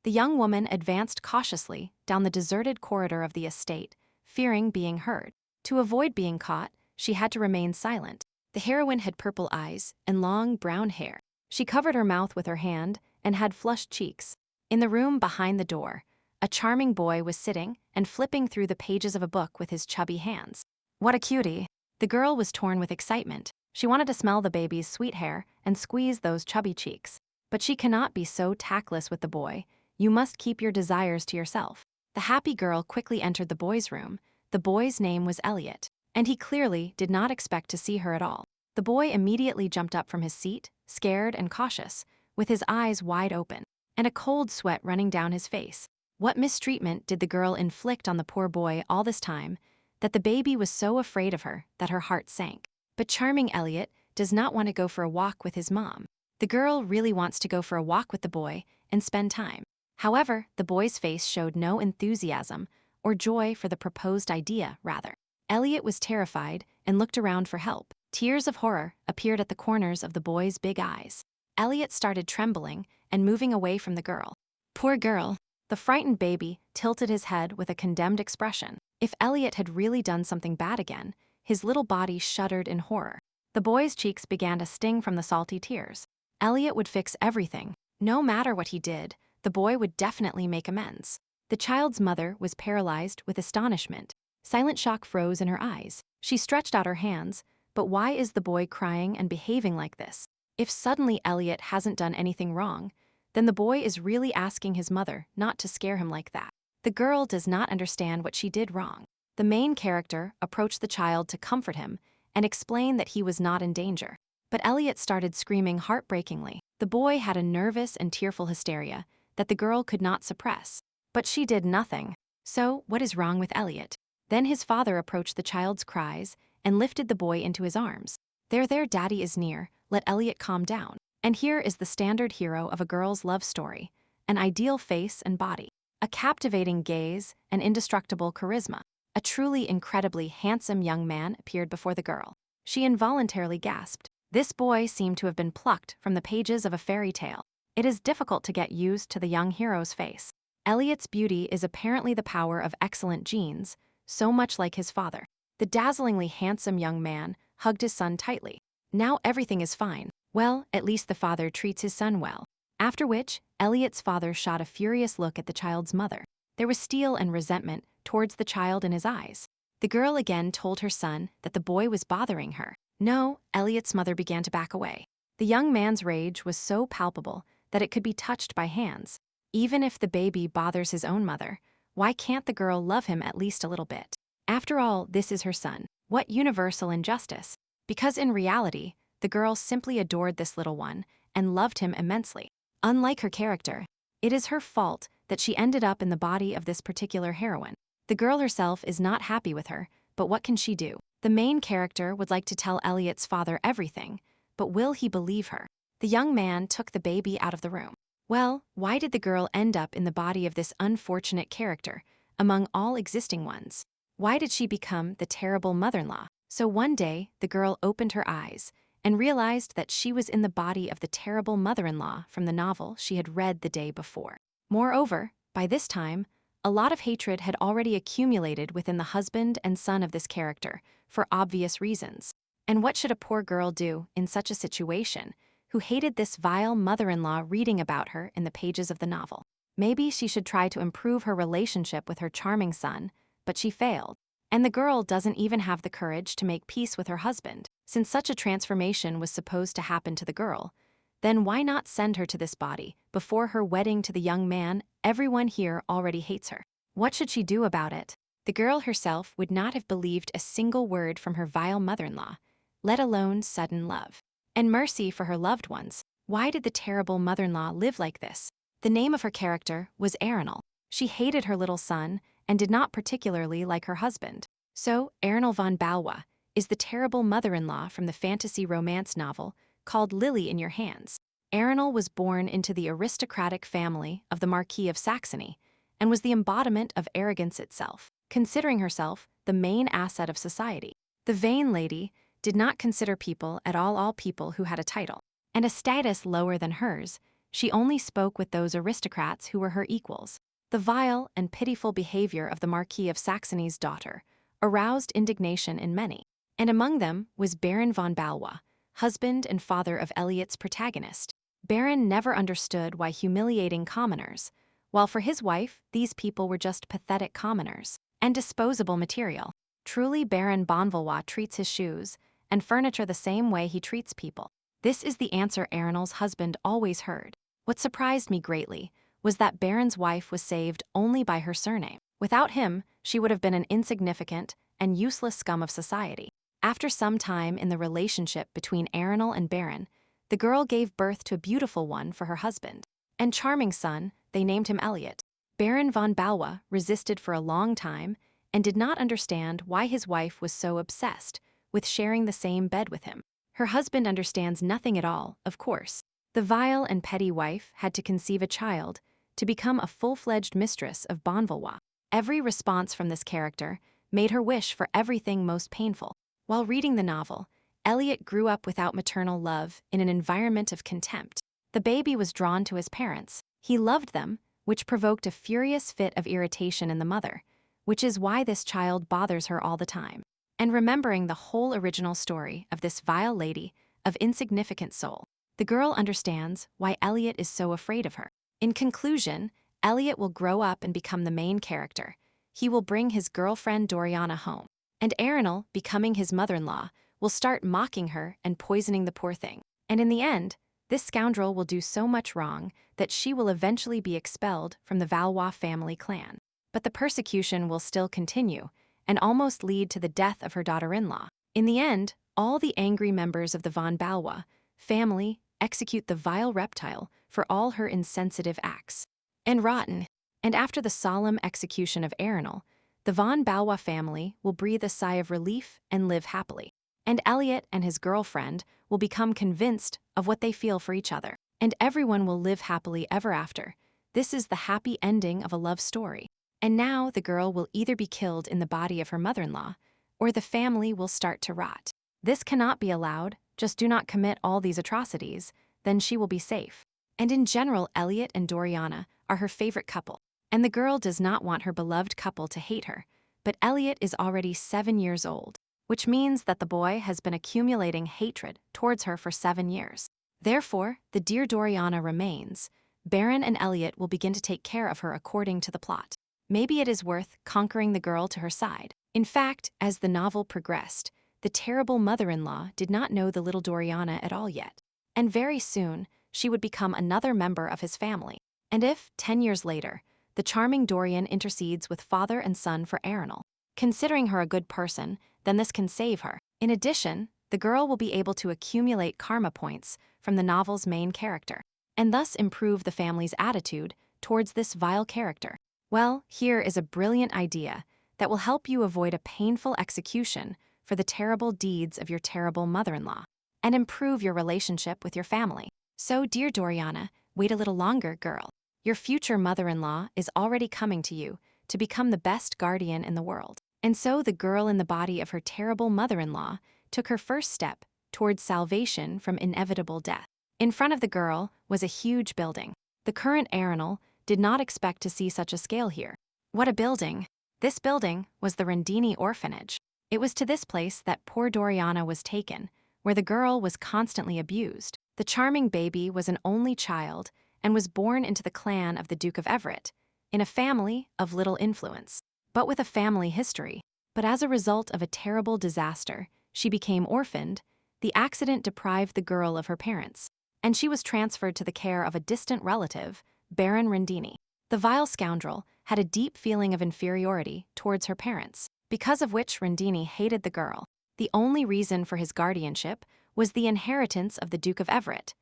The young woman advanced cautiously down the deserted corridor of the estate, fearing being heard. To avoid being caught, she had to remain silent. The heroine had purple eyes and long brown hair. She covered her mouth with her hand and had flushed cheeks. In the room behind the door, a charming boy was sitting and flipping through the pages of a book with his chubby hands. What a cutie! The girl was torn with excitement. She wanted to smell the baby's sweet hair and squeeze those chubby cheeks. But she cannot be so tactless with the boy. You must keep your desires to yourself. The happy girl quickly entered the boy's room. The boy's name was Elliot, and he clearly did not expect to see her at all. The boy immediately jumped up from his seat, scared and cautious, with his eyes wide open, and a cold sweat running down his face. What mistreatment did the girl inflict on the poor boy all this time, that the baby was so afraid of her that her heart sank? But charming Elliot does not want to go for a walk with his mom. The girl really wants to go for a walk with the boy and spend time. However, the boy's face showed no enthusiasm or joy for the proposed idea, rather. Elliot was terrified and looked around for help. Tears of horror appeared at the corners of the boy's big eyes. Elliot started trembling and moving away from the girl. Poor girl. The frightened baby tilted his head with a condemned expression. If Elliot had really done something bad again, his little body shuddered in horror. The boy's cheeks began to sting from the salty tears. Elliot would fix everything. No matter what he did, the boy would definitely make amends. The child's mother was paralyzed with astonishment. Silent shock froze in her eyes. She stretched out her hands, but why is the boy crying and behaving like this? If suddenly Elliot hasn't done anything wrong, then the boy is really asking his mother not to scare him like that. The girl does not understand what she did wrong. The main character approached the child to comfort him and explain that he was not in danger. But Elliot started screaming heartbreakingly. The boy had a nervous and tearful hysteria that the girl could not suppress. But she did nothing. So, what is wrong with Elliot? Then his father approached the child's cries and lifted the boy into his arms. There, daddy is near, let Elliot calm down. And here is the standard hero of a girl's love story, an ideal face and body, a captivating gaze and indestructible charisma. A truly incredibly handsome young man appeared before the girl. She involuntarily gasped. This boy seemed to have been plucked from the pages of a fairy tale. It is difficult to get used to the young hero's face. Elliot's beauty is apparently the power of excellent genes, so much like his father. The dazzlingly handsome young man hugged his son tightly. Now everything is fine. Well, at least the father treats his son well. After which, Elliot's father shot a furious look at the child's mother. There was steel and resentment towards the child in his eyes. The girl again told her son that the boy was bothering her. No, Elliot's mother began to back away. The young man's rage was so palpable that it could be touched by hands. Even if the baby bothers his own mother, why can't the girl love him at least a little bit? After all, this is her son. What universal injustice? Because in reality, the girl simply adored this little one and loved him immensely. Unlike her character, it is her fault that she ended up in the body of this particular heroine. The girl herself is not happy with her, but what can she do? The main character would like to tell Elliot's father everything, but will he believe her? The young man took the baby out of the room. Well, why did the girl end up in the body of this unfortunate character among all existing ones? Why did she become the terrible mother-in-law? So one day, the girl opened her eyes and realized that she was in the body of the terrible mother-in-law from the novel she had read the day before. Moreover, by this time, a lot of hatred had already accumulated within the husband and son of this character, for obvious reasons. And what should a poor girl do in such a situation, who hated this vile mother-in-law reading about her in the pages of the novel? Maybe she should try to improve her relationship with her charming son, but she failed. And the girl doesn't even have the courage to make peace with her husband. Since such a transformation was supposed to happen to the girl, then why not send her to this body before her wedding to the young man? Everyone here already hates her. What should she do about it? The girl herself would not have believed a single word from her vile mother-in-law, let alone sudden love and mercy for her loved ones. Why did the terrible mother-in-law live like this? The name of her character was Arenal. She hated her little son and did not particularly like her husband. So, Arenal von Balwa is the terrible mother-in-law from the fantasy romance novel called Lily in Your Hands. Arenal was born into the aristocratic family of the Marquis of Saxony and was the embodiment of arrogance itself, considering herself the main asset of society. The vain lady did not consider people at all people who had a title and a status lower than hers. She only spoke with those aristocrats who were her equals. The vile and pitiful behavior of the Marquis of Saxony's daughter aroused indignation in many, and among them was Baron von Valois, husband and father of Elliot's protagonist. Baron never understood why humiliating commoners, while for his wife, these people were just pathetic commoners and disposable material. Truly, Baron von Valois treats his shoes and furniture the same way he treats people. This is the answer Arenal's husband always heard. What surprised me greatly was that Baron's wife was saved only by her surname. Without him, she would have been an insignificant and useless scum of society. After some time in the relationship between Arenal and Baron, the girl gave birth to a beautiful one for her husband. And charming son, they named him Elliot. Baron von Valois resisted for a long time and did not understand why his wife was so obsessed with sharing the same bed with him. Her husband understands nothing at all, of course. The vile and petty wife had to conceive a child to become a full-fledged mistress of von Valois. Every response from this character made her wish for everything most painful. While reading the novel, Elliot grew up without maternal love in an environment of contempt. The baby was drawn to his parents. He loved them, which provoked a furious fit of irritation in the mother, which is why this child bothers her all the time. And remembering the whole original story of this vile lady of insignificant soul, the girl understands why Elliot is so afraid of her. In conclusion, Elliot will grow up and become the main character. He will bring his girlfriend Doriana home, and Arenal, becoming his mother-in-law, will start mocking her and poisoning the poor thing. And in the end, this scoundrel will do so much wrong that she will eventually be expelled from the Valois family clan. But the persecution will still continue and almost lead to the death of her daughter-in-law. In the end, all the angry members of the von Valois family execute the vile reptile for all her insensitive acts. And rotten. And after the solemn execution of Arenal, the von Valois family will breathe a sigh of relief and live happily. And Elliot and his girlfriend will become convinced of what they feel for each other. And everyone will live happily ever after. This is the happy ending of a love story. And now the girl will either be killed in the body of her mother-in-law, or the family will start to rot. This cannot be allowed. Just do not commit all these atrocities, then she will be safe. And in general, Elliot and Doriana are her favorite couple. And the girl does not want her beloved couple to hate her, but Elliot is already 7 years old, which means that the boy has been accumulating hatred towards her for 7 years. Therefore, the dear Doriana remains. Baron and Elliot will begin to take care of her according to the plot. Maybe it is worth conquering the girl to her side. In fact, as the novel progressed, the terrible mother-in-law did not know the little Doriana at all yet. And very soon, she would become another member of his family. And if, 10 years later, the charming Dorian intercedes with father and son for Arenal, considering her a good person, then this can save her. In addition, the girl will be able to accumulate karma points from the novel's main character, and thus improve the family's attitude towards this vile character. Well, here is a brilliant idea that will help you avoid a painful execution for the terrible deeds of your terrible mother-in-law, and improve your relationship with your family. So, dear Doriana, wait a little longer, girl. Your future mother-in-law is already coming to you to become the best guardian in the world. And so the girl in the body of her terrible mother-in-law took her first step towards salvation from inevitable death. In front of the girl was a huge building. The current Arenal did not expect to see such a scale here. What a building! This building was the Rendini orphanage. It was to this place that poor Doriana was taken, where the girl was constantly abused. The charming baby was an only child and was born into the clan of the Duke of Everett, in a family of little influence, but with a family history. But as a result of a terrible disaster, she became orphaned. The accident deprived the girl of her parents, and she was transferred to the care of a distant relative, Baron Rendini. The vile scoundrel had a deep feeling of inferiority towards her parents, because of which Rendini hated the girl. The only reason for his guardianship was the inheritance of the Duke of Everett,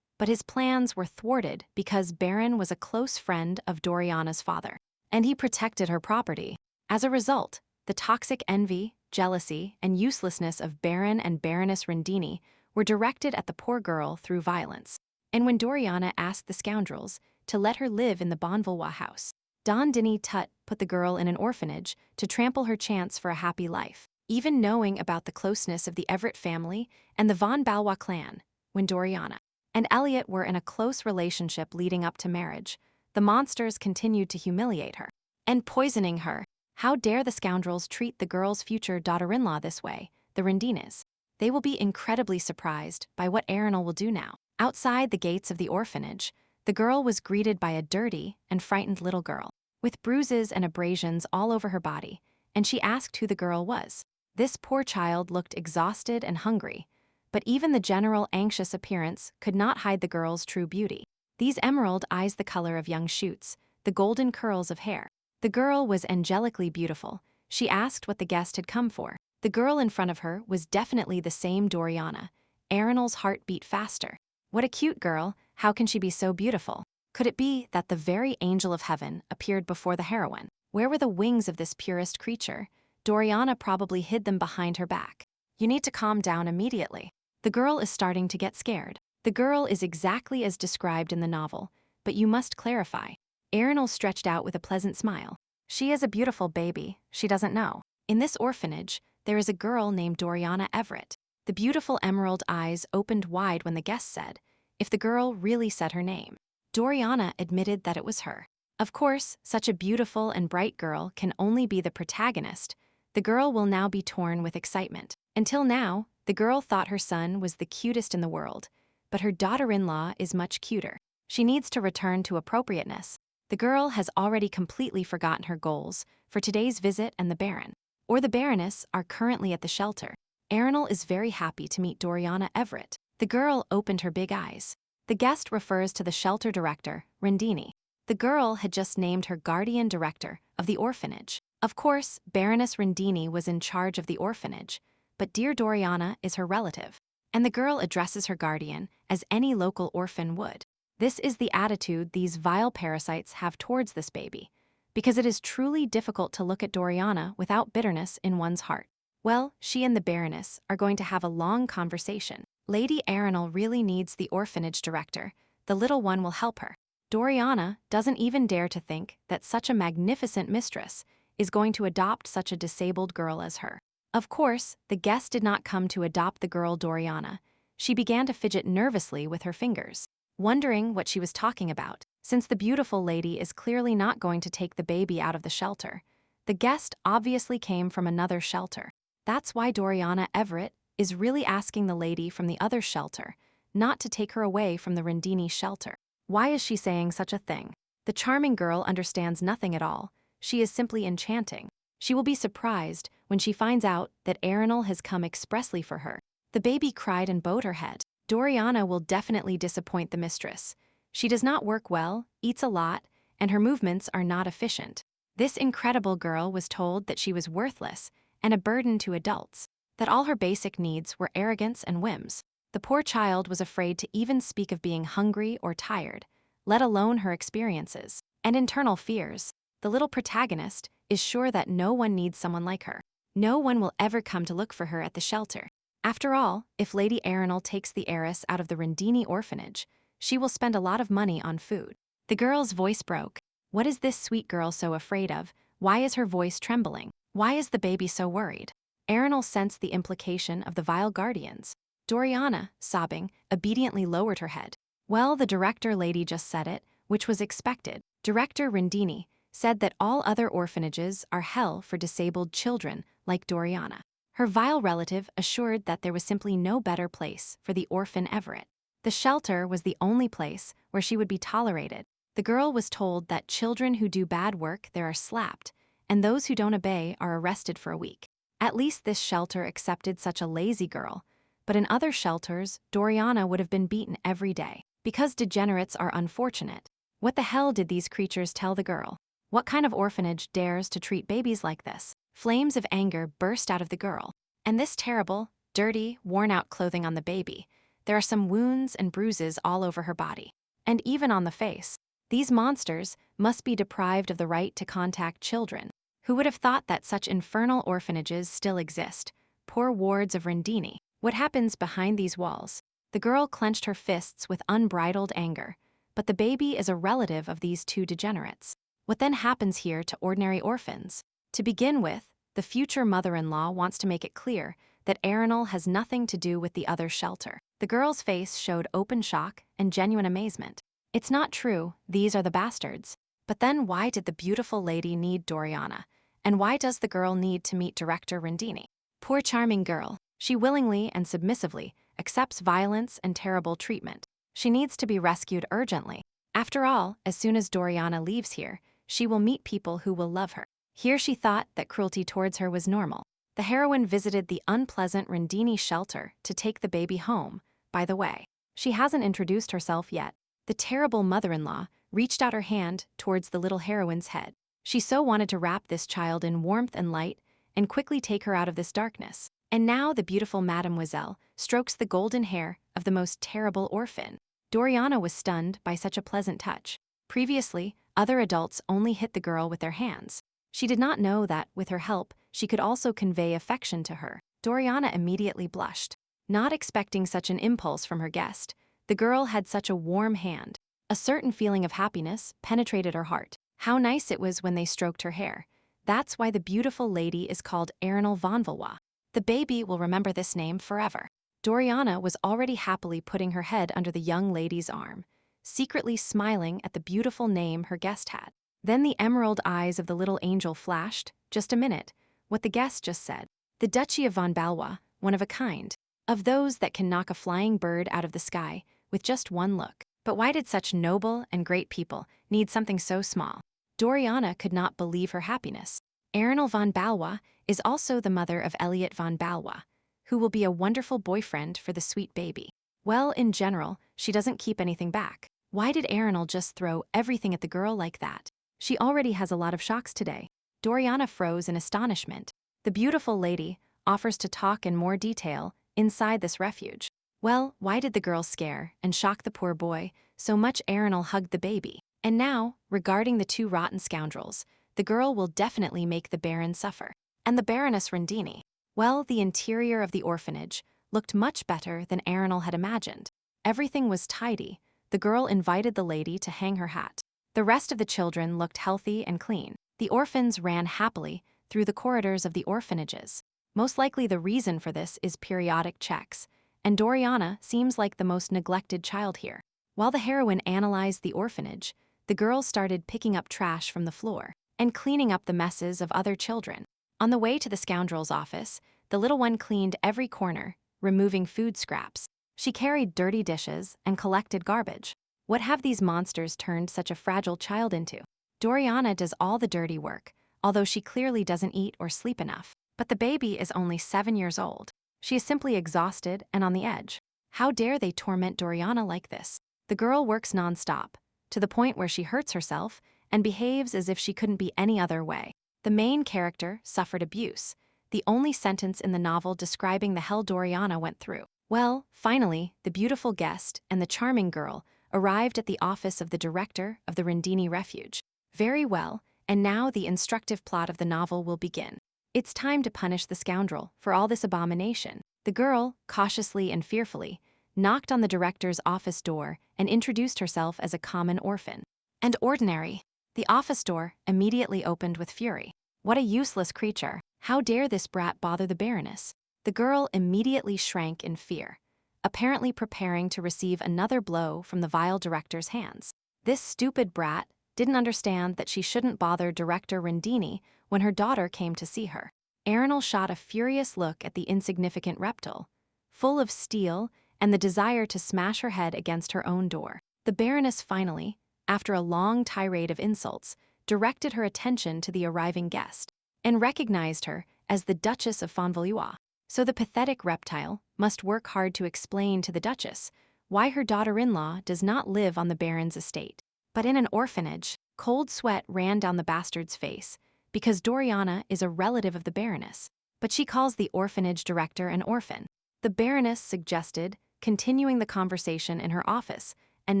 but his plans were thwarted because Baron was a close friend of Doriana's father, and he protected her property. As a result, the toxic envy, jealousy, and uselessness of Baron and Baroness Rendini were directed at the poor girl through violence. And when Doriana asked the scoundrels to let her live in the von Valois house, Don Denny Tut put the girl in an orphanage to trample her chance for a happy life. Even knowing about the closeness of the Everett family and the von Valois clan, when Doriana and Elliot were in a close relationship leading up to marriage, the monsters continued to humiliate her and poisoning her. How dare the scoundrels treat the girl's future daughter-in-law this way, the Rendinas. They will be incredibly surprised by what Arenal will do now. Outside the gates of the orphanage, the girl was greeted by a dirty and frightened little girl, with bruises and abrasions all over her body, and she asked who the girl was. This poor child looked exhausted and hungry, but even the general anxious appearance could not hide the girl's true beauty. These emerald eyes the color of young shoots, the golden curls of hair. The girl was angelically beautiful. She asked what the guest had come for. The girl in front of her was definitely the same Doriana. Arenal's heart beat faster. What a cute girl, how can she be so beautiful? Could it be that the very angel of heaven appeared before the heroine? Where were the wings of this purest creature? Doriana probably hid them behind her back. You need to calm down immediately. The girl is starting to get scared. The girl is exactly as described in the novel, but you must clarify. Arenal stretched out with a pleasant smile. She is a beautiful baby, she doesn't know. In this orphanage, there is a girl named Doriana Everett. The beautiful emerald eyes opened wide when the guest said, if the girl really said her name. Doriana admitted that it was her. Of course, such a beautiful and bright girl can only be the protagonist. The girl will now be torn with excitement. Until now, the girl thought her son was the cutest in the world, but her daughter-in-law is much cuter. She needs to return to appropriateness. The girl has already completely forgotten her goals for today's visit, and the Baron, or the Baroness, are currently at the shelter. Arenal is very happy to meet Doriana Everett. The girl opened her big eyes. The guest refers to the shelter director, Rendini. The girl had just named her guardian director of the orphanage. Of course, Baroness Rendini was in charge of the orphanage, but dear Doriana is her relative, and the girl addresses her guardian as any local orphan would. This is the attitude these vile parasites have towards this baby, because it is truly difficult to look at Doriana without bitterness in one's heart. Well, she and the Baroness are going to have a long conversation. Lady Arenal really needs the orphanage director. The little one will help her. Doriana doesn't even dare to think that such a magnificent mistress is going to adopt such a disabled girl as her. Of course, the guest did not come to adopt the girl Doriana. She began to fidget nervously with her fingers, wondering what she was talking about, since the beautiful lady is clearly not going to take the baby out of the shelter. The guest obviously came from another shelter. That's why Doriana Everett is really asking the lady from the other shelter not to take her away from the Rendini shelter. Why is she saying such a thing? The charming girl understands nothing at all. She is simply enchanting. She will be surprised when she finds out that Arenal has come expressly for her. The baby cried and bowed her head. Doriana will definitely disappoint the mistress. She does not work well, eats a lot, and her movements are not efficient. This incredible girl was told that she was worthless and a burden to adults, that all her basic needs were arrogance and whims. The poor child was afraid to even speak of being hungry or tired, let alone her experiences and internal fears. The little protagonist is sure that no one needs someone like her. No one will ever come to look for her at the shelter. After all, if Lady Arenal takes the heiress out of the Rendini orphanage, she will spend a lot of money on food. The girl's voice broke. What is this sweet girl so afraid of? Why is her voice trembling? Why is the baby so worried? Arenal sensed the implication of the vile guardians. Doriana, sobbing, obediently lowered her head. Well, the director lady just said it, which was expected. Director Rendini said that all other orphanages are hell for disabled children like Doriana. Her vile relative assured that there was simply no better place for the orphan Everett. The shelter was the only place where she would be tolerated. The girl was told that children who do bad work there are slapped, and those who don't obey are arrested for a week. At least this shelter accepted such a lazy girl, but in other shelters, Doriana would have been beaten every day. Because degenerates are unfortunate. What the hell did these creatures tell the girl? What kind of orphanage dares to treat babies like this? Flames of anger burst out of the girl. And this terrible, dirty, worn-out clothing on the baby. There are some wounds and bruises all over her body. And even on the face. These monsters must be deprived of the right to contact children. Who would have thought that such infernal orphanages still exist? Poor wards of Rendini. What happens behind these walls? The girl clenched her fists with unbridled anger. But the baby is a relative of these two degenerates. What then happens here to ordinary orphans? To begin with, the future mother-in-law wants to make it clear that Arenal has nothing to do with the other shelter. The girl's face showed open shock and genuine amazement. It's not true, these are the bastards. But then why did the beautiful lady need Doriana? And why does the girl need to meet Director Rendini? Poor charming girl. She willingly and submissively accepts violence and terrible treatment. She needs to be rescued urgently. After all, as soon as Doriana leaves here, she will meet people who will love her. Here she thought that cruelty towards her was normal. The heroine visited the unpleasant Rendini shelter to take the baby home. By the way, she hasn't introduced herself yet. The terrible mother-in-law reached out her hand towards the little heroine's head. She so wanted to wrap this child in warmth and light and quickly take her out of this darkness. And now the beautiful mademoiselle strokes the golden hair of the most terrible orphan. Doriana was stunned by such a pleasant touch. Previously, other adults only hit the girl with their hands. She did not know that, with her help, she could also convey affection to her. Doriana immediately blushed. Not expecting such an impulse from her guest, the girl had such a warm hand. A certain feeling of happiness penetrated her heart. How nice it was when they stroked her hair. That's why the beautiful lady is called Erinal von Valois. The baby will remember this name forever. Doriana was already happily putting her head under the young lady's arm, secretly smiling at the beautiful name her guest had. Then the emerald eyes of the little angel flashed. Just a minute, what the guest just said. The Duchy of von Valois, one of a kind. Of those that can knock a flying bird out of the sky with just one look. But why did such noble and great people need something so small? Doriana could not believe her happiness. Erinal von Valois is also the mother of Elliot von Valois, who will be a wonderful boyfriend for the sweet baby. Well, in general, she doesn't keep anything back. Why did Erinal just throw everything at the girl like that? She already has a lot of shocks today. Doriana froze in astonishment. The beautiful lady offers to talk in more detail inside this refuge. Well, why did the girl scare and shock the poor boy so much Erinal hugged the baby? And now, regarding the two rotten scoundrels, the girl will definitely make the Baron suffer. And the Baroness Rendini. Well, the interior of the orphanage looked much better than Erinal had imagined. Everything was tidy. The girl invited the lady to hang her hat. The rest of the children looked healthy and clean. The orphans ran happily through the corridors of the orphanages. Most likely the reason for this is periodic checks, and Doriana seems like the most neglected child here. While the heroine analyzed the orphanage, the girl started picking up trash from the floor and cleaning up the messes of other children. On the way to the scoundrel's office, the little one cleaned every corner, removing food scraps. She carried dirty dishes and collected garbage. What have these monsters turned such a fragile child into? Doriana does all the dirty work, although she clearly doesn't eat or sleep enough. But the baby is only 7 years old. She is simply exhausted and on the edge. How dare they torment Doriana like this? The girl works non-stop, to the point where she hurts herself and behaves as if she couldn't be any other way. The main character suffered abuse, the only sentence in the novel describing the hell Doriana went through. Well, finally, the beautiful guest and the charming girl arrived at the office of the director of the Rendini Refuge. Very well, and now the instructive plot of the novel will begin. It's time to punish the scoundrel for all this abomination. The girl, cautiously and fearfully, knocked on the director's office door and introduced herself as a common orphan. And ordinary. The office door immediately opened with fury. What a useless creature. How dare this brat bother the Baroness? The girl immediately shrank in fear, apparently preparing to receive another blow from the vile director's hands. This stupid brat didn't understand that she shouldn't bother Director Rendini when her daughter came to see her. Erinal shot a furious look at the insignificant reptile, full of steel and the desire to smash her head against her own door. The Baroness finally, after a long tirade of insults, directed her attention to the arriving guest and recognized her as the Duchess of von Valois. So the pathetic reptile must work hard to explain to the Duchess why her daughter-in-law does not live on the Baron's estate, but in an orphanage. Cold sweat ran down the bastard's face, because Doriana is a relative of the Baroness, but she calls the orphanage director an orphan. The Baroness suggested continuing the conversation in her office and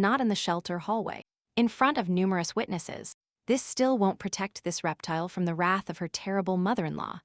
not in the shelter hallway, in front of numerous witnesses. This still won't protect this reptile from the wrath of her terrible mother-in-law.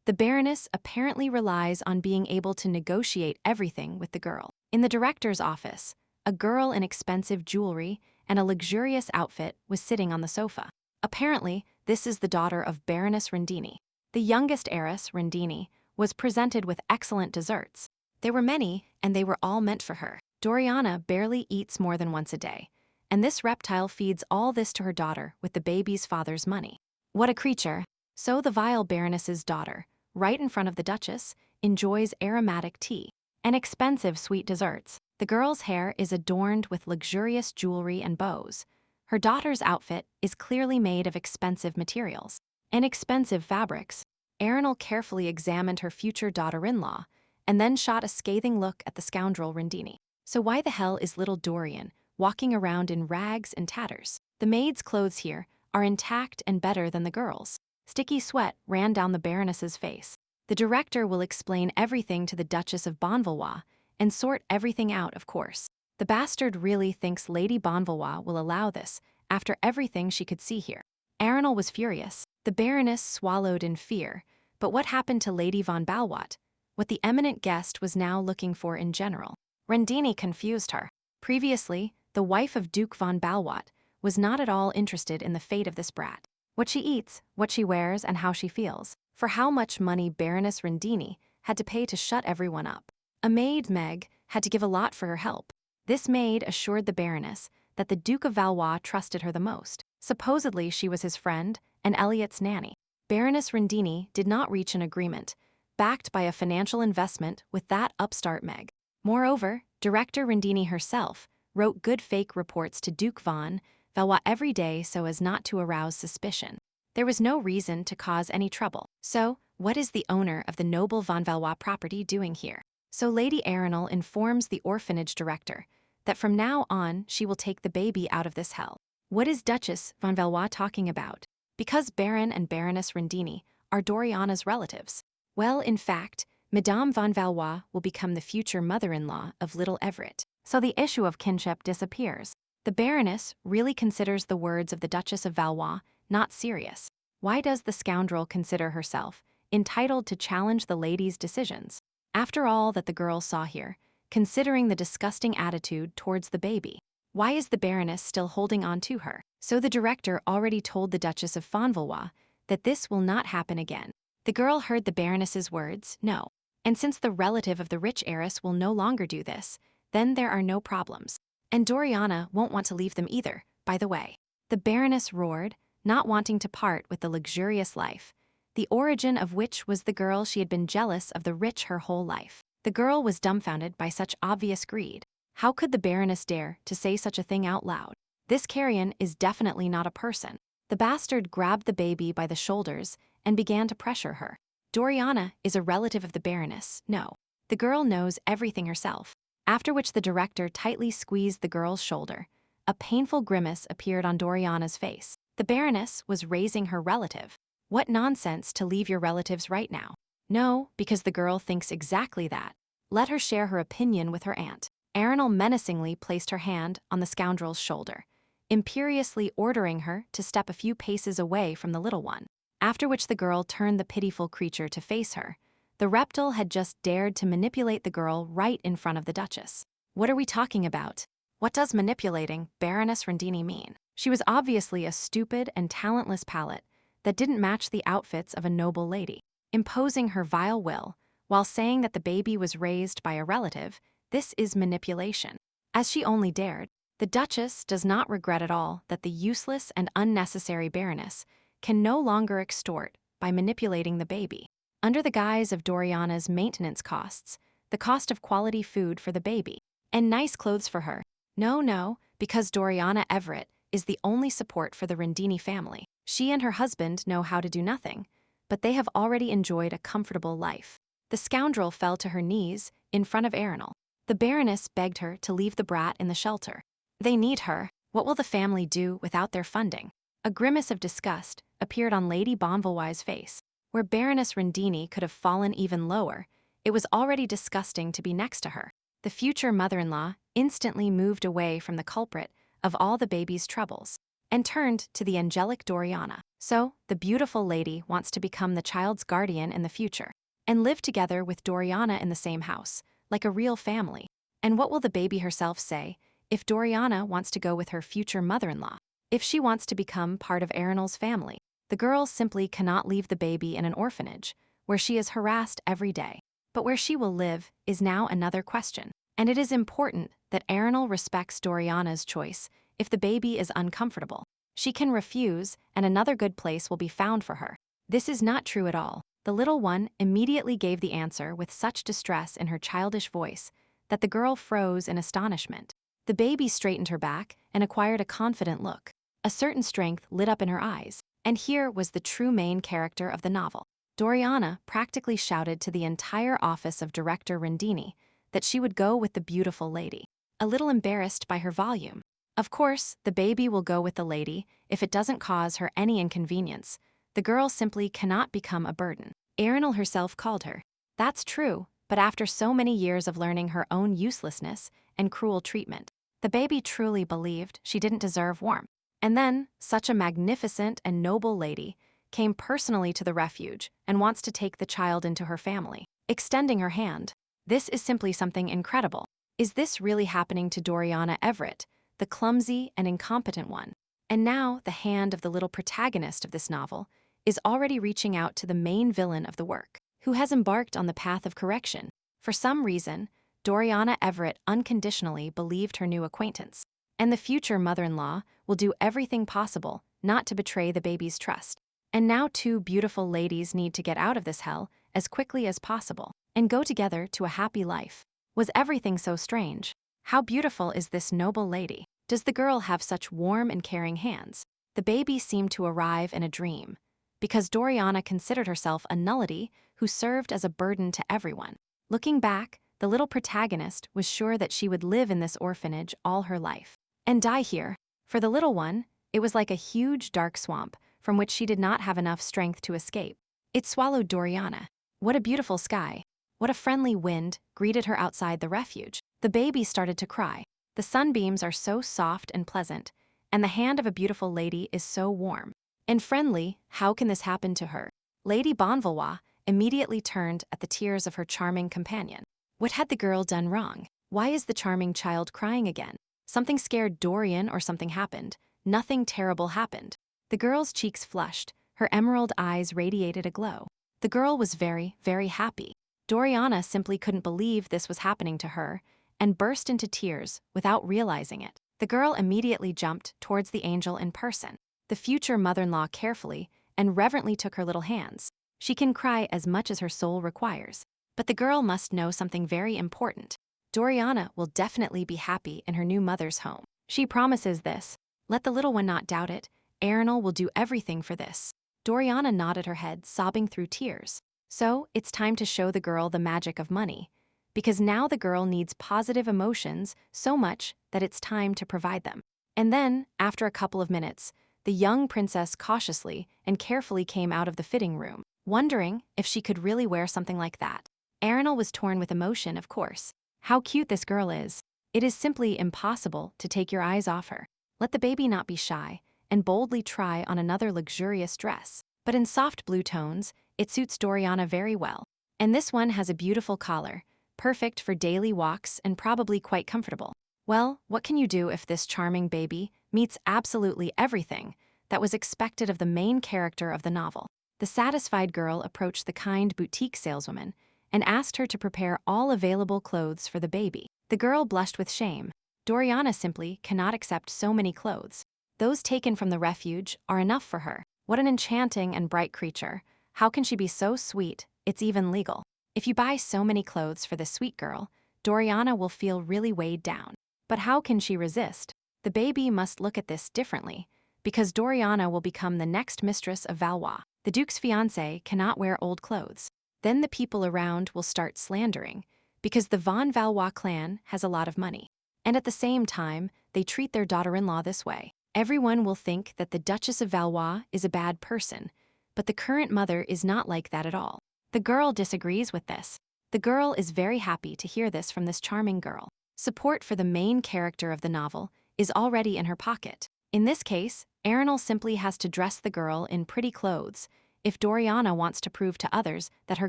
The Baroness apparently relies on being able to negotiate everything with the girl. In the director's office, a girl in expensive jewelry and a luxurious outfit was sitting on the sofa. Apparently, this is the daughter of Baroness Rendini. The youngest heiress, Rendini, was presented with excellent desserts. They were many, and they were all meant for her. Doriana barely eats more than once a day, and this reptile feeds all this to her daughter with the baby's father's money. What a creature! So the vile Baroness's daughter, right in front of the Duchess, enjoys aromatic tea and expensive sweet desserts. The girl's hair is adorned with luxurious jewelry and bows. Her daughter's outfit is clearly made of expensive materials and expensive fabrics. Arenal carefully examined her future daughter-in-law and then shot a scathing look at the scoundrel Rendini. So why the hell is little Dorian walking around in rags and tatters? The maid's clothes here are intact and better than the girl's. Sticky sweat ran down the Baroness's face. The director will explain everything to the Duchess of Bonvalois and sort everything out, of course. The bastard really thinks Lady Bonvalois will allow this after everything she could see here. Arenal was furious. The Baroness swallowed in fear. But what happened to Lady von Balwat? What the eminent guest was now looking for in general. Rendini confused her. Previously, the wife of Duke von Balwat was not at all interested in the fate of this brat. What she eats, what she wears, and how she feels. For how much money Baroness Rendini had to pay to shut everyone up. A maid, Meg, had to give a lot for her help. This maid assured the Baroness that the Duke of Valois trusted her the most. Supposedly she was his friend and Elliot's nanny. Baroness Rendini did not reach an agreement, backed by a financial investment with that upstart Meg. Moreover, director Rendini herself wrote good fake reports to Duke von Valois every day so as not to arouse suspicion. There was no reason to cause any trouble. So, what is the owner of the noble von Valois property doing here? So Lady Arenal informs the orphanage director that from now on she will take the baby out of this hell. What is Duchess von Valois talking about? Because Baron and Baroness Rendini are Doriana's relatives. Well, in fact, Madame von Valois will become the future mother-in-law of little Everett. So the issue of kinship disappears. The Baroness really considers the words of the Duchess of Valois not serious. Why does the scoundrel consider herself entitled to challenge the lady's decisions? After all that the girl saw here, considering the disgusting attitude towards the baby, why is the Baroness still holding on to her? So the director already told the Duchess of von Valois that this will not happen again. The girl heard the Baroness's words, no. And since the relative of the rich heiress will no longer do this, then there are no problems. And Doriana won't want to leave them either, by the way. The Baroness roared, not wanting to part with the luxurious life, the origin of which was the girl she had been jealous of the rich her whole life. The girl was dumbfounded by such obvious greed. How could the Baroness dare to say such a thing out loud? This carrion is definitely not a person. The bastard grabbed the baby by the shoulders and began to pressure her. Doriana is a relative of the Baroness, no. The girl knows everything herself. After which the director tightly squeezed the girl's shoulder. A painful grimace appeared on Doriana's face. The Baroness was raising her relative. What nonsense to leave your relatives right now. No, because the girl thinks exactly that. Let her share her opinion with her aunt. Arenal menacingly placed her hand on the scoundrel's shoulder, imperiously ordering her to step a few paces away from the little one. After which the girl turned the pitiful creature to face her. The reptile had just dared to manipulate the girl right in front of the Duchess. What are we talking about? What does manipulating Baroness Rendini mean? She was obviously a stupid and talentless palate that didn't match the outfits of a noble lady. Imposing her vile will, while saying that the baby was raised by a relative, this is manipulation. As she only dared, the Duchess does not regret at all that the useless and unnecessary Baroness can no longer extort by manipulating the baby. Under the guise of Doriana's maintenance costs, the cost of quality food for the baby, and nice clothes for her. No, because Doriana Everett is the only support for the Rendini family. She and her husband know how to do nothing, but they have already enjoyed a comfortable life. The scoundrel fell to her knees in front of Arenal. The Baroness begged her to leave the brat in the shelter. They need her. What will the family do without their funding? A grimace of disgust appeared on Lady Bonvalois' face. Where Baroness Rendini could have fallen even lower, it was already disgusting to be next to her. The future mother-in-law instantly moved away from the culprit of all the baby's troubles and turned to the angelic Doriana. So, the beautiful lady wants to become the child's guardian in the future and live together with Doriana in the same house, like a real family. And what will the baby herself say if Doriana wants to go with her future mother-in-law? If she wants to become part of Arenal's family? The girl simply cannot leave the baby in an orphanage, where she is harassed every day. But where she will live is now another question. And it is important that Arenal respects Doriana's choice if the baby is uncomfortable. She can refuse, and another good place will be found for her. This is not true at all. The little one immediately gave the answer with such distress in her childish voice that the girl froze in astonishment. The baby straightened her back and acquired a confident look. A certain strength lit up in her eyes, and here was the true main character of the novel. Doriana practically shouted to the entire office of Director Rendini that she would go with the beautiful lady, a little embarrassed by her volume. Of course, the baby will go with the lady if it doesn't cause her any inconvenience. The girl simply cannot become a burden. Arenal herself called her. That's true, but after so many years of learning her own uselessness and cruel treatment, the baby truly believed she didn't deserve warmth. And then, such a magnificent and noble lady came personally to the refuge and wants to take the child into her family, extending her hand. This is simply something incredible. Is this really happening to Doriana Everett, the clumsy and incompetent one? And now the hand of the little protagonist of this novel is already reaching out to the main villain of the work, who has embarked on the path of correction. For some reason, Doriana Everett unconditionally believed her new acquaintance, and the future mother-in-law will do everything possible not to betray the baby's trust. And now two beautiful ladies need to get out of this hell as quickly as possible and go together to a happy life. Was everything so strange? How beautiful is this noble lady? Does the girl have such warm and caring hands? The baby seemed to arrive in a dream, because Doriana considered herself a nullity who served as a burden to everyone. Looking back, the little protagonist was sure that she would live in this orphanage all her life and die here. For the little one, it was like a huge dark swamp from which she did not have enough strength to escape. It swallowed Doriana. What a beautiful sky. What a friendly wind greeted her outside the refuge. The baby started to cry. The sunbeams are so soft and pleasant, and the hand of a beautiful lady is so warm and friendly. How can this happen to her? Lady Bonvalois immediately turned at the tears of her charming companion. What had the girl done wrong? Why is the charming child crying again? Something scared Dorian or something happened. Nothing terrible happened. The girl's cheeks flushed, her emerald eyes radiated a glow. The girl was very, very happy. Doriana simply couldn't believe this was happening to her and burst into tears without realizing it. The girl immediately jumped towards the angel in person. The future mother-in-law carefully and reverently took her little hands. She can cry as much as her soul requires, but the girl must know something very important. Doriana will definitely be happy in her new mother's home. She promises this. Let the little one not doubt it. Arenal will do everything for this. Doriana nodded her head, sobbing through tears. So, it's time to show the girl the magic of money, because now the girl needs positive emotions so much that it's time to provide them. And then, after a couple of minutes, the young princess cautiously and carefully came out of the fitting room, wondering if she could really wear something like that. Arenal was torn with emotion, of course. How cute this girl is. It is simply impossible to take your eyes off her. Let the baby not be shy and boldly try on another luxurious dress. But in soft blue tones, it suits Doriana very well. And this one has a beautiful collar, perfect for daily walks and probably quite comfortable. Well, what can you do if this charming baby meets absolutely everything that was expected of the main character of the novel? The satisfied girl approached the kind boutique saleswoman and asked her to prepare all available clothes for the baby. The girl blushed with shame. Doriana simply cannot accept so many clothes. Those taken from the refuge are enough for her. What an enchanting and bright creature. How can she be so sweet? It's even legal. If you buy so many clothes for this sweet girl, Doriana will feel really weighed down. But how can she resist? The baby must look at this differently, because Doriana will become the next mistress of Valois. The Duke's fiancé cannot wear old clothes. Then the people around will start slandering, because the Von Valois clan has a lot of money. And at the same time, they treat their daughter-in-law this way. Everyone will think that the Duchess of Valois is a bad person, but the current mother is not like that at all. The girl disagrees with this. The girl is very happy to hear this from this charming girl. Support for the main character of the novel is already in her pocket. In this case, Arenal simply has to dress the girl in pretty clothes if Doriana wants to prove to others that her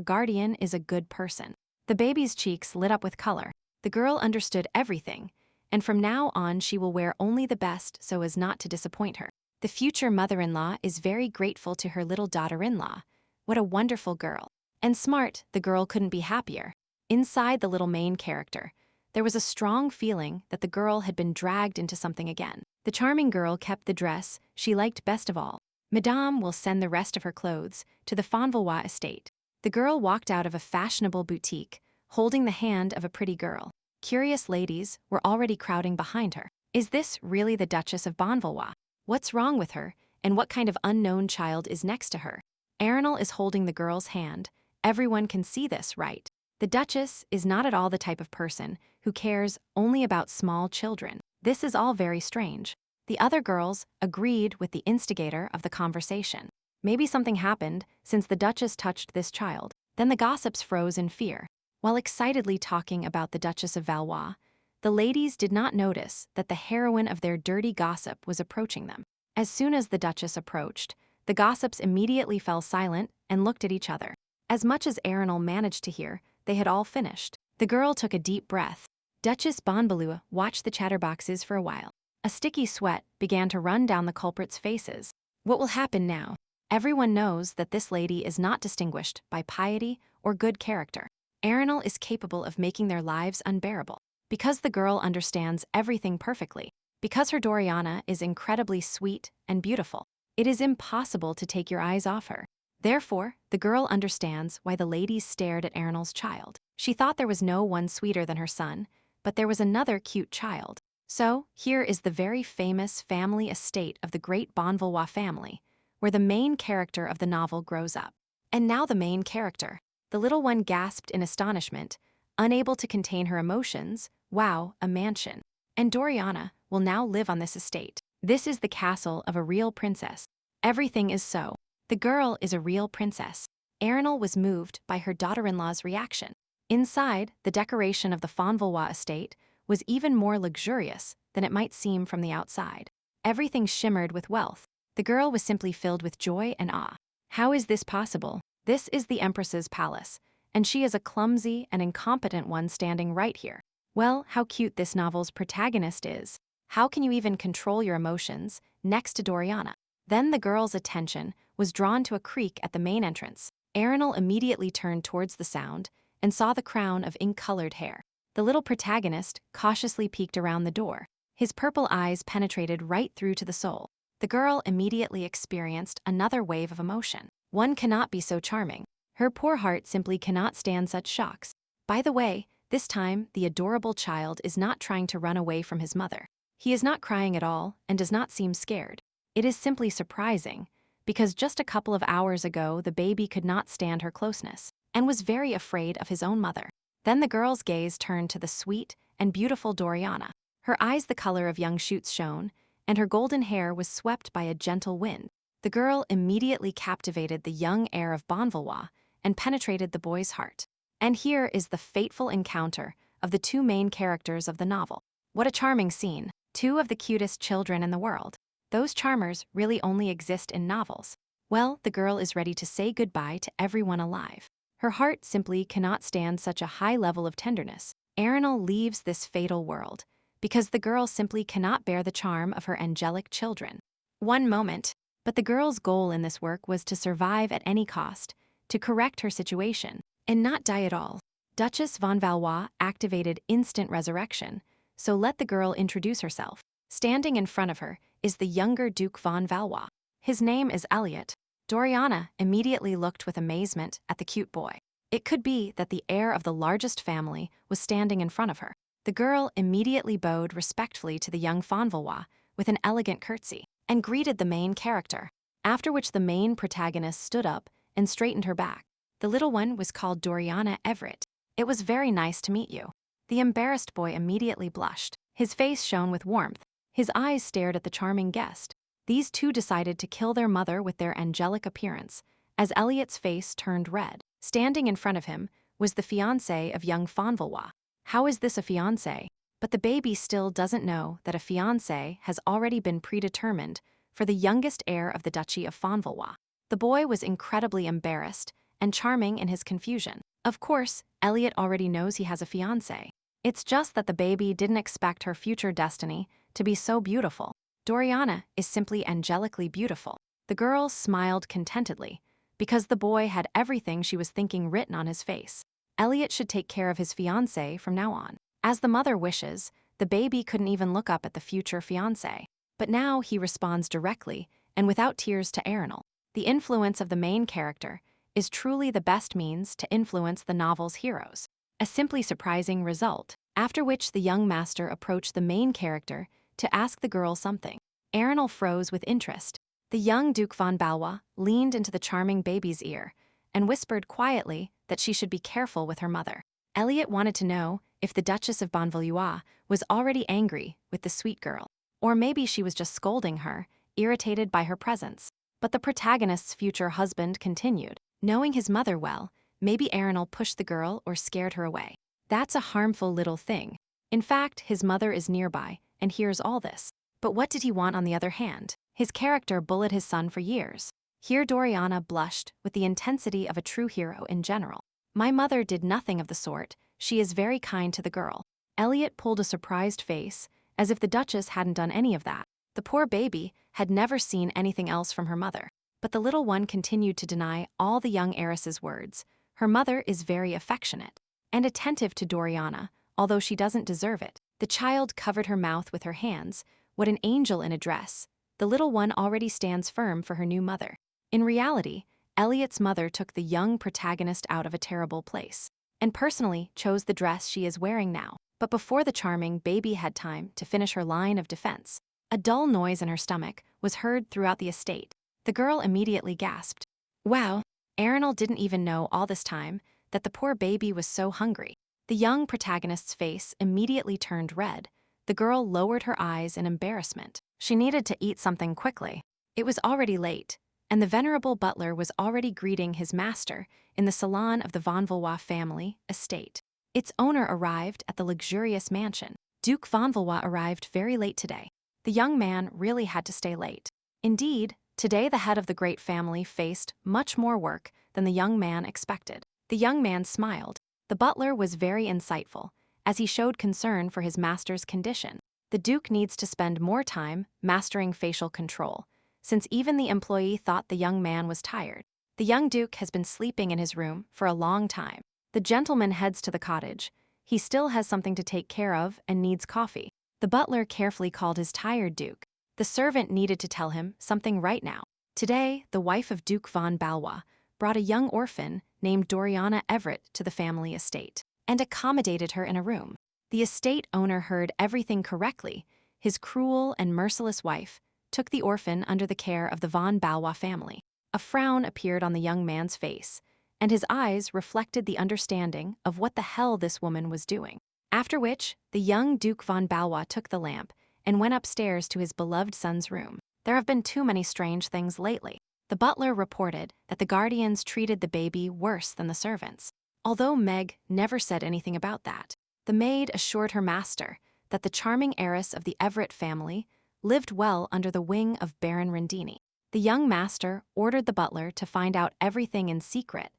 guardian is a good person. The baby's cheeks lit up with color. The girl understood everything, and from now on she will wear only the best so as not to disappoint her. The future mother-in-law is very grateful to her little daughter-in-law. What a wonderful girl. And smart, the girl couldn't be happier. Inside the little main character, there was a strong feeling that the girl had been dragged into something again. The charming girl kept the dress she liked best of all. Madame will send the rest of her clothes to the Manhwa estate. The girl walked out of a fashionable boutique, holding the hand of a pretty girl. Curious ladies were already crowding behind her. Is this really the Duchess of Manhwa? What's wrong with her, and what kind of unknown child is next to her? Arenal is holding the girl's hand. Everyone can see this, right? The Duchess is not at all the type of person who cares only about small children. This is all very strange. The other girls agreed with the instigator of the conversation. Maybe something happened since the Duchess touched this child. Then the gossips froze in fear. While excitedly talking about the Duchess of Valois, the ladies did not notice that the heroine of their dirty gossip was approaching them. As soon as the Duchess approached, the gossips immediately fell silent and looked at each other. As much as Arenal managed to hear, they had all finished. The girl took a deep breath. Duchess Bonbalua watched the chatterboxes for a while. A sticky sweat began to run down the culprits' faces. What will happen now? Everyone knows that this lady is not distinguished by piety or good character. Arenal is capable of making their lives unbearable. Because the girl understands everything perfectly. Because her Doriana is incredibly sweet and beautiful. It is impossible to take your eyes off her. Therefore, the girl understands why the ladies stared at Arenal's child. She thought there was no one sweeter than her son, but there was another cute child. So, here is the very famous family estate of the great Bonvalois family, where the main character of the novel grows up. And now the main character. The little one gasped in astonishment, unable to contain her emotions. Wow, a mansion. And Doriana will now live on this estate. This is the castle of a real princess. Everything is so. The girl is a real princess. Arenal was moved by her daughter-in-law's reaction. Inside, the decoration of the Fonvalois estate was even more luxurious than it might seem from the outside. Everything shimmered with wealth. The girl was simply filled with joy and awe. How is this possible? This is the Empress's palace, and she is a clumsy and incompetent one standing right here. Well, how cute this novel's protagonist is. How can you even control your emotions next to Doriana? Then the girl's attention was drawn to a creak at the main entrance. Arenal immediately turned towards the sound and saw the crown of ink-colored hair. The little protagonist cautiously peeked around the door. His purple eyes penetrated right through to the soul. The girl immediately experienced another wave of emotion. One cannot be so charming. Her poor heart simply cannot stand such shocks. By the way, this time the adorable child is not trying to run away from his mother. He is not crying at all and does not seem scared. It is simply surprising, because just a couple of hours ago the baby could not stand her closeness and was very afraid of his own mother. Then the girl's gaze turned to the sweet and beautiful Doriana. Her eyes the color of young shoots shone, and her golden hair was swept by a gentle wind. The girl immediately captivated the young heir of Bonvalois and penetrated the boy's heart. And here is the fateful encounter of the two main characters of the novel. What a charming scene. Two of the cutest children in the world. Those charmers really only exist in novels. Well, the girl is ready to say goodbye to everyone alive. Her heart simply cannot stand such a high level of tenderness. Arenal leaves this fatal world because the girl simply cannot bear the charm of her angelic children. One moment, but the girl's goal in this work was to survive at any cost, to correct her situation, and not die at all. Duchess von Valois activated instant resurrection, so let the girl introduce herself. Standing in front of her is the younger Duke von Valois. His name is Elliot. Doriana immediately looked with amazement at the cute boy. It could be that the heir of the largest family was standing in front of her. The girl immediately bowed respectfully to the young von Valois with an elegant curtsy and greeted the main character, after which the main protagonist stood up and straightened her back. The little one was called Doriana Everett. It was very nice to meet you. The embarrassed boy immediately blushed. His face shone with warmth. His eyes stared at the charming guest. These two decided to kill their mother with their angelic appearance, as Elliot's face turned red. Standing in front of him was the fiancé of young von Valois. How is this a fiancé? But the baby still doesn't know that a fiancé has already been predetermined for the youngest heir of the Duchy of von Valois. The boy was incredibly embarrassed and charming in his confusion. Of course, Elliot already knows he has a fiancé. It's just that the baby didn't expect her future destiny to be so beautiful. Doriana is simply angelically beautiful. The girl smiled contentedly, because the boy had everything she was thinking written on his face. Elliot should take care of his fiancée from now on. As the mother wishes, the baby couldn't even look up at the future fiancé. But now he responds directly and without tears to Arenal. The influence of the main character is truly the best means to influence the novel's heroes. A simply surprising result, after which the young master approached the main character to ask the girl something. Arenal froze with interest. The young Duke von Balwa leaned into the charming baby's ear and whispered quietly that she should be careful with her mother. Elliot wanted to know if the Duchess of Bonvalois was already angry with the sweet girl, or maybe she was just scolding her, irritated by her presence. But the protagonist's future husband continued. Knowing his mother well, maybe Arenal pushed the girl or scared her away. That's a harmful little thing. In fact, his mother is nearby and hears all this. But what did he want on the other hand? His character bullied his son for years. Here Doriana blushed with the intensity of a true hero in general. My mother did nothing of the sort. She is very kind to the girl. Elliot pulled a surprised face, as if the Duchess hadn't done any of that. The poor baby had never seen anything else from her mother. But the little one continued to deny all the young heiress's words. Her mother is very affectionate and attentive to Doriana, although she doesn't deserve it. The child covered her mouth with her hands. What an angel in a dress. The little one already stands firm for her new mother. In reality, Elliot's mother took the young protagonist out of a terrible place and personally chose the dress she is wearing now. But before the charming baby had time to finish her line of defense, a dull noise in her stomach was heard throughout the estate. The girl immediately gasped. Wow, Arenal didn't even know all this time that the poor baby was so hungry. The young protagonist's face immediately turned red. The girl lowered her eyes in embarrassment. She needed to eat something quickly. It was already late, and the venerable butler was already greeting his master in the salon of the von Valois family estate. Its owner arrived at the luxurious mansion. Duke von Valois arrived very late today. The young man really had to stay late. Indeed, today the head of the great family faced much more work than the young man expected. The young man smiled. The butler was very insightful, as he showed concern for his master's condition. The Duke needs to spend more time mastering facial control, since even the employee thought the young man was tired. The young Duke has been sleeping in his room for a long time. The gentleman heads to the cottage. He still has something to take care of and needs coffee. The butler carefully called his tired Duke. The servant needed to tell him something right now. Today, the wife of Duke von Balwa brought a young orphan named Doriana Everett to the family estate and accommodated her in a room. The estate owner heard everything correctly. His cruel and merciless wife took the orphan under the care of the von Balwa family. A frown appeared on the young man's face, and his eyes reflected the understanding of what the hell this woman was doing. After which, the young Duke von Balwa took the lamp and went upstairs to his beloved son's room. There have been too many strange things lately. The butler reported that the guardians treated the baby worse than the servants. Although Meg never said anything about that, the maid assured her master that the charming heiress of the Everett family lived well under the wing of Baron Rendini. The young master ordered the butler to find out everything in secret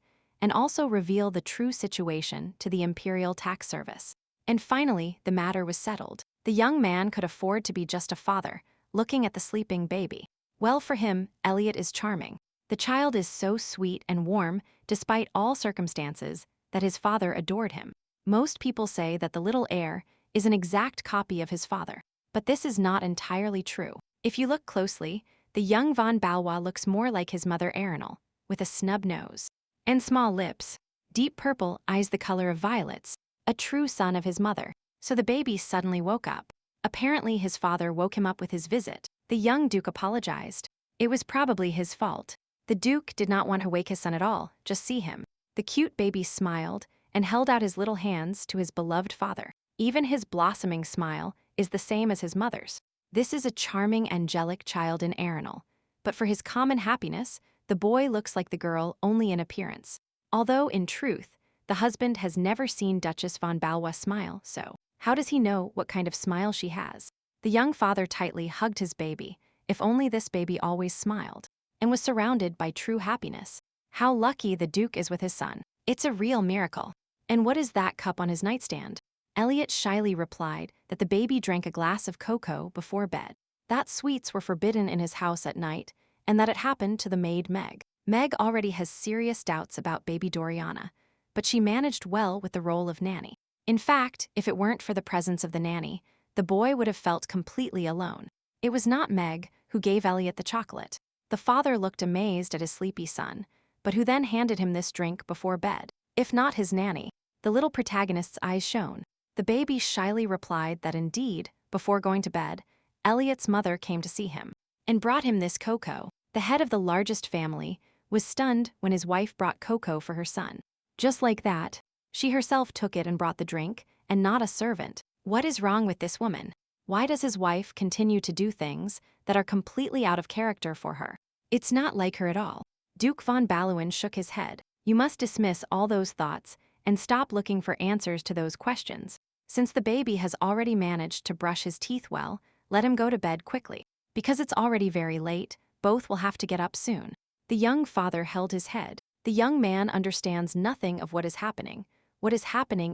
and also reveal the true situation to the Imperial Tax Service. And finally, the matter was settled. The young man could afford to be just a father, looking at the sleeping baby. Well, for him, Elliot is charming. The child is so sweet and warm, despite all circumstances, that his father adored him. Most people say that the little heir is an exact copy of his father. But this is not entirely true. If you look closely, the young von Balwa looks more like his mother Arenal, with a snub nose and small lips. Deep purple eyes the color of violets, a true son of his mother. So the baby suddenly woke up. Apparently his father woke him up with his visit. The young Duke apologized. It was probably his fault. The Duke did not want to wake his son at all, just see him. The cute baby smiled and held out his little hands to his beloved father. Even his blossoming smile is the same as his mother's. This is a charming, angelic child in Arenal. But for his common happiness, the boy looks like the girl only in appearance. Although, in truth, the husband has never seen Duchess von Balwa smile, so how does he know what kind of smile she has? The young father tightly hugged his baby. If only this baby always smiled and was surrounded by true happiness. How lucky the Duke is with his son. It's a real miracle. And what is that cup on his nightstand? Elliot shyly replied that the baby drank a glass of cocoa before bed, that sweets were forbidden in his house at night, and that it happened to the maid Meg. Meg already has serious doubts about baby Doriana, but she managed well with the role of nanny. In fact, if it weren't for the presence of the nanny, the boy would have felt completely alone. It was not Meg who gave Elliot the chocolate. The father looked amazed at his sleepy son, but who then handed him this drink before bed. If not his nanny, the little protagonist's eyes shone. The baby shyly replied that indeed, before going to bed, Elliot's mother came to see him and brought him this cocoa. The head of the largest family was stunned when his wife brought cocoa for her son. Just like that, she herself took it and brought the drink, and not a servant. What is wrong with this woman? Why does his wife continue to do things that are completely out of character for her? It's not like her at all. Duke von Ballewin shook his head. You must dismiss all those thoughts and stop looking for answers to those questions. Since the baby has already managed to brush his teeth well, let him go to bed quickly. Because it's already very late, both will have to get up soon. The young father held his head. The young man understands nothing of what is happening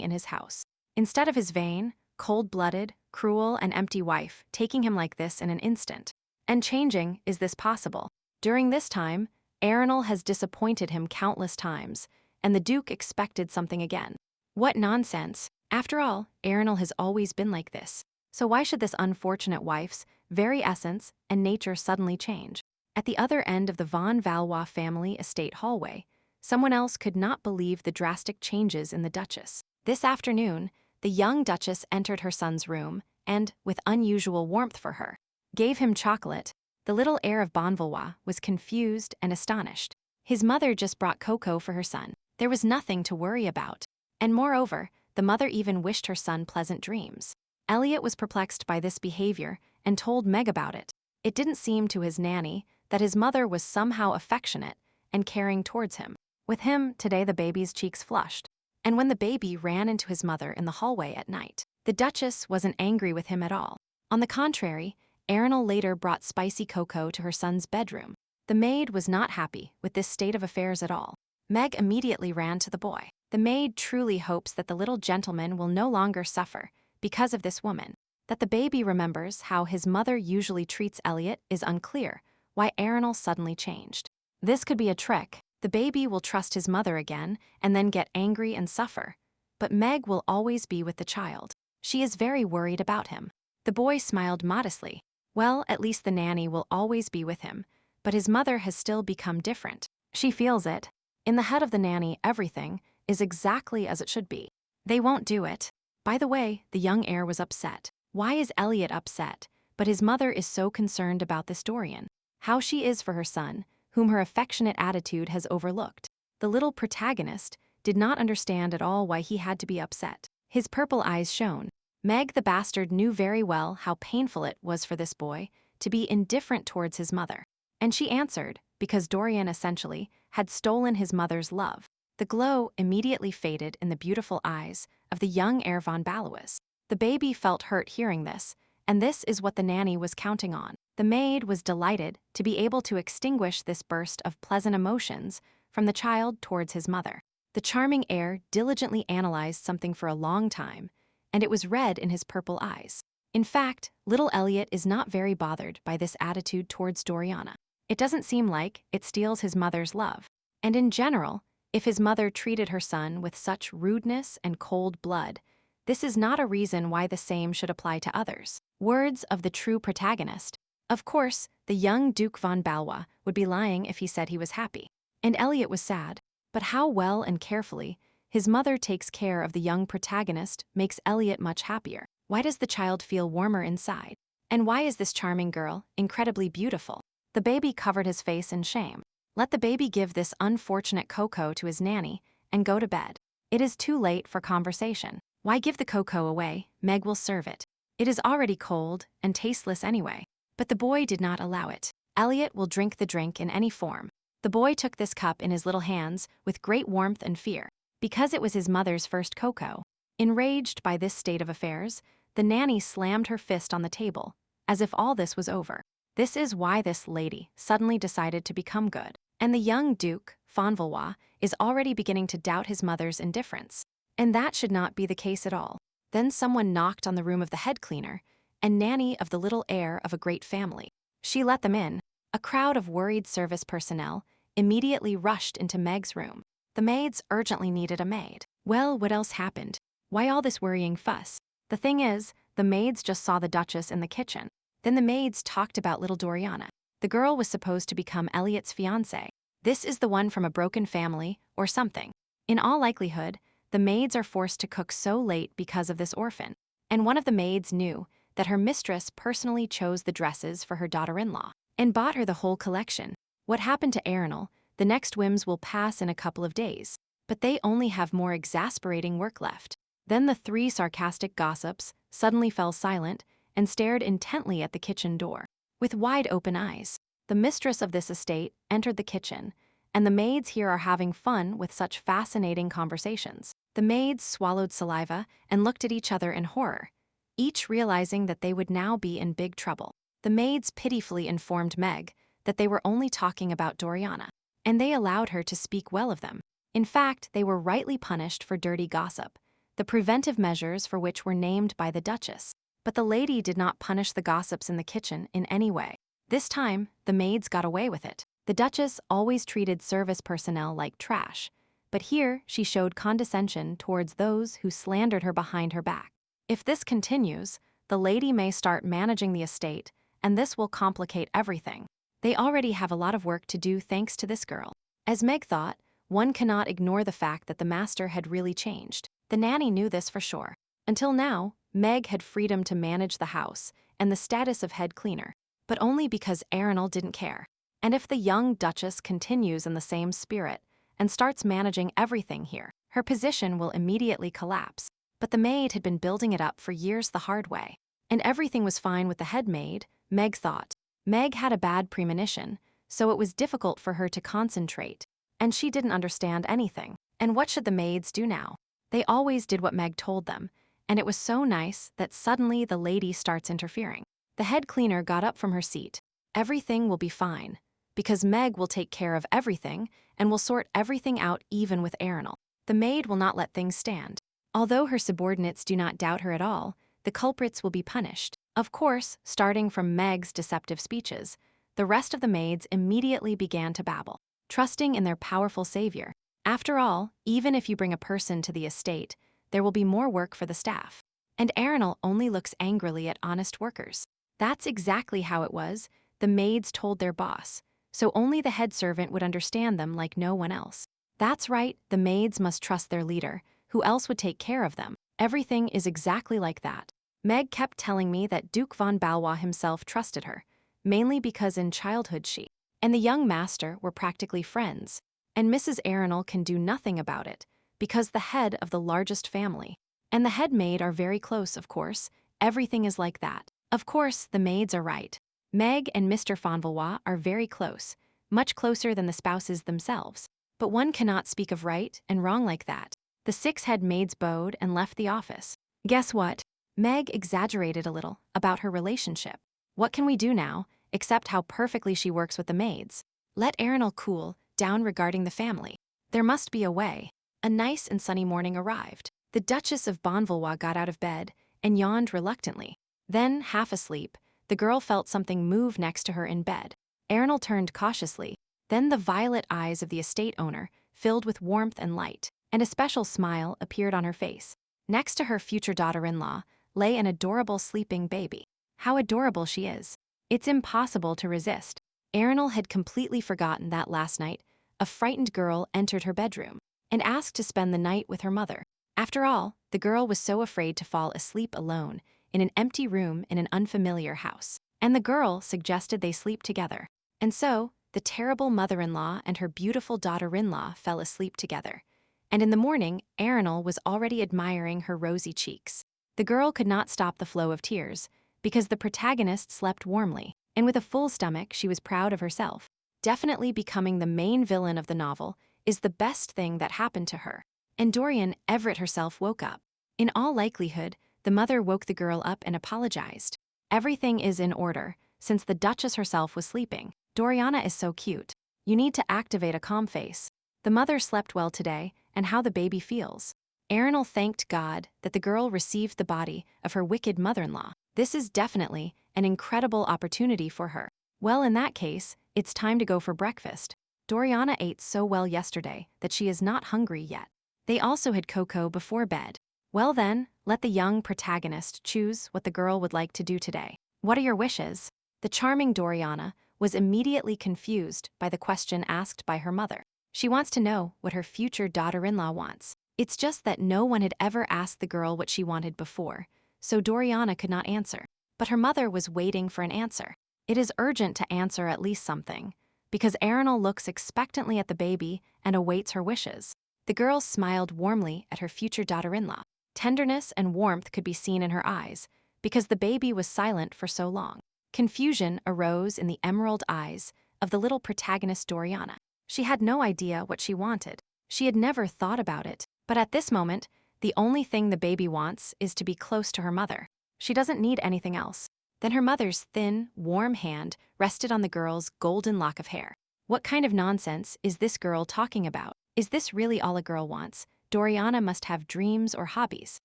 in his house. Instead of his vain, cold-blooded, cruel, and empty wife taking him like this in an instant. And changing, is this possible? During this time, Arenal has disappointed him countless times, and the Duke expected something again. What nonsense! After all, Arenal has always been like this. So why should this unfortunate wife's very essence and nature suddenly change? At the other end of the von Valois family estate hallway, someone else could not believe the drastic changes in the Duchess. This afternoon, the young Duchess entered her son's room and, with unusual warmth for her, gave him chocolate. The little heir of Bonvalois was confused and astonished. His mother just brought cocoa for her son. There was nothing to worry about. And moreover, the mother even wished her son pleasant dreams. Elliot was perplexed by this behavior and told Meg about it. It didn't seem to his nanny that his mother was somehow affectionate and caring towards him. With him, today the baby's cheeks flushed. And when the baby ran into his mother in the hallway at night, the Duchess wasn't angry with him at all. On the contrary, Arenal later brought spicy cocoa to her son's bedroom. The maid was not happy with this state of affairs at all. Meg immediately ran to the boy. The maid truly hopes that the little gentleman will no longer suffer because of this woman. That the baby remembers how his mother usually treats Elliot is unclear. Why Arenal suddenly changed. This could be a trick. The baby will trust his mother again and then get angry and suffer. But Meg will always be with the child. She is very worried about him. The boy smiled modestly. Well, at least the nanny will always be with him, but his mother has still become different. She feels it. In the head of the nanny, everything is exactly as it should be. They won't do it. By the way, the young heir was upset. Why is Elliot upset? But his mother is so concerned about this Dorian. How she is for her son, whom her affectionate attitude has overlooked. The little protagonist did not understand at all why he had to be upset. His purple eyes shone. Meg the bastard knew very well how painful it was for this boy to be indifferent towards his mother. And she answered, because Dorian essentially had stolen his mother's love. The glow immediately faded in the beautiful eyes of the young heir von Balois. The baby felt hurt hearing this, and this is what the nanny was counting on. The maid was delighted to be able to extinguish this burst of pleasant emotions from the child towards his mother. The charming heir diligently analyzed something for a long time, and it was red in his purple eyes. In fact, little Elliot is not very bothered by this attitude towards Doriana. It doesn't seem like it steals his mother's love. And in general, if his mother treated her son with such rudeness and cold blood, this is not a reason why the same should apply to others. Words of the true protagonist. Of course, the young Duke von Balois would be lying if he said he was happy. And Elliot was sad. But how well and carefully his mother takes care of the young protagonist makes Elliot much happier. Why does the child feel warmer inside? And why is this charming girl incredibly beautiful? The baby covered his face in shame. Let the baby give this unfortunate cocoa to his nanny and go to bed. It is too late for conversation. Why give the cocoa away? Meg will serve it. It is already cold and tasteless anyway. But the boy did not allow it. Elliot will drink the drink in any form. The boy took this cup in his little hands with great warmth and fear, because it was his mother's first cocoa. Enraged by this state of affairs, the nanny slammed her fist on the table, as if all this was over. This is why this lady suddenly decided to become good. And the young Duke, von Valois, is already beginning to doubt his mother's indifference. And that should not be the case at all. Then someone knocked on the room of the head cleaner and nanny of the little heir of a great family. She let them in. A crowd of worried service personnel immediately rushed into Meg's room. The maids urgently needed a maid. Well, what else happened? Why all this worrying fuss? The thing is, the maids just saw the Duchess in the kitchen. Then the maids talked about little Doriana. The girl was supposed to become Elliot's fiancée. This is the one from a broken family, or something. In all likelihood, the maids are forced to cook so late because of this orphan. And one of the maids knew that her mistress personally chose the dresses for her daughter-in-law and bought her the whole collection. What happened to Erinal? The next whims will pass in a couple of days, but they only have more exasperating work left. Then the three sarcastic gossips suddenly fell silent and stared intently at the kitchen door. With wide open eyes, the mistress of this estate entered the kitchen, and the maids here are having fun with such fascinating conversations. The maids swallowed saliva and looked at each other in horror, each realizing that they would now be in big trouble. The maids pitifully informed Meg that they were only talking about Doriana, and they allowed her to speak well of them. In fact, they were rightly punished for dirty gossip, the preventive measures for which were named by the Duchess. But the lady did not punish the gossips in the kitchen in any way. This time, the maids got away with it. The Duchess always treated service personnel like trash, but here she showed condescension towards those who slandered her behind her back. If this continues, the lady may start managing the estate, and this will complicate everything. They already have a lot of work to do thanks to this girl. As Meg thought, one cannot ignore the fact that the master had really changed. The nanny knew this for sure. Until now, Meg had freedom to manage the house and the status of head cleaner, but only because Erinal didn't care. And if the young Duchess continues in the same spirit and starts managing everything here, her position will immediately collapse. But the maid had been building it up for years the hard way. And everything was fine with the head maid, Meg thought. Meg had a bad premonition, so it was difficult for her to concentrate, and she didn't understand anything. And what should the maids do now? They always did what Meg told them, and it was so nice that suddenly the lady starts interfering. The head cleaner got up from her seat. Everything will be fine, because Meg will take care of everything and will sort everything out even with Erinal. The maid will not let things stand. Although her subordinates do not doubt her at all, the culprits will be punished. Of course, starting from Meg's deceptive speeches, the rest of the maids immediately began to babble, trusting in their powerful savior. After all, even if you bring a person to the estate, there will be more work for the staff. And Erinal only looks angrily at honest workers. That's exactly how it was, the maids told their boss, so only the head servant would understand them like no one else. That's right, the maids must trust their leader, who else would take care of them? Everything is exactly like that. Meg kept telling me that Duke von Valois himself trusted her, mainly because in childhood she and the young master were practically friends, and Mrs. Erinal can do nothing about it, because the head of the largest family and the head maid are very close, of course. Everything is like that. Of course, the maids are right. Meg and Mr. von Valois are very close, much closer than the spouses themselves. But one cannot speak of right and wrong like that. The 6 head maids bowed and left the office. Guess what? Meg exaggerated a little about her relationship. What can we do now, except how perfectly she works with the maids? Let Erinal cool down regarding the family. There must be a way. A nice and sunny morning arrived. The Duchess of Bonvalois got out of bed and yawned reluctantly. Then, half asleep, the girl felt something move next to her in bed. Erinal turned cautiously. Then the violet eyes of the estate owner filled with warmth and light, and a special smile appeared on her face. Next to her future daughter-in-law lay an adorable sleeping baby. How adorable she is. It's impossible to resist. Erinal had completely forgotten that last night a frightened girl entered her bedroom and asked to spend the night with her mother. After all, the girl was so afraid to fall asleep alone in an empty room in an unfamiliar house. And the girl suggested they sleep together. And so, the terrible mother-in-law and her beautiful daughter-in-law fell asleep together. And in the morning, Erinal was already admiring her rosy cheeks. The girl could not stop the flow of tears, because the protagonist slept warmly, and with a full stomach she was proud of herself. Definitely becoming the main villain of the novel is the best thing that happened to her. And Dorian Everett herself woke up. In all likelihood, the mother woke the girl up and apologized. Everything is in order, since the Duchess herself was sleeping. Doriana is so cute. You need to activate a calm face. The mother slept well today, and how the baby feels. Erinal thanked God that the girl received the body of her wicked mother-in-law. This is definitely an incredible opportunity for her. Well, in that case, it's time to go for breakfast. Doriana ate so well yesterday that she is not hungry yet. They also had cocoa before bed. Well then, let the young protagonist choose what the girl would like to do today. What are your wishes? The charming Doriana was immediately confused by the question asked by her mother. She wants to know what her future daughter-in-law wants. It's just that no one had ever asked the girl what she wanted before, so Doriana could not answer. But her mother was waiting for an answer. It is urgent to answer at least something, because Arenal looks expectantly at the baby and awaits her wishes. The girl smiled warmly at her future daughter-in-law. Tenderness and warmth could be seen in her eyes, because the baby was silent for so long. Confusion arose in the emerald eyes of the little protagonist Doriana. She had no idea what she wanted. She had never thought about it, but at this moment, the only thing the baby wants is to be close to her mother. She doesn't need anything else. Then her mother's thin, warm hand rested on the girl's golden lock of hair. What kind of nonsense is this girl talking about? Is this really all a girl wants? Doriana must have dreams or hobbies.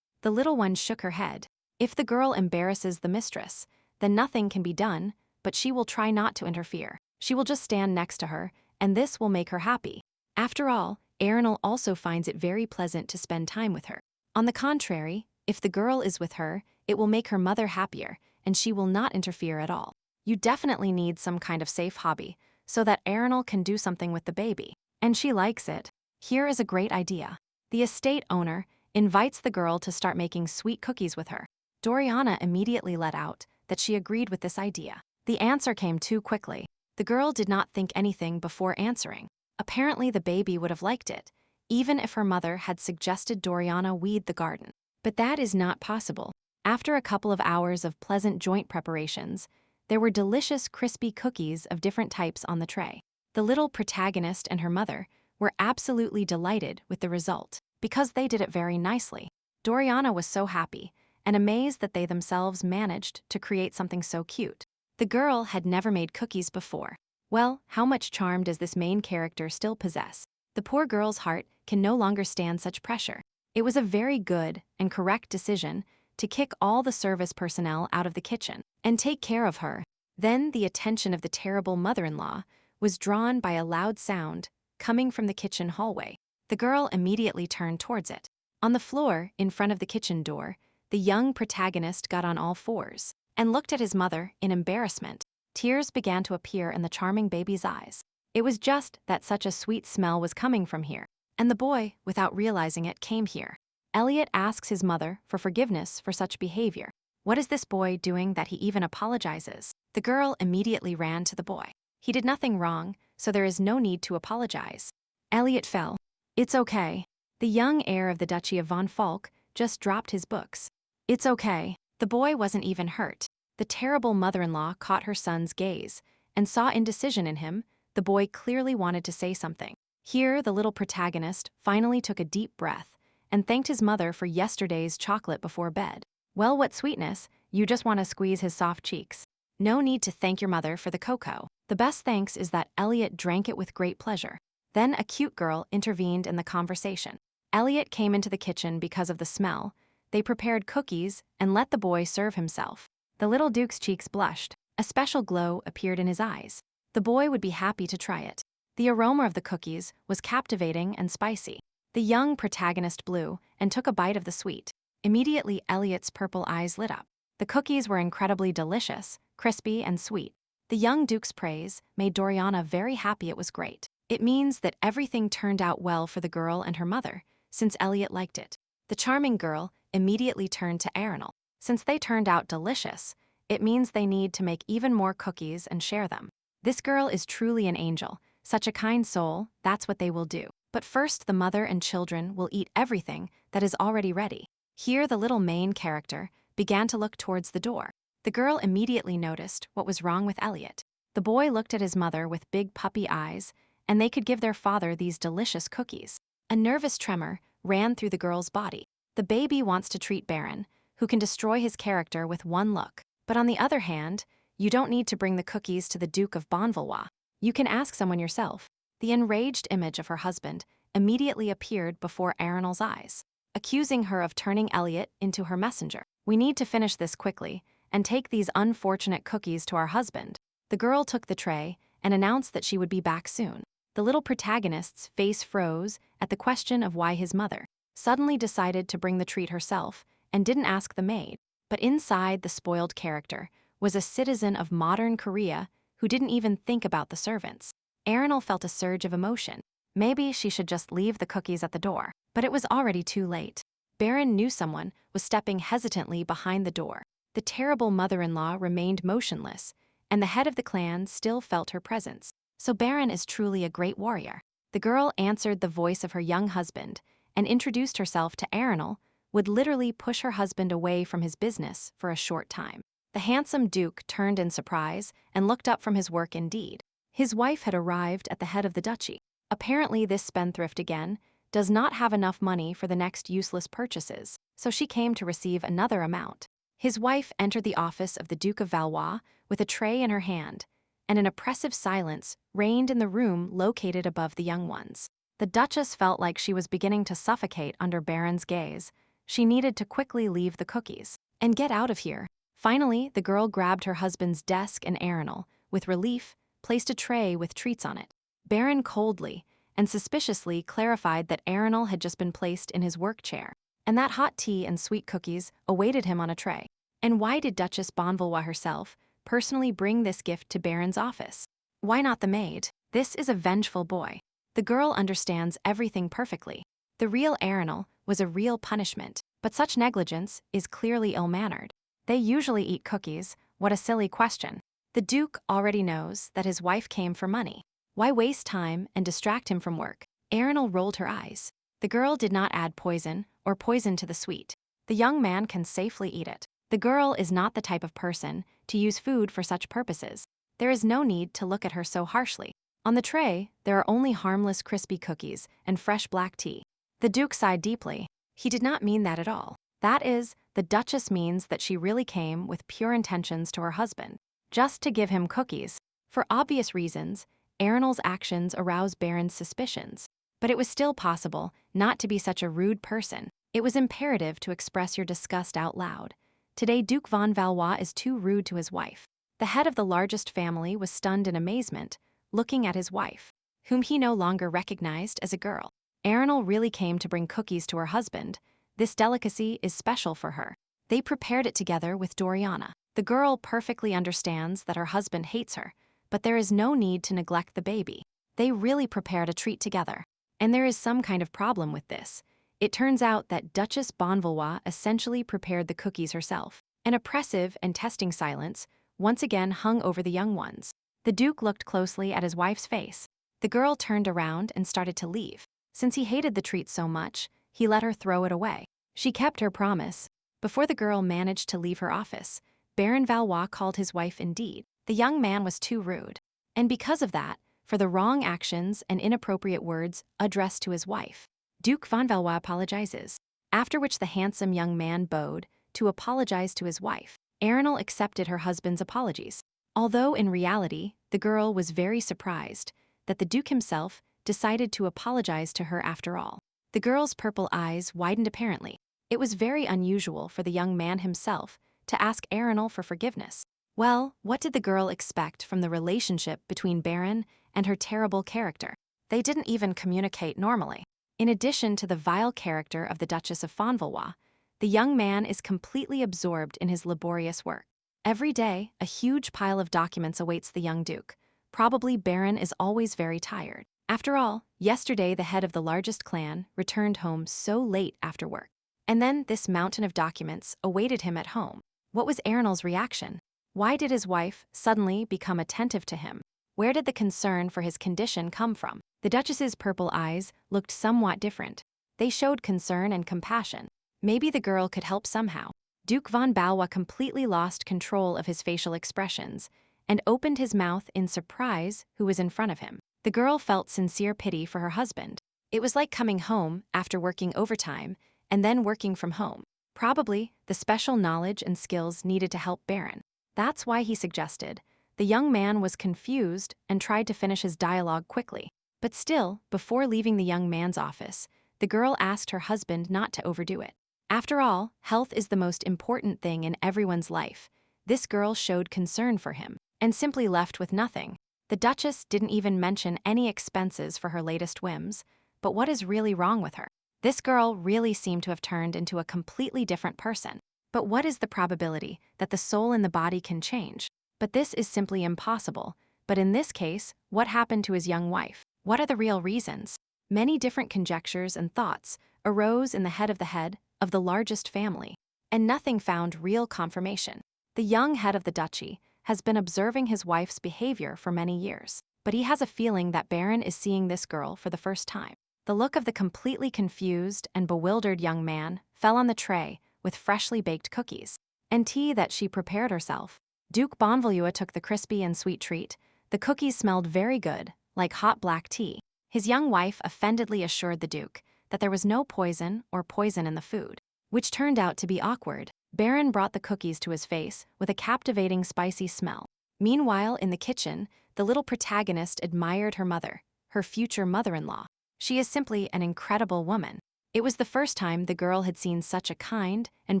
The little one shook her head. If the girl embarrasses the mistress, then nothing can be done, but she will try not to interfere. She will just stand next to her, and this will make her happy. After all, Arenal also finds it very pleasant to spend time with her. On the contrary, if the girl is with her, it will make her mother happier, and she will not interfere at all. You definitely need some kind of safe hobby, so that Arenal can do something with the baby. And she likes it. Here is a great idea. The estate owner invites the girl to start making sweet cookies with her. Doriana immediately let out that she agreed with this idea. The answer came too quickly. The girl did not think anything before answering. Apparently the baby would have liked it, even if her mother had suggested Doriana weed the garden. But that is not possible. After a couple of hours of pleasant joint preparations, there were delicious crispy cookies of different types on the tray. The little protagonist and her mother were absolutely delighted with the result, because they did it very nicely. Doriana was so happy and amazed that they themselves managed to create something so cute. The girl had never made cookies before. Well, how much charm does this main character still possess? The poor girl's heart can no longer stand such pressure. It was a very good and correct decision to kick all the service personnel out of the kitchen and take care of her. Then the attention of the terrible mother-in-law was drawn by a loud sound coming from the kitchen hallway. The girl immediately turned towards it. On the floor, in front of the kitchen door, the young protagonist got on all fours and looked at his mother in embarrassment. Tears began to appear in the charming baby's eyes. It was just that such a sweet smell was coming from here, and the boy, without realizing it, came here. Elliot asks his mother for forgiveness for such behavior. What is this boy doing that he even apologizes? The girl immediately ran to the boy. He did nothing wrong, so there is no need to apologize. Elliot fell. It's okay. The young heir of the Duchy of von Falk just dropped his books. It's okay. The boy wasn't even hurt. The terrible mother-in-law caught her son's gaze and saw indecision in him. The boy clearly wanted to say something. Here, the little protagonist finally took a deep breath and thanked his mother for yesterday's chocolate before bed. Well, what sweetness, you just want to squeeze his soft cheeks. No need to thank your mother for the cocoa. The best thanks is that Elliot drank it with great pleasure. Then a cute girl intervened in the conversation. Elliot came into the kitchen because of the smell. They prepared cookies and let the boy serve himself. The little duke's cheeks blushed. A special glow appeared in his eyes. The boy would be happy to try it. The aroma of the cookies was captivating and spicy. The young protagonist blew and took a bite of the sweet. Immediately, Elliot's purple eyes lit up. The cookies were incredibly delicious, crispy and sweet. The young duke's praise made Doriana very happy. It was great. It means that everything turned out well for the girl and her mother, since Elliot liked it. The charming girl immediately turned to Arenal. Since they turned out delicious, it means they need to make even more cookies and share them. This girl is truly an angel, such a kind soul. That's what they will do. But first, the mother and children will eat everything that is already ready. Here, the little main character began to look towards the door. The girl immediately noticed what was wrong with Elliot. The boy looked at his mother with big puppy eyes, and they could give their father these delicious cookies. A nervous tremor ran through the girl's body. The baby wants to treat Baron, who can destroy his character with one look. But on the other hand, you don't need to bring the cookies to the Duke of Bonvalois. You can ask someone yourself. The enraged image of her husband immediately appeared before Arenal's eyes, accusing her of turning Elliot into her messenger. We need to finish this quickly and take these unfortunate cookies to our husband. The girl took the tray and announced that she would be back soon. The little protagonist's face froze at the question of why his mother suddenly decided to bring the treat herself and didn't ask the maid. But inside the spoiled character was a citizen of modern Korea who didn't even think about the servants. Arenal felt a surge of emotion. Maybe she should just leave the cookies at the door. But it was already too late. Baron knew someone was stepping hesitantly behind the door. The terrible mother-in-law remained motionless, and the head of the clan still felt her presence. So Baron is truly a great warrior. The girl answered the voice of her young husband and introduced herself to Arenal, would literally push her husband away from his business for a short time. The handsome duke turned in surprise and looked up from his work indeed. His wife had arrived at the head of the duchy. Apparently this spendthrift again does not have enough money for the next useless purchases, so she came to receive another amount. His wife entered the office of the Duke of Valois with a tray in her hand, and an oppressive silence reigned in the room located above the young ones. The Duchess felt like she was beginning to suffocate under Baron's gaze. She needed to quickly leave the cookies and get out of here. Finally, the girl grabbed her husband's desk and Arenal, with relief, placed a tray with treats on it. Baron coldly and suspiciously clarified that Arenal had just been placed in his work chair, and that hot tea and sweet cookies awaited him on a tray. And why did Duchess Bonvalois herself personally bring this gift to Baron's office? Why not the maid? This is a vengeful boy. The girl understands everything perfectly. The real Arenal was a real punishment, but such negligence is clearly ill-mannered. They usually eat cookies. What a silly question. The Duke already knows that his wife came for money. Why waste time and distract him from work? Arenal rolled her eyes. The girl did not add poison to the sweet. The young man can safely eat it. The girl is not the type of person to use food for such purposes. There is no need to look at her so harshly. On the tray, there are only harmless crispy cookies and fresh black tea. The Duke sighed deeply. He did not mean that at all. That is, the Duchess means that she really came with pure intentions to her husband, just to give him cookies. For obvious reasons, Arenal's actions aroused Baron's suspicions. But it was still possible not to be such a rude person. It was imperative to express your disgust out loud. Today, Duke von Valois is too rude to his wife. The head of the largest family was stunned in amazement, looking at his wife, whom he no longer recognized as a girl. Arenal really came to bring cookies to her husband. This delicacy is special for her. They prepared it together with Doriana. The girl perfectly understands that her husband hates her, but there is no need to neglect the baby. They really prepared a treat together. And there is some kind of problem with this. It turns out that Duchess Bonvalois essentially prepared the cookies herself. An oppressive and testing silence once again hung over the young ones. The Duke looked closely at his wife's face. The girl turned around and started to leave. Since he hated the treat so much, he let her throw it away. She kept her promise. Before the girl managed to leave her office, Baron Valois called his wife indeed. The young man was too rude. And because of that, for the wrong actions and inappropriate words addressed to his wife, Duke von Valois apologizes, after which the handsome young man bowed to apologize to his wife. Arenal accepted her husband's apologies, although in reality, the girl was very surprised that the Duke himself decided to apologize to her after all. The girl's purple eyes widened apparently. It was very unusual for the young man himself to ask Arenal for forgiveness. Well, what did the girl expect from the relationship between Baron and her terrible character? They didn't even communicate normally. In addition to the vile character of the Duchess of von Valois, the young man is completely absorbed in his laborious work. Every day, a huge pile of documents awaits the young duke. Probably Baron is always very tired. After all, yesterday the head of the largest clan returned home so late after work. And then this mountain of documents awaited him at home. What was Arenal's reaction? Why did his wife suddenly become attentive to him? Where did the concern for his condition come from? The Duchess's purple eyes looked somewhat different. They showed concern and compassion. Maybe the girl could help somehow. Duke von Valois completely lost control of his facial expressions and opened his mouth in surprise who was in front of him. The girl felt sincere pity for her husband. It was like coming home after working overtime and then working from home. Probably the special knowledge and skills needed to help Baron. That's why he suggested. The young man was confused and tried to finish his dialogue quickly. But still, before leaving the young man's office, the girl asked her husband not to overdo it. After all, health is the most important thing in everyone's life. This girl showed concern for him and simply left with nothing. The Duchess didn't even mention any expenses for her latest whims, but what is really wrong with her? This girl really seemed to have turned into a completely different person. But what is the probability that the soul in the body can change? But this is simply impossible. But in this case, what happened to his young wife? What are the real reasons? Many different conjectures and thoughts arose in the head of the largest family, and nothing found real confirmation. The young head of the duchy has been observing his wife's behavior for many years, but he has a feeling that Baron is seeing this girl for the first time. The look of the completely confused and bewildered young man fell on the tray with freshly baked cookies and tea that she prepared herself. Duke Bonvalua took the crispy and sweet treat. The cookies smelled very good, like hot black tea. His young wife offendedly assured the Duke that there was no poison in the food, which turned out to be awkward. Baron brought the cookies to his face with a captivating spicy smell. Meanwhile, in the kitchen, the little protagonist admired her mother, her future mother-in-law. She is simply an incredible woman. It was the first time the girl had seen such a kind and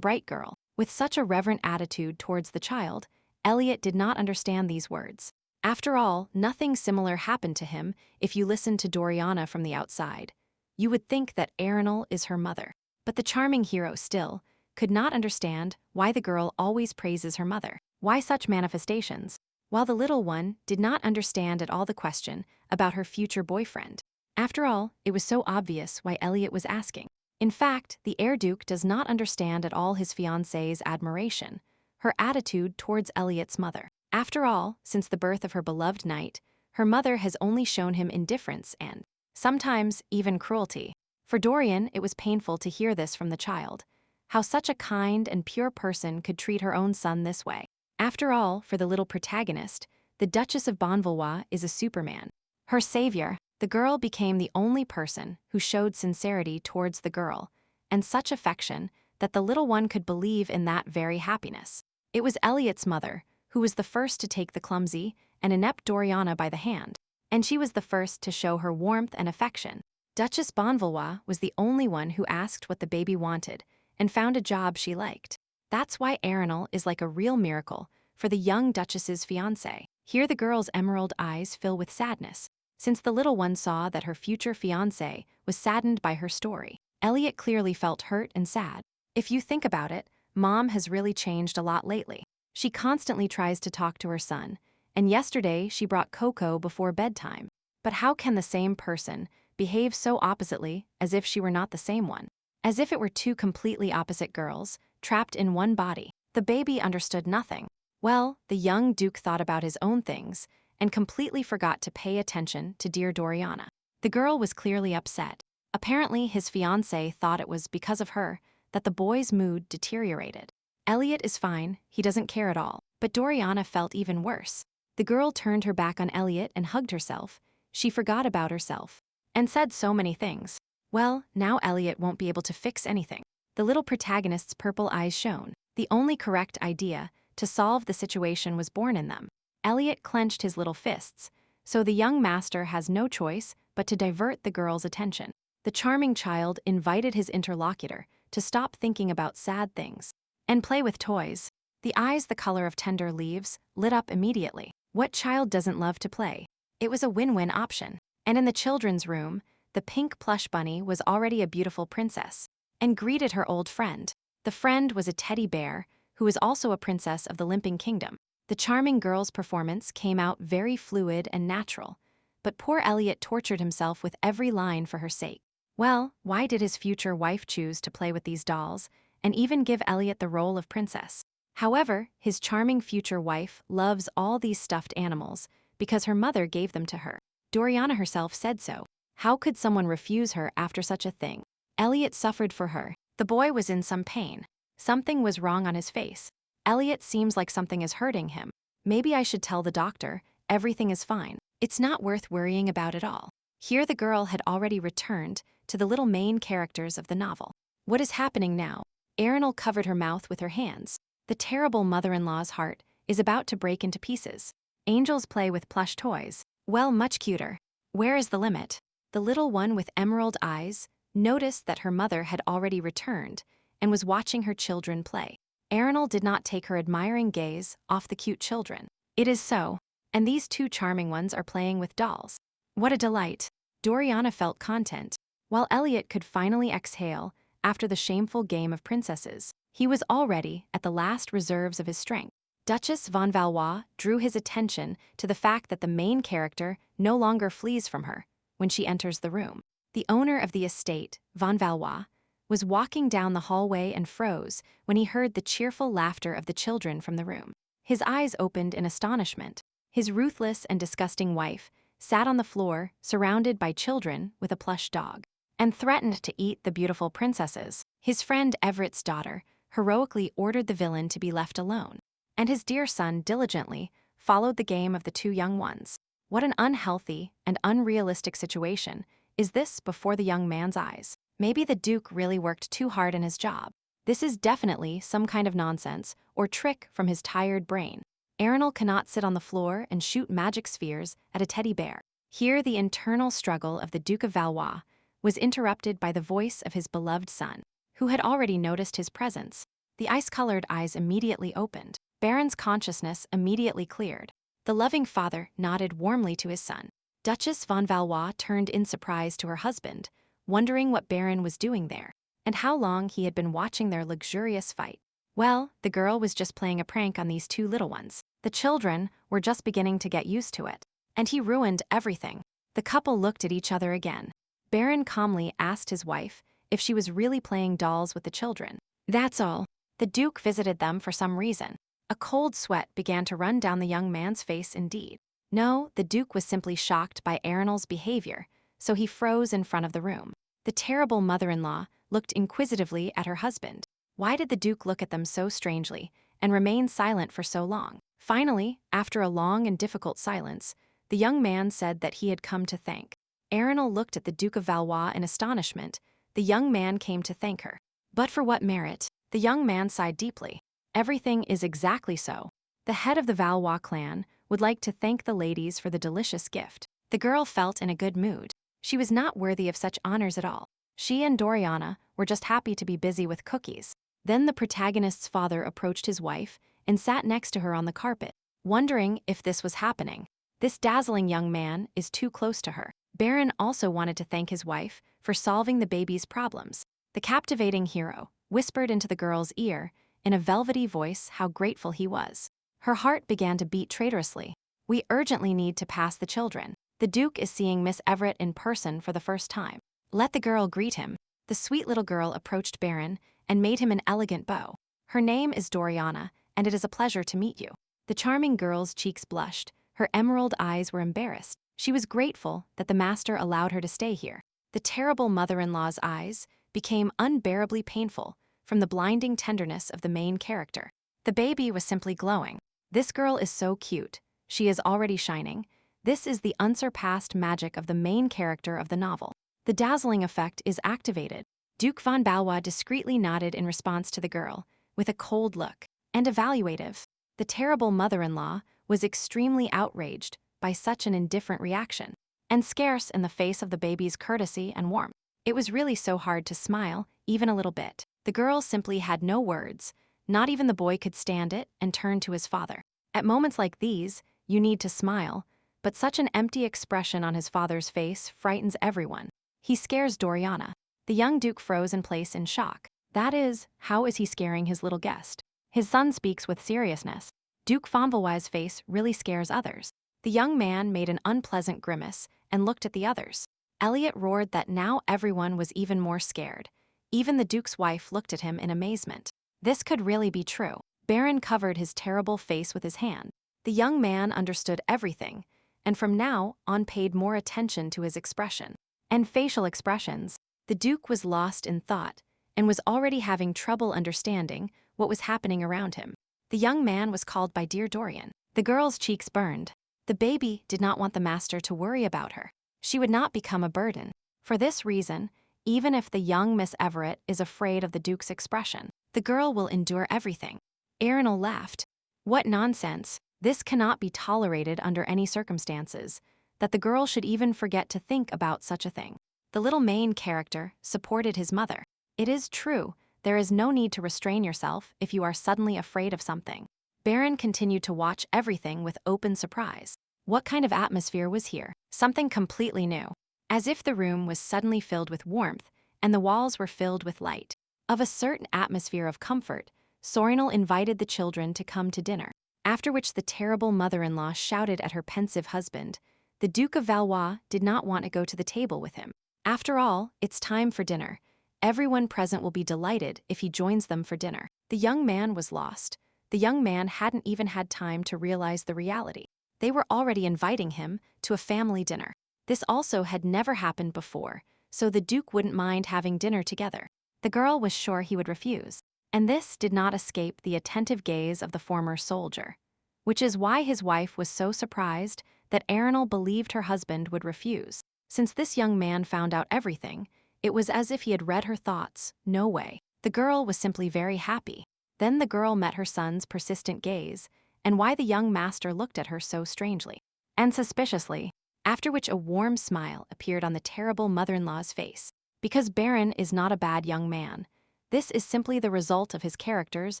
bright girl, with such a reverent attitude towards the child. Elliot did not understand these words. After all, nothing similar happened to him. If you listened to Doriana from the outside, you would think that Arenal is her mother. But the charming hero still could not understand why the girl always praises her mother. Why such manifestations? While the little one did not understand at all the question about her future boyfriend. After all, it was so obvious why Elliot was asking. In fact, the heir duke does not understand at all his fiancée's admiration, her attitude towards Elliot's mother. After all, since the birth of her beloved knight, her mother has only shown him indifference and, sometimes, even cruelty. For Dorian, it was painful to hear this from the child. How such a kind and pure person could treat her own son this way. After all, for the little protagonist, the Duchess of Bonvalois is a superman. Her savior. The girl became the only person who showed sincerity towards the girl, and such affection that the little one could believe in that very happiness. It was Elliot's mother who was the first to take the clumsy and inept Doriana by the hand, and she was the first to show her warmth and affection. Duchess Bonvalois was the only one who asked what the baby wanted and found a job she liked. That's why Arenal is like a real miracle for the young Duchess's fiancé. Here the girl's emerald eyes fill with sadness, since the little one saw that her future fiancé was saddened by her story. Elliot clearly felt hurt and sad. If you think about it, Mom has really changed a lot lately. She constantly tries to talk to her son, and yesterday she brought cocoa before bedtime. But how can the same person behave so oppositely as if she were not the same one? As if it were two completely opposite girls, trapped in one body. The baby understood nothing. Well, the young Duke thought about his own things and completely forgot to pay attention to dear Doriana. The girl was clearly upset. Apparently, his fiancé thought it was because of her that the boy's mood deteriorated. Elliot is fine, he doesn't care at all. But Doriana felt even worse. The girl turned her back on Elliot and hugged herself. She forgot about herself and said so many things. Well, now Elliot won't be able to fix anything. The little protagonist's purple eyes shone. The only correct idea to solve the situation was born in them. Elliot clenched his little fists, so the young master has no choice but to divert the girl's attention. The charming child invited his interlocutor to stop thinking about sad things and play with toys. The eyes, the color of tender leaves, lit up immediately. What child doesn't love to play? It was a win-win option. And in the children's room, the pink plush bunny was already a beautiful princess and greeted her old friend. The friend was a teddy bear who was also a princess of the Limping Kingdom. The charming girl's performance came out very fluid and natural, but poor Elliot tortured himself with every line for her sake. Well, why did his future wife choose to play with these dolls and even give Elliot the role of princess? However, his charming future wife loves all these stuffed animals because her mother gave them to her. Doriana herself said so. How could someone refuse her after such a thing? Elliot suffered for her. The boy was in some pain. Something was wrong on his face. Elliot seems like something is hurting him. Maybe I should tell the doctor. Everything is fine. It's not worth worrying about at all. Here the girl had already returned to the little main characters of the novel. What is happening now? Arenal covered her mouth with her hands. The terrible mother-in-law's heart is about to break into pieces. Angels play with plush toys. Well, much cuter. Where is the limit? The little one with emerald eyes noticed that her mother had already returned and was watching her children play. Arenal did not take her admiring gaze off the cute children. It is so. and these two charming ones are playing with dolls. What a delight. Doriana felt content, while Elliot could finally exhale after the shameful game of princesses. He was already at the last reserves of his strength. Duchess von Valois drew his attention to the fact that the main character no longer flees from her when she enters the room. The owner of the estate, von Valois, was walking down the hallway and froze when he heard the cheerful laughter of the children from the room. His eyes opened in astonishment. His ruthless and disgusting wife sat on the floor, surrounded by children with a plush dog, and threatened to eat the beautiful princesses. His friend Everett's daughter heroically ordered the villain to be left alone, and his dear son diligently followed the game of the two young ones. What an unhealthy and unrealistic situation is this before the young man's eyes. Maybe the Duke really worked too hard in his job. This is definitely some kind of nonsense or trick from his tired brain. Arenal cannot sit on the floor and shoot magic spheres at a teddy bear. Here the internal struggle of the Duke of Valois was interrupted by the voice of his beloved son, who had already noticed his presence. The ice-colored eyes immediately opened. Baron's consciousness immediately cleared. The loving father nodded warmly to his son. Duchess von Valois turned in surprise to her husband, wondering what Baron was doing there, and how long he had been watching their luxurious fight. Well, the girl was just playing a prank on these two little ones. The children were just beginning to get used to it, and he ruined everything. The couple looked at each other again. Baron calmly asked his wife if she was really playing dolls with the children. That's all. The Duke visited them for some reason. A cold sweat began to run down the young man's face indeed. No, the Duke was simply shocked by Arenal's behavior, so he froze in front of the room. The terrible mother-in-law looked inquisitively at her husband. Why did the Duke look at them so strangely and remain silent for so long? Finally, after a long and difficult silence, the young man said that he had come to thank. Arenal looked at the Duke of Valois in astonishment. The young man came to thank her. But for what merit? The young man sighed deeply. Everything is exactly so. The head of the Valois clan would like to thank the ladies for the delicious gift. The girl felt in a good mood. She was not worthy of such honors at all. She and Doriana were just happy to be busy with cookies. Then the protagonist's father approached his wife and sat next to her on the carpet, wondering if this was happening. This dazzling young man is too close to her. Baron also wanted to thank his wife for solving the baby's problems. The captivating hero whispered into the girl's ear in a velvety voice how grateful he was. Her heart began to beat traitorously. We urgently need to pass the children. The Duke is seeing Miss Everett in person for the first time. Let the girl greet him. The sweet little girl approached Baron and made him an elegant bow. Her name is Doriana, and it is a pleasure to meet you. The charming girl's cheeks blushed. Her emerald eyes were embarrassed. She was grateful that the master allowed her to stay here. The terrible mother-in-law's eyes became unbearably painful from the blinding tenderness of the main character. The baby was simply glowing. This girl is so cute. She is already shining. This is the unsurpassed magic of the main character of the novel. The dazzling effect is activated. Duke von Valois discreetly nodded in response to the girl, with a cold look, and evaluative. The terrible mother-in-law was extremely outraged by such an indifferent reaction, and scarce in the face of the baby's courtesy and warmth. It was really so hard to smile, even a little bit. The girl simply had no words. Not even the boy could stand it and turned to his father. At moments like these, you need to smile, but such an empty expression on his father's face frightens everyone. He scares Doriana. The young Duke froze in place in shock. That is, how is he scaring his little guest? His son speaks with seriousness. Duke von Valois' face really scares others. The young man made an unpleasant grimace and looked at the others. Elliot roared that now everyone was even more scared. Even the Duke's wife looked at him in amazement. This could really be true. Baron covered his terrible face with his hand. The young man understood everything, and from now on paid more attention to his expression and facial expressions. The Duke was lost in thought and was already having trouble understanding what was happening around him. The young man was called by dear Dorian. The girl's cheeks burned. The baby did not want the master to worry about her. She would not become a burden. For this reason, even if the young Miss Everett is afraid of the Duke's expression, the girl will endure everything. Arenal laughed. What nonsense. This cannot be tolerated under any circumstances, that the girl should even forget to think about such a thing. The little main character supported his mother. It is true, there is no need to restrain yourself if you are suddenly afraid of something. Baron continued to watch everything with open surprise. What kind of atmosphere was here? Something completely new. As if the room was suddenly filled with warmth, and the walls were filled with light. Of a certain atmosphere of comfort, Sorinal invited the children to come to dinner, after which the terrible mother-in-law shouted at her pensive husband. The Duke of Valois did not want to go to the table with him. After all, it's time for dinner. Everyone present will be delighted if he joins them for dinner. The young man was lost. The young man hadn't even had time to realize the reality. They were already inviting him to a family dinner. This also had never happened before, so the Duke wouldn't mind having dinner together. The girl was sure he would refuse, and this did not escape the attentive gaze of the former soldier, which is why his wife was so surprised that Arenal believed her husband would refuse. Since this young man found out everything, it was as if he had read her thoughts. No way. The girl was simply very happy. Then the girl met her son's persistent gaze, and why the young master looked at her so strangely and suspiciously, after which a warm smile appeared on the terrible mother-in-law's face. Because Baron is not a bad young man, this is simply the result of his character's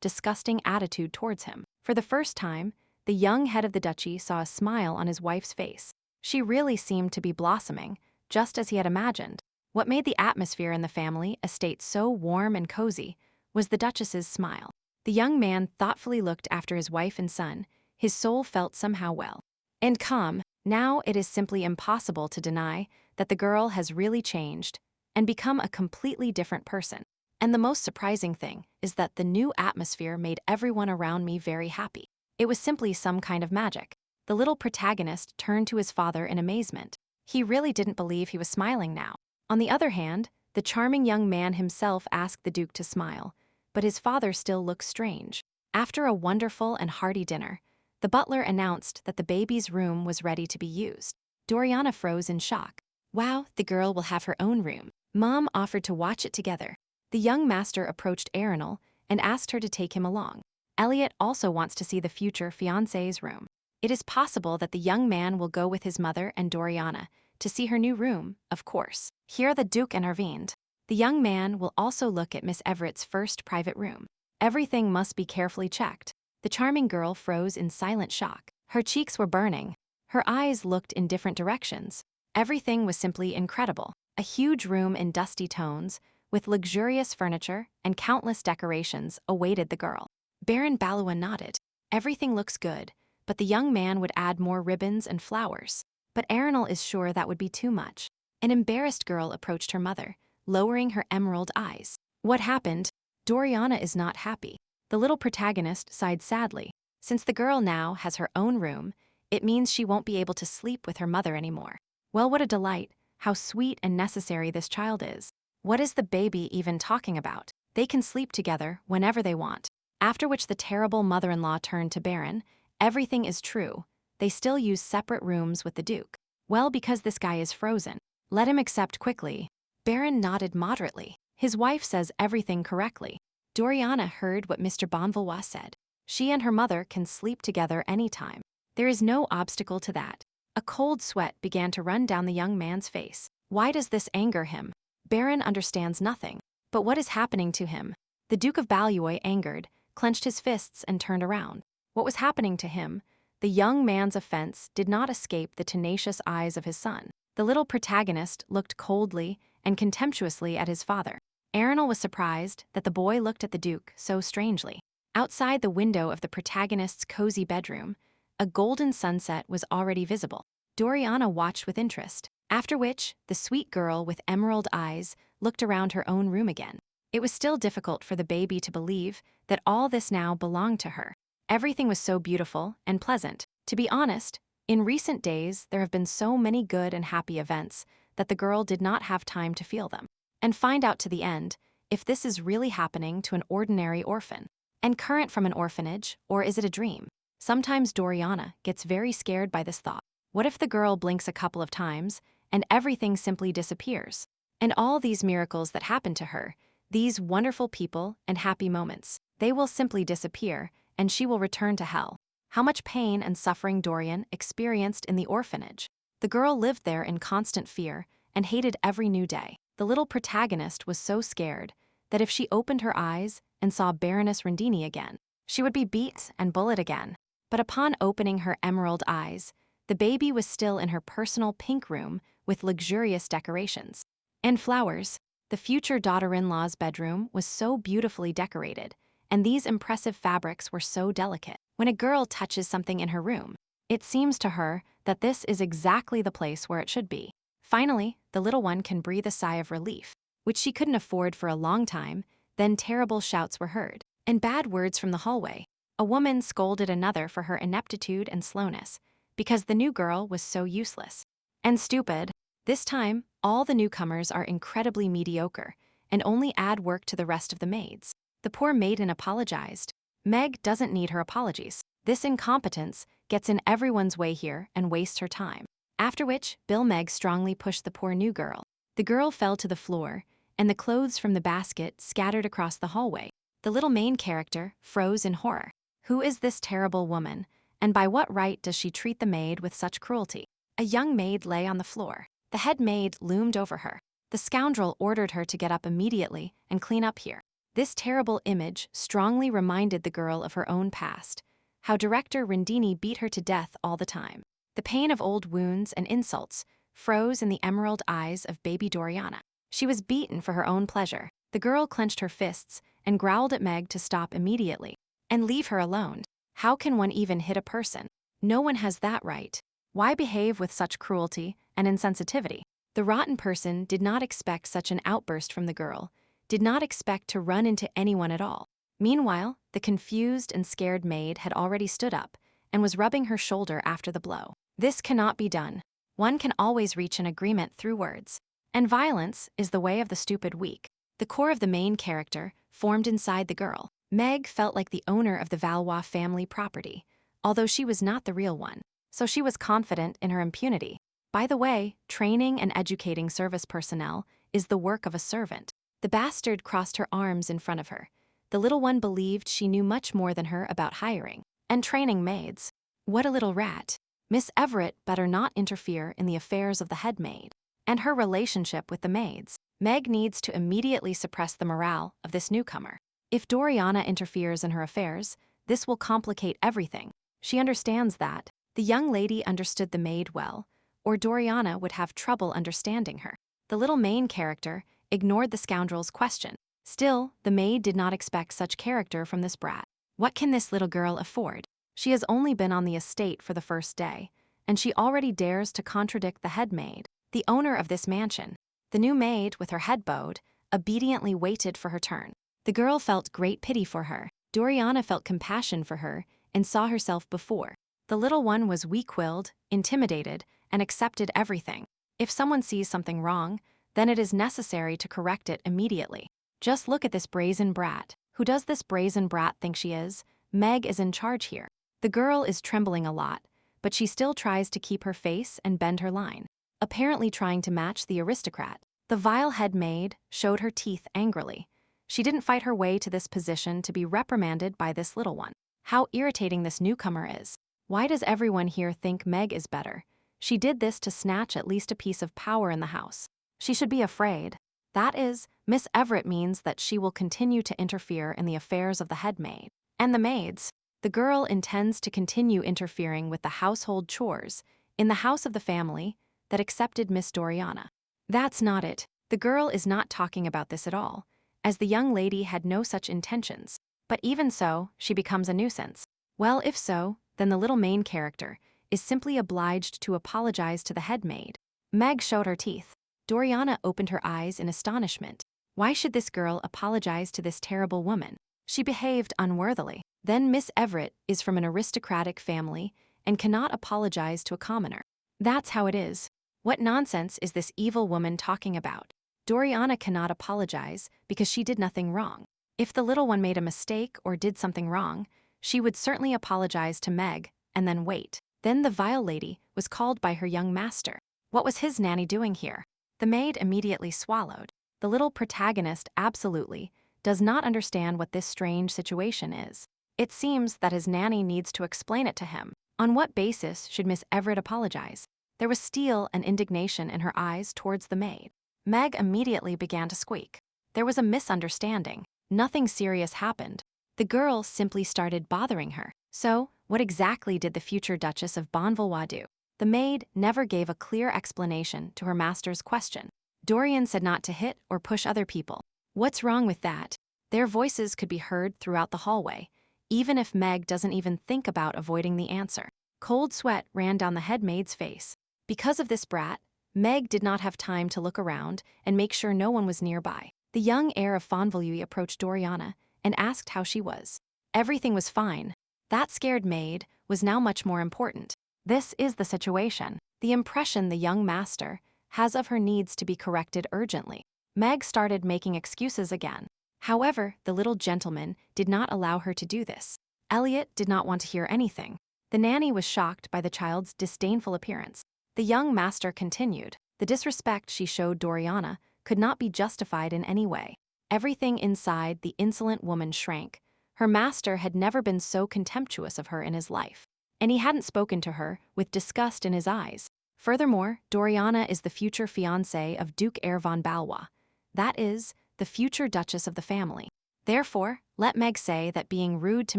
disgusting attitude towards him. For the first time, the young head of the duchy saw a smile on his wife's face. She really seemed to be blossoming, just as he had imagined. What made the atmosphere in the family estate so warm and cozy was the duchess's smile. The young man thoughtfully looked after his wife and son. His soul felt somehow well and calm. Now it is simply impossible to deny that the girl has really changed and become a completely different person. And the most surprising thing is that the new atmosphere made everyone around me very happy. It was simply some kind of magic. The little protagonist turned to his father in amazement. He really didn't believe he was smiling now. On the other hand, the charming young man himself asked the Duke to smile, but his father still looked strange. After a wonderful and hearty dinner, the butler announced that the baby's room was ready to be used. Doriana froze in shock. Wow, the girl will have her own room. Mom offered to watch it together. The young master approached Arenal and asked her to take him along. Elliot also wants to see the future fiancée's room. It is possible that the young man will go with his mother and Doriana to see her new room, of course. Here the Duke intervened. The young man will also look at Miss Everett's first private room. Everything must be carefully checked. The charming girl froze in silent shock. Her cheeks were burning. Her eyes looked in different directions. Everything was simply incredible. A huge room in dusty tones, with luxurious furniture and countless decorations, awaited the girl. Baron Balua nodded. Everything looks good, but the young man would add more ribbons and flowers. But Arenal is sure that would be too much. An embarrassed girl approached her mother, lowering her emerald eyes. What happened? Doriana is not happy. The little protagonist sighed sadly. Since the girl now has her own room, it means she won't be able to sleep with her mother anymore. Well, what a delight. How sweet and necessary this child is. What is the baby even talking about? They can sleep together whenever they want. After which the terrible mother-in-law turned to Baron. Everything is true. They still use separate rooms with the Duke. Well, because this guy is frozen. Let him accept quickly. Baron nodded moderately. His wife says everything correctly. Doriana heard what Mr. Bonvalois said. She and her mother can sleep together anytime. There is no obstacle to that. A cold sweat began to run down the young man's face. Why does this anger him? Baron understands nothing. But what is happening to him? The Duke of Balua, angered, clenched his fists and turned around. What was happening to him? The young man's offense did not escape the tenacious eyes of his son. The little protagonist looked coldly and contemptuously at his father. Arenal was surprised that the boy looked at the Duke so strangely. Outside the window of the protagonist's cozy bedroom, a golden sunset was already visible. Doriana watched with interest, after which the sweet girl with emerald eyes looked around her own room again. It was still difficult for the baby to believe that all this now belonged to her. Everything was so beautiful and pleasant. To be honest, in recent days there have been so many good and happy events that the girl did not have time to feel them and find out to the end if this is really happening to an ordinary orphan and current from an orphanage, or is it a dream? Sometimes Doriana gets very scared by this thought. What if the girl blinks a couple of times and everything simply disappears? And all these miracles that happen to her, these wonderful people and happy moments, they will simply disappear and she will return to hell. How much pain and suffering Dorian experienced in the orphanage. The girl lived there in constant fear and hated every new day. The little protagonist was so scared that if she opened her eyes and saw Baroness Rendini again, she would be beat and bullied again. But upon opening her emerald eyes, The baby was still in her personal pink room with luxurious decorations. And flowers. The future daughter-in-law's bedroom was so beautifully decorated, and these impressive fabrics were so delicate. When a girl touches something in her room, it seems to her that this is exactly the place where it should be. Finally, the little one can breathe a sigh of relief, which she couldn't afford for a long time. Then terrible shouts were heard, and bad words from the hallway. A woman scolded another for her ineptitude and slowness, because the new girl was so useless and stupid. This time, all the newcomers are incredibly mediocre and only add work to the rest of the maids. The poor maiden apologized. Meg doesn't need her apologies. This incompetence gets in everyone's way here and wastes her time. After which, Meg strongly pushed the poor new girl. The girl fell to the floor, and the clothes from the basket scattered across the hallway. The little main character froze in horror. Who is this terrible woman, and by what right does she treat the maid with such cruelty? A young maid lay on the floor. The head maid loomed over her. The scoundrel ordered her to get up immediately and clean up here. This terrible image strongly reminded the girl of her own past, how Director Rindini beat her to death all the time. The pain of old wounds and insults froze in the emerald eyes of baby Doriana. She was beaten for her own pleasure. The girl clenched her fists and growled at Meg to stop immediately and leave her alone. How can one even hit a person? No one has that right. Why behave with such cruelty and insensitivity? The rotten person did not expect such an outburst from the girl, did not expect to run into anyone at all. Meanwhile, the confused and scared maid had already stood up and was rubbing her shoulder after the blow. This cannot be done. One can always reach an agreement through words. And violence is the way of the stupid weak. The core of the main character formed inside the girl. Meg felt like the owner of the Valois family property, although she was not the real one. So she was confident in her impunity. By the way, training and educating service personnel is the work of a servant. The bastard crossed her arms in front of her. The little one believed she knew much more than her about hiring and training maids. What a little rat. Miss Everett better not interfere in the affairs of the head maid and her relationship with the maids. Meg needs to immediately suppress the morale of this newcomer. If Doriana interferes in her affairs, this will complicate everything. She understands that. The young lady understood the maid well, or Doriana would have trouble understanding her. The little main character ignored the scoundrel's question. Still, the maid did not expect such character from this brat. What can this little girl afford? She has only been on the estate for the first day, and she already dares to contradict the head maid, the owner of this mansion. The new maid, with her head bowed, obediently waited for her turn. The girl felt great pity for her. Doriana felt compassion for her and saw herself before. The little one was weak-willed, intimidated, and accepted everything. If someone sees something wrong, then it is necessary to correct it immediately. Just look at this brazen brat. Who does this brazen brat think she is? Meg is in charge here. The girl is trembling a lot, but she still tries to keep her face and bend her line, apparently trying to match the aristocrat. The vile head maid showed her teeth angrily. She didn't fight her way to this position to be reprimanded by this little one. How irritating this newcomer is. Why does everyone here think Meg is better? She did this to snatch at least a piece of power in the house. She should be afraid. That is, Miss Everett means that she will continue to interfere in the affairs of the head maid and the maids. The girl intends to continue interfering with the household chores in the house of the family that accepted Miss Doriana. That's not it. The girl is not talking about this at all, as the young lady had no such intentions. But even so, she becomes a nuisance. Well, if so, then the little main character is simply obliged to apologize to the head maid. Meg showed her teeth. Doriana opened her eyes in astonishment. Why should this girl apologize to this terrible woman? She behaved unworthily. Then Miss Everett is from an aristocratic family and cannot apologize to a commoner. That's how it is. What nonsense is this evil woman talking about? Doriana cannot apologize because she did nothing wrong. If the little one made a mistake or did something wrong, she would certainly apologize to Meg and then wait. Then the vile lady was called by her young master. What was his nanny doing here? The maid immediately swallowed. The little protagonist absolutely does not understand what this strange situation is. It seems that his nanny needs to explain it to him. On what basis should Miss Everett apologize? There was steel and indignation in her eyes towards the maid. Meg immediately began to squeak. There was a misunderstanding. Nothing serious happened. The girl simply started bothering her. So, what exactly did the future Duchess of Bonvalois do? the maid never gave a clear explanation to her master's question. Dorian said not to hit or push other people. What's wrong with that? Their voices could be heard throughout the hallway, even if Meg doesn't even think about avoiding the answer. Cold sweat ran down the head maid's face. Because of this brat, Meg did not have time to look around and make sure no one was nearby. The young heir of Fonvalui approached Doriana and asked how she was. Everything was fine. That scared maid was now much more important. This is the situation. The impression the young master has of her needs to be corrected urgently. Meg started making excuses again. However, the little gentleman did not allow her to do this. Elliot did not want to hear anything. The nanny was shocked by the child's disdainful appearance. The young master continued. The disrespect she showed Doriana could not be justified in any way. Everything inside the insolent woman shrank. Her master had never been so contemptuous of her in his life, and he hadn't spoken to her with disgust in his eyes. Furthermore, Doriana is the future fiancée of Duke Heir von Valois. That is, the future Duchess of the family. Therefore, let Meg say that being rude to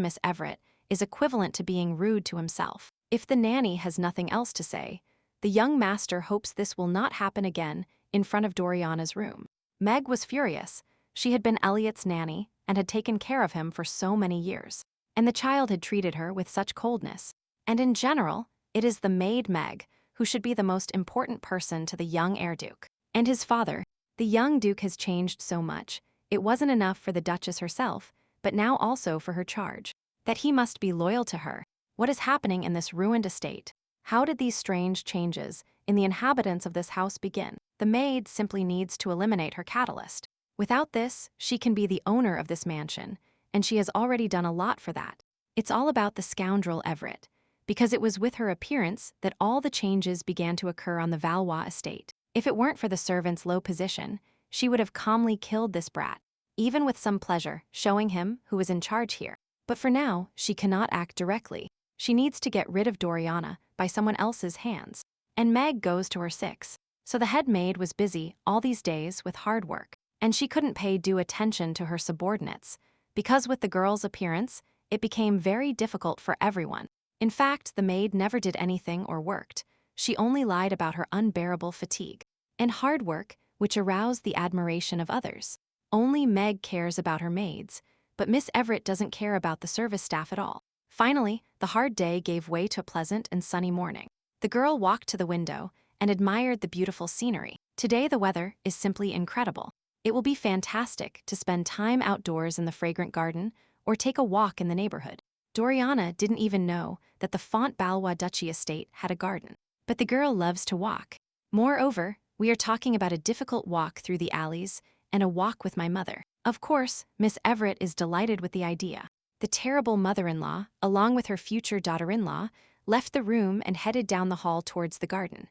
Miss Everett is equivalent to being rude to himself. If the nanny has nothing else to say, the young master hopes this will not happen again in front of Doriana's room. Meg was furious. She had been Elliot's nanny and had taken care of him for so many years. And the child had treated her with such coldness. And in general, it is the maid Meg who should be the most important person to the young heir duke. And his father. The young duke has changed so much. It wasn't enough for the Duchess herself, but now also for her charge. That he must be loyal to her. What is happening in this ruined estate? How did these strange changes in the inhabitants of this house begin? The maid simply needs to eliminate her catalyst. Without this, she can be the owner of this mansion, and she has already done a lot for that. It's all about the scoundrel Everett, because it was with her appearance that all the changes began to occur on the Valois estate. If it weren't for the servant's low position, she would have calmly killed this brat, even with some pleasure, showing him who was in charge here. But for now, she cannot act directly. She needs to get rid of Doriana by someone else's hands. And Meg goes to her 6. So the head maid was busy all these days with hard work, and she couldn't pay due attention to her subordinates, because with the girl's appearance, it became very difficult for everyone. In fact, the maid never did anything or worked. She only lied about her unbearable fatigue and hard work, which aroused the admiration of others. Only Meg cares about her maids, but Miss Everett doesn't care about the service staff at all. Finally, the hard day gave way to a pleasant and sunny morning. The girl walked to the window and admired the beautiful scenery. Today the weather is simply incredible. It will be fantastic to spend time outdoors in the fragrant garden or take a walk in the neighborhood. Doriana didn't even know that the Font-Valois Duchy estate had a garden. But the girl loves to walk. Moreover, we are talking about a difficult walk through the alleys and a walk with my mother. Of course, Miss Everett is delighted with the idea. The terrible mother-in-law, along with her future daughter-in-law, left the room and headed down the hall towards the garden.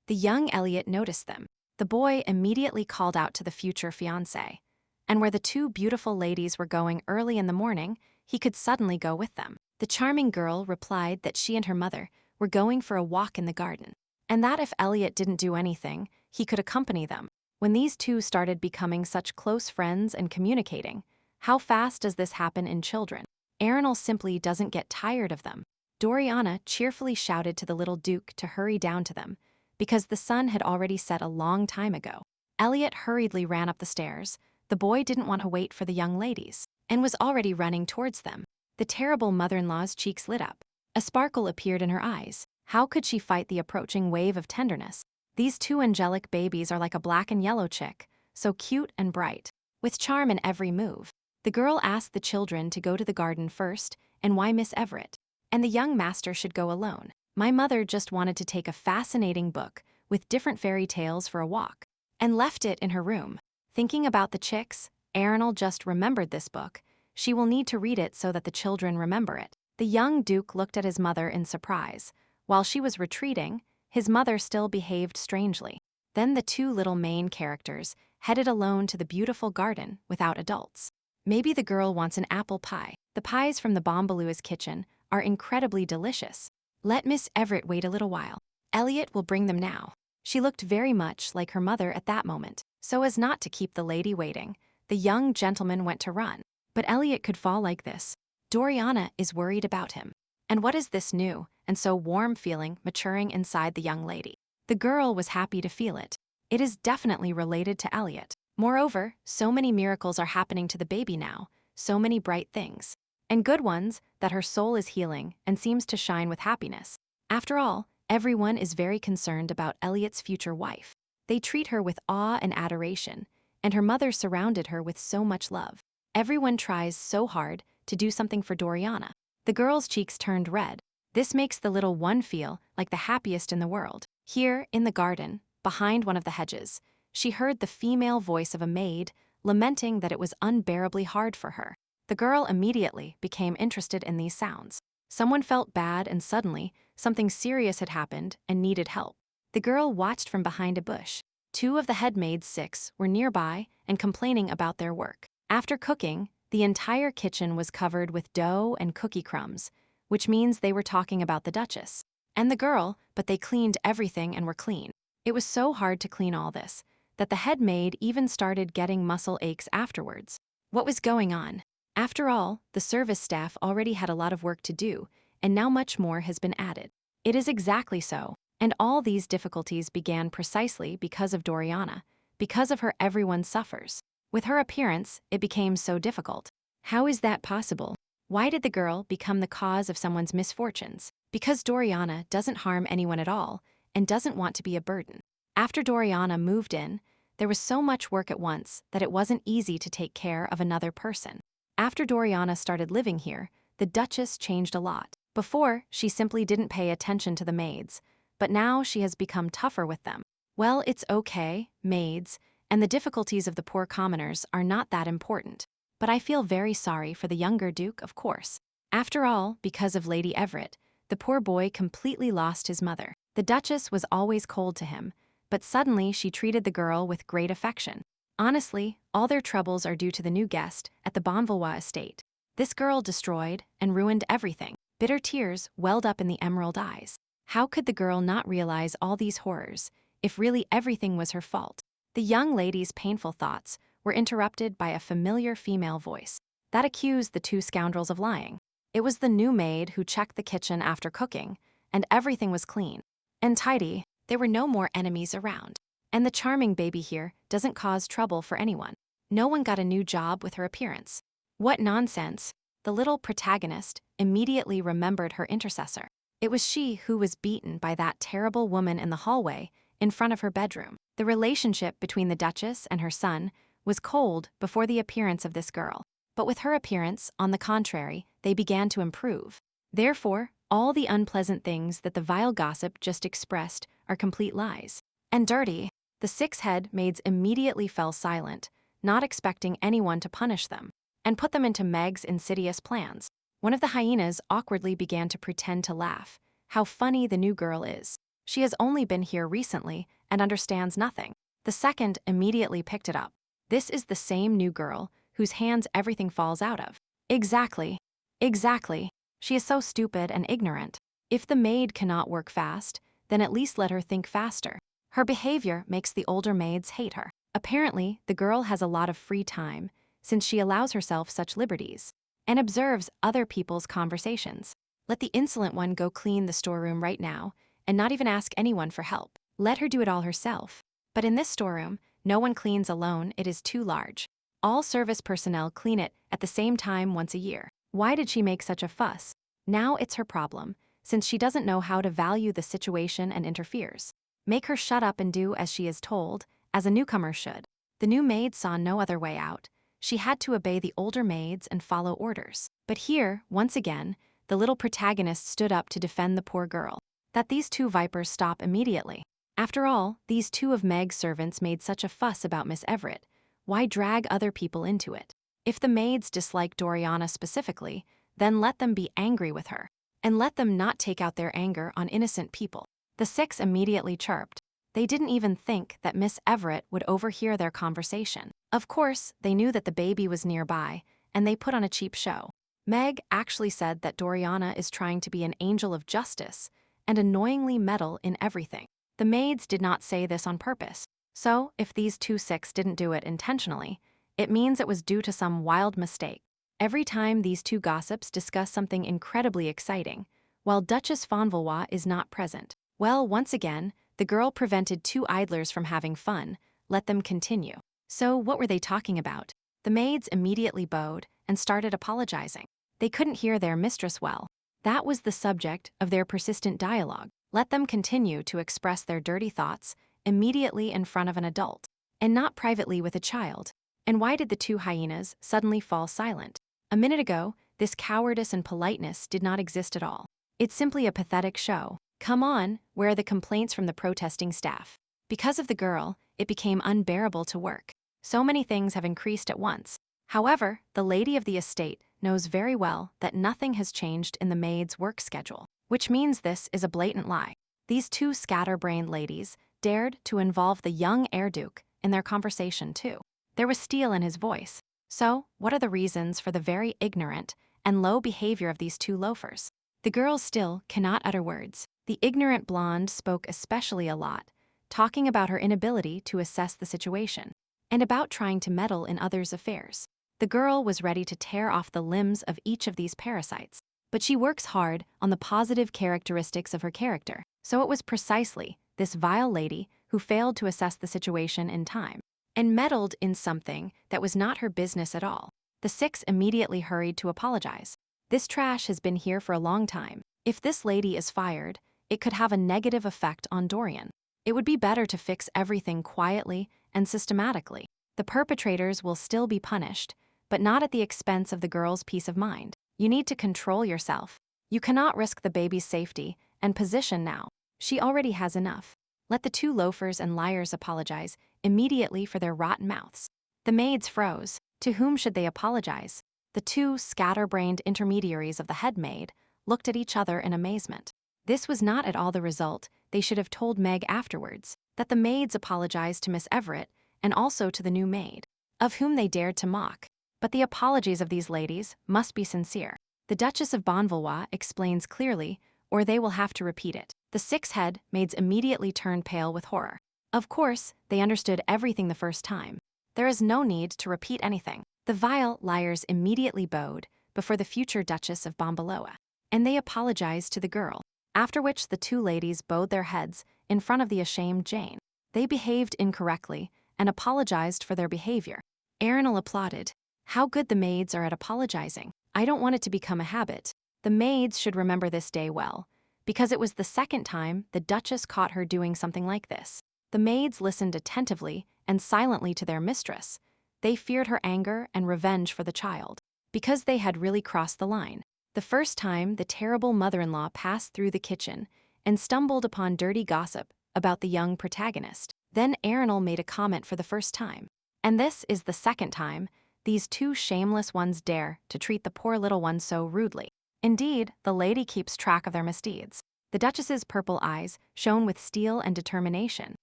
The young Elliot noticed them. The boy immediately called out to the future fiancé. And where the two beautiful ladies were going early in the morning, he could suddenly go with them. The charming girl replied that she and her mother were going for a walk in the garden, and that if Elliot didn't do anything, he could accompany them. When these two started becoming such close friends and communicating, how fast does this happen in children? Arenal simply doesn't get tired of them. Doriana cheerfully shouted to the little duke to hurry down to them, because the sun had already set a long time ago. Elliot hurriedly ran up the stairs. The boy didn't want to wait for the young ladies, and was already running towards them. The terrible mother-in-law's cheeks lit up. A sparkle appeared in her eyes. How could she fight the approaching wave of tenderness? These two angelic babies are like a black and yellow chick, so cute and bright, with charm in every move. The girl asked the children to go to the garden first, and why Miss Everett? And the young master should go alone. My mother just wanted to take a fascinating book with different fairy tales for a walk, and left it in her room. Thinking about the chicks, Arenal just remembered this book. She will need to read it so that the children remember it. The young duke looked at his mother in surprise. While she was retreating, his mother still behaved strangely. Then the two little main characters headed alone to the beautiful garden without adults. Maybe the girl wants an apple pie. The pies from the Bombalou's kitchen are incredibly delicious. Let Miss Everett wait a little while. Elliot will bring them now. She looked very much like her mother at that moment. So as not to keep the lady waiting, the young gentleman went to run. But Elliot could fall like this. Doriana is worried about him. And what is this new and so warm feeling maturing inside the young lady? The girl was happy to feel it. It is definitely related to Elliot. Moreover, so many miracles are happening to the baby now, so many bright things. And good ones that her soul is healing and seems to shine with happiness. After all, everyone is very concerned about Elliot's future wife. They treat her with awe and adoration, and her mother surrounded her with so much love. Everyone tries so hard to do something for Doriana. The girl's cheeks turned red. This makes the little one feel like the happiest in the world. Here, in the garden, behind one of the hedges, she heard the female voice of a maid lamenting that it was unbearably hard for her. The girl immediately became interested in these sounds. Someone felt bad and suddenly, something serious had happened and needed help. The girl watched from behind a bush. Two of the head maids 6 were nearby and complaining about their work. After cooking, the entire kitchen was covered with dough and cookie crumbs, which means they were talking about the Duchess and the girl, but they cleaned everything and were clean. It was so hard to clean all this that the head maid even started getting muscle aches afterwards. What was going on? After all, the service staff already had a lot of work to do, and now much more has been added. It is exactly so, and all these difficulties began precisely because of Doriana. Because of her, everyone suffers. With her appearance, it became so difficult. How is that possible? Why did the girl become the cause of someone's misfortunes? Because Doriana doesn't harm anyone at all and doesn't want to be a burden. After Doriana moved in, there was so much work at once that it wasn't easy to take care of another person. After Doriana started living here, the Duchess changed a lot. Before, she simply didn't pay attention to the maids, but now she has become tougher with them. Well, it's okay, maids, and the difficulties of the poor commoners are not that important. But I feel very sorry for the younger Duke, of course. After all, because of Lady Everett, the poor boy completely lost his mother. The Duchess was always cold to him, but suddenly she treated the girl with great affection. Honestly, all their troubles are due to the new guest at the Manhwa estate. This girl destroyed and ruined everything. Bitter tears welled up in the emerald eyes. How could the girl not realize all these horrors, if really everything was her fault? The young lady's painful thoughts were interrupted by a familiar female voice that accused the two scoundrels of lying. It was the new maid who checked the kitchen after cooking, and everything was clean and tidy. There were no more enemies around. And the charming baby here doesn't cause trouble for anyone. No one got a new job with her appearance. What nonsense! The little protagonist immediately remembered her intercessor. It was she who was beaten by that terrible woman in the hallway in front of her bedroom. The relationship between the Duchess and her son was cold before the appearance of this girl. But with her appearance, on the contrary, they began to improve. Therefore, all the unpleasant things that the vile gossip just expressed are complete lies. And dirty. The 6 head maids immediately fell silent, not expecting anyone to punish them, and put them into Meg's insidious plans. One of the hyenas awkwardly began to pretend to laugh. How funny the new girl is. She has only been here recently and understands nothing. The second immediately picked it up. This is the same new girl whose hands everything falls out of. Exactly. Exactly. She is so stupid and ignorant. If the maid cannot work fast, then at least let her think faster. Her behavior makes the older maids hate her. Apparently, the girl has a lot of free time, since she allows herself such liberties, and observes other people's conversations. Let the insolent one go clean the storeroom right now, and not even ask anyone for help. Let her do it all herself. But in this storeroom, no one cleans alone, it is too large. All service personnel clean it at the same time once a year. Why did she make such a fuss? Now it's her problem, since she doesn't know how to value the situation and interferes. Make her shut up and do as she is told, as a newcomer should. The new maid saw no other way out. She had to obey the older maids and follow orders. But here, once again, the little protagonist stood up to defend the poor girl. That these two vipers stop immediately. After all, these two of Meg's servants made such a fuss about Miss Everett. Why drag other people into it? If the maids dislike Doriana specifically, then let them be angry with her. And let them not take out their anger on innocent people. The 6 immediately chirped. They didn't even think that Miss Everett would overhear their conversation. Of course, they knew that the baby was nearby, and they put on a cheap show. Meg actually said that Doriana is trying to be an angel of justice and annoyingly meddle in everything. The maids did not say this on purpose. So, if these two 6 didn't do it intentionally, it means it was due to some wild mistake. Every time these two gossips discuss something incredibly exciting, while Duchess von Valois is not present. Well, once again, the girl prevented two idlers from having fun, let them continue. So what were they talking about? The maids immediately bowed and started apologizing. They couldn't hear their mistress well. That was the subject of their persistent dialogue. Let them continue to express their dirty thoughts immediately in front of an adult, and not privately with a child. And why did the two hyenas suddenly fall silent? A minute ago, this cowardice and politeness did not exist at all. It's simply a pathetic show. Come on, where are the complaints from the protesting staff? Because of the girl, it became unbearable to work. So many things have increased at once. However, the lady of the estate knows very well that nothing has changed in the maid's work schedule, which means this is a blatant lie. These two scatterbrained ladies dared to involve the young heir-duke in their conversation too. There was steel in his voice. So, what are the reasons for the very ignorant and low behavior of these two loafers? The girls still cannot utter words. The ignorant blonde spoke especially a lot, talking about her inability to assess the situation, and about trying to meddle in others' affairs. The girl was ready to tear off the limbs of each of these parasites, but she works hard on the positive characteristics of her character, so it was precisely this vile lady who failed to assess the situation in time, and meddled in something that was not her business at all. The six immediately hurried to apologize. This trash has been here for a long time. If this lady is fired, it could have a negative effect on Dorian. It would be better to fix everything quietly and systematically. The perpetrators will still be punished, but not at the expense of the girl's peace of mind. You need to control yourself. You cannot risk the baby's safety and position now. She already has enough. Let the two loafers and liars apologize immediately for their rotten mouths. The maids froze. To whom should they apologize? The two scatterbrained intermediaries of the head maid looked at each other in amazement. This was not at all the result they should have told Meg afterwards, that the maids apologized to Miss Everett and also to the new maid, of whom they dared to mock. But the apologies of these ladies must be sincere. The Duchess of Bonvalois explains clearly, or they will have to repeat it. The six head maids immediately turned pale with horror. Of course, they understood everything the first time. There is no need to repeat anything. The vile liars immediately bowed before the future Duchess of Bonvalois, and they apologized to the girl, after which the two ladies bowed their heads in front of the ashamed Jane. They behaved incorrectly and apologized for their behavior. Arenal applauded. How good the maids are at apologizing. I don't want it to become a habit. The maids should remember this day well, because it was the second time the Duchess caught her doing something like this. The maids listened attentively and silently to their mistress. They feared her anger and revenge for the child, because they had really crossed the line. The first time, the terrible mother-in-law passed through the kitchen and stumbled upon dirty gossip about the young protagonist. Then Arenal made a comment for the first time. And this is the second time these two shameless ones dare to treat the poor little one so rudely. Indeed, the lady keeps track of their misdeeds. The Duchess's purple eyes shone with steel and determination.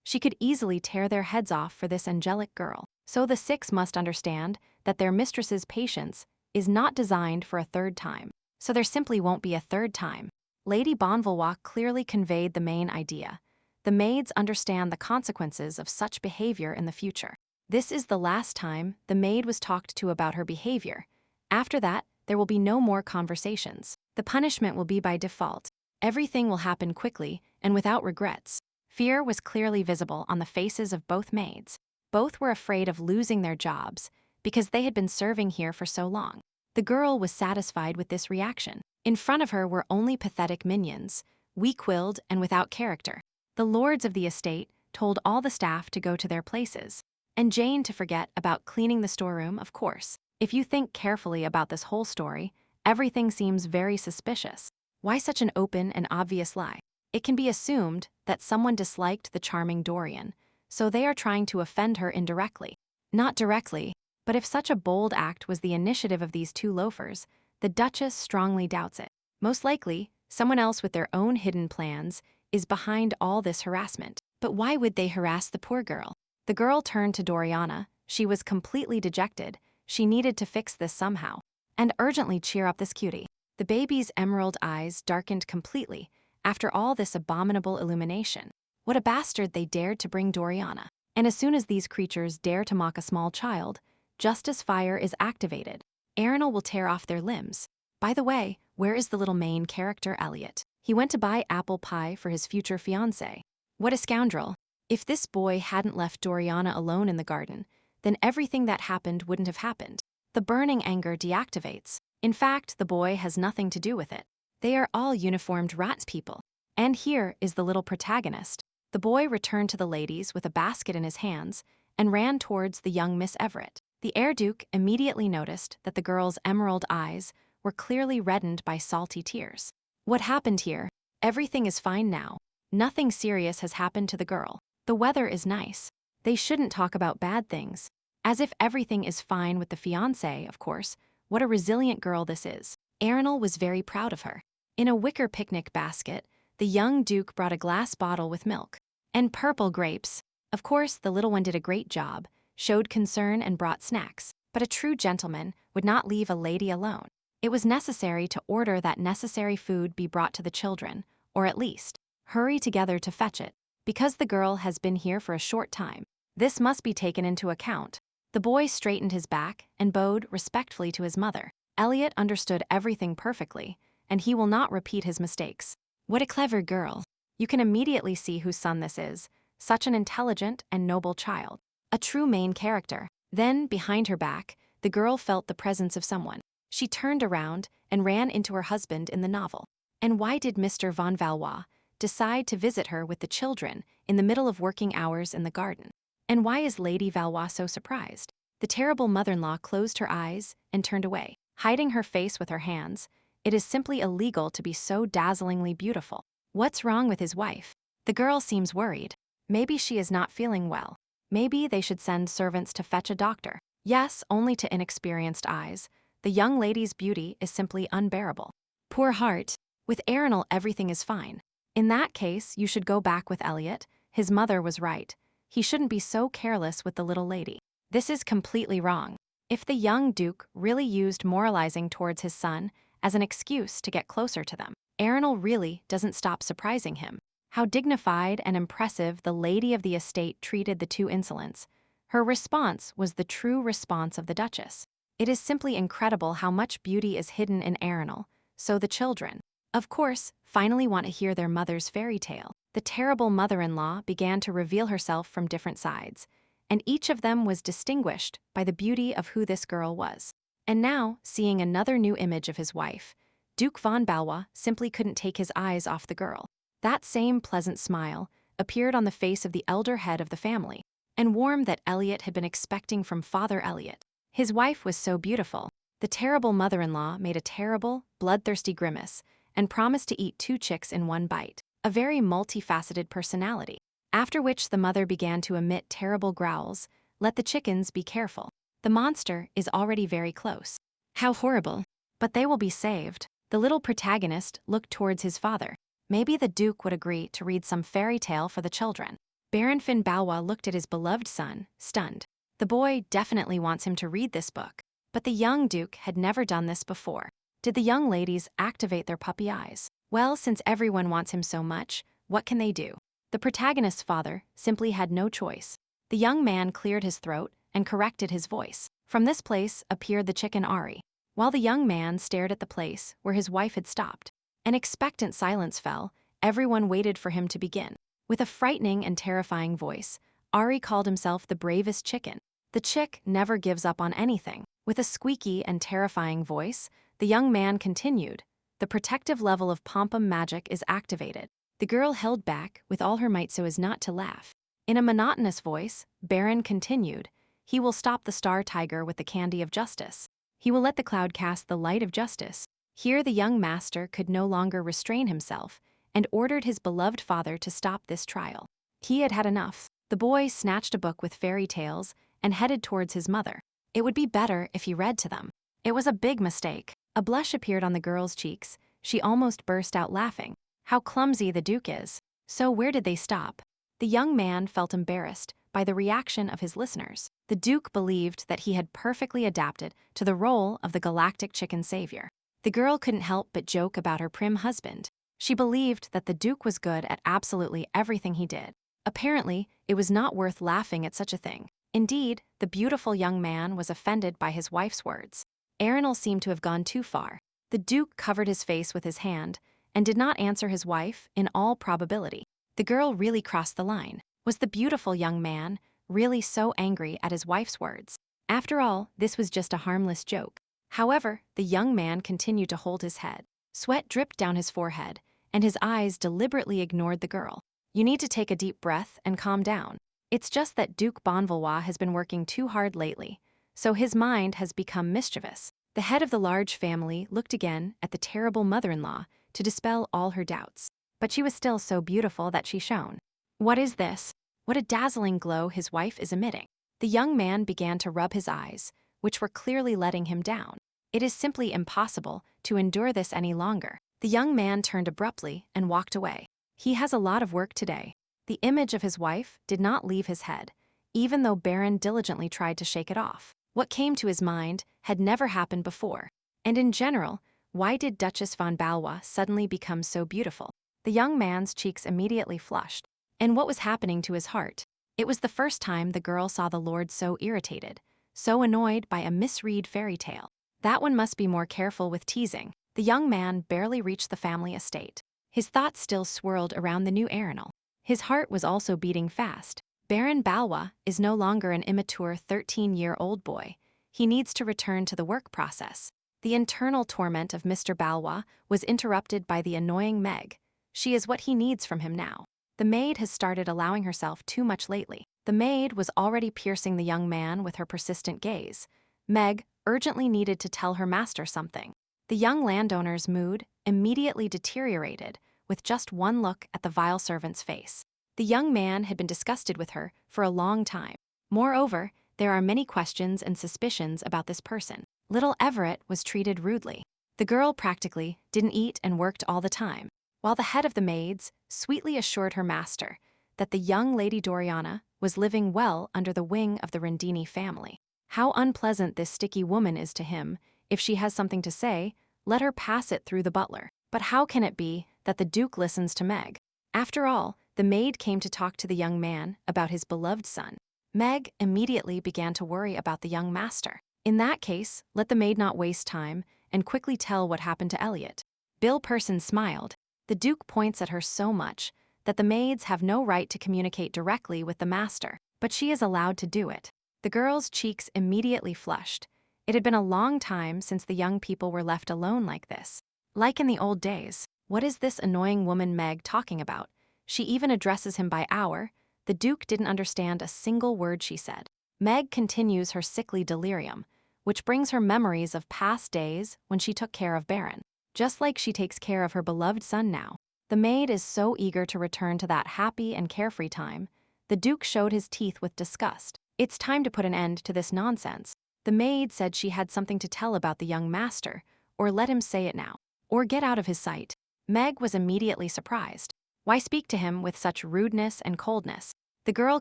She could easily tear their heads off for this angelic girl. So the six must understand that their mistress's patience is not designed for a third time. So there simply won't be a third time. Lady Bonvalois clearly conveyed the main idea. The maids understand the consequences of such behavior in the future. This is the last time the maid was talked to about her behavior. After that, there will be no more conversations. The punishment will be by default. Everything will happen quickly and without regrets. Fear was clearly visible on the faces of both maids. Both were afraid of losing their jobs because they had been serving here for so long. The girl was satisfied with this reaction. In front of her were only pathetic minions, weak-willed and without character. The lords of the estate told all the staff to go to their places, and Jane to forget about cleaning the storeroom, of course. If you think carefully about this whole story, everything seems very suspicious. Why such an open and obvious lie? It can be assumed that someone disliked the charming Dorian, so they are trying to offend her indirectly. Not directly, but if such a bold act was the initiative of these two loafers, the Duchess strongly doubts it. Most likely, someone else with their own hidden plans is behind all this harassment. But why would they harass the poor girl? The girl turned to Doriana. She was completely dejected. She needed to fix this somehow, and urgently cheer up this cutie. The baby's emerald eyes darkened completely after all this abominable illumination. What a bastard they dared to bring Doriana. And as soon as these creatures dare to mock a small child, justice fire is activated. Aaron'll will tear off their limbs. By the way, where is the little main character Elliot? He went to buy apple pie for his future fiancée. What a scoundrel. If this boy hadn't left Doriana alone in the garden, then everything that happened wouldn't have happened. The burning anger deactivates. In fact, the boy has nothing to do with it. They are all uniformed rat people. And here is the little protagonist. The boy returned to the ladies with a basket in his hands and ran towards the young Miss Everett. The Air Duke immediately noticed that the girl's emerald eyes were clearly reddened by salty tears. What happened here? Everything is fine now. Nothing serious has happened to the girl. The weather is nice. They shouldn't talk about bad things. As if everything is fine with the fiancé, of course. What a resilient girl this is. Arundel was very proud of her. In a wicker picnic basket, the young Duke brought a glass bottle with milk. And purple grapes. Of course, the little one did a great job, showed concern and brought snacks. But a true gentleman would not leave a lady alone. It was necessary to order that necessary food be brought to the children, or at least, hurry together to fetch it. Because the girl has been here for a short time, this must be taken into account. The boy straightened his back and bowed respectfully to his mother. Elliot understood everything perfectly, and he will not repeat his mistakes. What a clever girl. You can immediately see whose son this is. Such an intelligent and noble child. A true main character. Then, behind her back, the girl felt the presence of someone. She turned around and ran into her husband in the novel. And why did Mr. von Valois decide to visit her with the children in the middle of working hours in the garden? And why is Lady Valois so surprised? The terrible mother-in-law closed her eyes and turned away, hiding her face with her hands. It is simply illegal to be so dazzlingly beautiful. What's wrong with his wife? The girl seems worried. Maybe she is not feeling well. Maybe they should send servants to fetch a doctor. Yes, only to inexperienced eyes. The young lady's beauty is simply unbearable. Poor heart. With Arundel, everything is fine. In that case, you should go back with Elliot. His mother was right. He shouldn't be so careless with the little lady. This is completely wrong. If the young Duke really used moralizing towards his son as an excuse to get closer to them, Arundel really doesn't stop surprising him. How dignified and impressive the lady of the estate treated the two insolents. Her response was the true response of the Duchess. It is simply incredible how much beauty is hidden in Arundel. So the children, of course, finally want to hear their mother's fairy tale. The terrible mother-in-law began to reveal herself from different sides, and each of them was distinguished by the beauty of who this girl was. And now, seeing another new image of his wife, Duke von Valois simply couldn't take his eyes off the girl. That same pleasant smile appeared on the face of the elder head of the family, and warm that Elliot had been expecting from Father Elliot. His wife was so beautiful. The terrible mother-in-law made a terrible, bloodthirsty grimace and promised to eat 2 chicks in one bite. A very multifaceted personality. After which the mother began to emit terrible growls. Let the chickens be careful. The monster is already very close. How horrible. But they will be saved. The little protagonist looked towards his father. Maybe the Duke would agree to read some fairy tale for the children. Baron von Valois looked at his beloved son, stunned. The boy definitely wants him to read this book. But the young Duke had never done this before. Did the young ladies activate their puppy eyes? Well, since everyone wants him so much, what can they do? The protagonist's father simply had no choice. The young man cleared his throat and corrected his voice. From this place appeared the chicken Ari. While the young man stared at the place where his wife had stopped, an expectant silence fell. Everyone waited for him to begin. With a frightening and terrifying voice, Ari called himself the bravest chicken. The chick never gives up on anything. With a squeaky and terrifying voice, the young man continued. The protective level of pom-pom magic is activated. The girl held back with all her might so as not to laugh. In a monotonous voice, Baron continued. He will stop the star tiger with the candy of justice. He will let the cloud cast the light of justice. Here the young master could no longer restrain himself and ordered his beloved father to stop this trial. He had had enough. The boy snatched a book with fairy tales and headed towards his mother. It would be better if he read to them. It was a big mistake. A blush appeared on the girl's cheeks. She almost burst out laughing. How clumsy the Duke is. So where did they stop? The young man felt embarrassed by the reaction of his listeners. The Duke believed that he had perfectly adapted to the role of the galactic chicken savior. The girl couldn't help but joke about her prim husband. She believed that the Duke was good at absolutely everything he did. Apparently, it was not worth laughing at such a thing. Indeed, the beautiful young man was offended by his wife's words. Arenal seemed to have gone too far. The Duke covered his face with his hand and did not answer his wife in all probability. The girl really crossed the line. Was the beautiful young man really so angry at his wife's words? After all, this was just a harmless joke. However, the young man continued to hold his head. Sweat dripped down his forehead, and his eyes deliberately ignored the girl. You need to take a deep breath and calm down. It's just that Duke Bonvalois has been working too hard lately, so his mind has become mischievous. The head of the large family looked again at the terrible mother-in-law to dispel all her doubts. But she was still so beautiful that she shone. What is this? What a dazzling glow his wife is emitting. The young man began to rub his eyes, which were clearly letting him down. It is simply impossible to endure this any longer. The young man turned abruptly and walked away. He has a lot of work today. The image of his wife did not leave his head, even though Baron diligently tried to shake it off. What came to his mind had never happened before. And in general, why did Duchess von Valois suddenly become so beautiful? The young man's cheeks immediately flushed. And what was happening to his heart? It was the first time the girl saw the lord so irritated, so annoyed by a misread fairy tale. That one must be more careful with teasing. The young man barely reached the family estate. His thoughts still swirled around the new Arenal. His heart was also beating fast. Baron Valois is no longer an immature 13-year-old boy. He needs to return to the work process. The internal torment of Mr. Valois was interrupted by the annoying Meg. She is what he needs from him now. The maid has started allowing herself too much lately. The maid was already piercing the young man with her persistent gaze. Meg urgently needed to tell her master something. The young landowner's mood immediately deteriorated with just one look at the vile servant's face. The young man had been disgusted with her for a long time. Moreover, there are many questions and suspicions about this person. Little Everett was treated rudely. The girl practically didn't eat and worked all the time, while the head of the maids sweetly assured her master that the young Lady Doriana was living well under the wing of the Rendini family. How unpleasant this sticky woman is to him. If she has something to say, let her pass it through the butler. But how can it be that the Duke listens to Meg? After all, the maid came to talk to the young man about his beloved son. Meg immediately began to worry about the young master. In that case, let the maid not waste time and quickly tell what happened to Elliot. Bill Person smiled. The Duke points at her so much that the maids have no right to communicate directly with the master, but she is allowed to do it. The girl's cheeks immediately flushed. It had been a long time since the young people were left alone like this. Like in the old days. What is this annoying woman Meg talking about? She even addresses him by hour. The Duke didn't understand a single word she said. Meg continues her sickly delirium, which brings her memories of past days when she took care of Baron. Just like she takes care of her beloved son now. The maid is so eager to return to that happy and carefree time. The Duke showed his teeth with disgust. It's time to put an end to this nonsense. The maid said she had something to tell about the young master, or let him say it now, or get out of his sight. Meg was immediately surprised. Why speak to him with such rudeness and coldness? The girl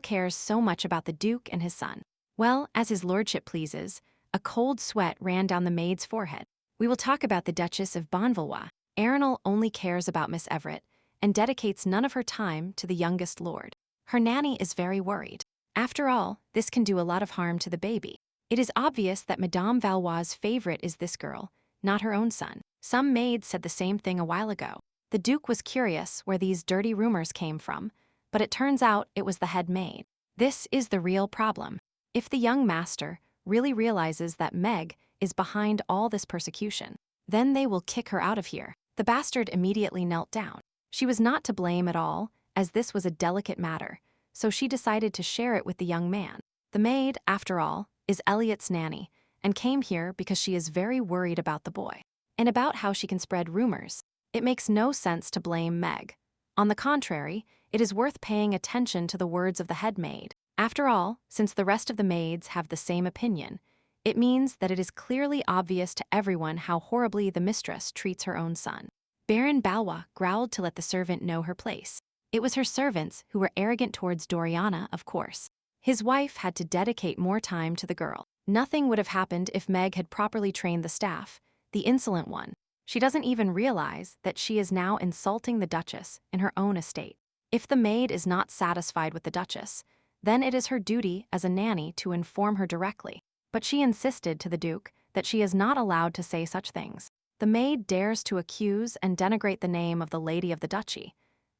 cares so much about the Duke and his son. Well, as his lordship pleases. A cold sweat ran down the maid's forehead. We will talk about the Duchess of Bonvalois. Arenal only cares about Miss Everett and dedicates none of her time to the youngest lord. Her nanny is very worried. After all, this can do a lot of harm to the baby. It is obvious that Madame Valois' favorite is this girl, not her own son. Some maids said the same thing a while ago. The Duke was curious where these dirty rumors came from, but it turns out it was the head maid. This is the real problem. If the young master really realizes that Meg is behind all this persecution, then they will kick her out of here. The bastard immediately knelt down. She was not to blame at all, as this was a delicate matter, so she decided to share it with the young man. The maid, after all, is Elliot's nanny, and came here because she is very worried about the boy, and about how she can spread rumors. It makes no sense to blame Meg. On the contrary, it is worth paying attention to the words of the head maid. After all, since the rest of the maids have the same opinion, it means that it is clearly obvious to everyone how horribly the mistress treats her own son. Baron Valois growled to let the servant know her place. It was her servants who were arrogant towards Doriana, of course. His wife had to dedicate more time to the girl. Nothing would have happened if Meg had properly trained the staff, the insolent one. She doesn't even realize that she is now insulting the Duchess in her own estate. If the maid is not satisfied with the Duchess, then it is her duty as a nanny to inform her directly. But she insisted to the Duke that she is not allowed to say such things. The maid dares to accuse and denigrate the name of the lady of the duchy,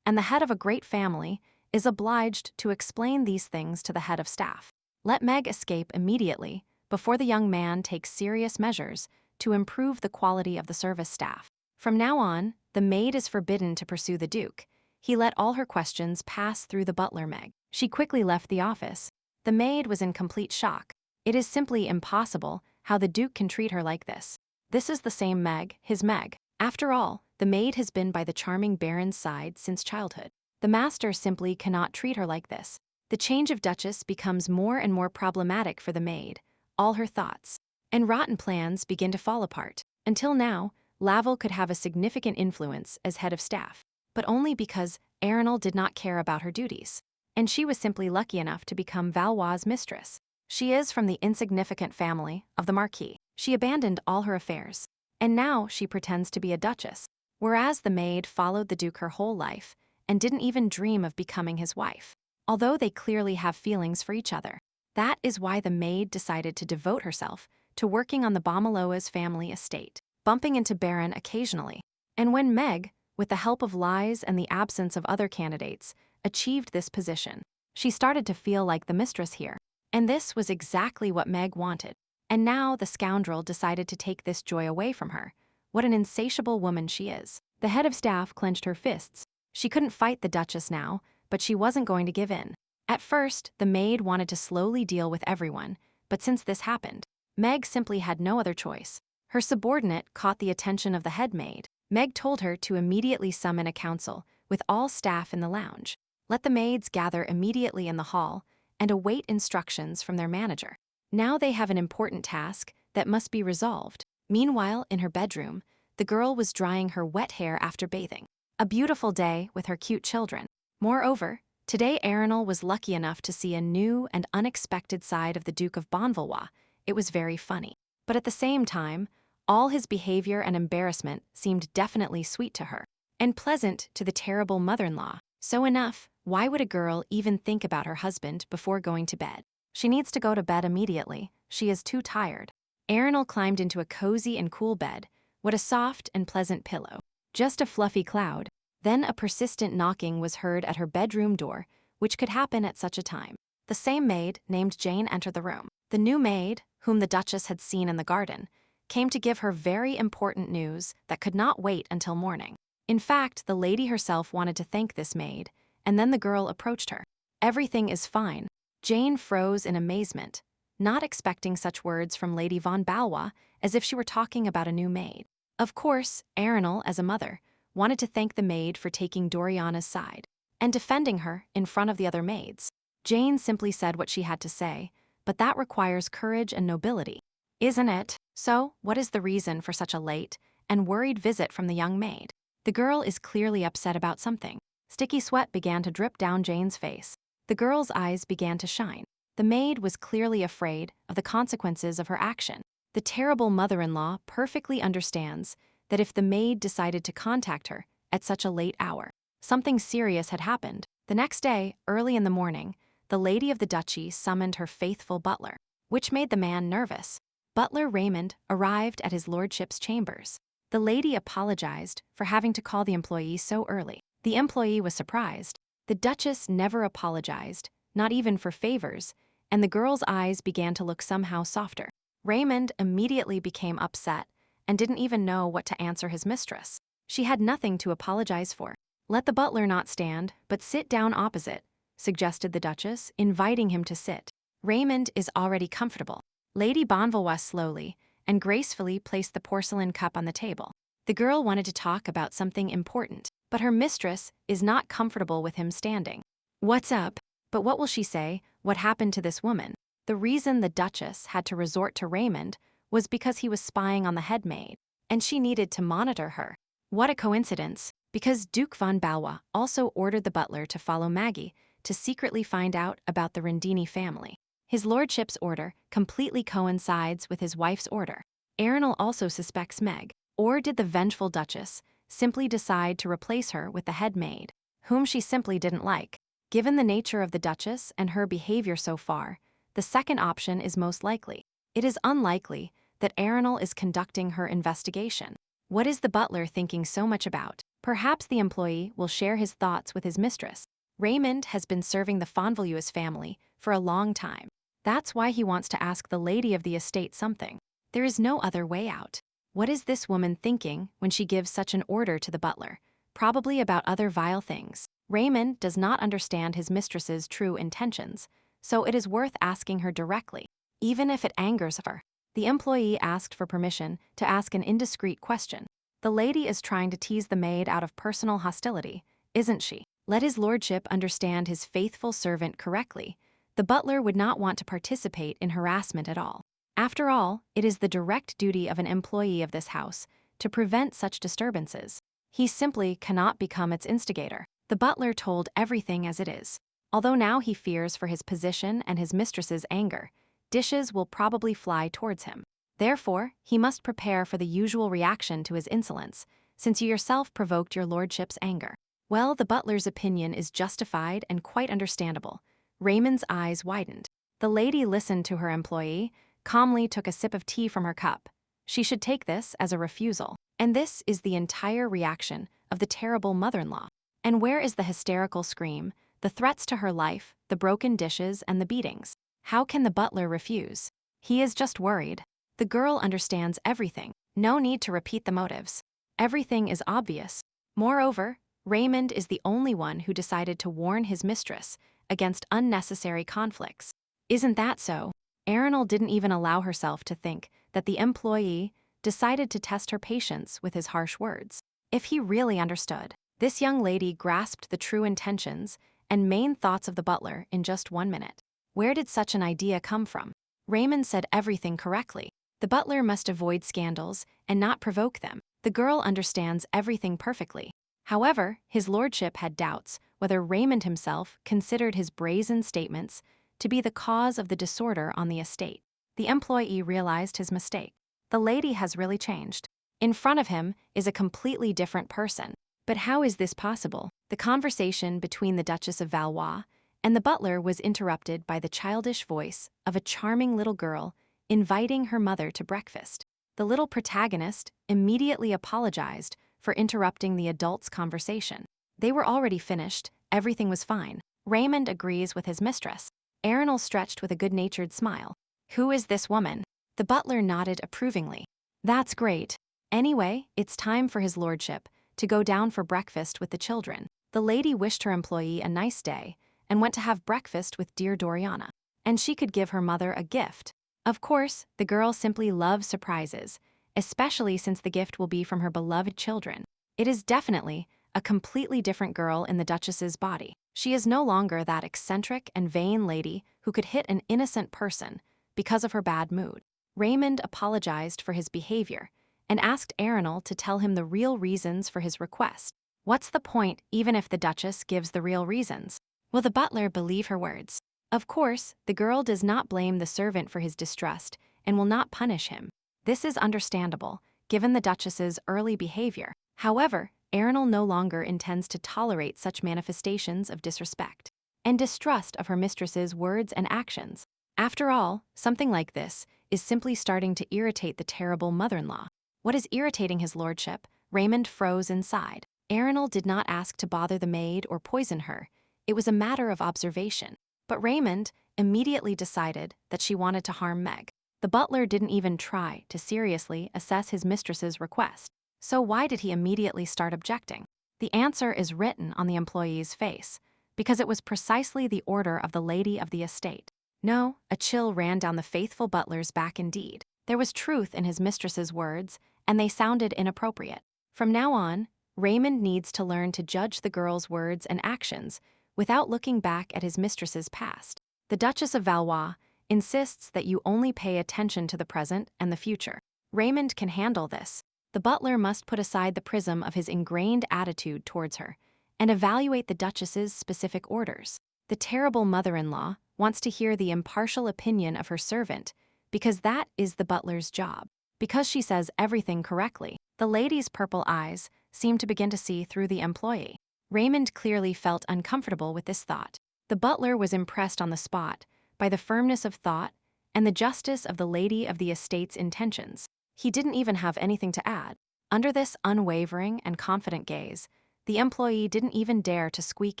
and the head of a great family is obliged to explain these things to the head of staff. Let Meg escape immediately before the young man takes serious measures to improve the quality of the service staff. From now on, the maid is forbidden to pursue the Duke. He let all her questions pass through the butler Meg. She quickly left the office. The maid was in complete shock. It is simply impossible how the Duke can treat her like this. This is the same Meg, his Meg. After all, the maid has been by the charming Baron's side since childhood. The master simply cannot treat her like this. The change of Duchess becomes more and more problematic for the maid. All her thoughts and rotten plans begin to fall apart. Until now, Laval could have a significant influence as head of staff, but only because Erinal did not care about her duties, and she was simply lucky enough to become Valois' mistress. She is from the insignificant family of the Marquis. She abandoned all her affairs, and now she pretends to be a duchess, whereas the maid followed the Duke her whole life and didn't even dream of becoming his wife, although they clearly have feelings for each other. That is why the maid decided to devote herself to working on the Bommeloa's family estate, bumping into Baron occasionally. And when Meg, with the help of lies and the absence of other candidates, achieved this position, she started to feel like the mistress here. And this was exactly what Meg wanted. And now the scoundrel decided to take this joy away from her. What an insatiable woman she is. The head of staff clenched her fists. She couldn't fight the Duchess now, but she wasn't going to give in. At first, the maid wanted to slowly deal with everyone, but since this happened, Meg simply had no other choice. Her subordinate caught the attention of the head maid. Meg told her to immediately summon a council with all staff in the lounge. Let the maids gather immediately in the hall and await instructions from their manager. Now they have an important task that must be resolved. Meanwhile, in her bedroom, the girl was drying her wet hair after bathing. A beautiful day with her cute children. Moreover, today Erinal was lucky enough to see a new and unexpected side of the Duke of Bonvalois. It was very funny. But at the same time, all his behavior and embarrassment seemed definitely sweet to her, and pleasant to the terrible mother-in-law. So enough, why would a girl even think about her husband before going to bed? She needs to go to bed immediately. She is too tired. Erinal climbed into a cozy and cool bed. What a soft and pleasant pillow. Just a fluffy cloud. Then a persistent knocking was heard at her bedroom door, which could happen at such a time. The same maid, named Jane, entered the room. The new maid, whom the Duchess had seen in the garden, came to give her very important news that could not wait until morning. In fact, the lady herself wanted to thank this maid, and then the girl approached her. Everything is fine. Jane froze in amazement, not expecting such words from Lady von Valois, as if she were talking about a new maid. Of course, Erinal, as a mother, wanted to thank the maid for taking Doriana's side and defending her in front of the other maids. Jane simply said what she had to say, but that requires courage and nobility, isn't it? So, what is the reason for such a late and worried visit from the young maid? The girl is clearly upset about something. Sticky sweat began to drip down Jane's face. The girl's eyes began to shine. The maid was clearly afraid of the consequences of her action. The terrible mother-in-law perfectly understands that if the maid decided to contact her at such a late hour, something serious had happened. The next day, early in the morning, the lady of the duchy summoned her faithful butler, which made the man nervous. Butler Raymond arrived at his lordship's chambers. The lady apologized for having to call the employee so early. The employee was surprised. The Duchess never apologized, not even for favors, and the girl's eyes began to look somehow softer. Raymond immediately became upset and didn't even know what to answer his mistress. She had nothing to apologize for. Let the butler not stand, but sit down opposite, suggested the Duchess, inviting him to sit. Raymond is already comfortable. Lady Bonvalois slowly and gracefully placed the porcelain cup on the table. The girl wanted to talk about something important, but her mistress is not comfortable with him standing. What's up? But what will she say? What happened to this woman? The reason the Duchess had to resort to Raymond was because he was spying on the head maid, and she needed to monitor her. What a coincidence, because Duke von Valois also ordered the butler to follow Maggie to secretly find out about the Rendini family. His lordship's order completely coincides with his wife's order. Erinal also suspects Meg. Or did the vengeful Duchess simply decide to replace her with the head maid, whom she simply didn't like? Given the nature of the Duchess and her behavior so far, the second option is most likely. It is unlikely that Arenal is conducting her investigation. What is the butler thinking so much about? Perhaps the employee will share his thoughts with his mistress. Raymond has been serving the Fonvoluis family for a long time. That's why he wants to ask the lady of the estate something. There is no other way out. What is this woman thinking when she gives such an order to the butler? Probably about other vile things. Raymond does not understand his mistress's true intentions, so it is worth asking her directly, even if it angers her. The employee asked for permission to ask an indiscreet question. The lady is trying to tease the maid out of personal hostility, isn't she? Let his lordship understand his faithful servant correctly. The butler would not want to participate in harassment at all. After all, it is the direct duty of an employee of this house to prevent such disturbances. He simply cannot become its instigator. The butler told everything as it is. Although now he fears for his position and his mistress's anger, dishes will probably fly towards him. Therefore, he must prepare for the usual reaction to his insolence, since you yourself provoked your lordship's anger. Well, the butler's opinion is justified and quite understandable. Raymond's eyes widened. The lady listened to her employee, calmly took a sip of tea from her cup. She should take this as a refusal. And this is the entire reaction of the terrible mother-in-law. And where is the hysterical scream, the threats to her life, the broken dishes, and the beatings? How can the butler refuse? He is just worried. The girl understands everything. No need to repeat the motives. Everything is obvious. Moreover, Raymond is the only one who decided to warn his mistress against unnecessary conflicts. Isn't that so? Arenal didn't even allow herself to think that the employee decided to test her patience with his harsh words. If he really understood, this young lady grasped the true intentions and main thoughts of the butler in just 1 minute. Where did such an idea come from? Raymond said everything correctly. The butler must avoid scandals and not provoke them. The girl understands everything perfectly. However, his lordship had doubts whether Raymond himself considered his brazen statements to be the cause of the disorder on the estate. The employee realized his mistake. The lady has really changed. In front of him is a completely different person. But how is this possible? The conversation between the Duchess of Valois and the butler was interrupted by the childish voice of a charming little girl inviting her mother to breakfast. The little protagonist immediately apologized for interrupting the adults' conversation. They were already finished, everything was fine. Raymond agrees with his mistress. Arenal stretched with a good-natured smile. Who is this woman? The butler nodded approvingly. That's great. Anyway, it's time for his lordship to go down for breakfast with the children. The lady wished her employee a nice day and went to have breakfast with dear Doriana. And she could give her mother a gift. Of course, the girl simply loves surprises, especially since the gift will be from her beloved children. It is definitely a completely different girl in the Duchess's body. She is no longer that eccentric and vain lady who could hit an innocent person because of her bad mood. Raymond apologized for his behavior and asked Arenal to tell him the real reasons for his request. What's the point even if the Duchess gives the real reasons? Will the butler believe her words? Of course, the girl does not blame the servant for his distrust and will not punish him. This is understandable, given the Duchess's early behavior. However, Arenal no longer intends to tolerate such manifestations of disrespect and distrust of her mistress's words and actions. After all, something like this is simply starting to irritate the terrible mother-in-law. What is irritating his lordship? Raymond froze inside. Arenal did not ask to bother the maid or poison her. It was a matter of observation. But Raymond immediately decided that she wanted to harm Meg. The butler didn't even try to seriously assess his mistress's request. So why did he immediately start objecting? The answer is written on the employee's face, because it was precisely the order of the lady of the estate. No, a chill ran down the faithful butler's back indeed. There was truth in his mistress's words, and they sounded inappropriate. From now on, Raymond needs to learn to judge the girl's words and actions without looking back at his mistress's past. The Duchess of Valois insists that you only pay attention to the present and the future. Raymond can handle this. The butler must put aside the prism of his ingrained attitude towards her and evaluate the Duchess's specific orders. The terrible mother-in-law wants to hear the impartial opinion of her servant because that is the butler's job. Because she says everything correctly, the lady's purple eyes seem to begin to see through the employee. Raymond clearly felt uncomfortable with this thought. The butler was impressed on the spot by the firmness of thought and the justice of the lady of the estate's intentions. He didn't even have anything to add. Under this unwavering and confident gaze, the employee didn't even dare to squeak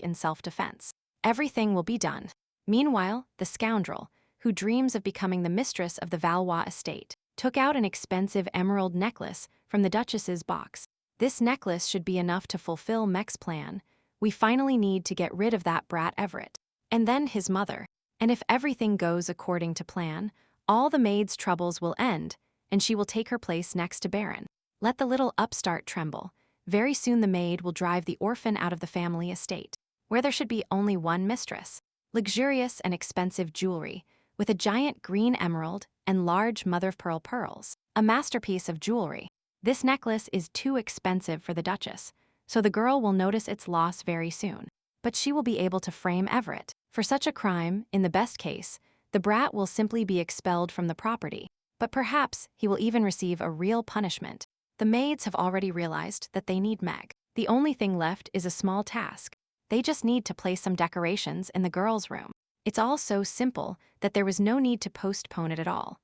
in self-defense. Everything will be done. Meanwhile, the scoundrel, who dreams of becoming the mistress of the Valois estate, took out an expensive emerald necklace from the Duchess's box. This necklace should be enough to fulfill Meg's plan. We finally need to get rid of that brat Everett. And then his mother. And if everything goes according to plan, all the maid's troubles will end, and she will take her place next to Baron. Let the little upstart tremble. Very soon the maid will drive the orphan out of the family estate, where there should be only one mistress. Luxurious and expensive jewelry, with a giant green emerald and large mother-of-pearl pearls. A masterpiece of jewelry. This necklace is too expensive for the Duchess, so the girl will notice its loss very soon. But she will be able to frame Everett. For such a crime, in the best case, the brat will simply be expelled from the property, but perhaps he will even receive a real punishment. The maids have already realized that they need Meg. The only thing left is a small task. They just need to place some decorations in the girls' room. It's all so simple that there was no need to postpone it at all.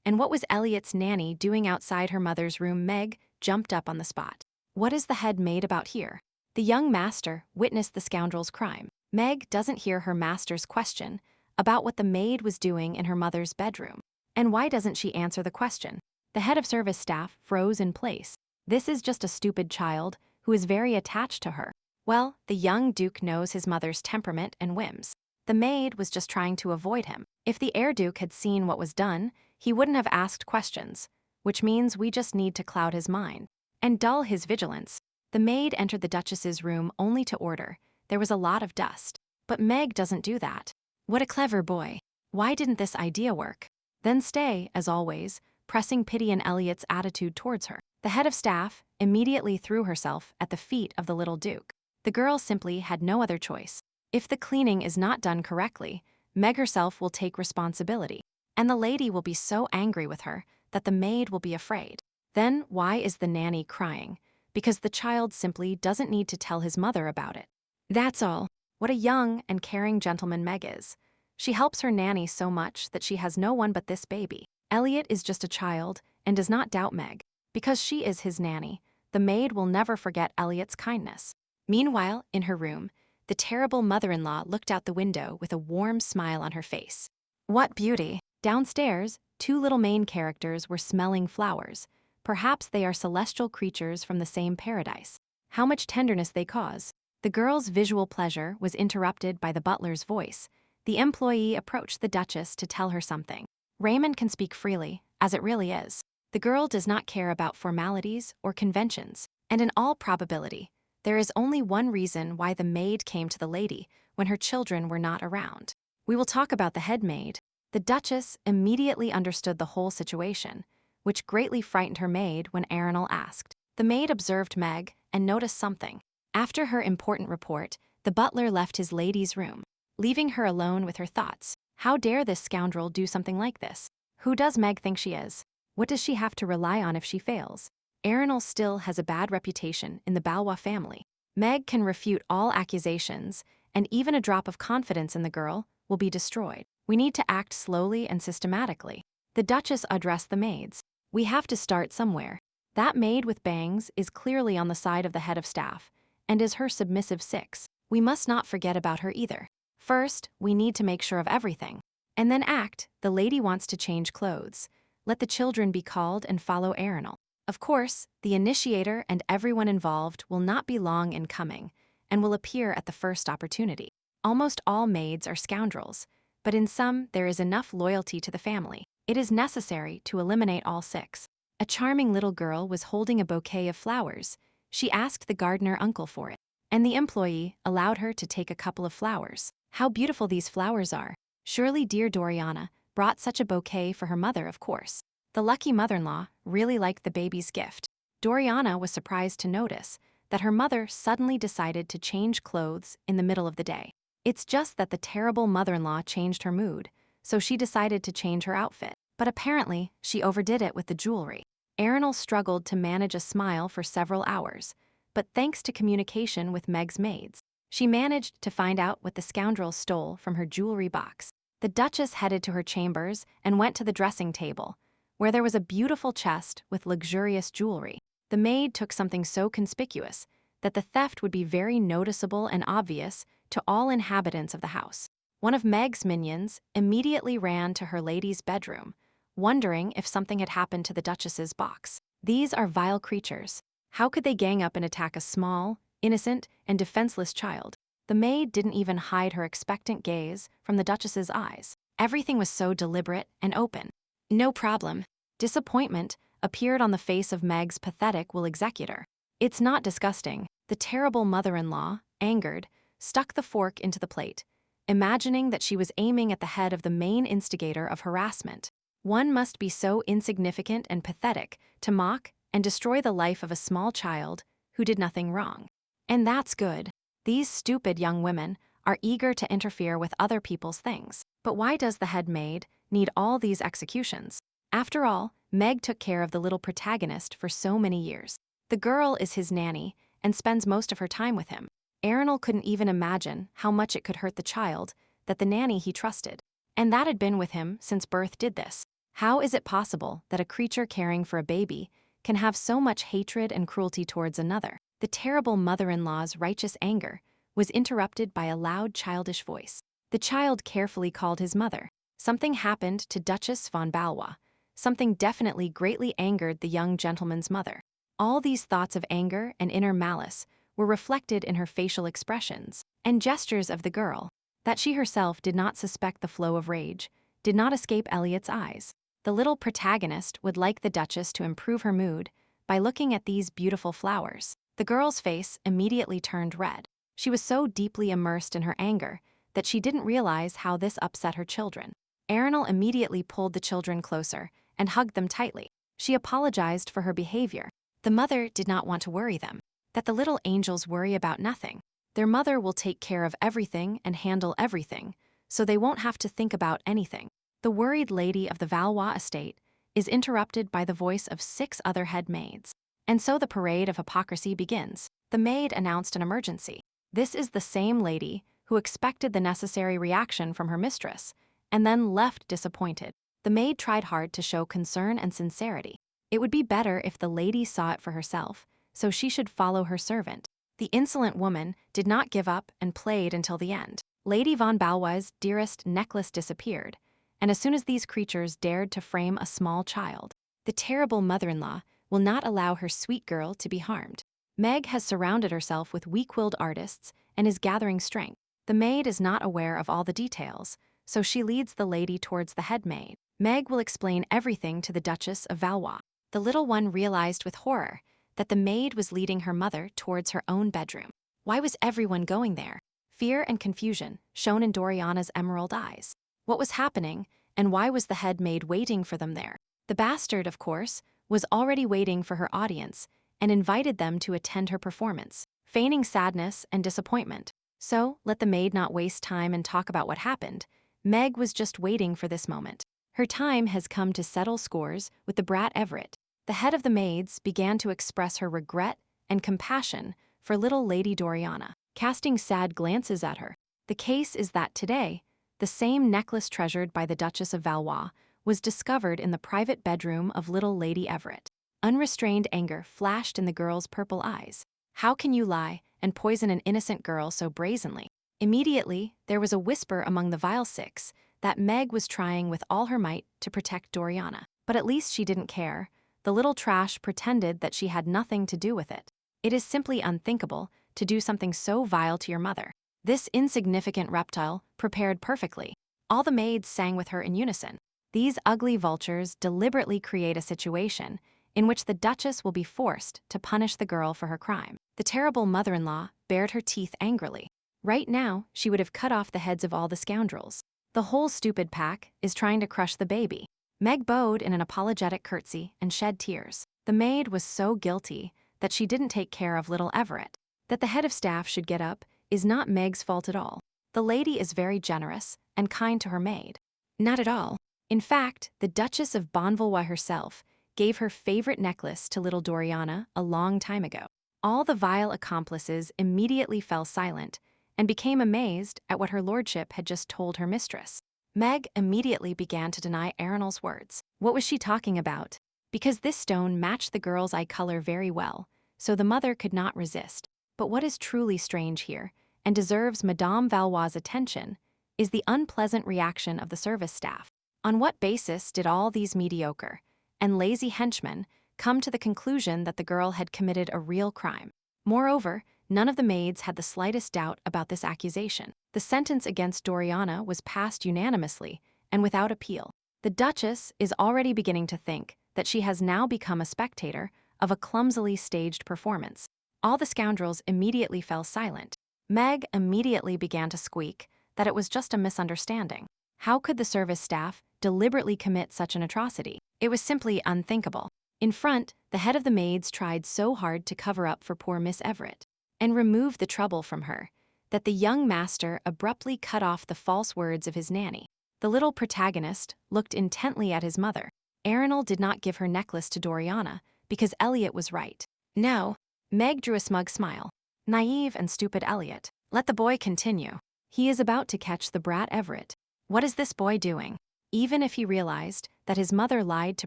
And what was Elliot's nanny doing outside her mother's room? Meg jumped up on the spot. What is the head maid about here? The young master witnessed the scoundrel's crime. Meg doesn't hear her master's question about what the maid was doing in her mother's bedroom. And why doesn't she answer the question? The head of service staff froze in place. This is just a stupid child who is very attached to her. Well, the young duke knows his mother's temperament and whims. The maid was just trying to avoid him. If the heir duke had seen what was done, he wouldn't have asked questions, which means we just need to cloud his mind and dull his vigilance. The maid entered the Duchess's room only to order. There was a lot of dust. But Meg doesn't do that. What a clever boy. Why didn't this idea work? Then stay, as always, pressing pity in Elliot's attitude towards her. The head of staff immediately threw herself at the feet of the little duke. The girl simply had no other choice. If the cleaning is not done correctly, Meg herself will take responsibility. And the lady will be so angry with her that the maid will be afraid. Then why is the nanny crying? Because the child simply doesn't need to tell his mother about it. That's all. What a young and caring gentleman Meg is. She helps her nanny so much that she has no one but this baby. Elliot is just a child and does not doubt Meg. Because she is his nanny, the maid will never forget Elliot's kindness. Meanwhile, in her room, the terrible mother-in-law looked out the window with a warm smile on her face. What beauty! Downstairs, two little main characters were smelling flowers. Perhaps they are celestial creatures from the same paradise. How much tenderness they cause. The girl's visual pleasure was interrupted by the butler's voice. The employee approached the Duchess to tell her something. Raymond can speak freely, as it really is. The girl does not care about formalities or conventions, and in all probability, there is only one reason why the maid came to the lady when her children were not around. We will talk about the head maid. The Duchess immediately understood the whole situation, which greatly frightened her maid when Arenal asked. The maid observed Meg and noticed something. After her important report, the butler left his lady's room, leaving her alone with her thoughts. How dare this scoundrel do something like this? Who does Meg think she is? What does she have to rely on if she fails? Arenal still has a bad reputation in the Valois family. Meg can refute all accusations, and even a drop of confidence in the girl will be destroyed. We need to act slowly and systematically. The Duchess addressed the maids. We have to start somewhere. That maid with bangs is clearly on the side of the head of staff, and is her submissive six. We must not forget about her either. First, we need to make sure of everything. And then act. The lady wants to change clothes. Let the children be called and follow Arenal. Of course, the initiator and everyone involved will not be long in coming, and will appear at the first opportunity. Almost all maids are scoundrels, but in some there is enough loyalty to the family. It is necessary to eliminate all six. A charming little girl was holding a bouquet of flowers. She asked the gardener uncle for it, and the employee allowed her to take a couple of flowers. How beautiful these flowers are. Surely dear Doriana brought such a bouquet for her mother, of course. The lucky mother-in-law really liked the baby's gift. Doriana was surprised to notice that her mother suddenly decided to change clothes in the middle of the day. It's just that the terrible mother-in-law changed her mood, so she decided to change her outfit. But apparently, she overdid it with the jewelry. Arenal struggled to manage a smile for several hours, but thanks to communication with Meg's maids, she managed to find out what the scoundrel stole from her jewelry box. The Duchess headed to her chambers and went to the dressing table, where there was a beautiful chest with luxurious jewelry. The maid took something so conspicuous that the theft would be very noticeable and obvious to all inhabitants of the house. One of Meg's minions immediately ran to her lady's bedroom, wondering if something had happened to the Duchess's box. These are vile creatures. How could they gang up and attack a small, innocent, and defenseless child? The maid didn't even hide her expectant gaze from the Duchess's eyes. Everything was so deliberate and open. No problem. Disappointment appeared on the face of Meg's pathetic will executor. It's not disgusting. The terrible mother-in-law, angered, stuck the fork into the plate, imagining that she was aiming at the head of the main instigator of harassment. One must be so insignificant and pathetic to mock and destroy the life of a small child who did nothing wrong. And that's good. These stupid young women are eager to interfere with other people's things. But why does the head maid need all these executions? After all, Meg took care of the little protagonist for so many years. The girl is his nanny and spends most of her time with him. Arenal couldn't even imagine how much it could hurt the child that the nanny he trusted, and that had been with him since birth, did this. How is it possible that a creature caring for a baby can have so much hatred and cruelty towards another? The terrible mother-in-law's righteous anger was interrupted by a loud childish voice. The child carefully called his mother. Something happened to Duchess von Valois. Something definitely greatly angered the young gentleman's mother. All these thoughts of anger and inner malice were reflected in her facial expressions and gestures of the girl. That she herself did not suspect the flow of rage did not escape Elliot's eyes. The little protagonist would like the Duchess to improve her mood by looking at these beautiful flowers. The girl's face immediately turned red. She was so deeply immersed in her anger that she didn't realize how this upset her children. Arenal immediately pulled the children closer and hugged them tightly. She apologized for her behavior. The mother did not want to worry them. That the little angels worry about nothing. Their mother will take care of everything and handle everything, so they won't have to think about anything. The worried lady of the Valois estate is interrupted by the voice of 6 other head maids. And so the parade of hypocrisy begins. The maid announced an emergency. This is the same lady who expected the necessary reaction from her mistress, and then left disappointed. The maid tried hard to show concern and sincerity. It would be better if the lady saw it for herself, so she should follow her servant. The insolent woman did not give up and played until the end. Lady von Valois' dearest necklace disappeared, and as soon as these creatures dared to frame a small child, the terrible mother-in-law will not allow her sweet girl to be harmed. Meg has surrounded herself with weak-willed artists and is gathering strength. The maid is not aware of all the details, so she leads the lady towards the head maid. Meg will explain everything to the Duchess of Valois. The little one realized with horror that the maid was leading her mother towards her own bedroom. Why was everyone going there? Fear and confusion shone in Doriana's emerald eyes. What was happening, and why was the head maid waiting for them there? The bastard, of course, was already waiting for her audience and invited them to attend her performance, feigning sadness and disappointment. So, let the maid not waste time and talk about what happened. Meg was just waiting for this moment. Her time has come to settle scores with the brat Everett. The head of the maids began to express her regret and compassion for little Lady Doriana, casting sad glances at her. The case is that today, the same necklace treasured by the Duchess of Valois was discovered in the private bedroom of little Lady Everett. Unrestrained anger flashed in the girl's purple eyes. How can you lie and poison an innocent girl so brazenly? Immediately, there was a whisper among the vile 6 that Meg was trying with all her might to protect Doriana. But at least she didn't care. The little trash pretended that she had nothing to do with it. It is simply unthinkable to do something so vile to your mother. This insignificant reptile prepared perfectly. All the maids sang with her in unison. These ugly vultures deliberately create a situation in which the Duchess will be forced to punish the girl for her crime. The terrible mother-in-law bared her teeth angrily. Right now, she would have cut off the heads of all the scoundrels. The whole stupid pack is trying to crush the baby. Meg bowed in an apologetic curtsy and shed tears. The maid was so guilty that she didn't take care of little Everett. That the head of staff should get up is not Meg's fault at all. The lady is very generous and kind to her maid. Not at all. In fact, the Duchess of Bonvalois herself gave her favorite necklace to little Doriana a long time ago. All the vile accomplices immediately fell silent and became amazed at what her lordship had just told her mistress. Meg immediately began to deny Erinal's words. What was she talking about? Because this stone matched the girl's eye color very well, so the mother could not resist. But what is truly strange here, and deserves Madame Valois' attention, is the unpleasant reaction of the service staff. On what basis did all these mediocre and lazy henchmen come to the conclusion that the girl had committed a real crime? Moreover, none of the maids had the slightest doubt about this accusation. The sentence against Doriana was passed unanimously and without appeal. The Duchess is already beginning to think that she has now become a spectator of a clumsily staged performance. All the scoundrels immediately fell silent. Meg immediately began to squeak that it was just a misunderstanding. How could the service staff deliberately commit such an atrocity? It was simply unthinkable. In front, the head of the maids tried so hard to cover up for poor Miss Everett and remove the trouble from her that the young master abruptly cut off the false words of his nanny. The little protagonist looked intently at his mother. Erinal did not give her necklace to Doriana because Elliot was right. No. Meg drew a smug smile. Naive and stupid Elliot. Let the boy continue. He is about to catch the brat Everett. What is this boy doing? Even if he realized that his mother lied to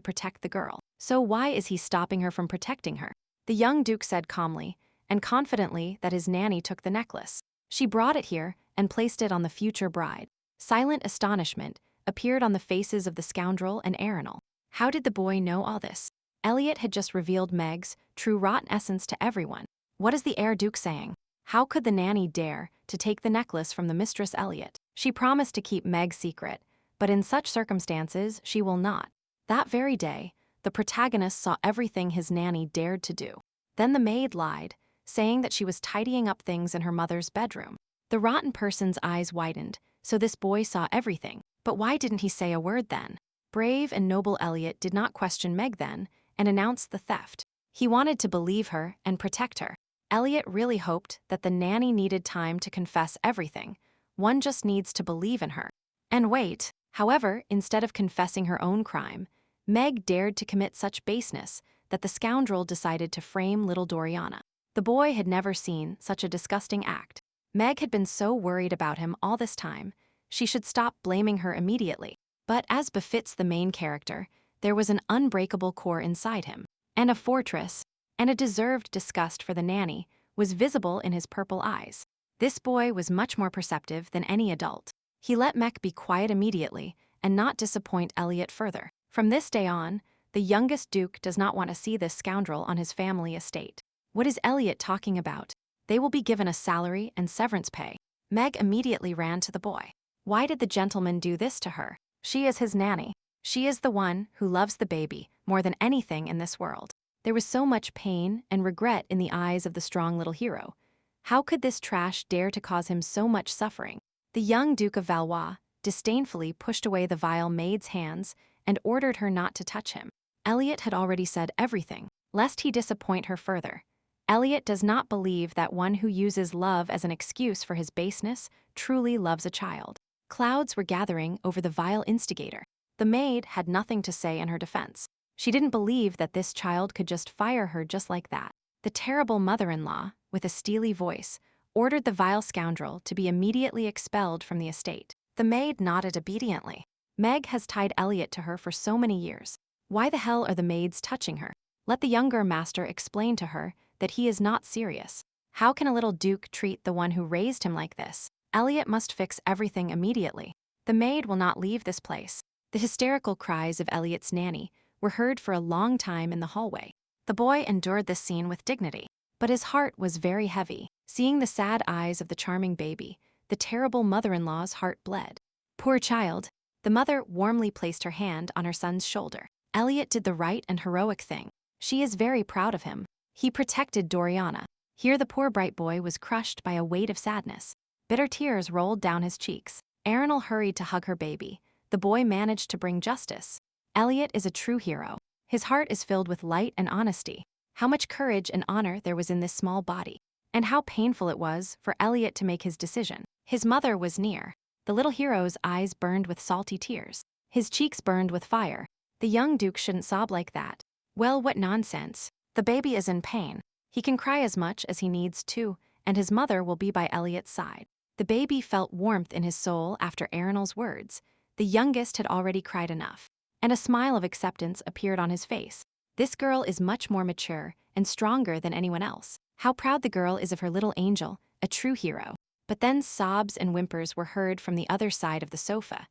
protect the girl, so why is he stopping her from protecting her? The young duke said calmly and confidently that his nanny took the necklace. She brought it here and placed it on the future bride. Silent astonishment appeared on the faces of the scoundrel and Erinal. How did the boy know all this? Elliot had just revealed Meg's true rotten essence to everyone. What is the heir duke saying? How could the nanny dare to take the necklace from the mistress Elliot? She promised to keep Meg's secret, but in such circumstances she will not. That very day, the protagonist saw everything his nanny dared to do. Then the maid lied, saying that she was tidying up things in her mother's bedroom. The rotten person's eyes widened, so this boy saw everything. But why didn't he say a word then? Brave and noble Elliot did not question Meg then and announced the theft. He wanted to believe her and protect her. Elliot really hoped that the nanny needed time to confess everything. One just needs to believe in her. And wait. However, instead of confessing her own crime, Meg dared to commit such baseness that the scoundrel decided to frame little Doriana. The boy had never seen such a disgusting act. Meg had been so worried about him all this time, she should stop blaming her immediately. But as befits the main character, there was an unbreakable core inside him, and a fortress, and a deserved disgust for the nanny was visible in his purple eyes. This boy was much more perceptive than any adult. He let Meg be quiet immediately and not disappoint Elliot further. From this day on, the youngest duke does not want to see this scoundrel on his family estate. What is Elliot talking about? They will be given a salary and severance pay. Meg immediately ran to the boy. Why did the gentleman do this to her? She is his nanny. She is the one who loves the baby more than anything in this world. There was so much pain and regret in the eyes of the strong little hero. How could this trash dare to cause him so much suffering? The young Duke of Valois disdainfully pushed away the vile maid's hands and ordered her not to touch him. Elliot had already said everything, lest he disappoint her further. Elliot does not believe that one who uses love as an excuse for his baseness truly loves a child. Clouds were gathering over the vile instigator. The maid had nothing to say in her defense. She didn't believe that this child could just fire her just like that. The terrible mother-in-law, with a steely voice, ordered the vile scoundrel to be immediately expelled from the estate. The maid nodded obediently. Meg has tied Elliot to her for so many years. Why the hell are the maids touching her? Let the younger master explain to her that he is not serious. How can a little duke treat the one who raised him like this? Elliot must fix everything immediately. The maid will not leave this place. The hysterical cries of Elliot's nanny were heard for a long time in the hallway. The boy endured this scene with dignity, but his heart was very heavy. Seeing the sad eyes of the charming baby, the terrible mother-in-law's heart bled. Poor child. The mother warmly placed her hand on her son's shoulder. Elliot did the right and heroic thing. She is very proud of him. He protected Doriana. Here the poor bright boy was crushed by a weight of sadness. Bitter tears rolled down his cheeks. Erinal hurried to hug her baby. The boy managed to bring justice. Elliot is a true hero. His heart is filled with light and honesty. How much courage and honor there was in this small body. And how painful it was for Elliot to make his decision. His mother was near. The little hero's eyes burned with salty tears. His cheeks burned with fire. The young duke shouldn't sob like that. Well, what nonsense. The baby is in pain. He can cry as much as he needs to, and his mother will be by Elliot's side. The baby felt warmth in his soul after Erinal's words. The youngest had already cried enough, and a smile of acceptance appeared on his face. This girl is much more mature and stronger than anyone else. How proud the girl is of her little angel, a true hero. But then sobs and whimpers were heard from the other side of the sofa,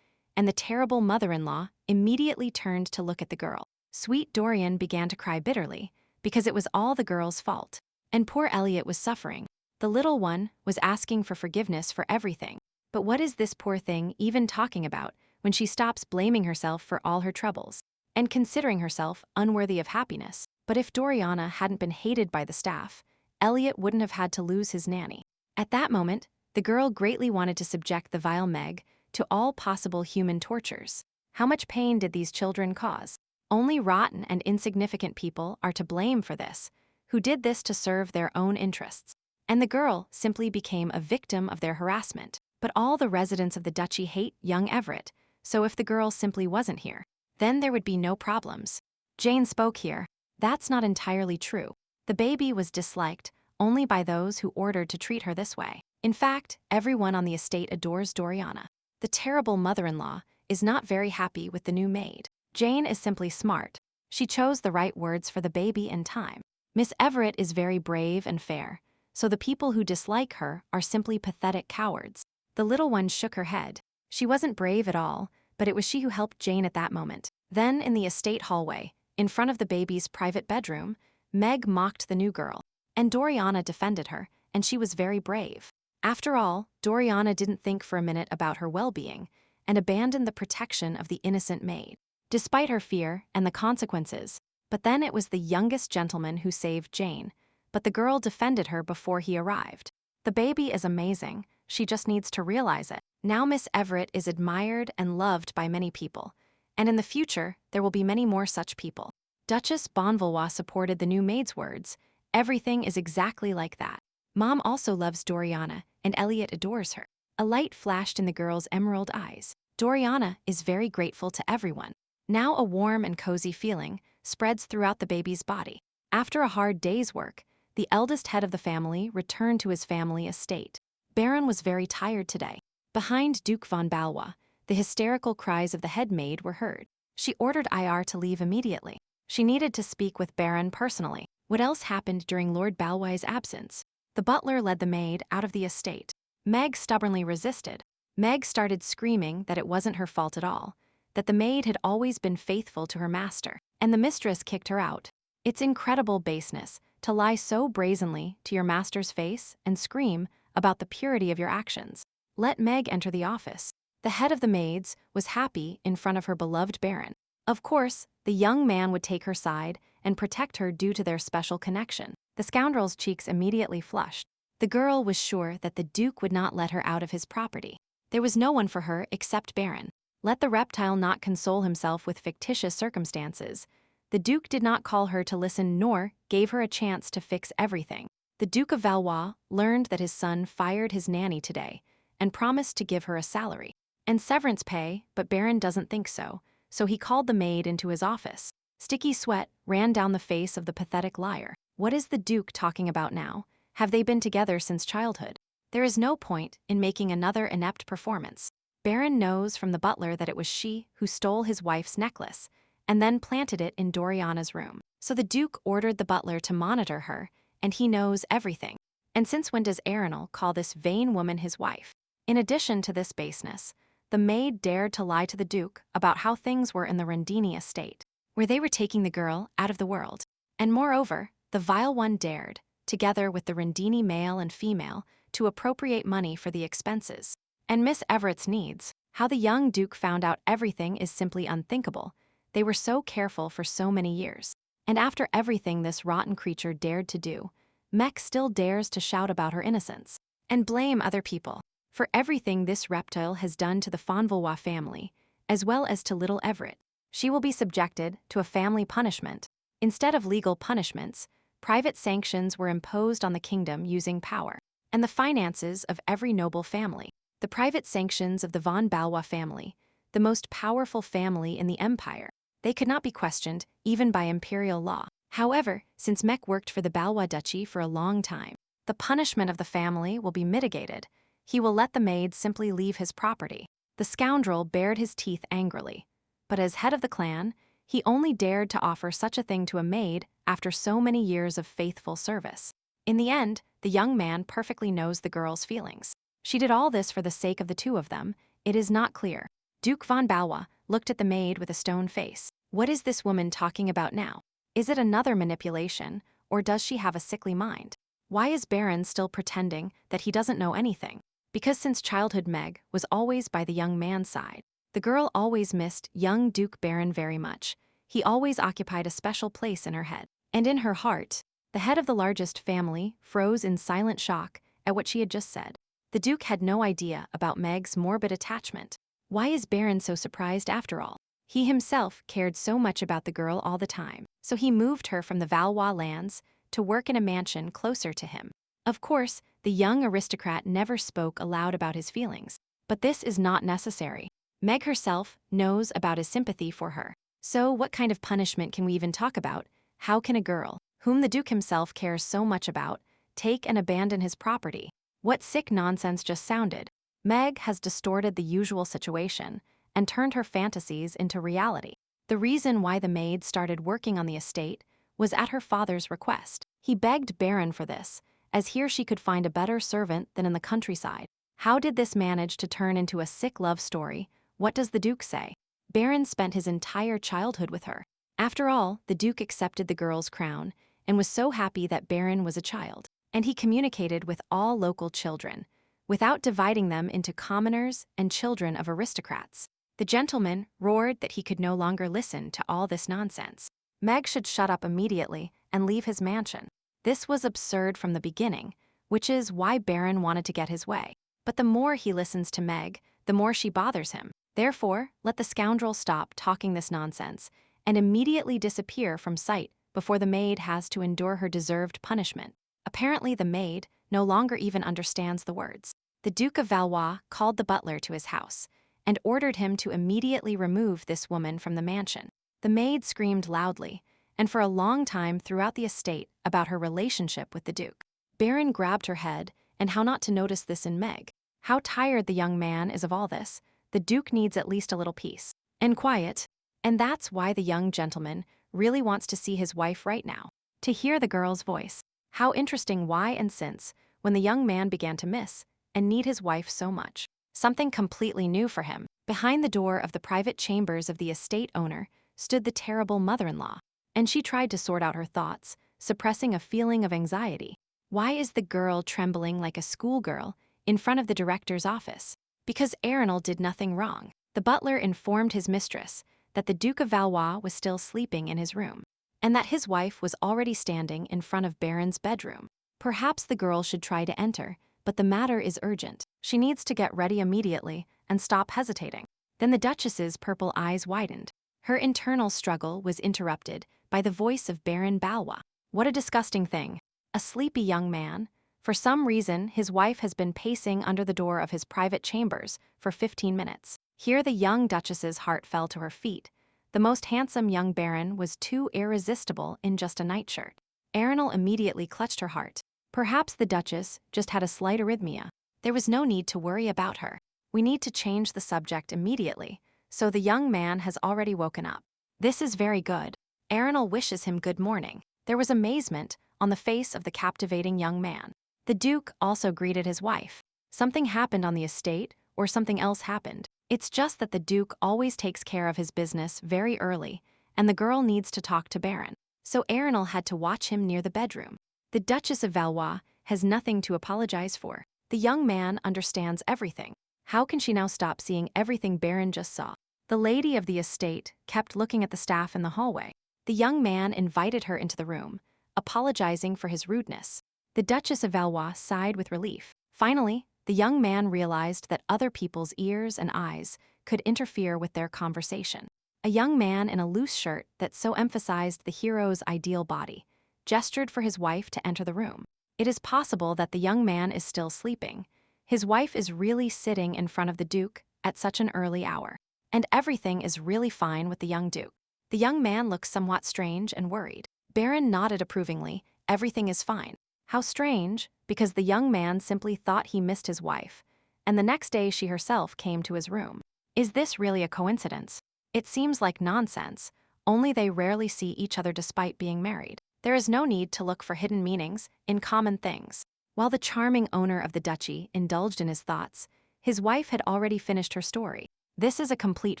and the terrible mother-in-law immediately turned to look at the girl. Sweet Dorian began to cry bitterly, because it was all the girl's fault. And poor Elliot was suffering. The little one was asking for forgiveness for everything. But what is this poor thing even talking about when she stops blaming herself for all her troubles and considering herself unworthy of happiness? But if Doriana hadn't been hated by the staff, Elliot wouldn't have had to lose his nanny. At that moment, the girl greatly wanted to subject the vile Meg to all possible human tortures. How much pain did these children cause? Only rotten and insignificant people are to blame for this, who did this to serve their own interests. And the girl simply became a victim of their harassment. But all the residents of the duchy hate young Everett, so if the girl simply wasn't here, then there would be no problems. Jane spoke here. That's not entirely true. The baby was disliked only by those who ordered to treat her this way. In fact, everyone on the estate adores Doriana. The terrible mother-in-law is not very happy with the new maid. Jane is simply smart. She chose the right words for the baby in time. Miss Everett is very brave and fair, so the people who dislike her are simply pathetic cowards. The little one shook her head. She wasn't brave at all, but it was she who helped Jane at that moment. Then, in the estate hallway, in front of the baby's private bedroom, Meg mocked the new girl, and Doriana defended her, and she was very brave. After all, Doriana didn't think for a minute about her well-being and abandoned the protection of the innocent maid, despite her fear and the consequences. But then it was the youngest gentleman who saved Jane, but the girl defended her before he arrived. The baby is amazing, she just needs to realize it. Now Miss Everett is admired and loved by many people, and in the future there will be many more such people. Duchess Bonvalois supported the new maid's words. Everything is exactly like that. Mom also loves Doriana, and Elliot adores her. A light flashed in the girl's emerald eyes. Doriana is very grateful to everyone. Now a warm and cozy feeling spreads throughout the baby's body. After a hard day's work, the eldest head of the family returned to his family estate. Baron was very tired today. Behind Duke von Valois, the hysterical cries of the head maid were heard. She ordered IR to leave immediately. She needed to speak with Baron personally. What else happened during Lord Balwai's absence? The butler led the maid out of the estate. Meg stubbornly resisted. Meg started screaming that it wasn't her fault at all, that the maid had always been faithful to her master, and the mistress kicked her out. It's incredible baseness to lie so brazenly to your master's face and scream about the purity of your actions. Let Meg enter the office. The head of the maids was happy in front of her beloved Baron. Of course, the young man would take her side and protect her due to their special connection. The scoundrel's cheeks immediately flushed. The girl was sure that the Duke would not let her out of his property. There was no one for her except Baron. Let the reptile not console himself with fictitious circumstances. The Duke did not call her to listen nor gave her a chance to fix everything. The Duke of Valois learned that his son fired his nanny today and promised to give her a salary and severance pay, but Baron doesn't think so, so he called the maid into his office. Sticky sweat ran down the face of the pathetic liar. What is the Duke talking about now? Have they been together since childhood? There is no point in making another inept performance. Baron knows from the butler that it was she who stole his wife's necklace and then planted it in Doriana's room. So the Duke ordered the butler to monitor her, and he knows everything. And since when does Arenal call this vain woman his wife? In addition to this baseness, the maid dared to lie to the Duke about how things were in the Rendini estate, where they were taking the girl out of the world. And moreover, the vile one dared, together with the Rendini male and female, to appropriate money for the expenses and Miss Everett's needs. How the young Duke found out everything is simply unthinkable. They were so careful for so many years. And after everything this rotten creature dared to do, Meg still dares to shout about her innocence and blame other people for everything this reptile has done to the von Valois family, as well as to little Everett. She will be subjected to a family punishment. Instead of legal punishments, private sanctions were imposed on the kingdom using power and the finances of every noble family. The private sanctions of the von Valois family, the most powerful family in the empire, they could not be questioned even by imperial law. However, since Meg worked for the Valois duchy for a long time, the punishment of the family will be mitigated. He will let the maid simply leave his property. The scoundrel bared his teeth angrily. But as head of the clan, he only dared to offer such a thing to a maid after so many years of faithful service. In the end, the young man perfectly knows the girl's feelings. She did all this for the sake of the two of them. It is not clear. Duke von Balwa looked at the maid with a stone face. What is this woman talking about now? Is it another manipulation, or does she have a sickly mind? Why is Baron still pretending that he doesn't know anything? Because since childhood Meg was always by the young man's side. The girl always missed young Duke Baron very much. He always occupied a special place in her head. And in her heart, the head of the largest family froze in silent shock at what she had just said. The Duke had no idea about Meg's morbid attachment. Why is Baron so surprised after all? He himself cared so much about the girl all the time, so he moved her from the Valois lands to work in a mansion closer to him. Of course, the young aristocrat never spoke aloud about his feelings, but this is not necessary. Meg herself knows about his sympathy for her. So what kind of punishment can we even talk about? How can a girl, whom the Duke himself cares so much about, take and abandon his property? What sick nonsense just sounded. Meg has distorted the usual situation and turned her fantasies into reality. The reason why the maid started working on the estate was at her father's request. He begged Baron for this, as here she could find a better servant than in the countryside. How did this manage to turn into a sick love story? What does the Duke say? Baron spent his entire childhood with her. After all, the Duke accepted the girl's crown and was so happy that Baron was a child. And he communicated with all local children, without dividing them into commoners and children of aristocrats. The gentleman roared that he could no longer listen to all this nonsense. Meg should shut up immediately and leave his mansion. This was absurd from the beginning, which is why Baron wanted to get his way. But the more he listens to Meg, the more she bothers him. Therefore, let the scoundrel stop talking this nonsense and immediately disappear from sight before the maid has to endure her deserved punishment. Apparently the maid no longer even understands the words. The Duke of Valois called the butler to his house and ordered him to immediately remove this woman from the mansion. The maid screamed loudly, and for a long time throughout the estate about her relationship with the Duke. Baron grabbed her head, and how not to notice this in Meg. How tired the young man is of all this. The Duke needs at least a little peace and quiet, and that's why the young gentleman really wants to see his wife right now, to hear the girl's voice. How interesting why and since, when the young man began to miss and need his wife so much. Something completely new for him. Behind the door of the private chambers of the estate owner stood the terrible mother-in-law, and she tried to sort out her thoughts, suppressing a feeling of anxiety. Why is the girl trembling like a schoolgirl in front of the director's office? Because Arenal did nothing wrong. The butler informed his mistress that the Duke of Valois was still sleeping in his room, and that his wife was already standing in front of Baron's bedroom. Perhaps the girl should try to enter, but the matter is urgent. She needs to get ready immediately and stop hesitating. Then the Duchess's purple eyes widened. Her internal struggle was interrupted by the voice of Baron Balwa. What a disgusting thing. A sleepy young man. For some reason, his wife has been pacing under the door of his private chambers for 15 minutes. Here the young Duchess's heart fell to her feet. The most handsome young baron was too irresistible in just a nightshirt. Arenal immediately clutched her heart. Perhaps the Duchess just had a slight arrhythmia. There was no need to worry about her. We need to change the subject immediately, so the young man has already woken up. This is very good. Arenal wishes him good morning. There was amazement on the face of the captivating young man. The Duke also greeted his wife. Something happened on the estate, or something else happened. It's just that the Duke always takes care of his business very early, and the girl needs to talk to Baron. So Arenal had to watch him near the bedroom. The Duchess of Valois has nothing to apologize for. The young man understands everything. How can she now stop seeing everything Baron just saw? The lady of the estate kept looking at the staff in the hallway. The young man invited her into the room, apologizing for his rudeness. The Duchess of Valois sighed with relief. Finally, the young man realized that other people's ears and eyes could interfere with their conversation. A young man in a loose shirt that so emphasized the hero's ideal body gestured for his wife to enter the room. It is possible that the young man is still sleeping. His wife is really sitting in front of the Duke at such an early hour. And everything is really fine with the young Duke. The young man looks somewhat strange and worried. Baron nodded approvingly. Everything is fine. How strange, because the young man simply thought he missed his wife, and the next day she herself came to his room. Is this really a coincidence? It seems like nonsense, only they rarely see each other despite being married. There is no need to look for hidden meanings in common things. While the charming owner of the duchy indulged in his thoughts, his wife had already finished her story. This is a complete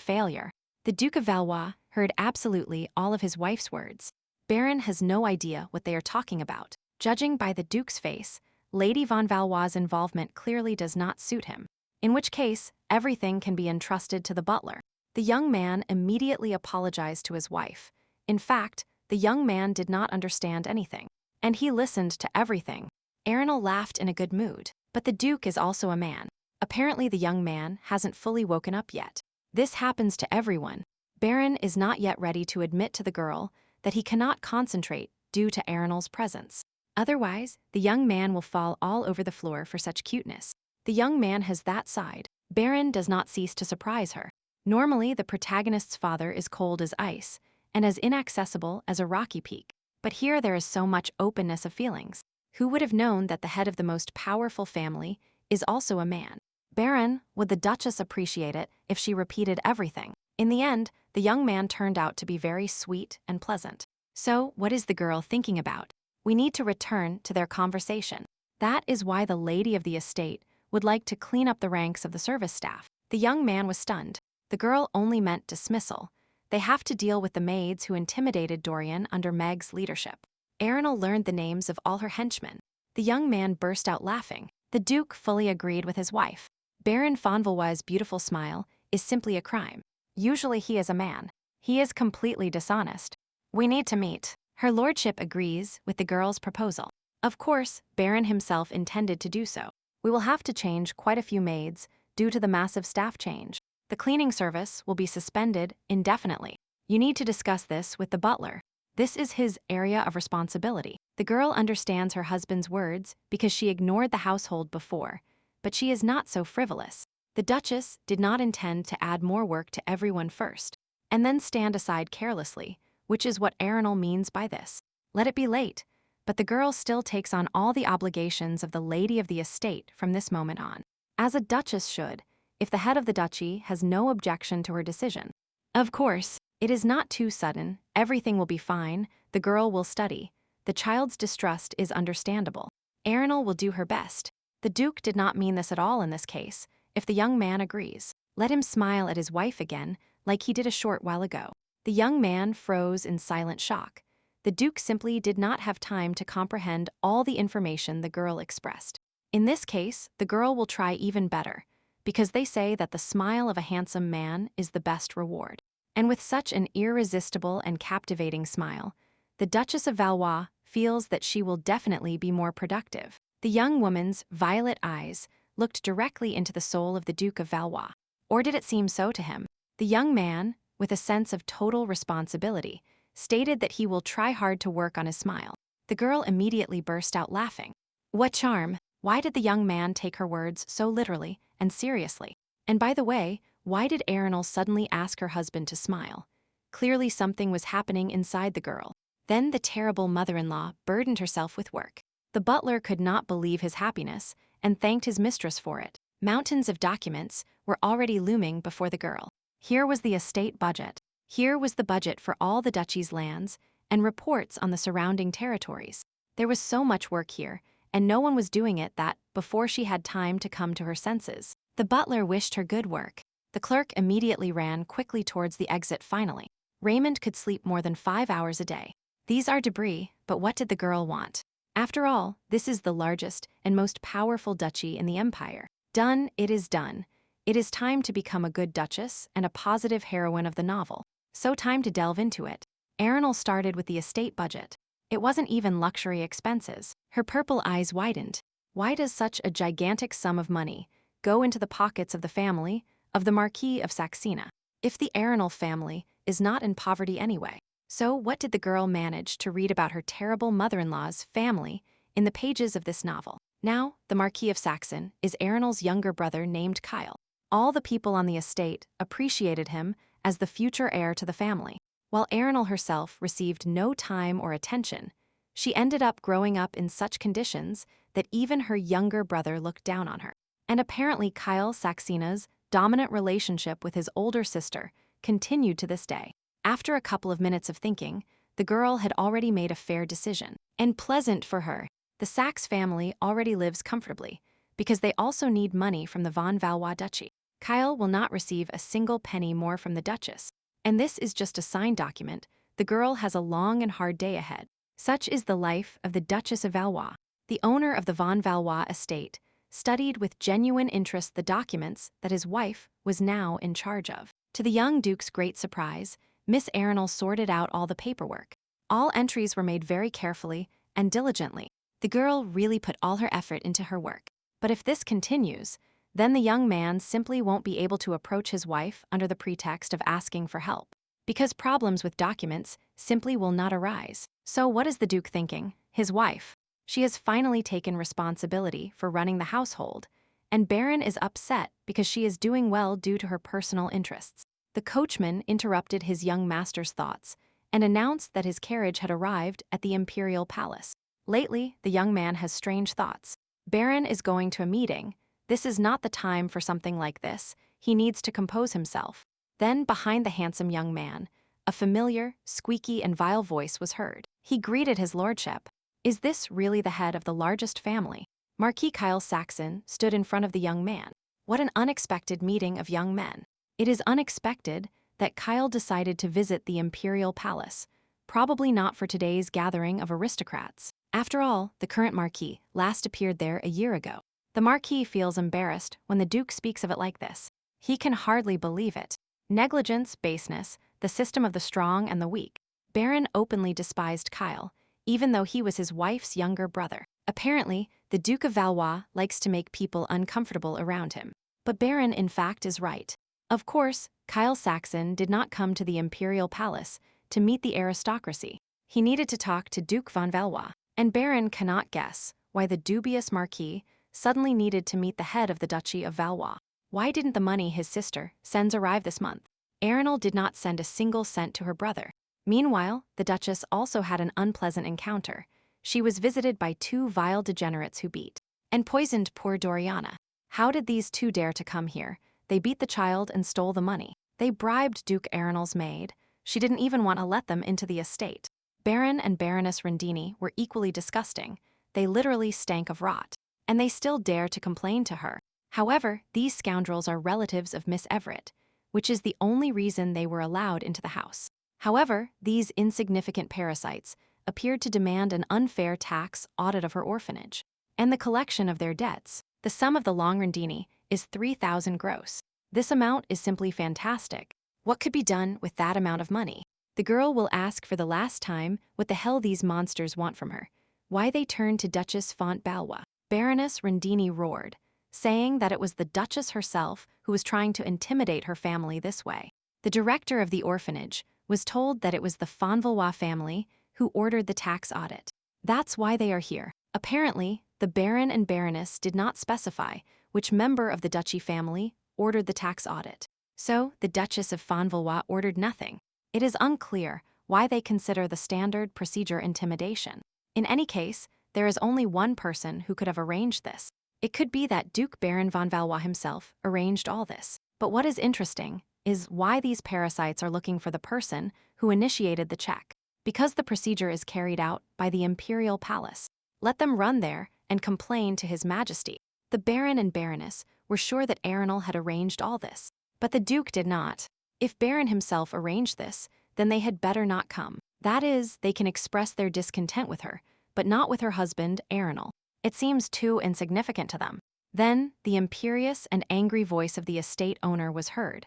failure. The Duke of Valois heard absolutely all of his wife's words. Baron has no idea what they are talking about. Judging by the Duke's face, Lady von Valois' involvement clearly does not suit him, in which case everything can be entrusted to the butler. The young man immediately apologized to his wife. In fact, the young man did not understand anything, and he listened to everything. Arenal laughed in a good mood, but the Duke is also a man. Apparently the young man hasn't fully woken up yet. This happens to everyone. Baron is not yet ready to admit to the girl that he cannot concentrate due to Arenal's presence. Otherwise, the young man will fall all over the floor for such cuteness. The young man has that side. Baron does not cease to surprise her. Normally, the protagonist's father is cold as ice and as inaccessible as a rocky peak. But here there is so much openness of feelings. Who would have known that the head of the most powerful family is also a man? Baron, would the Duchess appreciate it if she repeated everything? In the end, the young man turned out to be very sweet and pleasant. So, what is the girl thinking about? We need to return to their conversation. That is why the lady of the estate would like to clean up the ranks of the service staff. The young man was stunned. The girl only meant dismissal. They have to deal with the maids who intimidated Dorian under Meg's leadership. Arenal learned the names of all her henchmen. The young man burst out laughing. The Duke fully agreed with his wife. Baron von Valois' beautiful smile is simply a crime. Usually he is a man. He is completely dishonest. We need to meet. Her lordship agrees with the girl's proposal. Of course, Baron himself intended to do so. We will have to change quite a few maids due to the massive staff change. The cleaning service will be suspended indefinitely. You need to discuss this with the butler. This is his area of responsibility. The girl understands her husband's words because she ignored the household before, but she is not so frivolous. The Duchess did not intend to add more work to everyone first, and then stand aside carelessly, which is what Arenal means by this. Let it be late, but the girl still takes on all the obligations of the lady of the estate from this moment on, as a duchess should, if the head of the duchy has no objection to her decision. Of course, it is not too sudden, everything will be fine, the girl will study. The child's distrust is understandable. Arenal will do her best. The Duke did not mean this at all in this case. If the young man agrees, let him smile at his wife again, like he did a short while ago. The young man froze in silent shock. The Duke simply did not have time to comprehend all the information the girl expressed. In this case, the girl will try even better, because they say that the smile of a handsome man is the best reward. And with such an irresistible and captivating smile, the Duchess of Valois feels that she will definitely be more productive. The young woman's violet eyes looked directly into the soul of the Duke of Valois. Or did it seem so to him? The young man, with a sense of total responsibility, stated that he will try hard to work on his smile. The girl immediately burst out laughing. What charm! Why did the young man take her words so literally and seriously? And by the way, why did Arenal suddenly ask her husband to smile? Clearly something was happening inside the girl. Then the terrible mother-in-law burdened herself with work. The butler could not believe his happiness and thanked his mistress for it. Mountains of documents were already looming before the girl. Here was the estate budget. Here was the budget for all the duchy's lands and reports on the surrounding territories. There was so much work here, and no one was doing it that before she had time to come to her senses. The butler wished her good work. The clerk immediately ran quickly towards the exit finally. Raymond could sleep more than 5 hours a day. These are debris, but what did the girl want? After all, this is the largest and most powerful duchy in the empire. Done, it is done. It is time to become a good duchess and a positive heroine of the novel. So time to delve into it. Arenal started with the estate budget. It wasn't even luxury expenses. Her purple eyes widened. Why does such a gigantic sum of money go into the pockets of the family of the Marquis of Saxena, if the Arenal family is not in poverty anyway? So what did the girl manage to read about her terrible mother-in-law's family in the pages of this novel? Now, the Marquis of Saxon is Arenal's younger brother named Kyle. All the people on the estate appreciated him as the future heir to the family. While Arenal herself received no time or attention, she ended up growing up in such conditions that even her younger brother looked down on her. And apparently Kyle Saxena's dominant relationship with his older sister continued to this day. After a couple of minutes of thinking, the girl had already made a fair decision. And pleasant for her, the Sachs family already lives comfortably, because they also need money from the von Valois duchy. Kyle will not receive a single penny more from the Duchess. And this is just a signed document. The girl has a long and hard day ahead. Such is the life of the Duchess of Valois. The owner of the von Valois estate studied with genuine interest the documents that his wife was now in charge of. To the young Duke's great surprise, Miss Arenal sorted out all the paperwork. All entries were made very carefully and diligently. The girl really put all her effort into her work. But if this continues, then the young man simply won't be able to approach his wife under the pretext of asking for help, because problems with documents simply will not arise. So what is the Duke thinking? His wife. She has finally taken responsibility for running the household, and Baron is upset because she is doing well due to her personal interests. The coachman interrupted his young master's thoughts and announced that his carriage had arrived at the imperial palace. Lately, the young man has strange thoughts. Baron is going to a meeting. This is not the time for something like this. He needs to compose himself. Then, behind the handsome young man, a familiar, squeaky, and vile voice was heard. He greeted his lordship. Is this really the head of the largest family? Marquis Kyle Saxon stood in front of the young man. What an unexpected meeting of young men. It is unexpected that Kyle decided to visit the imperial palace, probably not for today's gathering of aristocrats. After all, the current Marquis last appeared there a year ago. The Marquis feels embarrassed when the Duke speaks of it like this. He can hardly believe it. Negligence, baseness, the system of the strong and the weak. Baron openly despised Kyle, even though he was his wife's younger brother. Apparently, the Duke of Valois likes to make people uncomfortable around him. But Baron, in fact, is right. Of course, Kyle Saxon did not come to the imperial palace to meet the aristocracy. He needed to talk to Duke von Valois. And Baron cannot guess why the dubious Marquis suddenly needed to meet the head of the Duchy of Valois. Why didn't the money his sister sends arrive this month? Arenal did not send a single cent to her brother. Meanwhile, the Duchess also had an unpleasant encounter. She was visited by two vile degenerates who beat and poisoned poor Doriana. How did these two dare to come here? They beat the child and stole the money. They bribed Duke Arenal's maid. She didn't even want to let them into the estate. Baron and Baroness Rendini were equally disgusting. They literally stank of rot. And they still dare to complain to her. However, these scoundrels are relatives of Miss Everett, which is the only reason they were allowed into the house. However, these insignificant parasites appeared to demand an unfair tax audit of her orphanage and the collection of their debts. The sum of the Long Rendini is 3,000 gross. This amount is simply fantastic. What could be done with that amount of money? The girl will ask for the last time what the hell these monsters want from her, why they turned to Duchess von Valois. Baroness Rendini roared, saying that it was the Duchess herself who was trying to intimidate her family this way. The director of the orphanage was told that it was the von Valois family who ordered the tax audit. That's why they are here. Apparently, the Baron and Baroness did not specify which member of the Duchy family ordered the tax audit. So, the Duchess of von Valois ordered nothing. It is unclear why they consider the standard procedure intimidation. In any case, there is only one person who could have arranged this. It could be that Duke Baron von Valois himself arranged all this. But what is interesting is why these parasites are looking for the person who initiated the check. Because the procedure is carried out by the imperial palace. Let them run there and complain to His Majesty. The Baron and Baroness were sure that Arenal had arranged all this. But the Duke did not. If Baron himself arranged this, then they had better not come. That is, they can express their discontent with her, but not with her husband, Arenal. It seems too insignificant to them. Then, the imperious and angry voice of the estate owner was heard.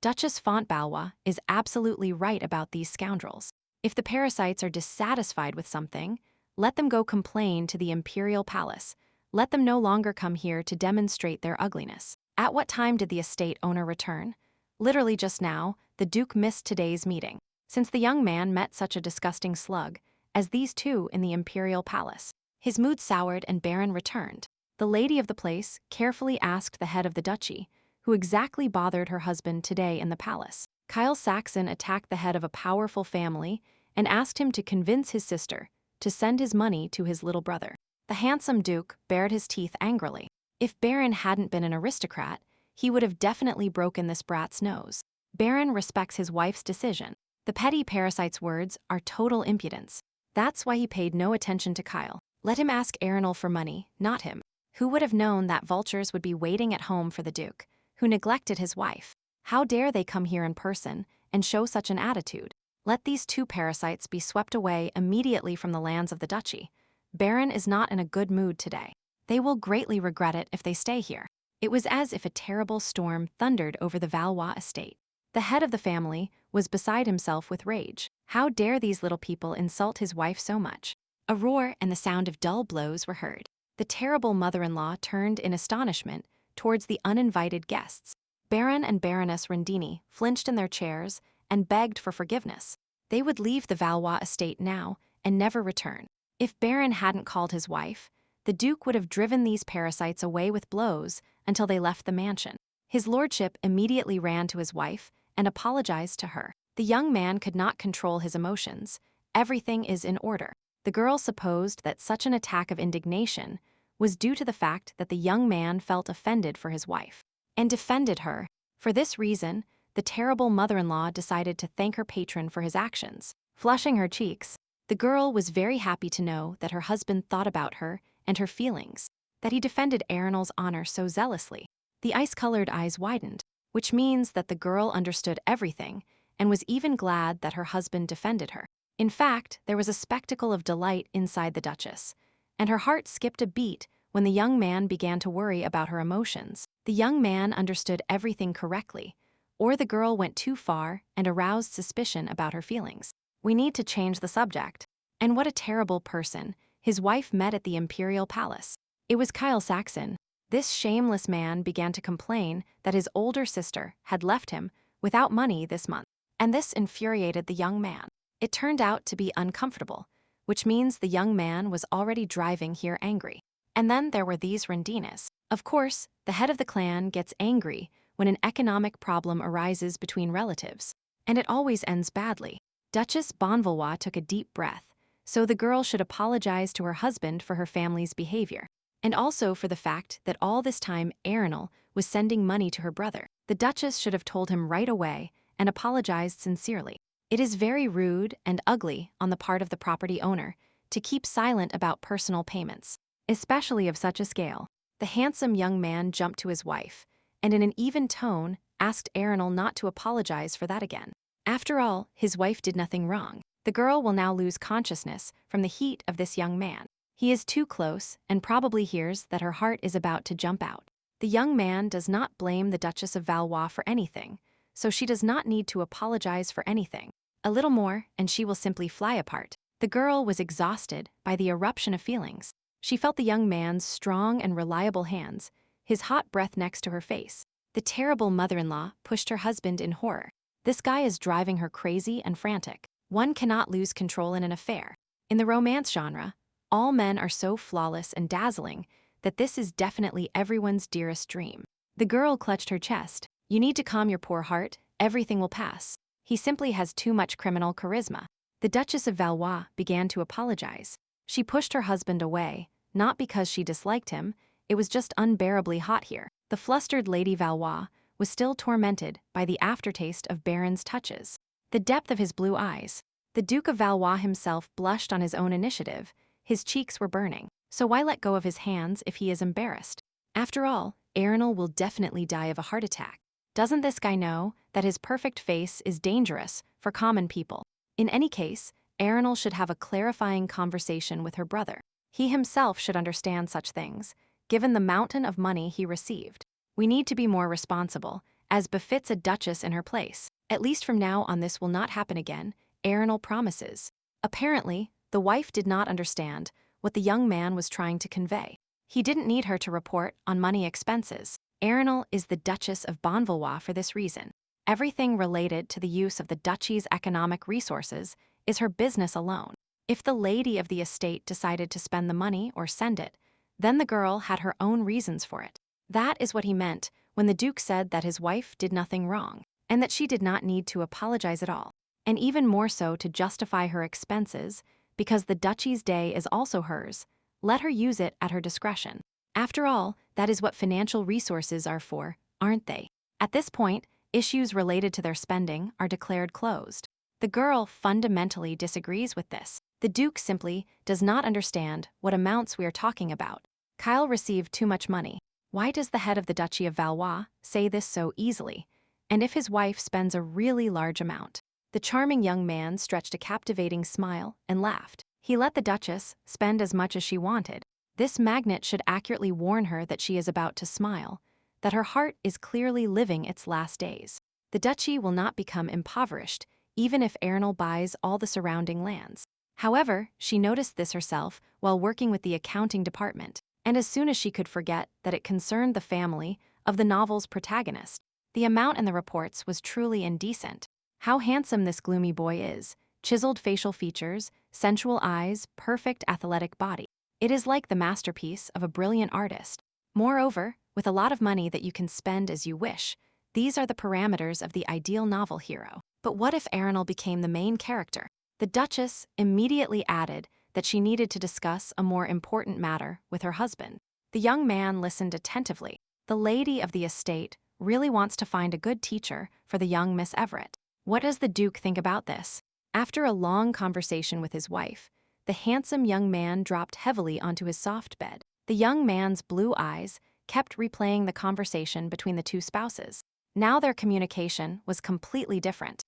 Duchess von Valois is absolutely right about these scoundrels. If the parasites are dissatisfied with something, let them go complain to the imperial palace. Let them no longer come here to demonstrate their ugliness. At what time did the estate owner return? Literally just now, the Duke missed today's meeting, since the young man met such a disgusting slug as these two in the imperial palace. His mood soured and Baron returned. The lady of the place carefully asked the head of the duchy, who exactly bothered her husband today in the palace. Kyle Saxon attacked the head of a powerful family and asked him to convince his sister to send his money to his little brother. The handsome Duke bared his teeth angrily. If Baron hadn't been an aristocrat, he would have definitely broken this brat's nose. Baron respects his wife's decision. The petty parasite's words are total impudence. That's why he paid no attention to Kyle. Let him ask Arenal for money, not him. Who would have known that vultures would be waiting at home for the Duke, who neglected his wife? How dare they come here in person and show such an attitude? Let these two parasites be swept away immediately from the lands of the duchy. Baron is not in a good mood today. They will greatly regret it if they stay here. It was as if a terrible storm thundered over the Valois estate. The head of the family was beside himself with rage. How dare these little people insult his wife so much? A roar and the sound of dull blows were heard. The terrible mother-in-law turned in astonishment towards the uninvited guests. Baron and Baroness Rendini flinched in their chairs and begged for forgiveness. They would leave the Valois estate now and never return. If Baron hadn't called his wife, the Duke would have driven these parasites away with blows until they left the mansion. His lordship immediately ran to his wife and apologized to her. The young man could not control his emotions. Everything is in order. The girl supposed that such an attack of indignation was due to the fact that the young man felt offended for his wife and defended her. For this reason, the terrible mother-in-law decided to thank her patron for his actions. Flushing her cheeks, the girl was very happy to know that her husband thought about her and her feelings, that he defended Arenal's honor so zealously. The ice-colored eyes widened, which means that the girl understood everything and was even glad that her husband defended her. In fact, there was a spectacle of delight inside the Duchess, and her heart skipped a beat when the young man began to worry about her emotions. The young man understood everything correctly, or the girl went too far and aroused suspicion about her feelings. We need to change the subject. And what a terrible person his wife met at the Imperial Palace. It was Kyle Saxon. This shameless man began to complain that his older sister had left him without money this month, and this infuriated the young man. It turned out to be uncomfortable, which means the young man was already driving here angry. And then there were these Rendinas. Of course, the head of the clan gets angry when an economic problem arises between relatives, and it always ends badly. Duchess Bonvalois took a deep breath, so the girl should apologize to her husband for her family's behavior, and also for the fact that all this time Arenal was sending money to her brother. The Duchess should have told him right away and apologized sincerely. It is very rude and ugly on the part of the property owner to keep silent about personal payments, especially of such a scale. The handsome young man jumped to his wife, and in an even tone asked Arenal not to apologize for that again. After all, his wife did nothing wrong. The girl will now lose consciousness from the heat of this young man. He is too close and probably hears that her heart is about to jump out. The young man does not blame the Duchess of Valois for anything, so she does not need to apologize for anything. A little more, and she will simply fly apart. The girl was exhausted by the eruption of feelings. She felt the young man's strong and reliable hands, his hot breath next to her face. The terrible mother-in-law pushed her husband in horror. This guy is driving her crazy and frantic. One cannot lose control in an affair. In the romance genre, all men are so flawless and dazzling that this is definitely everyone's dearest dream. The girl clutched her chest. You need to calm your poor heart, everything will pass. He simply has too much criminal charisma. The Duchess of Valois began to apologize. She pushed her husband away, not because she disliked him, it was just unbearably hot here. The flustered Lady Valois was still tormented by the aftertaste of Baron's touches. The depth of his blue eyes. The Duke of Valois himself blushed on his own initiative. His cheeks were burning. So why let go of his hands if he is embarrassed? After all, Arenal will definitely die of a heart attack. Doesn't this guy know that his perfect face is dangerous for common people? In any case, Arenal should have a clarifying conversation with her brother. He himself should understand such things, given the mountain of money he received. We need to be more responsible, as befits a duchess in her place. At least from now on this will not happen again, Arenal promises. Apparently, the wife did not understand what the young man was trying to convey. He didn't need her to report on money expenses. Arenal is the Duchess of Bonvalois for this reason. Everything related to the use of the duchy's economic resources is her business alone. If the lady of the estate decided to spend the money or send it, then the girl had her own reasons for it. That is what he meant when the Duke said that his wife did nothing wrong, and that she did not need to apologize at all, and even more so to justify her expenses, because the duchy's day is also hers. Let her use it at her discretion. After all, that is what financial resources are for, aren't they? At this point, issues related to their spending are declared closed. The girl fundamentally disagrees with this. The Duke simply does not understand what amounts we are talking about. Kyle received too much money. Why does the head of the Duchy of Valois say this so easily? And if his wife spends a really large amount? The charming young man stretched a captivating smile and laughed. He let the Duchess spend as much as she wanted. This magnet should accurately warn her that she is about to smile, that her heart is clearly living its last days. The duchy will not become impoverished, even if Ernal buys all the surrounding lands. However, she noticed this herself while working with the accounting department, and as soon as she could forget that it concerned the family of the novel's protagonist, the amount in the reports was truly indecent. How handsome this gloomy boy is, chiseled facial features, sensual eyes, perfect athletic body. It is like the masterpiece of a brilliant artist. Moreover, with a lot of money that you can spend as you wish, these are the parameters of the ideal novel hero. But what if Ernal became the main character? The Duchess immediately added that she needed to discuss a more important matter with her husband. The young man listened attentively. The lady of the estate really wants to find a good teacher for the young Miss Everett. What does the Duke think about this? After a long conversation with his wife, the handsome young man dropped heavily onto his soft bed. The young man's blue eyes kept replaying the conversation between the two spouses. Now their communication was completely different.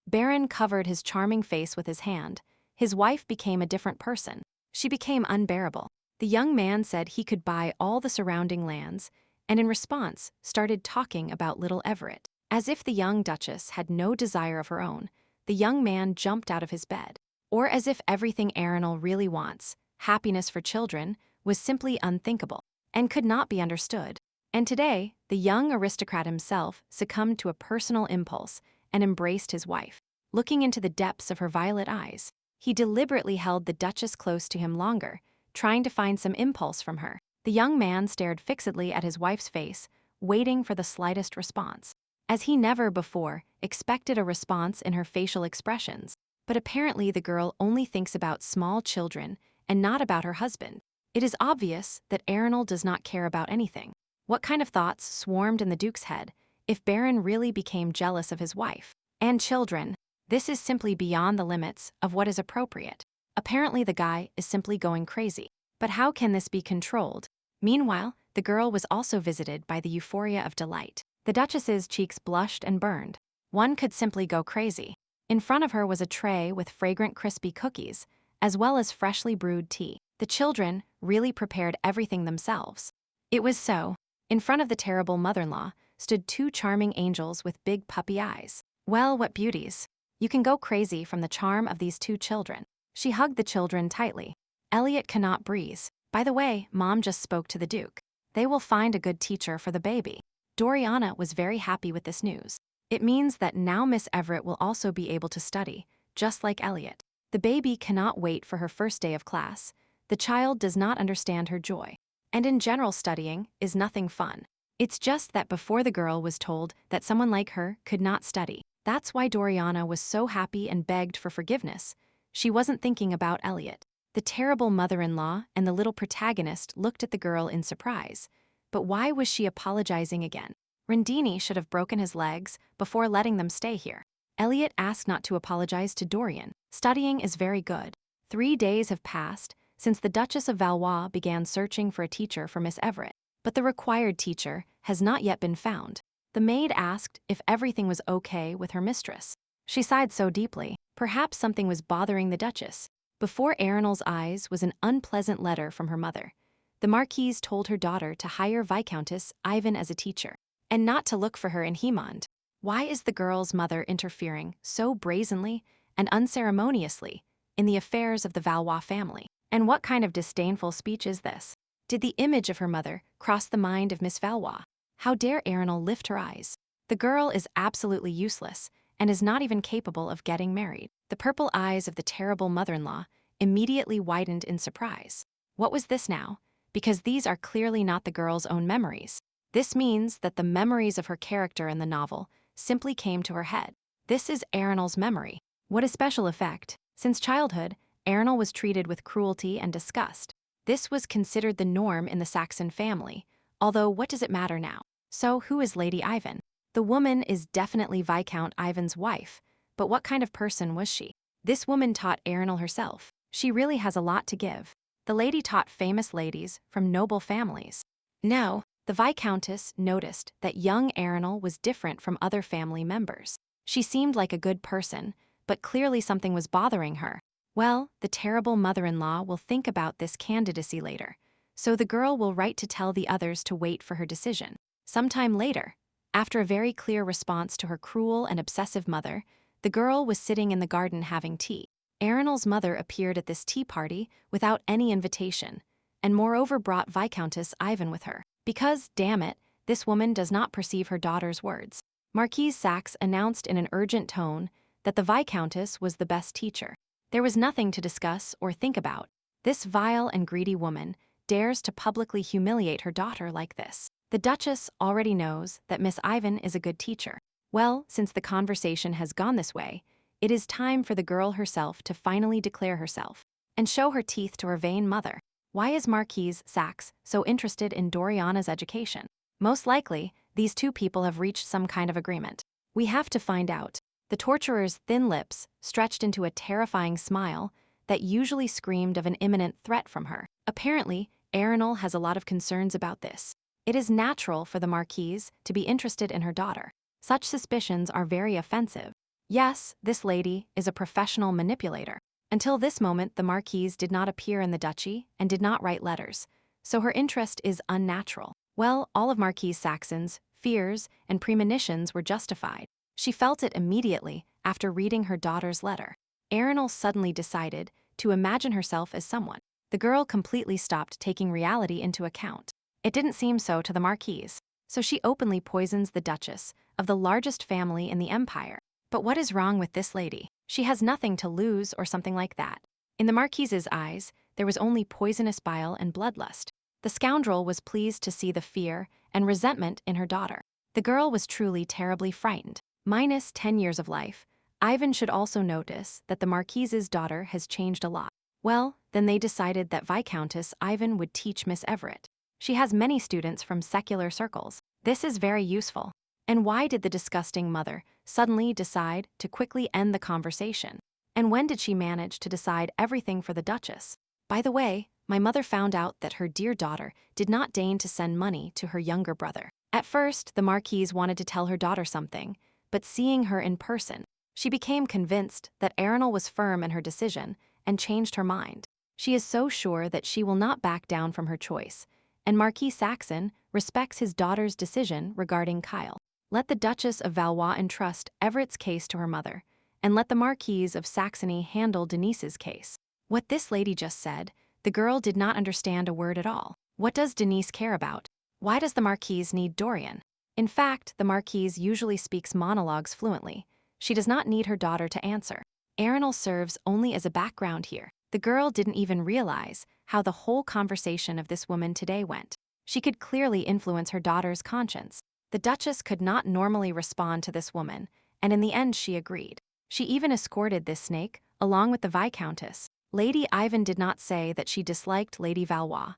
Baron covered his charming face with his hand. His wife became a different person. She became unbearable. The young man said he could buy all the surrounding lands, and in response started talking about little Everett. As if the young Duchess had no desire of her own, the young man jumped out of his bed. Or as if everything Ernal really wants, happiness for children, was simply unthinkable and could not be understood. And today, the young aristocrat himself succumbed to a personal impulse and embraced his wife. Looking into the depths of her violet eyes, he deliberately held the Duchess close to him longer, trying to find some impulse from her. The young man stared fixedly at his wife's face, waiting for the slightest response, as he never before expected a response in her facial expressions. But apparently the girl only thinks about small children and not about her husband. It is obvious that Ernal does not care about anything. What kind of thoughts swarmed in the Duke's head if Baron really became jealous of his wife and children? This is simply beyond the limits of what is appropriate. Apparently the guy is simply going crazy. But how can this be controlled? Meanwhile, the girl was also visited by the euphoria of delight. The Duchess's cheeks blushed and burned. One could simply go crazy. In front of her was a tray with fragrant crispy cookies, as well as freshly brewed tea. The children really prepared everything themselves. It was so. In front of the terrible mother-in-law stood two charming angels with big puppy eyes. Well, what beauties. You can go crazy from the charm of these two children. She hugged the children tightly. Elliot cannot breathe. By the way, Mom just spoke to the Duke. They will find a good teacher for the baby. Doriana was very happy with this news. It means that now Miss Everett will also be able to study, just like Elliot. The baby cannot wait for her first day of class. The child does not understand her joy. And in general, studying is nothing fun. It's just that before the girl was told that someone like her could not study. That's why Doriana was so happy and begged for forgiveness. She wasn't thinking about Elliot. The terrible mother-in-law and the little protagonist looked at the girl in surprise. But why was she apologizing again? Rendini should have broken his legs before letting them stay here. Elliot asked not to apologize to Dorian. Studying is very good. 3 days have passed since the Duchess of Valois began searching for a teacher for Miss Everett. But the required teacher has not yet been found. The maid asked if everything was okay with her mistress. She sighed so deeply. Perhaps something was bothering the Duchess. Before Ernal's eyes was an unpleasant letter from her mother. The Marquise told her daughter to hire Viscountess Ivan as a teacher, and not to look for her in Hemond. Why is the girl's mother interfering so brazenly and unceremoniously in the affairs of the Valois family? And what kind of disdainful speech is this? Did the image of her mother cross the mind of Miss Valois? How dare Ernal lift her eyes? The girl is absolutely useless and is not even capable of getting married. The purple eyes of the terrible mother-in-law immediately widened in surprise. What was this now? Because these are clearly not the girl's own memories. This means that the memories of her character in the novel simply came to her head. This is Ernal's memory. What a special effect. Since childhood, Ernal was treated with cruelty and disgust. This was considered the norm in the Saxon family, although what does it matter now? So who is Lady Ivan? The woman is definitely Viscount Ivan's wife, but what kind of person was she? This woman taught Arenal herself. She really has a lot to give. The lady taught famous ladies from noble families. Now, the Viscountess noticed that young Arenal was different from other family members. She seemed like a good person, but clearly something was bothering her. Well, the terrible mother-in-law will think about this candidacy later, so the girl will write to tell the others to wait for her decision. Sometime later, after a very clear response to her cruel and obsessive mother, the girl was sitting in the garden having tea. Arenal's mother appeared at this tea party without any invitation, and moreover brought Viscountess Ivan with her. Because, damn it, this woman does not perceive her daughter's words. Marquise Saxe announced in an urgent tone that the Viscountess was the best teacher. There was nothing to discuss or think about. This vile and greedy woman dares to publicly humiliate her daughter like this. The Duchess already knows that Miss Ivan is a good teacher. Well, since the conversation has gone this way, it is time for the girl herself to finally declare herself and show her teeth to her vain mother. Why is Marquise Saxe so interested in Doriana's education? Most likely, these two people have reached some kind of agreement. We have to find out. The torturer's thin lips stretched into a terrifying smile that usually screamed of an imminent threat from her. Apparently, Arenal has a lot of concerns about this. It is natural for the Marquise to be interested in her daughter. Such suspicions are very offensive. Yes, this lady is a professional manipulator. Until this moment, the Marquise did not appear in the duchy and did not write letters, so her interest is unnatural. Well, all of Marquise Saxon's fears and premonitions were justified. She felt it immediately after reading her daughter's letter. Arenal suddenly decided to imagine herself as someone. The girl completely stopped taking reality into account. It didn't seem so to the Marquise, so she openly poisons the Duchess of the largest family in the empire. But what is wrong with this lady? She has nothing to lose or something like that. In the Marquise's eyes, there was only poisonous bile and bloodlust. The scoundrel was pleased to see the fear and resentment in her daughter. The girl was truly terribly frightened. Minus 10 years of life, Ivan should also notice that the Marquise's daughter has changed a lot. Well, then they decided that Viscountess Ivan would teach Miss Everett. She has many students from secular circles. This is very useful. And why did the disgusting mother suddenly decide to quickly end the conversation? And when did she manage to decide everything for the Duchess? By the way, my mother found out that her dear daughter did not deign to send money to her younger brother. At first, the Marquise wanted to tell her daughter something, but seeing her in person, she became convinced that Arenal was firm in her decision and changed her mind. She is so sure that she will not back down from her choice, and Marquis Saxon respects his daughter's decision regarding Kyle. Let the Duchess of Valois entrust Everett's case to her mother, and let the Marquise of Saxony handle Denise's case. What this lady just said, the girl did not understand a word at all. What does Denise care about? Why does the Marquise need Dorian? In fact, the Marquise usually speaks monologues fluently. She does not need her daughter to answer. Arenal serves only as a background here. The girl didn't even realize how the whole conversation of this woman today went. She could clearly influence her daughter's conscience. The Duchess could not normally respond to this woman, and in the end she agreed. She even escorted this snake, along with the Viscountess. Lady Ivan did not say that she disliked Lady Valois,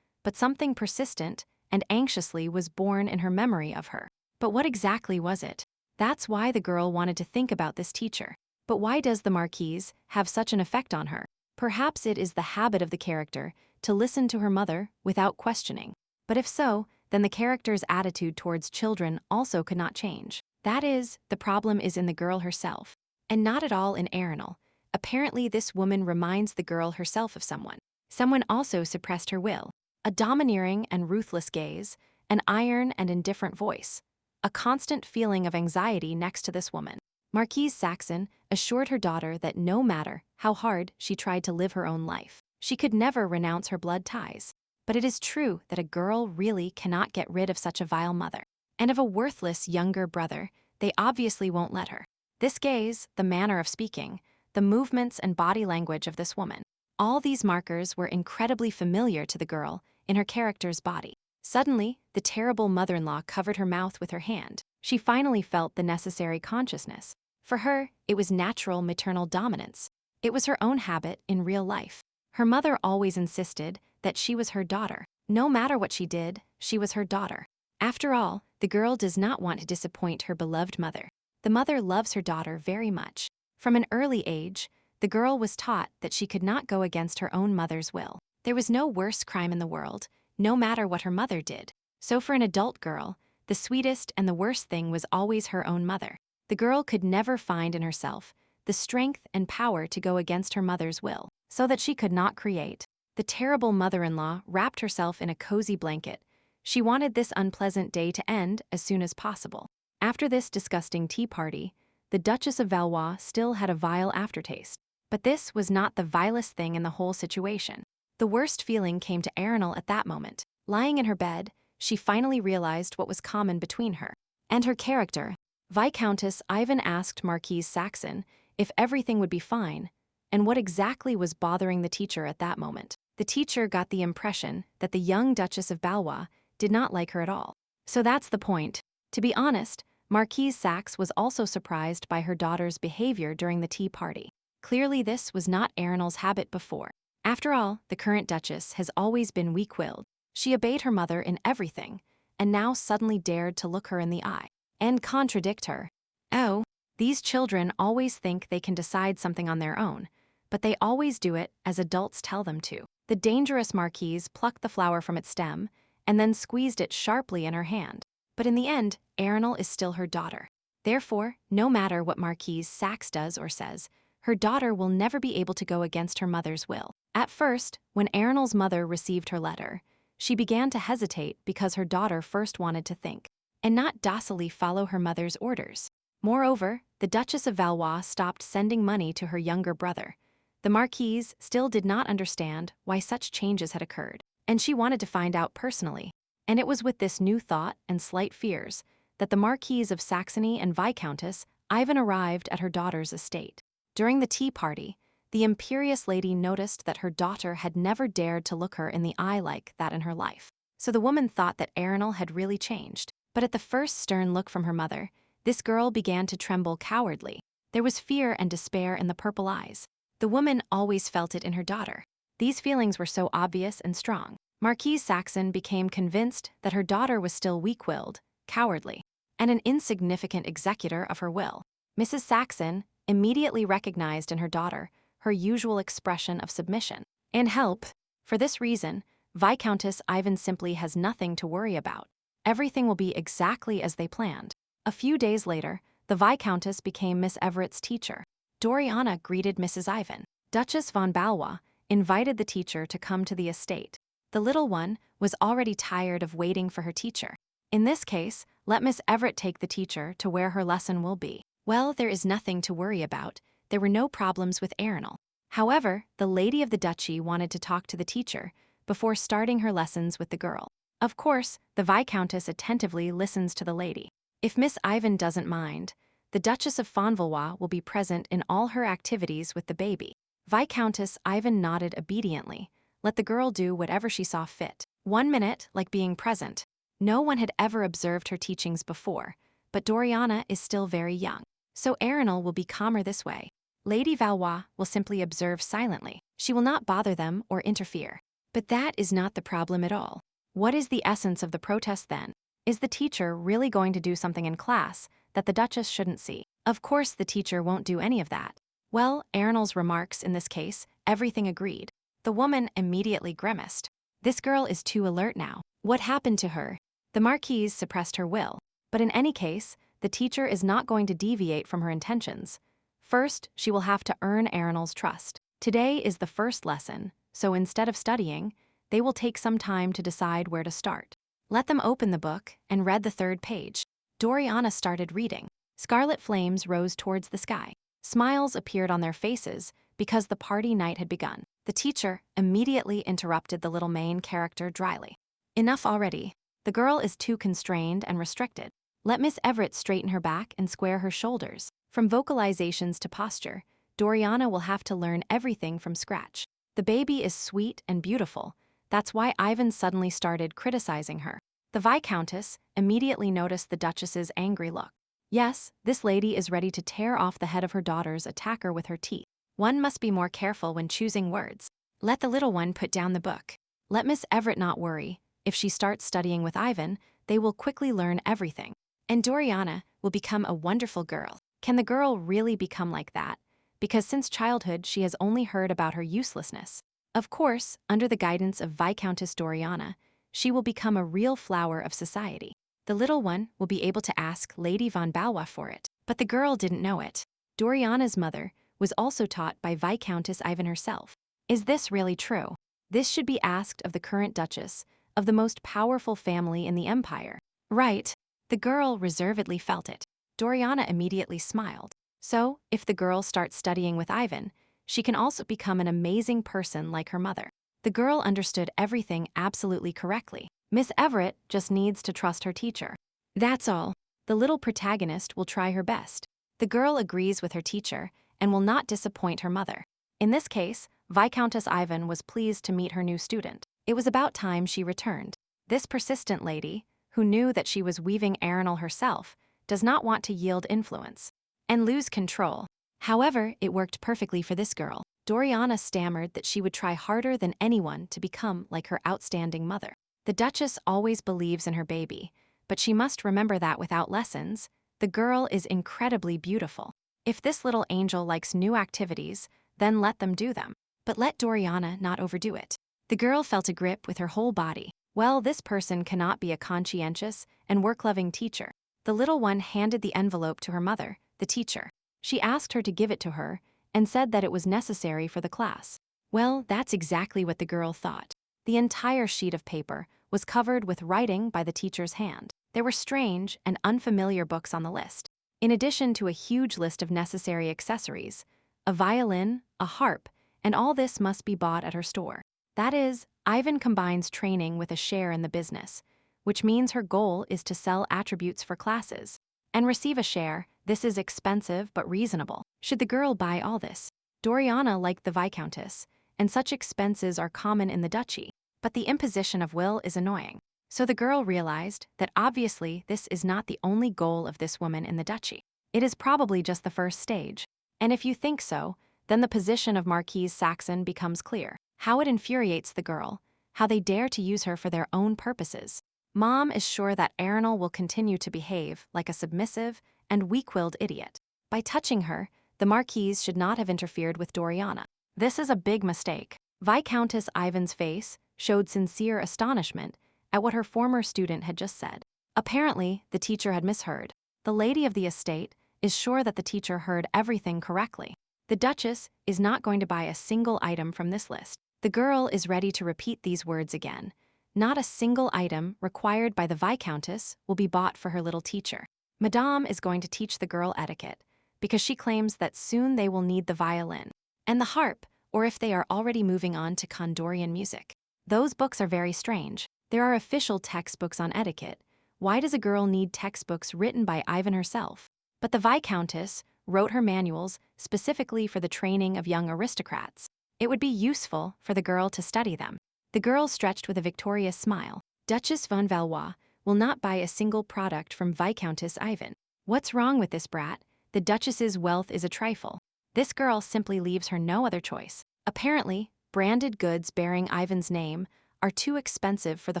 but something persistent and anxiously was born in her memory of her. But what exactly was it? That's why the girl wanted to think about this teacher. But why does the Marquise have such an effect on her? Perhaps it is the habit of the character to listen to her mother without questioning. But if so, then the character's attitude towards children also could not change. That is, the problem is in the girl herself, and not at all in Arenal. Apparently this woman reminds the girl herself of someone. Someone also suppressed her will. A domineering and ruthless gaze, an iron and indifferent voice, a constant feeling of anxiety next to this woman. Marquise Saxon assured her daughter that no matter how hard she tried to live her own life, she could never renounce her blood ties. But it is true that a girl really cannot get rid of such a vile mother. And of a worthless younger brother, they obviously won't let her. This gaze, the manner of speaking, the movements and body language of this woman, all these markers were incredibly familiar to the girl in her character's body. Suddenly, the terrible mother-in-law covered her mouth with her hand. She finally felt the necessary consciousness. For her, it was natural maternal dominance. It was her own habit in real life. Her mother always insisted that she was her daughter. No matter what she did, she was her daughter. After all, the girl does not want to disappoint her beloved mother. The mother loves her daughter very much. From an early age, the girl was taught that she could not go against her own mother's will. There was no worse crime in the world, no matter what her mother did. So for an adult girl, the sweetest and the worst thing was always her own mother. The girl could never find in herself the strength and power to go against her mother's will, so that she could not create. The terrible mother-in-law wrapped herself in a cozy blanket. She wanted this unpleasant day to end as soon as possible. After this disgusting tea party, the Duchess of Valois still had a vile aftertaste. But this was not the vilest thing in the whole situation. The worst feeling came to Arenal at that moment. Lying in her bed, she finally realized what was common between her and her character. Viscountess Ivan asked Marquise Saxon if everything would be fine, and what exactly was bothering the teacher at that moment. The teacher got the impression that the young Duchess of Valois did not like her at all. So that's the point. To be honest, Marquise Sax was also surprised by her daughter's behavior during the tea party. Clearly this was not Arenal's habit before. After all, the current Duchess has always been weak-willed. She obeyed her mother in everything, and now suddenly dared to look her in the eye and contradict her. Oh, these children always think they can decide something on their own, but they always do it as adults tell them to. The dangerous Marquise plucked the flower from its stem and then squeezed it sharply in her hand. But in the end, Arenal is still her daughter. Therefore, no matter what Marquise Sax does or says, her daughter will never be able to go against her mother's will. At first, when Arenal's mother received her letter, she began to hesitate because her daughter first wanted to think and not docilely follow her mother's orders. Moreover, the Duchess of Valois stopped sending money to her younger brother. The Marquise still did not understand why such changes had occurred, and she wanted to find out personally. And it was with this new thought and slight fears that the Marquise of Saxony and Viscountess Ivan arrived at her daughter's estate. During the tea party, the imperious lady noticed that her daughter had never dared to look her in the eye like that in her life. So the woman thought that Arenal had really changed. But at the first stern look from her mother, this girl began to tremble cowardly. There was fear and despair in the purple eyes. The woman always felt it in her daughter. These feelings were so obvious and strong. Marquise Saxon became convinced that her daughter was still weak-willed, cowardly, and an insignificant executor of her will. Mrs. Saxon immediately recognized in her daughter her usual expression of submission and help. For this reason, Viscountess Ivan simply has nothing to worry about. Everything will be exactly as they planned. A few days later, the Viscountess became Miss Everett's teacher. Doriana greeted Mrs. Ivan. Duchess von Valois invited the teacher to come to the estate. The little one was already tired of waiting for her teacher. In this case, let Miss Everett take the teacher to where her lesson will be. Well, there is nothing to worry about. There were no problems with Arenal. However, the lady of the duchy wanted to talk to the teacher before starting her lessons with the girl. Of course, the Viscountess attentively listens to the lady. If Miss Ivan doesn't mind, the Duchess of von Valois will be present in all her activities with the baby. Viscountess Ivan nodded obediently. Let the girl do whatever she saw fit. 1 minute, like being present. No one had ever observed her teachings before, but Doriana is still very young. So Arenal will be calmer this way. Lady Valois will simply observe silently. She will not bother them or interfere. But that is not the problem at all. What is the essence of the protest then? Is the teacher really going to do something in class that the Duchess shouldn't see? Of course the teacher won't do any of that. Well, Arenal's remarks in this case, everything agreed. The woman immediately grimaced. This girl is too alert now. What happened to her? The Marquise suppressed her will. But in any case, the teacher is not going to deviate from her intentions. First, she will have to earn Arenal's trust. Today is the first lesson, so instead of studying, they will take some time to decide where to start. Let them open the book and read the 3rd page. Doriana started reading. Scarlet flames rose towards the sky. Smiles appeared on their faces because the party night had begun. The teacher immediately interrupted the little main character dryly. Enough already. The girl is too constrained and restricted. Let Miss Everett straighten her back and square her shoulders. From vocalizations to posture, Doriana will have to learn everything from scratch. The baby is sweet and beautiful. That's why Ivan suddenly started criticizing her. The Viscountess immediately noticed the Duchess's angry look. Yes, this lady is ready to tear off the head of her daughter's attacker with her teeth. One must be more careful when choosing words. Let the little one put down the book. Let Miss Everett not worry. If she starts studying with Ivan, they will quickly learn everything. And Doriana will become a wonderful girl. Can the girl really become like that? Because since childhood, she has only heard about her uselessness. Of course, under the guidance of Viscountess Doriana, she will become a real flower of society. The little one will be able to ask Lady von Valois for it. But the girl didn't know it. Doriana's mother was also taught by Viscountess Ivan herself. Is this really true? This should be asked of the current Duchess, of the most powerful family in the empire. Right. The girl reservedly felt it. Doriana immediately smiled. So, if the girl starts studying with Ivan, she can also become an amazing person like her mother. The girl understood everything absolutely correctly. Miss Everett just needs to trust her teacher. That's all. The little protagonist will try her best. The girl agrees with her teacher and will not disappoint her mother. In this case, Viscountess Ivan was pleased to meet her new student. It was about time she returned. This persistent lady, who knew that she was weaving Arenal herself, does not want to yield influence and lose control. However, it worked perfectly for this girl. Doriana stammered that she would try harder than anyone to become like her outstanding mother. The Duchess always believes in her baby, but she must remember that without lessons, the girl is incredibly beautiful. If this little angel likes new activities, then let them do them. But let Doriana not overdo it. The girl felt a grip with her whole body. Well, this person cannot be a conscientious and work-loving teacher. The little one handed the envelope to her mother, the teacher. She asked her to give it to her and said that it was necessary for the class. Well, that's exactly what the girl thought. The entire sheet of paper was covered with writing by the teacher's hand. There were strange and unfamiliar books on the list. In addition to a huge list of necessary accessories, a violin, a harp, and all this must be bought at her store. That is, Ivan combines training with a share in the business, which means her goal is to sell attributes for classes and receive a share. This is expensive but reasonable. Should the girl buy all this? Doriana liked the Viscountess, and such expenses are common in the duchy, but the imposition of will is annoying. So the girl realized that obviously this is not the only goal of this woman in the duchy. It is probably just the first stage. And if you think so, then the position of Marquise Saxon becomes clear. How it infuriates the girl, how they dare to use her for their own purposes. Mom is sure that Arenal will continue to behave like a submissive and weak-willed idiot. By touching her, the Marquise should not have interfered with Doriana. This is a big mistake. Viscountess Ivan's face showed sincere astonishment at what her former student had just said. Apparently, the teacher had misheard. The lady of the estate is sure that the teacher heard everything correctly. The Duchess is not going to buy a single item from this list. The girl is ready to repeat these words again. Not a single item required by the Viscountess will be bought for her little teacher. Madame is going to teach the girl etiquette, because she claims that soon they will need the violin and the harp, or if they are already moving on to Condorian music. Those books are very strange. There are official textbooks on etiquette. Why does a girl need textbooks written by Ivan herself? But the Viscountess wrote her manuals specifically for the training of young aristocrats. It would be useful for the girl to study them. The girl stretched with a victorious smile. Duchess von Valois will not buy a single product from Viscountess Ivan. What's wrong with this brat? The Duchess's wealth is a trifle. This girl simply leaves her no other choice. Apparently, branded goods bearing Ivan's name are too expensive for the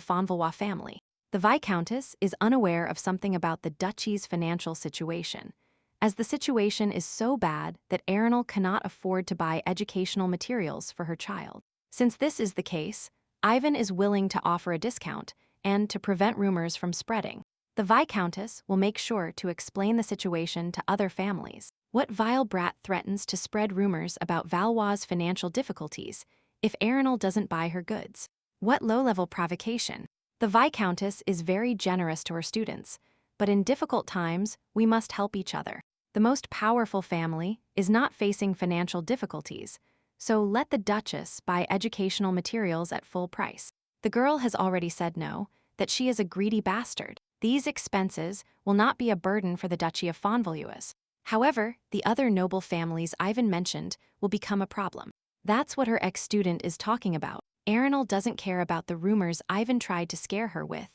von Valois family. The Viscountess is unaware of something about the duchy's financial situation, as the situation is so bad that Arenal cannot afford to buy educational materials for her child. Since this is the case, Ivan is willing to offer a discount and to prevent rumors from spreading. The Viscountess will make sure to explain the situation to other families. What vile brat threatens to spread rumors about Valois' financial difficulties if Arenal doesn't buy her goods? What low-level provocation! The Viscountess is very generous to her students, but in difficult times, we must help each other. The most powerful family is not facing financial difficulties, so let the Duchess buy educational materials at full price. The girl has already said no, that she is a greedy bastard. These expenses will not be a burden for the Duchy of von Valois. However, the other noble families Ivan mentioned will become a problem. That's what her ex-student is talking about. Arenal doesn't care about the rumors Ivan tried to scare her with.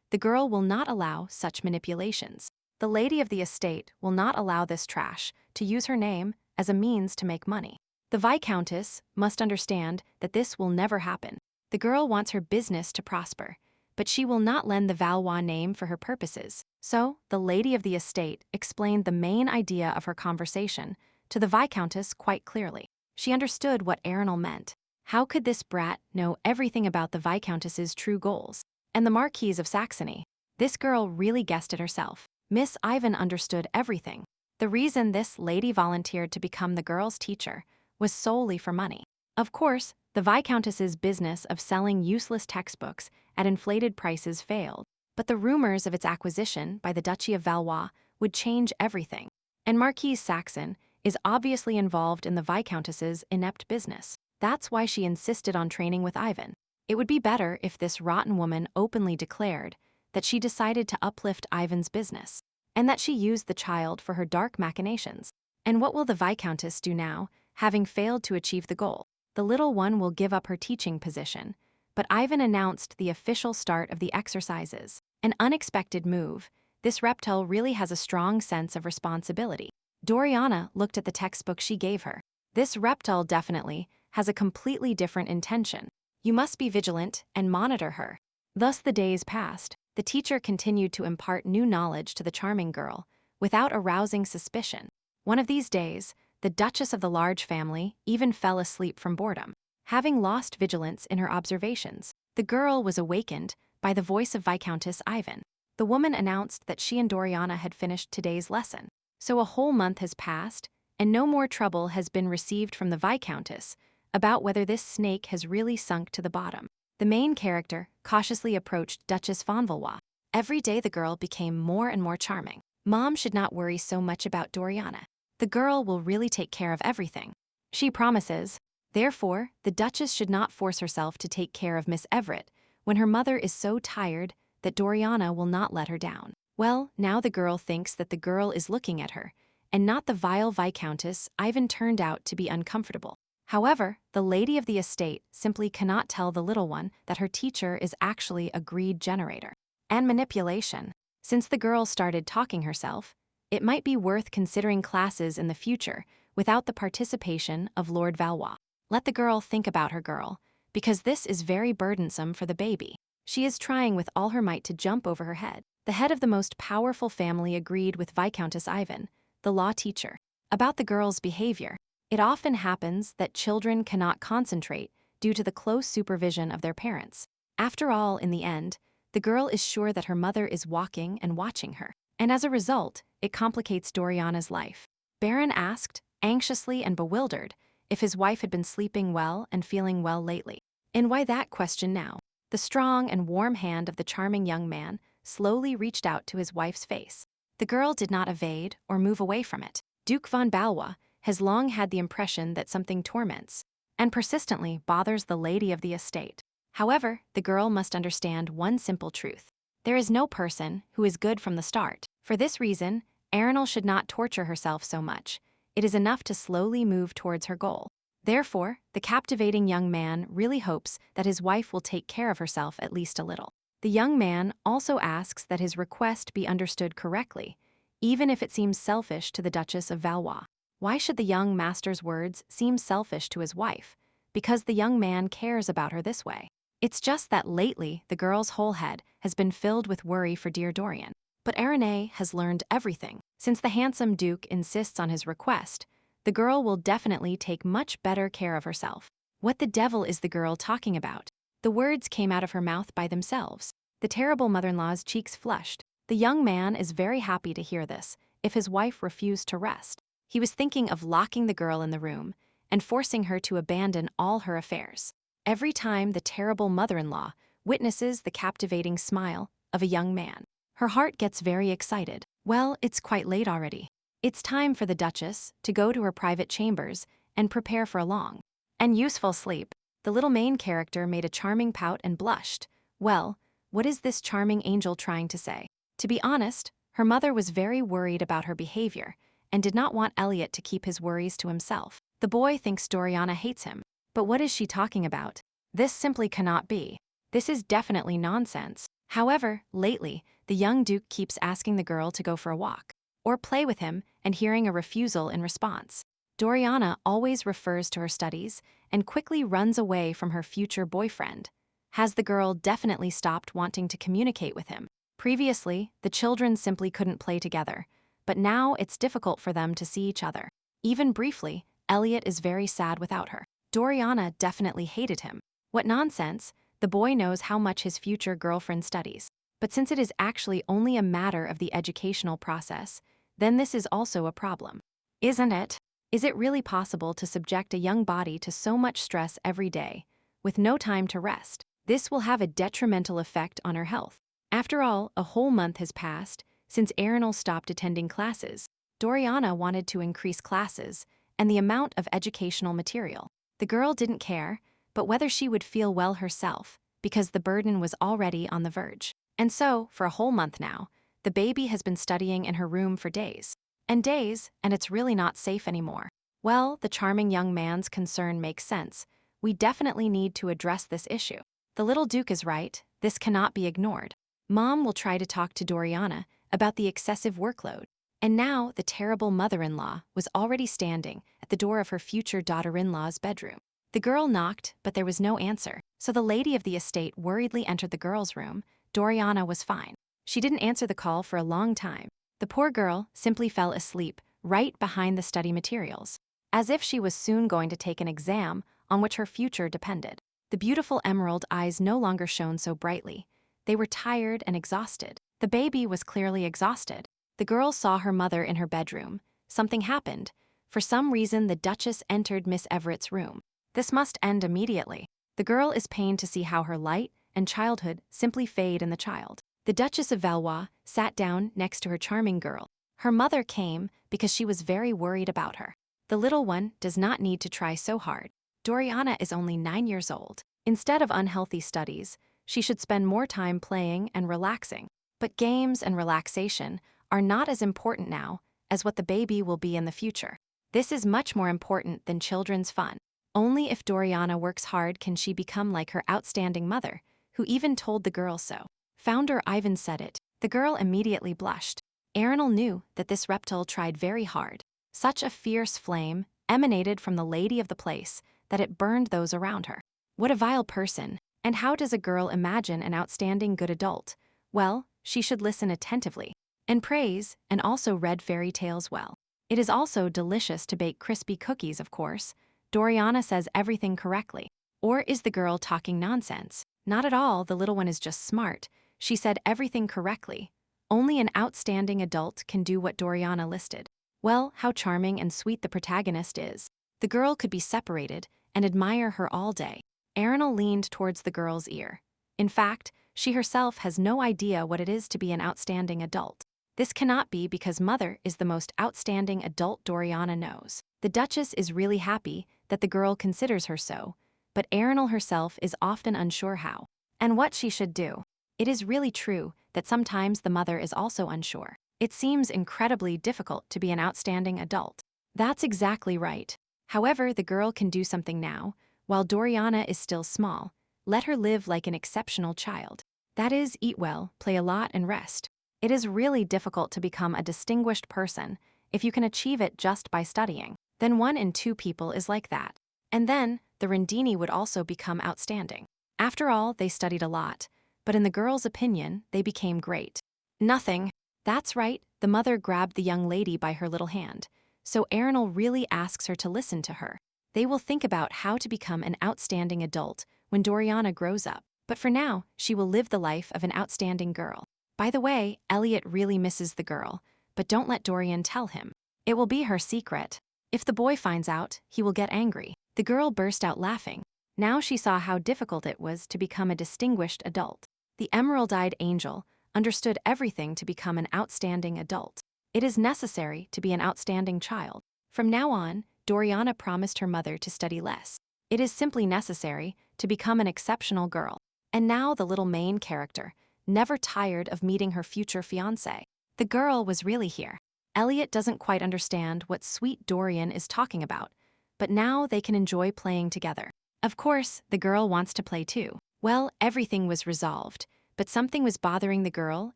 The girl will not allow such manipulations. The lady of the estate will not allow this trash to use her name as a means to make money. The Viscountess must understand that this will never happen. The girl wants her business to prosper, but she will not lend the Valois name for her purposes. So, the lady of the estate explained the main idea of her conversation to the Viscountess quite clearly. She understood what Arenal meant. How could this brat know everything about the Viscountess's true goals? And the Marquise of Saxony? This girl really guessed it herself. Miss Ivan understood everything. The reason this lady volunteered to become the girl's teacher was solely for money. Of course, the Viscountess's business of selling useless textbooks at inflated prices failed, but the rumors of its acquisition by the Duchy of Valois would change everything. And Marquise Saxon is obviously involved in the Viscountess's inept business. That's why she insisted on training with Ivan. It would be better if this rotten woman openly declared that she decided to uplift Ivan's business, and that she used the child for her dark machinations. And what will the Viscountess do now, having failed to achieve the goal? The little one will give up her teaching position, but Ivan announced the official start of the exercises. An unexpected move. This reptile really has a strong sense of responsibility. Doriana looked at the textbook she gave her. This reptile definitely has a completely different intention. You must be vigilant and monitor her. Thus the days passed. The teacher continued to impart new knowledge to the charming girl, without arousing suspicion. One of these days, the Duchess of the large family even fell asleep from boredom. Having lost vigilance in her observations, the girl was awakened by the voice of Viscountess Ivan. The woman announced that she and Doriana had finished today's lesson. So a whole month has passed, and no more trouble has been received from the Viscountess about whether this snake has really sunk to the bottom. The main character cautiously approached Duchess von Valois. Every day the girl became more and more charming. Mom should not worry so much about Doriana. The girl will really take care of everything. She promises. Therefore, the Duchess should not force herself to take care of Miss Everett when her mother is so tired that Doriana will not let her down. Well, now the girl thinks that the girl is looking at her, and not the vile Viscountess. Ivan turned out to be uncomfortable. However, the lady of the estate simply cannot tell the little one that her teacher is actually a greed generator and manipulation. Since the girl started talking herself, it might be worth considering classes in the future without the participation of Lord Valois. Let the girl think about her girl, because this is very burdensome for the baby. She is trying with all her might to jump over her head. The head of the most powerful family agreed with Viscountess Ivan, the law teacher, about the girl's behavior. It often happens that children cannot concentrate due to the close supervision of their parents. After all, in the end, the girl is sure that her mother is walking and watching her. And as a result, it complicates Doriana's life. Baron asked, anxiously and bewildered, if his wife had been sleeping well and feeling well lately. And why that question now? The strong and warm hand of the charming young man slowly reached out to his wife's face. The girl did not evade or move away from it. Duke von Valois has long had the impression that something torments and persistently bothers the lady of the estate. However, the girl must understand one simple truth. There is no person who is good from the start. For this reason, Arenal should not torture herself so much. It is enough to slowly move towards her goal. Therefore, the captivating young man really hopes that his wife will take care of herself at least a little. The young man also asks that his request be understood correctly, even if it seems selfish to the Duchess of Valois. Why should the young master's words seem selfish to his wife? Because the young man cares about her this way. It's just that lately the girl's whole head has been filled with worry for dear Dorian. But Arenay has learned everything. Since the handsome Duke insists on his request, the girl will definitely take much better care of herself. What the devil is the girl talking about? The words came out of her mouth by themselves. The terrible mother-in-law's cheeks flushed. The young man is very happy to hear this, if his wife refused to rest. He was thinking of locking the girl in the room and forcing her to abandon all her affairs. Every time the terrible mother-in-law witnesses the captivating smile of a young man, her heart gets very excited. Well, it's quite late already. It's time for the Duchess to go to her private chambers and prepare for a long and useful sleep. The little main character made a charming pout and blushed. Well, what is this charming angel trying to say? To be honest, her mother was very worried about her behavior and did not want Elliot to keep his worries to himself. The boy thinks Doriana hates him. But what is she talking about? This simply cannot be. This is definitely nonsense. However, lately, the young Duke keeps asking the girl to go for a walk or play with him and hearing a refusal in response. Doriana always refers to her studies and quickly runs away from her future boyfriend. Has the girl definitely stopped wanting to communicate with him? Previously, the children simply couldn't play together, but now it's difficult for them to see each other. Even briefly, Elliot is very sad without her. Doriana definitely hated him. What nonsense, the boy knows how much his future girlfriend studies. But since it is actually only a matter of the educational process, then this is also a problem. Isn't it? Is it really possible to subject a young body to so much stress every day, with no time to rest? This will have a detrimental effect on her health. After all, a whole month has passed since Erinal stopped attending classes. Doriana wanted to increase classes and the amount of educational material. The girl didn't care, but whether she would feel well herself, because the burden was already on the verge. And so, for a whole month now, the baby has been studying in her room for days. And it's really not safe anymore. Well, the charming young man's concern makes sense. We definitely need to address this issue. The little Duke is right, this cannot be ignored. Mom will try to talk to Doriana about the excessive workload. And now the terrible mother-in-law was already standing at the door of her future daughter-in-law's bedroom. The girl knocked, but there was no answer, so the lady of the estate worriedly entered the girl's room. Doriana was fine. She didn't answer the call for a long time. The poor girl simply fell asleep right behind the study materials, as if she was soon going to take an exam on which her future depended. The beautiful emerald eyes no longer shone so brightly. They were tired and exhausted. The baby was clearly exhausted. The girl saw her mother in her bedroom. Something happened. For some reason, the Duchess entered Miss Everett's room. This must end immediately. The girl is pained to see how her light and childhood simply fade in the child. The Duchess of Valois sat down next to her charming girl. Her mother came because she was very worried about her. The little one does not need to try so hard. Doriana is only 9 years old. Instead of unhealthy studies, she should spend more time playing and relaxing. But games and relaxation are not as important now as what the baby will be in the future. This is much more important than children's fun. Only if Doriana works hard can she become like her outstanding mother, who even told the girl so. Founder Ivan said it. The girl immediately blushed. Erinal knew that this reptile tried very hard. Such a fierce flame emanated from the lady of the place that it burned those around her. What a vile person! And how does a girl imagine an outstanding good adult? Well, she should listen attentively and praise, and also read fairy tales well. It is also delicious to bake crispy cookies, of course. Doriana says everything correctly. Or is the girl talking nonsense? Not at all, the little one is just smart. She said everything correctly. Only an outstanding adult can do what Doriana listed. Well, how charming and sweet the protagonist is. The girl could be separated and admire her all day. Erinal leaned towards the girl's ear. In fact, she herself has no idea what it is to be an outstanding adult. This cannot be because Mother is the most outstanding adult Doriana knows. The Duchess is really happy that the girl considers her so, but Erinal herself is often unsure how and what she should do. It is really true that sometimes the mother is also unsure. It seems incredibly difficult to be an outstanding adult. That's exactly right. However, the girl can do something now. While Doriana is still small, let her live like an exceptional child. That is, eat well, play a lot, and rest. It is really difficult to become a distinguished person if you can achieve it just by studying. Then 1 in 2 people is like that. And then, the Rendini would also become outstanding. After all, they studied a lot, but in the girl's opinion, they became great. Nothing. That's right, the mother grabbed the young lady by her little hand. So Erinal really asks her to listen to her. They will think about how to become an outstanding adult when Doriana grows up. But for now, she will live the life of an outstanding girl. By the way, Elliot really misses the girl, but don't let Dorian tell him. It will be her secret. If the boy finds out, he will get angry. The girl burst out laughing. Now she saw how difficult it was to become a distinguished adult. The emerald-eyed angel understood everything to become an outstanding adult. It is necessary to be an outstanding child. From now on, Doriana promised her mother to study less. It is simply necessary to become an exceptional girl. And now the little main character, never tired of meeting her future fiancé. The girl was really here. Elliot doesn't quite understand what sweet Dorian is talking about, but now they can enjoy playing together. Of course, the girl wants to play too. Well, everything was resolved, but something was bothering the girl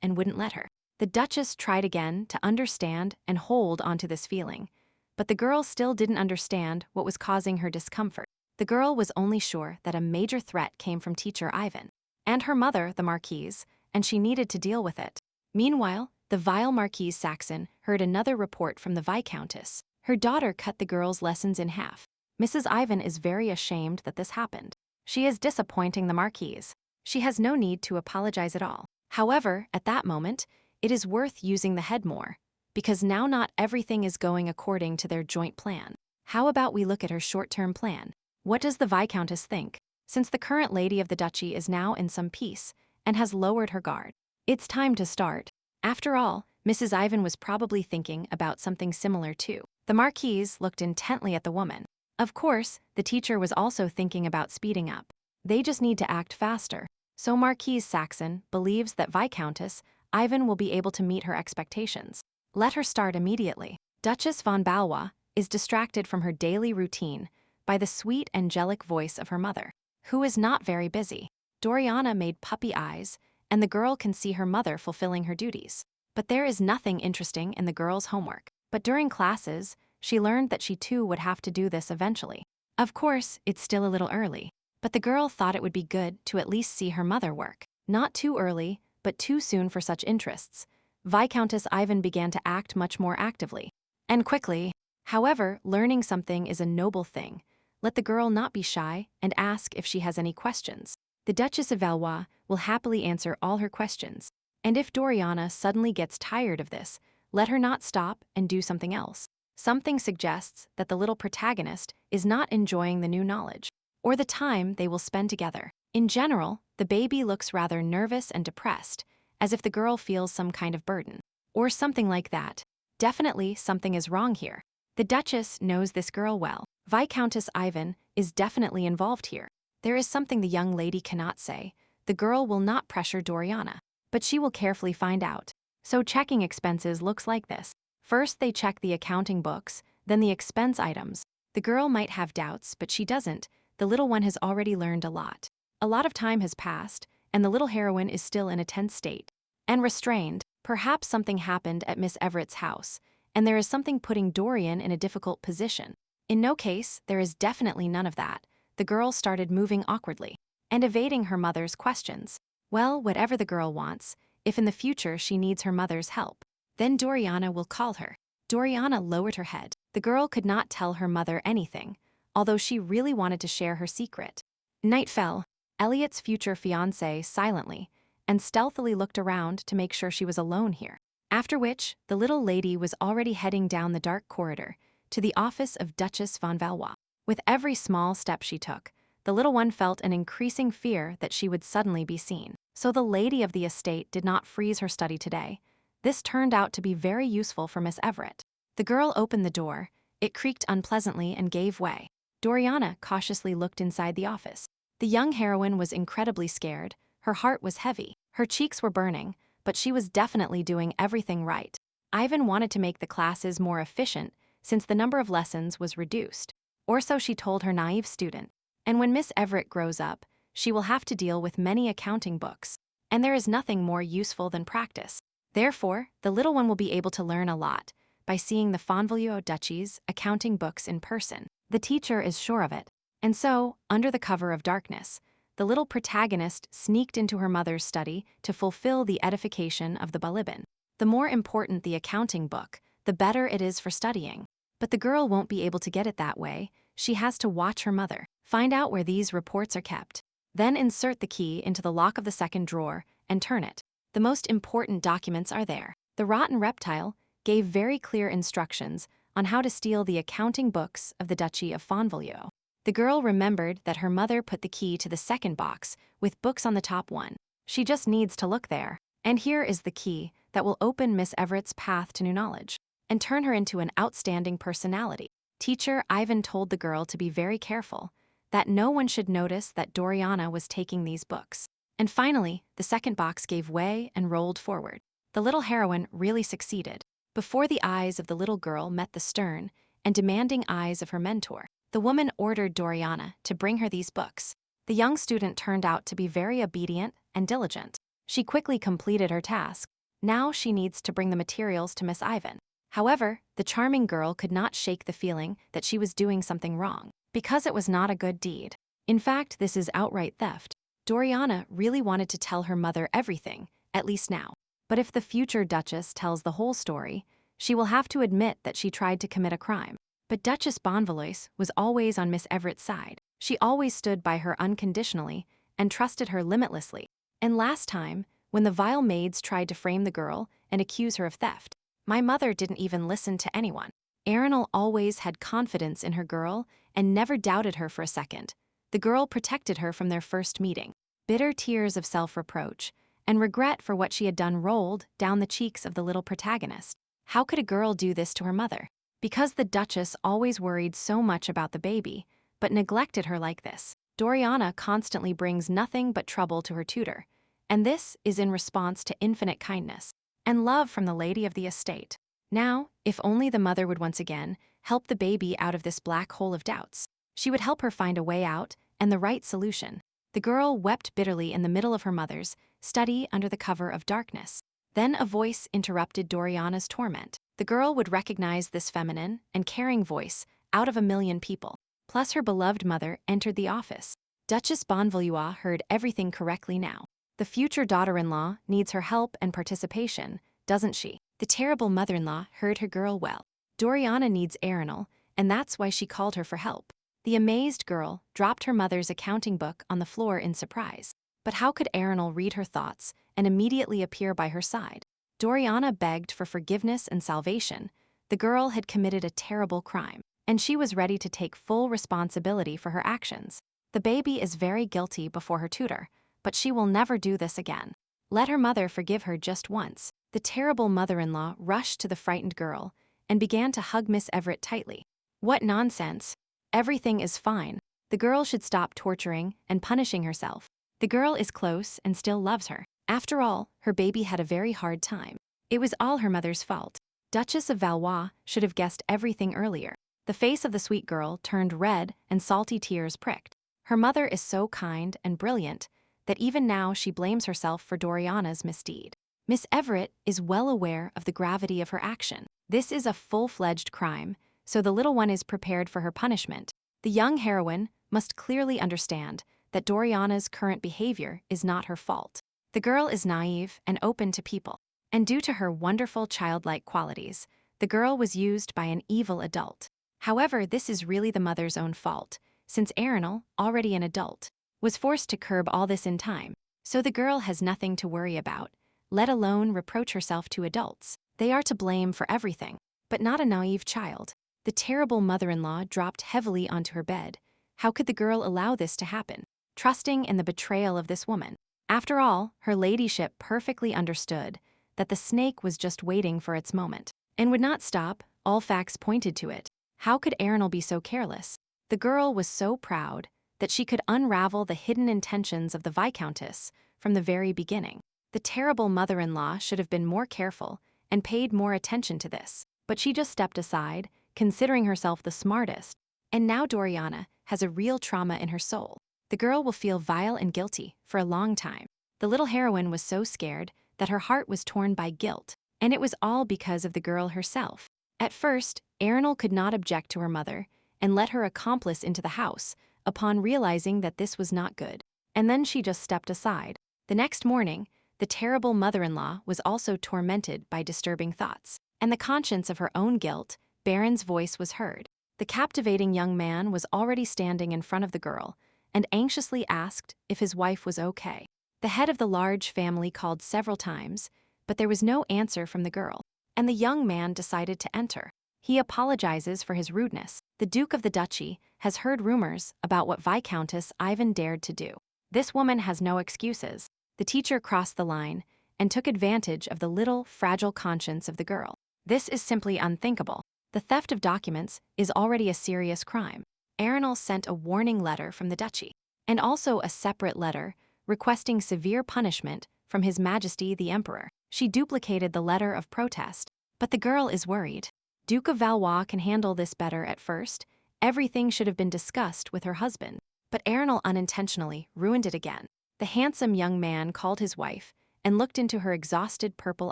and wouldn't let her. The Duchess tried again to understand and hold onto this feeling, but the girl still didn't understand what was causing her discomfort. The girl was only sure that a major threat came from teacher Ivan and her mother, the Marquise, and she needed to deal with it. Meanwhile, the vile Marquise Saxon heard another report from the Viscountess. Her daughter cut the girl's lessons in half. Mrs. Ivan is very ashamed that this happened. She is disappointing the Marquise. She has no need to apologize at all. However, at that moment, it is worth using the head more, because now not everything is going according to their joint plan. How about we look at her short-term plan? What does the Viscountess think? Since the current lady of the duchy is now in some peace and has lowered her guard, it's time to start. After all, Mrs. Ivan was probably thinking about something similar too. The Marquise looked intently at the woman. Of course, the teacher was also thinking about speeding up. They just need to act faster. So Marquise Saxon believes that Viscountess Ivan will be able to meet her expectations. Let her start immediately. Duchess von Valois is distracted from her daily routine by the sweet angelic voice of her mother, who is not very busy. Doriana made puppy eyes, and the girl can see her mother fulfilling her duties. But there is nothing interesting in the girl's homework. But during classes, she learned that she too would have to do this eventually. Of course, it's still a little early, but the girl thought it would be good to at least see her mother work. Not too early, but too soon for such interests. Viscountess Ivan began to act much more actively. And quickly. However, learning something is a noble thing. Let the girl not be shy and ask if she has any questions. The Duchess of Valois will happily answer all her questions. And if Doriana suddenly gets tired of this, let her not stop and do something else. Something suggests that the little protagonist is not enjoying the new knowledge or the time they will spend together. In general, the baby looks rather nervous and depressed, as if the girl feels some kind of burden or something like that. Definitely something is wrong here. The Duchess knows this girl well. Viscountess Ivan is definitely involved here. There is something the young lady cannot say. The girl will not pressure Doriana, but she will carefully find out. So checking expenses looks like this. First they check the accounting books, then the expense items. The girl might have doubts, but she doesn't. The little one has already learned a lot. A lot of time has passed, and the little heroine is still in a tense state and restrained. Perhaps something happened at Miss Everett's house, and there is something putting Dorian in a difficult position. In no case, there is definitely none of that. The girl started moving awkwardly and evading her mother's questions. Well, whatever the girl wants, if in the future she needs her mother's help, then Doriana will call her. Doriana lowered her head. The girl could not tell her mother anything, although she really wanted to share her secret. Night fell. Elliot's future fiancé silently and stealthily looked around to make sure she was alone here. After which, the little lady was already heading down the dark corridor to the office of Duchess von Valois. With every small step she took, the little one felt an increasing fear that she would suddenly be seen. So the lady of the estate did not freeze her study today. This turned out to be very useful for Miss Everett. The girl opened the door. It creaked unpleasantly and gave way. Doriana cautiously looked inside the office. The young heroine was incredibly scared. Her heart was heavy. Her cheeks were burning, but she was definitely doing everything right. Ivan wanted to make the classes more efficient since the number of lessons was reduced. Or so she told her naive student. And when Miss Everett grows up, she will have to deal with many accounting books. And there is nothing more useful than practice. Therefore, the little one will be able to learn a lot by seeing the von Valois Duchy's accounting books in person. The teacher is sure of it. And so, under the cover of darkness, the little protagonist sneaked into her mother's study to fulfill the edification of the Balibin. The more important the accounting book, the better it is for studying. But the girl won't be able to get it that way. She has to watch her mother, find out where these reports are kept, then insert the key into the lock of the second drawer and turn it. The most important documents are there. The rotten reptile gave very clear instructions on how to steal the accounting books of the Duchy of von Valois. The girl remembered that her mother put the key to the second box with books on the top one. She just needs to look there. And here is the key that will open Miss Everett's path to new knowledge and turn her into an outstanding personality. Teacher Ivan told the girl to be very careful, that no one should notice that Doriana was taking these books. And finally, the second box gave way and rolled forward. The little heroine really succeeded. Before the eyes of the little girl met the stern and demanding eyes of her mentor, the woman ordered Doriana to bring her these books. The young student turned out to be very obedient and diligent. She quickly completed her task. Now she needs to bring the materials to Miss Ivan. However, the charming girl could not shake the feeling that she was doing something wrong. because it was not a good deed. In fact, this is outright theft. Doriana really wanted to tell her mother everything, at least now. But if the future Duchess tells the whole story, she will have to admit that she tried to commit a crime. But Duchess Bonvalois was always on Miss Everett's side. She always stood by her unconditionally and trusted her limitlessly. And last time, when the vile maids tried to frame the girl and accuse her of theft, my mother didn't even listen to anyone. Arenal always had confidence in her girl and never doubted her for a second. The girl protected her from their first meeting. Bitter tears of self-reproach and regret for what she had done rolled down the cheeks of the little protagonist. How could a girl do this to her mother? Because the Duchess always worried so much about the baby, but neglected her like this. Doriana constantly brings nothing but trouble to her tutor, and this is in response to infinite kindness and love from the lady of the estate. Now, if only the mother would once again help the baby out of this black hole of doubts. She would help her find a way out and the right solution. The girl wept bitterly in the middle of her mother's study under the cover of darkness. Then a voice interrupted Doriana's torment. The girl would recognize this feminine and caring voice out of a million people. Plus her beloved mother entered the office. Duchess Bonvalois heard everything correctly now. The future daughter-in-law needs her help and participation, doesn't she? The terrible mother-in-law heard her girl well. Doriana needs Arenal, and that's why she called her for help. The amazed girl dropped her mother's accounting book on the floor in surprise. But how could Arenal read her thoughts and immediately appear by her side? Doriana begged for forgiveness and salvation. The girl had committed a terrible crime, and she was ready to take full responsibility for her actions. The baby is very guilty before her tutor, but she will never do this again. Let her mother forgive her just once. The terrible mother-in-law rushed to the frightened girl and began to hug Miss Everett tightly. What nonsense! Everything is fine. The girl should stop torturing and punishing herself. The girl is close and still loves her. After all, her baby had a very hard time. It was all her mother's fault. Duchess of Valois should have guessed everything earlier. The face of the sweet girl turned red and salty tears pricked. Her mother is so kind and brilliant that even now she blames herself for Doriana's misdeed. Miss Everett is well aware of the gravity of her action. This is a full-fledged crime, so the little one is prepared for her punishment. The young heroine must clearly understand that Doriana's current behavior is not her fault. The girl is naive and open to people, and due to her wonderful childlike qualities, the girl was used by an evil adult. However, this is really the mother's own fault, since Arenal, already an adult, was forced to curb all this in time, so the girl has nothing to worry about, let alone reproach herself to adults. They are to blame for everything, but not a naive child. The terrible mother-in-law dropped heavily onto her bed. How could the girl allow this to happen? Trusting in the betrayal of this woman. After all, her ladyship perfectly understood that the snake was just waiting for its moment and would not stop. All facts pointed to it. How could Arenal be so careless? The girl was so proud that she could unravel the hidden intentions of the Viscountess from the very beginning. The terrible mother-in-law should have been more careful and paid more attention to this, but she just stepped aside, considering herself the smartest. And now Doriana has a real trauma in her soul. The girl will feel vile and guilty for a long time. The little heroine was so scared that her heart was torn by guilt, and it was all because of the girl herself. At first, Arenal could not object to her mother and let her accomplice into the house upon realizing that this was not good. And then she just stepped aside. The next morning, the terrible mother-in-law was also tormented by disturbing thoughts, and the conscience of her own guilt. Baron's voice was heard. The captivating young man was already standing in front of the girl and anxiously asked if his wife was okay. The head of the large family called several times, but there was no answer from the girl, and the young man decided to enter. He apologizes for his rudeness. The Duke of the Duchy has heard rumors about what Viscountess Ivan dared to do. This woman has no excuses. The teacher crossed the line and took advantage of the little, fragile conscience of the girl. This is simply unthinkable. The theft of documents is already a serious crime. Arenal sent a warning letter from the duchy, and also a separate letter requesting severe punishment from His Majesty the Emperor. She duplicated the letter of protest, but the girl is worried. Duke of Valois can handle this better at first. Everything should have been discussed with her husband, but Arenal unintentionally ruined it again. The handsome young man called his wife and looked into her exhausted purple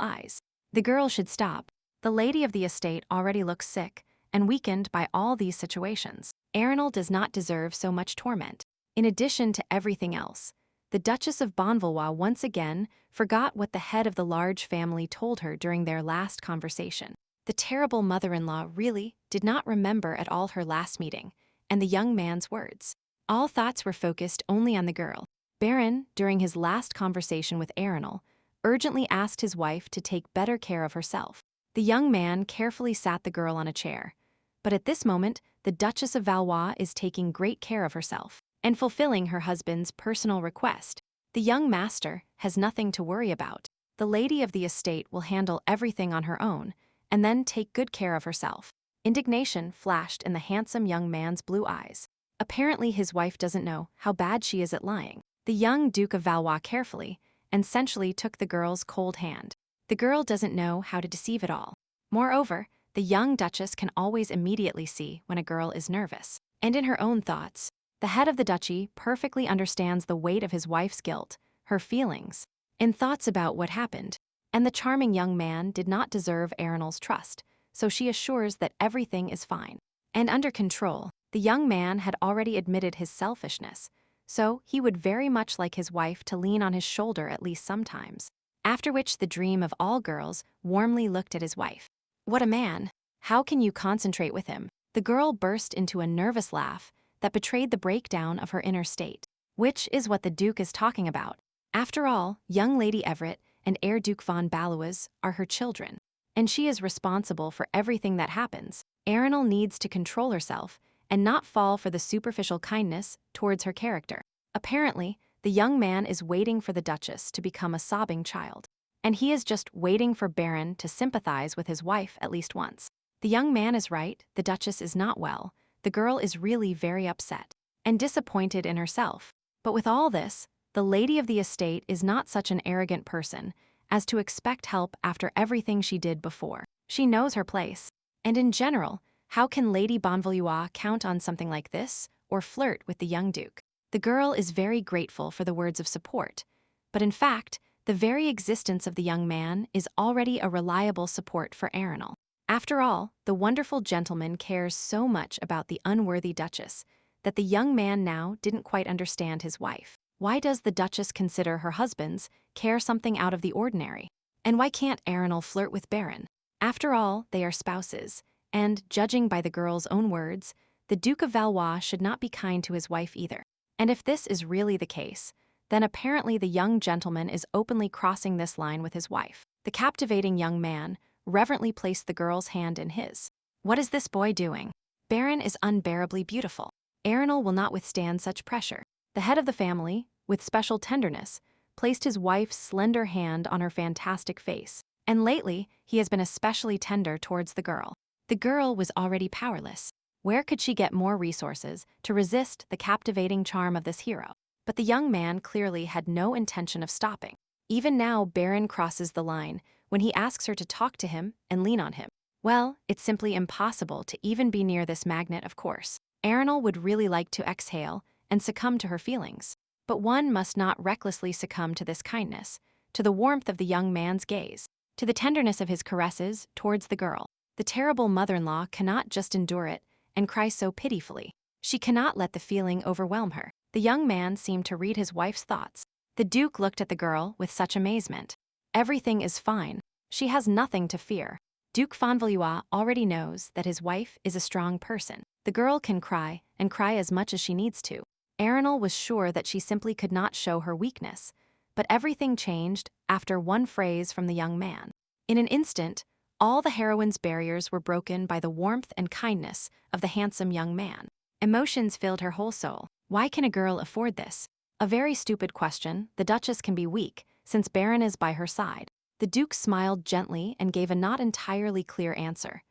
eyes. The girl should stop. The lady of the estate already looks sick and weakened by all these situations. Arenal does not deserve so much torment. In addition to everything else, the Duchess of Bonvalois once again forgot what the head of the large family told her during their last conversation. The terrible mother-in-law really did not remember at all her last meeting, and the young man's words. All thoughts were focused only on the girl. Baron, during his last conversation with Arenal, urgently asked his wife to take better care of herself. The young man carefully sat the girl on a chair. But at this moment, the Duchess of Valois is taking great care of herself and fulfilling her husband's personal request. The young master has nothing to worry about. The lady of the estate will handle everything on her own and then take good care of herself. Indignation flashed in the handsome young man's blue eyes. Apparently his wife doesn't know how bad she is at lying. The young Duke of Valois carefully and sensually took the girl's cold hand. The girl doesn't know how to deceive at all. Moreover, the young Duchess can always immediately see when a girl is nervous. And in her own thoughts, the head of the duchy perfectly understands the weight of his wife's guilt, her feelings, and thoughts about what happened. And the charming young man did not deserve Arenal's trust, so she assures that everything is fine and under control. The young man had already admitted his selfishness, so he would very much like his wife to lean on his shoulder at least sometimes. After which the dream of all girls warmly looked at his wife. What a man! How can you concentrate with him? The girl burst into a nervous laugh that betrayed the breakdown of her inner state, which is what the Duke is talking about. After all, young Lady Everett and Heir Duke von Balois are her children, and she is responsible for everything that happens. Arenal needs to control herself and not fall for the superficial kindness towards her character. Apparently, the young man is waiting for the Duchess to become a sobbing child, and he is just waiting for Baron to sympathize with his wife at least once. The young man is right, the Duchess is not well. The girl is really very upset and disappointed in herself. But with all this, the lady of the estate is not such an arrogant person as to expect help after everything she did before. She knows her place. And in general, how can Lady Bonvalois count on something like this or flirt with the young Duke? The girl is very grateful for the words of support, but in fact, the very existence of the young man is already a reliable support for Arenal. After all, the wonderful gentleman cares so much about the unworthy Duchess that the young man now didn't quite understand his wife. Why does the Duchess consider her husband's care something out of the ordinary? And why can't Arenal flirt with Baron? After all, they are spouses, and, judging by the girl's own words, the Duke of Valois should not be kind to his wife either. And if this is really the case, then apparently the young gentleman is openly crossing this line with his wife. The captivating young man reverently placed the girl's hand in his. What is this boy doing? Baron is unbearably beautiful. Arenal will not withstand such pressure. The head of the family, with special tenderness, placed his wife's slender hand on her fantastic face, and lately he has been especially tender towards the girl. The girl was already powerless. Where could she get more resources to resist the captivating charm of this hero? But the young man clearly had no intention of stopping. Even now, Baron crosses the line when he asks her to talk to him and lean on him. Well, it's simply impossible to even be near this magnet, of course. Arenal would really like to exhale and succumb to her feelings. But one must not recklessly succumb to this kindness, to the warmth of the young man's gaze, to the tenderness of his caresses towards the girl. The terrible mother-in-law cannot just endure it and cry so pitifully. She cannot let the feeling overwhelm her. The young man seemed to read his wife's thoughts. The Duke looked at the girl with such amazement. Everything is fine. She has nothing to fear. Duke von Valois already knows that his wife is a strong person. The girl can cry, and cry as much as she needs to. Arenal was sure that she simply could not show her weakness, but everything changed after one phrase from the young man. In an instant, all the heroine's barriers were broken by the warmth and kindness of the handsome young man. Emotions filled her whole soul. Why can a girl afford this? A very stupid question. The Duchess can be weak, since Baron is by her side. The Duke smiled gently and gave a not entirely clear answer.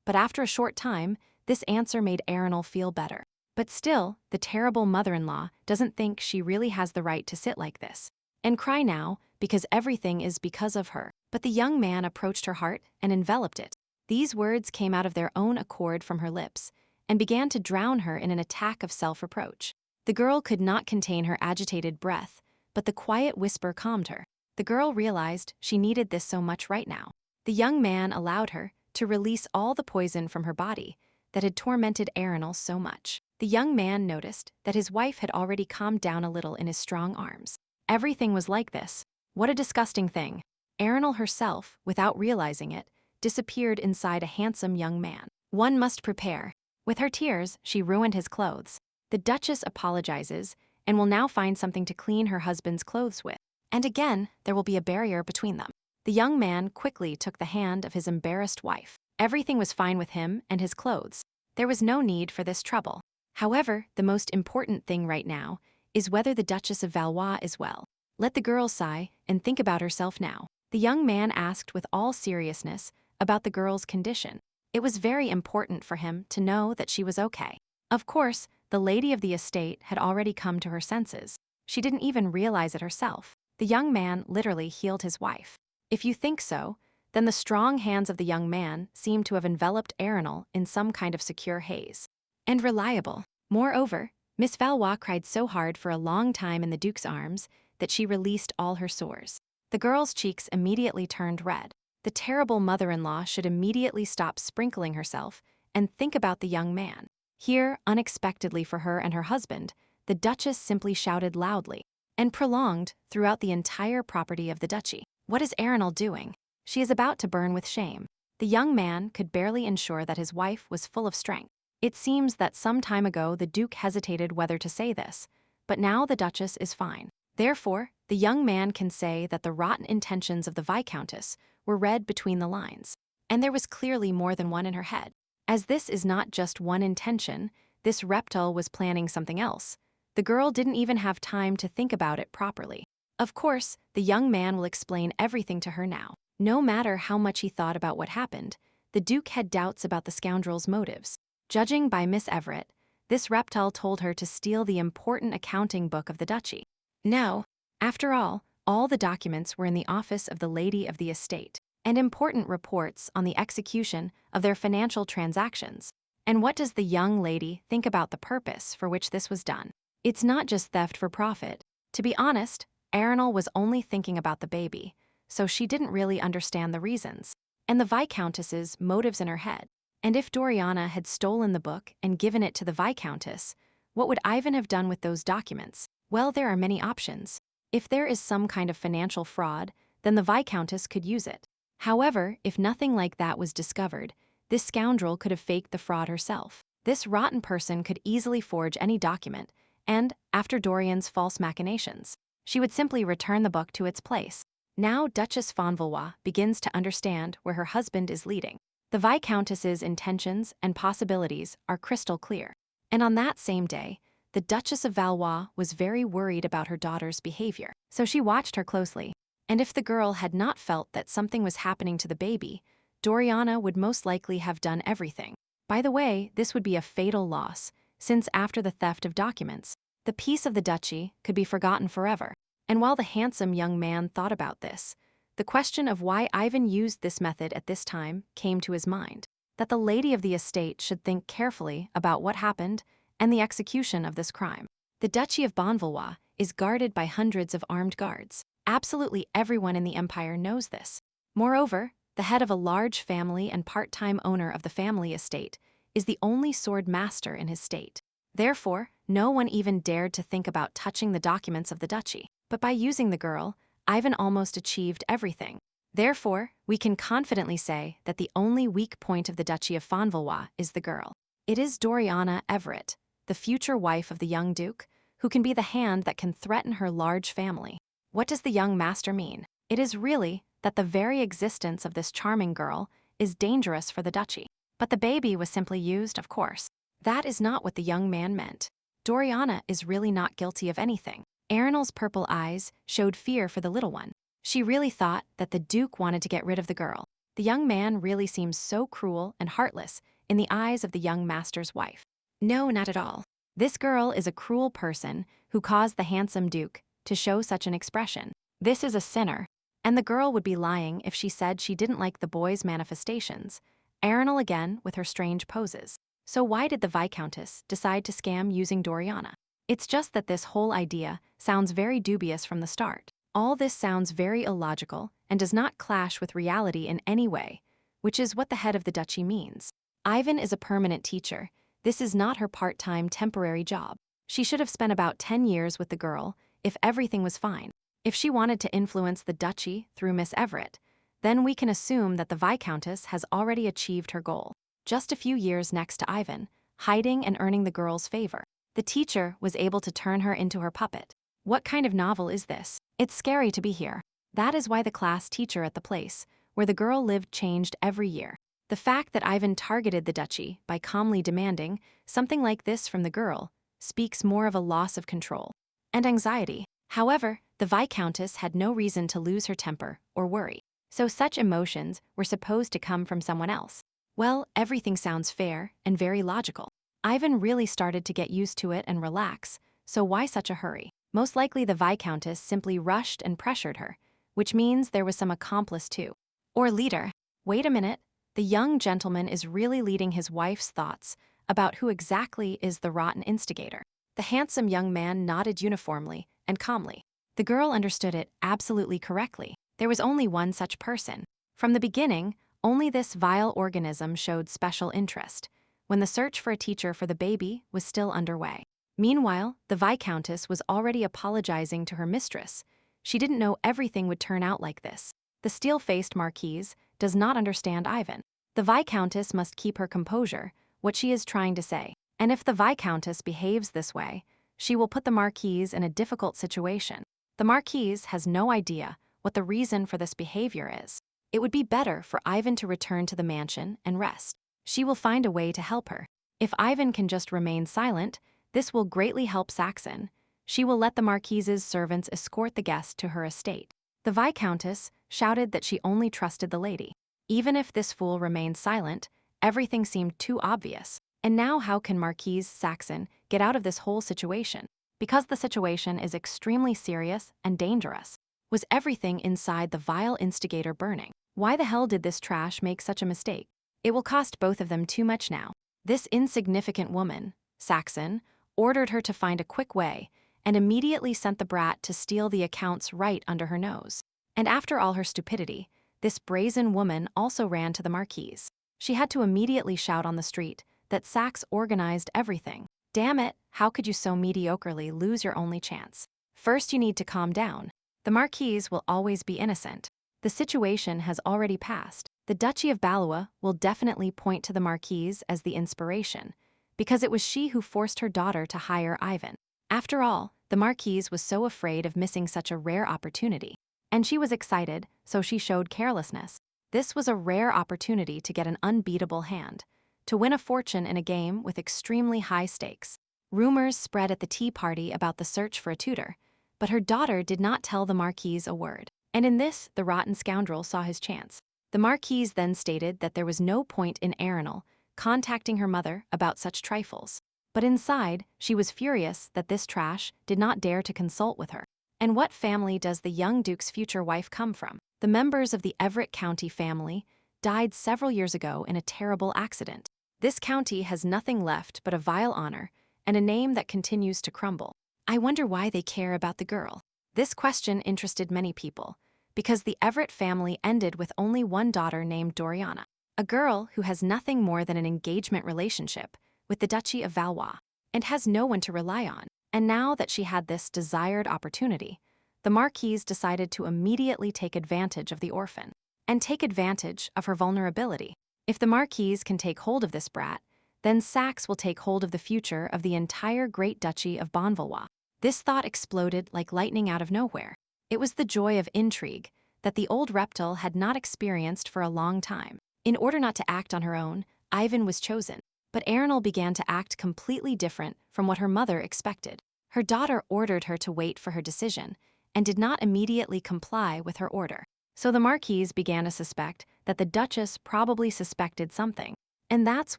But after a short time, this answer made Arenal feel better. But still, the terrible mother-in-law doesn't think she really has the right to sit like this and cry now because everything is because of her. But the young man approached her heart and enveloped it. These words came out of their own accord from her lips and began to drown her in an attack of self-reproach. The girl could not contain her agitated breath, but the quiet whisper calmed her. The girl realized she needed this so much right now. The young man allowed her to release all the poison from her body that had tormented Arenal so much. The young man noticed that his wife had already calmed down a little in his strong arms. Everything was like this. What a disgusting thing. Arenal herself, without realizing it, disappeared inside a handsome young man. One must prepare. With her tears, she ruined his clothes. The Duchess apologizes and will now find something to clean her husband's clothes with. And again, there will be a barrier between them. The young man quickly took the hand of his embarrassed wife. Everything was fine with him and his clothes. There was no need for this trouble. However, the most important thing right now is whether the Duchess of Valois is well. Let the girl sigh and think about herself now. The young man asked with all seriousness about the girl's condition. It was very important for him to know that she was okay. Of course, the lady of the estate had already come to her senses. She didn't even realize it herself. The young man literally healed his wife. If you think so, then the strong hands of the young man seemed to have enveloped Arenal in some kind of secure haze. And reliable. Moreover, Miss Valois cried so hard for a long time in the Duke's arms that she released all her sores. The girl's cheeks immediately turned red. The terrible mother-in-law should immediately stop sprinkling herself and think about the young man. Here, unexpectedly for her and her husband, the Duchess simply shouted loudly and prolonged throughout the entire property of the duchy. What is Arenal doing? She is about to burn with shame. The young man could barely ensure that his wife was full of strength. It seems that some time ago the Duke hesitated whether to say this, but now the Duchess is fine. Therefore, the young man can say that the rotten intentions of the Viscountess were read between the lines. And there was clearly more than one in her head. As this is not just one intention, this reptile was planning something else. The girl didn't even have time to think about it properly. Of course, the young man will explain everything to her now. No matter how much he thought about what happened, the Duke had doubts about the scoundrel's motives. Judging by Miss Everett, this reptile told her to steal the important accounting book of the duchy. No, after all the documents were in the office of the lady of the estate, and important reports on the execution of their financial transactions. And what does the young lady think about the purpose for which this was done? It's not just theft for profit. To be honest, Arenal was only thinking about the baby, so she didn't really understand the reasons and the Viscountess's motives in her head. And if Doriana had stolen the book and given it to the Viscountess, what would Ivan have done with those documents? Well, there are many options. If there is some kind of financial fraud, then the Viscountess could use it. However, if nothing like that was discovered, this scoundrel could have faked the fraud herself. This rotten person could easily forge any document, and, after Dorian's false machinations, she would simply return the book to its place. Now Duchess von Valois begins to understand where her husband is leading. The Viscountess's intentions and possibilities are crystal clear. And on that same day, the Duchess of Valois was very worried about her daughter's behavior, so she watched her closely. And if the girl had not felt that something was happening to the baby, Doriana would most likely have done everything. By the way, this would be a fatal loss, since after the theft of documents, the peace of the duchy could be forgotten forever. And while the handsome young man thought about this, the question of why Ivan used this method at this time came to his mind, that the lady of the estate should think carefully about what happened and the execution of this crime. The Duchy of Bonvalois is guarded by hundreds of armed guards. Absolutely everyone in the empire knows this. Moreover, the head of a large family and part-time owner of the family estate is the only sword master in his state. Therefore, no one even dared to think about touching the documents of the duchy. But by using the girl, Ivan almost achieved everything. Therefore, we can confidently say that the only weak point of the Duchy of Fonvalois is the girl. It is Doriana Everett, the future wife of the young duke, who can be the hand that can threaten her large family. What does the young master mean? It is really that the very existence of this charming girl is dangerous for the duchy. But the baby was simply used, of course. That is not what the young man meant. Doriana is really not guilty of anything. Arenal's purple eyes showed fear for the little one. She really thought that the Duke wanted to get rid of the girl. The young man really seems so cruel and heartless in the eyes of the young master's wife. No, not at all. This girl is a cruel person who caused the handsome Duke to show such an expression. This is a sinner, and the girl would be lying if she said she didn't like the boy's manifestations. Arenal again with her strange poses. So why did the Viscountess decide to scam using Doriana? It's just that this whole idea sounds very dubious from the start. All this sounds very illogical and does not clash with reality in any way, which is what the head of the duchy means. Ivan is a permanent teacher. This is not her part-time temporary job. She should have spent about 10 years with the girl if everything was fine. If she wanted to influence the duchy through Miss Everett, then we can assume that the Viscountess has already achieved her goal. Just a few years next to Ivan, hiding and earning the girl's favor. The teacher was able to turn her into her puppet. What kind of novel is this? It's scary to be here. That is why the class teacher at the place where the girl lived changed every year. The fact that Ivan targeted the duchy by calmly demanding something like this from the girl speaks more of a loss of control and anxiety. However, the Viscountess had no reason to lose her temper or worry, so such emotions were supposed to come from someone else. Well, everything sounds fair and very logical. Ivan really started to get used to it and relax, so why such a hurry? Most likely the Viscountess simply rushed and pressured her, which means there was some accomplice too. Or leader. Wait a minute, the young gentleman is really leading his wife's thoughts about who exactly is the rotten instigator. The handsome young man nodded uniformly and calmly. The girl understood it absolutely correctly. There was only one such person. From the beginning, only this vile organism showed special interest, when the search for a teacher for the baby was still underway. Meanwhile, the Viscountess was already apologizing to her mistress. She didn't know everything would turn out like this. The steel-faced Marquise does not understand Ivan. The Viscountess must keep her composure, what she is trying to say. And if the Viscountess behaves this way, she will put the Marquise in a difficult situation. The Marquise has no idea what the reason for this behavior is. It would be better for Ivan to return to the mansion and rest. She will find a way to help her. If Ivan can just remain silent, this will greatly help Saxon. She will let the Marquise's servants escort the guest to her estate. The Viscountess shouted that she only trusted the lady. Even if this fool remained silent, everything seemed too obvious. And now how can Marquise Saxon get out of this whole situation? Because the situation is extremely serious and dangerous. Was everything inside the vile instigator burning? Why the hell did this trash make such a mistake? It will cost both of them too much now. This insignificant woman, Saxon, ordered her to find a quick way and immediately sent the brat to steal the accounts right under her nose. And after all her stupidity, this brazen woman also ran to the Marquise. She had to immediately shout on the street that Sax organized everything. Damn it, how could you so mediocrely lose your only chance? First you need to calm down. The Marquise will always be innocent. The situation has already passed. The Duchy of Manhwa will definitely point to the Marquise as the inspiration, because it was she who forced her daughter to hire Ivan. After all, the Marquise was so afraid of missing such a rare opportunity. And she was excited, so she showed carelessness. This was a rare opportunity to get an unbeatable hand, to win a fortune in a game with extremely high stakes. Rumors spread at the tea party about the search for a tutor, but her daughter did not tell the Marquise a word. And in this, the rotten scoundrel saw his chance. The Marquise then stated that there was no point in Arenal contacting her mother about such trifles. But inside, she was furious that this trash did not dare to consult with her. And what family does the young Duke's future wife come from? The members of the Everett County family died several years ago in a terrible accident. This county has nothing left but a vile honor and a name that continues to crumble. I wonder why they care about the girl. This question interested many people, because the Everett family ended with only one daughter named Doriana, a girl who has nothing more than an engagement relationship with the Duchy of Valois, and has no one to rely on. And now that she had this desired opportunity, the Marquise decided to immediately take advantage of the orphan, and take advantage of her vulnerability. If the Marquise can take hold of this brat, then Saxe will take hold of the future of the entire Great Duchy of Bonvalois. This thought exploded like lightning out of nowhere. It was the joy of intrigue that the old reptile had not experienced for a long time. In order not to act on her own, Ivan was chosen. But Arenal began to act completely different from what her mother expected. Her daughter ordered her to wait for her decision, and did not immediately comply with her order. So the Marquise began to suspect that the Duchess probably suspected something, and that's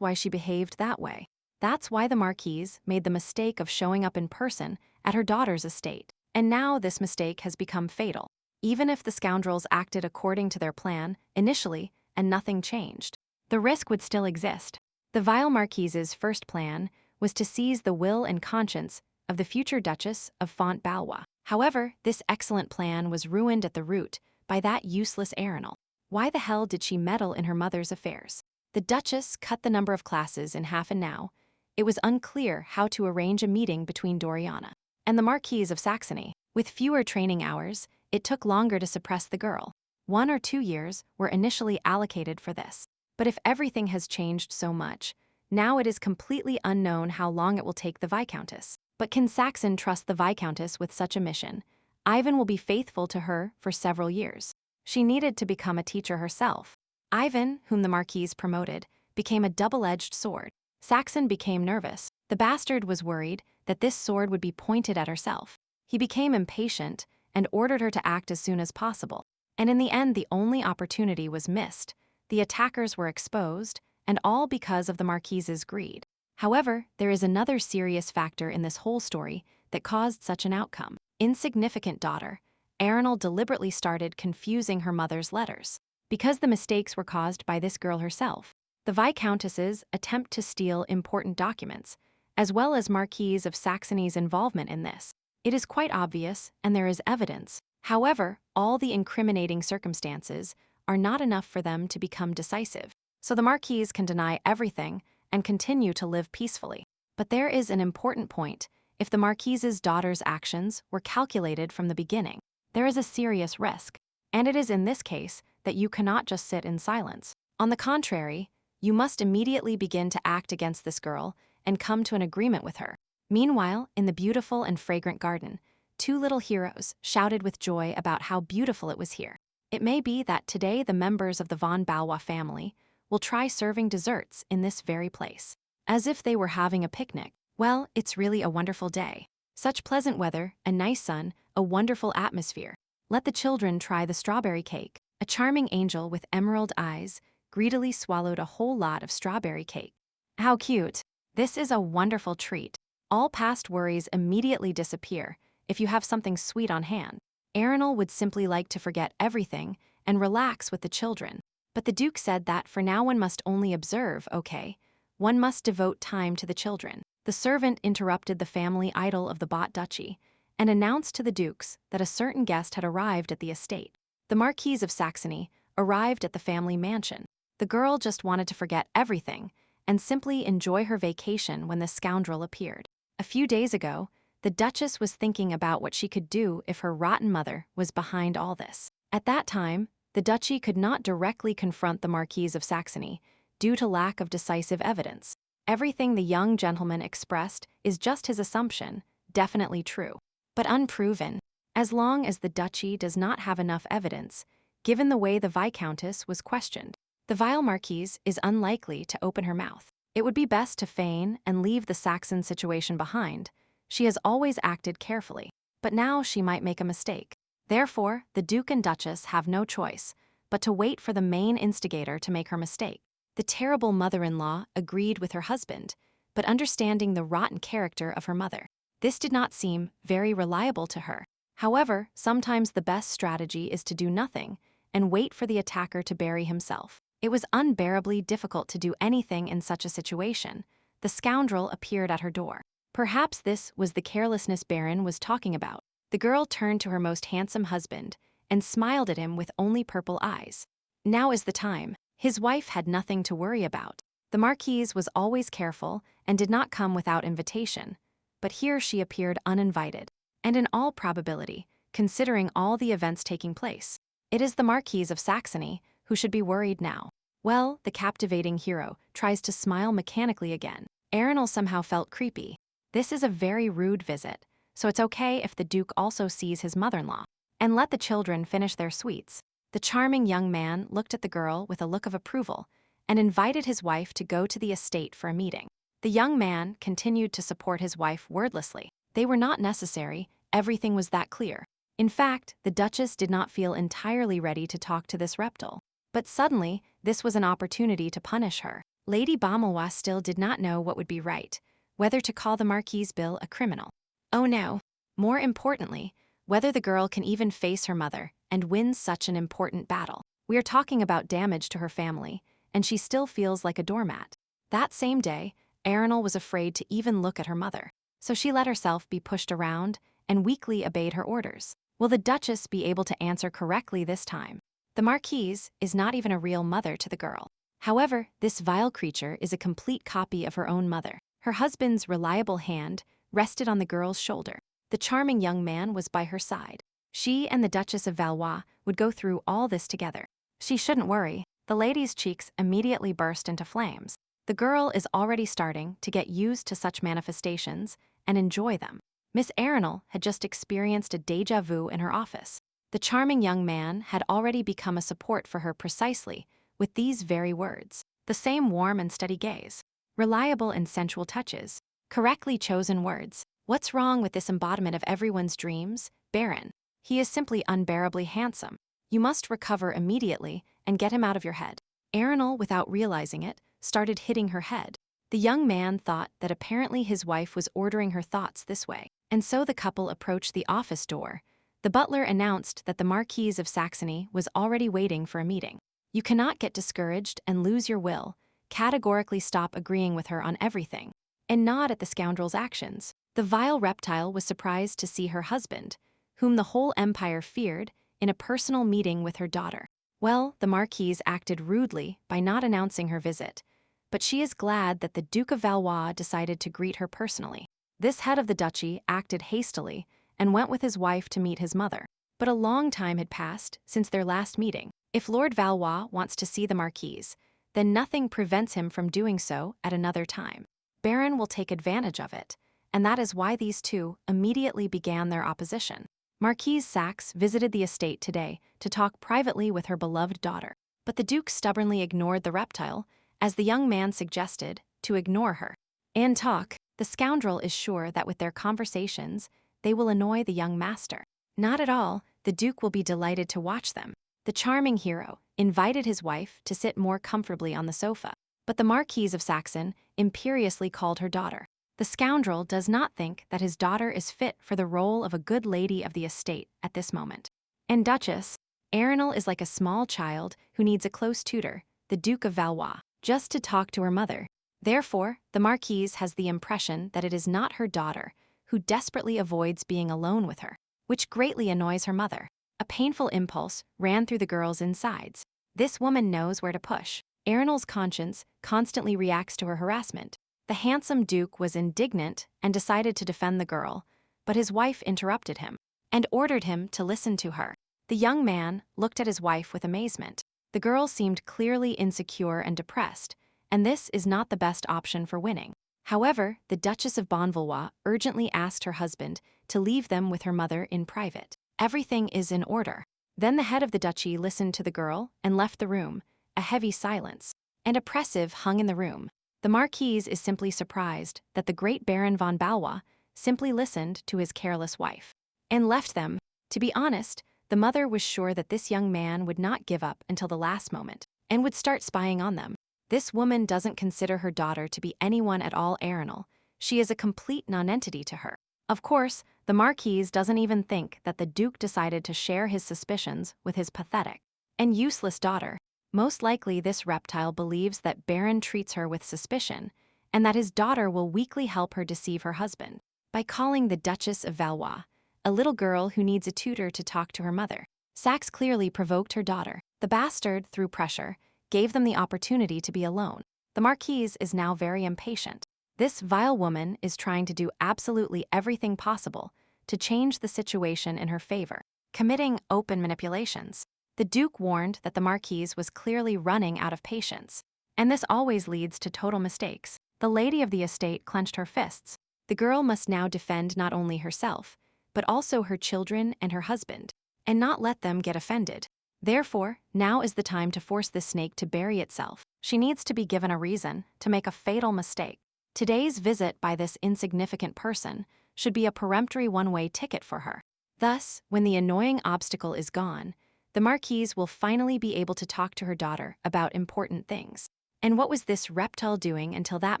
why she behaved that way. That's why the Marquise made the mistake of showing up in person at her daughter's estate. And now this mistake has become fatal. Even if the scoundrels acted according to their plan initially and nothing changed, the risk would still exist. The vile Marquise's first plan was to seize the will and conscience of the future Duchess of Fontbalois. However, this excellent plan was ruined at the root by that useless Arenal. Why the hell did she meddle in her mother's affairs? The Duchess cut the number of classes in half, and now, it was unclear how to arrange a meeting between Doriana and the Marquise of Saxony. With fewer training hours, it took longer to suppress the girl. 1 or 2 years were initially allocated for this. But if everything has changed so much, now it is completely unknown how long it will take the Viscountess. But can Saxon trust the Viscountess with such a mission? Ivan will be faithful to her for several years. She needed to become a teacher herself. Ivan, whom the Marquise promoted, became a double-edged sword. Saxon became nervous. The bastard was worried that this sword would be pointed at herself. He became impatient and ordered her to act as soon as possible. And in the end, the only opportunity was missed. The attackers were exposed, and all because of the Marquise's greed. However, there is another serious factor in this whole story that caused such an outcome. Insignificant daughter, Arenal deliberately started confusing her mother's letters. Because the mistakes were caused by this girl herself. The Viscountess's attempt to steal important documents, as well as Marquise of Saxony's involvement in this. It is quite obvious, and there is evidence. However, all the incriminating circumstances are not enough for them to become decisive. So the Marquise can deny everything and continue to live peacefully. But there is an important point. If the Marquise's daughter's actions were calculated from the beginning, there is a serious risk. And it is in this case that you cannot just sit in silence. On the contrary, you must immediately begin to act against this girl and come to an agreement with her. Meanwhile, in the beautiful and fragrant garden, 2 little heroes shouted with joy about how beautiful it was here. It may be that today the members of the von Balwa family will try serving desserts in this very place. As if they were having a picnic. Well, it's really a wonderful day. Such pleasant weather, a nice sun, a wonderful atmosphere. Let the children try the strawberry cake. A charming angel with emerald eyes greedily swallowed a whole lot of strawberry cake. How cute! This is a wonderful treat. All past worries immediately disappear if you have something sweet on hand. Arenal would simply like to forget everything and relax with the children. But the Duke said that for now one must only observe, okay? One must devote time to the children. The servant interrupted the family idyll of the Bott Duchy and announced to the Dukes that a certain guest had arrived at the estate. The Marquise of Saxony arrived at the family mansion. The girl just wanted to forget everything and simply enjoy her vacation when the scoundrel appeared. A few days ago, the Duchess was thinking about what she could do if her rotten mother was behind all this. At that time, the duchy could not directly confront the Marquise of Saxony due to lack of decisive evidence. Everything the young gentleman expressed is just his assumption, definitely true, but unproven. As long as the duchy does not have enough evidence, given the way the Viscountess was questioned, the vile Marquise is unlikely to open her mouth. It would be best to feign and leave the Saxon situation behind. She has always acted carefully, but now she might make a mistake. Therefore, the Duke and Duchess have no choice but to wait for the main instigator to make her mistake. The terrible mother-in-law agreed with her husband, but understanding the rotten character of her mother, this did not seem very reliable to her. However, sometimes the best strategy is to do nothing and wait for the attacker to bury himself. It was unbearably difficult to do anything in such a situation. The scoundrel appeared at her door. Perhaps this was the carelessness Baron was talking about. The girl turned to her most handsome husband and smiled at him with only purple eyes. Now is the time. His wife had nothing to worry about. The Marquise was always careful and did not come without invitation, but here she appeared uninvited. And in all probability, considering all the events taking place, it is the Marquise of Saxony who should be worried now. Well, the captivating hero tries to smile mechanically again. Arenal somehow felt creepy. This is a very rude visit, so it's okay if the Duke also sees his mother-in-law. And let the children finish their sweets. The charming young man looked at the girl with a look of approval and invited his wife to go to the estate for a meeting. The young man continued to support his wife wordlessly. They were not necessary, everything was that clear. In fact, the Duchess did not feel entirely ready to talk to this reptile. But suddenly, this was an opportunity to punish her. Lady Manhwa still did not know what would be right, whether to call the Marquise Bill a criminal. Oh no. More importantly, whether the girl can even face her mother and win such an important battle. We are talking about damage to her family, and she still feels like a doormat. That same day, Arenal was afraid to even look at her mother, so she let herself be pushed around and weakly obeyed her orders. Will the Duchess be able to answer correctly this time? The Marquise is not even a real mother to the girl. However, this vile creature is a complete copy of her own mother. Her husband's reliable hand rested on the girl's shoulder. The charming young man was by her side. She and the Duchess of Valois would go through all this together. She shouldn't worry. The lady's cheeks immediately burst into flames. The girl is already starting to get used to such manifestations and enjoy them. Miss Arenal had just experienced a déjà vu in her office. The charming young man had already become a support for her precisely with these very words. The same warm and steady gaze. Reliable and sensual touches. Correctly chosen words. What's wrong with this embodiment of everyone's dreams, Baron? He is simply unbearably handsome. You must recover immediately and get him out of your head. Arenal, without realizing it, started hitting her head. The young man thought that apparently his wife was ordering her thoughts this way, and so the couple approached the office door. The butler announced that the Marquise of Saxony was already waiting for a meeting. You cannot get discouraged and lose your will. Categorically stop agreeing with her on everything, and nod at the scoundrel's actions. The vile reptile was surprised to see her husband, whom the whole empire feared, in a personal meeting with her daughter. Well, the Marquise acted rudely by not announcing her visit, but she is glad that the Duke of Valois decided to greet her personally. This head of the duchy acted hastily and went with his wife to meet his mother. But a long time had passed since their last meeting. If Lord Valois wants to see the Marquise, then nothing prevents him from doing so at another time. Baron will take advantage of it, and that is why these two immediately began their opposition. Marquise Saxe visited the estate today to talk privately with her beloved daughter, but the Duke stubbornly ignored the reptile, as the young man suggested, to ignore her. And talk, the scoundrel is sure that with their conversations, they will annoy the young master. Not at all, the Duke will be delighted to watch them. The charming hero invited his wife to sit more comfortably on the sofa, but the Marquise of Saxon imperiously called her daughter. The scoundrel does not think that his daughter is fit for the role of a good lady of the estate at this moment. And Duchess, Arenal is like a small child who needs a close tutor, the Duke of Valois, just to talk to her mother. Therefore, the Marquise has the impression that it is not her daughter, who desperately avoids being alone with her, which greatly annoys her mother. A painful impulse ran through the girl's insides. This woman knows where to push. Arenal's conscience constantly reacts to her harassment. The handsome Duke was indignant and decided to defend the girl, but his wife interrupted him and ordered him to listen to her. The young man looked at his wife with amazement. The girl seemed clearly insecure and depressed, and this is not the best option for winning. However, the Duchess of Bonvalois urgently asked her husband to leave them with her mother in private. Everything is in order. Then the head of the duchy listened to the girl and left the room. A heavy silence and oppressive hung in the room. The Marquise is simply surprised that the great Baron von Valois simply listened to his careless wife and left them. To be honest, the mother was sure that this young man would not give up until the last moment and would start spying on them. This woman doesn't consider her daughter to be anyone at all Arenal. She is a complete nonentity to her. Of course, the Marquise doesn't even think that the Duke decided to share his suspicions with his pathetic and useless daughter. Most likely this reptile believes that Baron treats her with suspicion and that his daughter will weakly help her deceive her husband by calling the Duchess of Valois, a little girl who needs a tutor to talk to her mother. Saxe clearly provoked her daughter. The bastard, through pressure, gave them the opportunity to be alone. The Marquise is now very impatient. This vile woman is trying to do absolutely everything possible to change the situation in her favor, committing open manipulations. The Duke warned that the Marquise was clearly running out of patience, and this always leads to total mistakes. The lady of the estate clenched her fists. The girl must now defend not only herself, but also her children and her husband, and not let them get offended. Therefore, now is the time to force this snake to bury itself. She needs to be given a reason to make a fatal mistake. Today's visit by this insignificant person should be a peremptory one-way ticket for her. Thus, when the annoying obstacle is gone, the Marquise will finally be able to talk to her daughter about important things. And what was this reptile doing until that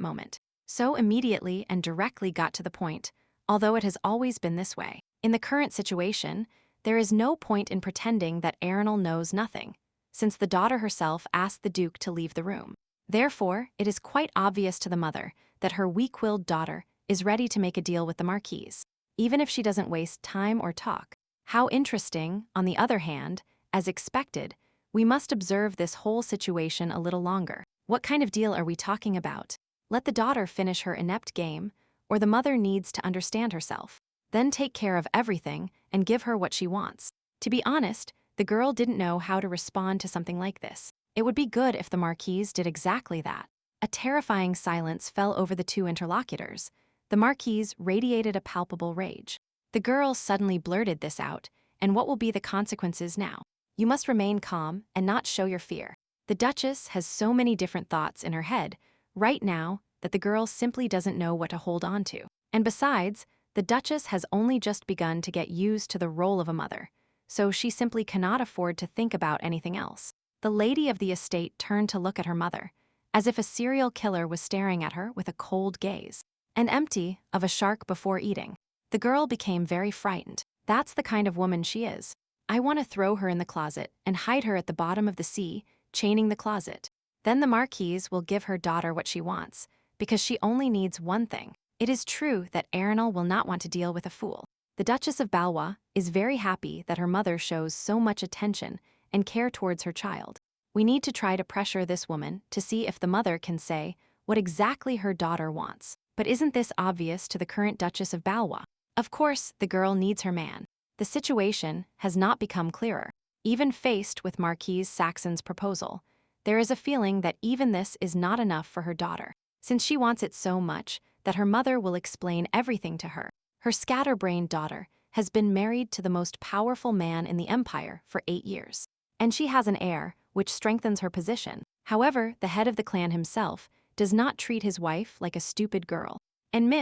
moment? So immediately and directly got to the point, although it has always been this way. In the current situation, there is no point in pretending that Arenal knows nothing, since the daughter herself asked the Duke to leave the room. Therefore, it is quite obvious to the mother that her weak-willed daughter is ready to make a deal with the Marquise, even if she doesn't waste time or talk. How interesting, on the other hand, as expected, we must observe this whole situation a little longer. What kind of deal are we talking about? Let the daughter finish her inept game, or the mother needs to understand herself. Then take care of everything and give her what she wants. To be honest, the girl didn't know how to respond to something like this. It would be good if the Marquise did exactly that. A terrifying silence fell over the two interlocutors. The Marquise radiated a palpable rage. The girl suddenly blurted this out, and what will be the consequences now? You must remain calm and not show your fear. The Duchess has so many different thoughts in her head right now that the girl simply doesn't know what to hold on to. And besides, the Duchess has only just begun to get used to the role of a mother, so she simply cannot afford to think about anything else. The lady of the estate turned to look at her mother, as if a serial killer was staring at her with a cold gaze, and empty of a shark before eating. The girl became very frightened. That's the kind of woman she is. I want to throw her in the closet and hide her at the bottom of the sea, chaining the closet. Then the Marquise will give her daughter what she wants, because she only needs one thing. It is true that Arenal will not want to deal with a fool. The Duchess of Valois is very happy that her mother shows so much attention and care towards her child. We need to try to pressure this woman to see if the mother can say what exactly her daughter wants. But isn't this obvious to the current Duchess of Valois? Of course, the girl needs her man. The situation has not become clearer. Even faced with Marquise Saxon's proposal, there is a feeling that even this is not enough for her daughter, since she wants it so much that her mother will explain everything to her. Her scatterbrained daughter has been married to the most powerful man in the empire for 8 years, and she has an heir, which strengthens her position. However, the head of the clan himself does not treat his wife like a stupid girl, and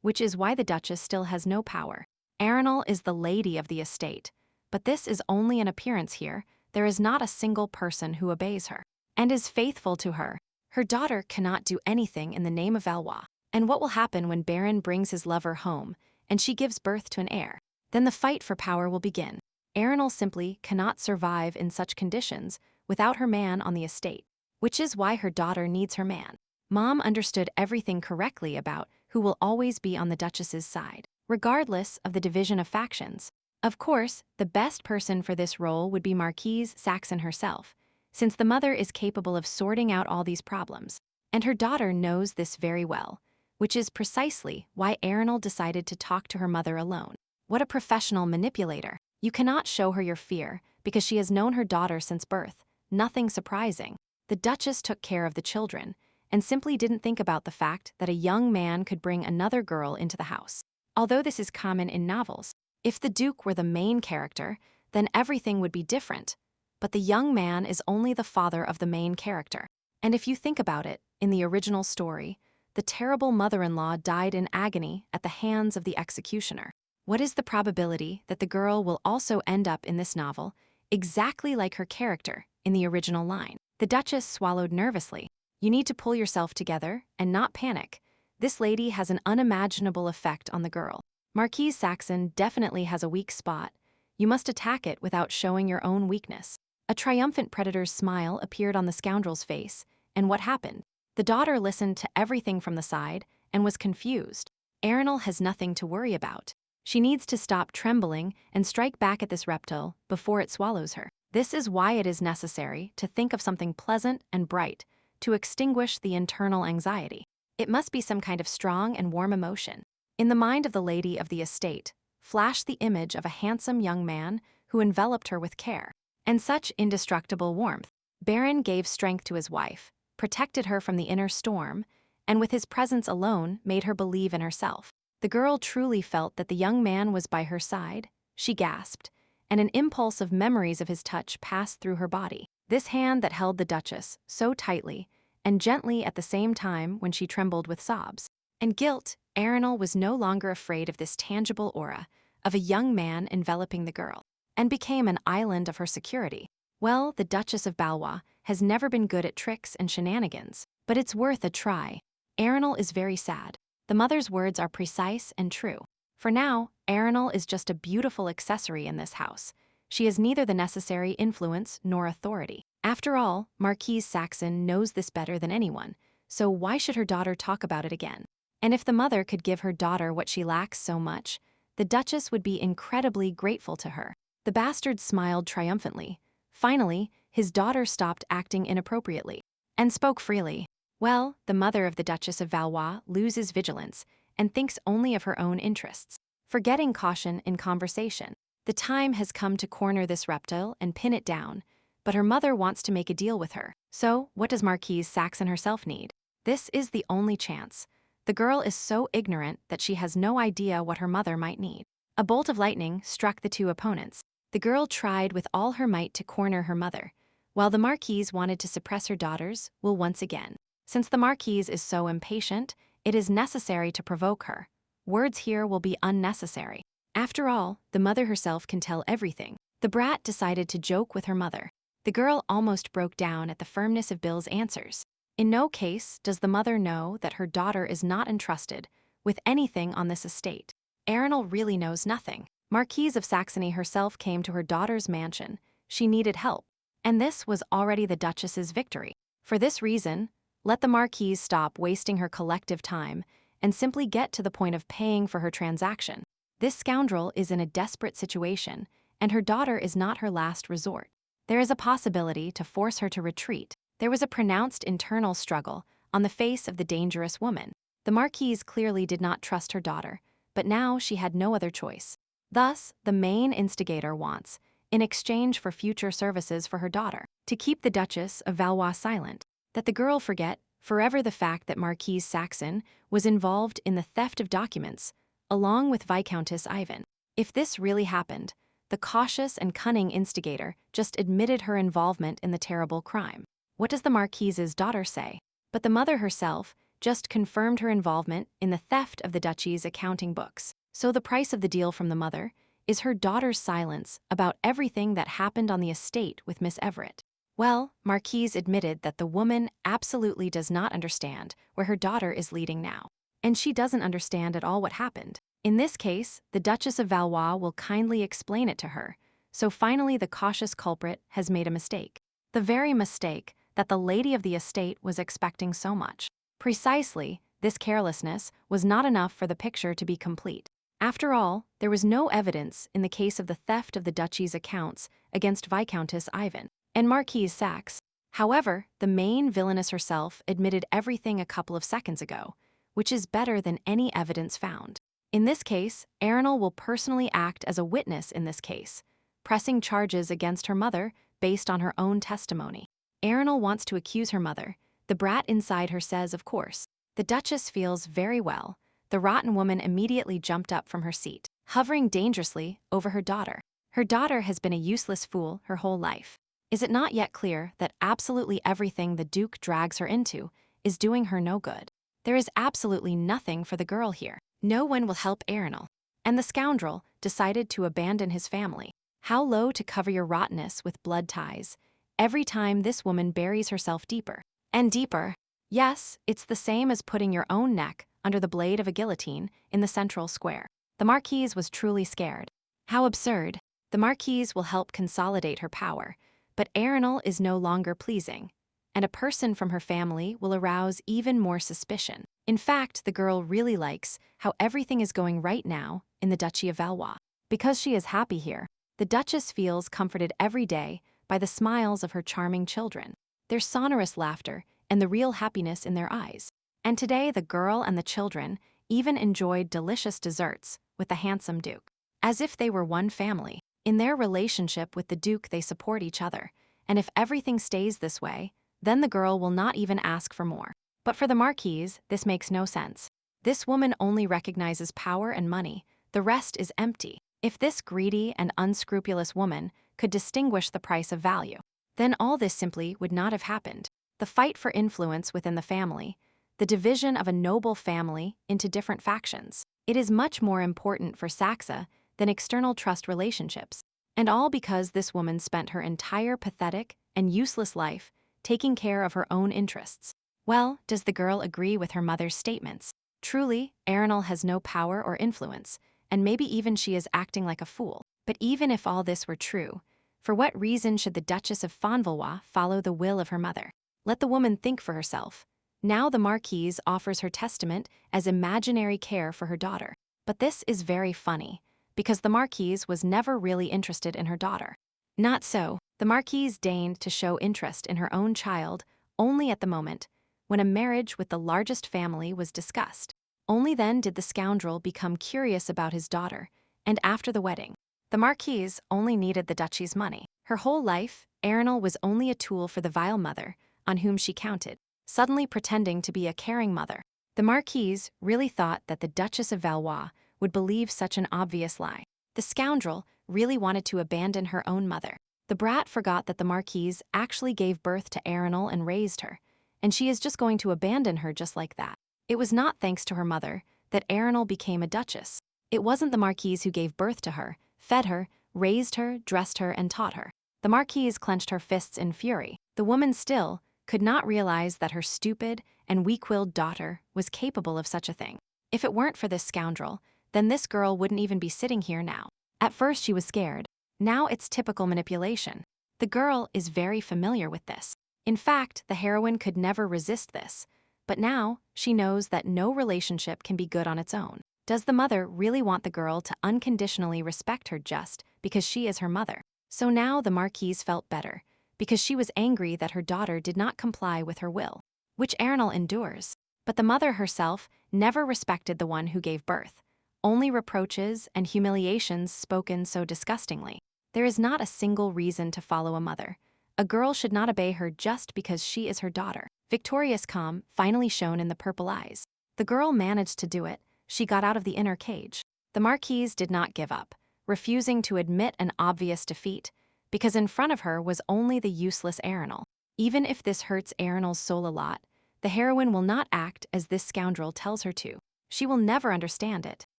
which is why the Duchess still has no power. Arenal is the lady of the estate, but this is only an appearance here. There is not a single person who obeys her and is faithful to her. Her daughter cannot do anything in the name of Valois. And what will happen when Baron brings his lover home and she gives birth to an heir? Then the fight for power will begin. Arenal simply cannot survive in such conditions without her man on the estate, which is why her daughter needs her man. Mom understood everything correctly about who will always be on the Duchess's side, regardless of the division of factions. Of course, the best person for this role would be Marquise Saxon herself, since the mother is capable of sorting out all these problems, and her daughter knows this very well, which is precisely why Arenal decided to talk to her mother alone. What a professional manipulator. You cannot show her your fear because she has known her daughter since birth. Nothing surprising. The Duchess took care of the children and simply didn't think about the fact that a young man could bring another girl into the house. Although this is common in novels, if the Duke were the main character, then everything would be different. But the young man is only the father of the main character. And if you think about it, in the original story, the terrible mother-in-law died in agony at the hands of the executioner. What is the probability that the girl will also end up in this novel exactly like her character in the original line? The Duchess swallowed nervously. You need to pull yourself together and not panic. This lady has an unimaginable effect on the girl. Marquise Saxon definitely has a weak spot. You must attack it without showing your own weakness. A triumphant predator's smile appeared on the scoundrel's face, and what happened? The daughter listened to everything from the side and was confused. Arenal has nothing to worry about. She needs to stop trembling and strike back at this reptile before it swallows her. This is why it is necessary to think of something pleasant and bright to extinguish the internal anxiety. It must be some kind of strong and warm emotion. In the mind of the lady of the estate flashed the image of a handsome young man who enveloped her with care and such indestructible warmth. Baron gave strength to his wife, protected her from the inner storm, and with his presence alone made her believe in herself. The girl truly felt that the young man was by her side. She gasped, and an impulse of memories of his touch passed through her body. This hand that held the Duchess so tightly and gently at the same time when she trembled with sobs. And guilt, Arenal was no longer afraid of this tangible aura of a young man enveloping the girl, and became an island of her security. Well, the Duchess of Valois has never been good at tricks and shenanigans, but it's worth a try. Arenal is very sad. The mother's words are precise and true. For now, Arenal is just a beautiful accessory in this house. She has neither the necessary influence nor authority. After all, Marquise Saxon knows this better than anyone, so why should her daughter talk about it again? And if the mother could give her daughter what she lacks so much, the Duchess would be incredibly grateful to her. The bastard smiled triumphantly. Finally, his daughter stopped acting inappropriately and spoke freely. Well, the mother of the Duchess of Valois loses vigilance and thinks only of her own interests, forgetting caution in conversation. The time has come to corner this reptile and pin it down, but her mother wants to make a deal with her. So, what does Marquise Saxon herself need? This is the only chance. The girl is so ignorant that she has no idea what her mother might need. A bolt of lightning struck the two opponents. The girl tried with all her might to corner her mother, while the Marquise wanted to suppress her daughter's will once again. Since the Marquise is so impatient, it is necessary to provoke her. Words here will be unnecessary. After all, the mother herself can tell everything. The brat decided to joke with her mother. The girl almost broke down at the firmness of Bill's answers. In no case does the mother know that her daughter is not entrusted with anything on this estate. Arundel really knows nothing. Marquise of Saxony herself came to her daughter's mansion. She needed help, and this was already the Duchess's victory. For this reason, let the Marquise stop wasting her collective time and simply get to the point of paying for her transaction. This scoundrel is in a desperate situation, and her daughter is not her last resort. There is a possibility to force her to retreat. There was a pronounced internal struggle on the face of the dangerous woman. The Marquise clearly did not trust her daughter, but now she had no other choice. Thus, the main instigator wants, in exchange for future services for her daughter, to keep the Duchess of Valois silent, that the girl forget forever the fact that Marquise Saxon was involved in the theft of documents, along with Viscountess Ivan. If this really happened, the cautious and cunning instigator just admitted her involvement in the terrible crime. What does the Marquise's daughter say? But the mother herself just confirmed her involvement in the theft of the duchy's accounting books. So the price of the deal from the mother is her daughter's silence about everything that happened on the estate with Miss Everett. Well, Marquise admitted that the woman absolutely does not understand where her daughter is leading now. And she doesn't understand at all what happened. In this case, the Duchess of Valois will kindly explain it to her, so finally the cautious culprit has made a mistake. The very mistake that the lady of the estate was expecting so much. Precisely, this carelessness was not enough for the picture to be complete. After all, there was no evidence in the case of the theft of the duchy's accounts against Viscountess Ivan and Marquise Saxe. However, the main villainess herself admitted everything a couple of seconds ago, which is better than any evidence found. In this case, Arundel will personally act as a witness in this case, pressing charges against her mother based on her own testimony. Arundel wants to accuse her mother. The brat inside her says, of course. The Duchess feels very well. The rotten woman immediately jumped up from her seat, hovering dangerously over her daughter. Her daughter has been a useless fool her whole life. Is it not yet clear that absolutely everything the Duke drags her into is doing her no good? There is absolutely nothing for the girl here. No one will help Arundel. And the scoundrel decided to abandon his family. How low to cover your rottenness with blood ties. Every time this woman buries herself deeper and deeper. Yes, it's the same as putting your own neck under the blade of a guillotine in the central square. The Marquise was truly scared. How absurd. The Marquise will help consolidate her power, but Arundel is no longer pleasing, and a person from her family will arouse even more suspicion. In fact, the girl really likes how everything is going right now in the Duchy of Valois. Because she is happy here, the Duchess feels comforted every day by the smiles of her charming children, their sonorous laughter, and the real happiness in their eyes. And today the girl and the children even enjoyed delicious desserts with the handsome Duke, as if they were one family. In their relationship with the Duke they support each other, and if everything stays this way, then the girl will not even ask for more. But for the Marquise, this makes no sense. This woman only recognizes power and money, the rest is empty. If this greedy and unscrupulous woman could distinguish the price of value, then all this simply would not have happened. The fight for influence within the family, the division of a noble family into different factions. It is much more important for Saxa than external trust relationships. And all because this woman spent her entire pathetic and useless life taking care of her own interests. Well, does the girl agree with her mother's statements? Truly, Arundel has no power or influence, and maybe even she is acting like a fool. But even if all this were true, for what reason should the Duchess of Valois follow the will of her mother? Let the woman think for herself. Now the Marquise offers her testament as imaginary care for her daughter. But this is very funny, because the Marquise was never really interested in her daughter. Not so. The Marquise deigned to show interest in her own child only at the moment when a marriage with the largest family was discussed. Only then did the scoundrel become curious about his daughter, and after the wedding, the Marquise only needed the duchy's money. Her whole life, Erinal was only a tool for the vile mother, on whom she counted, suddenly pretending to be a caring mother. The Marquise really thought that the Duchess of Valois would believe such an obvious lie. The scoundrel really wanted to abandon her own mother. The brat forgot that the Marquise actually gave birth to Erinal and raised her, and she is just going to abandon her just like that. It was not thanks to her mother that Erinal became a duchess. It wasn't the Marquise who gave birth to her, fed her, raised her, dressed her, and taught her. The Marquise clenched her fists in fury. The woman still could not realize that her stupid and weak-willed daughter was capable of such a thing. If it weren't for this scoundrel, then this girl wouldn't even be sitting here now. At first she was scared. Now it's typical manipulation. The girl is very familiar with this. In fact, the heroine could never resist this. But now, she knows that no relationship can be good on its own. Does the mother really want the girl to unconditionally respect her just because she is her mother? So now the Marquise felt better, because she was angry that her daughter did not comply with her will, which Erinal endures. But the mother herself never respected the one who gave birth. Only reproaches and humiliations spoken so disgustingly. There is not a single reason to follow a mother. A girl should not obey her just because she is her daughter. Victorious calm finally shone in the purple eyes. The girl managed to do it. She got out of the inner cage. The Marquise did not give up, refusing to admit an obvious defeat, because in front of her was only the useless Erinal. Even if this hurts Erinal's soul a lot, the heroine will not act as this scoundrel tells her to. She will never understand it.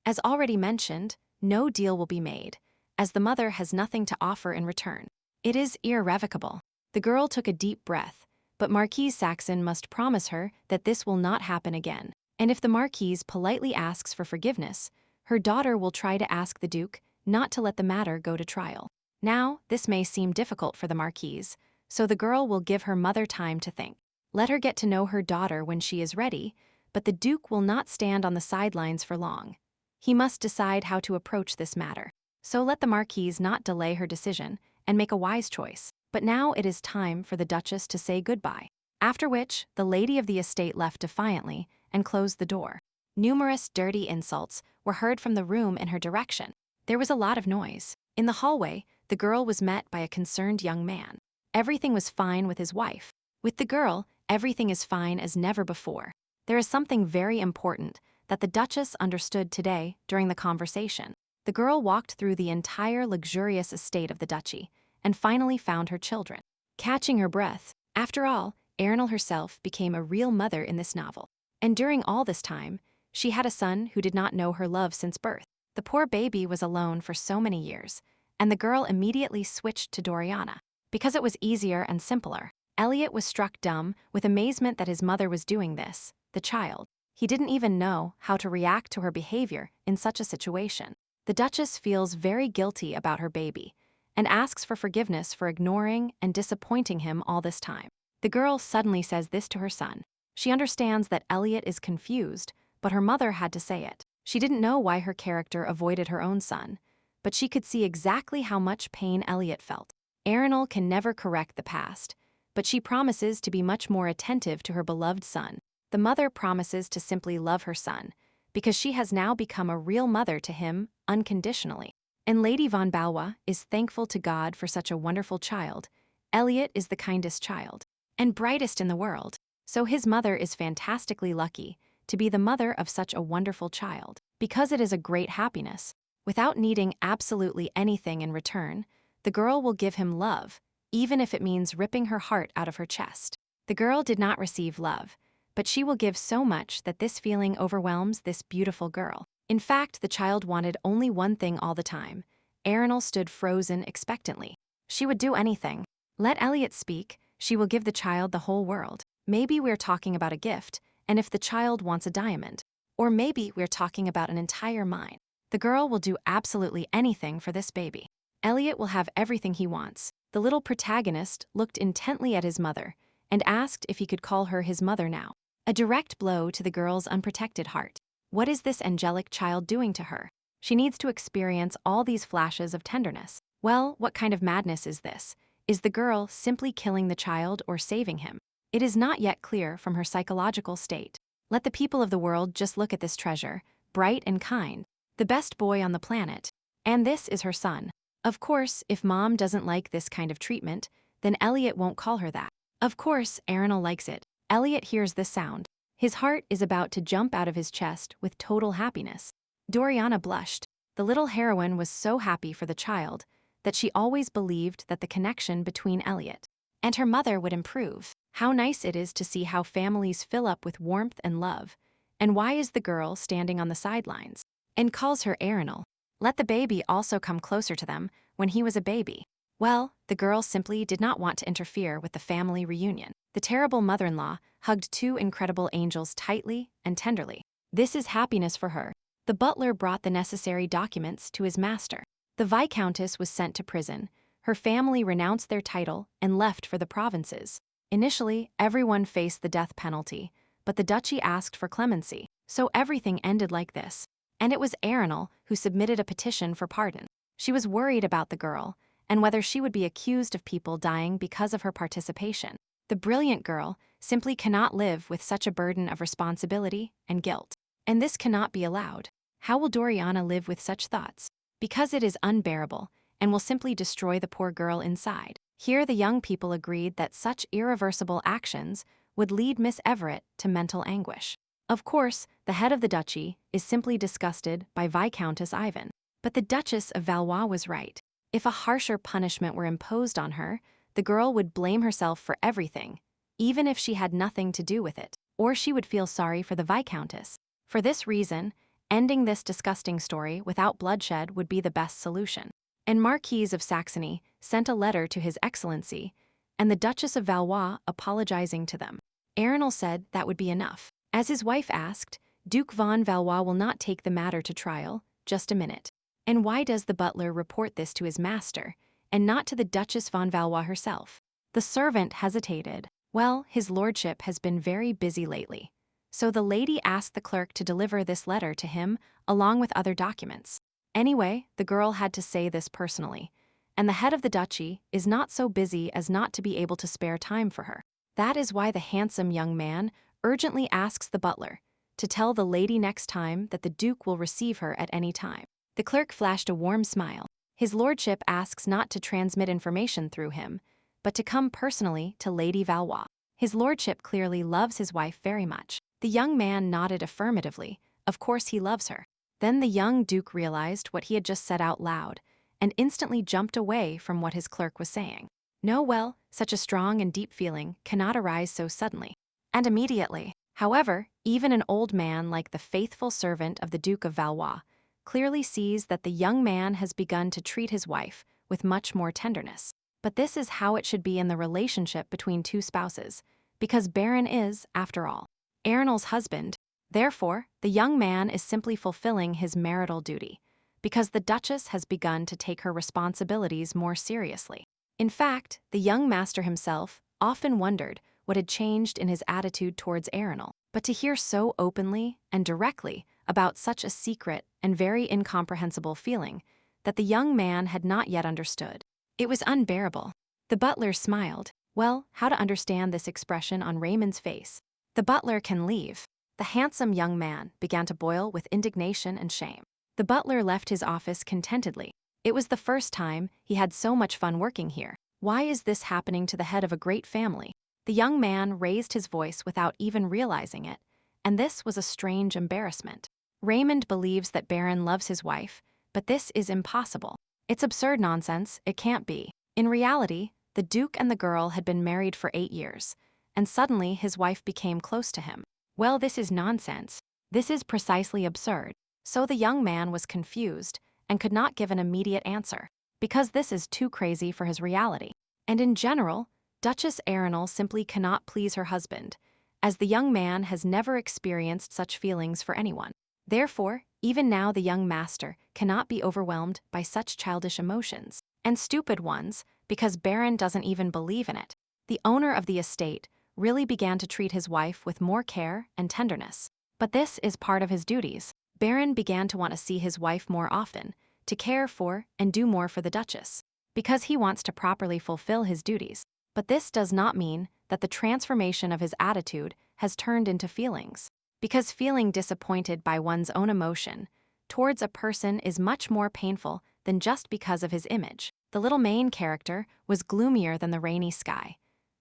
As already mentioned, no deal will be made, as the mother has nothing to offer in return. It is irrevocable. The girl took a deep breath, but Marquise Saxon must promise her that this will not happen again. And if the Marquise politely asks for forgiveness, her daughter will try to ask the Duke not to let the matter go to trial. Now, this may seem difficult for the Marquise, so the girl will give her mother time to think. Let her get to know her daughter when she is ready, but the Duke will not stand on the sidelines for long. He must decide how to approach this matter. So let the Marquise not delay her decision and make a wise choice. But now it is time for the Duchess to say goodbye. After which, the lady of the estate left defiantly and closed the door. Numerous dirty insults were heard from the room in her direction. There was a lot of noise. In the hallway, the girl was met by a concerned young man. Everything was fine with his wife. With the girl, everything is fine as never before. There is something very important that the Duchess understood today during the conversation. The girl walked through the entire luxurious estate of the duchy and finally found her children. Catching her breath, after all, Erinal herself became a real mother in this novel. And during all this time, she had a son who did not know her love since birth. The poor baby was alone for so many years, and the girl immediately switched to Doriana. Because it was easier and simpler, Elliot was struck dumb with amazement that his mother was doing this, the child. He didn't even know how to react to her behavior in such a situation. The Duchess feels very guilty about her baby, and asks for forgiveness for ignoring and disappointing him all this time. The girl suddenly says this to her son. She understands that Elliot is confused, but her mother had to say it. She didn't know why her character avoided her own son, but she could see exactly how much pain Elliot felt. Erinal can never correct the past, but she promises to be much more attentive to her beloved son. The mother promises to simply love her son, because she has now become a real mother to him unconditionally. And Lady von Valois is thankful to God for such a wonderful child. Elliot is the kindest child and brightest in the world, so his mother is fantastically lucky to be the mother of such a wonderful child, because it is a great happiness. Without needing absolutely anything in return, the girl will give him love, even if it means ripping her heart out of her chest. The girl did not receive love, but she will give so much that this feeling overwhelms this beautiful girl. In fact, the child wanted only one thing all the time. Erinal stood frozen expectantly. She would do anything. Let Elliot speak, she will give the child the whole world. Maybe we're talking about a gift, and if the child wants a diamond. Or maybe we're talking about an entire mine. The girl will do absolutely anything for this baby. Elliot will have everything he wants. The little protagonist looked intently at his mother and asked if he could call her his mother now. A direct blow to the girl's unprotected heart. What is this angelic child doing to her? She needs to experience all these flashes of tenderness. Well, what kind of madness is this? Is the girl simply killing the child or saving him? It is not yet clear from her psychological state. Let the people of the world just look at this treasure, bright and kind, the best boy on the planet. And this is her son. Of course, if mom doesn't like this kind of treatment, then Elliot won't call her that. Of course, Arenal likes it. Elliot hears this sound. His heart is about to jump out of his chest with total happiness. Doriana blushed. The little heroine was so happy for the child that she always believed that the connection between Elliot and her mother would improve. How nice it is to see how families fill up with warmth and love. And why is the girl standing on the sidelines and calls her Arenal? Let the baby also come closer to them when he was a baby. Well, the girl simply did not want to interfere with the family reunion. The terrible mother-in-law hugged two incredible angels tightly and tenderly. This is happiness for her. The butler brought the necessary documents to his master. The Viscountess was sent to prison. Her family renounced their title and left for the provinces. Initially, everyone faced the death penalty, but the duchy asked for clemency, so everything ended like this. And it was Arenal who submitted a petition for pardon. She was worried about the girl, and whether she would be accused of people dying because of her participation. The brilliant girl simply cannot live with such a burden of responsibility and guilt. And this cannot be allowed. How will Doriana live with such thoughts? Because it is unbearable, and will simply destroy the poor girl inside. Here the young people agreed that such irreversible actions would lead Miss Everett to mental anguish. Of course, the head of the duchy is simply disgusted by Viscountess Ivan. But the Duchess of Valois was right. If a harsher punishment were imposed on her, the girl would blame herself for everything, even if she had nothing to do with it, or she would feel sorry for the Viscountess. For this reason, ending this disgusting story without bloodshed would be the best solution. And Marquis of Saxony sent a letter to His Excellency, and the Duchess of Valois apologizing to them. Arenal said that would be enough. As his wife asked, Duke von Valois will not take the matter to trial. Just a minute. And why does the butler report this to his master, and not to the Duchess von Valois herself? The servant hesitated. Well, his lordship has been very busy lately. So the lady asked the clerk to deliver this letter to him, along with other documents. Anyway, the girl had to say this personally, and the head of the duchy is not so busy as not to be able to spare time for her. That is why the handsome young man urgently asks the butler to tell the lady next time that the Duke will receive her at any time. The clerk flashed a warm smile. His lordship asks not to transmit information through him, but to come personally to Lady Valois. His lordship clearly loves his wife very much. The young man nodded affirmatively. Of course he loves her. Then the young Duke realized what he had just said out loud, and instantly jumped away from what his clerk was saying. No, well, such a strong and deep feeling cannot arise so suddenly and immediately. However, even an old man like the faithful servant of the Duke of Valois clearly sees that the young man has begun to treat his wife with much more tenderness. But this is how it should be in the relationship between two spouses, because Baron is, after all, Arenal's husband. Therefore, the young man is simply fulfilling his marital duty, because the Duchess has begun to take her responsibilities more seriously. In fact, the young master himself often wondered what had changed in his attitude towards Arenal, but to hear so openly and directly about such a secret and very incomprehensible feeling that the young man had not yet understood. It was unbearable. The butler smiled. Well, how to understand this expression on Raymond's face? The butler can leave. The handsome young man began to boil with indignation and shame. The butler left his office contentedly. It was the first time he had so much fun working here. Why is this happening to the head of a great family? The young man raised his voice without even realizing it, and this was a strange embarrassment. Raymond believes that Baron loves his wife, but this is impossible. It's absurd nonsense, it can't be. In reality, the Duke and the girl had been married for 8 years, and suddenly his wife became close to him. Well, this is nonsense. This is precisely absurd. So the young man was confused and could not give an immediate answer, because this is too crazy for his reality. And in general, Duchess Arenal simply cannot please her husband, as the young man has never experienced such feelings for anyone. Therefore, even now the young master cannot be overwhelmed by such childish emotions, and stupid ones, because Baron doesn't even believe in it. The owner of the estate really began to treat his wife with more care and tenderness. But this is part of his duties. Baron began to want to see his wife more often, to care for and do more for the Duchess, because he wants to properly fulfill his duties. But this does not mean that the transformation of his attitude has turned into feelings. Because feeling disappointed by one's own emotion towards a person is much more painful than just because of his image. The little main character was gloomier than the rainy sky.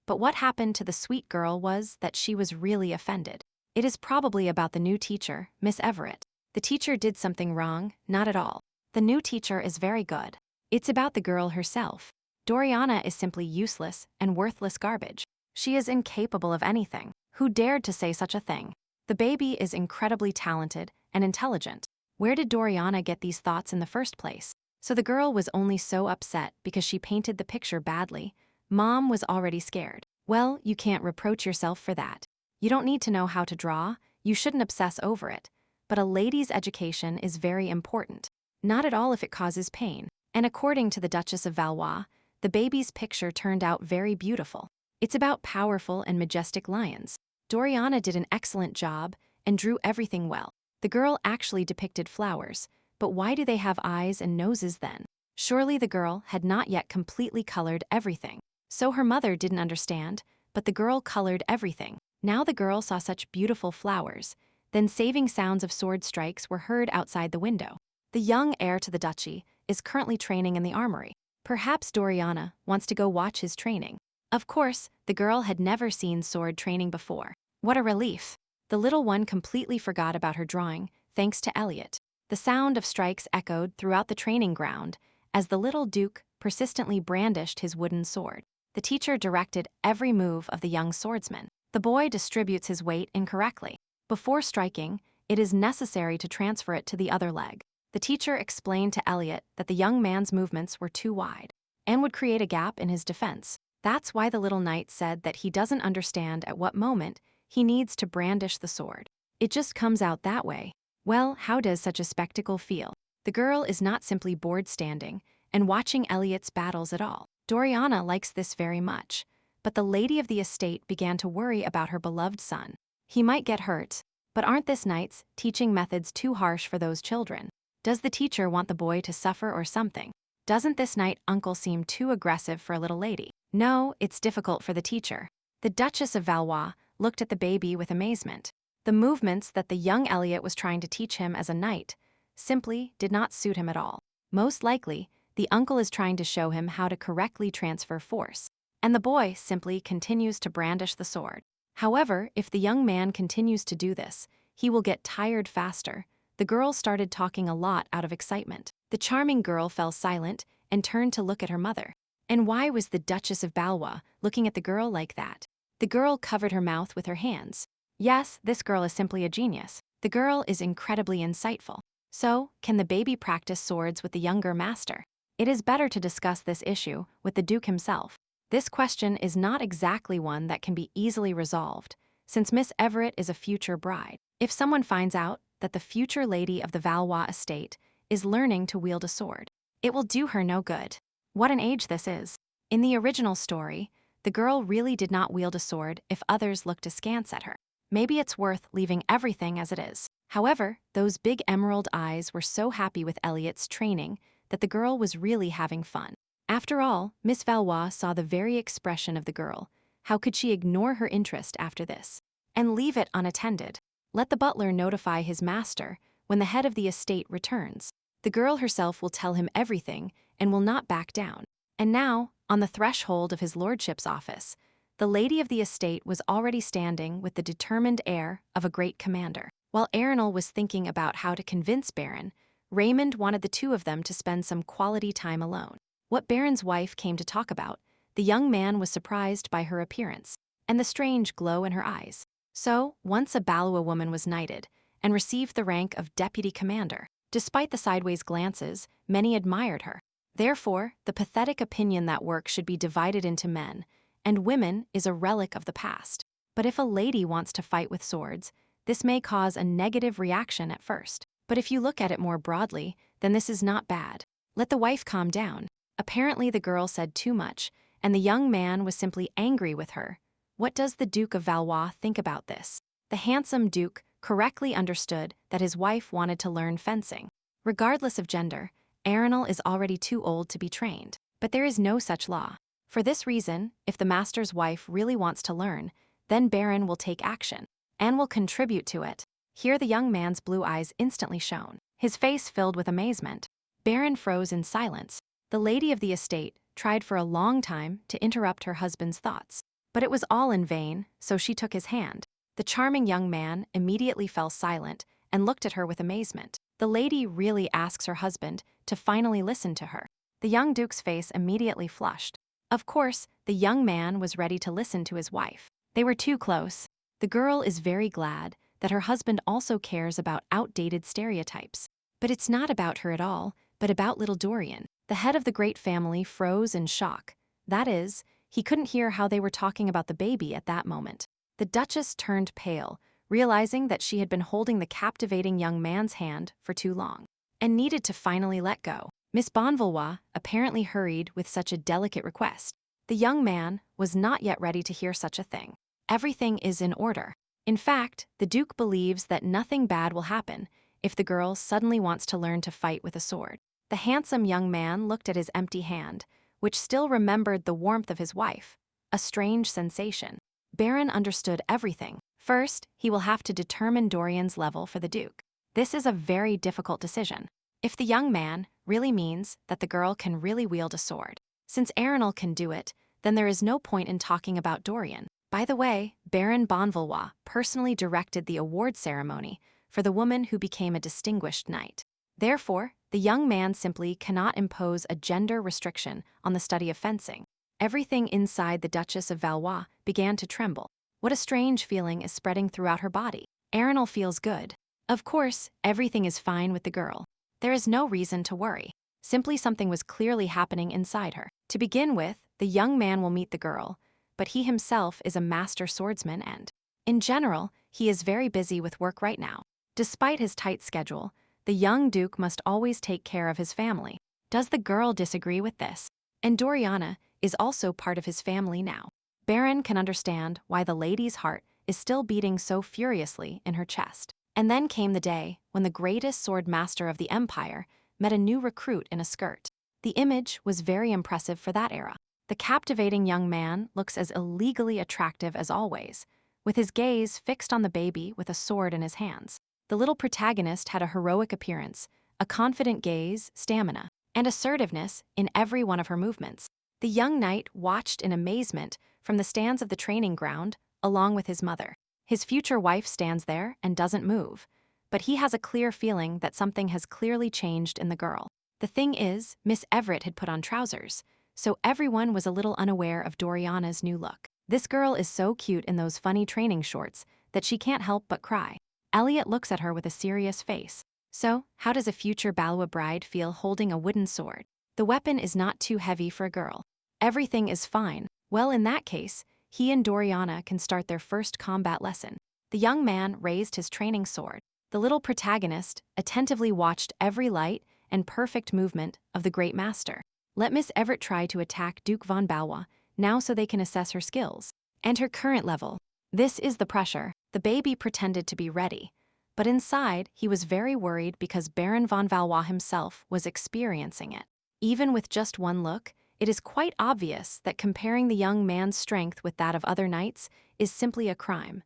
But what happened to the sweet girl was that she was really offended. It is probably about the new teacher, Miss Everett. The teacher did something wrong, not at all. The new teacher is very good. It's about the girl herself. Doriana is simply useless and worthless garbage. She is incapable of anything. Who dared to say such a thing? The baby is incredibly talented and intelligent. Where did Doriana get these thoughts in the first place? So the girl was only so upset because she painted the picture badly. Mom was already scared. Well, you can't reproach yourself for that. You don't need to know how to draw, you shouldn't obsess over it. But a lady's education is very important. Not at all if it causes pain. And according to the Duchess of Valois, the baby's picture turned out very beautiful. It's about powerful and majestic lions. Doriana did an excellent job and drew everything well. The girl actually depicted flowers, but why do they have eyes and noses then? Surely the girl had not yet completely colored everything. So her mother didn't understand, but the girl colored everything. Now the girl saw such beautiful flowers. Then saving sounds of sword strikes were heard outside the window. The young heir to the duchy is currently training in the armory. Perhaps Doriana wants to go watch his training. Of course, the girl had never seen sword training before. What a relief! The little one completely forgot about her drawing, thanks to Elliot. The sound of strikes echoed throughout the training ground as the little duke persistently brandished his wooden sword. The teacher directed every move of the young swordsman. The boy distributes his weight incorrectly. Before striking, it is necessary to transfer it to the other leg. The teacher explained to Elliot that the young man's movements were too wide and would create a gap in his defense. That's why the little knight said that he doesn't understand at what moment he needs to brandish the sword. It just comes out that way. Well, how does such a spectacle feel? The girl is not simply bored standing and watching Elliot's battles at all. Doriana likes this very much, but the lady of the estate began to worry about her beloved son. He might get hurt, but aren't this knight's teaching methods too harsh for those children? Does the teacher want the boy to suffer or something? Doesn't this knight uncle seem too aggressive for a little lady? No, it's difficult for the teacher. The Duchess of Valois looked at the baby with amazement. The movements that the young Elliot was trying to teach him as a knight simply did not suit him at all. Most likely, the uncle is trying to show him how to correctly transfer force, and the boy simply continues to brandish the sword. However, if the young man continues to do this, he will get tired faster. The girl started talking a lot out of excitement. The charming girl fell silent and turned to look at her mother. And why was the Duchess of Valois looking at the girl like that? The girl covered her mouth with her hands. Yes, this girl is simply a genius. The girl is incredibly insightful. So, can the baby practice swords with the younger master? It is better to discuss this issue with the Duke himself. This question is not exactly one that can be easily resolved, since Miss Everett is a future bride. If someone finds out that the future lady of the Valois estate is learning to wield a sword, it will do her no good. What an age this is. In the original story, the girl really did not wield a sword if others looked askance at her. Maybe it's worth leaving everything as it is. However, those big emerald eyes were so happy with Elliot's training that the girl was really having fun. After all, Miss Valois saw the very expression of the girl. How could she ignore her interest after this? And leave it unattended? Let the butler notify his master when the head of the estate returns. The girl herself will tell him everything and will not back down. And now, on the threshold of his lordship's office, the lady of the estate was already standing with the determined air of a great commander. While Arenal was thinking about how to convince Baron, Raymond wanted the two of them to spend some quality time alone. What Baron's wife came to talk about, the young man was surprised by her appearance and the strange glow in her eyes. So, once a Balua woman was knighted and received the rank of deputy commander. Despite the sideways glances, many admired her. Therefore, the pathetic opinion that work should be divided into men and women is a relic of the past. But if a lady wants to fight with swords, this may cause a negative reaction at first. But if you look at it more broadly, then this is not bad. Let the wife calm down. Apparently the girl said too much, and the young man was simply angry with her. What does the Duke of Valois think about this? The handsome Duke correctly understood that his wife wanted to learn fencing. Regardless of gender, Arenal is already too old to be trained. But there is no such law. For this reason, if the master's wife really wants to learn, then Baron will take action and will contribute to it. Here the young man's blue eyes instantly shone, his face filled with amazement. Baron froze in silence. The lady of the estate tried for a long time to interrupt her husband's thoughts, but it was all in vain, so she took his hand. The charming young man immediately fell silent and looked at her with amazement. The lady really asks her husband to finally listen to her. The young duke's face immediately flushed. Of course, the young man was ready to listen to his wife. They were too close. The girl is very glad that her husband also cares about outdated stereotypes. But it's not about her at all, but about little Dorian. The head of the great family froze in shock. That is, he couldn't hear how they were talking about the baby at that moment. The Duchess turned pale, realizing that she had been holding the captivating young man's hand for too long, and needed to finally let go. Miss Bonvalois apparently hurried with such a delicate request. The young man was not yet ready to hear such a thing. Everything is in order. In fact, the Duke believes that nothing bad will happen if the girl suddenly wants to learn to fight with a sword. The handsome young man looked at his empty hand, which still remembered the warmth of his wife. A strange sensation. Baron understood everything. First, he will have to determine Dorian's level for the Duke. This is a very difficult decision. If the young man really means that the girl can really wield a sword, since Arenal can do it, then there is no point in talking about Dorian. By the way, Baron Bonvalois personally directed the award ceremony for the woman who became a distinguished knight. Therefore, the young man simply cannot impose a gender restriction on the study of fencing. Everything inside the Duchess of Valois began to tremble. What a strange feeling is spreading throughout her body. Arenal feels good. Of course, everything is fine with the girl. There is no reason to worry. Simply something was clearly happening inside her. To begin with, the young man will meet the girl, but he himself is a master swordsman and, in general, he is very busy with work right now. Despite his tight schedule, the young duke must always take care of his family. Does the girl disagree with this? And Doriana is also part of his family now. Baron can understand why the lady's heart is still beating so furiously in her chest. And then came the day when the greatest sword master of the empire met a new recruit in a skirt. The image was very impressive for that era. The captivating young man looks as illegally attractive as always, with his gaze fixed on the baby with a sword in his hands. The little protagonist had a heroic appearance, a confident gaze, stamina, and assertiveness in every one of her movements. The young knight watched in amazement from the stands of the training ground, along with his mother. His future wife stands there and doesn't move, but he has a clear feeling that something has clearly changed in the girl. The thing is, Miss Everett had put on trousers, so everyone was a little unaware of Doriana's new look. This girl is so cute in those funny training shorts that she can't help but cry. Elliot looks at her with a serious face. So, how does a future Balwa bride feel holding a wooden sword? The weapon is not too heavy for a girl. Everything is fine. Well, in that case, he and Doriana can start their first combat lesson. The young man raised his training sword. The little protagonist attentively watched every light and perfect movement of the great master. Let Miss Everett try to attack Duke von Balwa now so they can assess her skills and her current level. This is the pressure. The baby pretended to be ready, but inside he was very worried because Baron von Valois himself was experiencing it. Even with just one look, it is quite obvious that comparing the young man's strength with that of other knights is simply a crime.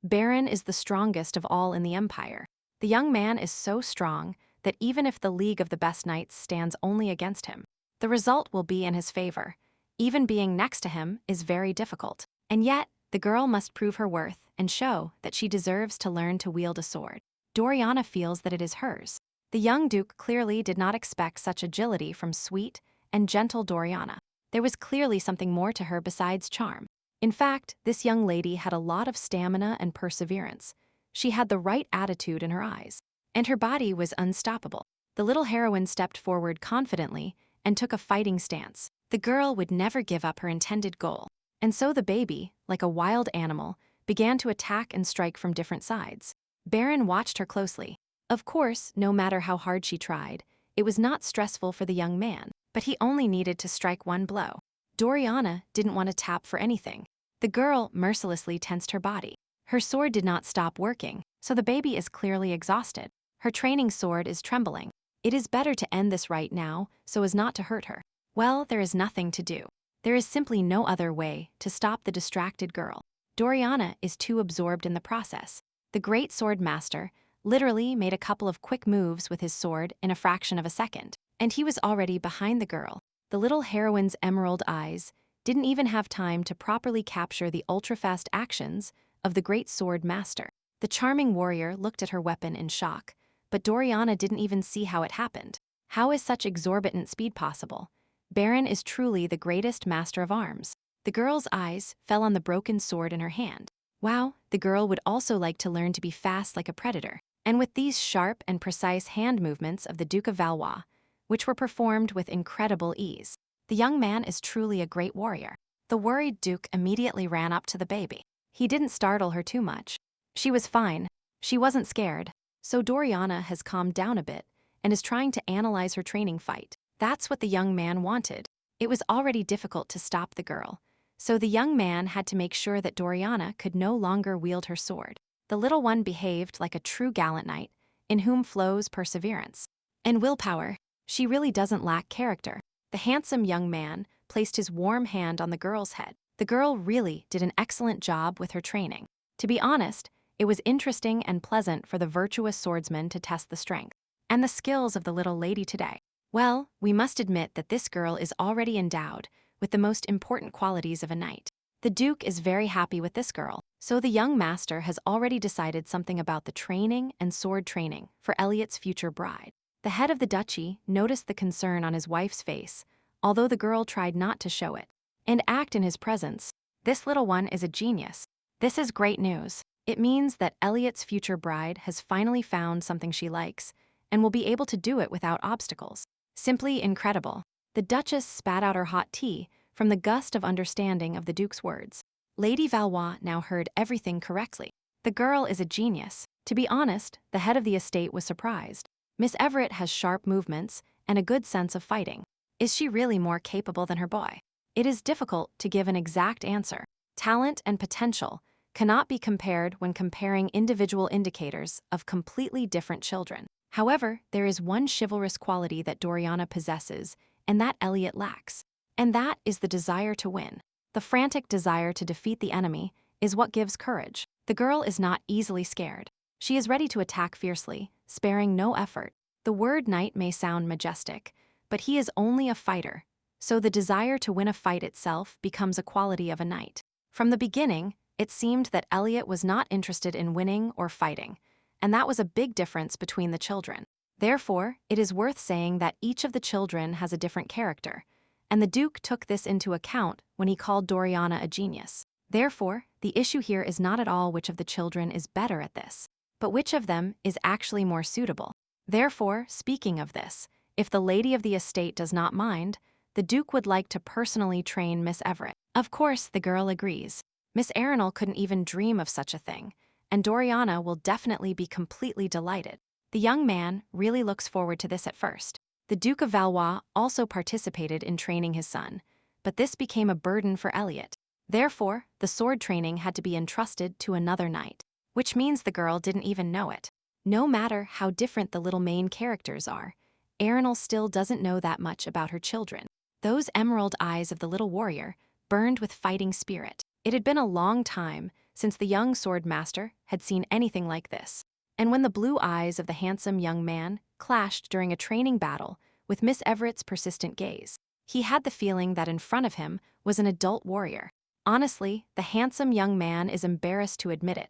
Baron is the strongest of all in the empire. The young man is so strong that even if the League of the Best Knights stands only against him, the result will be in his favor. Even being next to him is very difficult. And yet, the girl must prove her worth and show that she deserves to learn to wield a sword. Doriana feels that it is hers. The young duke clearly did not expect such agility from sweet and gentle Doriana. There was clearly something more to her besides charm. In fact, this young lady had a lot of stamina and perseverance. She had the right attitude in her eyes, and her body was unstoppable. The little heroine stepped forward confidently and took a fighting stance. The girl would never give up her intended goal. And so the baby, like a wild animal, began to attack and strike from different sides. Baron watched her closely. Of course, no matter how hard she tried, it was not stressful for the young man, but he only needed to strike one blow. Doriana didn't want to tap for anything. The girl mercilessly tensed her body. Her sword did not stop working, so the baby is clearly exhausted. Her training sword is trembling. It is better to end this right now so as not to hurt her. Well, there is nothing to do. There is simply no other way to stop the distracted girl. Doriana is too absorbed in the process. The great sword master literally made a couple of quick moves with his sword in a fraction of a second, and he was already behind the girl. The little heroine's emerald eyes didn't even have time to properly capture the ultra-fast actions of the great sword master. The charming warrior looked at her weapon in shock, but Doriana didn't even see how it happened. How is such exorbitant speed possible? Baron is truly the greatest master of arms. The girl's eyes fell on the broken sword in her hand. Wow, the girl would also like to learn to be fast like a predator. And with these sharp and precise hand movements of the Duke of Valois, which were performed with incredible ease, the young man is truly a great warrior. The worried Duke immediately ran up to the baby. He didn't startle her too much. She was fine. She wasn't scared. So Doriana has calmed down a bit and is trying to analyze her training fight. That's what the young man wanted. It was already difficult to stop the girl, so the young man had to make sure that Doriana could no longer wield her sword. The little one behaved like a true gallant knight, in whom flows perseverance and willpower. She really doesn't lack character. The handsome young man placed his warm hand on the girl's head. The girl really did an excellent job with her training. To be honest, it was interesting and pleasant for the virtuous swordsman to test the strength and the skills of the little lady today. Well, we must admit that this girl is already endowed with the most important qualities of a knight. The Duke is very happy with this girl, so the young master has already decided something about the training and sword training for Elliot's future bride. The head of the duchy noticed the concern on his wife's face, although the girl tried not to show it and act in his presence. This little one is a genius. This is great news. It means that Elliot's future bride has finally found something she likes and will be able to do it without obstacles. Simply incredible. The Duchess spat out her hot tea from the gust of understanding of the Duke's words. Lady Valois now heard everything correctly. The girl is a genius. To be honest, the head of the estate was surprised. Miss Everett has sharp movements and a good sense of fighting. Is she really more capable than her boy? It is difficult to give an exact answer. Talent and potential cannot be compared when comparing individual indicators of completely different children. However, there is one chivalrous quality that Doriana possesses and that Elliot lacks. And that is the desire to win. The frantic desire to defeat the enemy is what gives courage. The girl is not easily scared. She is ready to attack fiercely, sparing no effort. The word knight may sound majestic, but he is only a fighter, so the desire to win a fight itself becomes a quality of a knight. From the beginning, it seemed that Elliot was not interested in winning or fighting, and that was a big difference between the children. Therefore, it is worth saying that each of the children has a different character, and the Duke took this into account when he called Doriana a genius. Therefore, the issue here is not at all which of the children is better at this, but which of them is actually more suitable. Therefore, speaking of this, if the lady of the estate does not mind, the Duke would like to personally train Miss Everett. Of course, the girl agrees. Miss Arenal couldn't even dream of such a thing, and Doriana will definitely be completely delighted. The young man really looks forward to this at first. The Duke of Valois also participated in training his son, but this became a burden for Elliot. Therefore, the sword training had to be entrusted to another knight, which means the girl didn't even know it. No matter how different the little main characters are, Arenal still doesn't know that much about her children. Those emerald eyes of the little warrior burned with fighting spirit. It had been a long time since the young sword master had seen anything like this. And when the blue eyes of the handsome young man clashed during a training battle with Miss Everett's persistent gaze, he had the feeling that in front of him was an adult warrior. Honestly, the handsome young man is embarrassed to admit it,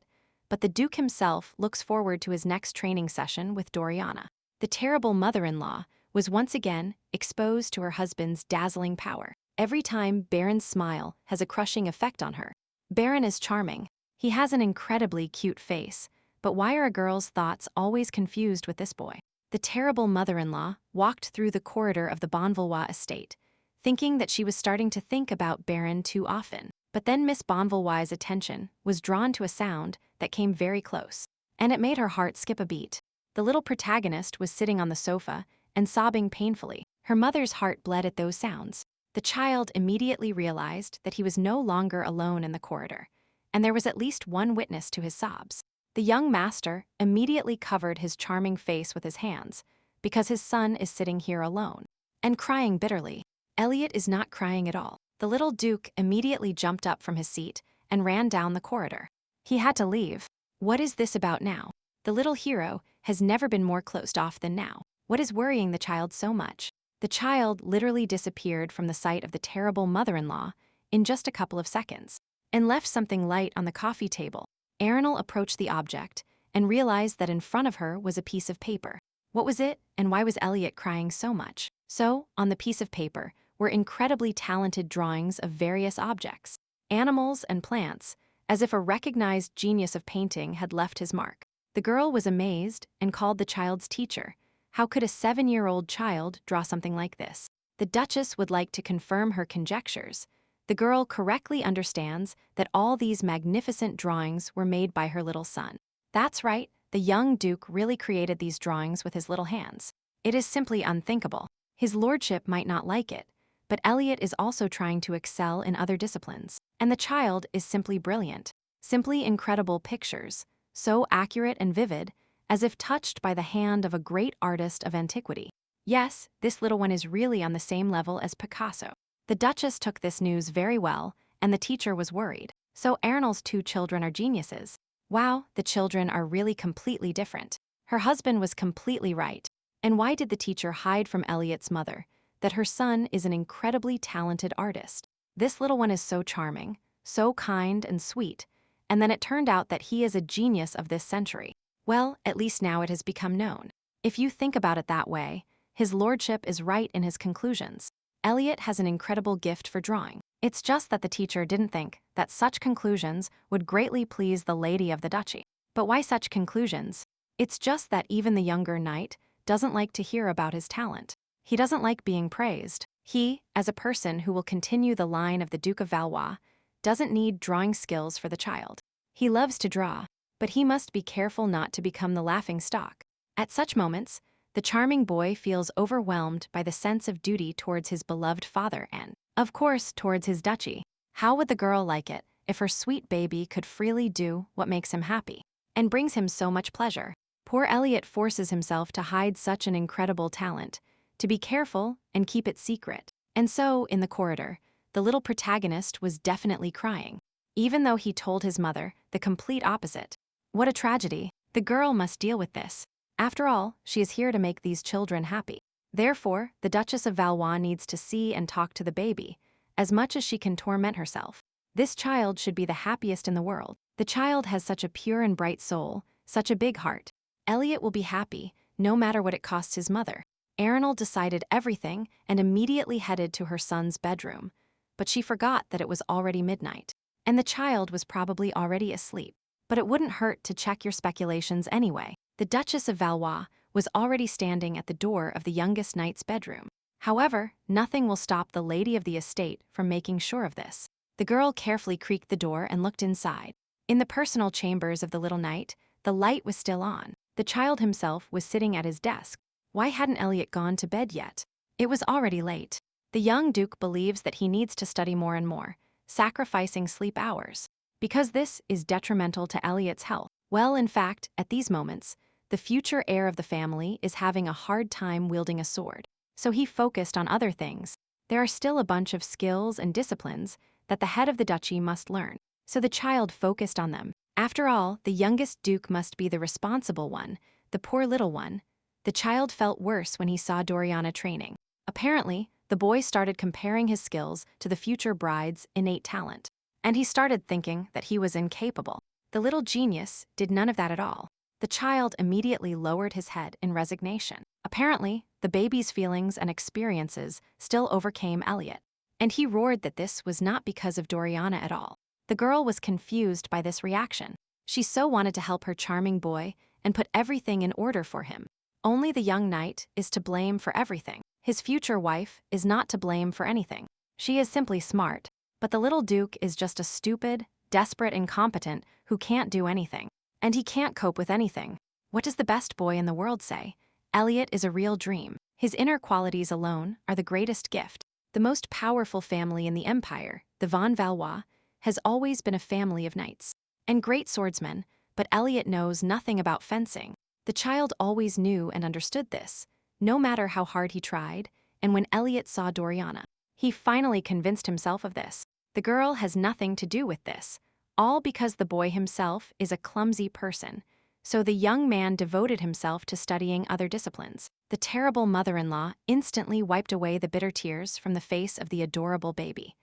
but the Duke himself looks forward to his next training session with Doriana. The terrible mother-in-law was once again exposed to her husband's dazzling power. Every time Baron's smile has a crushing effect on her. Baron is charming. He has an incredibly cute face, but why are a girl's thoughts always confused with this boy? The terrible mother-in-law walked through the corridor of the Bonvalois estate, thinking that she was starting to think about Baron too often. But then Miss Bonvalois' attention was drawn to a sound that came very close, and it made her heart skip a beat. The little protagonist was sitting on the sofa and sobbing painfully. Her mother's heart bled at those sounds. The child immediately realized that he was no longer alone in the corridor, and there was at least one witness to his sobs. The young master immediately covered his charming face with his hands, because his son is sitting here alone and crying bitterly. Elliot is not crying at all. the little Duke immediately jumped up from his seat and ran down the corridor. He had to leave. What is this about now? The little hero has never been more closed off than now. What is worrying the child so much? The child literally disappeared from the sight of the terrible mother-in-law in just a couple of seconds and left something light on the coffee table. Arenal approached the object and realized that in front of her was a piece of paper. What was it, and why was Elliot crying so much? So, on the piece of paper were incredibly talented drawings of various objects, animals and plants, as if a recognized genius of painting had left his mark. The girl was amazed and called the child's teacher. How could a 7-year-old child draw something like this? The Duchess would like to confirm her conjectures. The girl correctly understands that all these magnificent drawings were made by her little son. That's right, the young Duke really created these drawings with his little hands. It is simply unthinkable. His lordship might not like it, but Elliot is also trying to excel in other disciplines. And the child is simply brilliant. Simply incredible pictures, so accurate and vivid, as if touched by the hand of a great artist of antiquity. Yes, this little one is really on the same level as Picasso. The Duchess took this news very well, and the teacher was worried. So Arenal's 2 children are geniuses. Wow, the children are really completely different. Her husband was completely right. And why did the teacher hide from Elliot's mother that her son is an incredibly talented artist? This little one is so charming, so kind and sweet, and then it turned out that he is a genius of this century. Well, at least now it has become known. If you think about it that way, his lordship is right in his conclusions. Elliot has an incredible gift for drawing. It's just that the teacher didn't think that such conclusions would greatly please the lady of the duchy. But why such conclusions? It's just that even the younger knight doesn't like to hear about his talent. He doesn't like being praised. He, as a person who will continue the line of the Duke of Valois, doesn't need drawing skills for the child. He loves to draw, but he must be careful not to become the laughing stock. At such moments, the charming boy feels overwhelmed by the sense of duty towards his beloved father and, of course, towards his duchy. How would the girl like it if her sweet baby could freely do what makes him happy and brings him so much pleasure? Poor Elliot forces himself to hide such an incredible talent, to be careful and keep it secret. And so, in the corridor, the little protagonist was definitely crying, even though he told his mother the complete opposite. What a tragedy. The girl must deal with this. After all, she is here to make these children happy. Therefore, the Duchess of Valois needs to see and talk to the baby, as much as she can torment herself. This child should be the happiest in the world. The child has such a pure and bright soul, such a big heart. Elliot will be happy, no matter what it costs his mother. Arenal decided everything and immediately headed to her son's bedroom. But she forgot that it was already midnight, and the child was probably already asleep. But it wouldn't hurt to check your speculations anyway. The Duchess of Valois was already standing at the door of the youngest knight's bedroom. However, nothing will stop the lady of the estate from making sure of this. The girl carefully creaked the door and looked inside. In the personal chambers of the little knight, the light was still on. The child himself was sitting at his desk. Why hadn't Elliot gone to bed yet? It was already late. The young Duke believes that he needs to study more and more, sacrificing sleep hours, because this is detrimental to Elliot's health. Well, in fact, at these moments, the future heir of the family is having a hard time wielding a sword, so he focused on other things. There are still a bunch of skills and disciplines that the head of the duchy must learn, so the child focused on them. After all, the youngest Duke must be the responsible one, the poor little one. The child felt worse when he saw Doriana training. Apparently, the boy started comparing his skills to the future bride's innate talent, and he started thinking that he was incapable. The little genius did none of that at all. The child immediately lowered his head in resignation. Apparently, the baby's feelings and experiences still overcame Elliot, and he roared that this was not because of Doriana at all. The girl was confused by this reaction. She so wanted to help her charming boy and put everything in order for him. Only the young knight is to blame for everything. His future wife is not to blame for anything. She is simply smart, but the little Duke is just a stupid, desperate incompetent who can't do anything. And he can't cope with anything. What does the best boy in the world say? Elliot is a real dream. His inner qualities alone are the greatest gift. The most powerful family in the empire, the von Valois, has always been a family of knights and great swordsmen, but Elliot knows nothing about fencing. The child always knew and understood this, no matter how hard he tried, and when Elliot saw Doriana, He finally convinced himself of this. The girl has nothing to do with this, all because the boy himself is a clumsy person. So the young man devoted himself to studying other disciplines. The terrible mother-in-law instantly wiped away the bitter tears from the face of the adorable baby.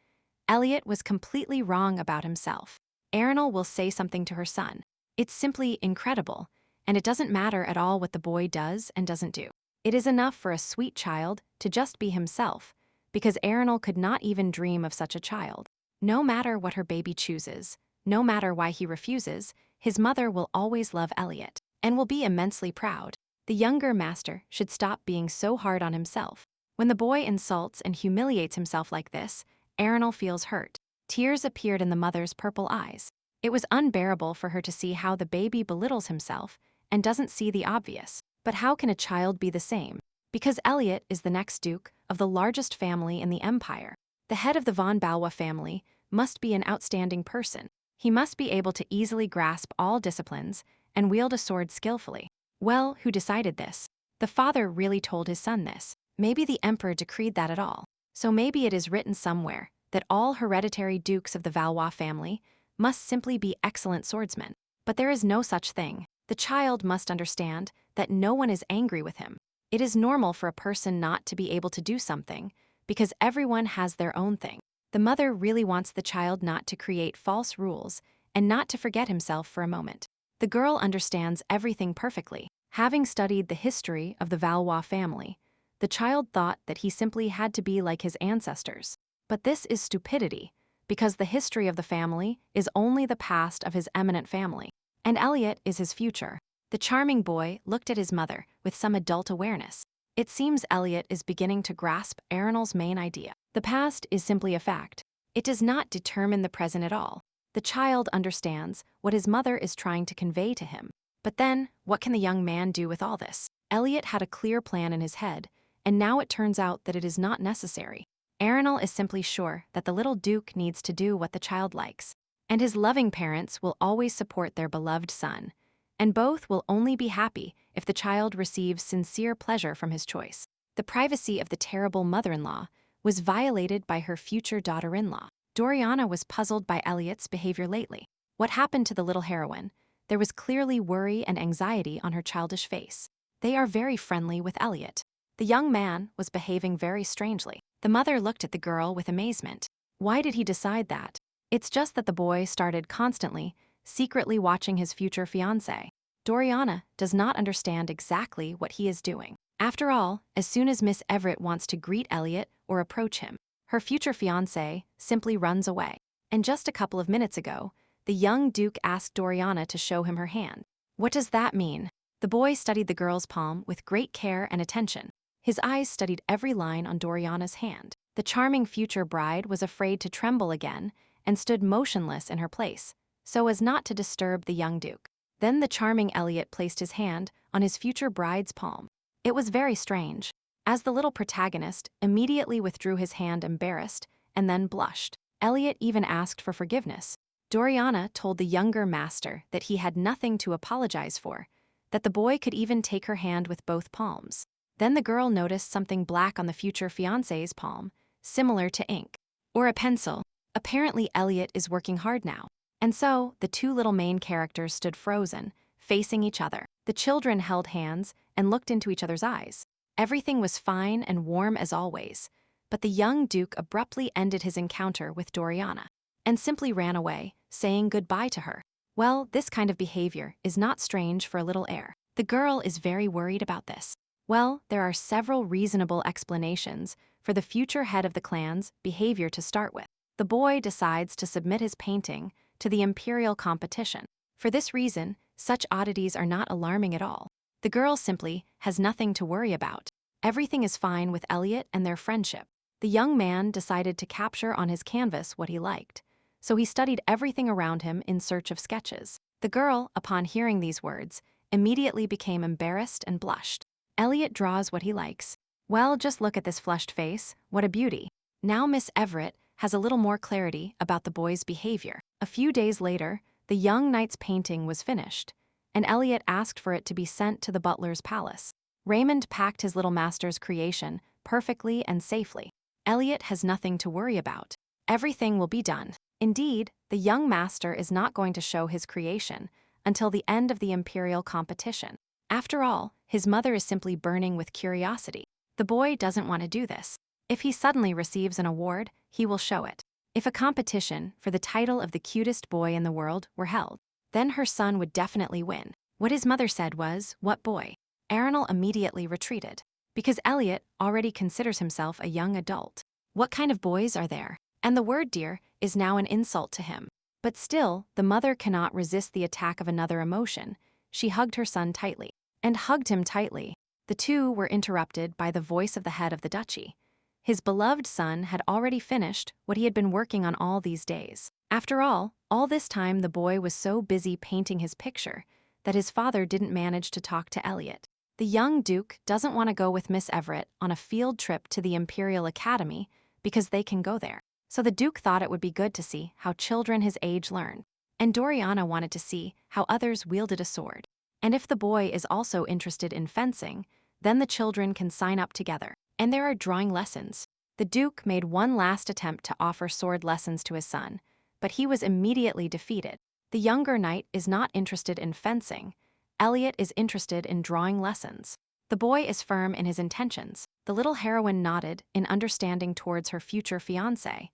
Elliot was completely wrong about himself. Arenal will say something to her son. It's simply incredible, and it doesn't matter at all what the boy does and doesn't do. It is enough for a sweet child to just be himself, because Arenal could not even dream of such a child. No matter what her baby chooses, no matter why he refuses, his mother will always love Elliot, and will be immensely proud. The younger master should stop being so hard on himself. When the boy insults and humiliates himself like this, Arenal feels hurt. Tears appeared in the mother's purple eyes. It was unbearable for her to see how the baby belittles himself and doesn't see the obvious. But how can a child be the same? Because Elliot is the next duke of the largest family in the empire. The head of the von Balwa family must be an outstanding person. He must be able to easily grasp all disciplines and wield a sword skillfully. Well, who decided this? The father really told his son this. Maybe the emperor decreed that at all. So maybe it is written somewhere that all hereditary dukes of the Valois family must simply be excellent swordsmen. But there is no such thing. The child must understand that no one is angry with him. It is normal for a person not to be able to do something, because everyone has their own thing. The mother really wants the child not to create false rules and not to forget himself for a moment. The girl understands everything perfectly. Having studied the history of the Valois family, the child thought that he simply had to be like his ancestors. But this is stupidity, because the history of the family is only the past of his eminent family, and Elliot is his future. The charming boy looked at his mother with some adult awareness. It seems Elliot is beginning to grasp Arenal's main idea. The past is simply a fact. It does not determine the present at all. The child understands what his mother is trying to convey to him. But then, what can the young man do with all this? Elliot had a clear plan in his head, and now it turns out that it is not necessary. Arenal is simply sure that the little duke needs to do what the child likes, and his loving parents will always support their beloved son, and both will only be happy if the child receives sincere pleasure from his choice. The privacy of the terrible mother-in-law was violated by her future daughter-in-law. Doriana was puzzled by Elliot's behavior lately. What happened to the little heroine? There was clearly worry and anxiety on her childish face. They are very friendly with Elliot. The young man was behaving very strangely. The mother looked at the girl with amazement. Why did he decide that? It's just that the boy started constantly, secretly watching his future fiancée. Doriana does not understand exactly what he is doing. After all, as soon as Miss Everett wants to greet Elliot or approach him, her future fiancé simply runs away. And just a couple of minutes ago, the young duke asked Doriana to show him her hand. What does that mean? The boy studied the girl's palm with great care and attention. His eyes studied every line on Doriana's hand. The charming future bride was afraid to tremble again and stood motionless in her place, so as not to disturb the young duke. Then the charming Elliot placed his hand on his future bride's palm. It was very strange, as the little protagonist immediately withdrew his hand embarrassed and then blushed. Elliot even asked for forgiveness. Doriana told the younger master that he had nothing to apologize for, that the boy could even take her hand with both palms. Then the girl noticed something black on the future fiancé's palm, similar to ink or a pencil. Apparently Elliot is working hard now. And so, the two little main characters stood frozen, facing each other. The children held hands and looked into each other's eyes. Everything was fine and warm as always, but the young duke abruptly ended his encounter with Doriana and simply ran away, saying goodbye to her. Well, this kind of behavior is not strange for a little heir. The girl is very worried about this. Well, there are several reasonable explanations for the future head of the clan's behavior to start with. The boy decides to submit his painting to the imperial competition. For this reason, such oddities are not alarming at all. The girl simply has nothing to worry about. Everything is fine with Elliot and their friendship. The young man decided to capture on his canvas what he liked, so he studied everything around him in search of sketches. The girl, upon hearing these words, immediately became embarrassed and blushed. Elliot draws what he likes. Well, just look at this flushed face, what a beauty. Now Miss Everett has a little more clarity about the boy's behavior. A few days later, the young knight's painting was finished, and Elliot asked for it to be sent to the butler's palace. Raymond packed his little master's creation perfectly and safely. Elliot has nothing to worry about. Everything will be done. Indeed, the young master is not going to show his creation until the end of the imperial competition. After all, his mother is simply burning with curiosity. The boy doesn't want to do this. If he suddenly receives an award, he will show it. If a competition for the title of the cutest boy in the world were held, then her son would definitely win. What his mother said was, "What boy?" Arenal immediately retreated, because Elliot already considers himself a young adult. What kind of boys are there? And the word dear is now an insult to him. But still, the mother cannot resist the attack of another emotion. She hugged her son tightly, and hugged him tightly. The two were interrupted by the voice of the head of the duchy. His beloved son had already finished what he had been working on all these days. After all this time the boy was so busy painting his picture that his father didn't manage to talk to Elliot. The young duke doesn't want to go with Miss Everett on a field trip to the Imperial Academy because they can go there. So the duke thought it would be good to see how children his age learn. And Doriana wanted to see how others wielded a sword. And if the boy is also interested in fencing, then the children can sign up together. And there are drawing lessons. The duke made one last attempt to offer sword lessons to his son, but he was immediately defeated. The younger knight is not interested in fencing. Elliot is interested in drawing lessons. The boy is firm in his intentions. The little heroine nodded in understanding towards her future fiancé.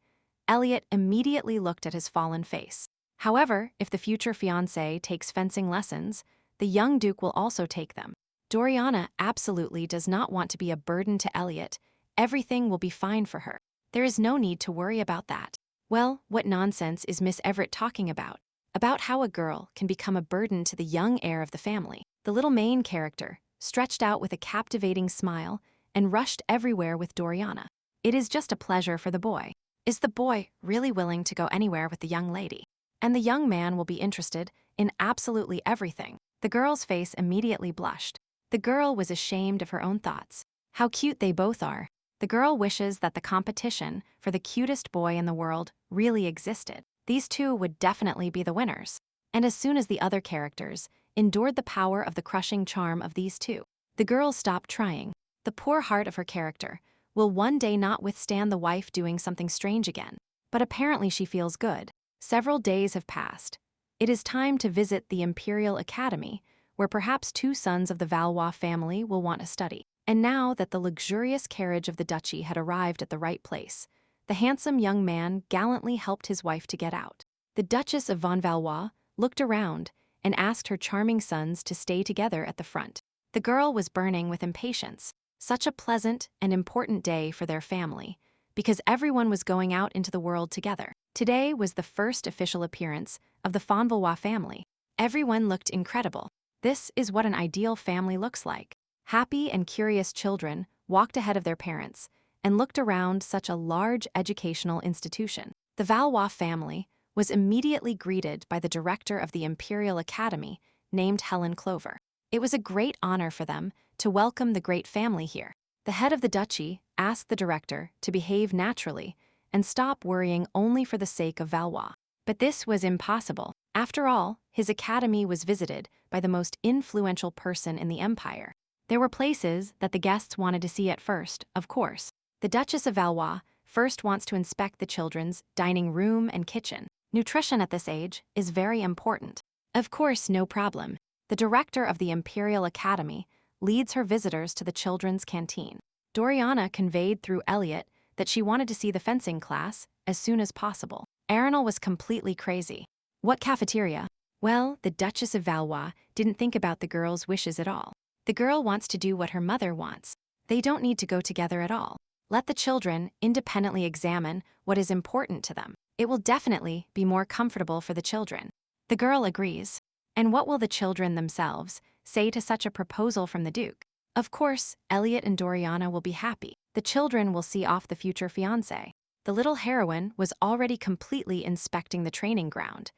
Elliot immediately looked at his fallen face. However, if the future fiancé takes fencing lessons, the young duke will also take them. Doriana absolutely does not want to be a burden to Elliot. Everything will be fine for her. There is no need to worry about that. Well, what nonsense is Miss Everett talking about? About how a girl can become a burden to the young heir of the family. The little main character stretched out with a captivating smile and rushed everywhere with Doriana. It is just a pleasure for the boy. Is the boy really willing to go anywhere with the young lady? And the young man will be interested in absolutely everything. The girl's face immediately blushed. The girl was ashamed of her own thoughts. How cute they both are. The girl wishes that the competition for the cutest boy in the world really existed. These two would definitely be the winners. And as soon as the other characters endured the power of the crushing charm of these two, the girl stopped trying. The poor heart of her character will one day not withstand the wife doing something strange again. But apparently she feels good. Several days have passed. It is time to visit the Imperial Academy, where perhaps two sons of the Valois family will want to study. And now that the luxurious carriage of the duchy had arrived at the right place, the handsome young man gallantly helped his wife to get out. The Duchess of Von Valois looked around and asked her charming sons to stay together at the front. The girl was burning with impatience. Such a pleasant and important day for their family, because everyone was going out into the world together. Today was the first official appearance of the Von Valois family. Everyone looked incredible. This is what an ideal family looks like. Happy and curious children walked ahead of their parents and looked around such a large educational institution. The Valois family was immediately greeted by the director of the Imperial Academy, named Helen Clover. It was a great honor for them to welcome the great family here. The head of the duchy asked the director to behave naturally and stop worrying only for the sake of Valois. But this was impossible. After all, his academy was visited by the most influential person in the empire. There were places that the guests wanted to see at first, of course. The Duchess of Valois first wants to inspect the children's dining room and kitchen. Nutrition at this age is very important. Of course, no problem. The director of the Imperial Academy leads her visitors to the children's canteen. Doriana conveyed through Elliot that she wanted to see the fencing class as soon as possible. Arenal was completely crazy. What cafeteria? Well, the Duchess of Valois didn't think about the girl's wishes at all. The girl wants to do what her mother wants. They don't need to go together at all. Let the children independently examine what is important to them. It will definitely be more comfortable for the children. The girl agrees. And what will the children themselves say to such a proposal from the Duke? Of course, Elliot and Doriana will be happy. The children will see off the future fiancé. The little heroine was already completely inspecting the training ground.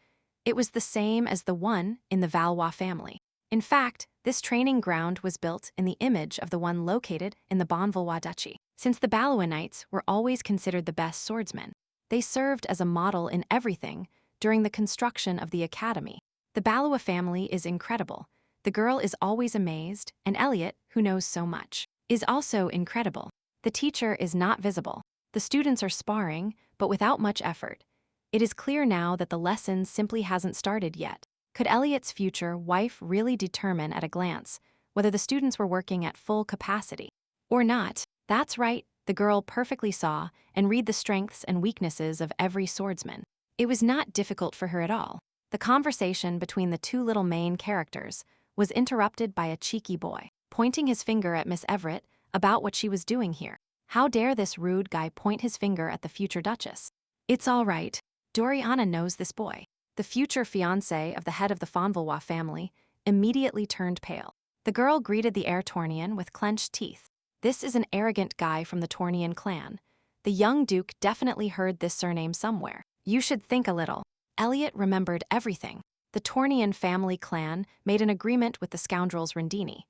It was the same as the one in the Valois family. In fact, this training ground was built in the image of the one located in the Bon Valois duchy. Since the Balouinites were always considered the best swordsmen, they served as a model in everything during the construction of the academy. The Valois family is incredible. The girl is always amazed, and Elliot, who knows so much, is also incredible. The teacher is not visible. The students are sparring, but without much effort. It is clear now that the lesson simply hasn't started yet. Could Elliot's future wife really determine at a glance whether the students were working at full capacity or not? That's right, the girl perfectly saw and read the strengths and weaknesses of every swordsman. It was not difficult for her at all. The conversation between the two little main characters was interrupted by a cheeky boy, pointing his finger at Miss Everett about what she was doing here. How dare this rude guy point his finger at the future Duchess? It's all right. Doriana knows this boy. The future fiancé of the head of the Manhwa family immediately turned pale. The girl greeted the heir Tornian with clenched teeth. This is an arrogant guy from the Tornian clan. The young duke definitely heard this surname somewhere. You should think a little. Elliot remembered everything. The Tornian family clan made an agreement with the scoundrels Rendini.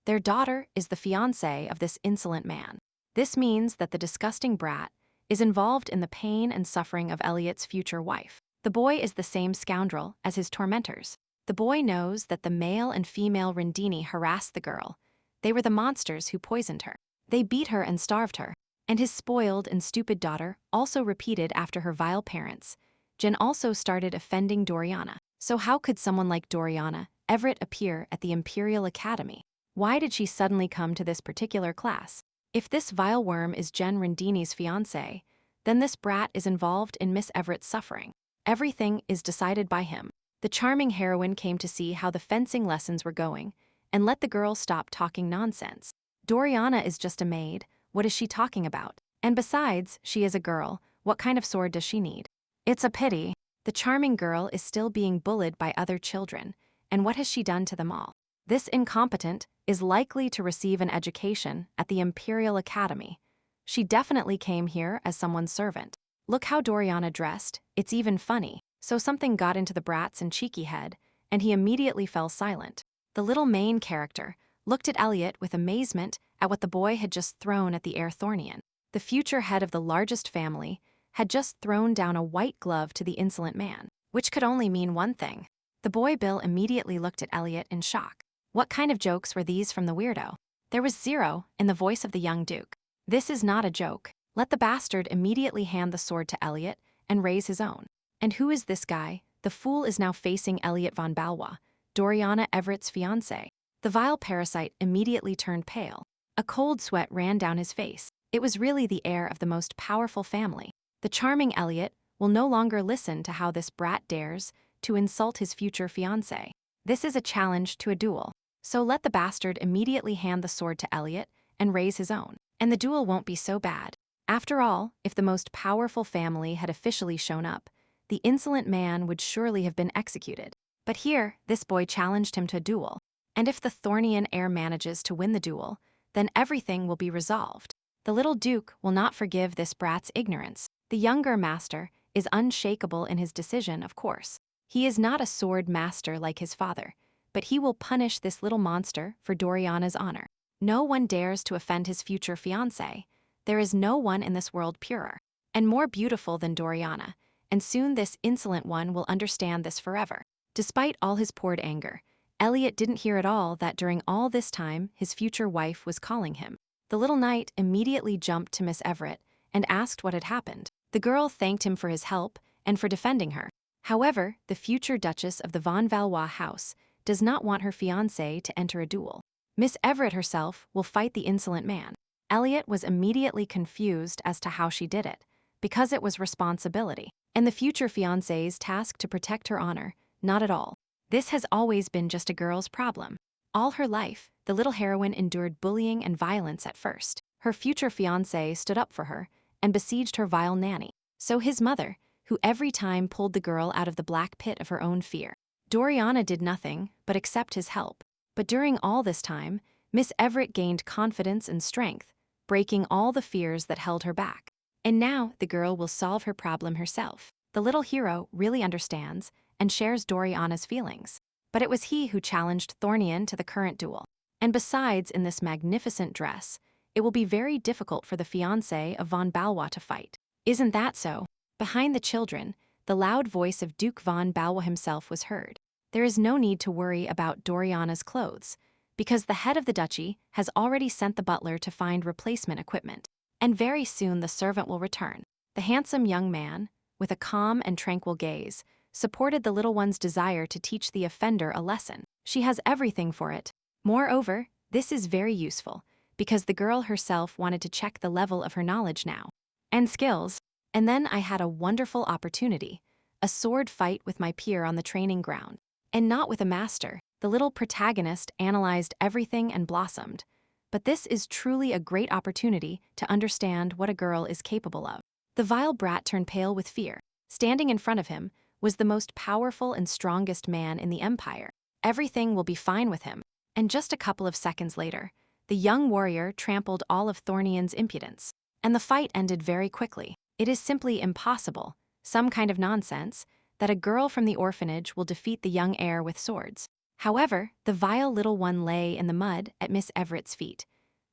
Their daughter is the fiancée of this insolent man. This means that the disgusting brat is involved in the pain and suffering of Elliot's future wife. The boy is the same scoundrel as his tormentors. The boy knows that the male and female Rendini harassed the girl. They were the monsters who poisoned her. They beat her and starved her. And his spoiled and stupid daughter also repeated after her vile parents. Jen also started offending Doriana. So how could someone like Doriana Everett appear at the Imperial Academy? Why did she suddenly come to this particular class? If this vile worm is Jen Rendini's fiancé, then this brat is involved in Miss Everett's suffering. Everything is decided by him. The charming heroine came to see how the fencing lessons were going and let the girl stop talking nonsense. Doriana is just a maid. What is she talking about? And besides, she is a girl. What kind of sword does she need? It's a pity. The charming girl is still being bullied by other children. And what has she done to them all? This incompetent is likely to receive an education at the Imperial Academy. She definitely came here as someone's servant. Look how Doriana dressed. It's even funny. So something got into the brat's and cheeky head, and he immediately fell silent. The little main character looked at Elliot with amazement at what the boy had just thrown at the heir Thornian. The future head of the largest family had just thrown down a white glove to the insolent man, which could only mean one thing. The boy Bill immediately looked at Elliot in shock. What kind of jokes were these from the weirdo? There was zero in the voice of the young duke. This is not a joke. Let the bastard immediately hand the sword to Elliot and raise his own. And who is this guy? The fool is now facing Elliot von Balwa, Doriana Everett's fiancé. The vile parasite immediately turned pale. A cold sweat ran down his face. It was really the heir of the most powerful family. The charming Elliot will no longer listen to how this brat dares to insult his future fiancé. This is a challenge to a duel. So let the bastard immediately hand the sword to Elliot and raise his own. And the duel won't be so bad. After all, if the most powerful family had officially shown up, the insolent man would surely have been executed. But here, this boy challenged him to a duel. And if the Thornian heir manages to win the duel, then everything will be resolved. The little duke will not forgive this brat's ignorance. The younger master is unshakable in his decision, of course. He is not a sword master like his father, but he will punish this little monster for Doriana's honor. No one dares to offend his future fiancé. There is no one in this world purer and more beautiful than Doriana, and soon this insolent one will understand this forever. Despite all his poured anger, Elliot didn't hear at all that during all this time his future wife was calling him. The little knight immediately jumped to Miss Everett and asked what had happened. The girl thanked him for his help and for defending her. However, the future Duchess of the von Valois house does not want her fiancé to enter a duel. Miss Everett herself will fight the insolent man. Elliot was immediately confused as to how she did it, because it was responsibility, and the future fiancé's task to protect her honor, not at all. This has always been just a girl's problem. All her life, the little heroine endured bullying and violence at first. Her future fiancé stood up for her and besieged her vile nanny. So his mother, who every time pulled the girl out of the black pit of her own fear. Doriana did nothing but accept his help. But during all this time, Miss Everett gained confidence and strength, breaking all the fears that held her back. And now the girl will solve her problem herself. The little hero really understands and shares Doriana's feelings. But it was he who challenged Thornian to the current duel. And besides, in this magnificent dress, it will be very difficult for the fiancé of von Balwa to fight. Isn't that so? Behind the children, the loud voice of Duke von Balwa himself was heard. There is no need to worry about Doriana's clothes, because the head of the duchy has already sent the butler to find replacement equipment. and very soon the servant will return. The handsome young man, with a calm and tranquil gaze, supported the little one's desire to teach the offender a lesson. She has everything for it. Moreover, this is very useful, because the girl herself wanted to check the level of her knowledge now. And skills. And then I had a wonderful opportunity. A sword fight with my peer on the training ground. And not with a master. The little protagonist analyzed everything and blossomed. But this is truly a great opportunity to understand what a girl is capable of. The vile brat turned pale with fear. Standing in front of him was the most powerful and strongest man in the empire. Everything will be fine with him. And just a couple of seconds later, the young warrior trampled all of Thornian's impudence. And the fight ended very quickly. It is simply impossible, some kind of nonsense, that a girl from the orphanage will defeat the young heir with swords. However, the vile little one lay in the mud at Miss Everett's feet.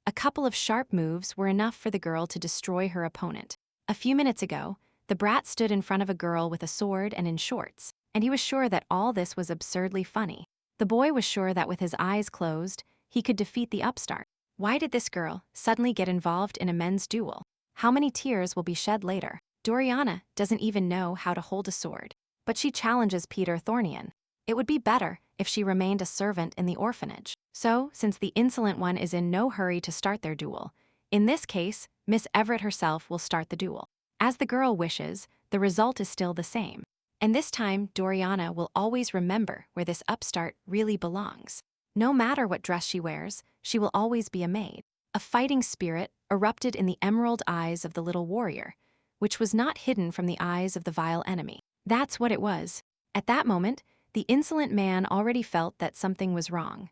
A couple of sharp moves were enough for the girl to destroy her opponent. A few minutes ago, the brat stood in front of a girl with a sword and in shorts, and he was sure that all this was absurdly funny. The boy was sure that with his eyes closed, he could defeat the upstart. Why did this girl suddenly get involved in a men's duel? How many tears will be shed later? Doriana doesn't even know how to hold a sword, but she challenges Peter Thornian. It would be better if she remained a servant in the orphanage. So, since the insolent one is in no hurry to start their duel, in this case, Miss Everett herself will start the duel. As the girl wishes, the result is still the same. And this time, Doriana will always remember where this upstart really belongs. No matter what dress she wears, she will always be a maid. A fighting spirit erupted in the emerald eyes of the little warrior, which was not hidden from the eyes of the vile enemy. That's what it was. At that moment, the insolent man already felt that something was wrong.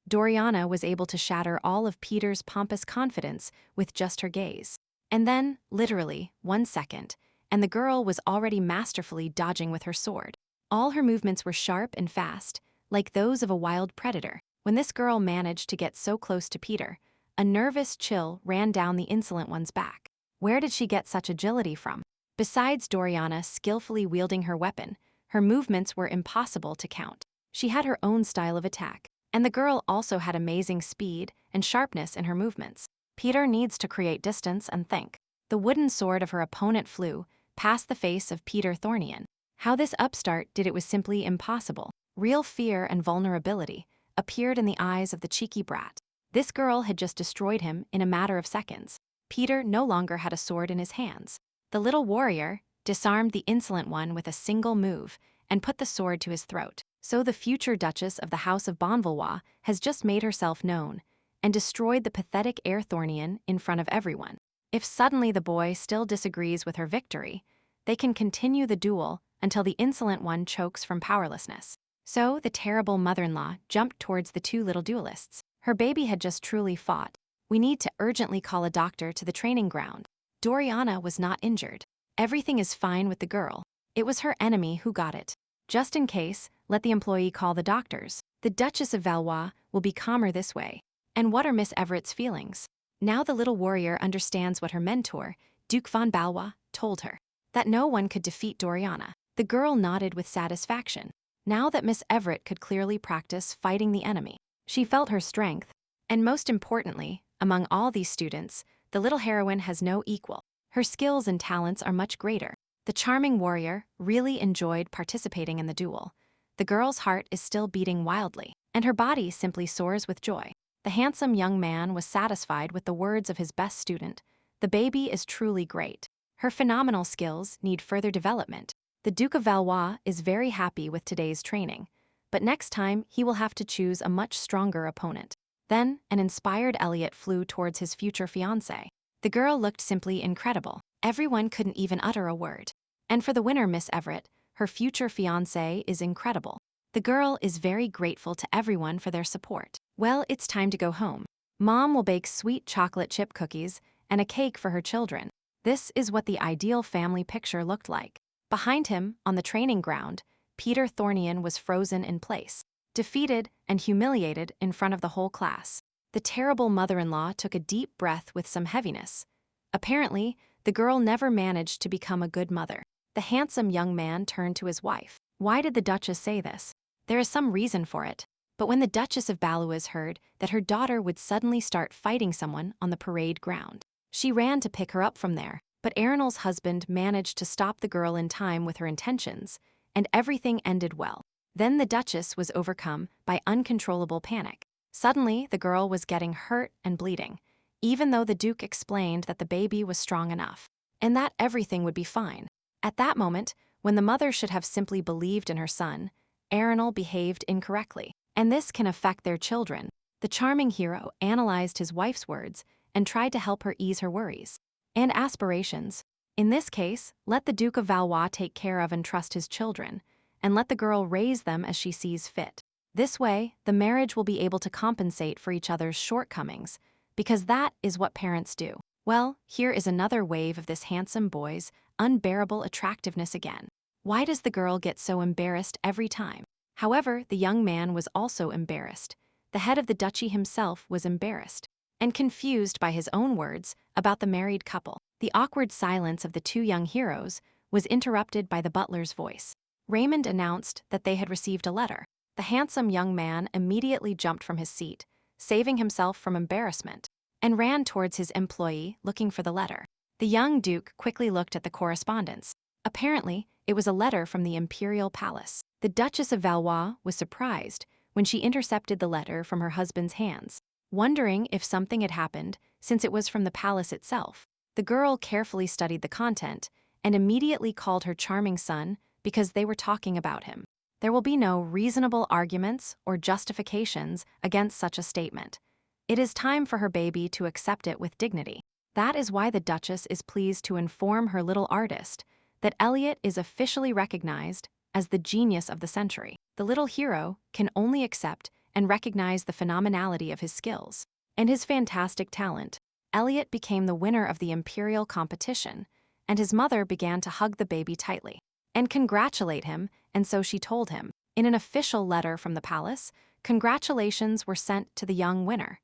Doriana was able to shatter all of Peter's pompous confidence with just her gaze. And then, literally, 1 second, and the girl was already masterfully dodging with her sword. All her movements were sharp and fast, like those of a wild predator. When this girl managed to get so close to Peter, a nervous chill ran down the insolent one's back. Where did she get such agility from? Besides Doriana skillfully wielding her weapon, her movements were impossible to count. She had her own style of attack, and the girl also had amazing speed and sharpness in her movements. Peter needs to create distance and think. The wooden sword of her opponent flew past the face of Peter Thornian. How this upstart did it was simply impossible. Real fear and vulnerability appeared in the eyes of the cheeky brat. This girl had just destroyed him in a matter of seconds. Peter no longer had a sword in his hands. The little warrior disarmed the insolent one with a single move and put the sword to his throat. So the future Duchess of the House of Manhwa has just made herself known and destroyed the pathetic heir Thornian in front of everyone. If suddenly the boy still disagrees with her victory, they can continue the duel until the insolent one chokes from powerlessness. So the terrible mother-in-law jumped towards the two little duelists. Her baby had just truly fought. We need to urgently call a doctor to the training ground. Doriana was not injured. Everything is fine with the girl. It was her enemy who got it. Just in case, let the employee call the doctors. The Duchess of Valois will be calmer this way. And what are Miss Everett's feelings? Now the little warrior understands what her mentor, Duke von Valois, told her. That no one could defeat Doriana. The girl nodded with satisfaction. Now that Miss Everett could clearly practice fighting the enemy, she felt her strength. And most importantly, among all these students, the little heroine has no equal. Her skills and talents are much greater. The charming warrior really enjoyed participating in the duel. The girl's heart is still beating wildly, and her body simply soars with joy. The handsome young man was satisfied with the words of his best student. The baby is truly great. Her phenomenal skills need further development. The Duke of Valois is very happy with today's training, but next time he will have to choose a much stronger opponent. Then, an inspired Elliot flew towards his future fiancée. The girl looked simply incredible. Everyone couldn't even utter a word. And for the winner, Miss Everett, her future fiancé is incredible. The girl is very grateful to everyone for their support. Well, it's time to go home. Mom will bake sweet chocolate chip cookies and a cake for her children. This is what the ideal family picture looked like. Behind him, on the training ground, Peter Thornian was frozen in place, defeated and humiliated in front of the whole class. The terrible mother-in-law took a deep breath with some heaviness. Apparently, the girl never managed to become a good mother. The handsome young man turned to his wife. Why did the Duchess say this? There is some reason for it. But when the Duchess of Valois heard that her daughter would suddenly start fighting someone on the parade ground, She ran to pick her up from there, but Erinal's husband managed to stop the girl in time with her intentions, and everything ended well. Then the Duchess was overcome by uncontrollable panic. Suddenly, the girl was getting hurt and bleeding, even though the Duke explained that the baby was strong enough, and that everything would be fine. At that moment, when the mother should have simply believed in her son, Erinal behaved incorrectly, and this can affect their children. The charming hero analyzed his wife's words and tried to help her ease her worries and aspirations. In this case, let the Duke of Valois take care of and trust his children, and let the girl raise them as she sees fit. This way, the marriage will be able to compensate for each other's shortcomings, because that is what parents do. Well, here is another wave of this handsome boy's unbearable attractiveness again. Why does the girl get so embarrassed every time? However, the young man was also embarrassed. The head of the duchy himself was embarrassed and confused by his own words about the married couple. The awkward silence of the two young heroes was interrupted by the butler's voice. Raymond announced that they had received a letter. The handsome young man immediately jumped from his seat, saving himself from embarrassment, and ran towards his employee looking for the letter. The young duke quickly looked at the correspondence. Apparently, it was a letter from the imperial palace. The Duchess of Valois was surprised when she intercepted the letter from her husband's hands, wondering if something had happened since it was from the palace itself. The girl carefully studied the content and immediately called her charming son because they were talking about him. There will be no reasonable arguments or justifications against such a statement. It is time for her baby to accept it with dignity. That is why the Duchess is pleased to inform her little artist that Elliot is officially recognized as the genius of the century. The little hero can only accept and recognize the phenomenality of his skills and his fantastic talent. Elliot became the winner of the imperial competition, and his mother began to hug the baby tightly and congratulate him, and so she told him. In an official letter from the palace, congratulations were sent to the young winner.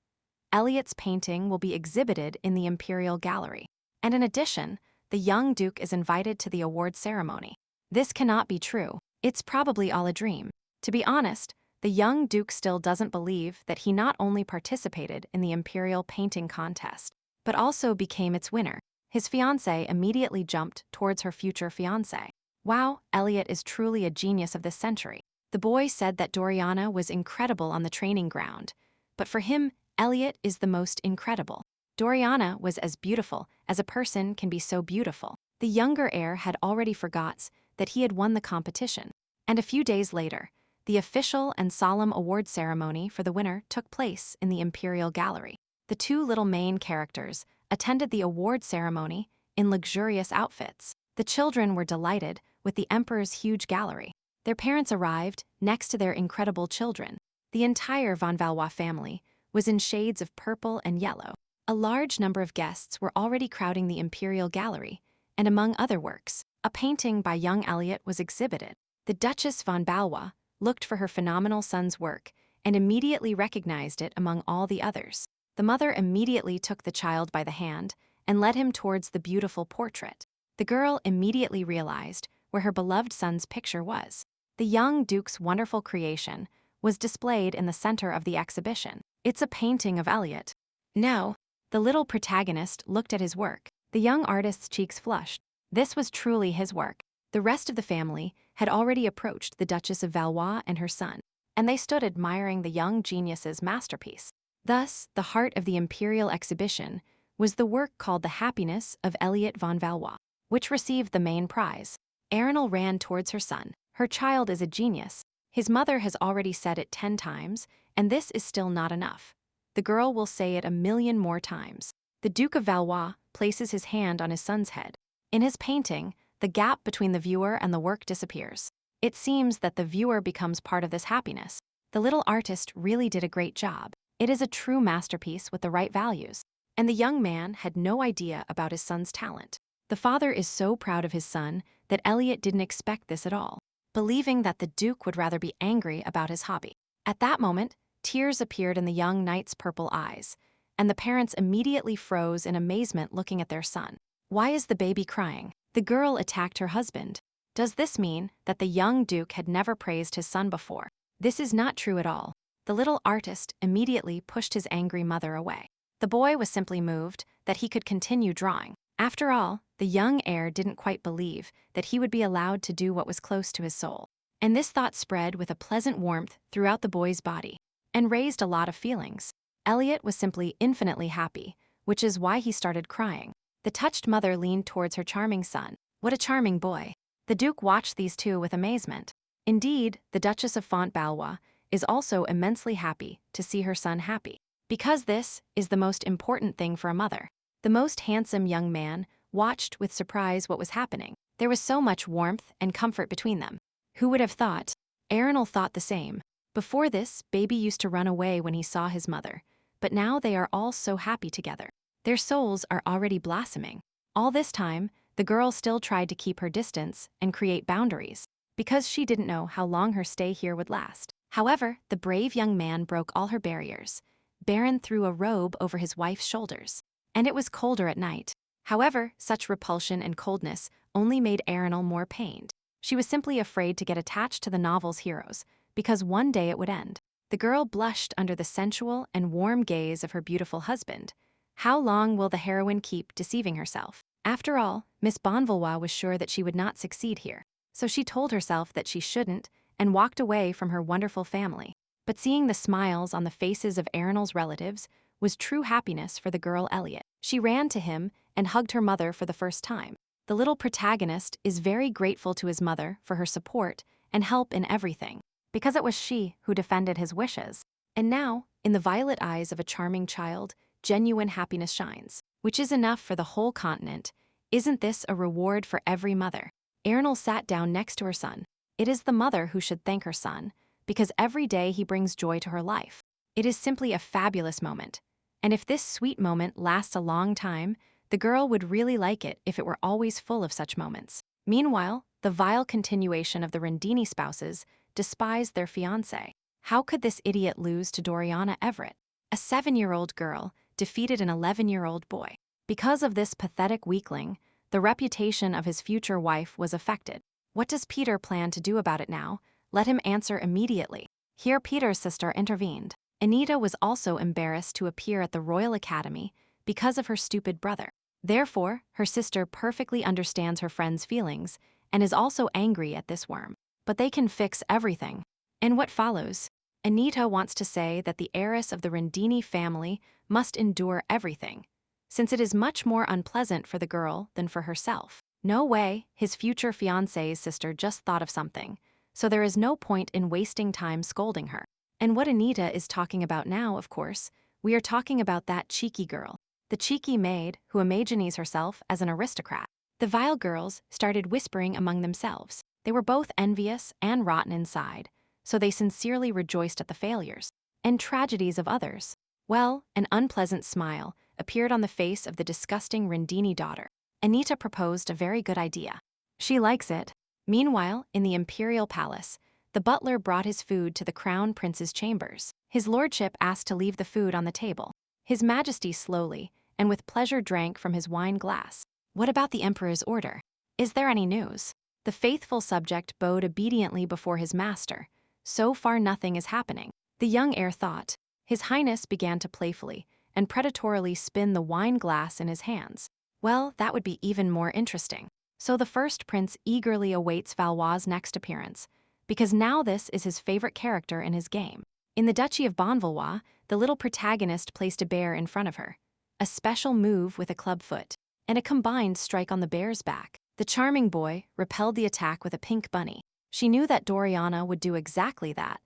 Elliot's painting will be exhibited in the Imperial Gallery, and in addition, the young duke is invited to the award ceremony. This cannot be true. It's probably all a dream. To be honest, the young duke still doesn't believe that he not only participated in the imperial painting contest, but also became its winner. His fiancée immediately jumped towards her future fiancé. Wow, Elliot is truly a genius of this century. The boy said that Doriana was incredible on the training ground, but for him, Elliot is the most incredible. Doriana was as beautiful as a person can be so beautiful. The younger heir had already forgot that he had won the competition, and a few days later, the official and solemn award ceremony for the winner took place in the Imperial Gallery. The two little main characters attended the award ceremony in luxurious outfits. The children were delighted with the emperor's huge gallery. Their parents arrived next to their incredible children. The entire von Valois family was in shades of purple and yellow. A large number of guests were already crowding the Imperial Gallery, and among other works, a painting by young Elliot was exhibited. The Duchess von Valois looked for her phenomenal son's work and immediately recognized it among all the others. The mother immediately took the child by the hand and led him towards the beautiful portrait. The girl immediately realized where her beloved son's picture was. The young duke's wonderful creation was displayed in the center of the exhibition. It's a painting of Elliot. No, the little protagonist looked at his work. The young artist's cheeks flushed. This was truly his work. The rest of the family had already approached the Duchess of Valois and her son, and they stood admiring the young genius's masterpiece. Thus, the heart of the imperial exhibition was the work called The Happiness of Elliot von Valois, which received the main prize. Erinal ran towards her son. Her child is a genius. His mother has already said it 10 times, and this is still not enough. The girl will say it 1,000,000 more times. The Duke of Valois places his hand on his son's head. In his painting, the gap between the viewer and the work disappears. It seems that the viewer becomes part of this happiness. The little artist really did a great job. It is a true masterpiece with the right values. And the young man had no idea about his son's talent. The father is so proud of his son that Elliot didn't expect this at all, believing that the Duke would rather be angry about his hobby. At that moment, tears appeared in the young knight's purple eyes, and the parents immediately froze in amazement looking at their son. Why is the baby crying? The girl attacked her husband. Does this mean that the young Duke had never praised his son before? This is not true at all. The little artist immediately pushed his angry mother away. The boy was simply moved that he could continue drawing. After all, the young heir didn't quite believe that he would be allowed to do what was close to his soul. And this thought spread with a pleasant warmth throughout the boy's body and raised a lot of feelings. Elliot was simply infinitely happy, which is why he started crying. The touched mother leaned towards her charming son. What a charming boy. The Duke watched these two with amazement. Indeed, the Duchess of Manhwa is also immensely happy to see her son happy. Because this is the most important thing for a mother. The most handsome young man watched with surprise what was happening. There was so much warmth and comfort between them. Who would have thought? Arenal thought the same. Before this, baby used to run away when he saw his mother, but now they are all so happy together. Their souls are already blossoming. All this time, the girl still tried to keep her distance and create boundaries, because she didn't know how long her stay here would last. However, the brave young man broke all her barriers. Baron threw a robe over his wife's shoulders, and it was colder at night. However, such repulsion and coldness only made Arenal more pained. She was simply afraid to get attached to the novel's heroes, because one day it would end. The girl blushed under the sensual and warm gaze of her beautiful husband. How long will the heroine keep deceiving herself? After all, Miss Bonvalois was sure that she would not succeed here, so she told herself that she shouldn't and walked away from her wonderful family. But seeing the smiles on the faces of Arenal's relatives was true happiness for the girl Elliot. She ran to him and hugged her mother for the first time. The little protagonist is very grateful to his mother for her support and help in everything, because it was she who defended his wishes. And now, in the violet eyes of a charming child, genuine happiness shines, which is enough for the whole continent. Isn't this a reward for every mother? Arenal sat down next to her son. It is the mother who should thank her son, because every day he brings joy to her life. It is simply a fabulous moment. And if this sweet moment lasts a long time, the girl would really like it if it were always full of such moments. Meanwhile, the vile continuation of the Rendini spouses despised their fiancé. How could this idiot lose to Doriana Everett? A 7-year-old girl defeated an 11-year-old boy. Because of this pathetic weakling, the reputation of his future wife was affected. What does Peter plan to do about it now? Let him answer immediately. Here Peter's sister intervened. Anita was also embarrassed to appear at the Royal Academy because of her stupid brother. Therefore, her sister perfectly understands her friend's feelings and is also angry at this worm. But they can fix everything. And what follows? Anita wants to say that the heiress of the Rendini family must endure everything, since it is much more unpleasant for the girl than for herself. No way, his future fiancé's sister just thought of something, so there is no point in wasting time scolding her. And what Anita is talking about now, of course, we are talking about that cheeky girl. The cheeky maid who imagines herself as an aristocrat. The vile girls started whispering among themselves. They were both envious and rotten inside, so they sincerely rejoiced at the failures and tragedies of others. Well, an unpleasant smile appeared on the face of the disgusting Rendini daughter. Anita proposed a very good idea. She likes it. Meanwhile, in the imperial palace, the butler brought his food to the crown prince's chambers. His lordship asked to leave the food on the table. His Majesty slowly and with pleasure drank from his wine glass. What about the emperor's order? Is there any news? The faithful subject bowed obediently before his master. So far nothing is happening. The young heir thought. His Highness began to playfully and predatorily spin the wine glass in his hands. Well, that would be even more interesting. So the first prince eagerly awaits Valois' next appearance, because now this is his favorite character in his game. In the Duchy of Bonvalois, the little protagonist placed a bear in front of her. A special move with a club foot, and a combined strike on the bear's back. The charming boy repelled the attack with a pink bunny. She knew that Doriana would do exactly that,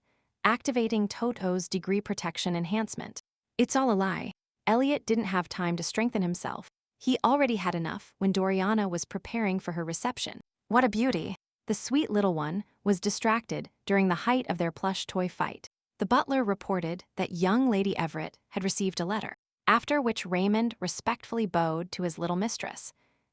activating Toto's degree protection enhancement. It's all a lie. Elliot didn't have time to strengthen himself. He already had enough when Doriana was preparing for her reception. What a beauty! The sweet little one was distracted during the height of their plush toy fight. The butler reported that young Lady Everett had received a letter, after which Raymond respectfully bowed to his little mistress.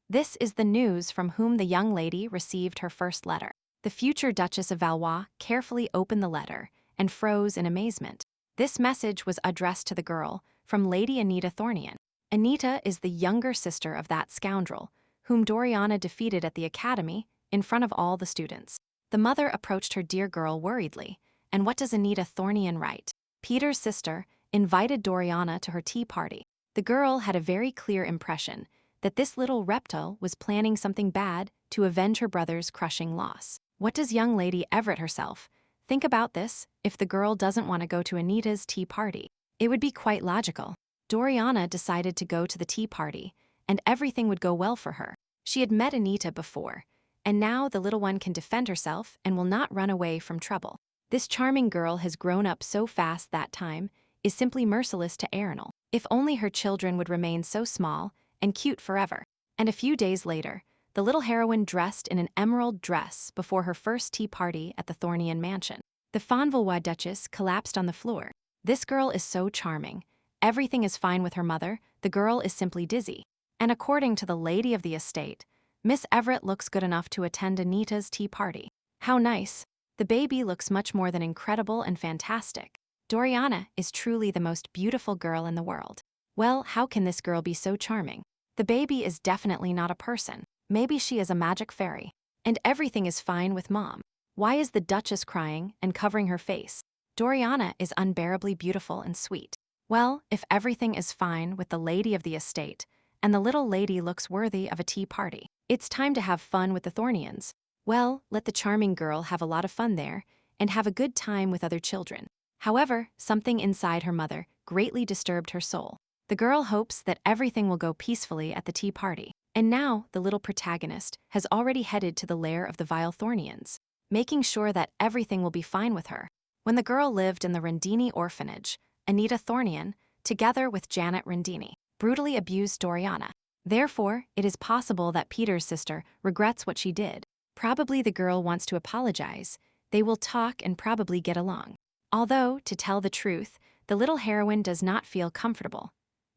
This is the news from whom the young lady received her first letter. The future Duchess of Valois carefully opened the letter and froze in amazement. This message was addressed to the girl from Lady Anita Thornian. Anita is the younger sister of that scoundrel, whom Doriana defeated at the academy in front of all the students. The mother approached her dear girl worriedly. And what does Anita Thornian write? Peter's sister invited Doriana to her tea party. The girl had a very clear impression that this little reptile was planning something bad to avenge her brother's crushing loss. What does young Lady Everett herself think about this if the girl doesn't want to go to Anita's tea party? It would be quite logical. Doriana decided to go to the tea party, and everything would go well for her. She had met Anita before, and now the little one can defend herself and will not run away from trouble. This charming girl has grown up so fast that time is simply merciless to Erinal. If only her children would remain so small and cute forever. And a few days later, the little heroine dressed in an emerald dress before her first tea party at the Thornian mansion. The Manhwa Duchess collapsed on the floor. This girl is so charming. Everything is fine with her mother, the girl is simply dizzy. And according to the lady of the estate, Miss Everett looks good enough to attend Anita's tea party. How nice. The baby looks much more than incredible and fantastic. Doriana is truly the most beautiful girl in the world. Well, how can this girl be so charming? The baby is definitely not a person. Maybe she is a magic fairy. And everything is fine with Mom. Why is the Duchess crying and covering her face? Doriana is unbearably beautiful and sweet. Well, if everything is fine with the lady of the estate, and the little lady looks worthy of a tea party, it's time to have fun with the Thornians. Well, let the charming girl have a lot of fun there, and have a good time with other children. However, something inside her mother greatly disturbed her soul. The girl hopes that everything will go peacefully at the tea party. And now, the little protagonist has already headed to the lair of the vile Thornians, making sure that everything will be fine with her. When the girl lived in the Rendini orphanage, Anita Thornian, together with Janet Rendini, brutally abused Doriana. Therefore, it is possible that Peter's sister regrets what she did. Probably the girl wants to apologize. They will talk and probably get along. Although, to tell the truth, the little heroine does not feel comfortable.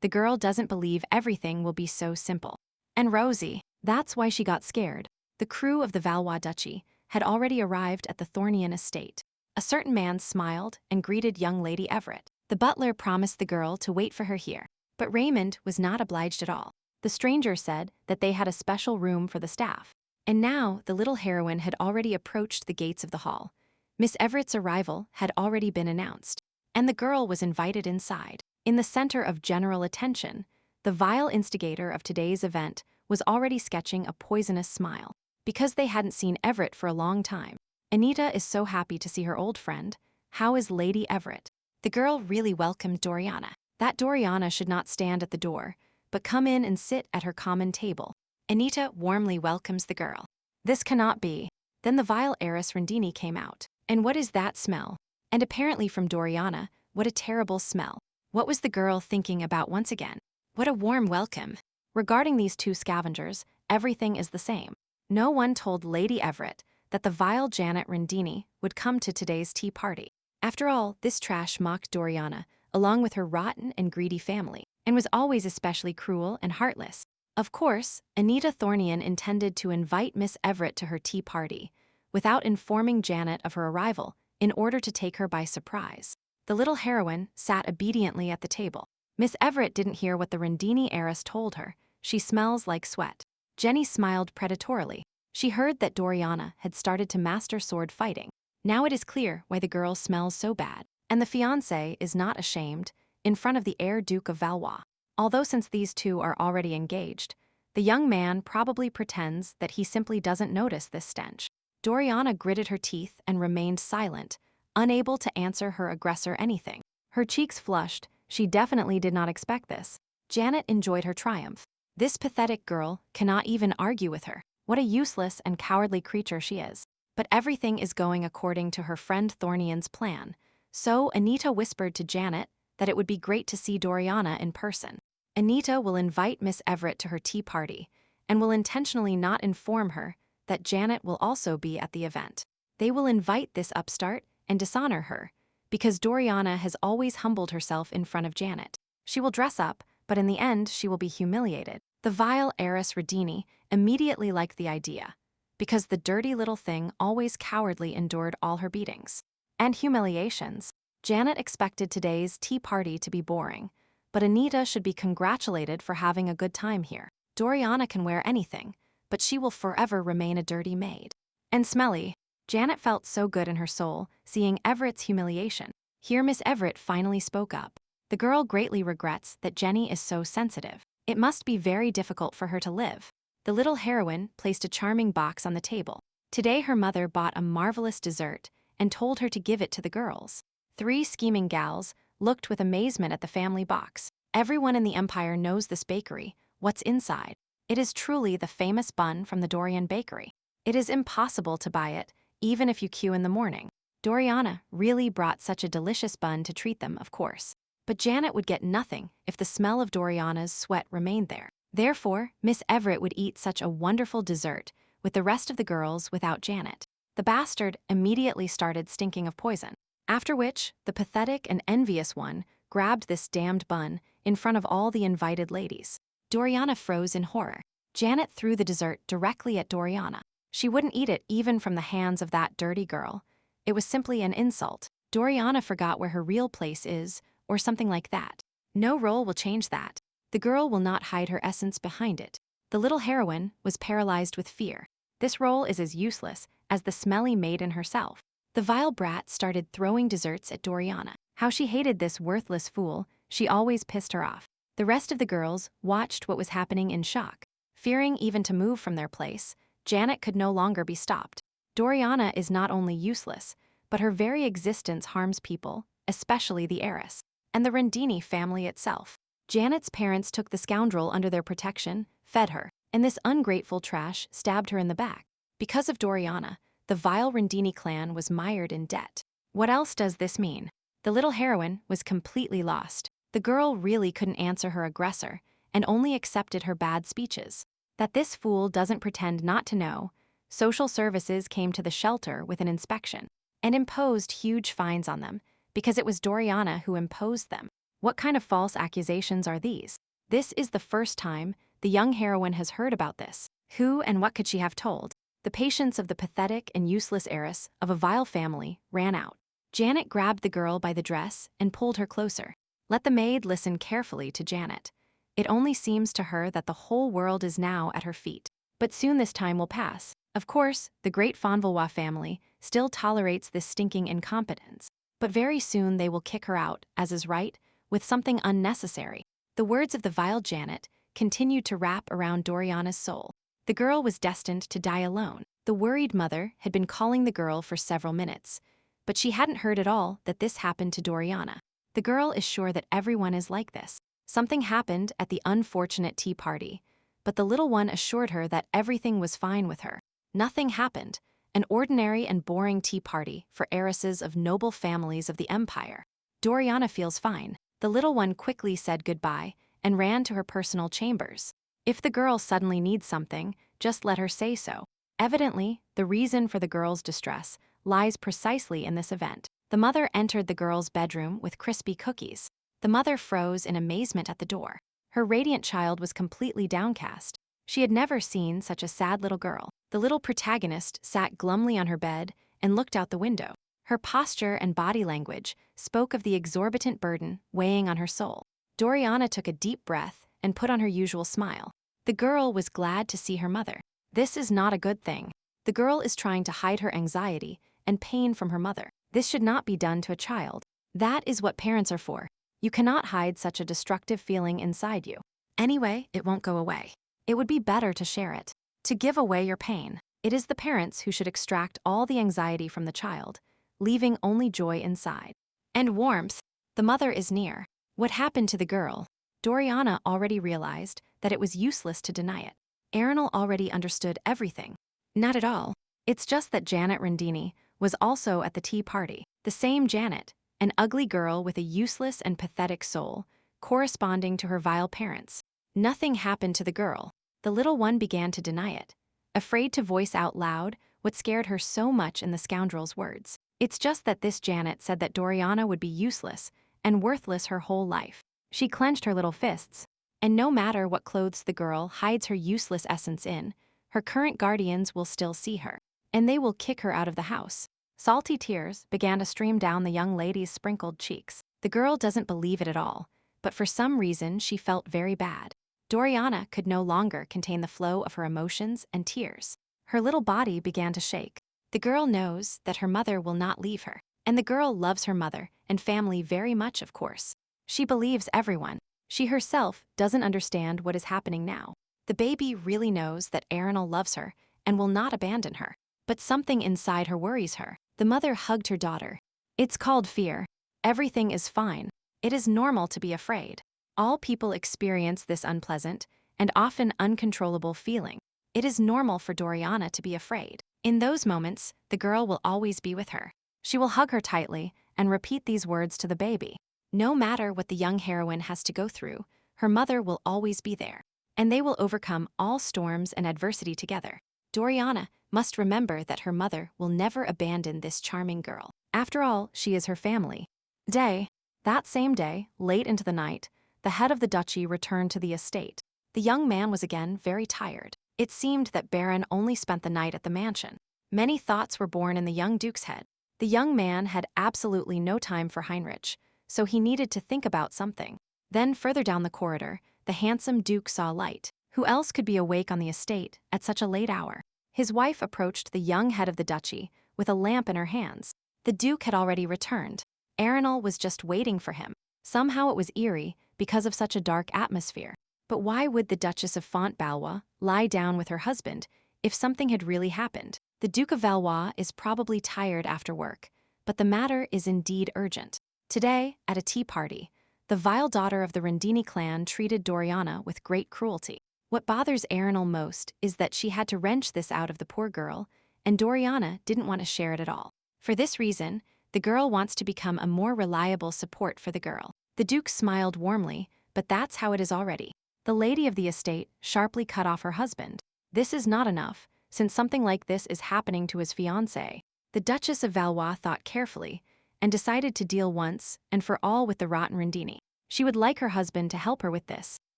The girl doesn't believe everything will be so simple. And Rosie, that's why she got scared. The crew of the Valois Duchy had already arrived at the Thornian estate. A certain man smiled and greeted young Lady Everett. The butler promised the girl to wait for her here, but Raymond was not obliged at all. The stranger said that they had a special room for the staff. And now the little heroine had already approached the gates of the hall. Miss Everett's arrival had already been announced, and the girl was invited inside. In the center of general attention, the vile instigator of today's event was already sketching a poisonous smile. Because they hadn't seen Everett for a long time, Anita is so happy to see her old friend. How is Lady Everett? The girl really welcomed Doriana. That Doriana should not stand at the door, but come in and sit at her common table. Anita warmly welcomes the girl. This cannot be. Then the vile heiress Rendini came out. And what is that smell? And apparently from Doriana, what a terrible smell. What was the girl thinking about once again? What a warm welcome. Regarding these two scavengers, everything is the same. No one told Lady Everett that the vile Janet Rendini would come to today's tea party. After all, this trash mocked Doriana, along with her rotten and greedy family, and was always especially cruel and heartless. Of course, Anita Thornian intended to invite Miss Everett to her tea party, without informing Janet of her arrival, in order to take her by surprise. The little heroine sat obediently at the table. Miss Everett didn't hear what the Rendini heiress told her. She smells like sweat. Jenny smiled predatorily. She heard that Doriana had started to master sword fighting. Now it is clear why the girl smells so bad. And the fiancé is not ashamed, in front of the heir Duke of Valois. Although since these two are already engaged, the young man probably pretends that he simply doesn't notice this stench. Doriana gritted her teeth and remained silent, unable to answer her aggressor anything. Her cheeks flushed. She definitely did not expect this. Janet enjoyed her triumph. This pathetic girl cannot even argue with her. What a useless and cowardly creature she is. But everything is going according to her friend Thornian's plan. So Anita whispered to Janet that it would be great to see Doriana in person. Anita will invite Miss Everett to her tea party, and will intentionally not inform her that Janet will also be at the event. They will invite this upstart and dishonor her, because Doriana has always humbled herself in front of Janet. She will dress up, but in the end she will be humiliated. The vile heiress Rendini immediately liked the idea, because the dirty little thing always cowardly endured all her beatings and humiliations. Janet expected today's tea party to be boring, but Anita should be congratulated for having a good time here. Doriana can wear anything, but she will forever remain a dirty maid. And smelly. Janet felt so good in her soul, seeing Everett's humiliation. Here Miss Everett finally spoke up. The girl greatly regrets that Jenny is so sensitive. It must be very difficult for her to live. The little heroine placed a charming box on the table. Today her mother bought a marvelous dessert and told her to give it to the girls. 3 scheming gals looked with amazement at the family box. Everyone in the empire knows this bakery. What's inside? It is truly the famous bun from the Dorian bakery. It is impossible to buy it, even if you queue in the morning. Doriana really brought such a delicious bun to treat them, of course. But Janet would get nothing if the smell of Doriana's sweat remained there. Therefore, Miss Everett would eat such a wonderful dessert with the rest of the girls without Janet. The bastard immediately started stinking of poison. After which, the pathetic and envious one grabbed this damned bun in front of all the invited ladies. Doriana froze in horror. Janet threw the dessert directly at Doriana. She wouldn't eat it even from the hands of that dirty girl. It was simply an insult. Doriana forgot where her real place is, or something like that. No role will change that. The girl will not hide her essence behind it. The little heroine was paralyzed with fear. This role is as useless as the smelly maiden herself. The vile brat started throwing desserts at Doriana. How she hated this worthless fool, she always pissed her off. The rest of the girls watched what was happening in shock. Fearing even to move from their place, Janet could no longer be stopped. Doriana is not only useless, but her very existence harms people, especially the heiress, and the Rendini family itself. Janet's parents took the scoundrel under their protection, fed her, and this ungrateful trash stabbed her in the back. Because of Doriana, the vile Rendini clan was mired in debt. What else does this mean? The little heroine was completely lost. The girl really couldn't answer her aggressor, and only accepted her bad speeches. That this fool doesn't pretend not to know, social services came to the shelter with an inspection, and imposed huge fines on them, because it was Doriana who imposed them. What kind of false accusations are these? This is the first time the young heroine has heard about this. Who and what could she have told? The patience of the pathetic and useless heiress of a vile family ran out. Janet grabbed the girl by the dress and pulled her closer. Let the maid listen carefully to Janet. It only seems to her that the whole world is now at her feet. But soon this time will pass. Of course, the great Manhwa family still tolerates this stinking incompetence. But very soon they will kick her out, as is right, with something unnecessary. The words of the vile Janet continued to wrap around Doriana's soul. The girl was destined to die alone. The worried mother had been calling the girl for several minutes, but she hadn't heard at all that this happened to Doriana. The girl is sure that everyone is like this. Something happened at the unfortunate tea party, but the little one assured her that everything was fine with her. Nothing happened. An ordinary and boring tea party for heiresses of noble families of the empire. Doriana feels fine. The little one quickly said goodbye and ran to her personal chambers. If the girl suddenly needs something, just let her say so. Evidently, the reason for the girl's distress lies precisely in this event. The mother entered the girl's bedroom with crispy cookies. The mother froze in amazement at the door. Her radiant child was completely downcast. She had never seen such a sad little girl. The little protagonist sat glumly on her bed and looked out the window. Her posture and body language spoke of the exorbitant burden weighing on her soul. Doriana took a deep breath and put on her usual smile. The girl was glad to see her mother. This is not a good thing. The girl is trying to hide her anxiety and pain from her mother. This should not be done to a child. That is what parents are for. You cannot hide such a destructive feeling inside you. Anyway, it won't go away. It would be better to share it. To give away your pain. It is the parents who should extract all the anxiety from the child, leaving only joy inside. And warmth. The mother is near. What happened to the girl? Doriana already realized that it was useless to deny it. Arenal already understood everything. Not at all. It's just that Janet Rendini was also at the tea party. The same Janet, an ugly girl with a useless and pathetic soul, corresponding to her vile parents. Nothing happened to the girl. The little one began to deny it, afraid to voice out loud what scared her so much in the scoundrel's words. It's just that this Janet said that Doriana would be useless and worthless her whole life. She clenched her little fists, and no matter what clothes the girl hides her useless essence in, her current guardians will still see her, and they will kick her out of the house. Salty tears began to stream down the young lady's sprinkled cheeks. The girl doesn't believe it at all, but for some reason she felt very bad. Doriana could no longer contain the flow of her emotions and tears. Her little body began to shake. The girl knows that her mother will not leave her, and the girl loves her mother and family very much, of course. She believes everyone. She herself doesn't understand what is happening now. The baby really knows that Arenal loves her and will not abandon her. But something inside her worries her. The mother hugged her daughter. It's called fear. Everything is fine. It is normal to be afraid. All people experience this unpleasant and often uncontrollable feeling. It is normal for Doriana to be afraid. In those moments, the girl will always be with her. She will hug her tightly and repeat these words to the baby. No matter what the young heroine has to go through, her mother will always be there. And they will overcome all storms and adversity together. Doriana must remember that her mother will never abandon this charming girl. After all, she is her family. That same day, late into the night, the head of the duchy returned to the estate. The young man was again very tired. It seemed that Baron only spent the night at the mansion. Many thoughts were born in the young duke's head. The young man had absolutely no time for Heinrich, so he needed to think about something. Then further down the corridor, the handsome duke saw light. Who else could be awake on the estate at such a late hour? His wife approached the young head of the duchy with a lamp in her hands. The duke had already returned. Arenal was just waiting for him. Somehow it was eerie because of such a dark atmosphere. But why would the Duchess of Valois lie down with her husband if something had really happened? The Duke of Valois is probably tired after work, but the matter is indeed urgent. Today, at a tea party, the vile daughter of the Rendini clan treated Doriana with great cruelty. What bothers Arenal most is that she had to wrench this out of the poor girl, and Doriana didn't want to share it at all. For this reason, the girl wants to become a more reliable support for the girl. The Duke smiled warmly, but that's how it is already. The lady of the estate sharply cut off her husband. This is not enough, since something like this is happening to his fiancée. The Duchess of Valois thought carefully and decided to deal once and for all with the rotten Rendini. She would like her husband to help her with this.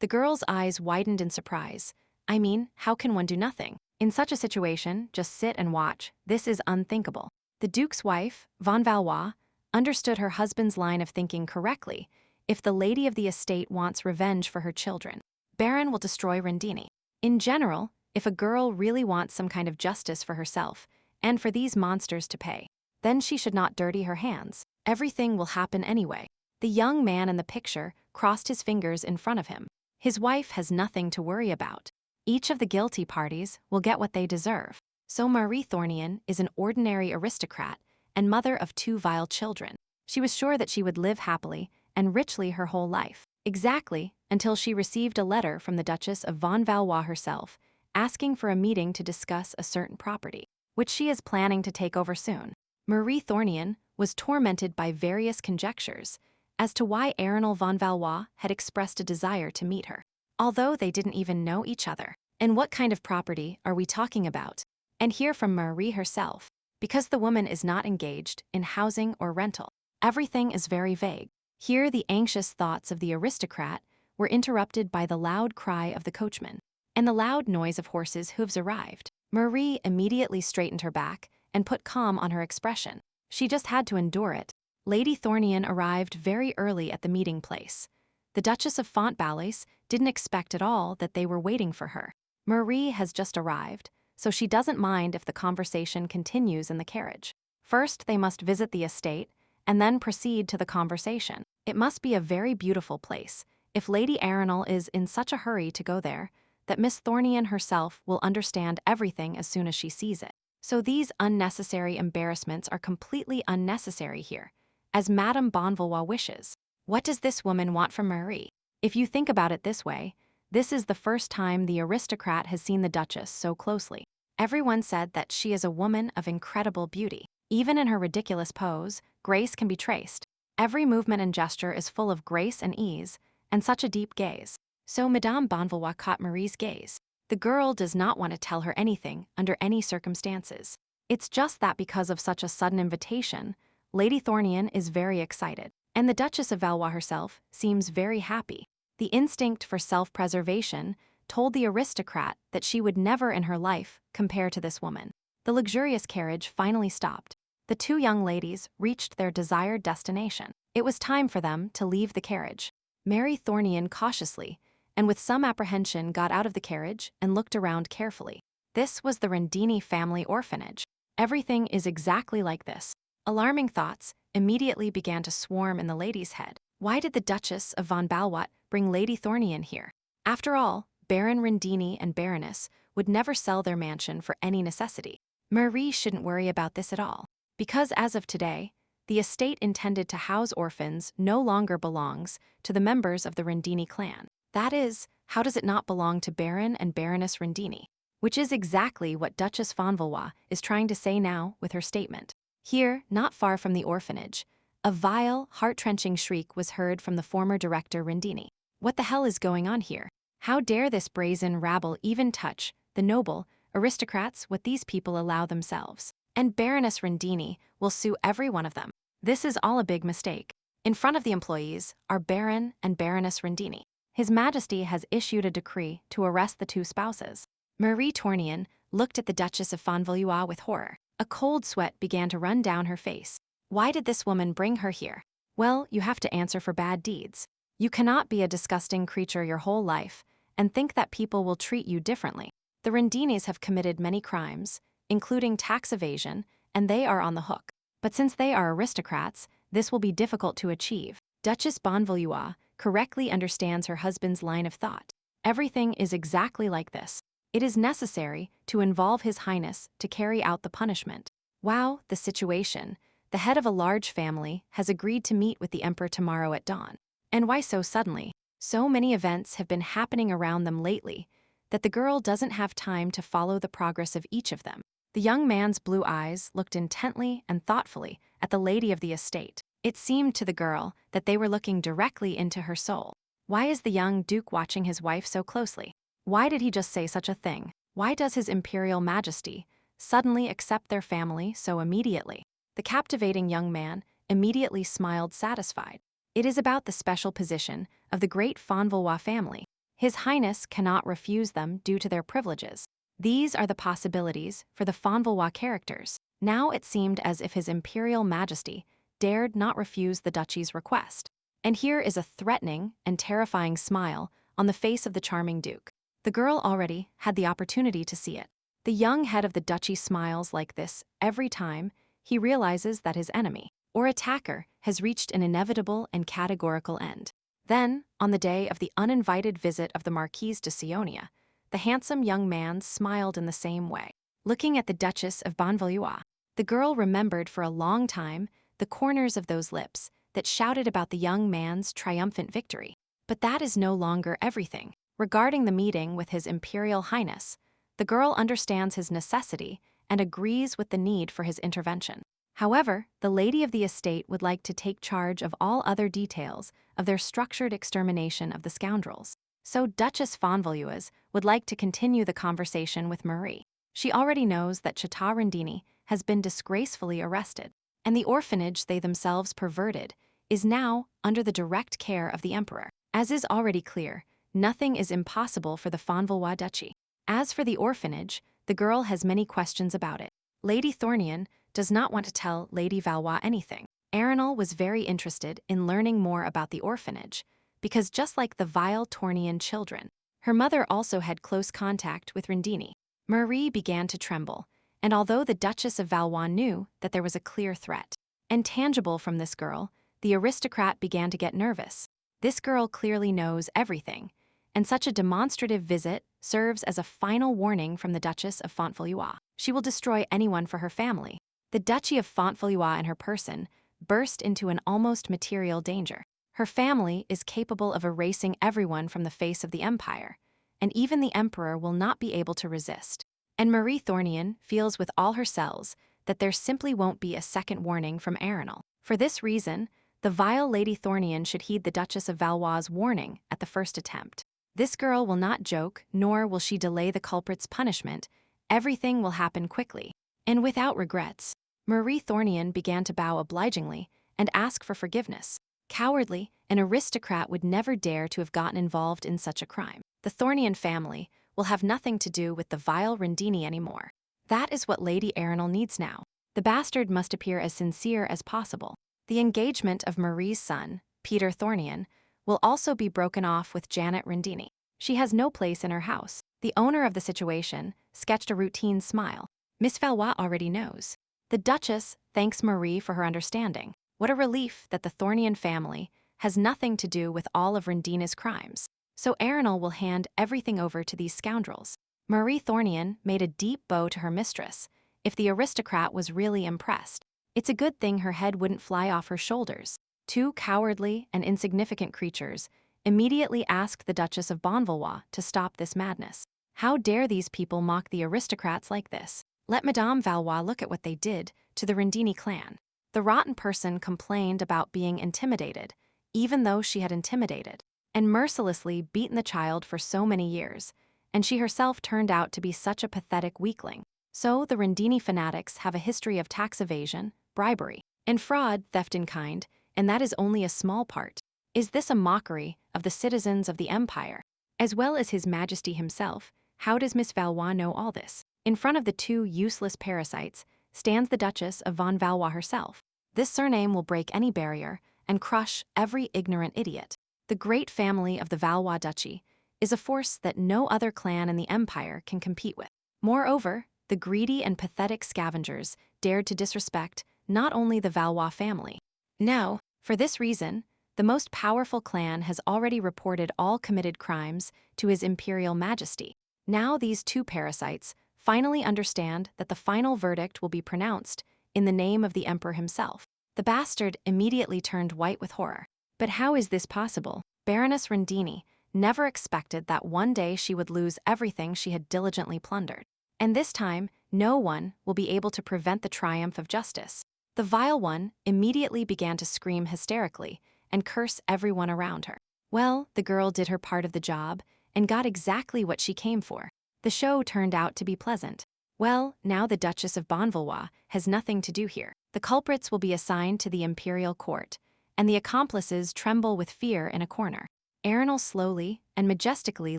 The girl's eyes widened in surprise. I mean, how can one do nothing? In such a situation, just sit and watch. This is unthinkable. The Duke's wife, von Valois, understood her husband's line of thinking correctly. If the lady of the estate wants revenge for her children, Baron will destroy Rendini. In general, if a girl really wants some kind of justice for herself and for these monsters to pay, then she should not dirty her hands. Everything will happen anyway. The young man in the picture crossed his fingers in front of him. His wife has nothing to worry about. Each of the guilty parties will get what they deserve. So Marie Thornian is an ordinary aristocrat and mother of 2 vile children. She was sure that she would live happily and richly her whole life. Exactly, until she received a letter from the Duchess of von Valois herself, asking for a meeting to discuss a certain property, which she is planning to take over soon. Marie Thornian was tormented by various conjectures as to why Arenal von Valois had expressed a desire to meet her, although they didn't even know each other. And what kind of property are we talking about? And hear from Marie herself, because the woman is not engaged in housing or rental. Everything is very vague. Here the anxious thoughts of the aristocrat were interrupted by the loud cry of the coachman and the loud noise of horses' hooves arrived. Marie immediately straightened her back and put calm on her expression. She just had to endure it. Lady Thornian arrived very early at the meeting place. The Duchess of Fontballais didn't expect at all that they were waiting for her. Marie has just arrived, so she doesn't mind if the conversation continues in the carriage. First, they must visit the estate and then proceed to the conversation. It must be a very beautiful place, if Lady Arenal is in such a hurry to go there, that Miss Thornian herself will understand everything as soon as she sees it. So these unnecessary embarrassments are completely unnecessary here, as Madame Bonvalois wishes. What does this woman want from Marie? If you think about it this way, this is the first time the aristocrat has seen the Duchess so closely. Everyone said that she is a woman of incredible beauty. Even in her ridiculous pose, grace can be traced. Every movement and gesture is full of grace and ease, and such a deep gaze. So Madame Bonvalois caught Marie's gaze. The girl does not want to tell her anything under any circumstances. It's just that because of such a sudden invitation, Lady Thornian is very excited, and the Duchess of Valois herself seems very happy. The instinct for self-preservation told the aristocrat that she would never in her life compare to this woman. The luxurious carriage finally stopped. The 2 young ladies reached their desired destination. It was time for them to leave the carriage. Mary Thornian cautiously and with some apprehension got out of the carriage and looked around carefully. This was the Rendini family orphanage. Everything is exactly like this. Alarming thoughts immediately began to swarm in the lady's head. Why did the Duchess of von Balwat bring Lady Thornian here? After all, Baron Rindini and Baroness would never sell their mansion for any necessity. Marie shouldn't worry about this at all, because as of today, the estate intended to house orphans no longer belongs to the members of the Rindini clan. That is, how does it not belong to Baron and Baroness Rindini? Which is exactly what Duchess von Valois is trying to say now with her statement. Here, not far from the orphanage, a vile, heart-wrenching shriek was heard from the former director Rindini. What the hell is going on here? How dare this brazen rabble even touch the noble aristocrats what these people allow themselves? And Baroness Rindini will sue every one of them. This is all a big mistake. In front of the employees are Baron and Baroness Rindini. His Majesty has issued a decree to arrest the two spouses. Marie Tournian looked at the Duchess of von Valois with horror. A cold sweat began to run down her face. Why did this woman bring her here? Well, you have to answer for bad deeds. You cannot be a disgusting creature your whole life and think that people will treat you differently. The Rindinis have committed many crimes, including tax evasion, and they are on the hook. But since they are aristocrats, this will be difficult to achieve. Duchess von Valois correctly understands her husband's line of thought. Everything is exactly like this. It is necessary to involve His Highness to carry out the punishment. Wow, the situation. The head of a large family has agreed to meet with the Emperor tomorrow at dawn. And why so suddenly? So many events have been happening around them lately that the girl doesn't have time to follow the progress of each of them. The young man's blue eyes looked intently and thoughtfully at the lady of the estate. It seemed to the girl that they were looking directly into her soul. Why is the young duke watching his wife so closely? Why did he just say such a thing? Why does His Imperial Majesty suddenly accept their family so immediately? The captivating young man immediately smiled satisfied. It is about the special position of the great von Valois family. His Highness cannot refuse them due to their privileges. These are the possibilities for the von Valois characters. Now it seemed as if His Imperial Majesty dared not refuse the duchy's request. And here is a threatening and terrifying smile on the face of the charming duke. The girl already had the opportunity to see it. The young head of the duchy smiles like this every time he realizes that his enemy or attacker has reached an inevitable and categorical end. Then, on the day of the uninvited visit of the Marquise de Sionia, the handsome young man smiled in the same way. Looking at the Duchess of von Valois, the girl remembered for a long time the corners of those lips that shouted about the young man's triumphant victory. But that is no longer everything. Regarding the meeting with His Imperial Highness, the girl understands his necessity and agrees with the need for his intervention. However, the lady of the estate would like to take charge of all other details of their structured extermination of the scoundrels. So Duchess von Valois would like to continue the conversation with Marie. She already knows that Chata Rindini has been disgracefully arrested, and the orphanage they themselves perverted is now under the direct care of the emperor. As is already clear, nothing is impossible for the von Valois duchy. As for the orphanage, the girl has many questions about it. Lady Thornian does not want to tell Lady Valois anything. Arenal was very interested in learning more about the orphanage, because just like the vile Tornian children, her mother also had close contact with Rindini. Marie began to tremble, and although the Duchess of Valois knew that there was a clear threat and tangible from this girl, the aristocrat began to get nervous. This girl clearly knows everything, and such a demonstrative visit serves as a final warning from the Duchess of Fontevalois. She will destroy anyone for her family. The Duchy of Fontevalois and her person burst into an almost material danger. Her family is capable of erasing everyone from the face of the empire, and even the emperor will not be able to resist. And Marie Thornian feels with all her cells that there simply won't be a second warning from Arenal. For this reason, the vile Lady Thornian should heed the Duchess of Valois' warning at the first attempt. This girl will not joke, nor will she delay the culprit's punishment. Everything will happen quickly. And without regrets, Marie Thornian began to bow obligingly and ask for forgiveness. Cowardly, an aristocrat would never dare to have gotten involved in such a crime. The Thornian family will have nothing to do with the vile Rindini anymore. That is what Lady Arenal needs now. The bastard must appear as sincere as possible. The engagement of Marie's son, Peter Thornian, will also be broken off with Janet Rindini. She has no place in her house. The owner of the situation sketched a routine smile. Miss Valois already knows. The Duchess thanks Marie for her understanding. What a relief that the Thornian family has nothing to do with all of Rendina's crimes. So Arenal will hand everything over to these scoundrels. Marie Thornian made a deep bow to her mistress. If the aristocrat was really impressed, it's a good thing her head wouldn't fly off her shoulders. Two cowardly and insignificant creatures immediately asked the Duchess of Bonvalois to stop this madness. How dare these people mock the aristocrats like this? Let Madame Valois look at what they did to the Rendini clan. The rotten person complained about being intimidated, even though she had intimidated and mercilessly beaten the child for so many years, and she herself turned out to be such a pathetic weakling. So the Rendini fanatics have a history of tax evasion, bribery, and fraud, theft in kind, and that is only a small part. Is this a mockery of the citizens of the empire, as well as His Majesty himself? How does Miss Valois know all this? In front of the two useless parasites stands the Duchess of von Valois herself. This surname will break any barrier and crush every ignorant idiot. The great family of the Valois Duchy is a force that no other clan in the empire can compete with. Moreover, the greedy and pathetic scavengers dared to disrespect not only the Valois family. Now, for this reason, the most powerful clan has already reported all committed crimes to His Imperial Majesty. Now these two parasites finally understand that the final verdict will be pronounced in the name of the Emperor himself. The bastard immediately turned white with horror. But how is this possible? Baroness Rendini never expected that one day she would lose everything she had diligently plundered. And this time, no one will be able to prevent the triumph of justice. The vile one immediately began to scream hysterically and curse everyone around her. Well, the girl did her part of the job and got exactly what she came for. The show turned out to be pleasant. Well, now the Duchess of Bonvalois has nothing to do here. The culprits will be assigned to the imperial court, and the accomplices tremble with fear in a corner. Arenal slowly and majestically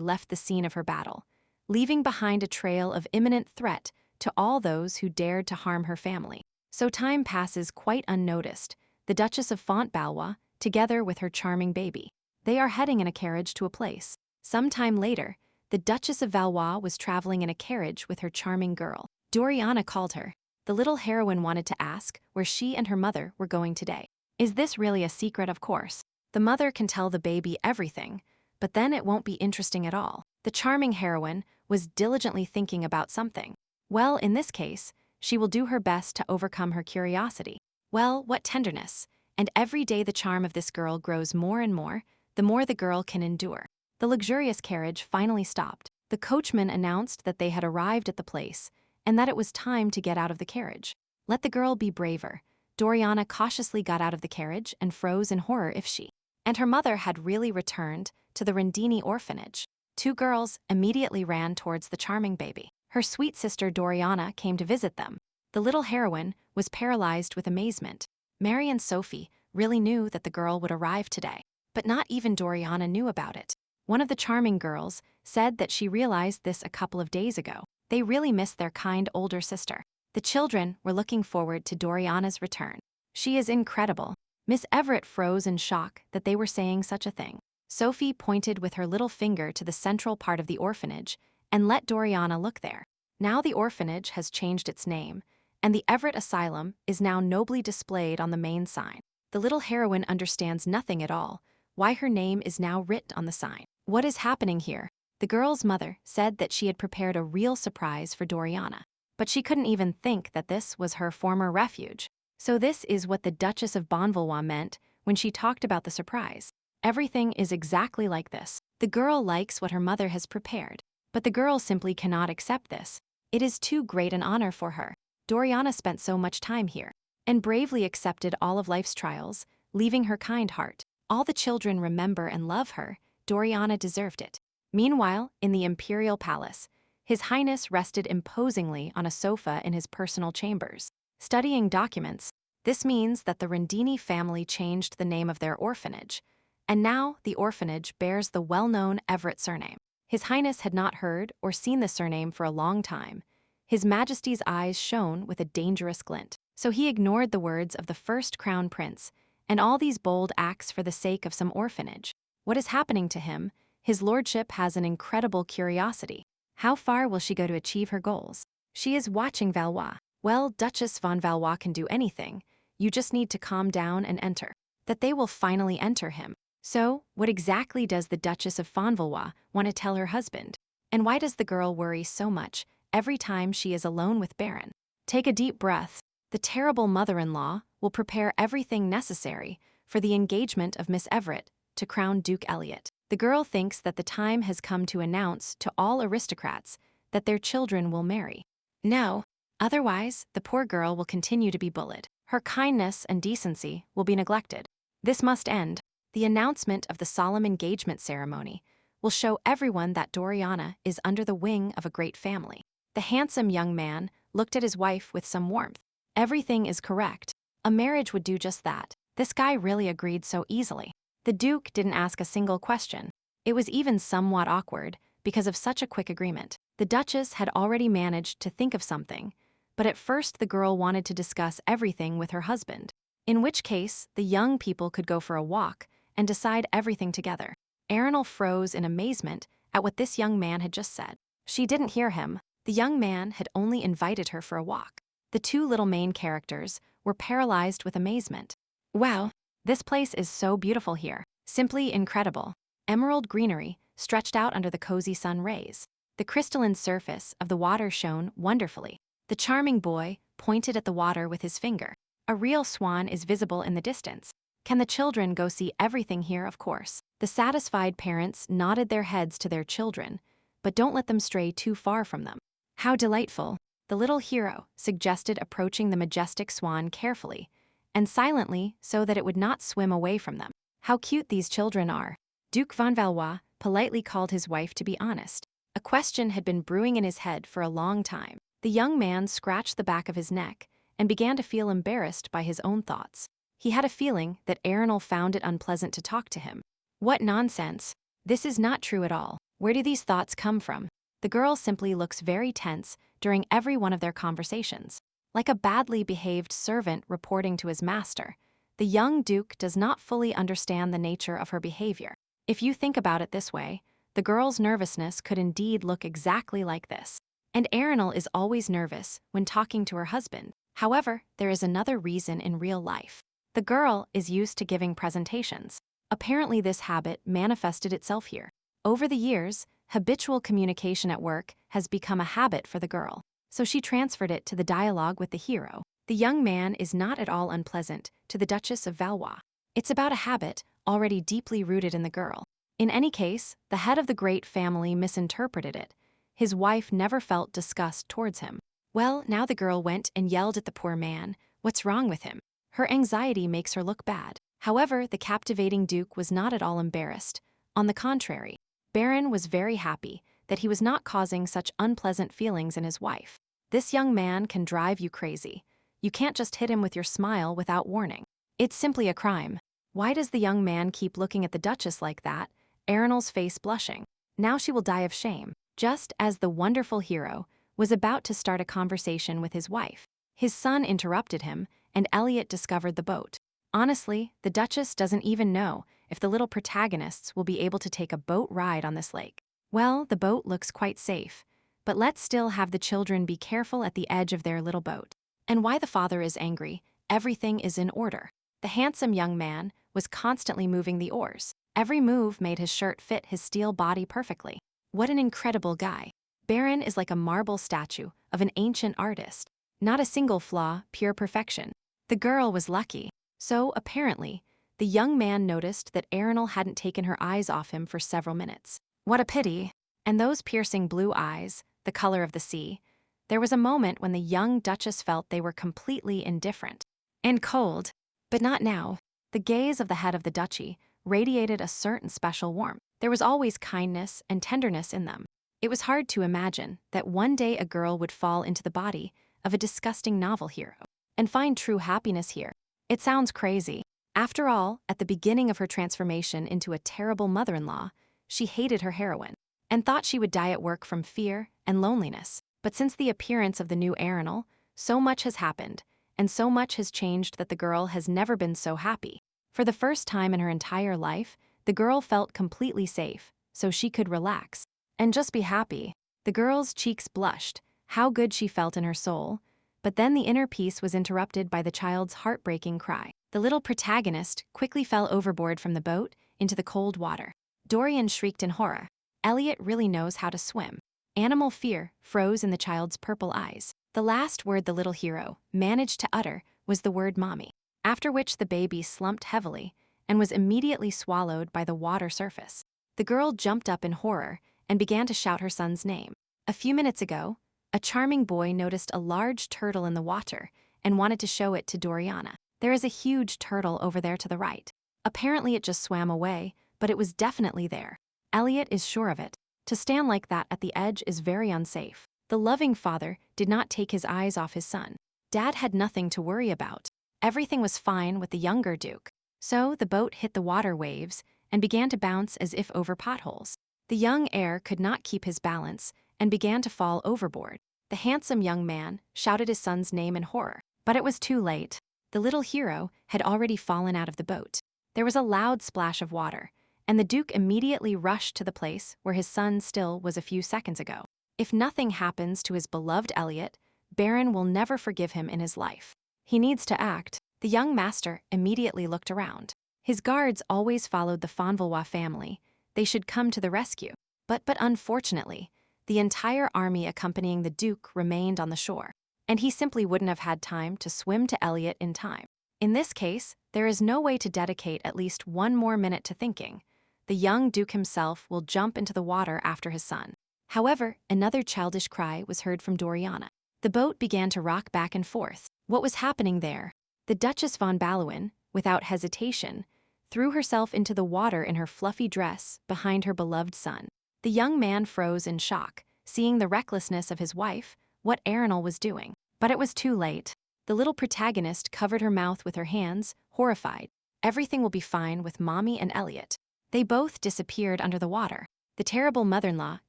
left the scene of her battle, leaving behind a trail of imminent threat to all those who dared to harm her family. So time passes quite unnoticed. The Duchess of Fontbalois, together with her charming baby, they are heading in a carriage to a place. Some time later, the Duchess of Valois was traveling in a carriage with her charming girl. Doriana called her. The little heroine wanted to ask where she and her mother were going today. Is this really a secret? Of course. The mother can tell the baby everything, but then it won't be interesting at all. The charming heroine was diligently thinking about something. Well, in this case, she will do her best to overcome her curiosity. Well, what tenderness! And every day the charm of this girl grows more and more, the more the girl can endure. The luxurious carriage finally stopped. The coachman announced that they had arrived at the place, and that it was time to get out of the carriage. Let the girl be braver. Doriana cautiously got out of the carriage and froze in horror if she and her mother had really returned to the Rendini orphanage. Two girls immediately ran towards the charming baby. Her sweet sister Doriana came to visit them. The little heroine was paralyzed with amazement. Mary and Sophie really knew that the girl would arrive today, but not even Doriana knew about it. One of the charming girls said that she realized this a couple of days ago. They really missed their kind older sister. The children were looking forward to Doriana's return. She is incredible. Miss Everett froze in shock that they were saying such a thing. Sophie pointed with her little finger to the central part of the orphanage and let Doriana look there. Now the orphanage has changed its name, and the Everett Asylum is now nobly displayed on the main sign. The little heroine understands nothing at all, why her name is now written on the sign. What is happening here? The girl's mother said that she had prepared a real surprise for Doriana, but she couldn't even think that this was her former refuge. So this is what the Duchess of Bonvalois meant when she talked about the surprise. Everything is exactly like this. The girl likes what her mother has prepared, but the girl simply cannot accept this. It is too great an honor for her. Doriana spent so much time here and bravely accepted all of life's trials, leaving her kind heart. All the children remember and love her. Doriana deserved it. Meanwhile, in the imperial palace, His Highness rested imposingly on a sofa in his personal chambers, studying documents. This means that the Rendini family changed the name of their orphanage, and now the orphanage bears the well-known Everett surname. His Highness had not heard or seen the surname for a long time. His Majesty's eyes shone with a dangerous glint, so he ignored the words of the first crown prince and all these bold acts for the sake of some orphanage. What is happening to him? His lordship has an incredible curiosity. How far will she go to achieve her goals? She is watching Valois. Well, Duchess von Valois can do anything. You just need to calm down and enter. that they will finally enter him. So, what exactly does the Duchess of Manhwa want to tell her husband? And why does the girl worry so much every time she is alone with Baron? Take a deep breath. The terrible mother-in-law will prepare everything necessary for the engagement of Miss Everett to crown Duke Elliot. The girl thinks that the time has come to announce to all aristocrats that their children will marry. No, otherwise, the poor girl will continue to be bullied. Her kindness and decency will be neglected. This must end. The announcement of the solemn engagement ceremony will show everyone that Doriana is under the wing of a great family. The handsome young man looked at his wife with some warmth. Everything is correct. A marriage would do just that. This guy really agreed so easily. The Duke didn't ask a single question. It was even somewhat awkward because of such a quick agreement. The Duchess had already managed to think of something, but at first the girl wanted to discuss everything with her husband, in which case the young people could go for a walk and decide everything together. Arenal froze in amazement at what this young man had just said. She didn't hear him. The young man had only invited her for a walk. The two little main characters were paralyzed with amazement. Wow, this place is so beautiful here. Simply incredible. Emerald greenery stretched out under the cozy sun rays. The crystalline surface of the water shone wonderfully. The charming boy pointed at the water with his finger. A real swan is visible in the distance. Can the children go see everything here? Of course. The satisfied parents nodded their heads to their children, but don't let them stray too far from them. How delightful. The little hero suggested approaching the majestic swan carefully and silently so that it would not swim away from them. How cute these children are. Duke von Valois politely called his wife to be honest. A question had been brewing in his head for a long time. The young man scratched the back of his neck and began to feel embarrassed by his own thoughts. He had a feeling that Arenal found it unpleasant to talk to him. What nonsense. This is not true at all. Where do these thoughts come from? The girl simply looks very tense during every one of their conversations. Like a badly behaved servant reporting to his master, the young duke does not fully understand the nature of her behavior. If you think about it this way, the girl's nervousness could indeed look exactly like this. And Arenal is always nervous when talking to her husband. However, there is another reason in real life. The girl is used to giving presentations. Apparently this habit manifested itself here. Over the years, habitual communication at work has become a habit for the girl, so she transferred it to the dialogue with the hero. The young man is not at all unpleasant to the Duchess of Valois. It's about a habit already deeply rooted in the girl. In any case, the head of the great family misinterpreted it. His wife never felt disgust towards him. Well, now the girl went and yelled at the poor man. What's wrong with him? Her anxiety makes her look bad. However, the captivating Duke was not at all embarrassed. On the contrary, Baron was very happy that he was not causing such unpleasant feelings in his wife. This young man can drive you crazy. You can't just hit him with your smile without warning. It's simply a crime. Why does the young man keep looking at the Duchess like that? Arenal's face blushing. Now she will die of shame. Just as the wonderful hero was about to start a conversation with his wife, his son interrupted him, and Elliot discovered the boat. Honestly, the Duchess doesn't even know if the little protagonists will be able to take a boat ride on this lake. Well, the boat looks quite safe, but let's still have the children be careful at the edge of their little boat. And why the father is angry, everything is in order. The handsome young man was constantly moving the oars. Every move made his shirt fit his steel body perfectly. What an incredible guy. Baron is like a marble statue of an ancient artist. Not a single flaw, pure perfection. The girl was lucky. So, apparently, the young man noticed that Arenal hadn't taken her eyes off him for several minutes. What a pity. And those piercing blue eyes, the color of the sea. There was a moment when the young Duchess felt they were completely indifferent. And cold. But not now. The gaze of the head of the duchy radiated a certain special warmth. There was always kindness and tenderness in them. It was hard to imagine that one day a girl would fall into the body of a disgusting novel hero and find true happiness here. It sounds crazy. After all, at the beginning of her transformation into a terrible mother-in-law, she hated her heroine and thought she would die at work from fear and loneliness. But since the appearance of the new Arenal, so much has happened, and so much has changed that the girl has never been so happy. For the first time in her entire life, the girl felt completely safe, so she could relax and just be happy. The girl's cheeks blushed. How good she felt in her soul. But then the inner peace was interrupted by the child's heartbreaking cry. The little protagonist quickly fell overboard from the boat into the cold water. Dorian shrieked in horror. Elliot really knows how to swim. Animal fear froze in the child's purple eyes. The last word the little hero managed to utter was the word mommy, after which the baby slumped heavily and was immediately swallowed by the water surface. The girl jumped up in horror and began to shout her son's name. A few minutes ago, a charming boy noticed a large turtle in the water and wanted to show it to Doriana. There is a huge turtle over there to the right. Apparently it just swam away, but it was definitely there. Elliot is sure of it. To stand like that at the edge is very unsafe. The loving father did not take his eyes off his son. Dad had nothing to worry about. Everything was fine with the younger Duke. So the boat hit the water waves and began to bounce as if over potholes. The young heir could not keep his balance and began to fall overboard. The handsome young man shouted his son's name in horror, but it was too late. The little hero had already fallen out of the boat. There was a loud splash of water, and the Duke immediately rushed to the place where his son still was a few seconds ago. If nothing happens to his beloved Elliot, Baron will never forgive him in his life. He needs to act. The young master immediately looked around. His guards always followed the Manhwa family. They should come to the rescue. But unfortunately, the entire army accompanying the Duke remained on the shore, and he simply wouldn't have had time to swim to Elliot in time. In this case, there is no way to dedicate at least one more minute to thinking. The young Duke himself will jump into the water after his son. However, another childish cry was heard from Doriana. The boat began to rock back and forth. What was happening there? The Duchess von Ballewin, without hesitation, threw herself into the water in her fluffy dress behind her beloved son. The young man froze in shock, seeing the recklessness of his wife, what Arenal was doing. But it was too late. The little protagonist covered her mouth with her hands, horrified. Everything will be fine with Mommy and Elliot. They both disappeared under the water. The terrible mother-in-law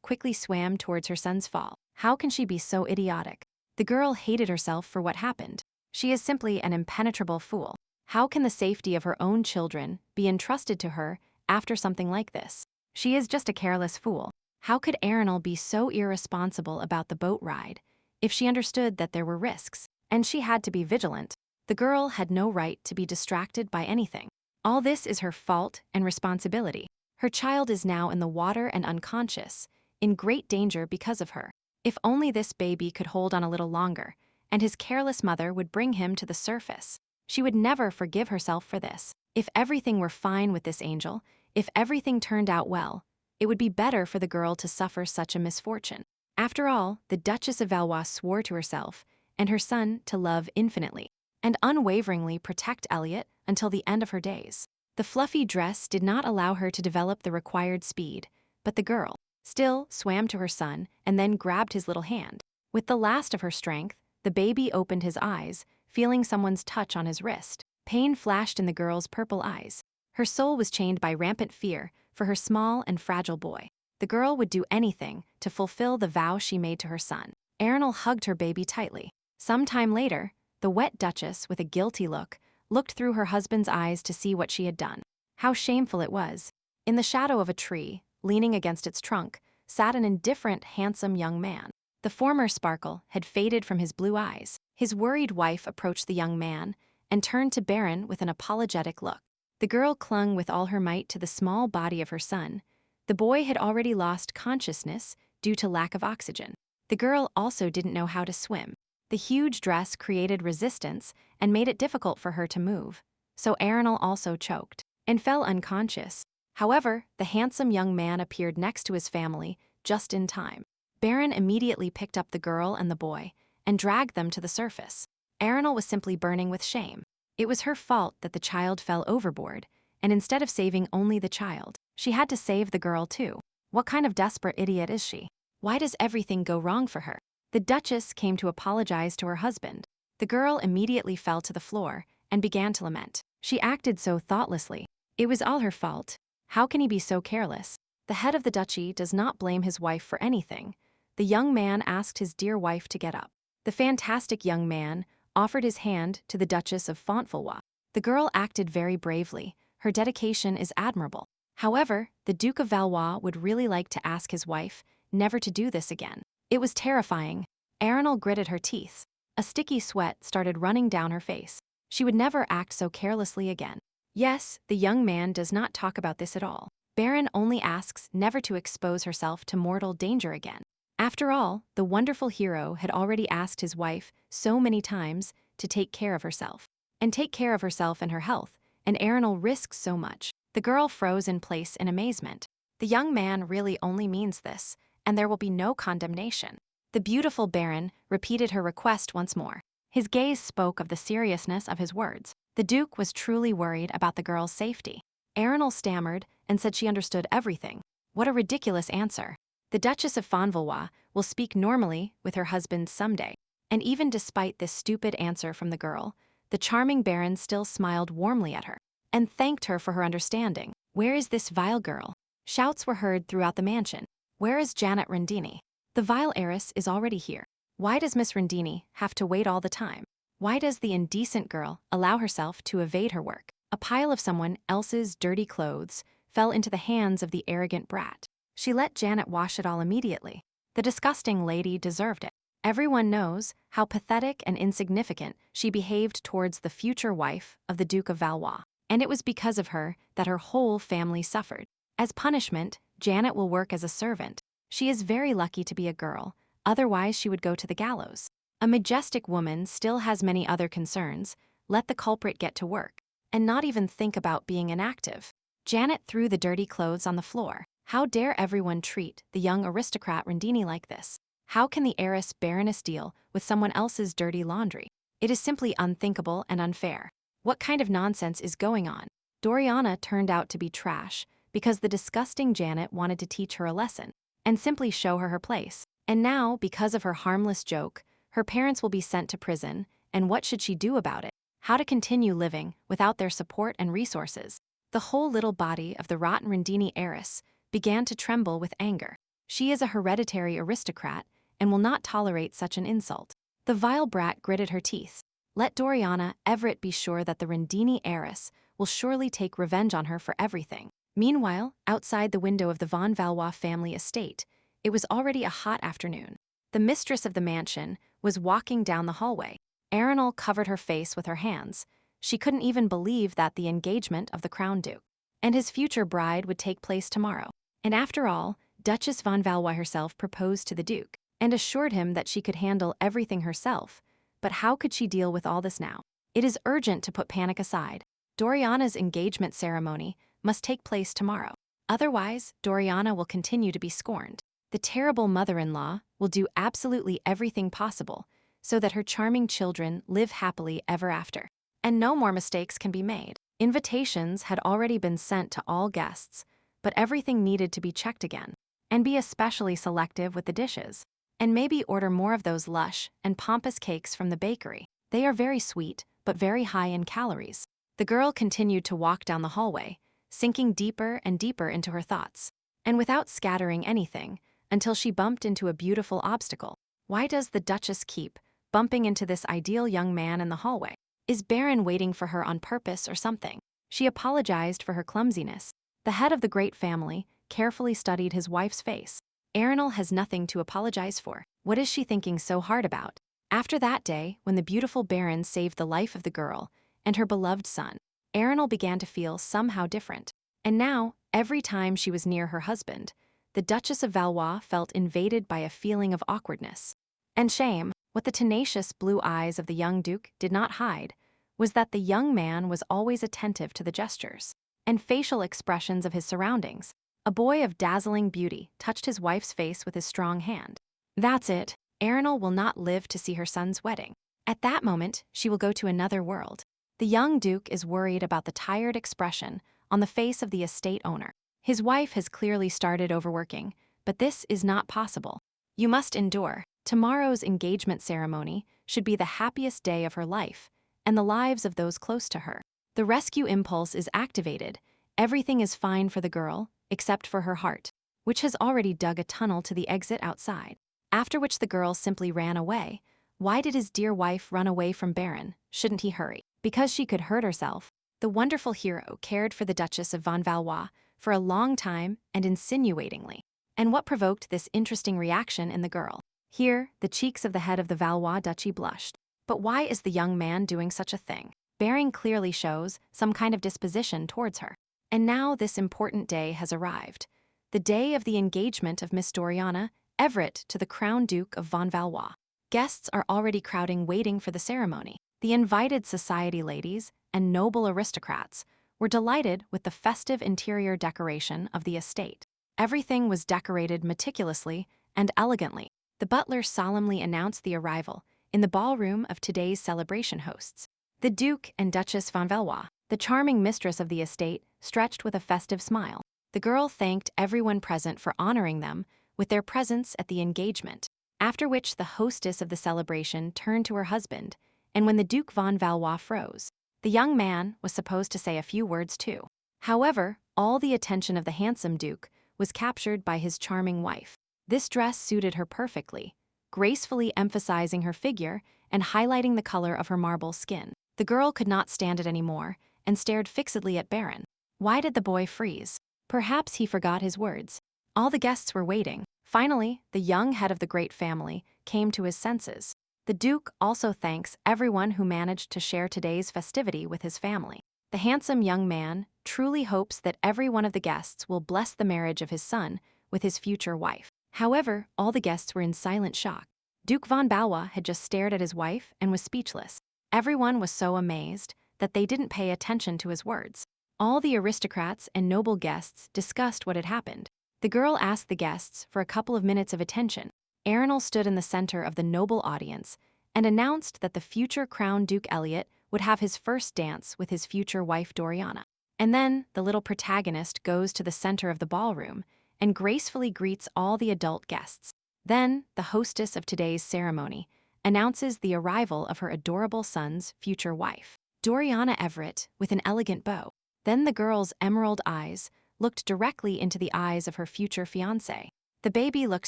quickly swam towards her son's fall. How can she be so idiotic? The girl hated herself for what happened. She is simply an impenetrable fool. How can the safety of her own children be entrusted to her after something like this? She is just a careless fool. How could Arenal be so irresponsible about the boat ride if she understood that there were risks, and she had to be vigilant? The girl had no right to be distracted by anything. All this is her fault and responsibility. Her child is now in the water and unconscious, in great danger because of her. If only this baby could hold on a little longer, and his careless mother would bring him to the surface. She would never forgive herself for this. If everything were fine with this angel, if everything turned out well, it would be better for the girl to suffer such a misfortune. After all, the Duchess of Valois swore to herself and her son to love infinitely and unwaveringly protect Elliot until the end of her days. The fluffy dress did not allow her to develop the required speed, but the girl still swam to her son and then grabbed his little hand. With the last of her strength, the baby opened his eyes, feeling someone's touch on his wrist. Pain flashed in the girl's purple eyes. Her soul was chained by rampant fear for her small and fragile boy. The girl would do anything to fulfill the vow she made to her son. Arenal hugged her baby tightly. Some time later, the wet Duchess, with a guilty look, looked through her husband's eyes to see what she had done. How shameful it was. In the shadow of a tree, leaning against its trunk, sat an indifferent, handsome young man. The former sparkle had faded from his blue eyes. His worried wife approached the young man and turned to Baron with an apologetic look. The girl clung with all her might to the small body of her son. The boy had already lost consciousness due to lack of oxygen. The girl also didn't know how to swim. The huge dress created resistance and made it difficult for her to move. So Arenal also choked and fell unconscious. However, the handsome young man appeared next to his family just in time. Baron immediately picked up the girl and the boy and dragged them to the surface. Arenal was simply burning with shame. It was her fault that the child fell overboard, and instead of saving only the child, she had to save the girl too. What kind of desperate idiot is she? Why does everything go wrong for her? The Duchess came to apologize to her husband. The girl immediately fell to the floor and began to lament. She acted so thoughtlessly. It was all her fault. How can he be so careless? The head of the duchy does not blame his wife for anything. The young man asked his dear wife to get up. The fantastic young man offered his hand to the Duchess of Fontevraud. The girl acted very bravely. Her dedication is admirable. However, the Duke of Valois would really like to ask his wife never to do this again. It was terrifying. Arenal gritted her teeth. A sticky sweat started running down her face. She would never act so carelessly again. Yes, the young man does not talk about this at all. Baron only asks never to expose herself to mortal danger again. After all, the wonderful hero had already asked his wife so many times to take care of herself. And take care of herself and her health, and Arenal risks so much. The girl froze in place in amazement. The young man really only means this, and there will be no condemnation. The beautiful Baron repeated her request once more. His gaze spoke of the seriousness of his words. The Duke was truly worried about the girl's safety. Arenal stammered and said she understood everything. What a ridiculous answer. The Duchess of Manhwa will speak normally with her husband someday. And even despite this stupid answer from the girl, the charming Baron still smiled warmly at her and thanked her for her understanding. Where is this vile girl? Shouts were heard throughout the mansion. Where is Janet Rendini? The vile heiress is already here. Why does Miss Rendini have to wait all the time? Why does the indecent girl allow herself to evade her work? A pile of someone else's dirty clothes fell into the hands of the arrogant brat. She let Janet wash it all immediately. The disgusting lady deserved it. Everyone knows how pathetic and insignificant she behaved towards the future wife of the Duke of Valois, and it was because of her that her whole family suffered. As punishment, Janet will work as a servant. She is very lucky to be a girl, otherwise she would go to the gallows. A majestic woman still has many other concerns. Let the culprit get to work, and not even think about being inactive. Janet threw the dirty clothes on the floor. How dare everyone treat the young aristocrat Rendini like this? How can the heiress Baroness deal with someone else's dirty laundry? It is simply unthinkable and unfair. What kind of nonsense is going on? Doriana turned out to be trash because the disgusting Janet wanted to teach her a lesson and simply show her her place. And now, because of her harmless joke, her parents will be sent to prison, and what should she do about it? How to continue living without their support and resources? The whole little body of the rotten Rendini heiress began to tremble with anger. She is a hereditary aristocrat and will not tolerate such an insult. The vile brat gritted her teeth. Let Doriana Everett be sure that the Rendini heiress will surely take revenge on her for everything. Meanwhile, outside the window of the von Valois family estate, it was already a hot afternoon. The mistress of the mansion was walking down the hallway. Arenal covered her face with her hands. She couldn't even believe that the engagement of the Crown Duke and his future bride would take place tomorrow. And after all, Duchess von Valois herself proposed to the Duke and assured him that she could handle everything herself. But how could she deal with all this now? It is urgent to put panic aside. Doriana's engagement ceremony must take place tomorrow. Otherwise, Doriana will continue to be scorned. The terrible mother-in-law will do absolutely everything possible so that her charming children live happily ever after. And no more mistakes can be made. Invitations had already been sent to all guests, but everything needed to be checked again. And be especially selective with the dishes. And maybe order more of those lush and pompous cakes from the bakery. They are very sweet, but very high in calories. The girl continued to walk down the hallway, sinking deeper and deeper into her thoughts, and without scattering anything, until she bumped into a beautiful obstacle. Why does the Duchess keep bumping into this ideal young man in the hallway? Is Baron waiting for her on purpose or something? She apologized for her clumsiness. The head of the great family carefully studied his wife's face. Arenal has nothing to apologize for. What is she thinking so hard about? After that day, when the beautiful Baron saved the life of the girl and her beloved son, Arenal began to feel somehow different. And now, every time she was near her husband, the Duchess of Valois felt invaded by a feeling of awkwardness and shame. What the tenacious blue eyes of the young Duke did not hide was that the young man was always attentive to the gestures and facial expressions of his surroundings. A boy of dazzling beauty touched his wife's face with his strong hand. That's it. Arenal will not live to see her son's wedding. At that moment, she will go to another world. The young Duke is worried about the tired expression on the face of the estate owner. His wife has clearly started overworking, but this is not possible. You must endure. Tomorrow's engagement ceremony should be the happiest day of her life and the lives of those close to her. The rescue impulse is activated. Everything is fine for the girl, except for her heart, which has already dug a tunnel to the exit outside. After which the girl simply ran away. Why did his dear wife run away from Baron? Shouldn't he hurry? Because she could hurt herself. The wonderful hero cared for the Duchess of von Valois for a long time and insinuatingly. And what provoked this interesting reaction in the girl? Here, the cheeks of the head of the Valois duchy blushed. But why is the young man doing such a thing? Bearing clearly shows some kind of disposition towards her. And now this important day has arrived. The day of the engagement of Miss Doriana Everett to the Crown Duke of von Valois. Guests are already crowding waiting for the ceremony. The invited society ladies and noble aristocrats were delighted with the festive interior decoration of the estate. Everything was decorated meticulously and elegantly. The butler solemnly announced the arrival in the ballroom of today's celebration hosts. The Duke and Duchess von Valois, the charming mistress of the estate, stretched with a festive smile. The girl thanked everyone present for honoring them with their presence at the engagement, after which the hostess of the celebration turned to her husband, and when the Duke von Valois froze, the young man was supposed to say a few words too. However, all the attention of the handsome Duke was captured by his charming wife. This dress suited her perfectly, gracefully emphasizing her figure and highlighting the color of her marble skin. The girl could not stand it anymore and stared fixedly at Baron. Why did the boy freeze? Perhaps he forgot his words. All the guests were waiting. Finally, the young head of the great family came to his senses. The Duke also thanks everyone who managed to share today's festivity with his family. The handsome young man truly hopes that every one of the guests will bless the marriage of his son with his future wife. However, all the guests were in silent shock. Duke von Valois had just stared at his wife and was speechless. Everyone was so amazed that they didn't pay attention to his words. All the aristocrats and noble guests discussed what had happened. The girl asked the guests for a couple of minutes of attention. Arenal stood in the center of the noble audience and announced that the future Crown Duke Elliot would have his first dance with his future wife Doriana. And then the little protagonist goes to the center of the ballroom and gracefully greets all the adult guests. Then the hostess of today's ceremony announces the arrival of her adorable son's future wife, Doriana Everett, with an elegant bow. Then the girl's emerald eyes looked directly into the eyes of her future fiancé. The baby looked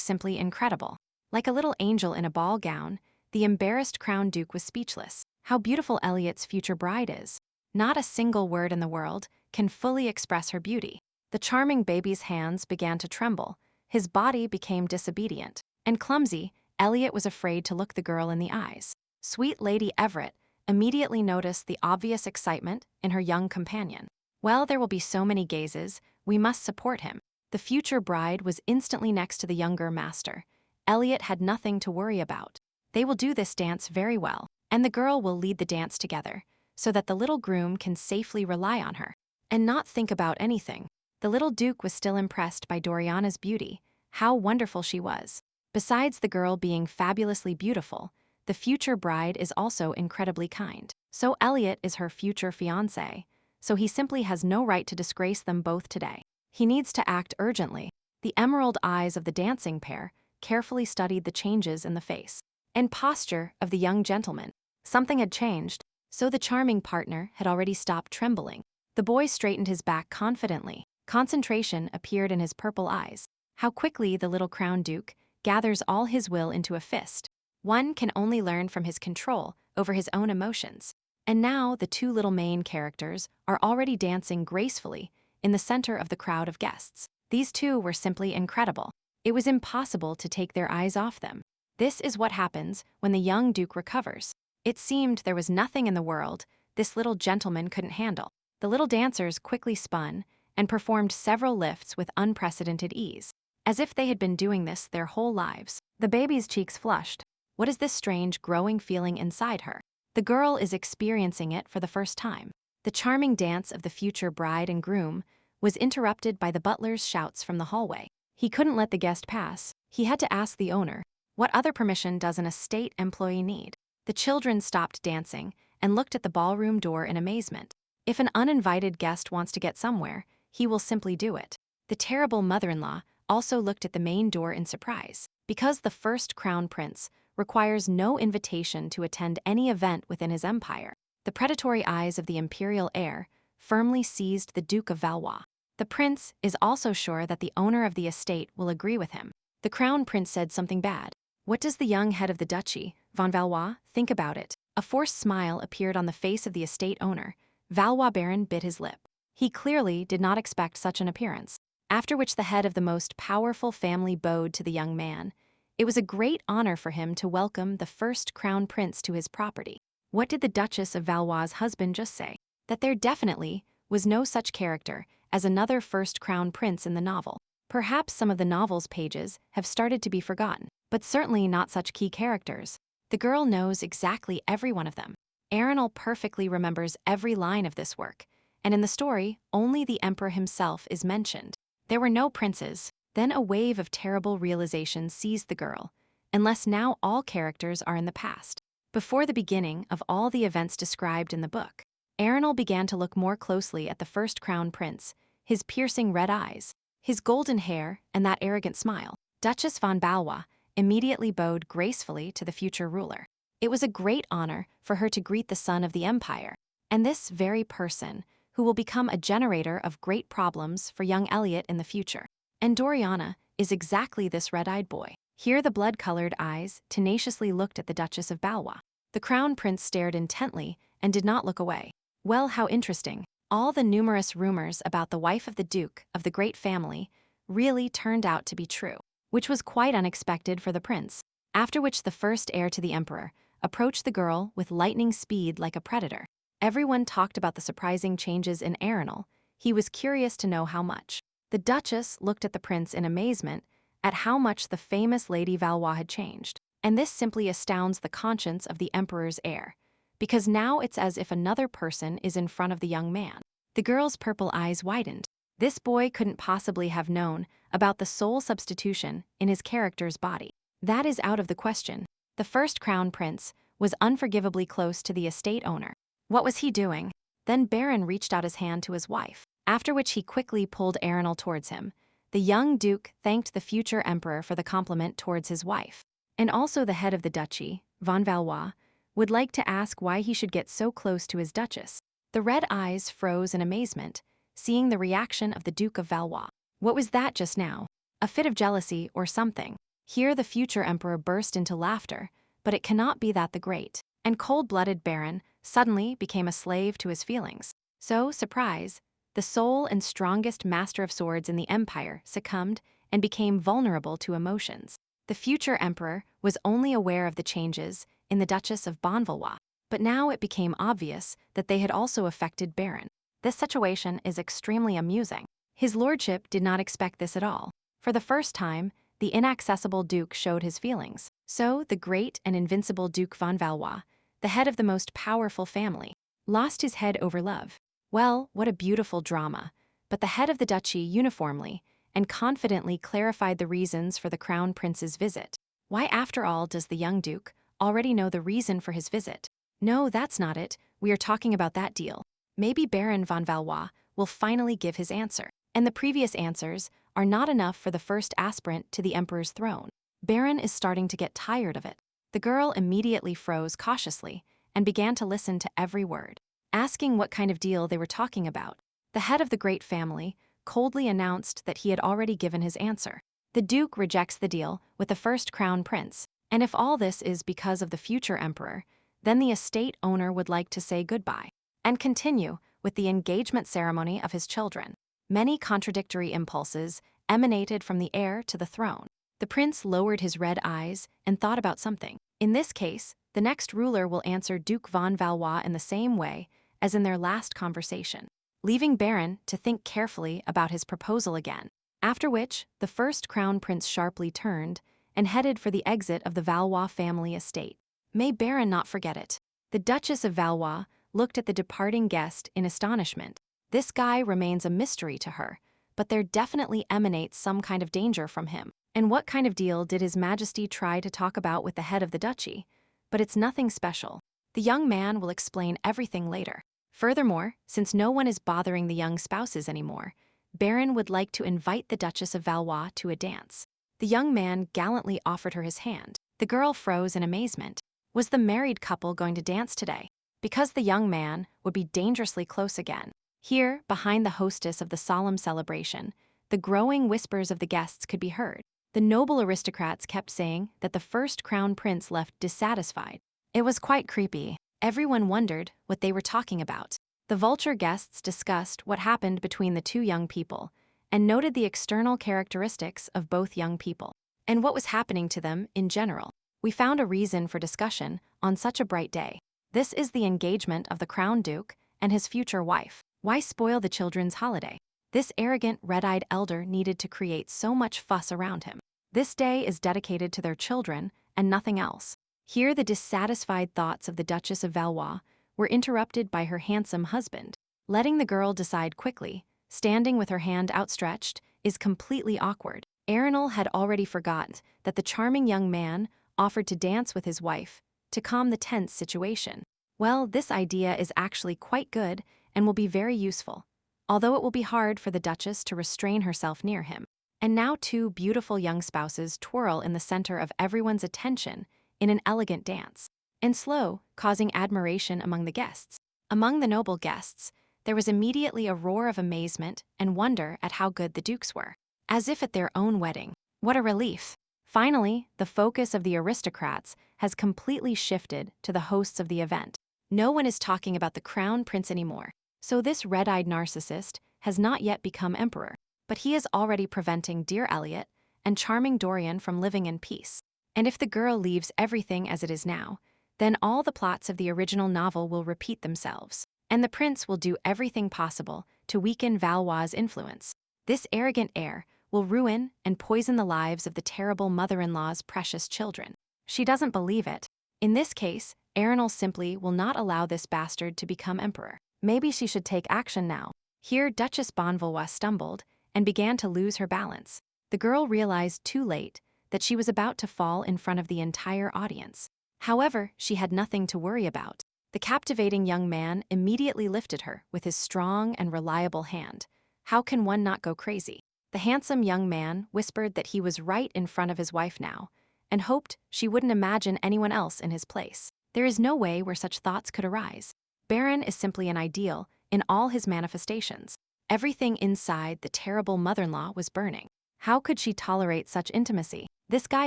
simply incredible. Like a little angel in a ball gown, the embarrassed Crown Duke was speechless. How beautiful Elliot's future bride is. Not a single word in the world can fully express her beauty. The charming baby's hands began to tremble. His body became disobedient and clumsy. Elliot was afraid to look the girl in the eyes. Sweet Lady Everett immediately noticed the obvious excitement in her young companion. Well, there will be so many gazes, we must support him. The future bride was instantly next to the younger master. Elliot had nothing to worry about. They will do this dance very well, and the girl will lead the dance together, so that the little groom can safely rely on her and not think about anything. The little Duke was still impressed by Doriana's beauty, how wonderful she was. Besides the girl being fabulously beautiful, the future bride is also incredibly kind. So Elliot is her future fiancé, so he simply has no right to disgrace them both today. He needs to act urgently. The emerald eyes of the dancing pair carefully studied the changes in the face and posture of the young gentleman. Something had changed, so the charming partner had already stopped trembling. The boy straightened his back confidently. Concentration appeared in his purple eyes. How quickly the little Crown Duke gathers all his will into a fist. One can only learn from his control over his own emotions. And now the two little main characters are already dancing gracefully in the center of the crowd of guests. These two were simply incredible. It was impossible to take their eyes off them. This is what happens when the young Duke recovers. It seemed there was nothing in the world this little gentleman couldn't handle. The little dancers quickly spun and performed several lifts with unprecedented ease, as if they had been doing this their whole lives. The baby's cheeks flushed. What is this strange, growing feeling inside her? The girl is experiencing it for the first time. The charming dance of the future bride and groom was interrupted by the butler's shouts from the hallway. He couldn't let the guest pass. He had to ask the owner, what other permission does an estate employee need? The children stopped dancing and looked at the ballroom door in amazement. If an uninvited guest wants to get somewhere, he will simply do it. The terrible mother-in-law also looked at the main door in surprise. Because the first crown prince requires no invitation to attend any event within his empire, the predatory eyes of the imperial heir firmly seized the Duke of Valois. The prince is also sure that the owner of the estate will agree with him. The crown prince said something bad. What does the young head of the duchy, von Valois, think about it? A forced smile appeared on the face of the estate owner. Valois Baron bit his lip. He clearly did not expect such an appearance. After which the head of the most powerful family bowed to the young man. It was a great honor for him to welcome the first crown prince to his property. What did the Duchess of Valois' husband just say? That there definitely was no such character as another first crown prince in the novel. Perhaps some of the novel's pages have started to be forgotten, but certainly not such key characters. The girl knows exactly every one of them. Arenal perfectly remembers every line of this work, and in the story, only the emperor himself is mentioned. There were no princes. Then a wave of terrible realization seized the girl, unless now all characters are in the past. Before the beginning of all the events described in the book, Arenal began to look more closely at the first crown prince, his piercing red eyes, his golden hair, and that arrogant smile. Duchess von Valois immediately bowed gracefully to the future ruler. It was a great honor for her to greet the son of the empire, and this very person who will become a generator of great problems for young Elliot in the future. And Doriana is exactly this red-eyed boy. Here the blood-colored eyes tenaciously looked at the Duchess of Valois. The crown prince stared intently and did not look away. Well, how interesting. All the numerous rumors about the wife of the Duke of the great family really turned out to be true, which was quite unexpected for the prince. After which the first heir to the emperor approached the girl with lightning speed like a predator. Everyone talked about the surprising changes in Arenal. He was curious to know how much. The Duchess looked at the prince in amazement at how much the famous Lady Valois had changed. And this simply astounds the conscience of the emperor's heir, because now it's as if another person is in front of the young man. The girl's purple eyes widened. This boy couldn't possibly have known about the soul substitution in his character's body. That is out of the question. The first crown prince was unforgivably close to the estate owner. What was he doing? Then Baron reached out his hand to his wife, after which he quickly pulled Arenal towards him. The young duke thanked the future emperor for the compliment towards his wife. And also the head of the duchy, von Valois, would like to ask why he should get so close to his duchess. The red eyes froze in amazement, seeing the reaction of the Duke of Valois. What was that just now? A fit of jealousy or something? Here the future emperor burst into laughter, but it cannot be that the great and cold-blooded baron suddenly became a slave to his feelings. So, surprise, the sole and strongest master of swords in the empire succumbed and became vulnerable to emotions. The future emperor was only aware of the changes in the Duchess of Bonvalois, but now it became obvious that they had also affected Baron. This situation is extremely amusing. His lordship did not expect this at all. For the first time, the inaccessible Duke showed his feelings. So, the great and invincible Duke von Valois, the head of the most powerful family, lost his head over love. Well, what a beautiful drama. But the head of the duchy uniformly and confidently clarified the reasons for the crown prince's visit. Why, after all, does the young duke already know the reason for his visit? No, that's not it. We are talking about that deal. Maybe Baron von Valois will finally give his answer. And the previous answers are not enough for the first aspirant to the emperor's throne. Baron is starting to get tired of it. The girl immediately froze cautiously and began to listen to every word, asking what kind of deal they were talking about. The head of the great family coldly announced that he had already given his answer. The duke rejects the deal with the first crown prince, and if all this is because of the future emperor, then the estate owner would like to say goodbye and continue with the engagement ceremony of his children. Many contradictory impulses emanated from the heir to the throne. The prince lowered his red eyes and thought about something. In this case, the next ruler will answer Duke von Valois in the same way as in their last conversation, leaving Baron to think carefully about his proposal again. After which, the first crown prince sharply turned and headed for the exit of the Valois family estate. May Baron not forget it. The Duchess of Valois looked at the departing guest in astonishment. This guy remains a mystery to her, but there definitely emanates some kind of danger from him. And what kind of deal did His Majesty try to talk about with the head of the duchy? But it's nothing special. The young man will explain everything later. Furthermore, since no one is bothering the young spouses anymore, Baron would like to invite the Duchess of Valois to a dance. The young man gallantly offered her his hand. The girl froze in amazement. Was the married couple going to dance today? Because the young man would be dangerously close again. Here, behind the hostess of the solemn celebration, the growing whispers of the guests could be heard. The noble aristocrats kept saying that the first crown prince left dissatisfied. It was quite creepy. Everyone wondered what they were talking about. The vulture guests discussed what happened between the two young people and noted the external characteristics of both young people. and what was happening to them in general. We found a reason for discussion on such a bright day. This is the engagement of the Crown Duke and his future wife. Why spoil the children's holiday? This arrogant, red-eyed elder needed to create so much fuss around him. This day is dedicated to their children and nothing else. Here the dissatisfied thoughts of the Duchess of Valois were interrupted by her handsome husband. Letting the girl decide quickly, standing with her hand outstretched, is completely awkward. Arenal had already forgotten that the charming young man offered to dance with his wife to calm the tense situation. Well, this idea is actually quite good and will be very useful, although it will be hard for the Duchess to restrain herself near him. And now two beautiful young spouses twirl in the center of everyone's attention in an elegant dance, and slow, causing admiration among the guests. Among the noble guests, there was immediately a roar of amazement and wonder at how good the dukes were. As if at their own wedding. What a relief. Finally, the focus of the aristocrats has completely shifted to the hosts of the event. No one is talking about the crown prince anymore. So this red-eyed narcissist has not yet become emperor, but he is already preventing dear Elliot and charming Dorian from living in peace. And if the girl leaves everything as it is now, then all the plots of the original novel will repeat themselves, and the prince will do everything possible to weaken Valois' influence. This arrogant heir will ruin and poison the lives of the terrible mother-in-law's precious children. She doesn't believe it. In this case, Arenal simply will not allow this bastard to become emperor. Maybe she should take action now. Here Duchess Bonvalois stumbled and began to lose her balance. The girl realized too late that she was about to fall in front of the entire audience. However, she had nothing to worry about. The captivating young man immediately lifted her with his strong and reliable hand. How can one not go crazy? The handsome young man whispered that he was right in front of his wife now, and hoped she wouldn't imagine anyone else in his place. There is no way where such thoughts could arise. Baron is simply an ideal in all his manifestations. Everything inside the terrible mother-in-law was burning. How could she tolerate such intimacy? This guy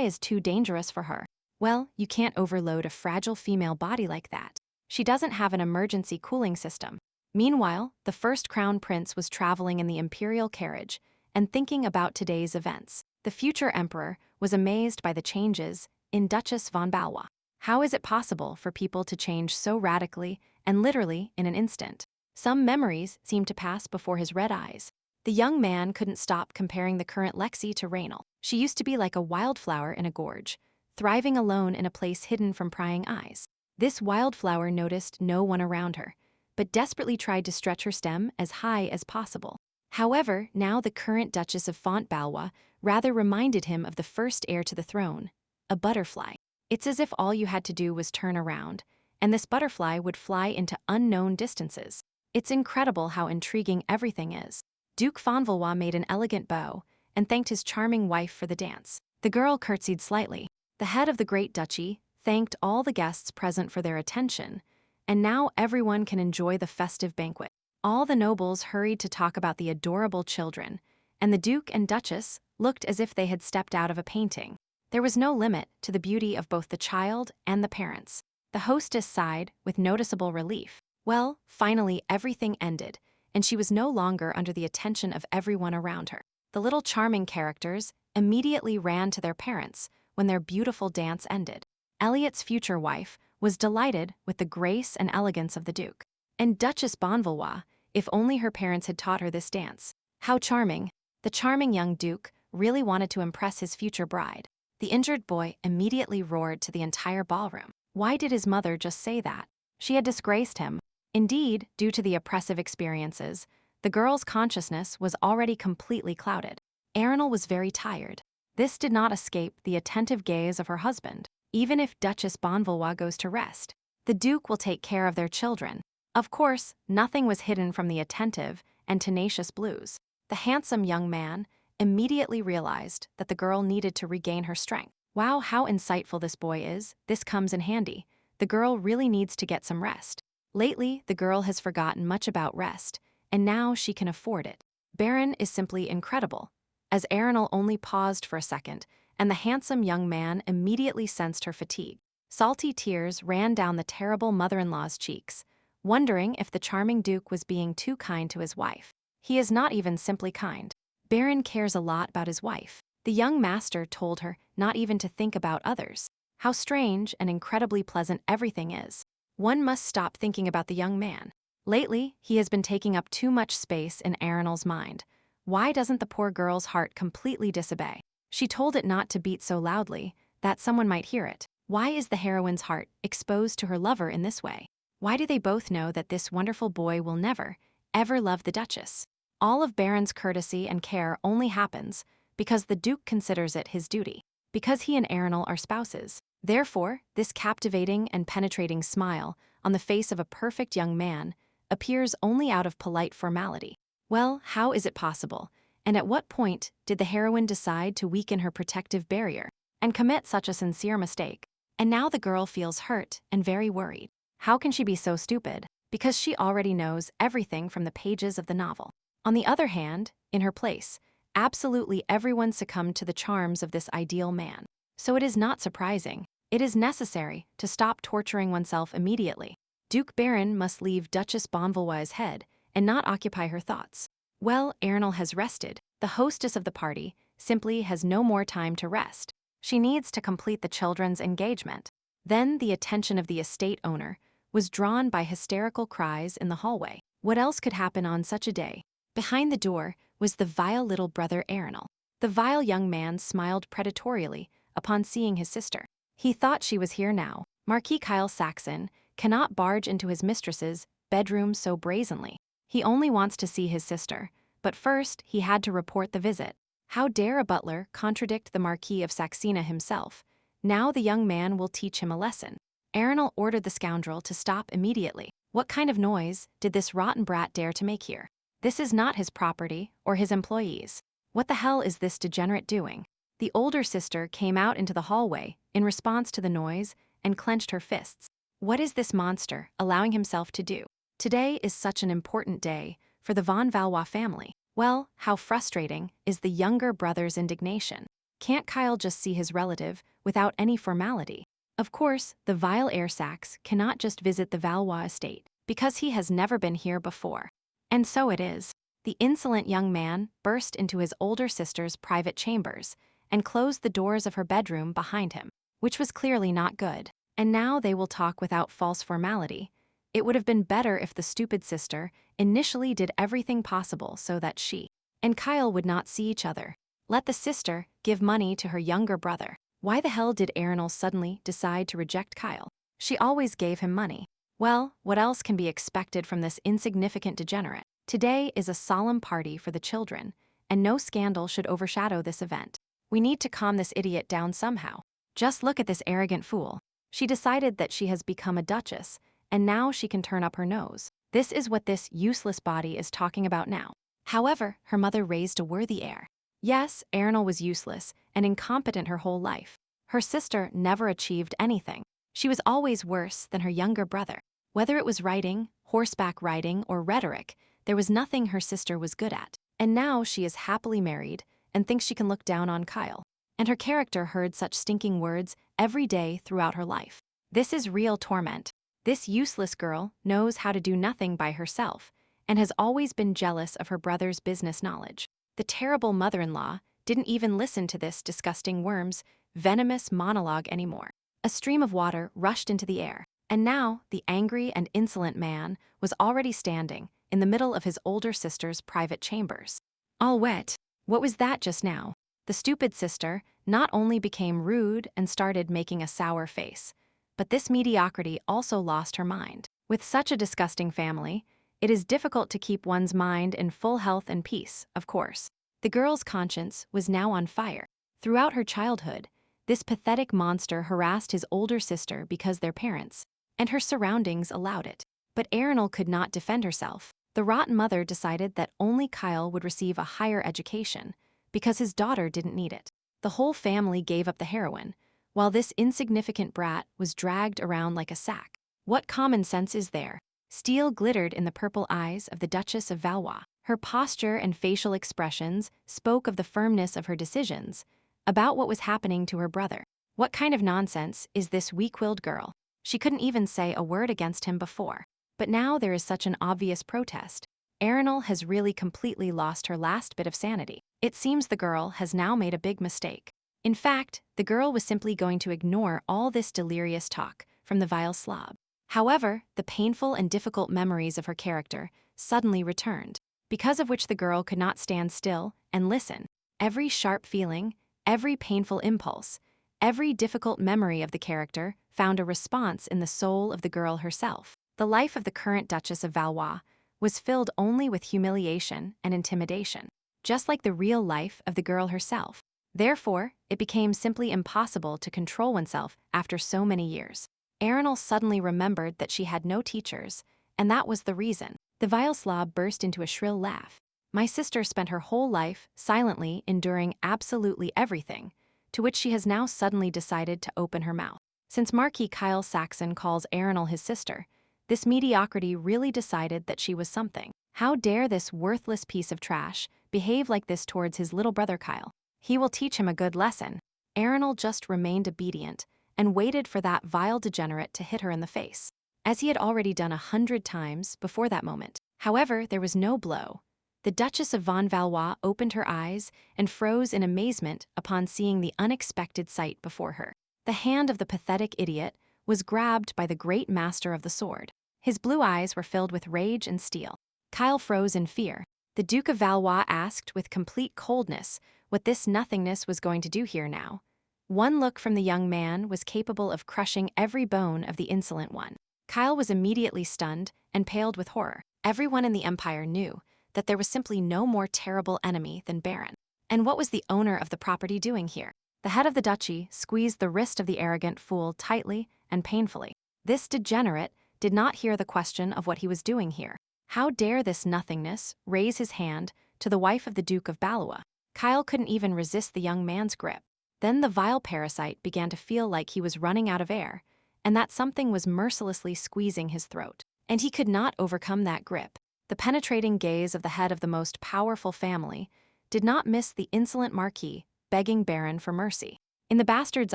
is too dangerous for her. Well, you can't overload a fragile female body like that. She doesn't have an emergency cooling system. Meanwhile, the first crown prince was traveling in the imperial carriage and thinking about today's events. The future emperor was amazed by the changes in Duchess von Valois. How is it possible for people to change so radically and literally in an instant? Some memories seemed to pass before his red eyes. The young man couldn't stop comparing the current Lexi to Rainal. She used to be like a wildflower in a gorge, thriving alone in a place hidden from prying eyes. This wildflower noticed no one around her, but desperately tried to stretch her stem as high as possible. However, now the current Duchess of Fontbalois rather reminded him of the first heir to the throne, a butterfly. It's as if all you had to do was turn around, and this butterfly would fly into unknown distances. It's incredible how intriguing everything is. Duke Fonvalois made an elegant bow and thanked his charming wife for the dance. The girl curtsied slightly. The head of the great duchy thanked all the guests present for their attention, and now everyone can enjoy the festive banquet. All the nobles hurried to talk about the adorable children, and the Duke and Duchess looked as if they had stepped out of a painting. There was no limit to the beauty of both the child and the parents. The hostess sighed with noticeable relief. Well, finally everything ended, and she was no longer under the attention of everyone around her. The little charming characters immediately ran to their parents when their beautiful dance ended. Elliot's future wife was delighted with the grace and elegance of the Duke. And Duchess Bonvalois, if only her parents had taught her this dance. How charming. The charming young Duke really wanted to impress his future bride. The injured boy immediately roared to the entire ballroom. Why did his mother just say that? She had disgraced him. Indeed, due to the oppressive experiences, the girl's consciousness was already completely clouded. Arenal was very tired. This did not escape the attentive gaze of her husband. Even if Duchess Bonvalois goes to rest, the Duke will take care of their children. Of course, nothing was hidden from the attentive and tenacious Blues. The handsome young man immediately realized that the girl needed to regain her strength. Wow, how insightful this boy is. This comes in handy. The girl really needs to get some rest. Lately, the girl has forgotten much about rest, and now she can afford it. Baron is simply incredible. As Arenal only paused for a second, and the handsome young man immediately sensed her fatigue. Salty tears ran down the terrible mother-in-law's cheeks, wondering if the charming Duke was being too kind to his wife. He is not even simply kind. Baron cares a lot about his wife. The young master told her not even to think about others. How strange and incredibly pleasant everything is. One must stop thinking about the young man. Lately, he has been taking up too much space in Arenal's mind. Why doesn't the poor girl's heart completely disobey? She told it not to beat so loudly that someone might hear it. Why is the heroine's heart exposed to her lover in this way? Why do they both know that this wonderful boy will never, ever love the Duchess? All of Baron's courtesy and care only happens because the Duke considers it his duty, because he and Arenal are spouses. Therefore, this captivating and penetrating smile on the face of a perfect young man appears only out of polite formality. Well, how is it possible? And at what point did the heroine decide to weaken her protective barrier and commit such a sincere mistake? And now the girl feels hurt and very worried. How can she be so stupid? Because she already knows everything from the pages of the novel. On the other hand, in her place, absolutely everyone succumbed to the charms of this ideal man. So it is not surprising. It is necessary to stop torturing oneself immediately. Duke Baron must leave Duchess Bonvalois' head and not occupy her thoughts. Well, Arenal has rested. The hostess of the party simply has no more time to rest. She needs to complete the children's engagement. Then the attention of the estate owner was drawn by hysterical cries in the hallway. What else could happen on such a day? Behind the door was the vile little brother Arenal. The vile young man smiled predatorily upon seeing his sister. He thought she was here now. Marquis Kyle Saxon cannot barge into his mistress's bedroom so brazenly. He only wants to see his sister, but first he had to report the visit. How dare a butler contradict the Marquis of Saxena himself? Now the young man will teach him a lesson. Arenal ordered the scoundrel to stop immediately. What kind of noise did this rotten brat dare to make here? This is not his property or his employees. What the hell is this degenerate doing? The older sister came out into the hallway in response to the noise and clenched her fists. What is this monster allowing himself to do? Today is such an important day for the von Valois family. Well, how frustrating is the younger brother's indignation. Can't Kyle just see his relative without any formality? Of course, the vile heir Sax cannot just visit the Valois estate because he has never been here before. And so it is. The insolent young man burst into his older sister's private chambers and closed the doors of her bedroom behind him, which was clearly not good. And now they will talk without false formality. It would have been better if the stupid sister initially did everything possible so that she and Kyle would not see each other. Let the sister give money to her younger brother. Why the hell did Arenal suddenly decide to reject Kyle? She always gave him money. Well, what else can be expected from this insignificant degenerate? Today is a solemn party for the children, and no scandal should overshadow this event. We need to calm this idiot down somehow. Just look at this arrogant fool. She decided that she has become a duchess, and now she can turn up her nose. This is what this useless body is talking about now. However, her mother raised a worthy heir. Yes, Arenal was useless and incompetent her whole life. Her sister never achieved anything. She was always worse than her younger brother. Whether it was writing, horseback riding, or rhetoric, there was nothing her sister was good at. And now she is happily married and thinks she can look down on Kyle. And her character heard such stinking words every day throughout her life. This is real torment. This useless girl knows how to do nothing by herself and has always been jealous of her brother's business knowledge. The terrible mother-in-law didn't even listen to this disgusting worm's venomous monologue anymore. A stream of water rushed into the air, and now the angry and insolent man was already standing in the middle of his older sister's private chambers. All wet. What was that just now? The stupid sister not only became rude and started making a sour face, but this mediocrity also lost her mind. With such a disgusting family, it is difficult to keep one's mind in full health and peace, of course. The girl's conscience was now on fire. Throughout her childhood, this pathetic monster harassed his older sister because their parents and her surroundings allowed it. But Arenal could not defend herself. The rotten mother decided that only Kyle would receive a higher education because his daughter didn't need it. The whole family gave up the heroine, while this insignificant brat was dragged around like a sack. What common sense is there? Steel glittered in the purple eyes of the Duchess of Valois. Her posture and facial expressions spoke of the firmness of her decisions about what was happening to her brother. What kind of nonsense is this weak-willed girl? She couldn't even say a word against him before. But now there is such an obvious protest. Arenal has really completely lost her last bit of sanity. It seems the girl has now made a big mistake. In fact, the girl was simply going to ignore all this delirious talk from the vile slob. However, the painful and difficult memories of her character suddenly returned, because of which the girl could not stand still and listen. Every sharp feeling, every painful impulse, every difficult memory of the character found a response in the soul of the girl herself. The life of the current Duchess of Valois was filled only with humiliation and intimidation, just like the real life of the girl herself. Therefore, it became simply impossible to control oneself after so many years. Arenal suddenly remembered that she had no teachers, and that was the reason. The vile slob burst into a shrill laugh. My sister spent her whole life silently enduring absolutely everything, to which she has now suddenly decided to open her mouth. Since Marquis Kyle Saxon calls Arenal his sister, this mediocrity really decided that she was something. How dare this worthless piece of trash behave like this towards his little brother Kyle? He will teach him a good lesson. Arenal just remained obedient and waited for that vile degenerate to hit her in the face, as he had already done 100 times before that moment. However, there was no blow. The Duchess of Von Valois opened her eyes and froze in amazement upon seeing the unexpected sight before her. The hand of the pathetic idiot was grabbed by the great master of the sword. His blue eyes were filled with rage and steel. Kyle froze in fear. The Duke of Valois asked with complete coldness what this nothingness was going to do here now. One look from the young man was capable of crushing every bone of the insolent one. Kyle was immediately stunned and paled with horror. Everyone in the Empire knew that there was simply no more terrible enemy than Baron. And what was the owner of the property doing here? The head of the duchy squeezed the wrist of the arrogant fool tightly and painfully. This degenerate did not hear the question of what he was doing here. How dare this nothingness raise his hand to the wife of the Duke of Valois? Kyle couldn't even resist the young man's grip. Then the vile parasite began to feel like he was running out of air, and that something was mercilessly squeezing his throat. And he could not overcome that grip. The penetrating gaze of the head of the most powerful family did not miss the insolent Marquis begging Baron for mercy. In the bastard's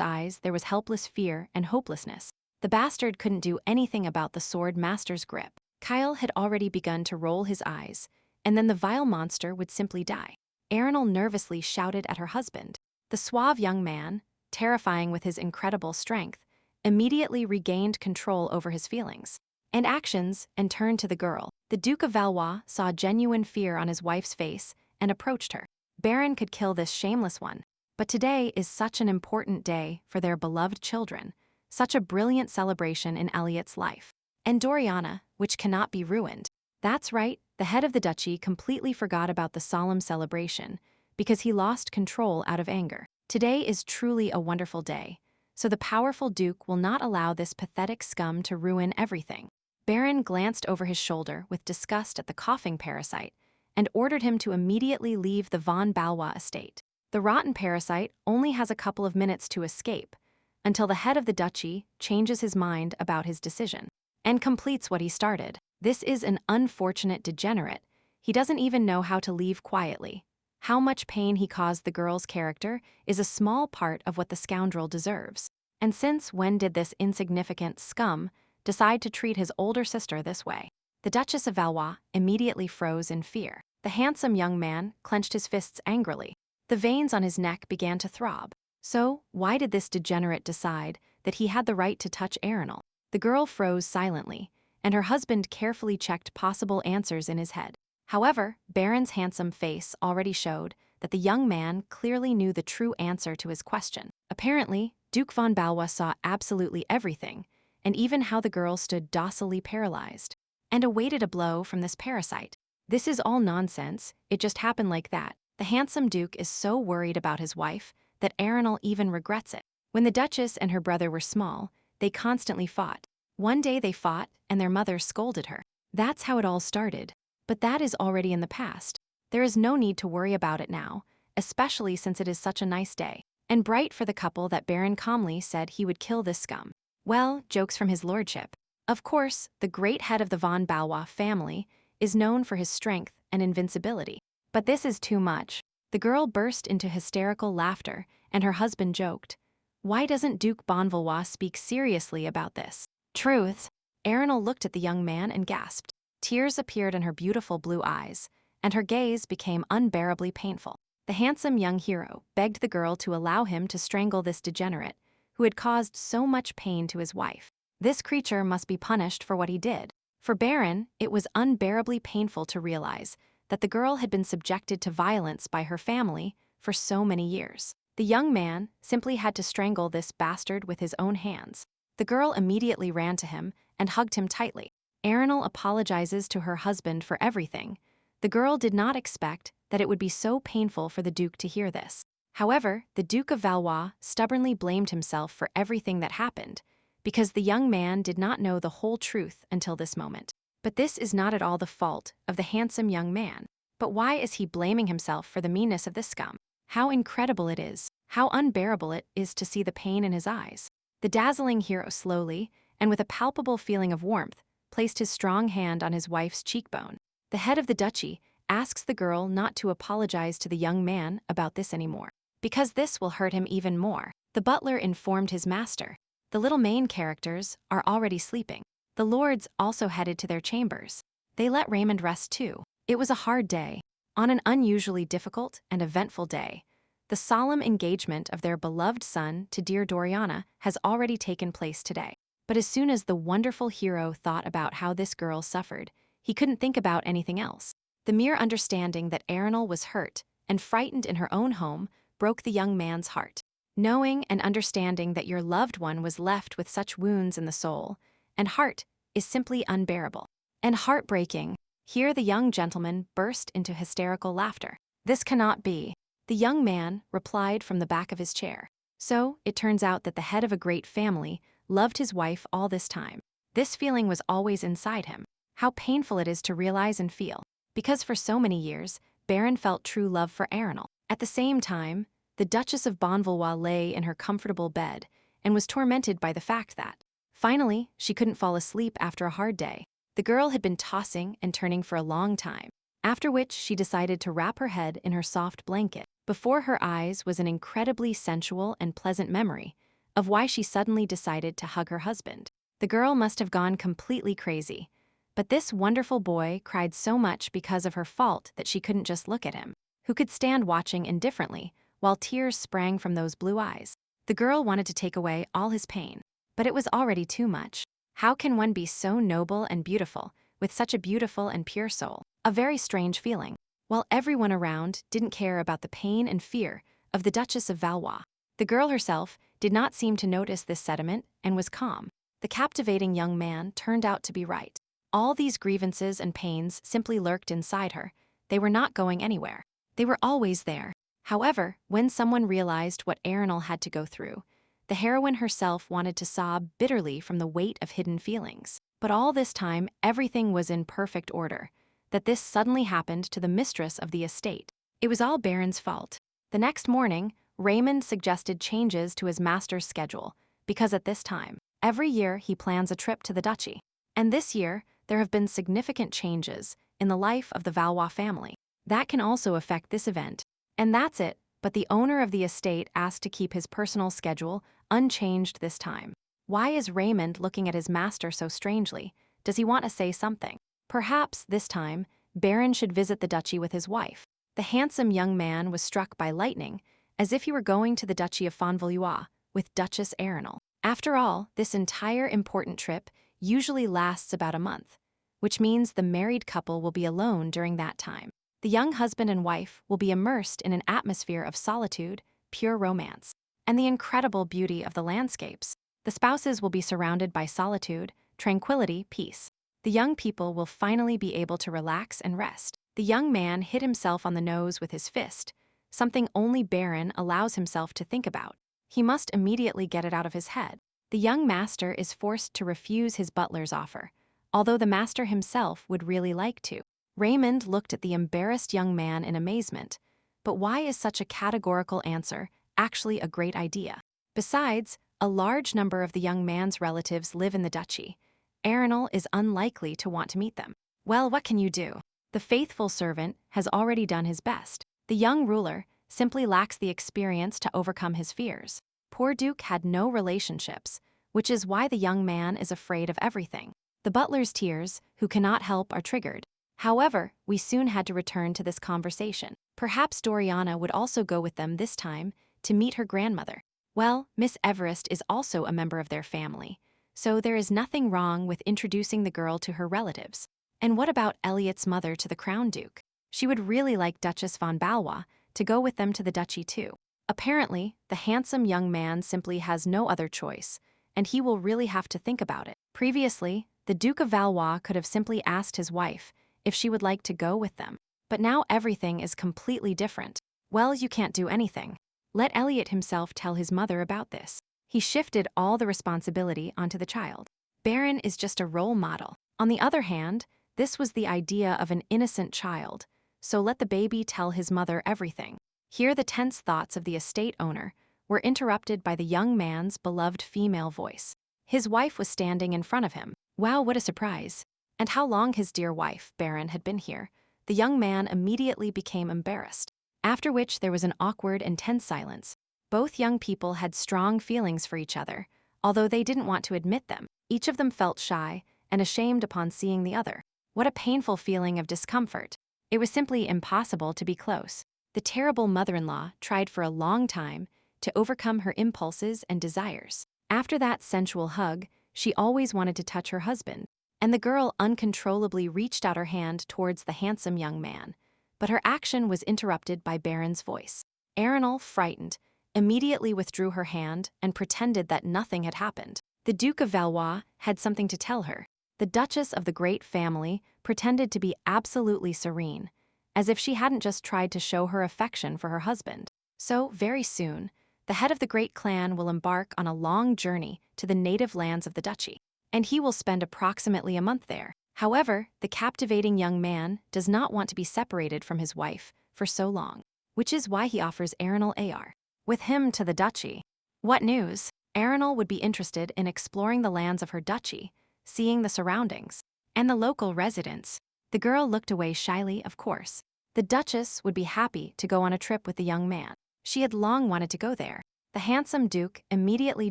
eyes, there was helpless fear and hopelessness. The bastard couldn't do anything about the sword master's grip. Kyle had already begun to roll his eyes, and then the vile monster would simply die. Arenal nervously shouted at her husband. The suave young man, terrifying with his incredible strength, immediately regained control over his feelings and actions and turned to the girl. The Duke of Valois saw genuine fear on his wife's face and approached her. Baron could kill this shameless one, but today is such an important day for their beloved children, such a brilliant celebration in Elliot's life. And Doriana, which cannot be ruined. That's right, the head of the duchy completely forgot about the solemn celebration because he lost control out of anger. Today is truly a wonderful day, so the powerful Duke will not allow this pathetic scum to ruin everything. Baron glanced over his shoulder with disgust at the coughing parasite and ordered him to immediately leave the Von Valois estate. The rotten parasite only has a couple of minutes to escape until the head of the duchy changes his mind about his decision and completes what he started. This is an unfortunate degenerate. He doesn't even know how to leave quietly. How much pain he caused the girl's character is a small part of what the scoundrel deserves. And since when did this insignificant scum decide to treat his older sister this way? The Duchess of Valois immediately froze in fear. The handsome young man clenched his fists angrily. The veins on his neck began to throb. So, why did this degenerate decide that he had the right to touch Arenal? The girl froze silently, and her husband carefully checked possible answers in his head. However, Baron's handsome face already showed that the young man clearly knew the true answer to his question. Apparently, Duke von Valois saw absolutely everything, and even how the girl stood docilely paralyzed, and awaited a blow from this parasite. This is all nonsense, it just happened like that. The handsome Duke is so worried about his wife that Arenal even regrets it. When the Duchess and her brother were small, they constantly fought. One day they fought, and their mother scolded her. That's how it all started. But that is already in the past. There is no need to worry about it now, especially since it is such a nice day and bright for the couple that Baron calmly said he would kill this scum. Well, jokes from his lordship. Of course, the great head of the von Valois family is known for his strength and invincibility. But this is too much. The girl burst into hysterical laughter, and her husband joked, "Why doesn't Duke Bonvalois speak seriously about this?" Truth. Arenal looked at the young man and gasped. Tears appeared in her beautiful blue eyes, and her gaze became unbearably painful. The handsome young hero begged the girl to allow him to strangle this degenerate, who had caused so much pain to his wife. This creature must be punished for what he did. For Baron, it was unbearably painful to realize that the girl had been subjected to violence by her family for so many years. The young man simply had to strangle this bastard with his own hands. The girl immediately ran to him and hugged him tightly. Arenal apologizes to her husband for everything. The girl did not expect that it would be so painful for the Duke to hear this. However, the Duke of Valois stubbornly blamed himself for everything that happened, because the young man did not know the whole truth until this moment. But this is not at all the fault of the handsome young man. But why is he blaming himself for the meanness of this scum? How incredible it is, how unbearable it is to see the pain in his eyes. The dazzling hero slowly, and with a palpable feeling of warmth, placed his strong hand on his wife's cheekbone. The head of the duchy asks the girl not to apologize to the young man about this anymore, because this will hurt him even more. The butler informed his master. The little main characters are already sleeping. The lords also headed to their chambers. They let Raymond rest too. It was a hard day. On an unusually difficult and eventful day, the solemn engagement of their beloved son to dear Doriana has already taken place today. But as soon as the wonderful hero thought about how this girl suffered, he couldn't think about anything else. The mere understanding that Arenal was hurt and frightened in her own home broke the young man's heart. Knowing and understanding that your loved one was left with such wounds in the soul and heart is simply unbearable and heartbreaking. Here the young gentleman burst into hysterical laughter. This cannot be. The young man replied from the back of his chair. So, it turns out that the head of a great family loved his wife all this time. This feeling was always inside him. How painful it is to realize and feel. Because for so many years, Baron felt true love for Arenal. At the same time, the Duchess of Bonvalois lay in her comfortable bed and was tormented by the fact that, finally, she couldn't fall asleep after a hard day. The girl had been tossing and turning for a long time, after which she decided to wrap her head in her soft blanket. Before her eyes was an incredibly sensual and pleasant memory of why she suddenly decided to hug her husband. The girl must have gone completely crazy, but this wonderful boy cried so much because of her fault that she couldn't just look at him. Who could stand watching indifferently while tears sprang from those blue eyes? The girl wanted to take away all his pain, but it was already too much. How can one be so noble and beautiful with such a beautiful and pure soul? A very strange feeling. While everyone around didn't care about the pain and fear of the Duchess of Valois, the girl herself did not seem to notice this sentiment and was calm. The captivating young man turned out to be right. All these grievances and pains simply lurked inside her. They were not going anywhere. They were always there. However, when someone realized what Arenal had to go through, the heroine herself wanted to sob bitterly from the weight of hidden feelings. But all this time, everything was in perfect order. That this suddenly happened to the mistress of the estate. It was all Baron's fault. The next morning, Raymond suggested changes to his master's schedule, because at this time, every year he plans a trip to the duchy. And this year, there have been significant changes in the life of the Valois family. That can also affect this event. And that's it, but the owner of the estate asked to keep his personal schedule unchanged this time. Why is Raymond looking at his master so strangely? Does he want to say something? Perhaps, this time, Baron should visit the duchy with his wife. The handsome young man was struck by lightning, as if he were going to the duchy of Fonvalois with Duchess Arenal. After all, this entire important trip usually lasts about a month, which means the married couple will be alone during that time. The young husband and wife will be immersed in an atmosphere of solitude, pure romance, and the incredible beauty of the landscapes. The spouses will be surrounded by solitude, tranquility, peace. The young people will finally be able to relax and rest. The young man hit himself on the nose with his fist, something only Baron allows himself to think about. He must immediately get it out of his head. The young master is forced to refuse his butler's offer, although the master himself would really like to. Raymond looked at the embarrassed young man in amazement. But why is such a categorical answer actually a great idea? Besides, a large number of the young man's relatives live in the duchy. Arenal is unlikely to want to meet them. Well, what can you do? The faithful servant has already done his best. The young ruler simply lacks the experience to overcome his fears. Poor Duke had no relationships, which is why the young man is afraid of everything. The butler's tears, who cannot help, are triggered. However, we soon had to return to this conversation. Perhaps Doriana would also go with them this time to meet her grandmother. Well, Miss Everest is also a member of their family, so there is nothing wrong with introducing the girl to her relatives. And what about Elliot's mother to the Crown Duke? She would really like Duchess von Valois to go with them to the duchy too. Apparently, the handsome young man simply has no other choice, and he will really have to think about it. Previously, the Duke of Valois could have simply asked his wife if she would like to go with them. But now everything is completely different. Well, you can't do anything. Let Elliot himself tell his mother about this. He shifted all the responsibility onto the child. Baron is just a role model. On the other hand, this was the idea of an innocent child, so let the baby tell his mother everything. Here the tense thoughts of the estate owner were interrupted by the young man's beloved female voice. His wife was standing in front of him. Wow, what a surprise. And how long his dear wife, Baron, had been here. The young man immediately became embarrassed. After which there was an awkward and tense silence. Both young people had strong feelings for each other, although they didn't want to admit them. Each of them felt shy and ashamed upon seeing the other. What a painful feeling of discomfort. It was simply impossible to be close. The terrible mother-in-law tried for a long time to overcome her impulses and desires. After that sensual hug, she always wanted to touch her husband, and the girl uncontrollably reached out her hand towards the handsome young man. But her action was interrupted by Baron's voice. Arenal, frightened, immediately withdrew her hand and pretended that nothing had happened. The Duke of Valois had something to tell her. The Duchess of the great family pretended to be absolutely serene, as if she hadn't just tried to show her affection for her husband. So, very soon, the head of the great clan will embark on a long journey to the native lands of the duchy, and he will spend approximately a month there. However, the captivating young man does not want to be separated from his wife for so long, which is why he offers Arenal Ar with him to the duchy. What news? Arenal would be interested in exploring the lands of her duchy, seeing the surroundings, and the local residents. The girl looked away shyly, of course. The Duchess would be happy to go on a trip with the young man. She had long wanted to go there. The handsome Duke immediately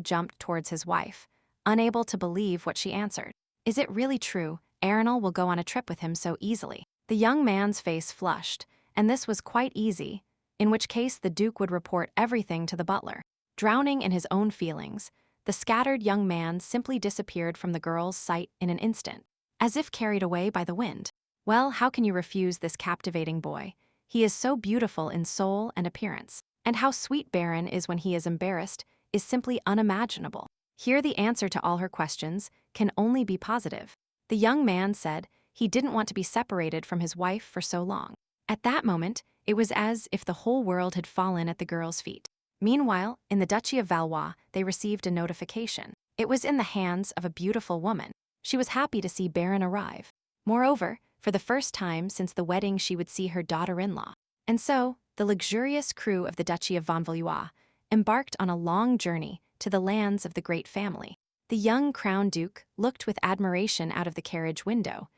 jumped towards his wife, unable to believe what she answered. Is it really true Arenal will go on a trip with him so easily? The young man's face flushed, and this was quite easy, in which case the Duke would report everything to the butler. Drowning in his own feelings, the scattered young man simply disappeared from the girl's sight in an instant, as if carried away by the wind. Well, how can you refuse this captivating boy? He is so beautiful in soul and appearance, and how sweet Baron is when he is embarrassed is simply unimaginable. Here the answer to all her questions can only be positive. The young man said he didn't want to be separated from his wife for so long. At that moment, it was as if the whole world had fallen at the girl's feet. Meanwhile, in the Duchy of Valois, they received a notification. It was in the hands of a beautiful woman. She was happy to see Baron arrive. Moreover, for the first time since the wedding she would see her daughter-in-law. And so, the luxurious crew of the Duchy of von Valois embarked on a long journey to the lands of the great family. The young Crown Duke looked with admiration out of the carriage window,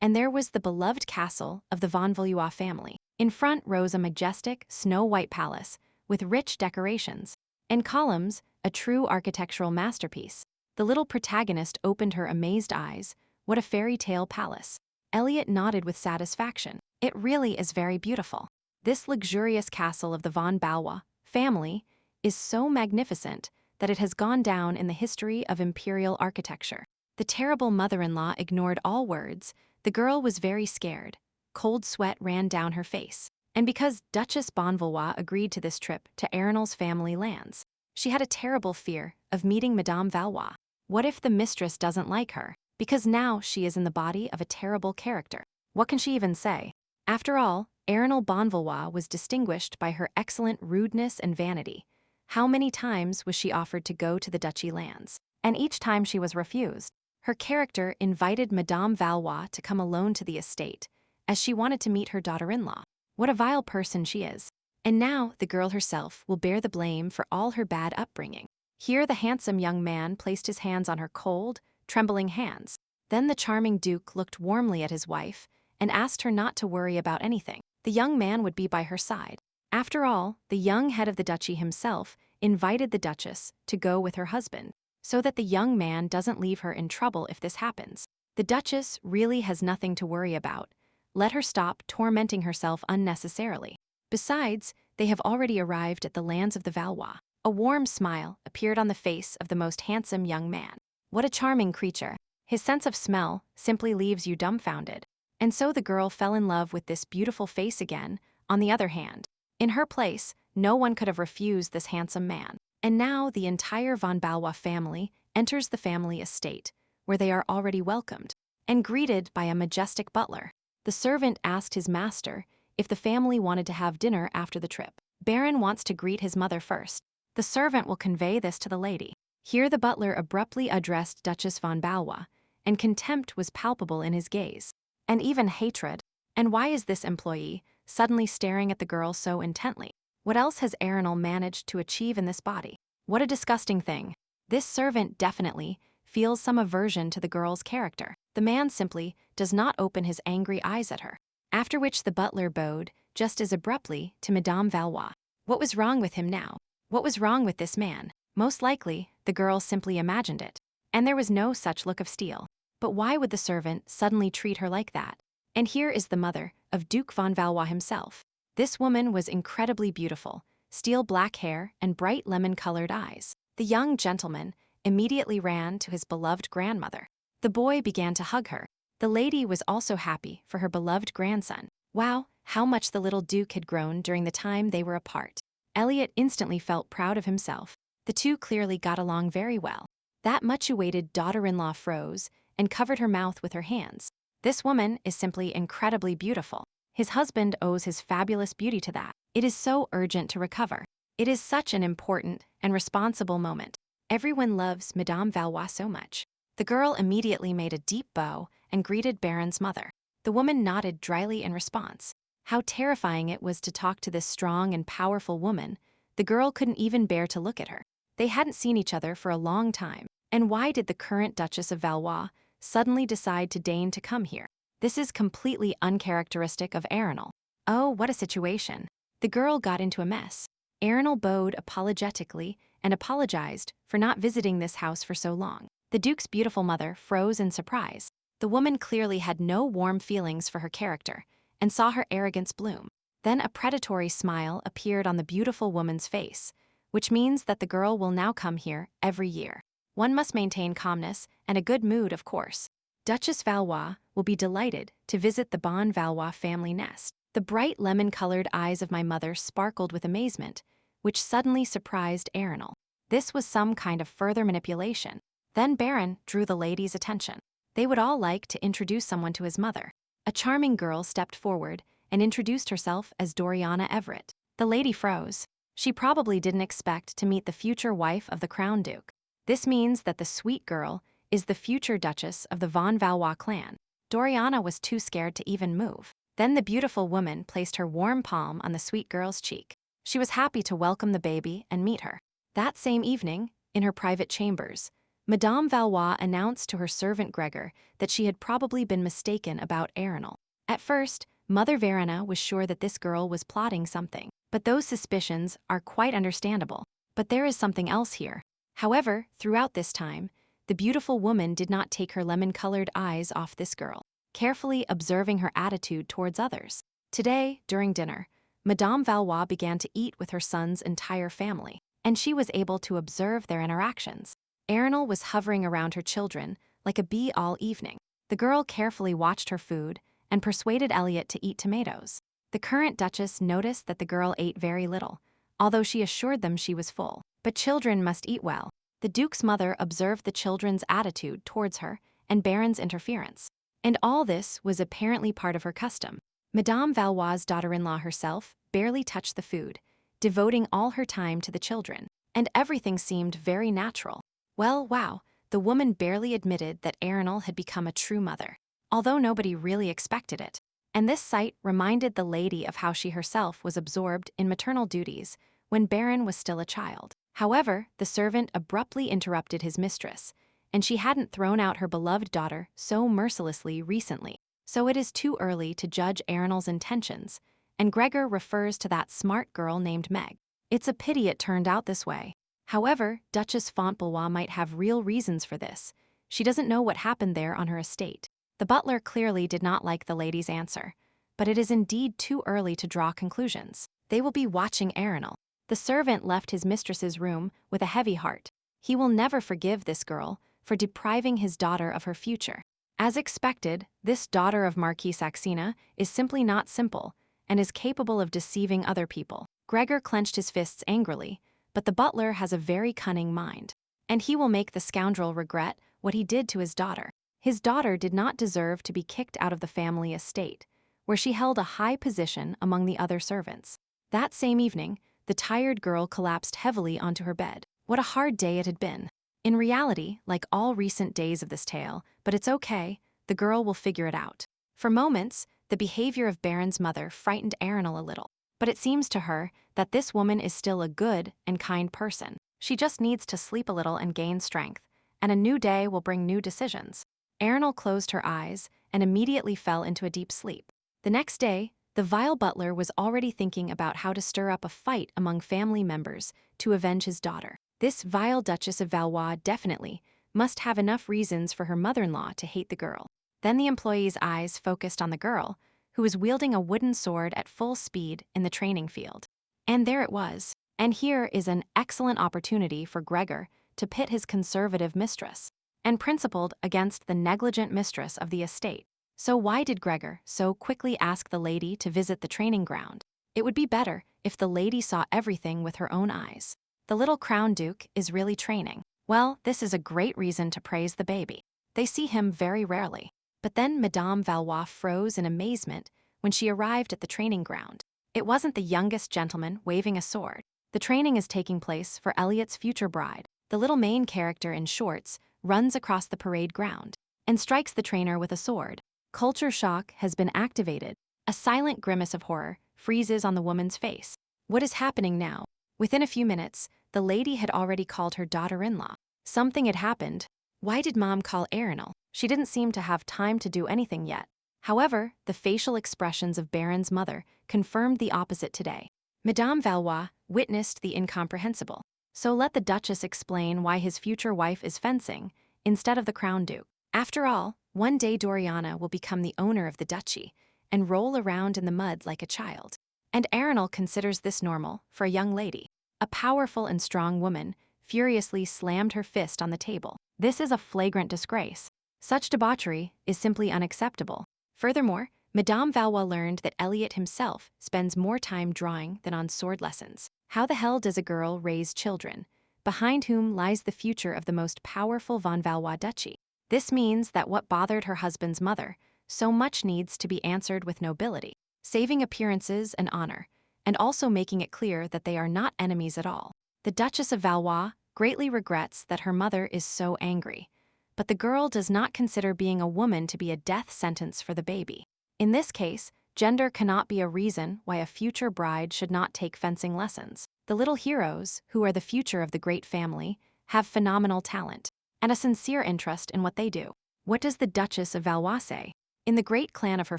and there was the beloved castle of the von Valois family. In front rose a majestic, snow-white palace with rich decorations and columns, a true architectural masterpiece. The little protagonist opened her amazed eyes. What a fairy tale palace. Elliot nodded with satisfaction. It really is very beautiful. This luxurious castle of the von Valois family is so magnificent that it has gone down in the history of imperial architecture. The terrible mother-in-law ignored all words. The girl was very scared. Cold sweat ran down her face. And because Duchess von Valois agreed to this trip to Arenal's family lands, she had a terrible fear of meeting Madame Valois. What if the mistress doesn't like her? Because now she is in the body of a terrible character. What can she even say? After all, Arenal von Valois was distinguished by her excellent rudeness and vanity. How many times was she offered to go to the duchy lands? And each time she was refused. Her character invited Madame Valois to come alone to the estate, as she wanted to meet her daughter-in-law. What a vile person she is. And now the girl herself will bear the blame for all her bad upbringing. Here the handsome young man placed his hands on her cold, trembling hands. Then the charming Duke looked warmly at his wife and asked her not to worry about anything. The young man would be by her side. After all, the young head of the duchy himself invited the Duchess to go with her husband, so that the young man doesn't leave her in trouble if this happens. The Duchess really has nothing to worry about. Let her stop tormenting herself unnecessarily. Besides, they have already arrived at the lands of the Valois. A warm smile appeared on the face of the most handsome young man. What a charming creature. His sense of smell simply leaves you dumbfounded. And so the girl fell in love with this beautiful face again. On the other hand, in her place, no one could have refused this handsome man. And now the entire von Valois family enters the family estate, where they are already welcomed and greeted by a majestic butler. The servant asked his master if the family wanted to have dinner after the trip. Baron wants to greet his mother first. The servant will convey this to the lady. Here the butler abruptly addressed Duchess von Valois, and contempt was palpable in his gaze. And even hatred. And why is this employee suddenly staring at the girl so intently? What else has Arenal managed to achieve in this body? What a disgusting thing. This servant definitely feels some aversion to the girl's character. The man simply does not open his angry eyes at her. After which the butler bowed, just as abruptly, to Madame Valois. What was wrong with him now? What was wrong with this man? Most likely, the girl simply imagined it. And there was no such look of steel. But why would the servant suddenly treat her like that? And here is the mother of Duke von Valois himself. This woman was incredibly beautiful, steel black hair and bright lemon-colored eyes. The young gentleman immediately ran to his beloved grandmother. The boy began to hug her. The lady was also happy for her beloved grandson. Wow, how much the little duke had grown during the time they were apart. Elliot instantly felt proud of himself. The two clearly got along very well. That much-awaited daughter-in-law froze and covered her mouth with her hands. This woman is simply incredibly beautiful. His husband owes his fabulous beauty to that. It is so urgent to recover. It is such an important and responsible moment. Everyone loves Madame Valois so much. The girl immediately made a deep bow and greeted Baron's mother. The woman nodded dryly in response. How terrifying it was to talk to this strong and powerful woman. The girl couldn't even bear to look at her. They hadn't seen each other for a long time. And why did the current Duchess of Valois suddenly decide to deign to come here? This is completely uncharacteristic of Arenal. Oh, what a situation. The girl got into a mess. Arenal bowed apologetically and apologized for not visiting this house for so long. The Duke's beautiful mother froze in surprise. The woman clearly had no warm feelings for her character and saw her arrogance bloom. Then a predatory smile appeared on the beautiful woman's face, which means that the girl will now come here every year. One must maintain calmness and a good mood, of course. Duchess Valois will be delighted to visit the Bon Valois family nest. The bright lemon-colored eyes of my mother sparkled with amazement, which suddenly surprised Arenal. This was some kind of further manipulation. Then Baron drew the ladies' attention. They would all like to introduce someone to his mother. A charming girl stepped forward and introduced herself as Doriana Everett. The lady froze. She probably didn't expect to meet the future wife of the Crown Duke. This means that the sweet girl is the future Duchess of the von Valois clan. Doriana was too scared to even move. Then the beautiful woman placed her warm palm on the sweet girl's cheek. She was happy to welcome the baby and meet her. That same evening, in her private chambers, Madame Valois announced to her servant Gregor that she had probably been mistaken about Arenal. At first, Mother Verena was sure that this girl was plotting something, but those suspicions are quite understandable. But there is something else here. However, throughout this time, the beautiful woman did not take her lemon-colored eyes off this girl, carefully observing her attitude towards others. Today, during dinner, Madame Valois began to eat with her son's entire family, and she was able to observe their interactions. Arenal was hovering around her children like a bee all evening. The girl carefully watched her food and persuaded Elliot to eat tomatoes. The current Duchess noticed that the girl ate very little, although she assured them she was full. But children must eat well. The Duke's mother observed the children's attitude towards her and Baron's interference. And all this was apparently part of her custom. Madame Valois' daughter-in-law herself barely touched the food, devoting all her time to the children, and everything seemed very natural. Well, wow, the woman barely admitted that Arenal had become a true mother, although nobody really expected it. And this sight reminded the lady of how she herself was absorbed in maternal duties when Baron was still a child. However, the servant abruptly interrupted his mistress, and she hadn't thrown out her beloved daughter so mercilessly recently. So it is too early to judge Arenal's intentions, and Gregor refers to that smart girl named Meg. It's a pity it turned out this way. However, Duchess Fontbellois might have real reasons for this. She doesn't know what happened there on her estate. The butler clearly did not like the lady's answer, but it is indeed too early to draw conclusions. They will be watching Arenal. The servant left his mistress's room with a heavy heart. He will never forgive this girl for depriving his daughter of her future. As expected, this daughter of Marquis Saxena is simply not simple and is capable of deceiving other people. Gregor clenched his fists angrily, but the butler has a very cunning mind, and he will make the scoundrel regret what he did to his daughter. His daughter did not deserve to be kicked out of the family estate, where she held a high position among the other servants. That same evening, the tired girl collapsed heavily onto her bed. What a hard day it had been. In reality, like all recent days of this tale, but it's okay, the girl will figure it out. For moments, the behavior of Baron's mother frightened Arenal a little, but it seems to her that this woman is still a good and kind person. She just needs to sleep a little and gain strength, and a new day will bring new decisions. Arenal closed her eyes and immediately fell into a deep sleep. The next day, the vile butler was already thinking about how to stir up a fight among family members to avenge his daughter. This vile Duchess of Valois definitely must have enough reasons for her mother-in-law to hate the girl. Then the employee's eyes focused on the girl, who was wielding a wooden sword at full speed in the training field. And there it was. And here is an excellent opportunity for Gregor to pit his conservative mistress and principled against the negligent mistress of the estate. So why did Gregor so quickly ask the lady to visit the training ground? It would be better if the lady saw everything with her own eyes. The little Crown Duke is really training. Well, this is a great reason to praise the baby. They see him very rarely. But then Madame Valois froze in amazement when she arrived at the training ground. It wasn't the youngest gentleman waving a sword. The training is taking place for Elliot's future bride. The little main character in shorts runs across the parade ground and strikes the trainer with a sword. Culture shock has been activated. A silent grimace of horror freezes on the woman's face. What is happening now? Within a few minutes, the lady had already called her daughter-in-law. Something had happened. Why did Mom call Arenal? She didn't seem to have time to do anything yet. However, the facial expressions of Baron's mother confirmed the opposite today. Madame Valois witnessed the incomprehensible. So let the Duchess explain why his future wife is fencing instead of the Crown Duke. After all, one day Doriana will become the owner of the duchy and roll around in the mud like a child. And Arenal considers this normal for a young lady. A powerful and strong woman furiously slammed her fist on the table. This is a flagrant disgrace. Such debauchery is simply unacceptable. Furthermore, Madame Valois learned that Elliot himself spends more time drawing than on sword lessons. How the hell does a girl raise children, behind whom lies the future of the most powerful von Valois duchy? This means that what bothered her husband's mother so much needs to be answered with nobility, saving appearances and honor, and also making it clear that they are not enemies at all. The Duchess of Valois greatly regrets that her mother is so angry, but the girl does not consider being a woman to be a death sentence for the baby. In this case, gender cannot be a reason why a future bride should not take fencing lessons. The little heroes, who are the future of the great family, have phenomenal talent and a sincere interest in what they do. What does the Duchess of Valois say? In the great clan of her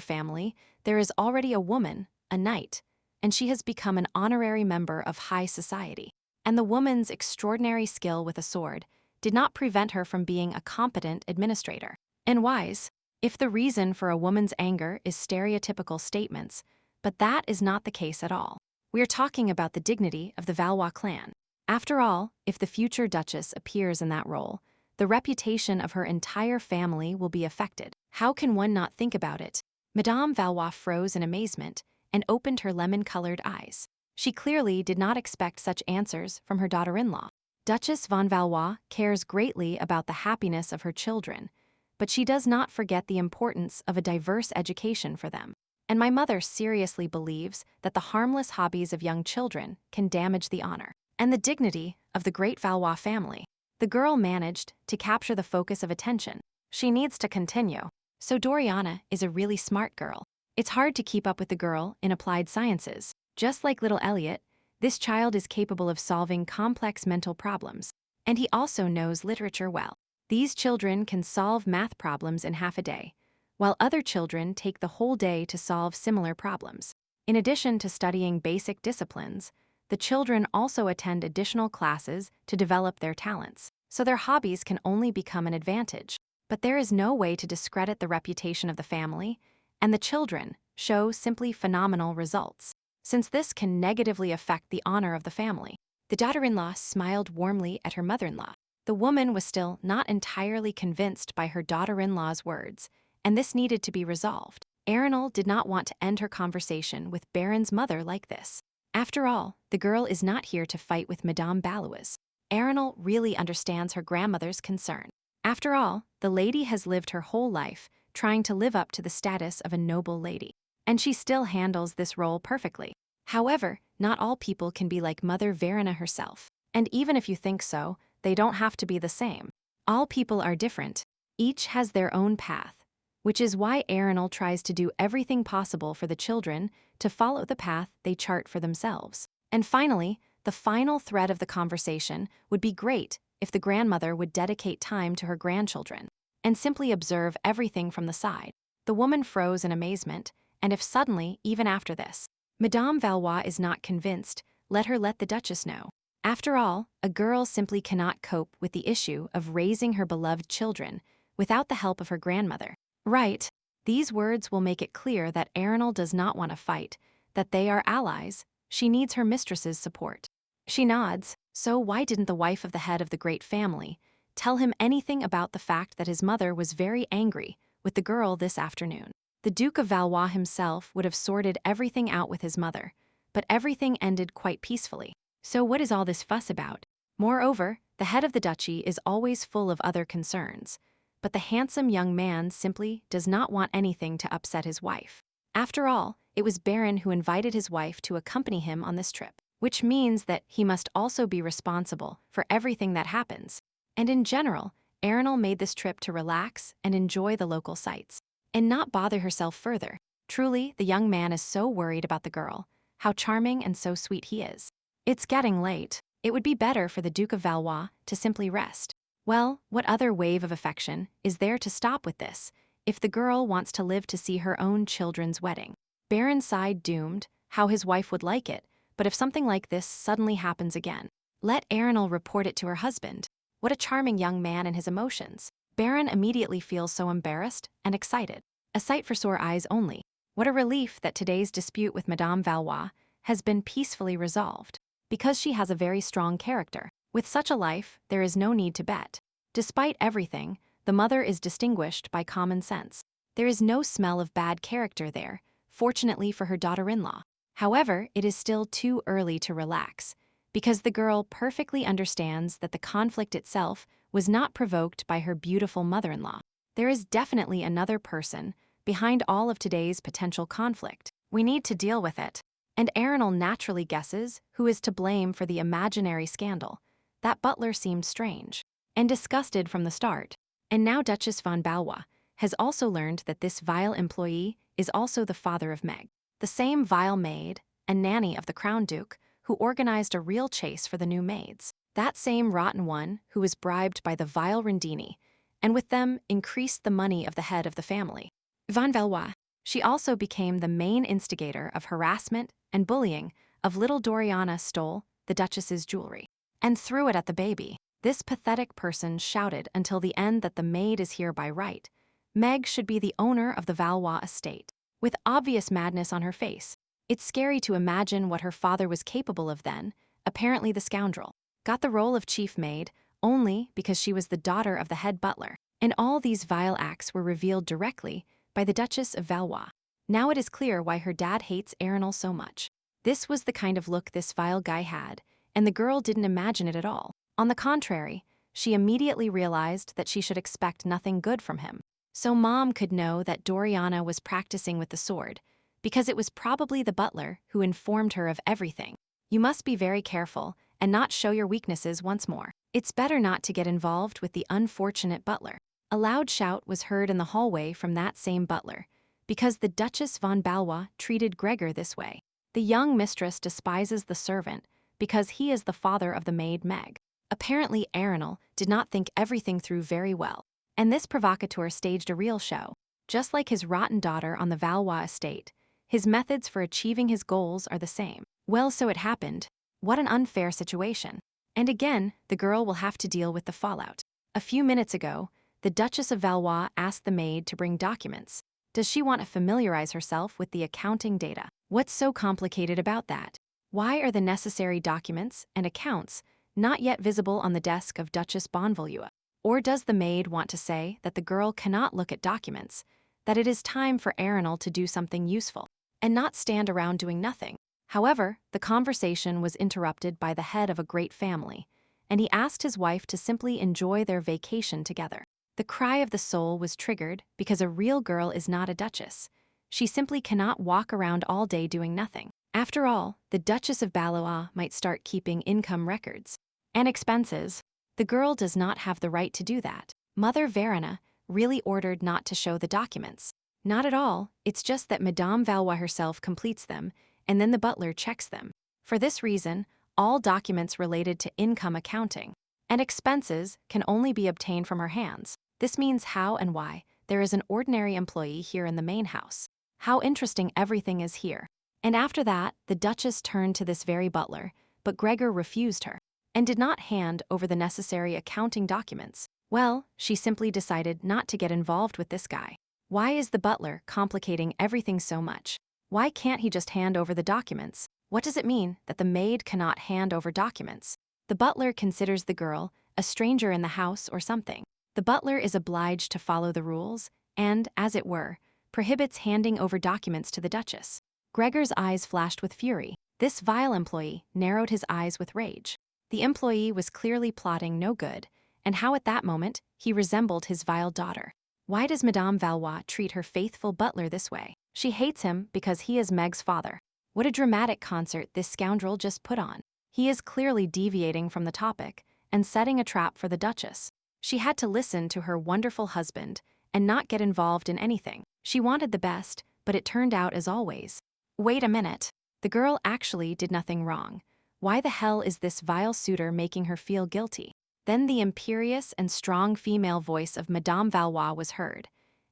family, there is already a woman, a knight, and she has become an honorary member of high society. And the woman's extraordinary skill with a sword did not prevent her from being a competent administrator. And wise, if the reason for a woman's anger is stereotypical statements, but that is not the case at all. We are talking about the dignity of the Valois clan. After all, if the future Duchess appears in that role, the reputation of her entire family will be affected. How can one not think about it? Madame Valois froze in amazement and opened her lemon-colored eyes. She clearly did not expect such answers from her daughter-in-law. Duchess von Valois cares greatly about the happiness of her children, but she does not forget the importance of a diverse education for them. And my mother seriously believes that the harmless hobbies of young children can damage the honor and the dignity of the great Valois family. The girl managed to capture the focus of attention. She needs to continue. So Doriana is a really smart girl. It's hard to keep up with the girl in applied sciences. Just like little Elliot, this child is capable of solving complex mental problems, and he also knows literature well. These children can solve math problems in half a day, while other children take the whole day to solve similar problems. In addition to studying basic disciplines, the children also attend additional classes to develop their talents, so their hobbies can only become an advantage. But there is no way to discredit the reputation of the family, and the children show simply phenomenal results, since this can negatively affect the honor of the family. The daughter-in-law smiled warmly at her mother-in-law. The woman was still not entirely convinced by her daughter-in-law's words, and this needed to be resolved. Arenal did not want to end her conversation with Baron's mother like this. After all, the girl is not here to fight with Madame Balois. Arenal really understands her grandmother's concern. After all, the lady has lived her whole life trying to live up to the status of a noble lady, and she still handles this role perfectly. However, not all people can be like Mother Verena herself, and even if you think so, they don't have to be the same. All people are different. Each has their own path, which is why Arenal tries to do everything possible for the children to follow the path they chart for themselves. And finally, the final thread of the conversation would be great if the grandmother would dedicate time to her grandchildren and simply observe everything from the side. The woman froze in amazement, and if suddenly, even after this, Madame Valois is not convinced, let her let the Duchess know. After all, a girl simply cannot cope with the issue of raising her beloved children without the help of her grandmother. Right, these words will make it clear that Arenal does not want to fight, that they are allies. She needs her mistress's support. She nods. So why didn't the wife of the head of the great family tell him anything about the fact that his mother was very angry with the girl this afternoon? The Duke of Valois himself would have sorted everything out with his mother, but everything ended quite peacefully. So what is all this fuss about? Moreover, the head of the duchy is always full of other concerns, but the handsome young man simply does not want anything to upset his wife. After all, it was Baron who invited his wife to accompany him on this trip, which means that he must also be responsible for everything that happens. And in general, Arenal made this trip to relax and enjoy the local sights, and not bother herself further. Truly, the young man is so worried about the girl, how charming and so sweet he is. It's getting late. It would be better for the Duke of Valois to simply rest. Well, what other wave of affection is there to stop with this, if the girl wants to live to see her own children's wedding? Baron sighed, doomed, how his wife would like it, but if something like this suddenly happens again, let Arenal report it to her husband. What a charming young man and his emotions. Baron immediately feels so embarrassed and excited. A sight for sore eyes only. What a relief that today's dispute with Madame Valois has been peacefully resolved, because she has a very strong character. With such a life, there is no need to bet. Despite everything, the mother is distinguished by common sense. There is no smell of bad character there, fortunately for her daughter-in-law. However, it is still too early to relax, because the girl perfectly understands that the conflict itself was not provoked by her beautiful mother-in-law. There is definitely another person behind all of today's potential conflict. We need to deal with it. And Arenal naturally guesses who is to blame for the imaginary scandal. That butler seemed strange and disgusted from the start. And now Duchess von Valois has also learned that this vile employee is also the father of Meg, the same vile maid and nanny of the Crown Duke who organized a real chase for the new maids. That same rotten one who was bribed by the vile Rendini, and with them increased the money of the head of the family. Von Valois, she also became the main instigator of harassment and bullying of little Doriana stole the Duchess's jewelry and threw it at the baby. This pathetic person shouted until the end that the maid is here by right. Meg should be the owner of the Valois estate. With obvious madness on her face, it's scary to imagine what her father was capable of then. Apparently the scoundrel got the role of chief maid only because she was the daughter of the head butler, and all these vile acts were revealed directly by the Duchess of Valois. Now it is clear why her dad hates Arenal so much. This was the kind of look this vile guy had, and the girl didn't imagine it at all. On the contrary, she immediately realized that she should expect nothing good from him. So Mom could know that Doriana was practicing with the sword, because it was probably the butler who informed her of everything. You must be very careful and not show your weaknesses once more. It's better not to get involved with the unfortunate butler. A loud shout was heard in the hallway from that same butler, because the Duchess von Valois treated Gregor this way. The young mistress despises the servant because he is the father of the maid Meg. Apparently Arenal did not think everything through very well, and this provocateur staged a real show. Just like his rotten daughter on the Valois estate, his methods for achieving his goals are the same. Well, so it happened. What an unfair situation. And again, the girl will have to deal with the fallout. A few minutes ago, the Duchess of Valois asked the maid to bring documents. Does she want to familiarize herself with the accounting data? What's so complicated about that? Why are the necessary documents and accounts not yet visible on the desk of Duchess Bonvalua? Or does the maid want to say that the girl cannot look at documents, that it is time for Arenal to do something useful, and not stand around doing nothing? However, the conversation was interrupted by the head of a great family, and he asked his wife to simply enjoy their vacation together. The cry of the soul was triggered because a real girl is not a duchess. She simply cannot walk around all day doing nothing. After all, the Duchess of Valois might start keeping income records and expenses. The girl does not have the right to do that. Mother Verena really ordered not to show the documents. Not at all, it's just that Madame Valois herself completes them, and then the butler checks them. For this reason, all documents related to income accounting and expenses can only be obtained from her hands. This means how and why there is an ordinary employee here in the main house. How interesting everything is here. And after that, the Duchess turned to this very butler, but Gregor refused her and did not hand over the necessary accounting documents. Well, she simply decided not to get involved with this guy. Why is the butler complicating everything so much? Why can't he just hand over the documents? What does it mean that the maid cannot hand over documents? The butler considers the girl a stranger in the house or something. The butler is obliged to follow the rules and, as it were, prohibits handing over documents to the Duchess. Gregor's eyes flashed with fury. This vile employee narrowed his eyes with rage. The employee was clearly plotting no good, and how at that moment he resembled his vile daughter. Why does Madame Valois treat her faithful butler this way? She hates him because he is Meg's father. What a dramatic concert this scoundrel just put on. He is clearly deviating from the topic and setting a trap for the Duchess. She had to listen to her wonderful husband and not get involved in anything. She wanted the best, but it turned out as always. Wait a minute. The girl actually did nothing wrong. Why the hell is this vile suitor making her feel guilty? Then the imperious and strong female voice of Madame Valois was heard.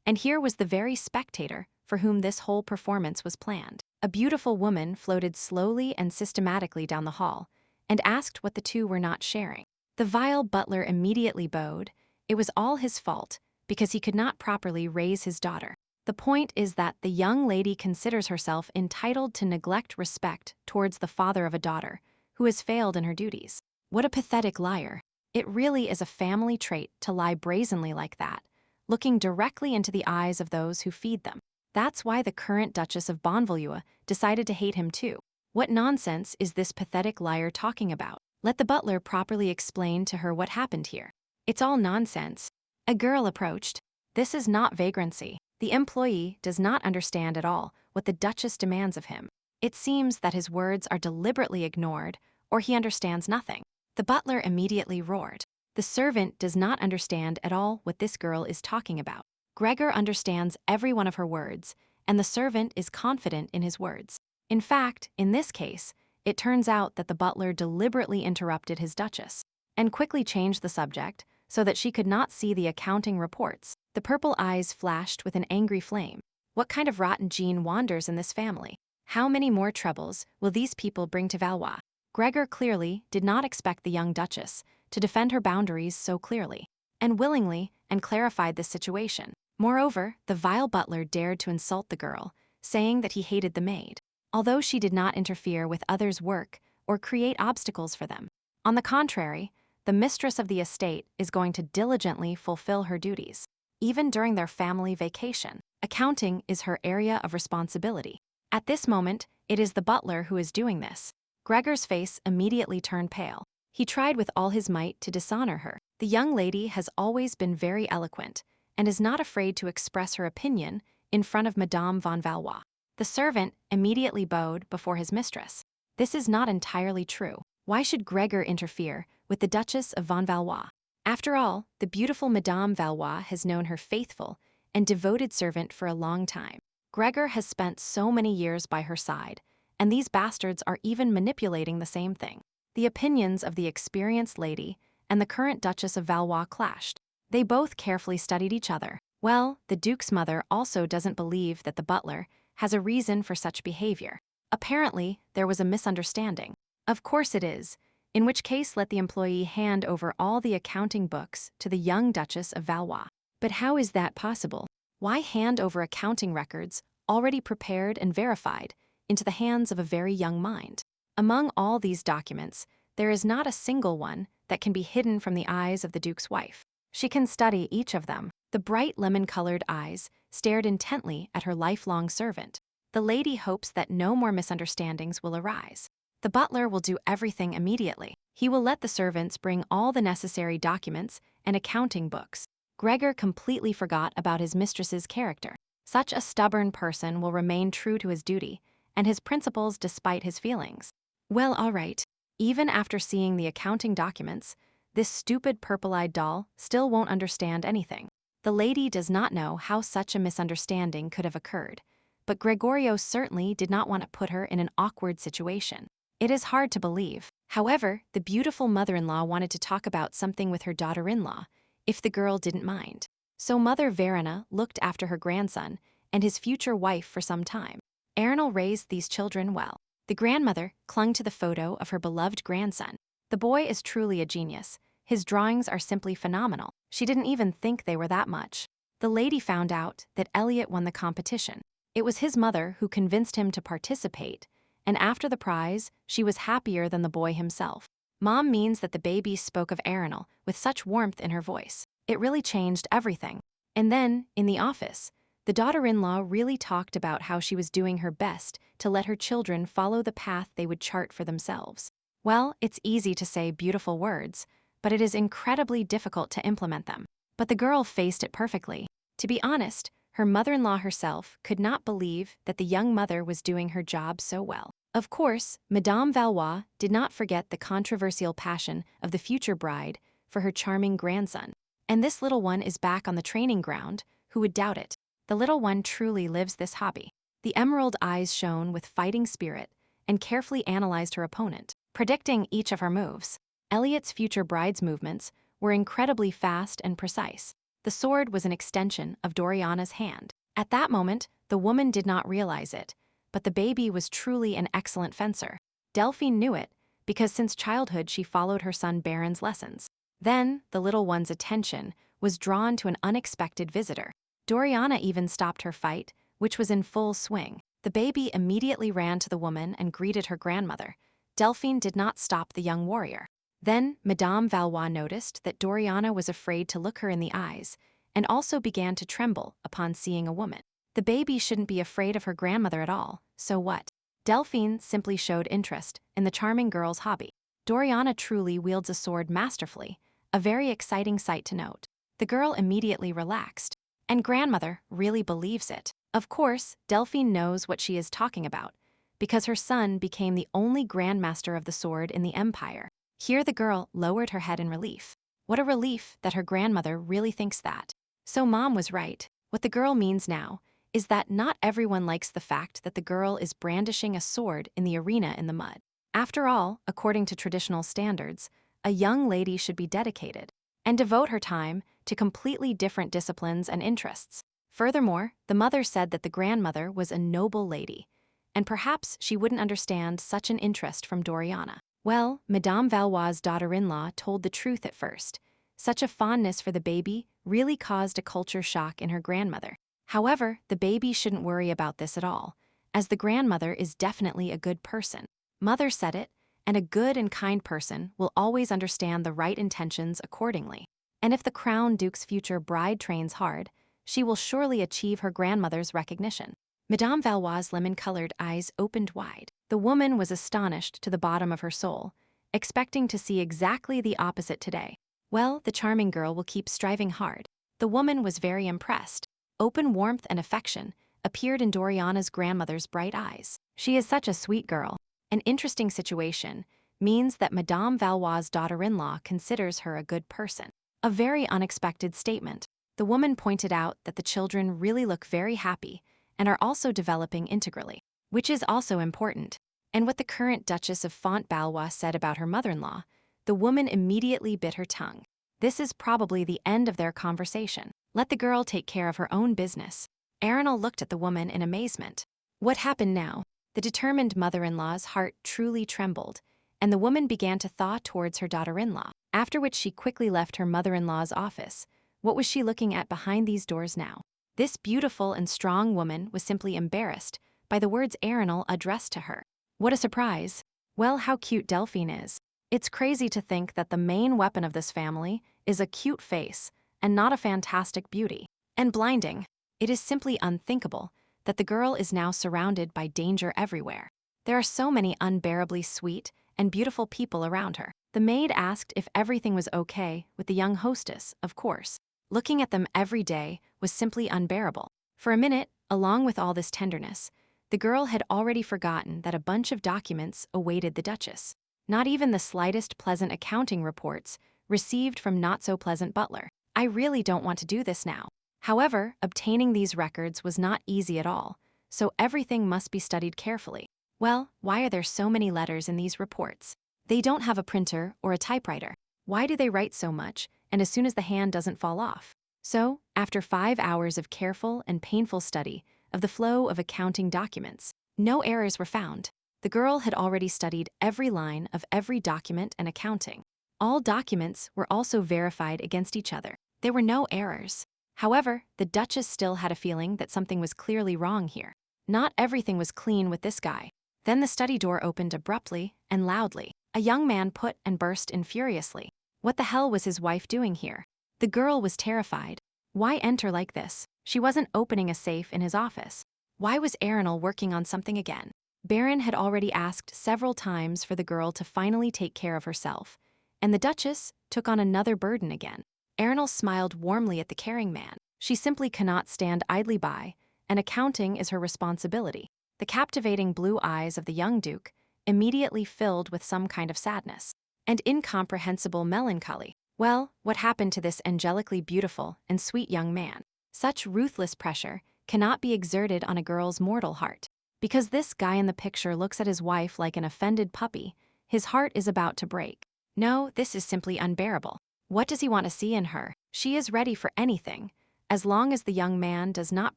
And here was the very spectator for whom this whole performance was planned. A beautiful woman floated slowly and systematically down the hall and asked what the two were not sharing. The vile butler immediately bowed. It was all his fault because he could not properly raise his daughter. The point is that the young lady considers herself entitled to neglect respect towards the father of a daughter who has failed in her duties. What a pathetic liar. It really is a family trait to lie brazenly like that, looking directly into the eyes of those who feed them. That's why the current Duchess of Bonvalua decided to hate him too. What nonsense is this pathetic liar talking about? Let the butler properly explain to her what happened here. It's all nonsense. A girl approached. This is not vagrancy. The employee does not understand at all what the Duchess demands of him. It seems that his words are deliberately ignored, or he understands nothing. The butler immediately roared. The servant does not understand at all what this girl is talking about. Gregor understands every one of her words, and the servant is confident in his words. In fact, in this case, it turns out that the butler deliberately interrupted his Duchess and quickly changed the subject so that she could not see the accounting reports. The purple eyes flashed with an angry flame. What kind of rotten gene wanders in this family? How many more troubles will these people bring to Valois? Gregor clearly did not expect the young Duchess to defend her boundaries so clearly and willingly and clarified this situation. Moreover, the vile butler dared to insult the girl, saying that he hated the maid, although she did not interfere with others' work or create obstacles for them. On the contrary, the mistress of the estate is going to diligently fulfill her duties. Even during their family vacation, accounting is her area of responsibility. At this moment, it is the butler who is doing this. Gregor's face immediately turned pale. He tried with all his might to dishonor her. The young lady has always been very eloquent and is not afraid to express her opinion in front of Madame von Valois. The servant immediately bowed before his mistress. This is not entirely true. Why should Gregor interfere with the Duchess of von Valois? After all, the beautiful Madame Valois has known her faithful and devoted servant for a long time. Gregor has spent so many years by her side, and these bastards are even manipulating the same thing. The opinions of the experienced lady and the current Duchess of Valois clashed. They both carefully studied each other. Well, the Duke's mother also doesn't believe that the butler has a reason for such behavior. Apparently, there was a misunderstanding. Of course it is, in which case let the employee hand over all the accounting books to the young Duchess of Valois. But how is that possible? Why hand over accounting records, already prepared and verified, into the hands of a very young mind? Among all these documents, there is not a single one that can be hidden from the eyes of the Duke's wife. She can study each of them. The bright lemon-colored eyes stared intently at her lifelong servant. The lady hopes that no more misunderstandings will arise. The butler will do everything immediately. He will let the servants bring all the necessary documents and accounting books. Gregor completely forgot about his mistress's character. Such a stubborn person will remain true to his duty and his principles despite his feelings. Well, all right. Even after seeing the accounting documents, this stupid purple-eyed doll still won't understand anything. The lady does not know how such a misunderstanding could have occurred, but Gregorio certainly did not want to put her in an awkward situation. It is hard to believe. However, the beautiful mother-in-law wanted to talk about something with her daughter-in-law, if the girl didn't mind. So Mother Verena looked after her grandson and his future wife for some time. Erinal raised these children well. The grandmother clung to the photo of her beloved grandson. The boy is truly a genius. His drawings are simply phenomenal. She didn't even think they were that much. The lady found out that Elliot won the competition. It was his mother who convinced him to participate, and after the prize, she was happier than the boy himself. Mom means that the baby spoke of Erinal with such warmth in her voice. It really changed everything. And then, in the office, the daughter-in-law really talked about how she was doing her best to let her children follow the path they would chart for themselves. Well, it's easy to say beautiful words, but it is incredibly difficult to implement them. But the girl faced it perfectly. To be honest, her mother-in-law herself could not believe that the young mother was doing her job so well. Of course, Madame Valois did not forget the controversial passion of the future bride for her charming grandson. And this little one is back on the training ground, who would doubt it? The little one truly lives this hobby. The emerald eyes shone with fighting spirit and carefully analyzed her opponent, predicting each of her moves. Elliot's future bride's movements were incredibly fast and precise. The sword was an extension of Doriana's hand. At that moment, the woman did not realize it, but the baby was truly an excellent fencer. Delphine knew it, because since childhood she followed her son Baron's lessons. Then, the little one's attention was drawn to an unexpected visitor. Doriana even stopped her fight, which was in full swing. The baby immediately ran to the woman and greeted her grandmother. Delphine did not stop the young warrior. Then, Madame Valois noticed that Doriana was afraid to look her in the eyes, and also began to tremble upon seeing a woman. The baby shouldn't be afraid of her grandmother at all, so what? Delphine simply showed interest in the charming girl's hobby. Doriana truly wields a sword masterfully, a very exciting sight to note. The girl immediately relaxed. And grandmother really believes it. Of course, Delphine knows what she is talking about, because her son became the only grandmaster of the sword in the empire. Here the girl lowered her head in relief. What a relief that her grandmother really thinks that. So Mom was right. What the girl means now is that not everyone likes the fact that the girl is brandishing a sword in the arena in the mud. After all, according to traditional standards, a young lady should be dedicated and devote her time to completely different disciplines and interests. Furthermore, the mother said that the grandmother was a noble lady, and perhaps she wouldn't understand such an interest from Doriana. Well, Madame Valois' daughter-in-law told the truth at first. Such a fondness for the baby really caused a culture shock in her grandmother. However, the baby shouldn't worry about this at all, as the grandmother is definitely a good person. Mother said it, and a good and kind person will always understand the right intentions accordingly. And if the Crown Duke's future bride trains hard, she will surely achieve her grandmother's recognition. Madame Valois' lemon-colored eyes opened wide. The woman was astonished to the bottom of her soul, expecting to see exactly the opposite today. Well, the charming girl will keep striving hard. The woman was very impressed. Open warmth and affection appeared in Doriana's grandmother's bright eyes. She is such a sweet girl. An interesting situation means that Madame Valois' daughter-in-law considers her a good person. A very unexpected statement. The woman pointed out that the children really look very happy and are also developing integrally, which is also important. And what the current Duchess of Fontbalois said about her mother-in-law, the woman immediately bit her tongue. This is probably the end of their conversation. Let the girl take care of her own business. Erinal looked at the woman in amazement. What happened now? The determined mother-in-law's heart truly trembled, and the woman began to thaw towards her daughter-in-law, after which she quickly left her mother-in-law's office, What was she looking at behind these doors now? This beautiful and strong woman was simply embarrassed by the words Arenal addressed to her. What a surprise. Well, how cute Delphine is. It's crazy to think that the main weapon of this family is a cute face and not a fantastic beauty. And blinding. It is simply unthinkable that the girl is now surrounded by danger everywhere. There are so many unbearably sweet and beautiful people around her. The maid asked if everything was okay with the young hostess, of course. Looking at them every day was simply unbearable. For a minute, along with all this tenderness, the girl had already forgotten that a bunch of documents awaited the Duchess. Not even the slightest pleasant accounting reports received from not-so-pleasant butler. I really don't want to do this now. However, obtaining these records was not easy at all, so everything must be studied carefully. Well, why are there so many letters in these reports? They don't have a printer or a typewriter. Why do they write so much, and as soon as the hand doesn't fall off? So, after 5 hours of careful and painful study of the flow of accounting documents, no errors were found. The girl had already studied every line of every document and accounting. All documents were also verified against each other. There were no errors. However, the Duchess still had a feeling that something was clearly wrong here. Not everything was clean with this guy. Then the study door opened abruptly and loudly. A young man put and burst in furiously. What the hell was his wife doing here? The girl was terrified. Why enter like this? She wasn't opening a safe in his office. Why was Arenal working on something again? Baron had already asked several times for the girl to finally take care of herself, and the Duchess took on another burden again. Arenal smiled warmly at the caring man. She simply cannot stand idly by, and accounting is her responsibility. The captivating blue eyes of the young duke immediately filled with some kind of sadness and incomprehensible melancholy. Well, what happened to this angelically beautiful and sweet young man? Such ruthless pressure cannot be exerted on a girl's mortal heart. Because this guy in the picture looks at his wife like an offended puppy, his heart is about to break. No, this is simply unbearable. What does he want to see in her? She is ready for anything, as long as the young man does not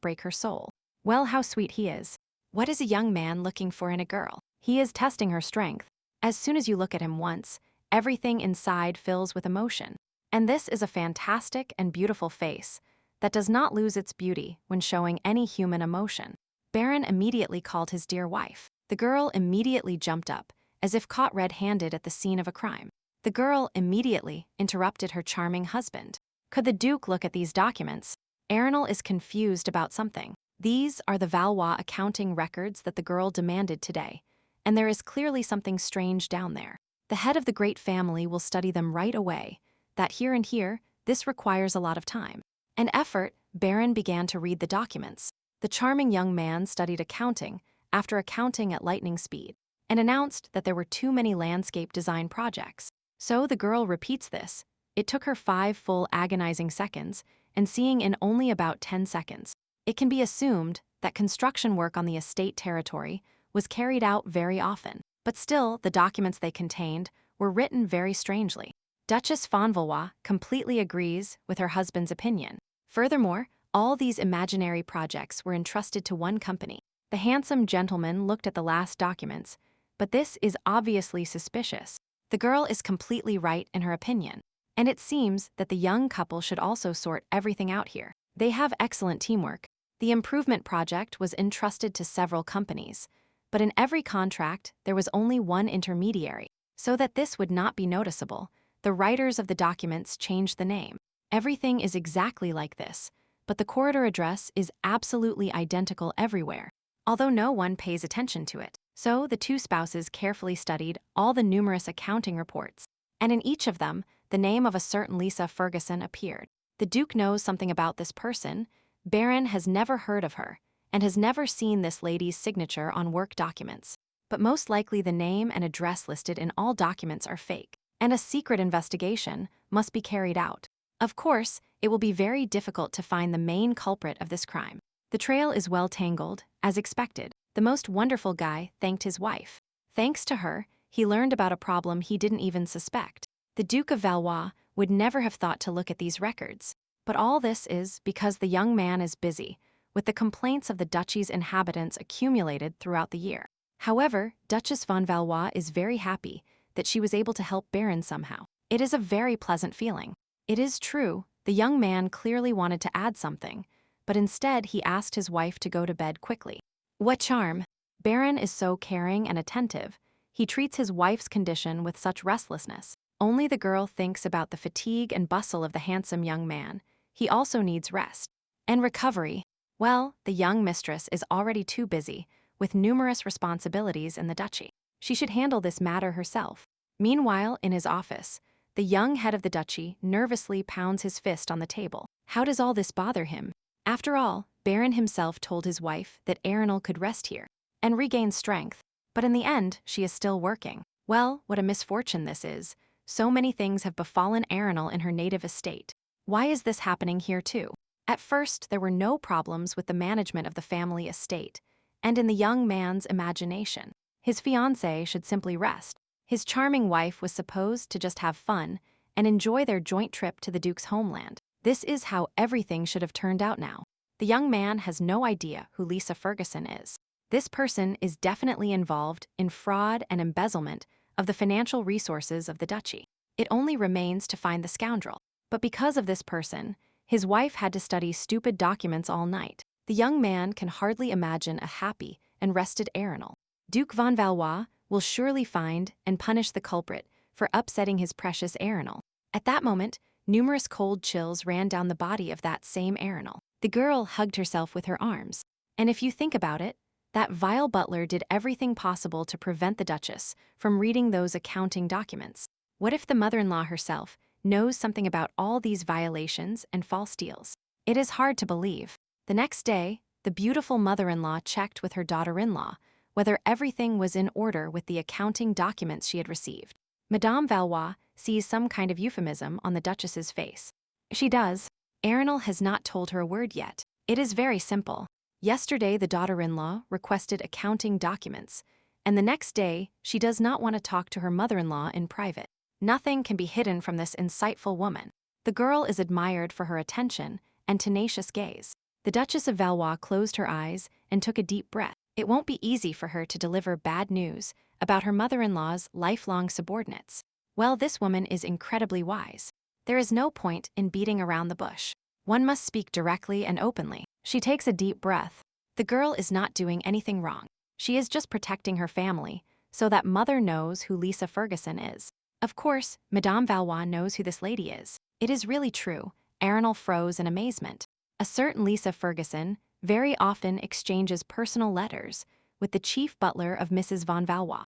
break her soul. Well, how sweet he is. What is a young man looking for in a girl? He is testing her strength. As soon as you look at him once, everything inside fills with emotion. And this is a fantastic and beautiful face that does not lose its beauty when showing any human emotion. Baron immediately called his dear wife. The girl immediately jumped up, as if caught red-handed at the scene of a crime. The girl immediately interrupted her charming husband. Could the Duke look at these documents? Arenal is confused about something. These are the Valois accounting records that the girl demanded today, and there is clearly something strange down there. The head of the great family will study them right away. That here and here, this requires a lot of time and effort. Baron began to read the documents. The charming young man studied accounting after accounting at lightning speed and announced that there were too many landscape design projects. So the girl repeats this. It took her 5 full agonizing seconds, and seeing in only about 10 seconds. It can be assumed that construction work on the estate territory was carried out very often, but still the documents they contained were written very strangely. Duchess von Valois completely agrees with her husband's opinion. Furthermore, all these imaginary projects were entrusted to one company. The handsome gentleman looked at the last documents, but this is obviously suspicious. The girl is completely right in her opinion, and it seems that the young couple should also sort everything out here. They have excellent teamwork. The improvement project was entrusted to several companies, but in every contract there was only one intermediary. So that this would not be noticeable, the writers of the documents changed the name. Everything is exactly like this, but the corridor address is absolutely identical everywhere, although no one pays attention to it. So the two spouses carefully studied all the numerous accounting reports, and in each of them, the name of a certain Lisa Ferguson appeared. The Duke knows something about this person. Baron has never heard of her, and has never seen this lady's signature on work documents. But most likely the name and address listed in all documents are fake, and a secret investigation must be carried out. Of course, it will be very difficult to find the main culprit of this crime. The trail is well tangled, as expected. The most wonderful guy thanked his wife. Thanks to her, he learned about a problem he didn't even suspect. The Duke of Valois would never have thought to look at these records. But all this is because the young man is busy with the complaints of the duchy's inhabitants accumulated throughout the year. However, Duchess von Valois is very happy that she was able to help Baron somehow. It is a very pleasant feeling. It is true, The young man clearly wanted to add something, but instead he asked his wife to go to bed quickly. What charm! Baron is so caring and attentive. He treats his wife's condition with such restlessness. Only the girl thinks about the fatigue and bustle of the handsome young man. He also needs rest. And recovery. Well, the young mistress is already too busy, with numerous responsibilities in the duchy. She should handle this matter herself. Meanwhile, in his office, the young head of the duchy nervously pounds his fist on the table. How does all this bother him? After all, Baron himself told his wife that Arenal could rest here and regain strength, but in the end, she is still working. Well, what a misfortune this is. So many things have befallen Arenal in her native estate. Why is this happening here too? At first, there were no problems with the management of the family estate, and in the young man's imagination, his fiancée should simply rest. His charming wife was supposed to just have fun and enjoy their joint trip to the Duke's homeland. This is how everything should have turned out now. The young man has no idea who Lisa Ferguson is. This person is definitely involved in fraud and embezzlement of the financial resources of the duchy. It only remains to find the scoundrel. But because of this person, his wife had to study stupid documents all night. The young man can hardly imagine a happy and rested Arenal. Duke von Valois will surely find and punish the culprit for upsetting his precious Arenal. At that moment, numerous cold chills ran down the body of that same Arenal. The girl hugged herself with her arms. And if you think about it, that vile butler did everything possible to prevent the Duchess from reading those accounting documents. What if the mother-in-law herself knows something about all these violations and false deals? It is hard to believe. The next day, the beautiful mother-in-law checked with her daughter-in-law whether everything was in order with the accounting documents she had received. Madame Valois sees some kind of euphemism on the Duchess's face. She does. Arenal has not told her a word yet. It is very simple. Yesterday, the daughter-in-law requested accounting documents, and the next day, she does not want to talk to her mother-in-law in private. Nothing can be hidden from this insightful woman. The girl is admired for her attention and tenacious gaze. The Duchess of Valois closed her eyes and took a deep breath. It won't be easy for her to deliver bad news about her mother-in-law's lifelong subordinates. Well, this woman is incredibly wise. There is no point in beating around the bush. One must speak directly and openly. She takes a deep breath. The girl is not doing anything wrong. She is just protecting her family so that mother knows who Lisa Ferguson is. Of course, Madame Valois knows who this lady is. It is really true. Arenal froze in amazement. A certain Lisa Ferguson very often exchanges personal letters with the chief butler of Mrs. von Valois.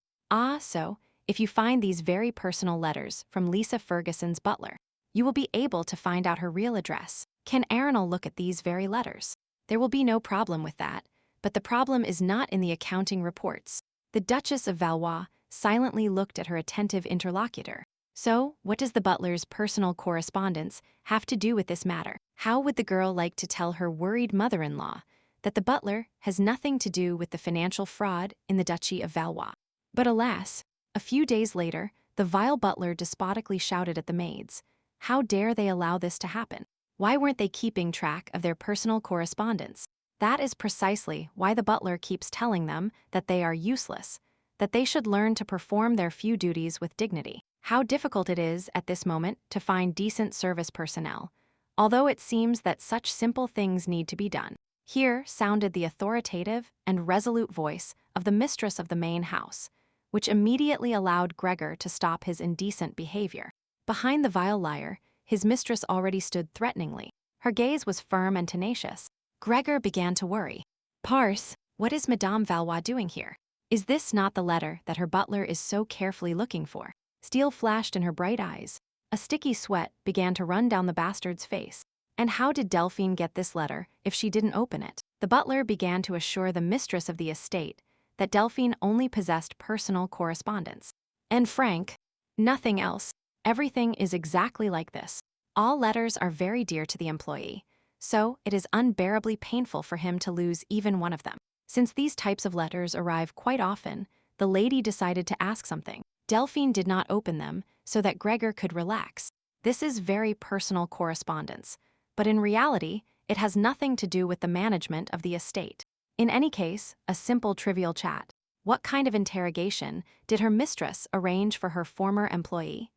So, if you find these very personal letters from Lisa Ferguson's butler, you will be able to find out her real address. Can Arenal look at these very letters? There will be no problem with that, but the problem is not in the accounting reports. The Duchess of Valois silently looked at her attentive interlocutor. So, what does the butler's personal correspondence have to do with this matter? How would the girl like to tell her worried mother-in-law that the butler has nothing to do with the financial fraud in the Duchy of Valois? But alas, a few days later, the vile butler despotically shouted at the maids. How dare they allow this to happen? Why weren't they keeping track of their personal correspondence? That is precisely why the butler keeps telling them that they are useless, that they should learn to perform their few duties with dignity. How difficult it is at this moment to find decent service personnel, although it seems that such simple things need to be done. Here sounded the authoritative and resolute voice of the mistress of the main house, which immediately allowed Gregor to stop his indecent behavior. Behind the vile liar, his mistress already stood threateningly. Her gaze was firm and tenacious. Gregor began to worry. Parse, what is Madame Valois doing here? Is this not the letter that her butler is so carefully looking for? Steel flashed in her bright eyes. A sticky sweat began to run down the bastard's face. And how did Delphine get this letter if she didn't open it? The butler began to assure the mistress of the estate that Delphine only possessed personal correspondence. And Frank, nothing else. Everything is exactly like this. All letters are very dear to the employee, so it is unbearably painful for him to lose even one of them. Since these types of letters arrive quite often, the lady decided to ask something. Delphine did not open them so that Gregor could relax. This is very personal correspondence, but in reality, it has nothing to do with the management of the estate. In any case, a simple trivial chat. What kind of interrogation did her mistress arrange for her former employee?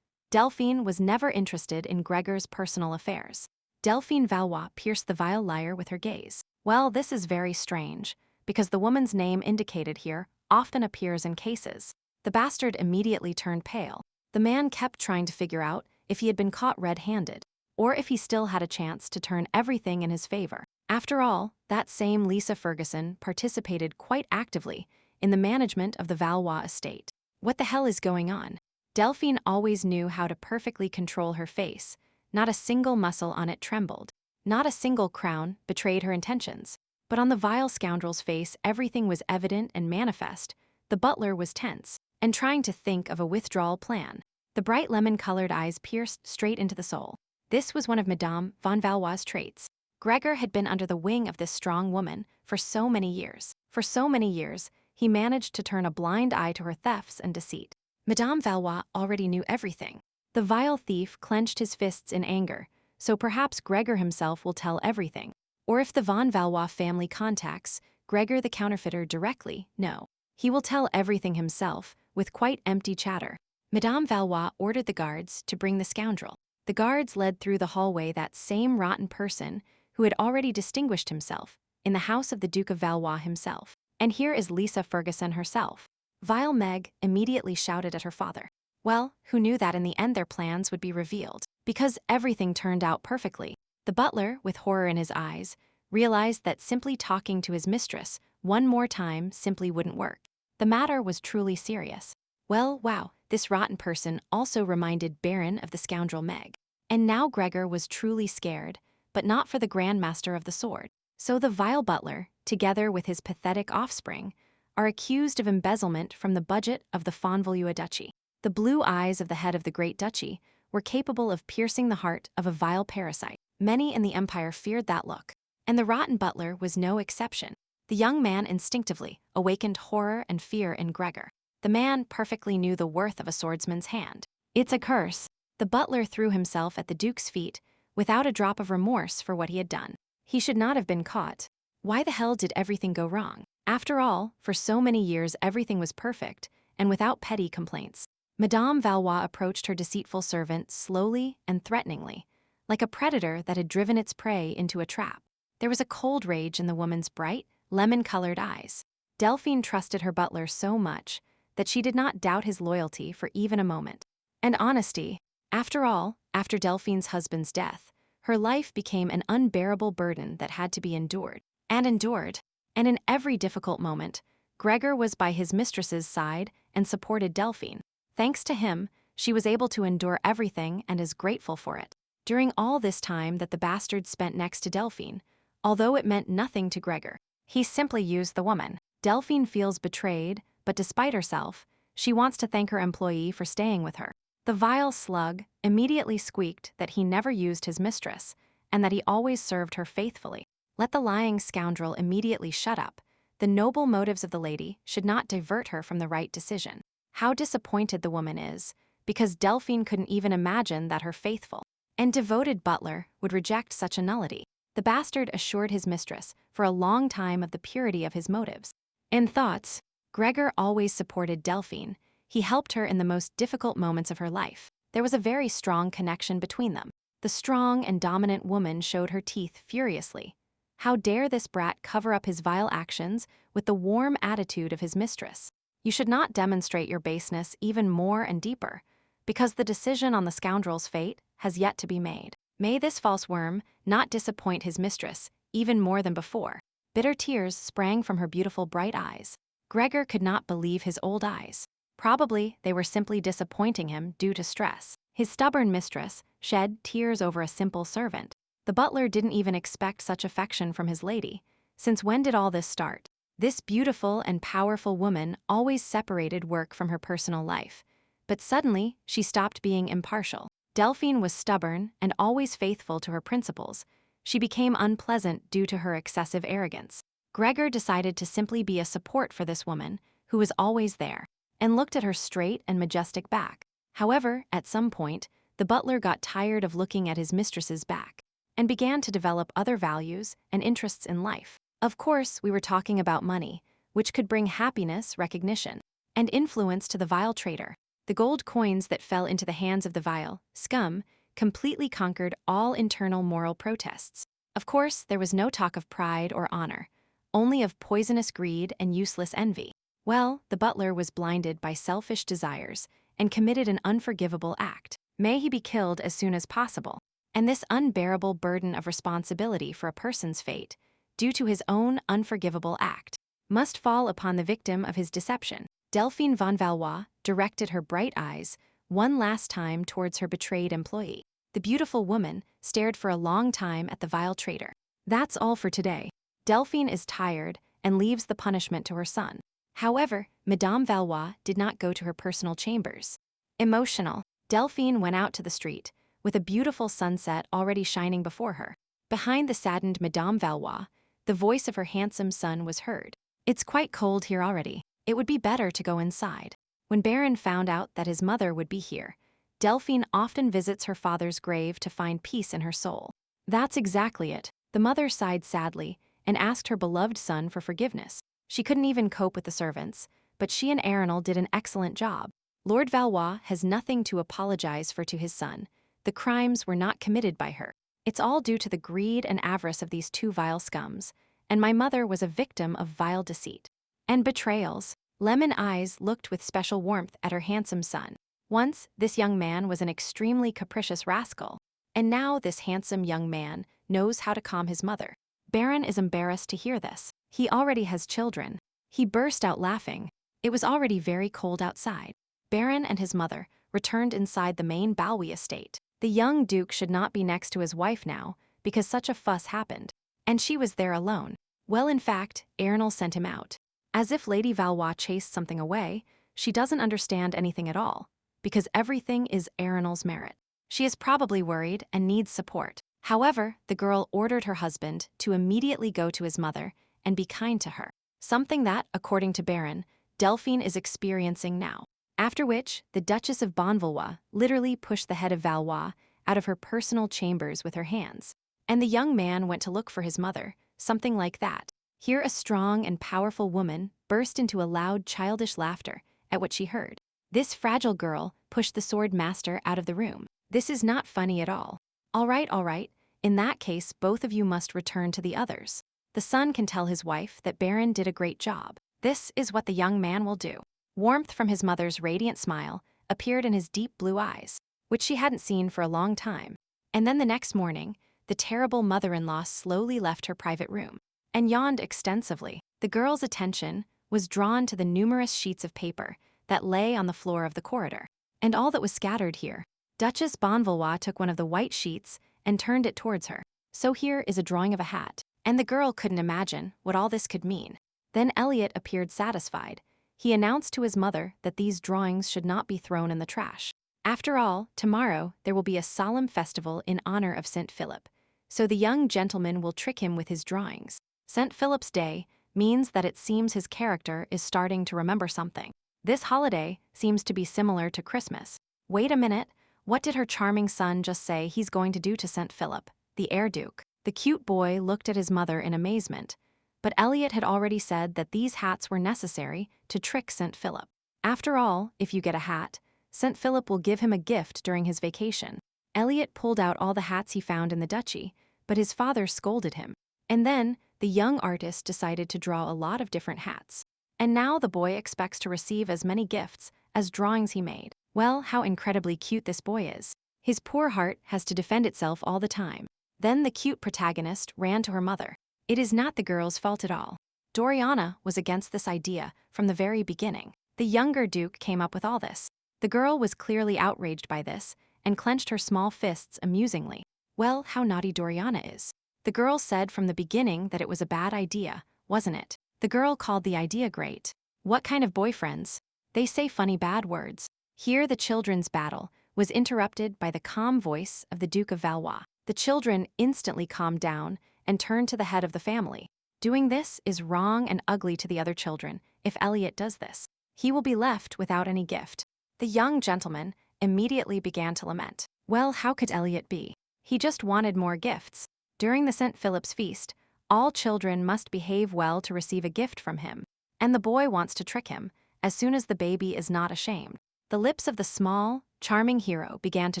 Delphine was never interested in Gregor's personal affairs. Delphine Valois pierced the vile liar with her gaze. Well, this is very strange, because the woman's name indicated here often appears in cases. The bastard immediately turned pale. The man kept trying to figure out if he had been caught red-handed, or if he still had a chance to turn everything in his favor. After all, that same Lisa Ferguson participated quite actively in the management of the Valois estate. What the hell is going on? Delphine always knew how to perfectly control her face. Not a single muscle on it trembled. Not a single frown betrayed her intentions. But on the vile scoundrel's face, everything was evident and manifest. The butler was tense and trying to think of a withdrawal plan. The bright lemon-colored eyes pierced straight into the soul. This was one of Madame von Valois' traits. Gregor had been under the wing of this strong woman for so many years. For so many years, he managed to turn a blind eye to her thefts and deceit. Madame Valois already knew everything. The vile thief clenched his fists in anger, so perhaps Gregor himself will tell everything. Or if the von Valois family contacts Gregor the counterfeiter directly, no. He will tell everything himself, with quite empty chatter. Madame Valois ordered the guards to bring the scoundrel. The guards led through the hallway that same rotten person who had already distinguished himself in the house of the Duke of Valois himself. And here is Lisa Ferguson herself. Vile Meg immediately shouted at her father. Well, who knew that in the end their plans would be revealed? Because everything turned out perfectly. The butler, with horror in his eyes, realized that simply talking to his mistress one more time simply wouldn't work. The matter was truly serious. Well, wow, this rotten person also reminded Baron of the scoundrel Meg. And now Gregor was truly scared, but not for the Grandmaster of the Sword. So the vile butler, together with his pathetic offspring, are accused of embezzlement from the budget of the Fonvalua Duchy. The blue eyes of the head of the Great Duchy were capable of piercing the heart of a vile parasite. Many in the empire feared that look. And the rotten butler was no exception. The young man instinctively awakened horror and fear in Gregor. The man perfectly knew the worth of a swordsman's hand. It's a curse. The butler threw himself at the Duke's feet without a drop of remorse for what he had done. He should not have been caught. Why the hell did everything go wrong? After all, for so many years everything was perfect and without petty complaints. Madame Valois approached her deceitful servant slowly and threateningly, like a predator that had driven its prey into a trap. There was a cold rage in the woman's bright, lemon-colored eyes. Delphine trusted her butler so much that she did not doubt his loyalty for even a moment. And honesty. After all, after Delphine's husband's death, her life became an unbearable burden that had to be endured. And endured. And in every difficult moment, Gregor was by his mistress's side and supported Delphine. Thanks to him, she was able to endure everything and is grateful for it. During all this time that the bastard spent next to Delphine, although it meant nothing to Gregor, he simply used the woman. Delphine feels betrayed, but despite herself, she wants to thank her employee for staying with her. The vile slug immediately squeaked that he never used his mistress and that he always served her faithfully. Let the lying scoundrel immediately shut up. The noble motives of the lady should not divert her from the right decision. How disappointed the woman is, because Delphine couldn't even imagine that her faithful and devoted butler would reject such a nullity. The bastard assured his mistress for a long time of the purity of his motives. In thoughts, Gregor always supported Delphine. He helped her in the most difficult moments of her life. There was a very strong connection between them. The strong and dominant woman showed her teeth furiously. How dare this brat cover up his vile actions with the warm attitude of his mistress? You should not demonstrate your baseness even more and deeper, because the decision on the scoundrel's fate has yet to be made. May this false worm not disappoint his mistress even more than before. Bitter tears sprang from her beautiful bright eyes. Gregor could not believe his old eyes. Probably they were simply disappointing him due to stress. His stubborn mistress shed tears over a simple servant. The butler didn't even expect such affection from his lady. Since when did all this start? This beautiful and powerful woman always separated work from her personal life. But suddenly, she stopped being impartial. Delphine was stubborn and always faithful to her principles. She became unpleasant due to her excessive arrogance. Gregor decided to simply be a support for this woman, who was always there, and looked at her straight and majestic back. However, at some point, the butler got tired of looking at his mistress's back and began to develop other values and interests in life. Of course, we were talking about money, which could bring happiness, recognition, and influence to the vile traitor. The gold coins that fell into the hands of the vile scum completely conquered all internal moral protests. Of course, there was no talk of pride or honor, only of poisonous greed and useless envy. Well, the butler was blinded by selfish desires and committed an unforgivable act. May he be killed as soon as possible. And this unbearable burden of responsibility for a person's fate, due to his own unforgivable act, must fall upon the victim of his deception. Delphine von Valois directed her bright eyes one last time towards her betrayed employee. The beautiful woman stared for a long time at the vile traitor. That's all for today. Delphine is tired and leaves the punishment to her son. However, Madame Valois did not go to her personal chambers. Emotional, Delphine went out to the street, with a beautiful sunset already shining before her. Behind the saddened Madame Valois, the voice of her handsome son was heard. "It's quite cold here already. It would be better to go inside." When Baron found out that his mother would be here, Delphine often visits her father's grave to find peace in her soul. That's exactly it. The mother sighed sadly and asked her beloved son for forgiveness. She couldn't even cope with the servants, but she and Arenal did an excellent job. Lord Valois has nothing to apologize for to his son. The crimes were not committed by her. It's all due to the greed and avarice of these two vile scums, and my mother was a victim of vile deceit and betrayals. Lemon Eyes looked with special warmth at her handsome son. Once, this young man was an extremely capricious rascal, and now this handsome young man knows how to calm his mother. Baron is embarrassed to hear this. He already has children. He burst out laughing. It was already very cold outside. Baron and his mother returned inside the main Balwi estate. The young duke should not be next to his wife now, because such a fuss happened. And she was there alone. Well, in fact, Arenal sent him out. As if Lady Valois chased something away, she doesn't understand anything at all, because everything is Arenal's merit. She is probably worried and needs support. However, the girl ordered her husband to immediately go to his mother and be kind to her, something that, according to Baron, Delphine is experiencing now. After which, the Duchess of Bonvalois literally pushed the head of Valois out of her personal chambers with her hands. And the young man went to look for his mother, something like that. Here a strong and powerful woman burst into a loud childish laughter at what she heard. This fragile girl pushed the sword master out of the room. This is not funny at all. All right, in that case both of you must return to the others. The son can tell his wife that Baron did a great job. This is what the young man will do. Warmth from his mother's radiant smile appeared in his deep blue eyes, which she hadn't seen for a long time. And then the next morning, the terrible mother-in-law slowly left her private room and yawned extensively. The girl's attention was drawn to the numerous sheets of paper that lay on the floor of the corridor, and all that was scattered here. Duchess Bonvalois took one of the white sheets and turned it towards her. So here is a drawing of a hat, and the girl couldn't imagine what all this could mean. Then Elliot appeared satisfied. He announced to his mother that these drawings should not be thrown in the trash. After all, tomorrow there will be a solemn festival in honor of St. Philip, so the young gentleman will trick him with his drawings. St. Philip's Day means that it seems his character is starting to remember something. This holiday seems to be similar to Christmas. Wait a minute, what did her charming son just say he's going to do to St. Philip, the heir duke? The cute boy looked at his mother in amazement, but Elliot had already said that these hats were necessary to trick St. Philip. After all, if you get a hat, St. Philip will give him a gift during his vacation. Elliot pulled out all the hats he found in the duchy, but his father scolded him. And then, the young artist decided to draw a lot of different hats. And now the boy expects to receive as many gifts as drawings he made. Well, how incredibly cute this boy is. His poor heart has to defend itself all the time. Then the cute protagonist ran to her mother. It is not the girl's fault at all. Doriana was against this idea from the very beginning. The younger duke came up with all this. The girl was clearly outraged by this and clenched her small fists amusingly. Well, how naughty Doriana is. The girl said from the beginning that it was a bad idea, wasn't it? The girl called the idea great. What kind of boyfriends? They say funny bad words. Here the children's battle was interrupted by the calm voice of the Duke of Valois. The children instantly calmed down and turned to the head of the family. Doing this is wrong and ugly to the other children. If Elliot does this, he will be left without any gift. The young gentleman immediately began to lament. Well, how could Elliot be? He just wanted more gifts. During the St. Philip's feast, all children must behave well to receive a gift from him, and the boy wants to trick him as soon as the baby is not ashamed. The lips of the small, charming hero began to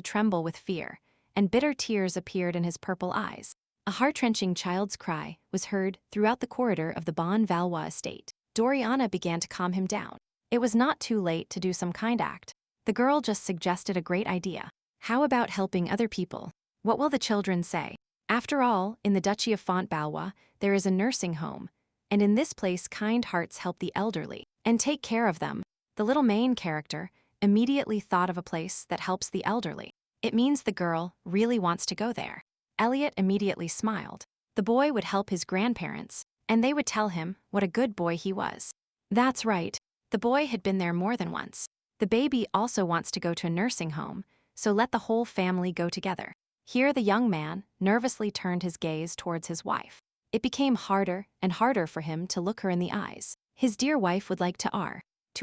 tremble with fear, and bitter tears appeared in his purple eyes. A heart-wrenching child's cry was heard throughout the corridor of the Manhwa estate. Doriana began to calm him down. It was not too late to do some kind act. The girl just suggested a great idea. How about helping other people? What will the children say? After all, in the Duchy of Fontbalwa, there is a nursing home, and in this place kind hearts help the elderly and take care of them. The little main character immediately thought of a place that helps the elderly. It means the girl really wants to go there. Elliot immediately smiled. The boy would help his grandparents, and they would tell him what a good boy he was. That's right. The boy had been there more than once. The baby also wants to go to a nursing home, so let the whole family go together. Here the young man nervously turned his gaze towards his wife. It became harder and harder for him to look her in the eyes. His dear wife would like to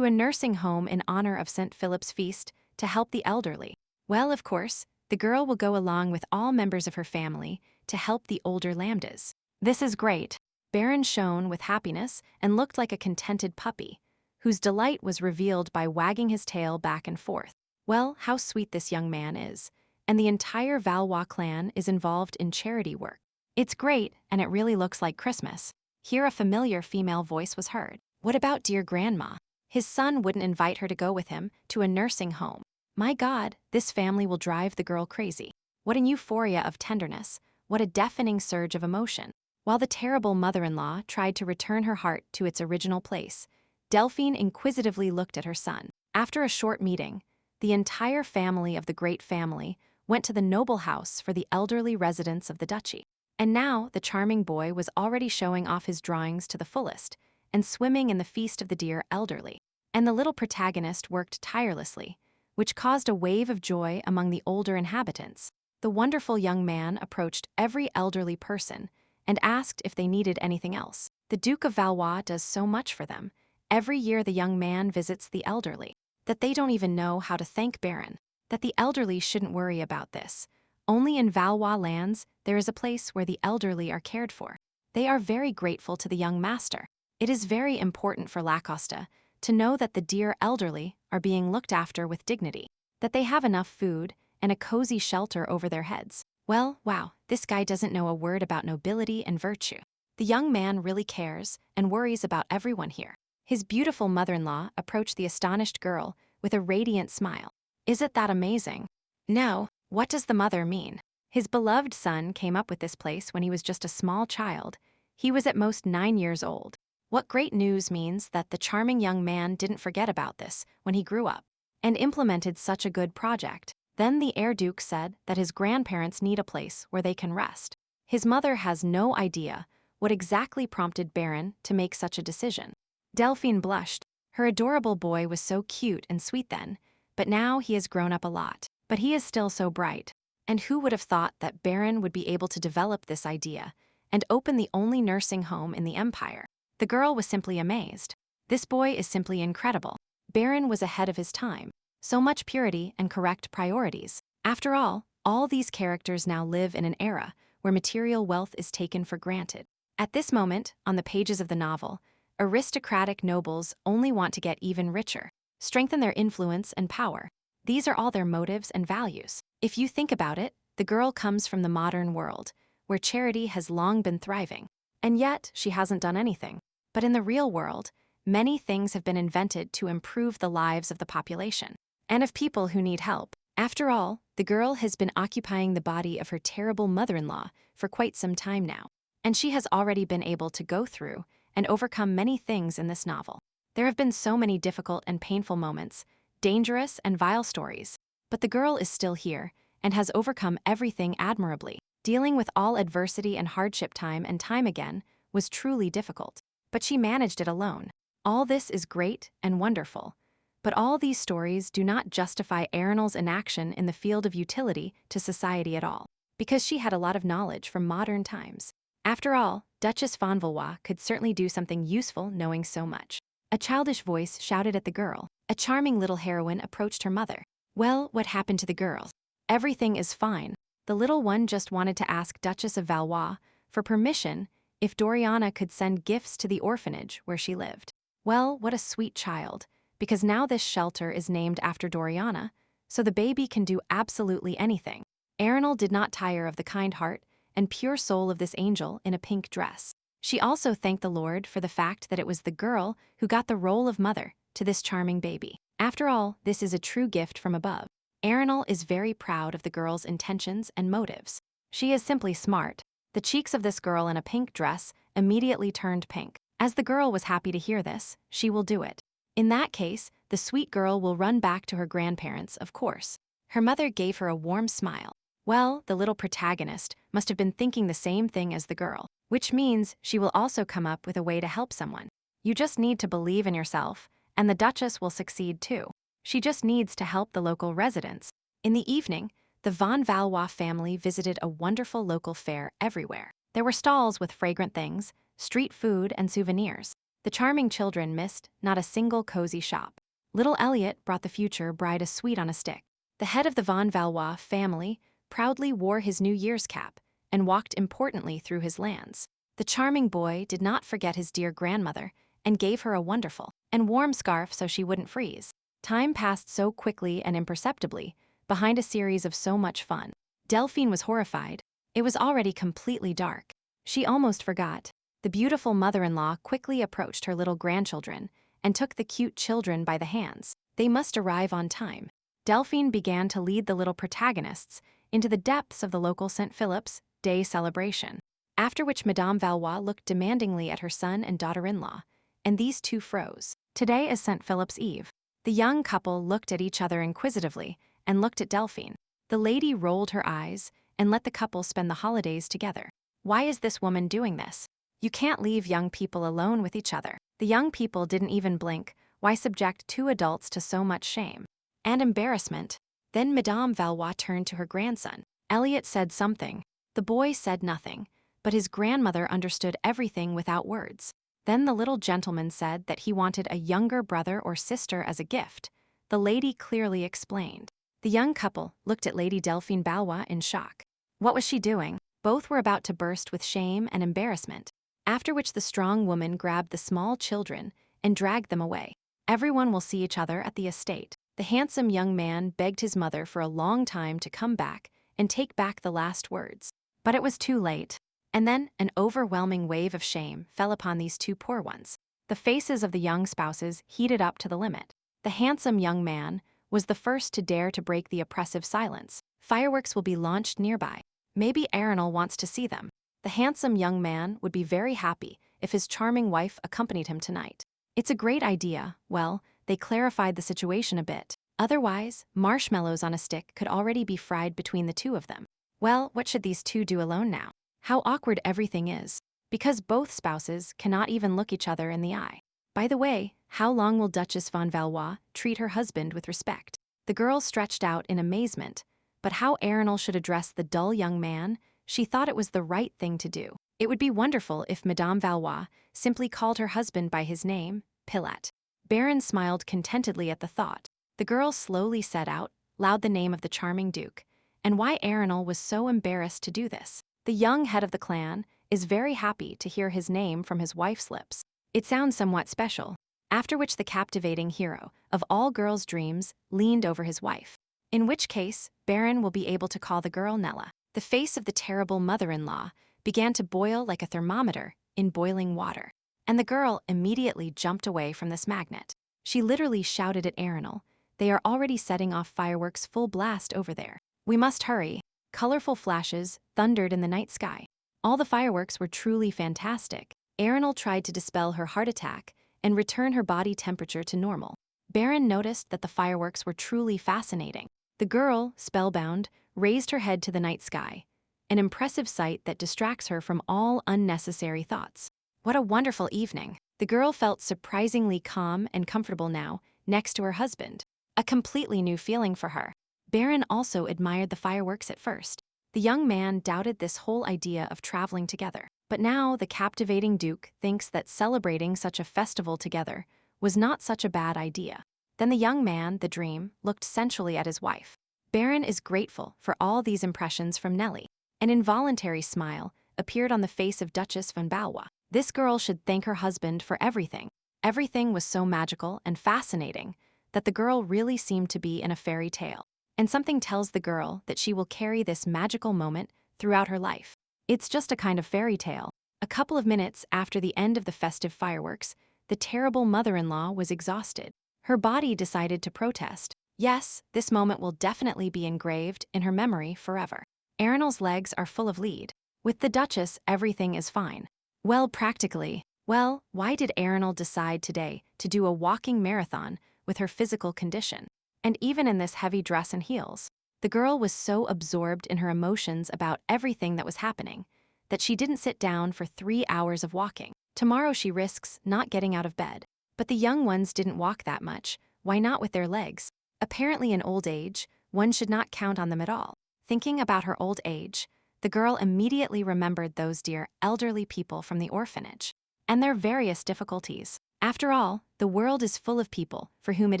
a nursing home in honor of St. Philip's feast to help the elderly. Well, of course, the girl will go along with all members of her family to help the older lambdas. This is great. Baron shone with happiness and looked like a contented puppy, whose delight was revealed by wagging his tail back and forth. Well, how sweet this young man is. And the entire Valois clan is involved in charity work. It's great, and it really looks like Christmas. Here a familiar female voice was heard. What about dear grandma? His son wouldn't invite her to go with him to a nursing home. My God, this family will drive the girl crazy. What an euphoria of tenderness, what a deafening surge of emotion. While the terrible mother-in-law tried to return her heart to its original place, Delphine inquisitively looked at her son. After a short meeting, the entire family of the great family went to the noble house for the elderly residents of the duchy. And now the charming boy was already showing off his drawings to the fullest and swimming in the feast of the dear elderly. And the little protagonist worked tirelessly, which caused a wave of joy among the older inhabitants. The wonderful young man approached every elderly person and asked if they needed anything else. The Duke of Valois does so much for them. Every year the young man visits the elderly, that they don't even know how to thank Baron, that the elderly shouldn't worry about this. Only in Valois lands there is a place where the elderly are cared for. They are very grateful to the young master. It is very important for Lacosta to know that the dear elderly are being looked after with dignity, that they have enough food and a cozy shelter over their heads. Well, wow, this guy doesn't know a word about nobility and virtue. The young man really cares and worries about everyone here. His beautiful mother-in-law approached the astonished girl with a radiant smile. Is it that amazing? No, what does the mother mean? His beloved son came up with this place when he was just a small child. He was at most 9 years old. What great news means that the charming young man didn't forget about this when he grew up and implemented such a good project. Then the heir duke said that his grandparents need a place where they can rest. His mother has no idea what exactly prompted Baron to make such a decision. Delphine blushed. Her adorable boy was so cute and sweet then, but now he has grown up a lot. But he is still so bright. And who would have thought that Baron would be able to develop this idea and open the only nursing home in the empire? The girl was simply amazed. This boy is simply incredible. Baron was ahead of his time. So much purity and correct priorities. After all these characters now live in an era where material wealth is taken for granted. At this moment, on the pages of the novel, aristocratic nobles only want to get even richer, strengthen their influence and power. These are all their motives and values. If you think about it, the girl comes from the modern world, where charity has long been thriving. And yet, she hasn't done anything. But in the real world, many things have been invented to improve the lives of the population and of people who need help. After all, the girl has been occupying the body of her terrible mother-in-law for quite some time now, and she has already been able to go through and overcome many things in this novel. There have been so many difficult and painful moments, dangerous and vile stories, but the girl is still here and has overcome everything admirably. Dealing with all adversity and hardship time and time again was truly difficult, but she managed it alone. All this is great and wonderful, but all these stories do not justify Erinal's inaction in the field of utility to society at all, because she had a lot of knowledge from modern times. After all, Duchess von Valois could certainly do something useful knowing so much. A childish voice shouted at the girl. A charming little heroine approached her mother. Well, what happened to the girl? Everything is fine. The little one just wanted to ask Duchess of Valois for permission if Doriana could send gifts to the orphanage where she lived. Well, what a sweet child. because now this shelter is named after Doriana, so the baby can do absolutely anything. Arenal did not tire of the kind heart and pure soul of this angel in a pink dress. She also thanked the Lord for the fact that it was the girl who got the role of mother to this charming baby. After all, this is a true gift from above. Arenal is very proud of the girl's intentions and motives. She is simply smart. The cheeks of this girl in a pink dress immediately turned pink. As the girl was happy to hear this, she will do it. In that case, the sweet girl will run back to her grandparents, of course. Her mother gave her a warm smile. Well, the little protagonist must have been thinking the same thing as the girl, which means she will also come up with a way to help someone. You just need to believe in yourself, and the Duchess will succeed too. She just needs to help the local residents. In the evening, the von Valois family visited a wonderful local fair everywhere. There were stalls with fragrant things, street food, and souvenirs. The charming children missed not a single cozy shop. Little Elliot brought the future bride a sweet on a stick. The head of the von Valois family proudly wore his New Year's cap and walked importantly through his lands. The charming boy did not forget his dear grandmother and gave her a wonderful and warm scarf so she wouldn't freeze. Time passed so quickly and imperceptibly behind a series of so much fun. Delphine was horrified. It was already completely dark. She almost forgot. The beautiful mother-in-law quickly approached her little grandchildren and took the cute children by the hands. They must arrive on time. Delphine began to lead the little protagonists into the depths of the local St. Philip's Day celebration, after which Madame Valois looked demandingly at her son and daughter-in-law, and these two froze. Today is St. Philip's Eve. The young couple looked at each other inquisitively and looked at Delphine. The lady rolled her eyes and let the couple spend the holidays together. Why is this woman doing this? You can't leave young people alone with each other. The young people didn't even blink. Why subject two adults to so much shame and embarrassment? Then Madame Valois turned to her grandson. Elliot said something. The boy said nothing, but his grandmother understood everything without words. Then the little gentleman said that he wanted a younger brother or sister as a gift. The lady clearly explained. The young couple looked at Lady Delphine Valois in shock. What was she doing? Both were about to burst with shame and embarrassment, after which the strong woman grabbed the small children and dragged them away. Everyone will see each other at the estate. The handsome young man begged his mother for a long time to come back and take back the last words. But it was too late. And then an overwhelming wave of shame fell upon these two poor ones. The faces of the young spouses heated up to the limit. The handsome young man was the first to dare to break the oppressive silence. Fireworks will be launched nearby. Maybe Arenal wants to see them. The handsome young man would be very happy if his charming wife accompanied him tonight. It's a great idea. Well, they clarified the situation a bit. Otherwise, marshmallows on a stick could already be fried between the two of them. Well, what should these two do alone now? How awkward everything is, because both spouses cannot even look each other in the eye. By the way, how long will Duchess von Valois treat her husband with respect? The girl stretched out in amazement, but how Arenal should address the dull young man, she thought it was the right thing to do. It would be wonderful if Madame Valois simply called her husband by his name, Pilate. Baron smiled contentedly at the thought. The girl slowly said out loud the name of the charming duke, and why Arenal was so embarrassed to do this. The young head of the clan is very happy to hear his name from his wife's lips. It sounds somewhat special. After which the captivating hero of all girls' dreams leaned over his wife. In which case, Baron will be able to call the girl Nella. The face of the terrible mother-in-law began to boil like a thermometer in boiling water, and the girl immediately jumped away from this magnet. She literally shouted at Arenal, "They are already setting off fireworks full blast over there. We must hurry." Colorful flashes thundered in the night sky. All the fireworks were truly fantastic. Arenal tried to dispel her heart attack and return her body temperature to normal. Baron noticed that the fireworks were truly fascinating. The girl, spellbound, raised her head to the night sky, an impressive sight that distracts her from all unnecessary thoughts. What a wonderful evening. The girl felt surprisingly calm and comfortable now, next to her husband. A completely new feeling for her. Baron also admired the fireworks at first. The young man doubted this whole idea of traveling together. But now the captivating duke thinks that celebrating such a festival together was not such a bad idea. Then the young man, the dream, looked sensually at his wife. Baron is grateful for all these impressions from Nellie. An involuntary smile appeared on the face of Duchess von Valois. This girl should thank her husband for everything. Everything was so magical and fascinating that the girl really seemed to be in a fairy tale. And something tells the girl that she will carry this magical moment throughout her life. It's just a kind of fairy tale. A couple of minutes after the end of the festive fireworks, the terrible mother-in-law was exhausted. Her body decided to protest. Yes, this moment will definitely be engraved in her memory forever. Erinal's legs are full of lead. With the Duchess, everything is fine. Well, practically. Well, why did Erinal decide today to do a walking marathon with her physical condition? And even in this heavy dress and heels, the girl was so absorbed in her emotions about everything that was happening that she didn't sit down for 3 hours of walking. Tomorrow she risks not getting out of bed. But the young ones didn't walk that much. Why not with their legs? Apparently in old age, one should not count on them at all. Thinking about her old age, the girl immediately remembered those dear elderly people from the orphanage and their various difficulties. After all, the world is full of people for whom it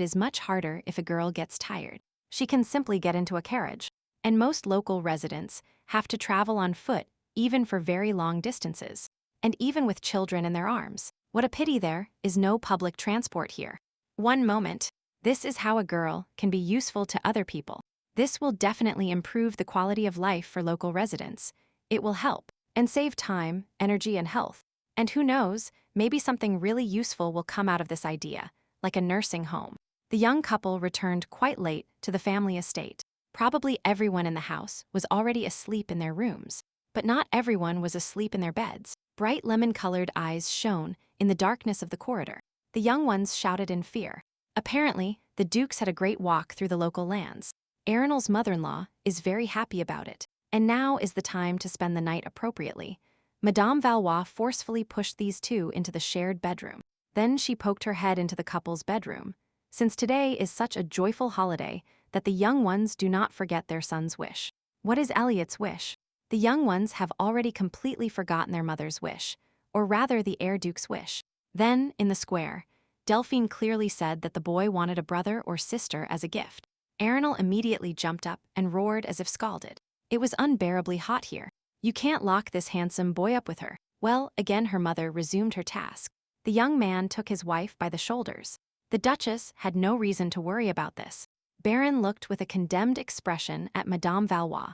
is much harder if a girl gets tired. She can simply get into a carriage, and most local residents have to travel on foot even for very long distances, and even with children in their arms. What a pity there is no public transport here. One moment. This is how a girl can be useful to other people. This will definitely improve the quality of life for local residents. It will help and save time, energy, and health. And who knows, maybe something really useful will come out of this idea, like a nursing home. The young couple returned quite late to the family estate. Probably everyone in the house was already asleep in their rooms, but not everyone was asleep in their beds. Bright lemon-colored eyes shone in the darkness of the corridor. The young ones shouted in fear. Apparently, the dukes had a great walk through the local lands. Erinal's mother-in-law is very happy about it, and now is the time to spend the night appropriately. Madame Valois forcefully pushed these two into the shared bedroom. Then she poked her head into the couple's bedroom, since today is such a joyful holiday that the young ones do not forget their son's wish. What is Elliot's wish? The young ones have already completely forgotten their mother's wish, or rather the heir duke's wish. Then, in the square, Delphine clearly said that the boy wanted a brother or sister as a gift. Erinal immediately jumped up and roared as if scalded. It was unbearably hot here. You can't lock this handsome boy up with her. Well, again her mother resumed her task. The young man took his wife by the shoulders. The Duchess had no reason to worry about this. Baron looked with a condemned expression at Madame Valois.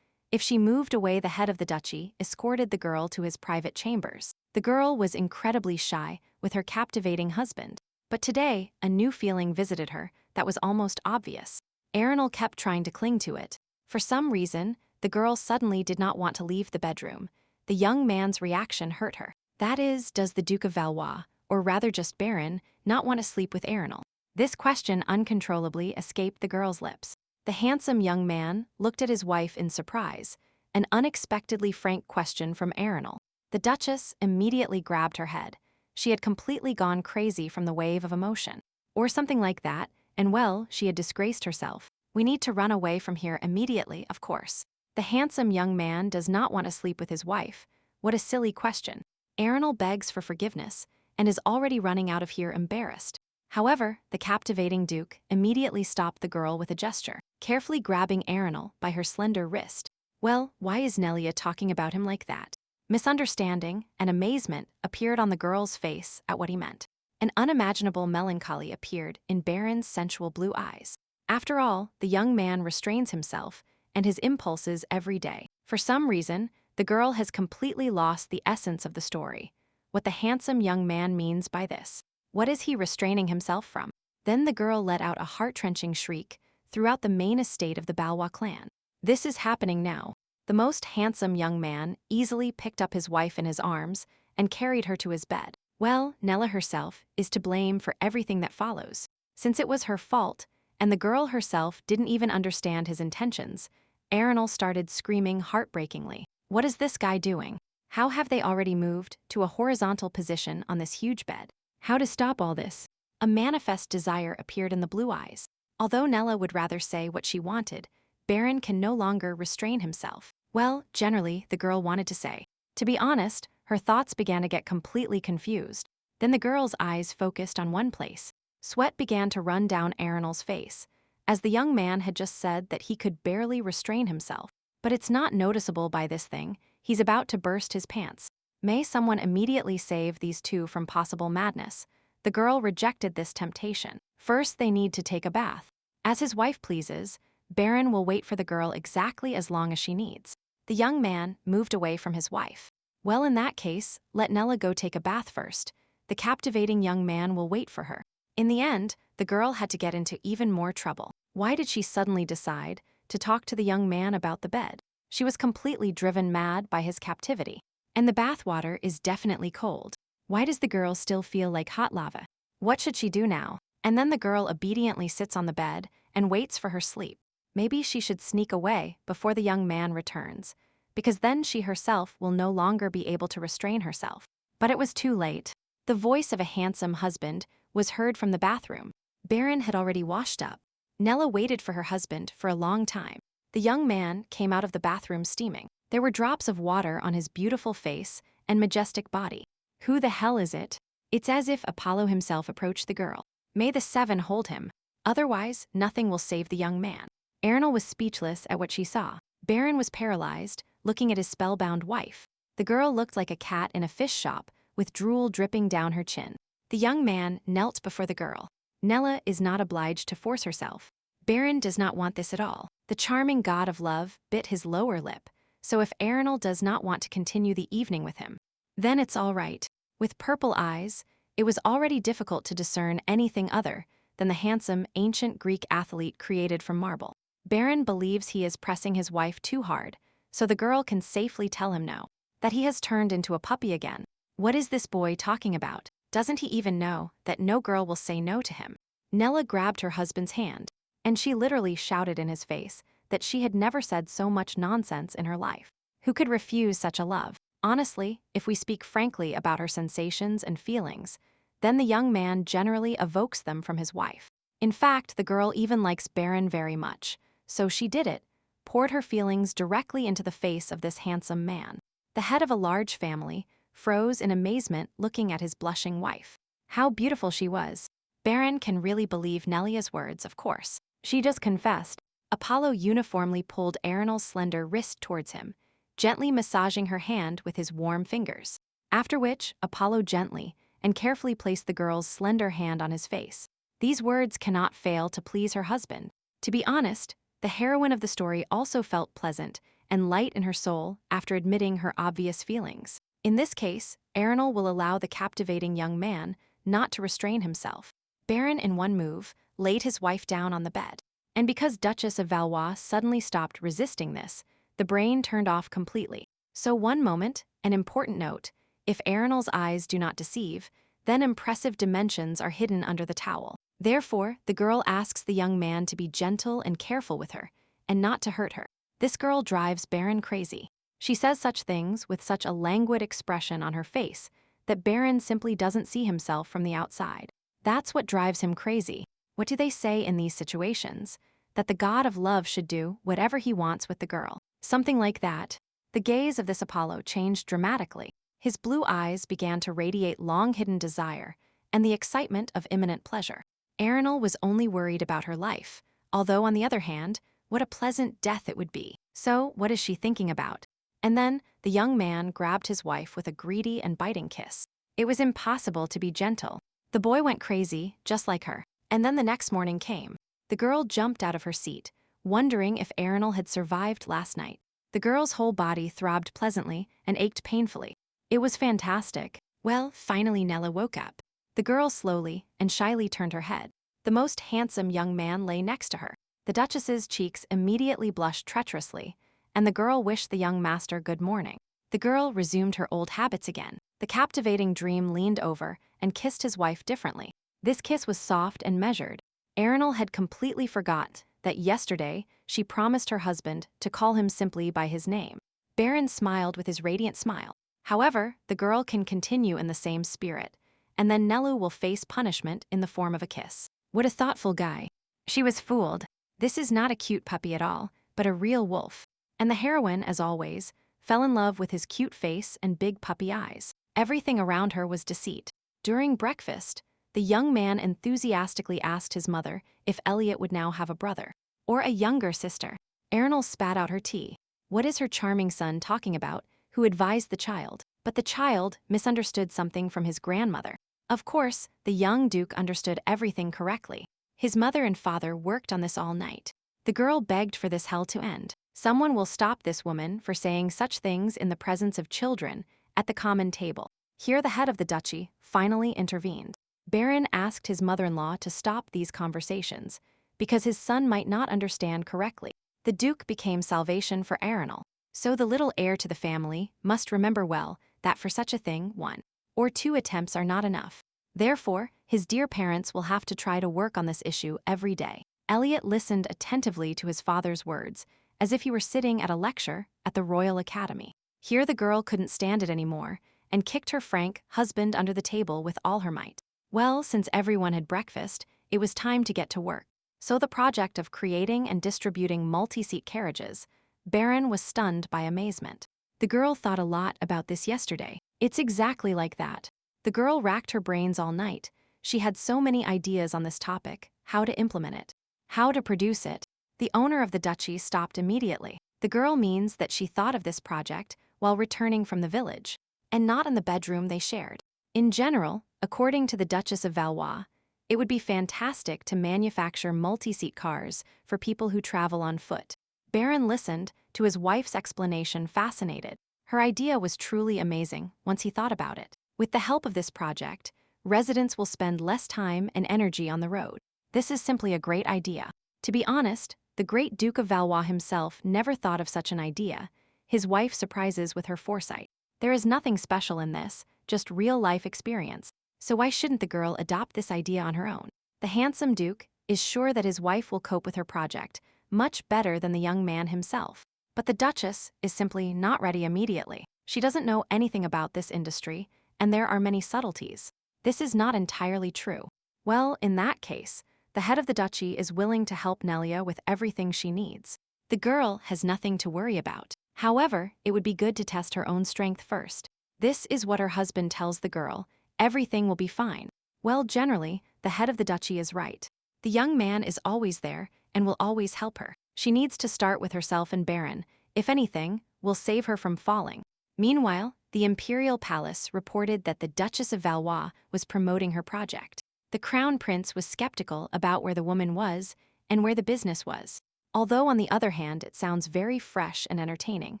If she moved away, the head of the duchy escorted the girl to his private chambers. The girl was incredibly shy with her captivating husband. But today, a new feeling visited her that was almost obvious. Erinal kept trying to cling to it. For some reason, the girl suddenly did not want to leave the bedroom. The young man's reaction hurt her. That is, does the Duke of Valois, or rather just Baron, not want to sleep with Erinal? This question uncontrollably escaped the girl's lips. The handsome young man looked at his wife in surprise, an unexpectedly frank question from Erinal. The Duchess immediately grabbed her head. She had completely gone crazy from the wave of emotion. Or something like that, and well, she had disgraced herself. We need to run away from here immediately, of course. The handsome young man does not want to sleep with his wife. What a silly question. Erinal begs for forgiveness, and is already running out of here embarrassed. However, the captivating Duke immediately stopped the girl with a gesture, carefully grabbing Erinal by her slender wrist. Well, why is Nelia talking about him like that? Misunderstanding and amazement appeared on the girl's face at what he meant. An unimaginable melancholy appeared in Baron's sensual blue eyes. After all, the young man restrains himself and his impulses every day. For some reason, the girl has completely lost the essence of the story. What the handsome young man means by this. What is he restraining himself from? Then the girl let out a heart-wrenching shriek throughout the main estate of the Valois clan. This is happening now. The most handsome young man easily picked up his wife in his arms and carried her to his bed. Well, Nella herself is to blame for everything that follows. Since it was her fault, and the girl herself didn't even understand his intentions, Erinal started screaming heartbreakingly. What is this guy doing? How have they already moved to a horizontal position on this huge bed? How to stop all this? A manifest desire appeared in the blue eyes. Although Nella would rather say what she wanted, Baron can no longer restrain himself. Well, generally, the girl wanted to say. To be honest, her thoughts began to get completely confused. Then the girl's eyes focused on one place. Sweat began to run down Erinal's face, as the young man had just said that he could barely restrain himself. But it's not noticeable by this thing. He's about to burst his pants. May someone immediately save these two from possible madness? The girl rejected this temptation. First, they need to take a bath. As his wife pleases, Baron will wait for the girl exactly as long as she needs. The young man moved away from his wife. Well, in that case, let Nella go take a bath first. The captivating young man will wait for her. In the end, the girl had to get into even more trouble. Why did she suddenly decide to talk to the young man about the bed? She was completely driven mad by his captivity. And the bathwater is definitely cold. Why does the girl still feel like hot lava? What should she do now? And then the girl obediently sits on the bed and waits for her sleep. Maybe she should sneak away before the young man returns, because then she herself will no longer be able to restrain herself. But it was too late. The voice of a handsome husband was heard from the bathroom. Baron had already washed up. Nella waited for her husband for a long time. The young man came out of the bathroom steaming. There were drops of water on his beautiful face and majestic body. Who the hell is it? It's as if Apollo himself approached the girl. May the seven hold him. Otherwise, nothing will save the young man. Ernil was speechless at what she saw. Baron was paralyzed, looking at his spellbound wife. The girl looked like a cat in a fish shop, with drool dripping down her chin. The young man knelt before the girl. Nella is not obliged to force herself. Baron does not want this at all. The charming god of love bit his lower lip, so if Ernil does not want to continue the evening with him, then it's all right. With purple eyes, it was already difficult to discern anything other than the handsome, ancient Greek athlete created from marble. Baron believes he is pressing his wife too hard, so the girl can safely tell him no. That he has turned into a puppy again. What is this boy talking about? Doesn't he even know that no girl will say no to him? Nella grabbed her husband's hand, and she literally shouted in his face that she had never said so much nonsense in her life. Who could refuse such a love? Honestly, if we speak frankly about her sensations and feelings, then the young man generally evokes them from his wife. In fact, the girl even likes Baron very much, so she did it, poured her feelings directly into the face of this handsome man. The head of a large family froze in amazement looking at his blushing wife. How beautiful she was. Baron can really believe Nelia's words, of course. She just confessed. Apollo uniformly pulled Erinal's slender wrist towards him, gently massaging her hand with his warm fingers. After which, Apollo gently and carefully placed the girl's slender hand on his face. These words cannot fail to please her husband. To be honest, the heroine of the story also felt pleasant and light in her soul after admitting her obvious feelings. In this case, Erinal will allow the captivating young man not to restrain himself. Baron, in one move, laid his wife down on the bed. And because Duchess of Valois suddenly stopped resisting this, the brain turned off completely. So one moment, an important note, if Erinal's eyes do not deceive, then impressive dimensions are hidden under the towel. Therefore, the girl asks the young man to be gentle and careful with her, and not to hurt her. This girl drives Baron crazy. She says such things with such a languid expression on her face that Baron simply doesn't see himself from the outside. That's what drives him crazy. What do they say in these situations? That the god of love should do whatever he wants with the girl. Something like that. The gaze of this Apollo changed dramatically. His blue eyes began to radiate long-hidden desire and the excitement of imminent pleasure. Erinal was only worried about her life, although on the other hand, what a pleasant death it would be. So, what is she thinking about? And then, the young man grabbed his wife with a greedy and biting kiss. It was impossible to be gentle. The boy went crazy, just like her. And then the next morning came. The girl jumped out of her seat, wondering if Erinal had survived last night. The girl's whole body throbbed pleasantly and ached painfully. It was fantastic. Well, finally Nella woke up. The girl slowly and shyly turned her head. The most handsome young man lay next to her. The Duchess's cheeks immediately blushed treacherously, and the girl wished the young master good morning. The girl resumed her old habits again. The captivating dream leaned over and kissed his wife differently. This kiss was soft and measured. Erinal had completely forgot that yesterday she promised her husband to call him simply by his name. Baron smiled with his radiant smile. However, the girl can continue in the same spirit, and then Nelu will face punishment in the form of a kiss. What a thoughtful guy. She was fooled. This is not a cute puppy at all, but a real wolf. And the heroine, as always, fell in love with his cute face and big puppy eyes. Everything around her was deceit. During breakfast, the young man enthusiastically asked his mother if Elliot would now have a brother or a younger sister. Erinal spat out her tea. What is her charming son talking about, who advised the child? But the child misunderstood something from his grandmother. Of course, the young Duke understood everything correctly. His mother and father worked on this all night. The girl begged for this hell to end. Someone will stop this woman for saying such things in the presence of children at the common table. Here the head of the duchy finally intervened. Baron asked his mother-in-law to stop these conversations because his son might not understand correctly. The Duke became salvation for Arenal. So the little heir to the family must remember well that for such a thing 1 or 2 attempts are not enough. Therefore, his dear parents will have to try to work on this issue every day. Elliot listened attentively to his father's words, as if he were sitting at a lecture at the Royal Academy. Here the girl couldn't stand it anymore, and kicked her frank husband under the table with all her might. Well, since everyone had breakfast, it was time to get to work. So the project of creating and distributing multi-seat carriages, Baron was stunned by amazement. The girl thought a lot about this yesterday. It's exactly like that. The girl racked her brains all night. She had so many ideas on this topic, how to implement it, how to produce it. The owner of the duchy stopped immediately. The girl means that she thought of this project while returning from the village, and not in the bedroom they shared. In general, according to the Duchess of Valois, it would be fantastic to manufacture multi-seat cars for people who travel on foot. Baron listened to his wife's explanation fascinated. Her idea was truly amazing once he thought about it. With the help of this project, residents will spend less time and energy on the road. This is simply a great idea. To be honest, the great Duke of Valois himself never thought of such an idea. His wife surprises with her foresight. There is nothing special in this, just real-life experience. So why shouldn't the girl adopt this idea on her own? The handsome Duke is sure that his wife will cope with her project much better than the young man himself. But the Duchess is simply not ready immediately. She doesn't know anything about this industry, and there are many subtleties. This is not entirely true. Well, in that case, the head of the duchy is willing to help Nelia with everything she needs. The girl has nothing to worry about. However, it would be good to test her own strength first. This is what her husband tells the girl: everything will be fine. Well, generally, the head of the duchy is right. The young man is always there and will always help her. She needs to start with herself and Baron. If anything, will save her from falling. Meanwhile, the imperial palace reported that the Duchess of Valois was promoting her project. The crown prince was skeptical about where the woman was and where the business was. Although on the other hand it sounds very fresh and entertaining,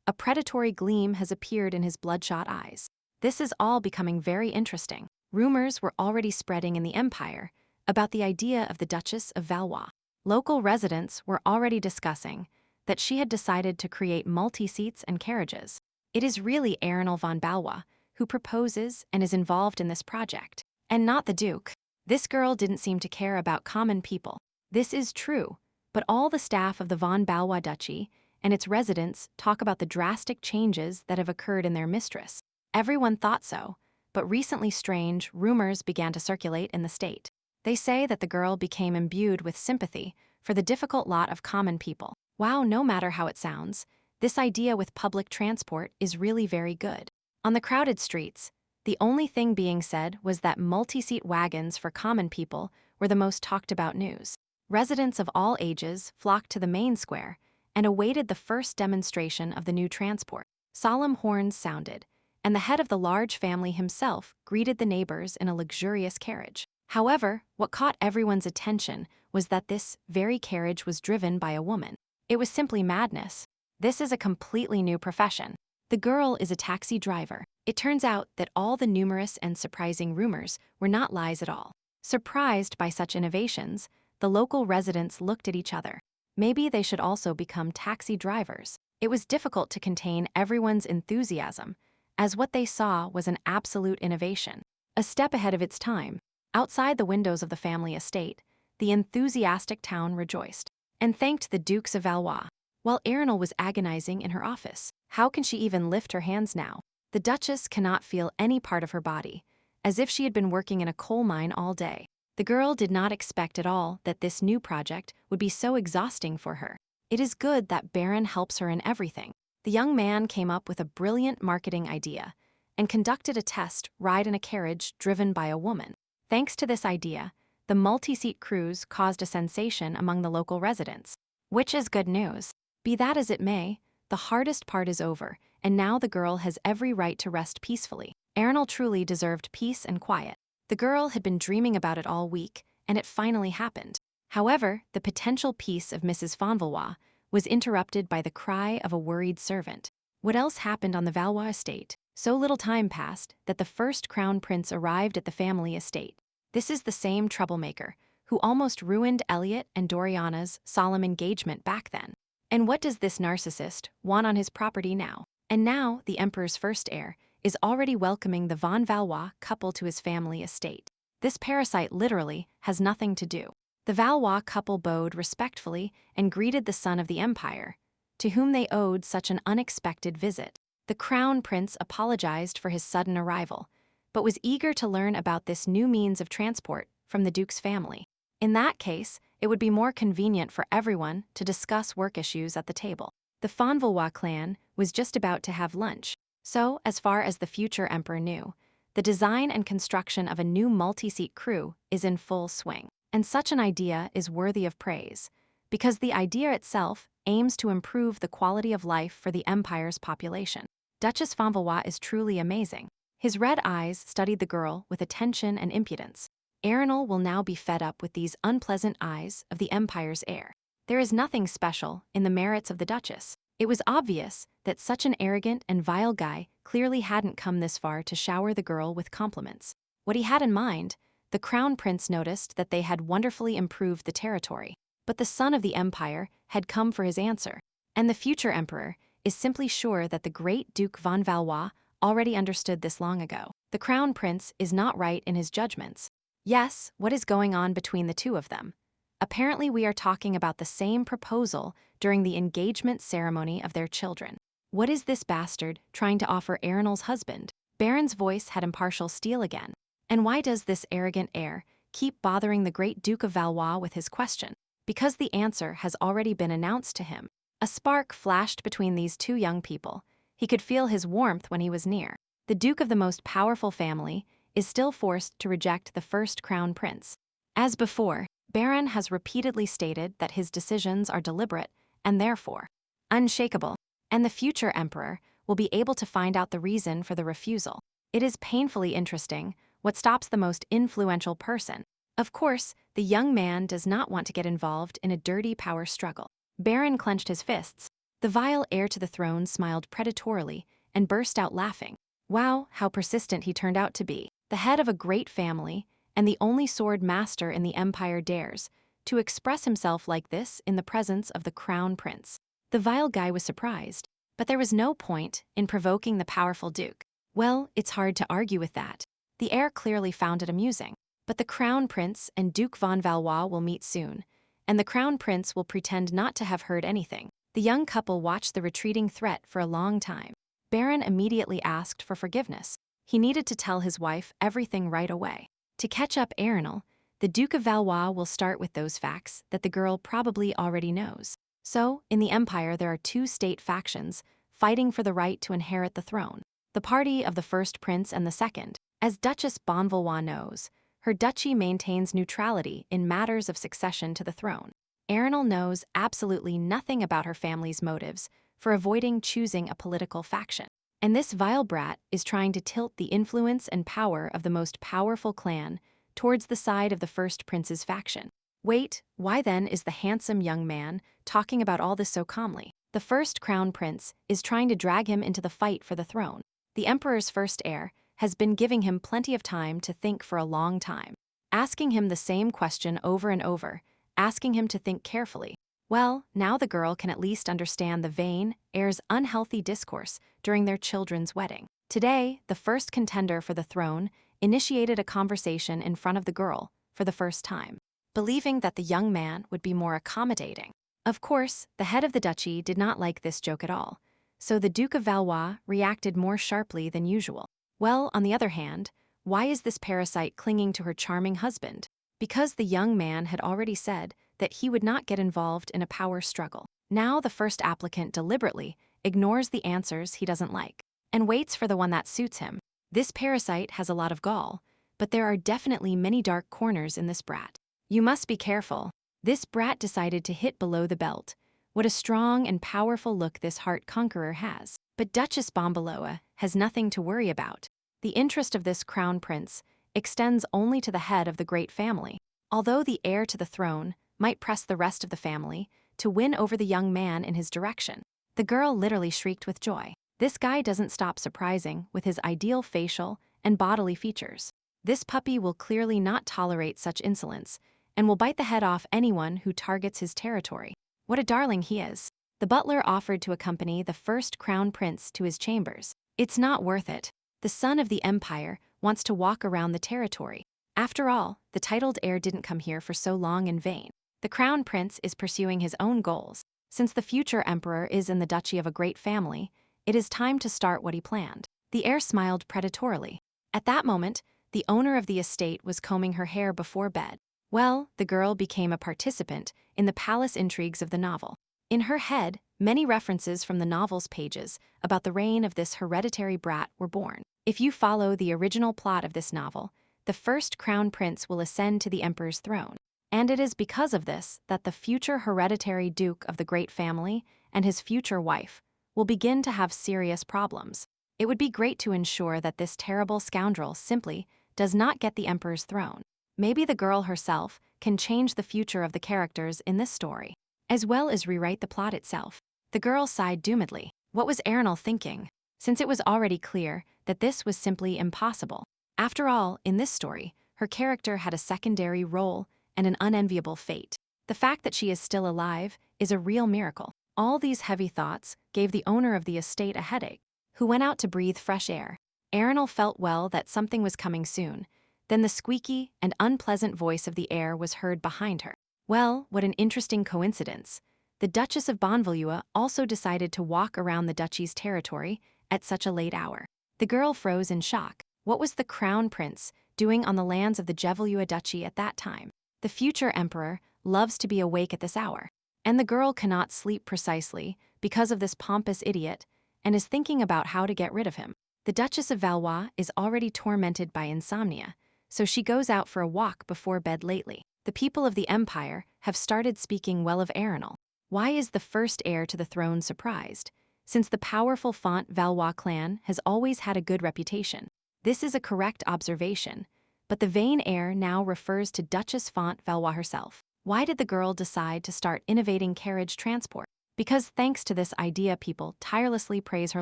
a predatory gleam has appeared in his bloodshot eyes. This is all becoming very interesting. Rumors were already spreading in the empire about the idea of the Duchess of Valois. Local residents were already discussing that she had decided to create multi-seats and carriages. It is really Arenal von Valois who proposes and is involved in this project, and not the Duke. This girl didn't seem to care about common people. This is true, but all the staff of the von Valois duchy and its residents talk about the drastic changes that have occurred in their mistress. Everyone thought so, but recently strange rumors began to circulate in the state. They say that the girl became imbued with sympathy for the difficult lot of common people. Wow, no matter how it sounds, this idea with public transport is really very good. On the crowded streets, the only thing being said was that multi-seat wagons for common people were the most talked about news. Residents of all ages flocked to the main square and awaited the first demonstration of the new transport. Solemn horns sounded, and the head of the large family himself greeted the neighbors in a luxurious carriage. However, what caught everyone's attention was that this very carriage was driven by a woman. It was simply madness. This is a completely new profession. The girl is a taxi driver. It turns out that all the numerous and surprising rumors were not lies at all. Surprised by such innovations, the local residents looked at each other. Maybe they should also become taxi drivers. It was difficult to contain everyone's enthusiasm, as what they saw was an absolute innovation, a step ahead of its time. Outside the windows of the family estate, the enthusiastic town rejoiced and thanked the Dukes of Valois. While Arenal was agonizing in her office, how can she even lift her hands now? The Duchess cannot feel any part of her body, as if she had been working in a coal mine all day. The girl did not expect at all that this new project would be so exhausting for her. It is good that Baron helps her in everything. The young man came up with a brilliant marketing idea and conducted a test ride in a carriage driven by a woman. Thanks to this idea, the multi-seat cruise caused a sensation among the local residents, which is good news. Be that as it may, the hardest part is over, and now the girl has every right to rest peacefully. Arenal truly deserved peace and quiet. The girl had been dreaming about it all week, and it finally happened. However, the potential peace of Mrs. Fonvalois was interrupted by the cry of a worried servant. What else happened on the Valois estate? So little time passed that the first crown prince arrived at the family estate. This is the same troublemaker who almost ruined Elliot and Doriana's solemn engagement back then. And what does this narcissist want on his property now? And now the emperor's first heir is already welcoming the von Valois couple to his family estate. This parasite literally has nothing to do. The Valois couple bowed respectfully and greeted the son of the empire, to whom they owed such an unexpected visit. The crown prince apologized for his sudden arrival, but was eager to learn about this new means of transport from the duke's family. In that case, it would be more convenient for everyone to discuss work issues at the table. The Fonvalois clan was just about to have lunch, so as far as the future emperor knew, the design and construction of a new multi-seat crew is in full swing. And such an idea is worthy of praise, because the idea itself aims to improve the quality of life for the empire's population. Duchess Fonvalois is truly amazing. His red eyes studied the girl with attention and impudence. Arenal will now be fed up with these unpleasant eyes of the empire's heir. There is nothing special in the merits of the duchess. It was obvious that such an arrogant and vile guy clearly hadn't come this far to shower the girl with compliments. What he had in mind, the crown prince noticed that they had wonderfully improved the territory. But the son of the empire had come for his answer, and the future emperor is simply sure that the great Duke von Valois already understood this long ago. The crown prince is not right in his judgments. Yes, what is going on between the two of them? Apparently we are talking about the same proposal during the engagement ceremony of their children. What is this bastard trying to offer Arenal's husband? Baron's voice had impartial steel again. And why does this arrogant heir keep bothering the great Duke of Valois with his question? Because the answer has already been announced to him. A spark flashed between these two young people. He could feel his warmth when he was near. The Duke of the most powerful family is still forced to reject the first crown prince. As before, Baron has repeatedly stated that his decisions are deliberate and therefore unshakable, and the future emperor will be able to find out the reason for the refusal. It is painfully interesting what stops the most influential person. Of course, the young man does not want to get involved in a dirty power struggle. Baron clenched his fists. The vile heir to the throne smiled predatorily and burst out laughing. Wow, how persistent he turned out to be. The head of a great family and the only sword master in the empire dares to express himself like this in the presence of the crown prince. The vile guy was surprised, but there was no point in provoking the powerful duke. Well, it's hard to argue with that. The heir clearly found it amusing. But the crown prince and Duke von Valois will meet soon, and the crown prince will pretend not to have heard anything. The young couple watched the retreating threat for a long time. Baron immediately asked for forgiveness. He needed to tell his wife everything right away. To catch up Arenal, the Duke of Valois will start with those facts that the girl probably already knows. So, in the empire there are two state factions fighting for the right to inherit the throne. The party of the first prince and the second. As Duchess von Valois knows, her duchy maintains neutrality in matters of succession to the throne. Arenal knows absolutely nothing about her family's motives for avoiding choosing a political faction. And this vile brat is trying to tilt the influence and power of the most powerful clan towards the side of the first prince's faction. Wait, why then is the handsome young man talking about all this so calmly? The first crown prince is trying to drag him into the fight for the throne. The emperor's first heir has been giving him plenty of time to think for a long time, asking him the same question over and over, asking him to think carefully. Well, now the girl can at least understand the vain heir's unhealthy discourse during their children's wedding. Today, the first contender for the throne initiated a conversation in front of the girl for the first time, believing that the young man would be more accommodating. Of course, the head of the duchy did not like this joke at all, so the Duke of Valois reacted more sharply than usual. Well, on the other hand, why is this parasite clinging to her charming husband? Because the young man had already said that he would not get involved in a power struggle. Now the first applicant deliberately ignores the answers he doesn't like and waits for the one that suits him. This parasite has a lot of gall, but there are definitely many dark corners in this brat. You must be careful. This brat decided to hit below the belt. What a strong and powerful look this heart conqueror has. But Duchess Bombaloa has nothing to worry about. The interest of this crown prince extends only to the head of the great family. Although the heir to the throne might press the rest of the family to win over the young man in his direction. The girl literally shrieked with joy. This guy doesn't stop surprising with his ideal facial and bodily features. This puppy will clearly not tolerate such insolence and will bite the head off anyone who targets his territory. What a darling he is. The butler offered to accompany the first crown prince to his chambers. It's not worth it. The son of the empire wants to walk around the territory. After all, the titled heir didn't come here for so long in vain. The crown prince is pursuing his own goals. Since the future emperor is in the duchy of a great family, it is time to start what he planned. The heir smiled predatorily. At that moment, the owner of the estate was combing her hair before bed. Well, the girl became a participant in the palace intrigues of the novel. In her head, many references from the novel's pages about the reign of this hereditary brat were born. If you follow the original plot of this novel, the first crown prince will ascend to the emperor's throne. And it is because of this that the future hereditary duke of the great family and his future wife will begin to have serious problems. It would be great to ensure that this terrible scoundrel simply does not get the emperor's throne. Maybe the girl herself can change the future of the characters in this story, as well as rewrite the plot itself. The girl sighed doomedly. What was Erinal thinking? Since it was already clear that this was simply impossible. After all, in this story, her character had a secondary role and an unenviable fate. The fact that she is still alive is a real miracle. All these heavy thoughts gave the owner of the estate a headache, who went out to breathe fresh air. Erinal felt well that something was coming soon. Then the squeaky and unpleasant voice of the heir was heard behind her. Well, what an interesting coincidence. The Duchess of Bonvalua also decided to walk around the duchy's territory at such a late hour. The girl froze in shock. What was the crown prince doing on the lands of the Jevalua duchy at that time? The future emperor loves to be awake at this hour, and the girl cannot sleep precisely because of this pompous idiot and is thinking about how to get rid of him. The Duchess of Valois is already tormented by insomnia, so she goes out for a walk before bed lately. The people of the empire have started speaking well of Erinal. Why is the first heir to the throne surprised? Since the powerful Font Valois clan has always had a good reputation. This is a correct observation, but the vain heir now refers to Duchess Font Valois herself. Why did the girl decide to start innovating carriage transport? Because thanks to this idea, people tirelessly praise her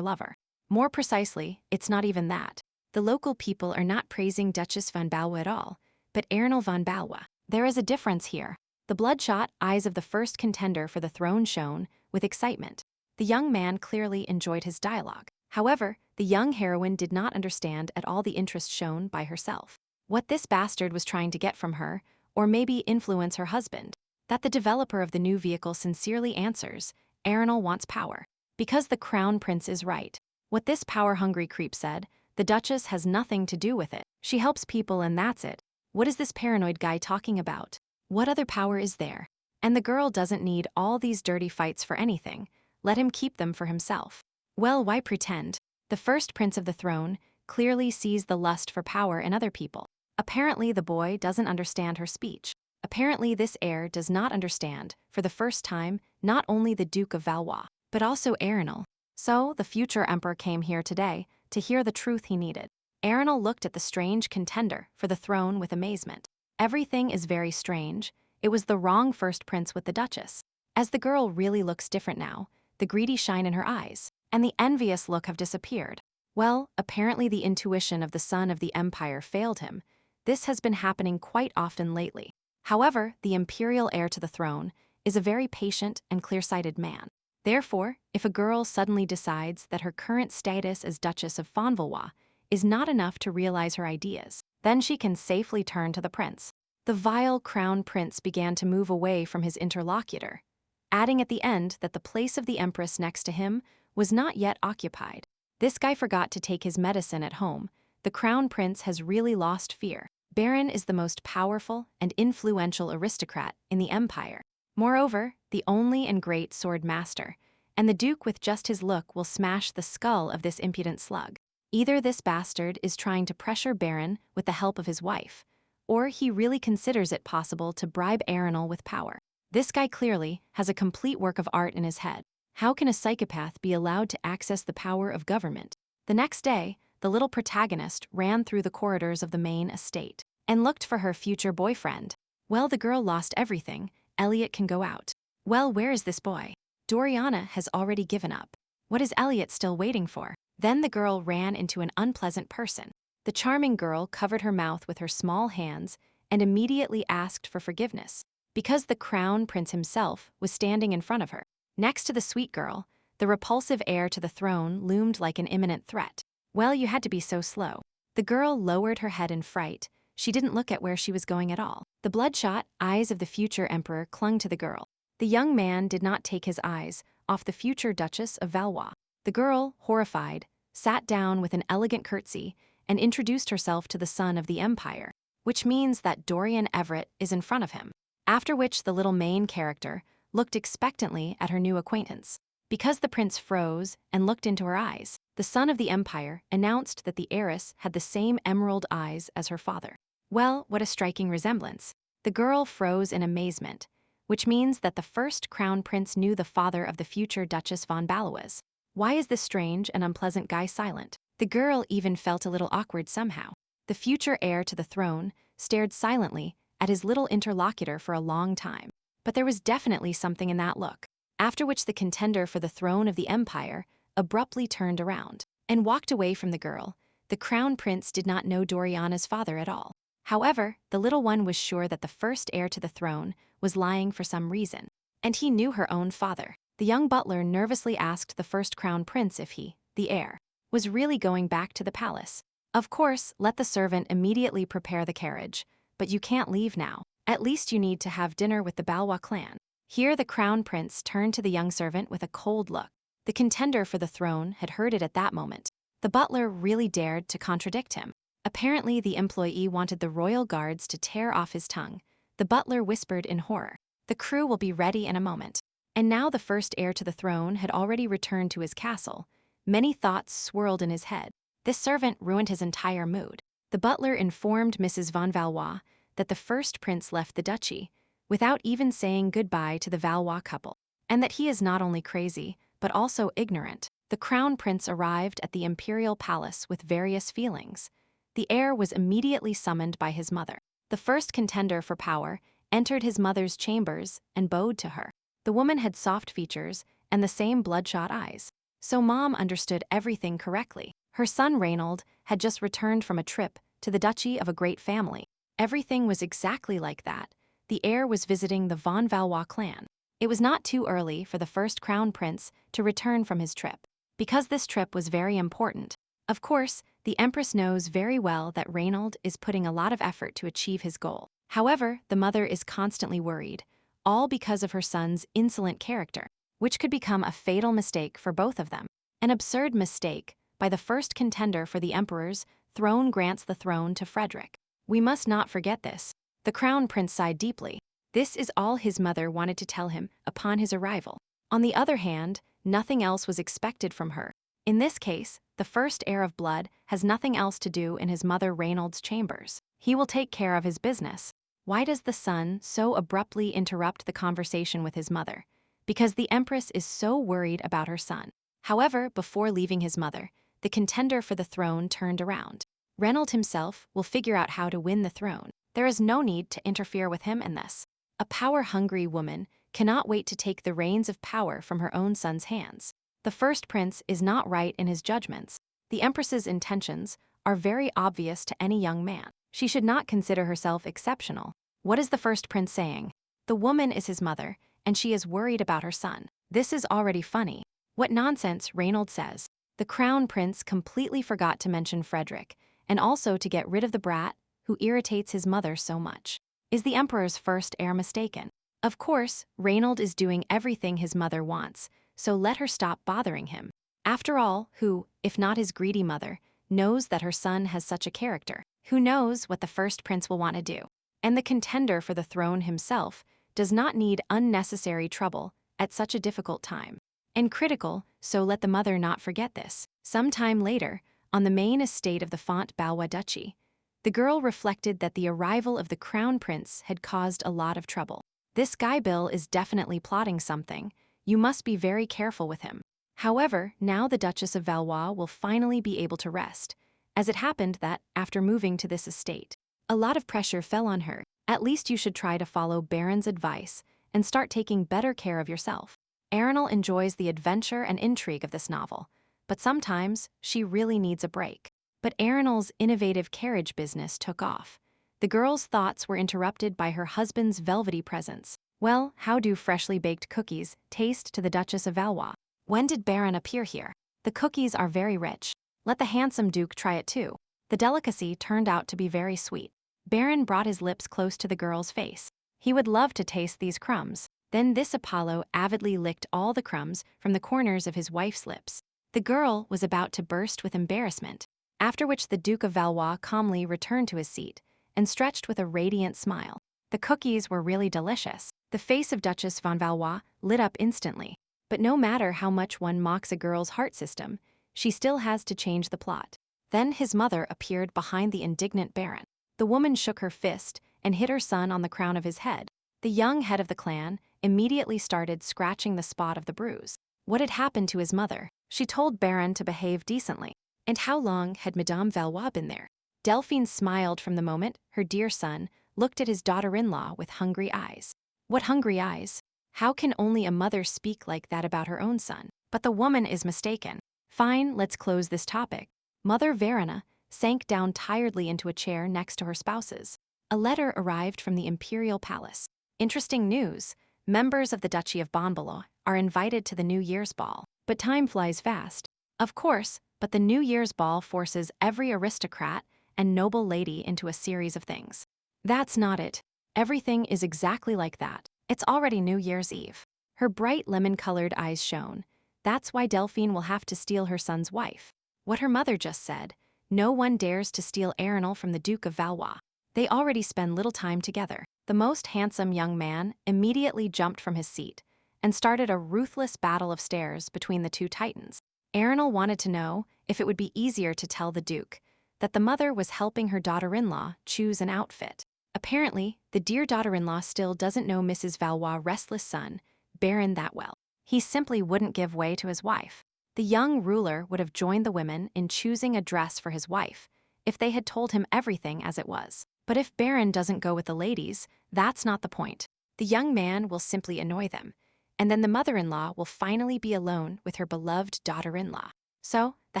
lover. More precisely, it's not even that. The local people are not praising Duchess von Valois at all, but Erinal von Valois. There is a difference here. The bloodshot eyes of the first contender for the throne shone with excitement. The young man clearly enjoyed his dialogue. However, the young heroine did not understand at all the interest shown by herself. What this bastard was trying to get from her, or maybe influence her husband. That the developer of the new vehicle sincerely answers, Erinal wants power. Because the crown prince is right. What this power-hungry creep said, the Duchess has nothing to do with it. She helps people and that's it. What is this paranoid guy talking about? What other power is there? And the girl doesn't need all these dirty fights for anything. Let him keep them for himself. Well, why pretend? The first prince of the throne clearly sees the lust for power in other people. Apparently the boy doesn't understand her speech. Apparently this heir does not understand, for the first time, not only the Duke of Valois, but also Erinal. So, the future emperor came here today to hear the truth he needed. Erinal looked at the strange contender for the throne with amazement. Everything is very strange. It was the wrong first prince with the Duchess. As the girl really looks different now, the greedy shine in her eyes, and the envious look have disappeared. Well, apparently the intuition of the son of the empire failed him. This has been happening quite often lately. However, the imperial heir to the throne is a very patient and clear-sighted man. Therefore, if a girl suddenly decides that her current status as Duchess of Fonvalois is not enough to realize her ideas, then she can safely turn to the prince. The vile crown prince began to move away from his interlocutor, adding at the end that the place of the empress next to him was not yet occupied. This guy forgot to take his medicine at home. The crown prince has really lost fear. Baron is the most powerful and influential aristocrat in the empire. Moreover, the only and great sword master, and the duke with just his look will smash the skull of this impudent slug. Either this bastard is trying to pressure Baron with the help of his wife, or he really considers it possible to bribe Erinal with power. This guy clearly has a complete work of art in his head. How can a psychopath be allowed to access the power of government? The next day, the little protagonist ran through the corridors of the main estate and looked for her future boyfriend. Well, the girl lost everything. Elliot can go out. Well, where is this boy? Doriana has already given up. What is Elliot still waiting for? Then the girl ran into an unpleasant person. The charming girl covered her mouth with her small hands and immediately asked for forgiveness, because the crown prince himself was standing in front of her. Next to the sweet girl, the repulsive heir to the throne loomed like an imminent threat. Well, you had to be so slow. The girl lowered her head in fright. She didn't look at where she was going at all. The bloodshot eyes of the future emperor clung to the girl. The young man did not take his eyes off the future Duchess of Valois. The girl, horrified, sat down with an elegant curtsy and introduced herself to the son of the empire, which means that Dorian Everett is in front of him. After which the little main character looked expectantly at her new acquaintance. Because the prince froze and looked into her eyes, the son of the empire announced that the heiress had the same emerald eyes as her father. Well, what a striking resemblance. The girl froze in amazement, which means that the first crown prince knew the father of the future Duchess von Valois. Why is this strange and unpleasant guy silent? The girl even felt a little awkward somehow. The future heir to the throne stared silently at his little interlocutor for a long time. But there was definitely something in that look. After which the contender for the throne of the empire abruptly turned around and walked away from the girl. The crown prince did not know Doriana's father at all. However, the little one was sure that the first heir to the throne was lying for some reason, and he knew her own father. The young butler nervously asked the first crown prince if he, the heir, was really going back to the palace. Of course, let the servant immediately prepare the carriage, but you can't leave now. At least you need to have dinner with the Valois clan. Here the crown prince turned to the young servant with a cold look. The contender for the throne had heard it at that moment. The butler really dared to contradict him. Apparently the employee wanted the royal guards to tear off his tongue. The butler whispered in horror. The crew will be ready in a moment. And now the first heir to the throne had already returned to his castle. Many thoughts swirled in his head. This servant ruined his entire mood. The butler informed Mrs. von Valois that the first prince left the duchy without even saying goodbye to the Valois couple, and that he is not only crazy, but also ignorant. The crown prince arrived at the imperial palace with various feelings. The heir was immediately summoned by his mother. The first contender for power entered his mother's chambers and bowed to her. The woman had soft features and the same bloodshot eyes. So Mom understood everything correctly. Her son Reynold had just returned from a trip to the duchy of a great family. Everything was exactly like that. The heir was visiting the von Valois clan. It was not too early for the first crown prince to return from his trip, because this trip was very important. Of course, the empress knows very well that Reynold is putting a lot of effort to achieve his goal. However, the mother is constantly worried, all because of her son's insolent character, which could become a fatal mistake for both of them. An absurd mistake by the first contender for the emperor's throne grants the throne to Frederick. We must not forget this. The crown prince sighed deeply. This is all his mother wanted to tell him upon his arrival. On the other hand, nothing else was expected from her. In this case, the first heir of blood has nothing else to do in his mother Reynold's chambers. He will take care of his business. Why does the son so abruptly interrupt the conversation with his mother? Because the empress is so worried about her son. However, before leaving his mother, the contender for the throne turned around. Reynold himself will figure out how to win the throne. There is no need to interfere with him in this. A power-hungry woman cannot wait to take the reins of power from her own son's hands. The first prince is not right in his judgments. The empress's intentions are very obvious to any young man. She should not consider herself exceptional. What is the first prince saying? The woman is his mother, and she is worried about her son. This is already funny. What nonsense, Reynold says. The crown prince completely forgot to mention Frederick, and also to get rid of the brat who irritates his mother so much. Is the emperor's first heir mistaken? Of course, Reynold is doing everything his mother wants, so let her stop bothering him. After all, who, if not his greedy mother, knows that her son has such a character? Who knows what the first prince will want to do? And the contender for the throne himself does not need unnecessary trouble at such a difficult time. And critical, so let the mother not forget this. Sometime later, on the main estate of the Font Valois Duchy, the girl reflected that the arrival of the crown prince had caused a lot of trouble. This guy Bill is definitely plotting something. You must be very careful with him. However, now the Duchess of Valois will finally be able to rest, as it happened that, after moving to this estate, a lot of pressure fell on her. At least you should try to follow Baron's advice and start taking better care of yourself. Arenal enjoys the adventure and intrigue of this novel, but sometimes she really needs a break. But Arenal's innovative carriage business took off. The girl's thoughts were interrupted by her husband's velvety presence. Well, how do freshly baked cookies taste to the Duchess of Valois? When did Baron appear here? The cookies are very rich. Let the handsome Duke try it too. The delicacy turned out to be very sweet. Baron brought his lips close to the girl's face. He would love to taste these crumbs. Then this Apollo avidly licked all the crumbs from the corners of his wife's lips. The girl was about to burst with embarrassment, after which the Duke of Valois calmly returned to his seat and stretched with a radiant smile. The cookies were really delicious. The face of Duchess von Valois lit up instantly. But no matter how much one mocks a girl's heart system, she still has to change the plot. Then his mother appeared behind the indignant Baron. The woman shook her fist and hit her son on the crown of his head. The young head of the clan immediately started scratching the spot of the bruise. What had happened to his mother? She told Baron to behave decently. And how long had Madame Valois been there? Delphine smiled from the moment her dear son looked at his daughter-in-law with hungry eyes. What hungry eyes? How can only a mother speak like that about her own son? But the woman is mistaken. Fine, let's close this topic. Mother Verena sank down tiredly into a chair next to her spouse's. A letter arrived from the imperial palace. Interesting news. Members of the Duchy of Bonbalo are invited to the New Year's ball. But time flies fast. Of course, but the New Year's ball forces every aristocrat and noble lady into a series of things. That's not it. Everything is exactly like that. It's already New Year's Eve. Her bright lemon-colored eyes shone. That's why Delphine will have to steal her son's wife. What her mother just said, no one dares to steal Arenal from the Duke of Valois. They already spend little time together. The most handsome young man immediately jumped from his seat and started a ruthless battle of stares between the two titans. Arenal wanted to know if it would be easier to tell the Duke that the mother was helping her daughter-in-law choose an outfit. Apparently, the dear daughter-in-law still doesn't know Mrs. Valois' restless son, Baron, that well. He simply wouldn't give way to his wife. The young ruler would have joined the women in choosing a dress for his wife if they had told him everything as it was. But if Baron doesn't go with the ladies, that's not the point. The young man will simply annoy them, and then the mother-in-law will finally be alone with her beloved daughter-in-law. So, the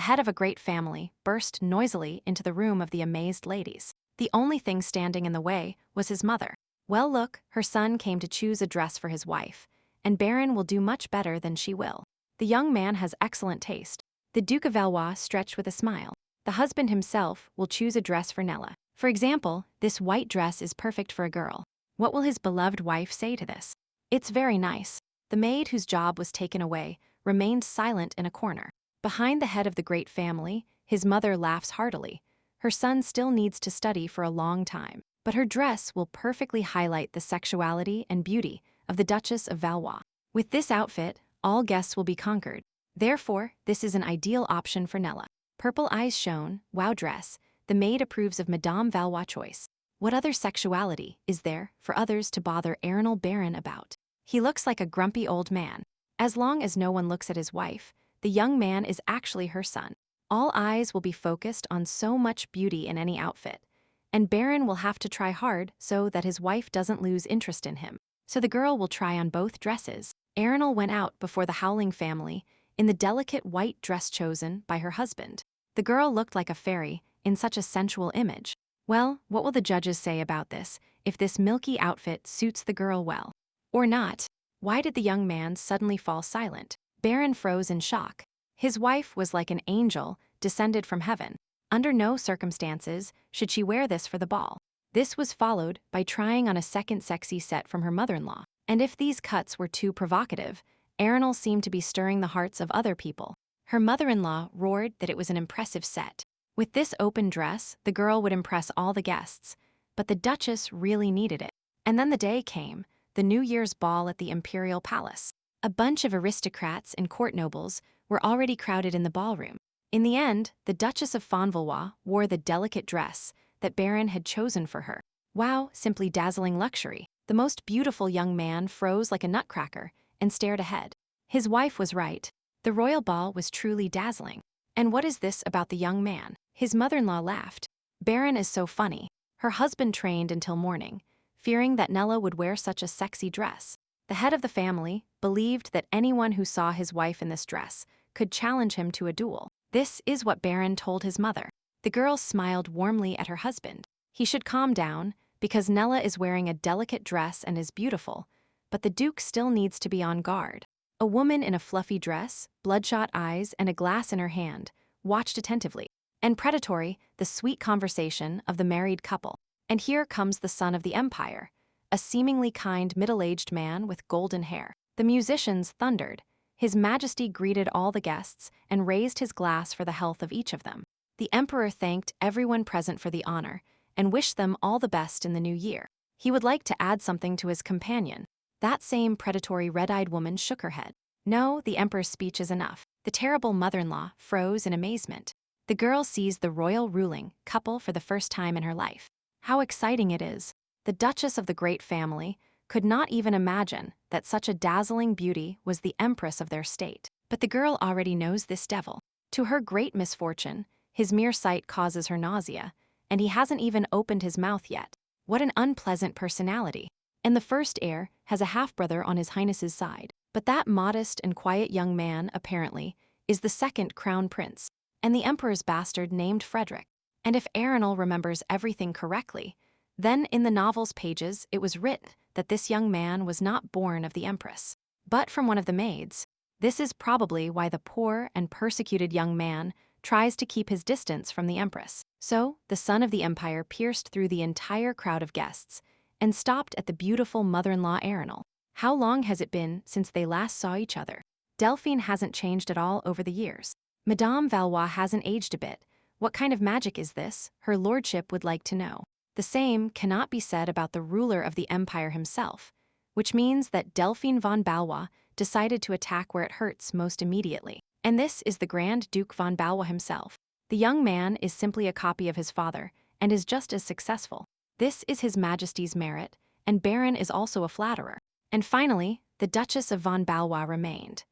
head of a great family burst noisily into the room of the amazed ladies. The only thing standing in the way was his mother. Well, look, her son came to choose a dress for his wife, and Baron will do much better than she will. The young man has excellent taste. The Duke of Valois stretched with a smile. The husband himself will choose a dress for Nella. For example, this white dress is perfect for a girl. What will his beloved wife say to this? It's very nice. The maid whose job was taken away remained silent in a corner. Behind the head of the great family, his mother laughs heartily. Her son still needs to study for a long time, but her dress will perfectly highlight the sexuality and beauty of the Duchess of Valois. With this outfit, all guests will be conquered. Therefore, this is an ideal option for Nella. Purple eyes shone, wow dress. The maid approves of Madame Valois' choice. What other sexuality is there for others to bother Arenal Baron about? He looks like a grumpy old man. As long as no one looks at his wife, the young man is actually her son. All eyes will be focused on so much beauty in any outfit, and Baron will have to try hard so that his wife doesn't lose interest in him. So the girl will try on both dresses. Arenal went out before the Howling family in the delicate white dress chosen by her husband. The girl looked like a fairy in such a sensual image. Well, what will the judges say about this, if this milky outfit suits the girl well? Or not? Why did the young man suddenly fall silent? Baron froze in shock. His wife was like an angel descended from heaven. Under no circumstances should she wear this for the ball. This was followed by trying on a second sexy set from her mother-in-law. And if these cuts were too provocative, Arenal seemed to be stirring the hearts of other people. Her mother-in-law roared that it was an impressive set. With this open dress, the girl would impress all the guests, but the Duchess really needed it. And then the day came, the New Year's ball at the Imperial Palace. A bunch of aristocrats and court nobles were already crowded in the ballroom. In the end, the Duchess of Valois wore the delicate dress that Baron had chosen for her. Wow, simply dazzling luxury. The most beautiful young man froze like a nutcracker and stared ahead. His wife was right. The royal ball was truly dazzling. And what is this about the young man? His mother-in-law laughed. Baron is so funny. Her husband trained until morning, fearing that Nella would wear such a sexy dress. The head of the family believed that anyone who saw his wife in this dress could challenge him to a duel. This is what Baron told his mother. The girl smiled warmly at her husband. He should calm down, because Nella is wearing a delicate dress and is beautiful, but the Duke still needs to be on guard. A woman in a fluffy dress, bloodshot eyes, and a glass in her hand watched attentively. And predatory, the sweet conversation of the married couple. And here comes the son of the empire, a seemingly kind middle-aged man with golden hair. The musicians thundered. His Majesty greeted all the guests and raised his glass for the health of each of them. The emperor thanked everyone present for the honor and wished them all the best in the new year. He would like to add something to his companion. That same predatory red-eyed woman shook her head. No, the emperor's speech is enough. The terrible mother-in-law froze in amazement. The girl sees the royal ruling couple for the first time in her life. How exciting it is. The Duchess of the great family could not even imagine that such a dazzling beauty was the empress of their state. But the girl already knows this devil. To her great misfortune, his mere sight causes her nausea, and he hasn't even opened his mouth yet. What an unpleasant personality. And the first heir has a half-brother on his highness's side. But that modest and quiet young man, apparently, is the second crown prince, and the emperor's bastard named Frederick. And if Arenal remembers everything correctly, then in the novel's pages it was written that this young man was not born of the empress, but from one of the maids. This is probably why the poor and persecuted young man tries to keep his distance from the empress. So, the son of the empire pierced through the entire crowd of guests and stopped at the beautiful mother-in-law Arenal. How long has it been since they last saw each other? Delphine hasn't changed at all over the years. Madame Valois hasn't aged a bit. What kind of magic is this? Her lordship would like to know. The same cannot be said about the ruler of the empire himself, which means that Delphine von Valois decided to attack where it hurts most immediately. And this is the Grand Duke von Valois himself. The young man is simply a copy of his father and is just as successful. This is his Majesty's merit, and Baron is also a flatterer. And finally, the Duchess of von Valois remained.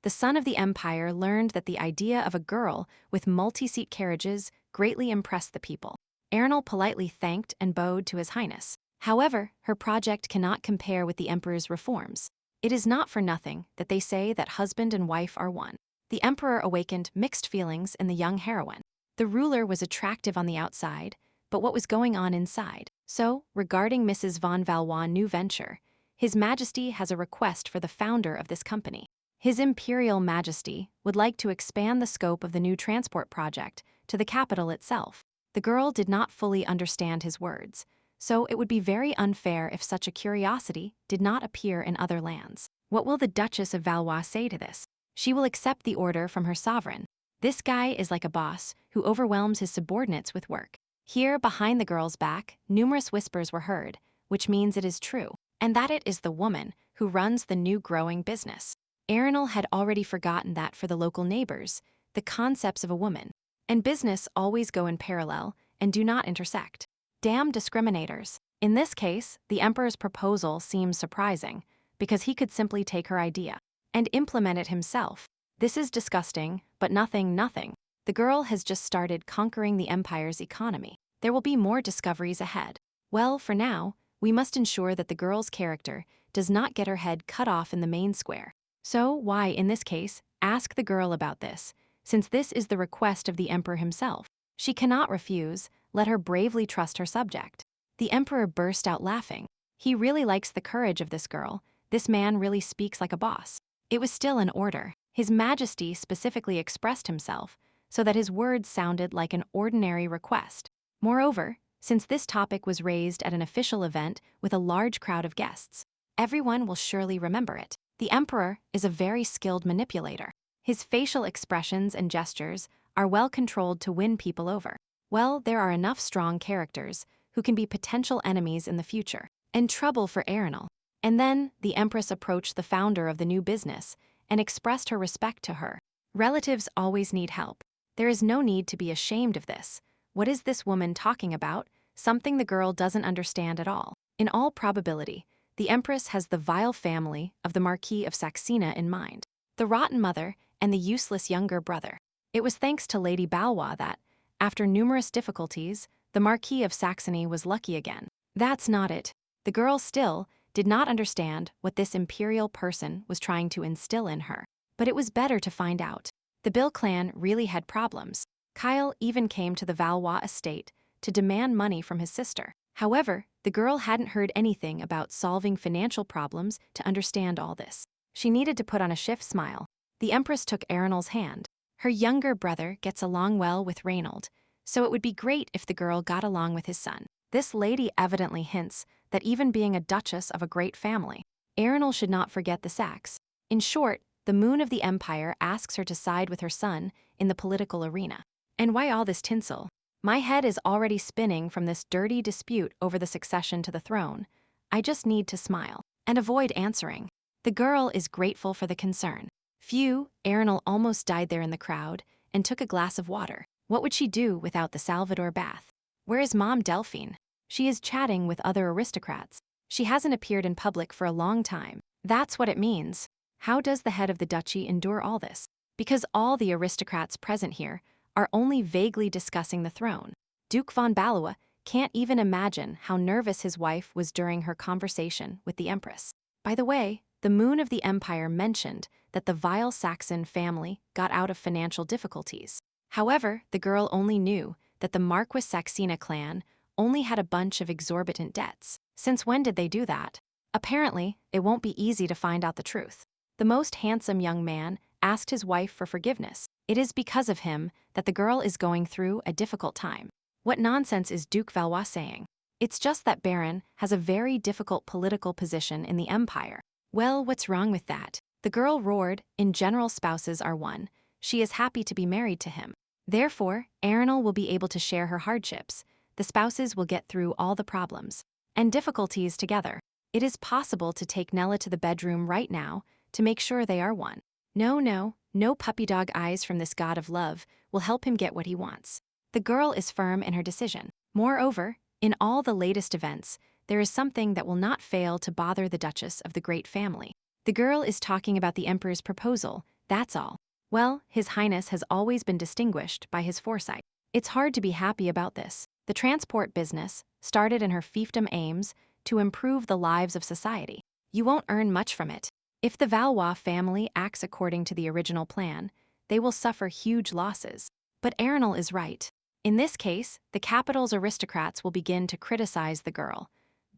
The son of the empire learned that the idea of a girl with multi-seat carriages greatly impressed the people. Arenal politely thanked and bowed to his highness. However, her project cannot compare with the emperor's reforms. It is not for nothing that they say that husband and wife are one. The emperor awakened mixed feelings in the young heroine. The ruler was attractive on the outside, but what was going on inside? So, regarding Mrs. von Valois' new venture, His Majesty has a request for the founder of this company. His Imperial Majesty would like to expand the scope of the new transport project to the capital itself. The girl did not fully understand his words, so it would be very unfair if such a curiosity did not appear in other lands. What will the Duchess of Valois say to this? She will accept the order from her sovereign. This guy is like a boss who overwhelms his subordinates with work. Here, behind the girl's back, numerous whispers were heard, which means it is true, and that it is the woman who runs the new growing business. Arenal had already forgotten that for the local neighbors, the concepts of a woman and business always go in parallel and do not intersect. Damn discriminators. In this case, the emperor's proposal seems surprising, because he could simply take her idea and implement it himself. This is disgusting, but nothing. The girl has just started conquering the empire's economy. There will be more discoveries ahead. Well, for now, we must ensure that the girl's character does not get her head cut off in the main square. So why, in this case, ask the girl about this, since this is the request of the emperor himself? She cannot refuse. Let her bravely trust her subject. The emperor burst out laughing. He really likes the courage of this girl. This man really speaks like a boss. It was still an order. His Majesty specifically expressed himself so that his words sounded like an ordinary request. Moreover, since this topic was raised at an official event with a large crowd of guests, everyone will surely remember it. The emperor is a very skilled manipulator. His facial expressions and gestures are well controlled to win people over. Well, there are enough strong characters who can be potential enemies in the future, and trouble for Arenal. And then, the empress approached the founder of the new business and expressed her respect to her. Relatives always need help. There is no need to be ashamed of this. What is this woman talking about? Something the girl doesn't understand at all. In all probability, the empress has the vile family of the Marquis of Saxena in mind. The rotten mother and the useless younger brother. It was thanks to Lady Valois that, after numerous difficulties, the Marquis of Saxony was lucky again. That's not it. The girl still did not understand what this imperial person was trying to instill in her. But it was better to find out. The Bill clan really had problems. Kyle even came to the Valois estate to demand money from his sister. However, the girl hadn't heard anything about solving financial problems to understand all this. She needed to put on a shift smile. The Empress took Arenal's hand. Her younger brother gets along well with Reynold, so it would be great if the girl got along with his son. This lady evidently hints that even being a duchess of a great family, Arenal should not forget the Sax. In short, the moon of the empire asks her to side with her son in the political arena. And why all this tinsel? My head is already spinning from this dirty dispute over the succession to the throne. I just need to smile and avoid answering. The girl is grateful for the concern. Phew, Arenal almost died there in the crowd and took a glass of water. What would she do without the Salvador bath? Where is Mom Delphine? She is chatting with other aristocrats. She hasn't appeared in public for a long time. That's what it means. How does the head of the duchy endure all this? Because all the aristocrats present here are only vaguely discussing the throne. Duke von Valois can't even imagine how nervous his wife was during her conversation with the Empress. By the way, the moon of the empire mentioned that the vile Saxon family got out of financial difficulties. However, the girl only knew that the Marquis Saxena clan only had a bunch of exorbitant debts. Since when did they do that? Apparently, it won't be easy to find out the truth. The most handsome young man asked his wife for forgiveness. It is because of him that the girl is going through a difficult time. What nonsense is Duke Valois saying? It's just that Baron has a very difficult political position in the empire. Well, what's wrong with that? The girl roared, in general spouses are one. She is happy to be married to him. Therefore, Arenal will be able to share her hardships. The spouses will get through all the problems and difficulties together. It is possible to take Nella to the bedroom right now to make sure they are one. No puppy dog eyes from this god of love will help him get what he wants. The girl is firm in her decision. Moreover, in all the latest events, there is something that will not fail to bother the Duchess of the great family. The girl is talking about the Emperor's proposal, that's all. Well, His Highness has always been distinguished by his foresight. It's hard to be happy about this. The transport business started in her fiefdom aims to improve the lives of society. You won't earn much from it. If the Valois family acts according to the original plan, they will suffer huge losses. But Arenal is right. In this case, the capital's aristocrats will begin to criticize the girl,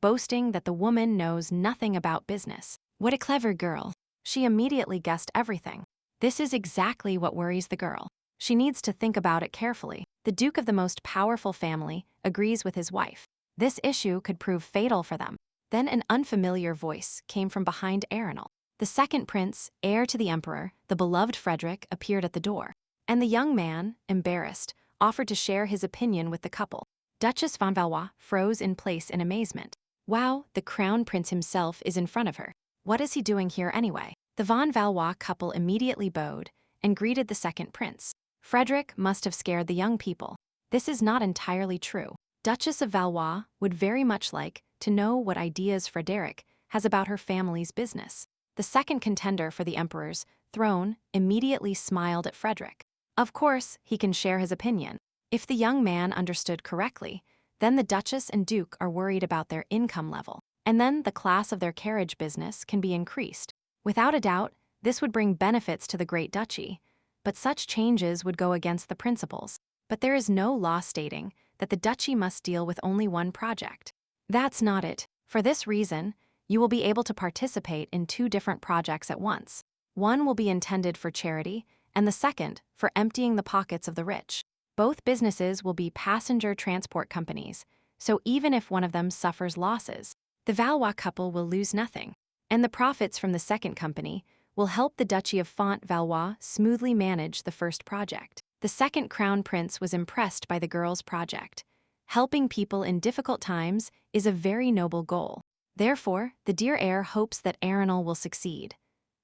boasting that the woman knows nothing about business. What a clever girl. She immediately guessed everything. This is exactly what worries the girl. She needs to think about it carefully. The Duke of the most powerful family agrees with his wife. This issue could prove fatal for them. Then an unfamiliar voice came from behind Arenal. The second prince, heir to the emperor, the beloved Frederick, appeared at the door. And the young man, embarrassed, offered to share his opinion with the couple. Duchess von Valois froze in place in amazement. Wow, the crown prince himself is in front of her. What is he doing here anyway? The von Valois couple immediately bowed and greeted the second prince. Frederick must have scared the young people. This is not entirely true. Duchess of Valois would very much like to know what ideas Frederick has about her family's business. The second contender for the emperor's throne immediately smiled at Frederick. Of course, he can share his opinion. If the young man understood correctly, then the Duchess and Duke are worried about their income level, and then the class of their carriage business can be increased. Without a doubt, this would bring benefits to the Great Duchy, but such changes would go against the principles. But there is no law stating that the duchy must deal with only one project. That's not it. For this reason, you will be able to participate in two different projects at once. One will be intended for charity, and the second for emptying the pockets of the rich. Both businesses will be passenger transport companies, so even if one of them suffers losses, the Valois couple will lose nothing, and the profits from the second company will help the Duchy of Font Valois smoothly manage the first project. The second crown prince was impressed by the girl's project. Helping people in difficult times is a very noble goal. Therefore, the dear heir hopes that Arenal will succeed.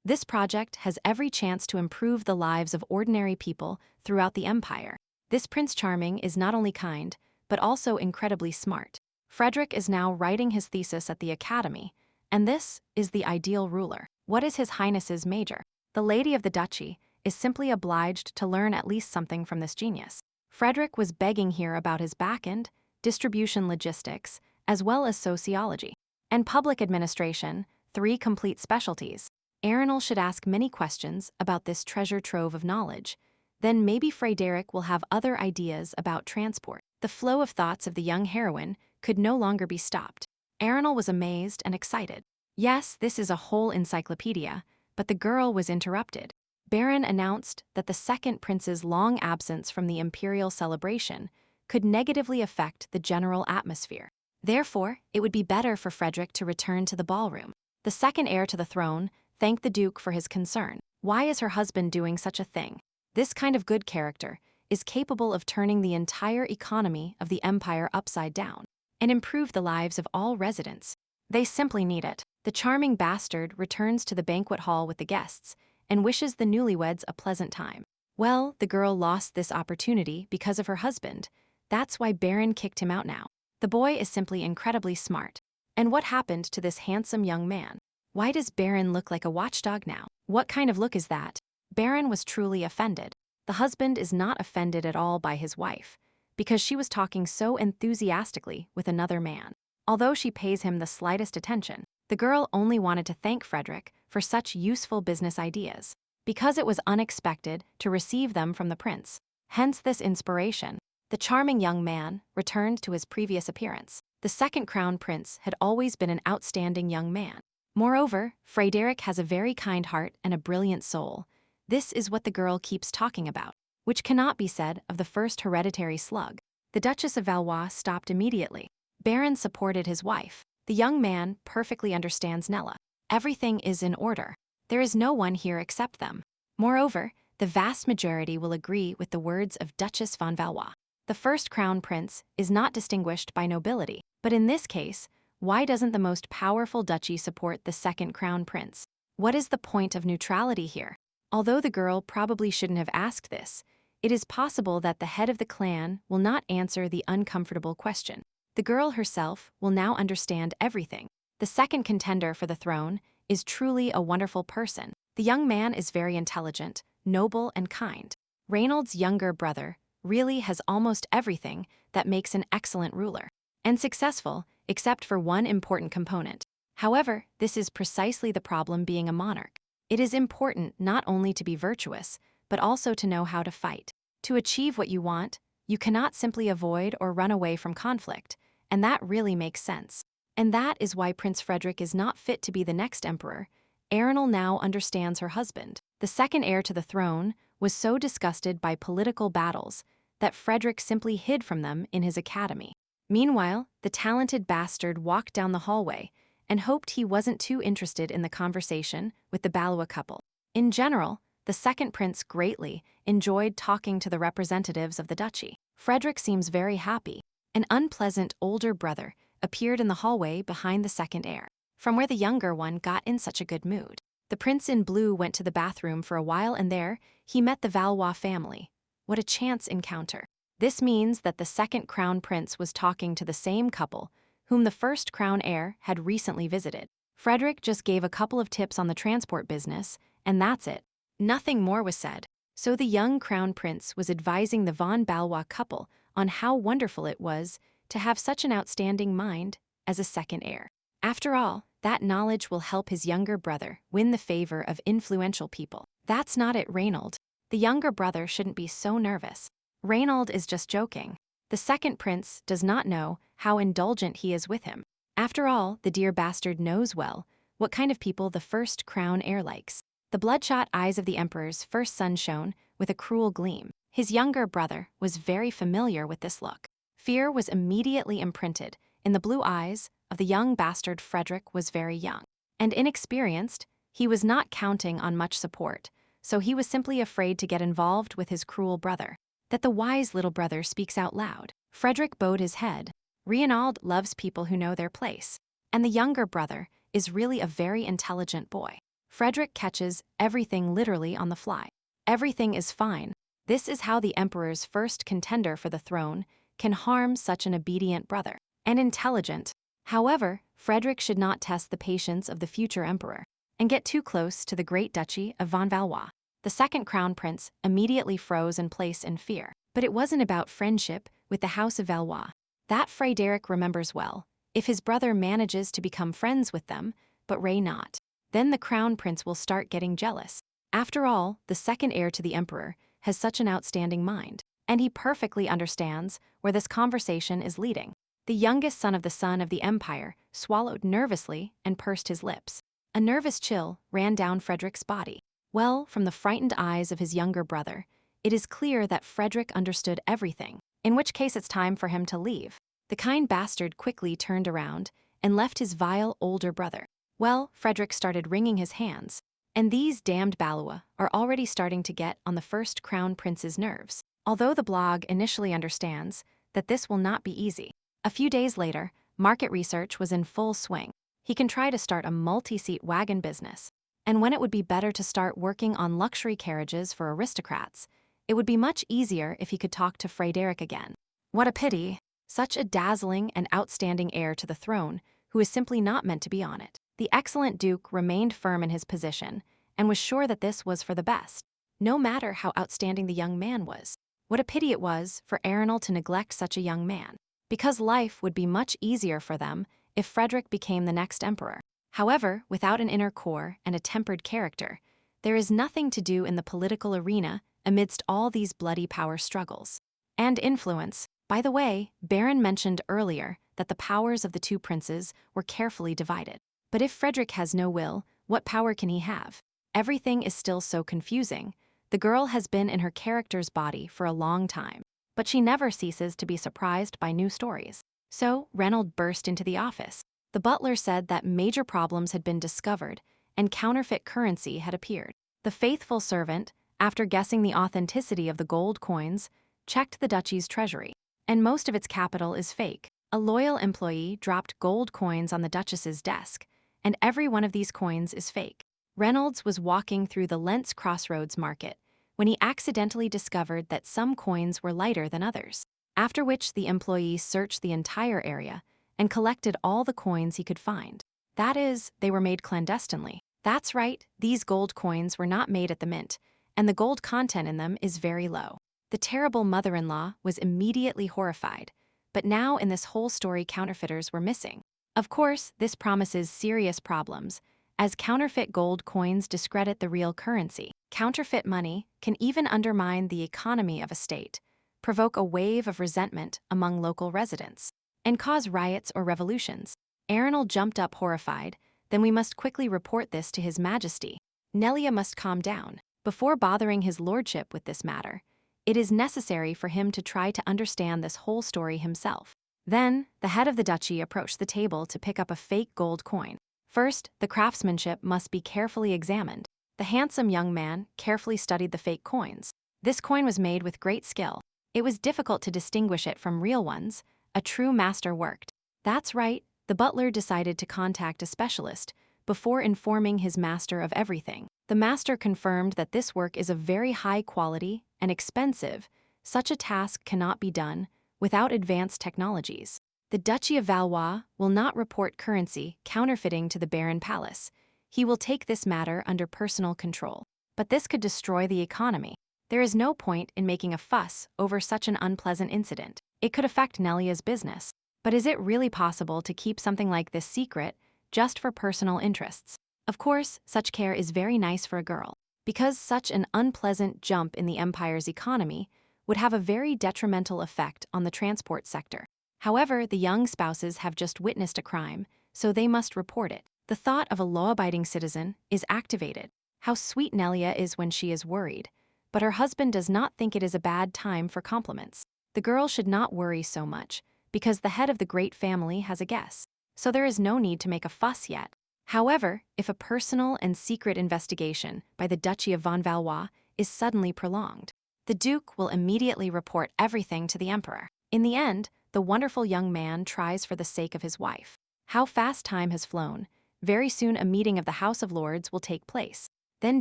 This project has every chance to improve the lives of ordinary people throughout the empire. This Prince Charming is not only kind, but also incredibly smart. Frederick is now writing his thesis at the academy, and this is the ideal ruler. What is His Highness's major? The lady of the duchy is simply obliged to learn at least something from this genius. Frederick was begging here about his back-end, distribution logistics, as well as sociology, and public administration, 3 complete specialties. Arenal should ask many questions about this treasure trove of knowledge. Then maybe Frederick will have other ideas about transport. The flow of thoughts of the young heroine could no longer be stopped. Arenal was amazed and excited. Yes, this is a whole encyclopedia, but the girl was interrupted. Baron announced that the second prince's long absence from the imperial celebration could negatively affect the general atmosphere. Therefore, it would be better for Frederick to return to the ballroom. The second heir to the throne thanked the Duke for his concern. Why is her husband doing such a thing? This kind of good character is capable of turning the entire economy of the empire upside down and improve the lives of all residents. They simply need it. The charming bastard returns to the banquet hall with the guests and wishes the newlyweds a pleasant time. Well, the girl lost this opportunity because of her husband. That's why Baron kicked him out now. The boy is simply incredibly smart. And what happened to this handsome young man? Why does Baron look like a watchdog now? What kind of look is that? Baron was truly offended. The husband is not offended at all by his wife, because she was talking so enthusiastically with another man. Although she pays him the slightest attention, the girl only wanted to thank Frederick for such useful business ideas, because it was unexpected to receive them from the prince. Hence this inspiration. The charming young man returned to his previous appearance. The second crown prince had always been an outstanding young man. Moreover, Frederick has a very kind heart and a brilliant soul. This is what the girl keeps talking about, which cannot be said of the first hereditary slug. The Duchess of Valois stopped immediately. Baron supported his wife. The young man perfectly understands Nella. Everything is in order. There is no one here except them. Moreover, the vast majority will agree with the words of Duchess von Valois. The first crown prince is not distinguished by nobility, but in this case, why doesn't the most powerful duchy support the second crown prince? What is the point of neutrality here? Although the girl probably shouldn't have asked this, it is possible that the head of the clan will not answer the uncomfortable question. The girl herself will now understand everything. The second contender for the throne is truly a wonderful person. The young man is very intelligent, noble, and kind. Reynald's younger brother really has almost everything that makes an excellent ruler, and successful, except for one important component. However, this is precisely the problem being a monarch. It is important not only to be virtuous, but also to know how to fight. To achieve what you want, you cannot simply avoid or run away from conflict, and that really makes sense. And that is why Prince Frederick is not fit to be the next emperor. Arenal now understands her husband. The second heir to the throne was so disgusted by political battles that Frederick simply hid from them in his academy. Meanwhile, the talented bastard walked down the hallway and hoped he wasn't too interested in the conversation with the Valois couple. In general, the second prince greatly enjoyed talking to the representatives of the duchy. Frederick seems very happy. An unpleasant older brother appeared in the hallway behind the second heir, from where the younger one got in such a good mood. The prince in blue went to the bathroom for a while, and there he met the Valois family. What a chance encounter. This means that the second crown prince was talking to the same couple whom the first crown heir had recently visited. Frederick just gave a couple of tips on the transport business, and that's it. Nothing more was said. So the young crown prince was advising the von Valois couple on how wonderful it was to have such an outstanding mind as a second heir. After all, that knowledge will help his younger brother win the favor of influential people. That's not it, Reynald. The younger brother shouldn't be so nervous. Reynald is just joking. The second prince does not know how indulgent he is with him. After all, the dear bastard knows well what kind of people the first crown heir likes. The bloodshot eyes of the emperor's first son shone with a cruel gleam. His younger brother was very familiar with this look. Fear was immediately imprinted in the blue eyes of the young bastard. Frederick was very young and inexperienced. He was not counting on much support, so he was simply afraid to get involved with his cruel brother. That the wise little brother speaks out loud. Frederick bowed his head. Reynald loves people who know their place, and the younger brother is really a very intelligent boy. Frederick catches everything literally on the fly. Everything is fine. This is how the emperor's first contender for the throne can harm such an obedient brother and intelligent. However, Frederick should not test the patience of the future emperor and get too close to the great duchy of von Valois. The second crown prince immediately froze in place in fear. But it wasn't about friendship with the House of Valois. That Frederick remembers well. If his brother manages to become friends with them, but Ray not, then the crown prince will start getting jealous. After all, the second heir to the emperor has such an outstanding mind, and he perfectly understands where this conversation is leading. The youngest son of the empire swallowed nervously and pursed his lips. A nervous chill ran down Frederick's body. Well, from the frightened eyes of his younger brother, it is clear that Frederick understood everything, in which case it's time for him to leave. The kind bastard quickly turned around and left his vile older brother. Well, Frederick started wringing his hands. And these damned Valois are already starting to get on the first crown prince's nerves. Although the blog initially understands that this will not be easy. A few days later, market research was in full swing. He can try to start a multi-seat wagon business. And when it would be better to start working on luxury carriages for aristocrats, it would be much easier if he could talk to Frederick again. What a pity! Such a dazzling and outstanding heir to the throne who is simply not meant to be on it. The excellent Duke remained firm in his position and was sure that this was for the best, no matter how outstanding the young man was. What a pity it was for Arenal to neglect such a young man, because life would be much easier for them if Frederick became the next emperor. However, without an inner core and a tempered character, there is nothing to do in the political arena amidst all these bloody power struggles. And influence. By the way, Baron mentioned earlier that the powers of the two princes were carefully divided. But if Frederick has no will, what power can he have? Everything is still so confusing. The girl has been in her character's body for a long time, but she never ceases to be surprised by new stories. So, Reynolds burst into the office. The butler said that major problems had been discovered and counterfeit currency had appeared. The faithful servant, after guessing the authenticity of the gold coins, checked the duchy's treasury, and most of its capital is fake. A loyal employee dropped gold coins on the duchess's desk, and every one of these coins is fake. Reynolds was walking through the Lentz Crossroads market when he accidentally discovered that some coins were lighter than others, after which the employee searched the entire area and collected all the coins he could find. That is, they were made clandestinely. That's right, these gold coins were not made at the mint, and the gold content in them is very low. The terrible mother-in-law was immediately horrified, but now in this whole story counterfeiters were missing. Of course, this promises serious problems, as counterfeit gold coins discredit the real currency. Counterfeit money can even undermine the economy of a state, provoke a wave of resentment among local residents, and cause riots or revolutions. Arenal jumped up horrified. Then we must quickly report this to His Majesty. Nelia must calm down. Before bothering his lordship with this matter, it is necessary for him to try to understand this whole story himself. Then, the head of the duchy approached the table to pick up a fake gold coin. First, the craftsmanship must be carefully examined. The handsome young man carefully studied the fake coins. This coin was made with great skill. It was difficult to distinguish it from real ones. A true master worked. That's right, the butler decided to contact a specialist before informing his master of everything. The master confirmed that this work is of very high quality and expensive. Such a task cannot be done without advanced technologies. The Duchy of Valois will not report currency counterfeiting to the Baron Palace. He will take this matter under personal control. But this could destroy the economy. There is no point in making a fuss over such an unpleasant incident. It could affect Nelia's business. But is it really possible to keep something like this secret just for personal interests? Of course, such care is very nice for a girl, because such an unpleasant jump in the empire's economy would have a very detrimental effect on the transport sector. However, the young spouses have just witnessed a crime, so they must report it. The thought of a law-abiding citizen is activated. How sweet Nelia is when she is worried, but her husband does not think it is a bad time for compliments. The girl should not worry so much, because the head of the great family has a guess, so there is no need to make a fuss yet. However, if a personal and secret investigation by the Duchy of Von Valois is suddenly prolonged, the Duke will immediately report everything to the Emperor. In the end, the wonderful young man tries for the sake of his wife. How fast time has flown. Very soon a meeting of the House of Lords will take place. Then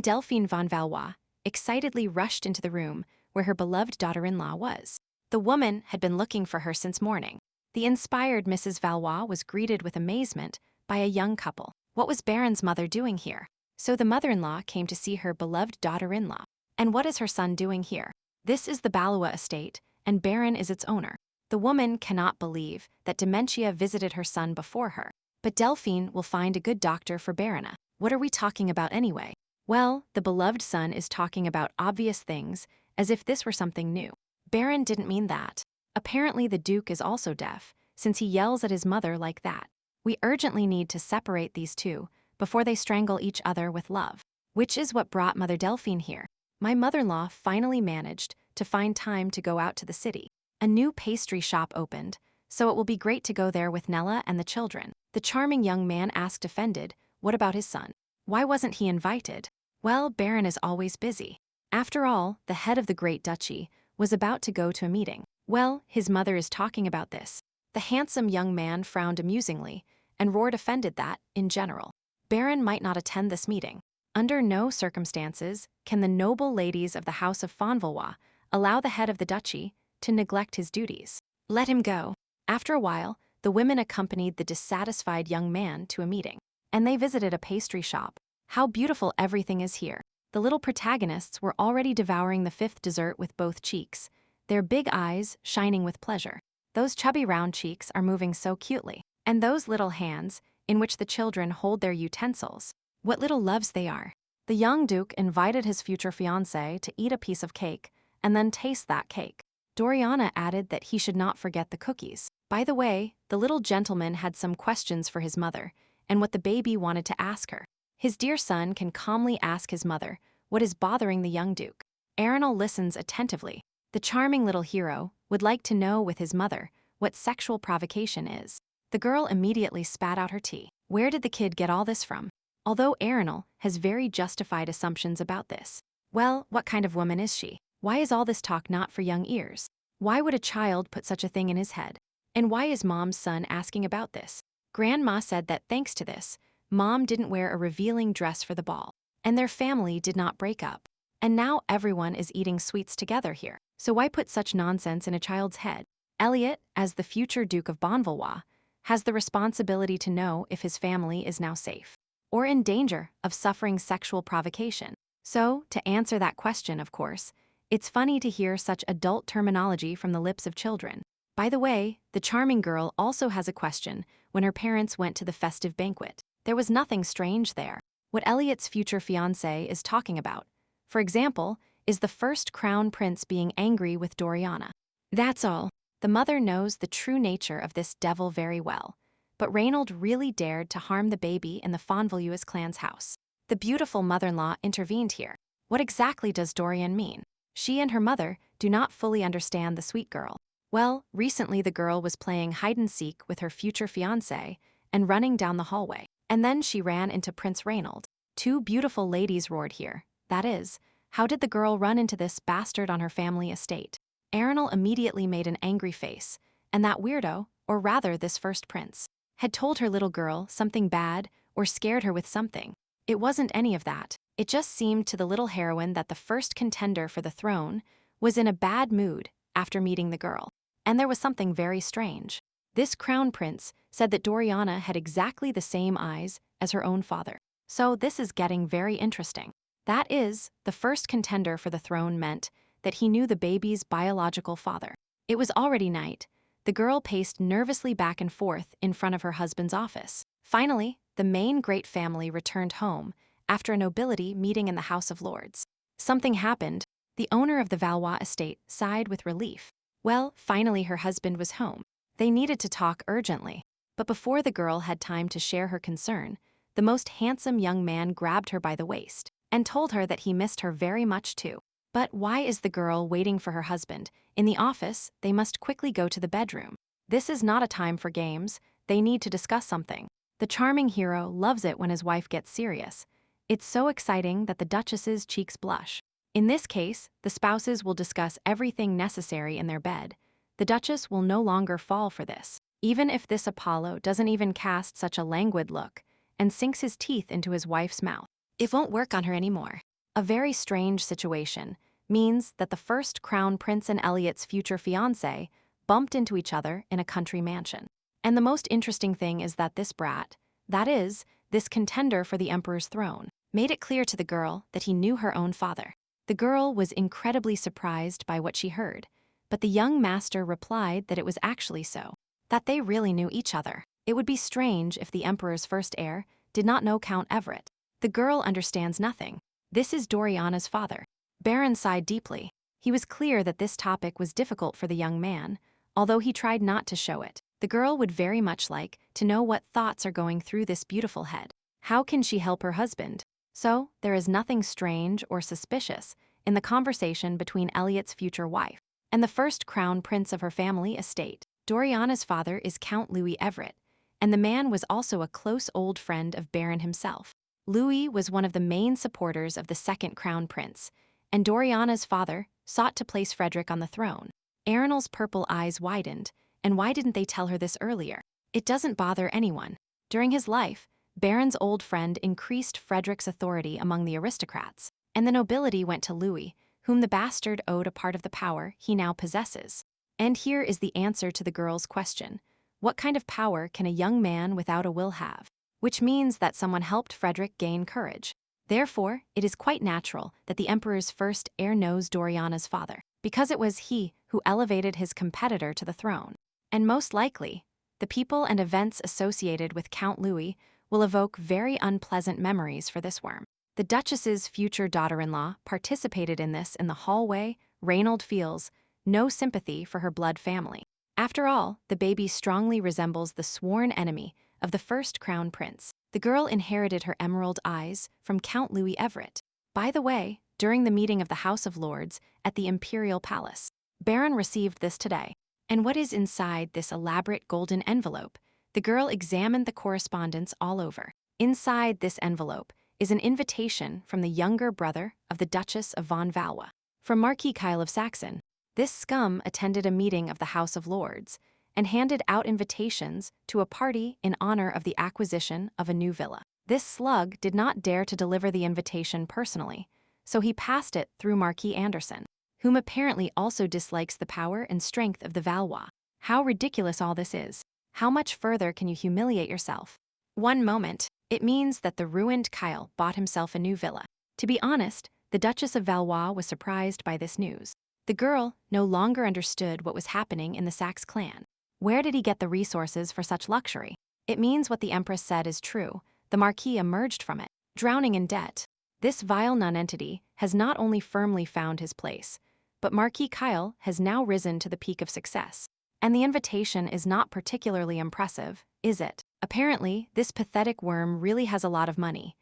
Delphine von Valois excitedly rushed into the room where her beloved daughter-in-law was. The woman had been looking for her since morning. The inspired Mrs. Valois was greeted with amazement by a young couple. What was Baron's mother doing here? So the mother-in-law came to see her beloved daughter-in-law. And what is her son doing here? This is the Balua estate, and Baron is its owner. The woman cannot believe that Dementia visited her son before her. But Delphine will find a good doctor for Barona. What are we talking about anyway? Well, the beloved son is talking about obvious things, as if this were something new. Baron didn't mean that. Apparently the Duke is also deaf, since he yells at his mother like that. We urgently need to separate these two before they strangle each other with love. Which is what brought Mother Delphine here. My mother-in-law finally managed to find time to go out to the city. A new pastry shop opened, so it will be great to go there with Nella and the children. The charming young man asked offended, what about his son? Why wasn't he invited? Well, Baron is always busy. After all, the head of the Great Duchy was about to go to a meeting. Well, his mother is talking about this. The handsome young man frowned amusingly and roared offended that, in general, Baron might not attend this meeting. Under no circumstances can the noble ladies of the House of Manhwa allow the head of the duchy to neglect his duties. Let him go. After a while, the women accompanied the dissatisfied young man to a meeting, and they visited a pastry shop. How beautiful everything is here. The little protagonists were already devouring the fifth dessert with both cheeks, their big eyes shining with pleasure. Those chubby round cheeks are moving so cutely, and those little hands, in which the children hold their utensils. What little loves they are. The young Duke invited his future fiancée to eat a piece of cake and then taste that cake. Doriana added that he should not forget the cookies. By the way, the little gentleman had some questions for his mother and what the baby wanted to ask her. His dear son can calmly ask his mother what is bothering the young Duke. Arenal listens attentively. The charming little hero would like to know with his mother what sexual provocation is. The girl immediately spat out her tea. Where did the kid get all this from? Although Arenal has very justified assumptions about this. Well, what kind of woman is she? Why is all this talk not for young ears? Why would a child put such a thing in his head? And why is Mom's son asking about this? Grandma said that thanks to this, Mom didn't wear a revealing dress for the ball, and their family did not break up. And now everyone is eating sweets together here. So why put such nonsense in a child's head? Elliot, as the future Duke of Bonvalois, has the responsibility to know if his family is now safe or in danger of suffering sexual provocation. So, to answer that question, of course, it's funny to hear such adult terminology from the lips of children. By the way, the charming girl also has a question when her parents went to the festive banquet. There was nothing strange there. What Elliot's future fiancé is talking about, for example, is the first crown prince being angry with Doriana. That's all. The mother knows the true nature of this devil very well, but Reynold really dared to harm the baby in the Fonvaluas clan's house. The beautiful mother-in-law intervened here. What exactly does Dorian mean? She and her mother do not fully understand the sweet girl. Well, recently the girl was playing hide-and-seek with her future fiancé and running down the hallway. And then she ran into Prince Reynold. Two beautiful ladies roared here. That is, how did the girl run into this bastard on her family estate? Arenal immediately made an angry face, and that weirdo, or rather this first prince, had told her little girl something bad or scared her with something. It wasn't any of that. It just seemed to the little heroine that the first contender for the throne was in a bad mood after meeting the girl. And there was something very strange. This crown prince said that Doriana had exactly the same eyes as her own father. So this is getting very interesting. That is, the first contender for the throne meant that he knew the baby's biological father. It was already night. The girl paced nervously back and forth in front of her husband's office. Finally, the main great family returned home after a nobility meeting in the House of Lords. Something happened. The owner of the Valois estate sighed with relief. Well, finally her husband was home. They needed to talk urgently. But before the girl had time to share her concern, the most handsome young man grabbed her by the waist and told her that he missed her very much too. But why is the girl waiting for her husband? In the office, they must quickly go to the bedroom. This is not a time for games. They need to discuss something. The charming hero loves it when his wife gets serious. It's so exciting that the Duchess's cheeks blush. In this case, the spouses will discuss everything necessary in their bed. The Duchess will no longer fall for this. Even if this Apollo doesn't even cast such a languid look and sinks his teeth into his wife's mouth. It won't work on her anymore. A very strange situation means that the first crown prince and Elliot's future fiancé bumped into each other in a country mansion. And the most interesting thing is that this brat, that is, this contender for the emperor's throne, made it clear to the girl that he knew her own father. The girl was incredibly surprised by what she heard, but the young master replied that it was actually so, that they really knew each other. It would be strange if the emperor's first heir did not know Count Everett. The girl understands nothing. This is Doriana's father. Baron sighed deeply. He was clear that this topic was difficult for the young man, although he tried not to show it. The girl would very much like to know what thoughts are going through this beautiful head. How can she help her husband? So, there is nothing strange or suspicious in the conversation between Elliot's future wife and the first crown prince of her family estate. Doriana's father is Count Louis Everett, and the man was also a close old friend of Baron himself. Louis was one of the main supporters of the second crown prince, and Doriana's father sought to place Frederick on the throne. Arenel's purple eyes widened, and why didn't they tell her this earlier? It doesn't bother anyone. During his life, Baron's old friend increased Frederick's authority among the aristocrats, and the nobility went to Louis, whom the bastard owed a part of the power he now possesses. And here is the answer to the girl's question. What kind of power can a young man without a will have? Which means that someone helped Frederick gain courage. Therefore, it is quite natural that the emperor's first heir knows Doriana's father, because it was he who elevated his competitor to the throne. And most likely, the people and events associated with Count Louis will evoke very unpleasant memories for this worm. The Duchess's future daughter-in-law participated in this in the hallway. Reynold feels no sympathy for her blood family. After all, the baby strongly resembles the sworn enemy of the first crown prince. The girl inherited her emerald eyes from Count Louis Everett. By the way, during the meeting of the House of Lords at the Imperial Palace, Baron received this today. And what is inside this elaborate golden envelope? The girl examined the correspondence all over. Inside this envelope is an invitation from the younger brother of the Duchess of von Valois, from Marquis Kyle of Saxon. This scum attended a meeting of the House of Lords and handed out invitations to a party in honor of the acquisition of a new villa. This slug did not dare to deliver the invitation personally, so he passed it through Marquis Anderson, whom apparently also dislikes the power and strength of the Valois. How ridiculous all this is. How much further can you humiliate yourself? One moment, it means that the ruined Kyle bought himself a new villa. To be honest, the Duchess of Valois was surprised by this news. The girl no longer understood what was happening in the Saxe clan. Where did he get the resources for such luxury? It means what the Empress said is true. The Marquis emerged from it, drowning in debt. This vile nonentity has not only firmly found his place, but Marquis Kyle has now risen to the peak of success. And the invitation is not particularly impressive, is it? Apparently, this pathetic worm really has a lot of money.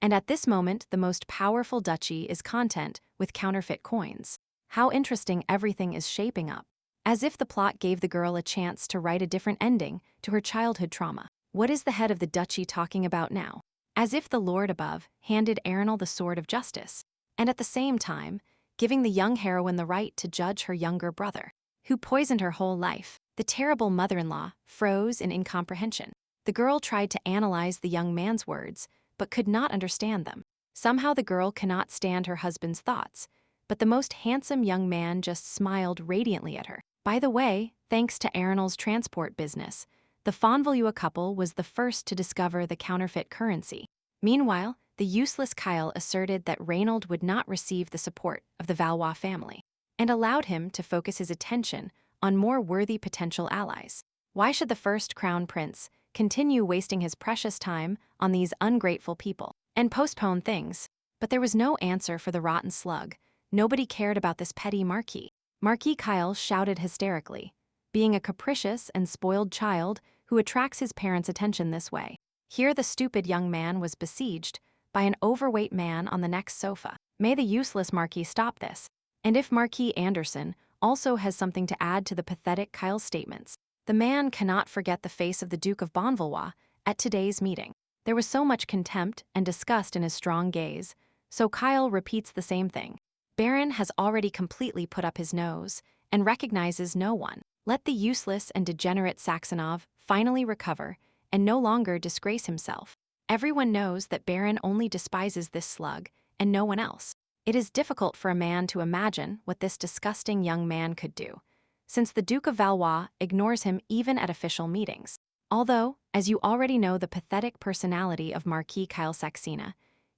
And at this moment, the most powerful duchy is content with counterfeit coins. How interesting everything is shaping up. As if the plot gave the girl a chance to write a different ending to her childhood trauma. What is the head of the duchy talking about now? As if the lord above handed Arenal the sword of justice, and at the same time, giving the young heroine the right to judge her younger brother, who poisoned her whole life. The terrible mother-in-law froze in incomprehension. The girl tried to analyze the young man's words, but could not understand them. Somehow the girl cannot stand her husband's thoughts, but the most handsome young man just smiled radiantly at her. By the way, thanks to Arenal's transport business, the Fonvalua couple was the first to discover the counterfeit currency. Meanwhile, the useless Kyle asserted that Reynold would not receive the support of the Valois family, and allowed him to focus his attention on more worthy potential allies. Why should the first crown prince continue wasting his precious time on these ungrateful people and postpone things? But there was no answer for the rotten slug. Nobody cared about this petty Marquis. Marquis Kyle shouted hysterically, being a capricious and spoiled child who attracts his parents' attention this way. Here the stupid young man was besieged by an overweight man on the next sofa. May the useless Marquis stop this. And if Marquis Anderson also has something to add to the pathetic Kyle's statements, the man cannot forget the face of the Duke of Bonvalois at today's meeting. There was so much contempt and disgust in his strong gaze, so Kyle repeats the same thing. Baron has already completely put up his nose and recognizes no one. Let the useless and degenerate Saxonov finally recover and no longer disgrace himself. Everyone knows that Baron only despises this slug and no one else. It is difficult for a man to imagine what this disgusting young man could do, since the Duke of Valois ignores him even at official meetings. Although, as you already know the pathetic personality of Marquis Kyle Saxena,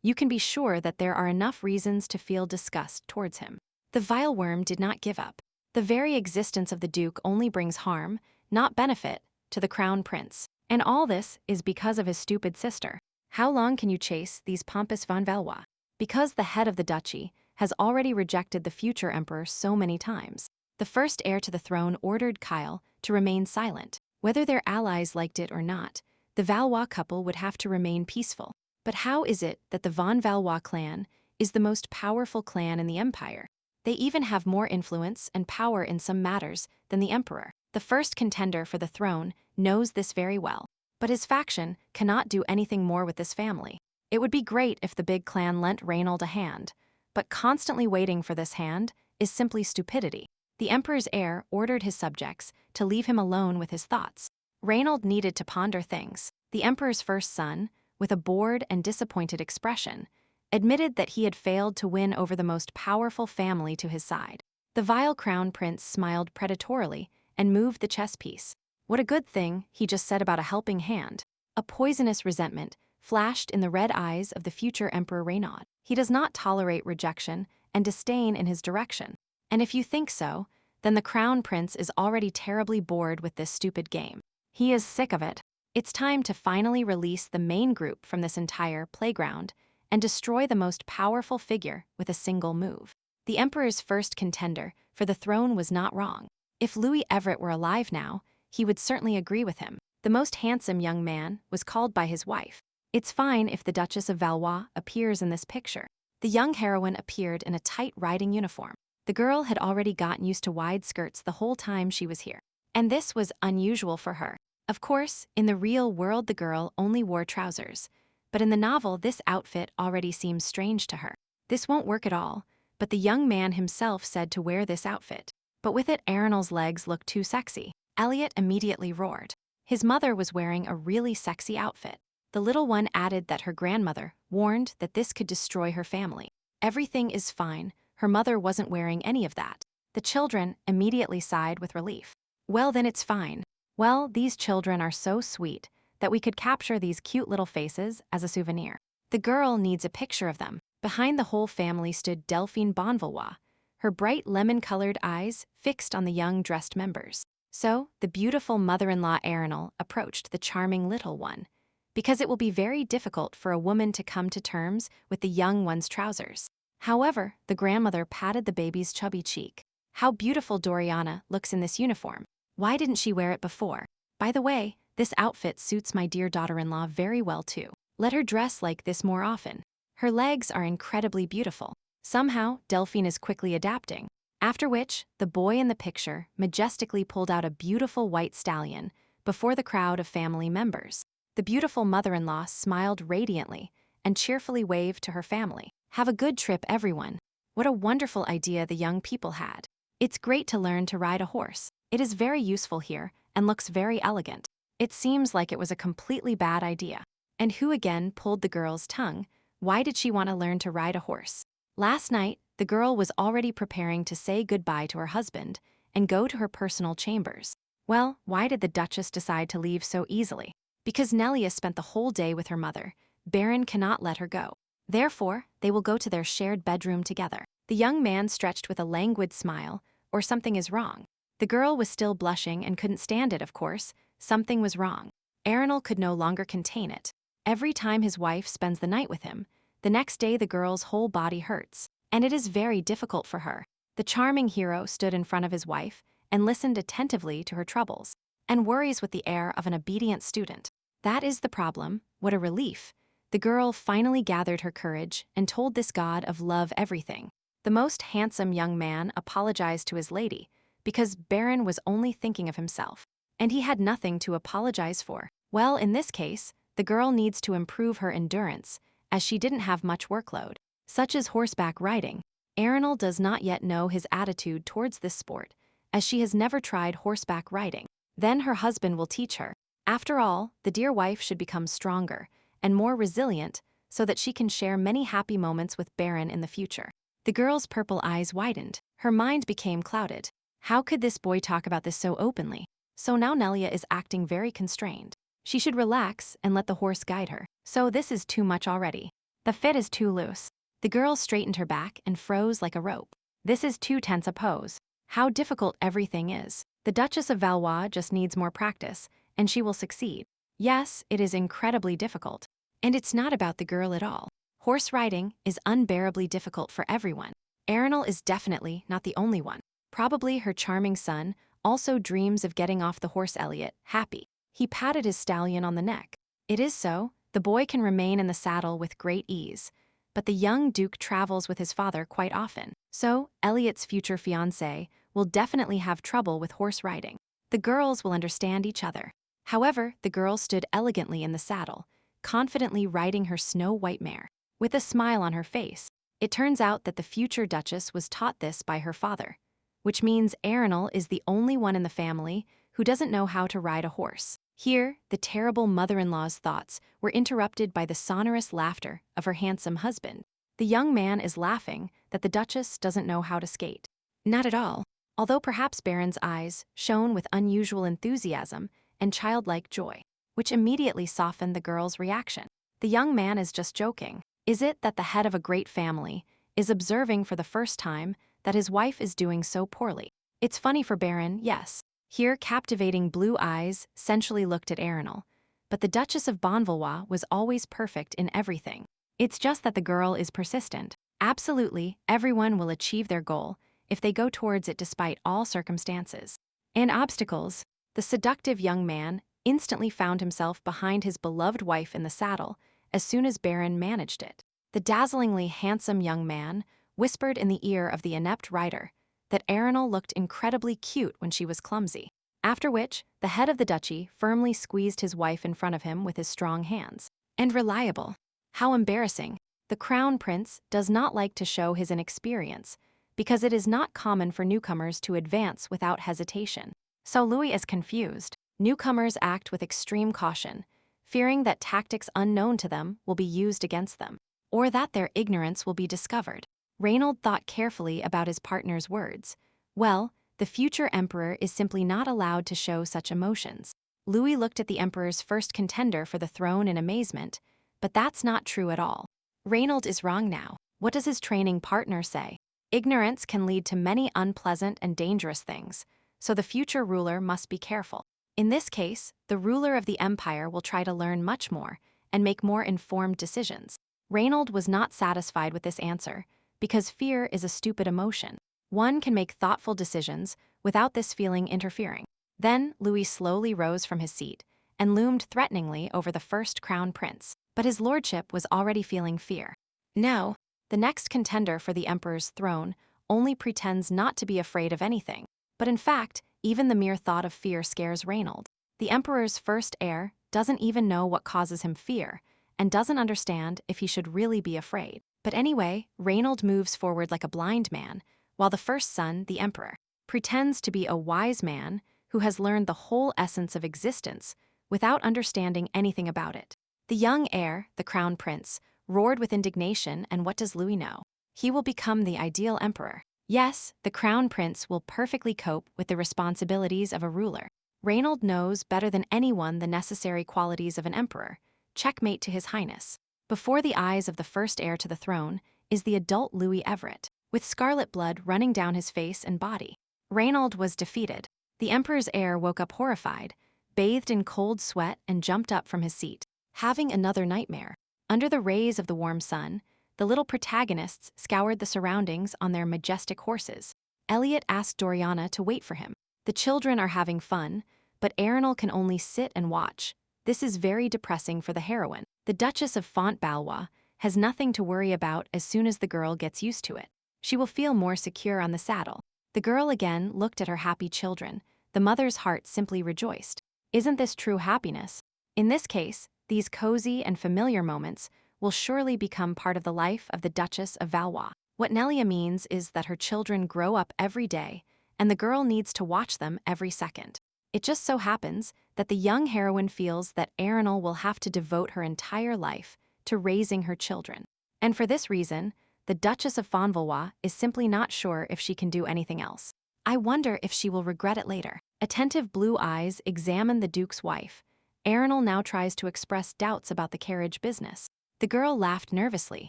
you can be sure that there are enough reasons to feel disgust towards him. The vile worm did not give up. The very existence of the Duke only brings harm, not benefit, to the crown prince. And all this is because of his stupid sister. How long can you chase these pompous von Valois? Because the head of the duchy has already rejected the future emperor so many times. The first heir to the throne ordered Kyle to remain silent. Whether their allies liked it or not, the Valois couple would have to remain peaceful. But how is it that the von Valois clan is the most powerful clan in the empire? They even have more influence and power in some matters than the emperor. The first contender for the throne knows this very well. But his faction cannot do anything more with this family. It would be great if the big clan lent Reynold a hand, but constantly waiting for this hand is simply stupidity. The emperor's heir ordered his subjects to leave him alone with his thoughts. Reynold needed to ponder things. The emperor's first son, with a bored and disappointed expression, admitted that he had failed to win over the most powerful family to his side. The vile crown prince smiled predatorily and moved the chess piece. What a good thing he just said about a helping hand. A poisonous resentment flashed in the red eyes of the future Emperor Renaud. He does not tolerate rejection and disdain in his direction. And if you think so, then the crown prince is already terribly bored with this stupid game. He is sick of it. It's time to finally release the main group from this entire playground and destroy the most powerful figure with a single move. The emperor's first contender for the throne was not wrong. If Louis Everett were alive now, he would certainly agree with him. The most handsome young man was called by his wife. It's fine if the Duchess of Valois appears in this picture. The young heroine appeared in a tight riding uniform. The girl had already gotten used to wide skirts the whole time she was here. And this was unusual for her. Of course, in the real world the girl only wore trousers. But in the novel this outfit already seems strange to her. This won't work at all, but the young man himself said to wear this outfit. But with it Arenal's legs looked too sexy. Elliot immediately roared. His mother was wearing a really sexy outfit. The little one added that her grandmother warned that this could destroy her family. Everything is fine. Her mother wasn't wearing any of that. The children immediately sighed with relief. Well, then it's fine. Well, these children are so sweet that we could capture these cute little faces as a souvenir. The girl needs a picture of them. Behind the whole family stood Delphine Bonvalois, her bright lemon-colored eyes fixed on the young dressed members. So, the beautiful mother-in-law Arenal approached the charming little one, because it will be very difficult for a woman to come to terms with the young one's trousers. However, the grandmother patted the baby's chubby cheek. How beautiful Doriana looks in this uniform. Why didn't she wear it before? By the way, this outfit suits my dear daughter-in-law very well too. Let her dress like this more often. Her legs are incredibly beautiful. Somehow, Delphine is quickly adapting. After which, the boy in the picture majestically pulled out a beautiful white stallion before the crowd of family members. The beautiful mother-in-law smiled radiantly and cheerfully waved to her family. Have a good trip, everyone. What a wonderful idea the young people had. It's great to learn to ride a horse. It is very useful here and looks very elegant. It seems like it was a completely bad idea. And who again pulled the girl's tongue? Why did she want to learn to ride a horse? Last night, the girl was already preparing to say goodbye to her husband and go to her personal chambers. Well, why did the Duchess decide to leave so easily? Because Nelia spent the whole day with her mother. Baron cannot let her go. Therefore, they will go to their shared bedroom together. The young man stretched with a languid smile, or something is wrong. The girl was still blushing and couldn't stand it, of course. Something was wrong. Arenal could no longer contain it. Every time his wife spends the night with him, the next day the girl's whole body hurts, and it is very difficult for her. The charming hero stood in front of his wife and listened attentively to her troubles, and worries with the air of an obedient student. That is the problem. What a relief. The girl finally gathered her courage and told this god of love everything. The most handsome young man apologized to his lady because Baron was only thinking of himself, and he had nothing to apologize for. Well, in this case, the girl needs to improve her endurance, as she didn't have much workload, such as horseback riding. Arenal does not yet know his attitude towards this sport, as she has never tried horseback riding. Then her husband will teach her. After all, the dear wife should become stronger and more resilient so that she can share many happy moments with Baron in the future. The girl's purple eyes widened. Her mind became clouded. How could this boy talk about this so openly? So now Nelia is acting very constrained. She should relax and let the horse guide her. So this is too much already. The fit is too loose. The girl straightened her back and froze like a rope. This is too tense a pose. How difficult everything is. The Duchess of Valois just needs more practice, and she will succeed. Yes, it is incredibly difficult. And it's not about the girl at all. Horse riding is unbearably difficult for everyone. Arenal is definitely not the only one. Probably her charming son also dreams of getting off the horse Elliot, happy. He patted his stallion on the neck. It is so, the boy can remain in the saddle with great ease. But the young duke travels with his father quite often. So, Elliot's future fiancé will definitely have trouble with horse riding. The girls will understand each other. However, the girl stood elegantly in the saddle, confidently riding her snow-white mare, with a smile on her face. It turns out that the future duchess was taught this by her father, which means Arenal is the only one in the family who doesn't know how to ride a horse. Here, the terrible mother-in-law's thoughts were interrupted by the sonorous laughter of her handsome husband. The young man is laughing that the duchess doesn't know how to skate. Not at all, although perhaps Baron's eyes shone with unusual enthusiasm and childlike joy, which immediately softened the girl's reaction. The young man is just joking. Is it that the head of a great family is observing for the first time that his wife is doing so poorly? It's funny for Baron, yes. Here, captivating blue eyes sensually looked at Arenal, but the Duchess of Bonvalois was always perfect in everything. It's just that the girl is persistent. Absolutely, everyone will achieve their goal if they go towards it despite all circumstances and obstacles. The seductive young man instantly found himself behind his beloved wife in the saddle as soon as Baron managed it. The dazzlingly handsome young man whispered in the ear of the inept rider that Arenal looked incredibly cute when she was clumsy. After which, the head of the duchy firmly squeezed his wife in front of him with his strong hands. And reliable. How embarrassing. The crown prince does not like to show his inexperience, because it is not common for newcomers to advance without hesitation. So Louis is confused. Newcomers act with extreme caution, fearing that tactics unknown to them will be used against them, or that their ignorance will be discovered. Reynold thought carefully about his partner's words. Well, the future emperor is simply not allowed to show such emotions. Louis looked at the emperor's first contender for the throne in amazement, but that's not true at all. Reynold is wrong now. What does his training partner say? Ignorance can lead to many unpleasant and dangerous things, so the future ruler must be careful. In this case, the ruler of the empire will try to learn much more and make more informed decisions. Reynold was not satisfied with this answer, because fear is a stupid emotion. One can make thoughtful decisions without this feeling interfering. Then Louis slowly rose from his seat and loomed threateningly over the first crown prince. But his lordship was already feeling fear. No, the next contender for the emperor's throne only pretends not to be afraid of anything. But in fact, even the mere thought of fear scares Reynold. The emperor's first heir doesn't even know what causes him fear and doesn't understand if he should really be afraid. But anyway, Reynold moves forward like a blind man, while the first son, the emperor, pretends to be a wise man who has learned the whole essence of existence without understanding anything about it. The young heir, the crown prince, roared with indignation, and what does Louis know? He will become the ideal emperor. Yes, the crown prince will perfectly cope with the responsibilities of a ruler. Reynold knows better than anyone the necessary qualities of an emperor. Checkmate to his highness. Before the eyes of the first heir to the throne is the adult Louis Everett, with scarlet blood running down his face and body. Reynold was defeated. The emperor's heir woke up horrified, bathed in cold sweat, and jumped up from his seat, having another nightmare. Under the rays of the warm sun, the little protagonists scoured the surroundings on their majestic horses. Elliot asked Doriana to wait for him. The children are having fun, but Arenal can only sit and watch. This is very depressing for the heroine. The Duchess of Fontbalois has nothing to worry about as soon as the girl gets used to it. She will feel more secure on the saddle. The girl again looked at her happy children. The mother's heart simply rejoiced. Isn't this true happiness? In this case, these cozy and familiar moments will surely become part of the life of the Duchess of Valois. What Nelia means is that her children grow up every day, and the girl needs to watch them every second. It just so happens that the young heroine feels that Arenal will have to devote her entire life to raising her children. And for this reason, the Duchess of Fontbalois is simply not sure if she can do anything else. I wonder if she will regret it later. Attentive blue eyes examine the Duke's wife. Arenal now tries to express doubts about the carriage business. The girl laughed nervously.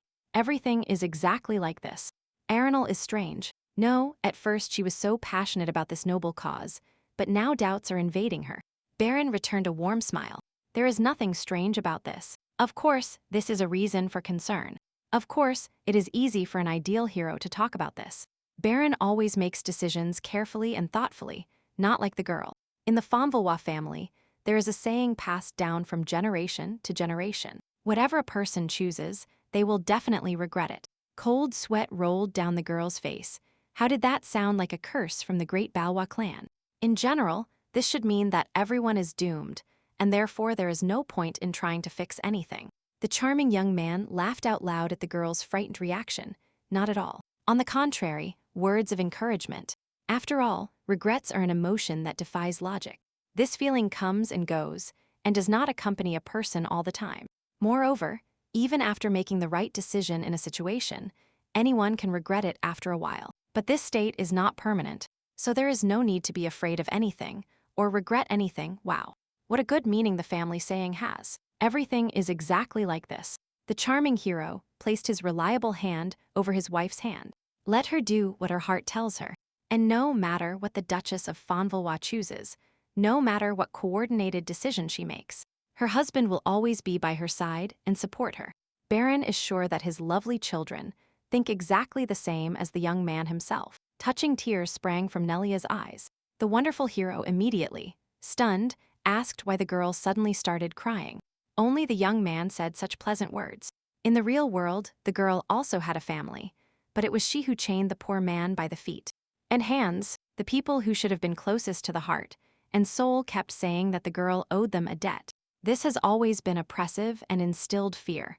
Everything is exactly like this. Arenal is strange. No, at first she was so passionate about this noble cause, but now doubts are invading her. Baron returned a warm smile. There is nothing strange about this. Of course, this is a reason for concern. Of course, it is easy for an ideal hero to talk about this. Baron always makes decisions carefully and thoughtfully, not like the girl. In the Manhwa family, there is a saying passed down from generation to generation. Whatever a person chooses, they will definitely regret it. Cold sweat rolled down the girl's face. How did that sound like a curse from the great Balwa clan? In general, this should mean that everyone is doomed, and therefore there is no point in trying to fix anything. The charming young man laughed out loud at the girl's frightened reaction. Not at all. On the contrary, words of encouragement. After all, regrets are an emotion that defies logic. This feeling comes and goes, and does not accompany a person all the time. Moreover, even after making the right decision in a situation, anyone can regret it after a while. But this state is not permanent, so there is no need to be afraid of anything, or regret anything. Wow. What a good meaning the family saying has. Everything is exactly like this. The charming hero placed his reliable hand over his wife's hand. Let her do what her heart tells her. And no matter what the Duchess of Manhwa chooses, no matter what coordinated decision she makes, her husband will always be by her side and support her. Baron is sure that his lovely children think exactly the same as the young man himself. Touching tears sprang from Nelia's eyes. The wonderful hero immediately, stunned, asked why the girl suddenly started crying. Only the young man said such pleasant words. In the real world, the girl also had a family, but it was she who chained the poor man by the feet and hands. The people who should have been closest to the heart and soul kept saying that the girl owed them a debt. This has always been oppressive and instilled fear.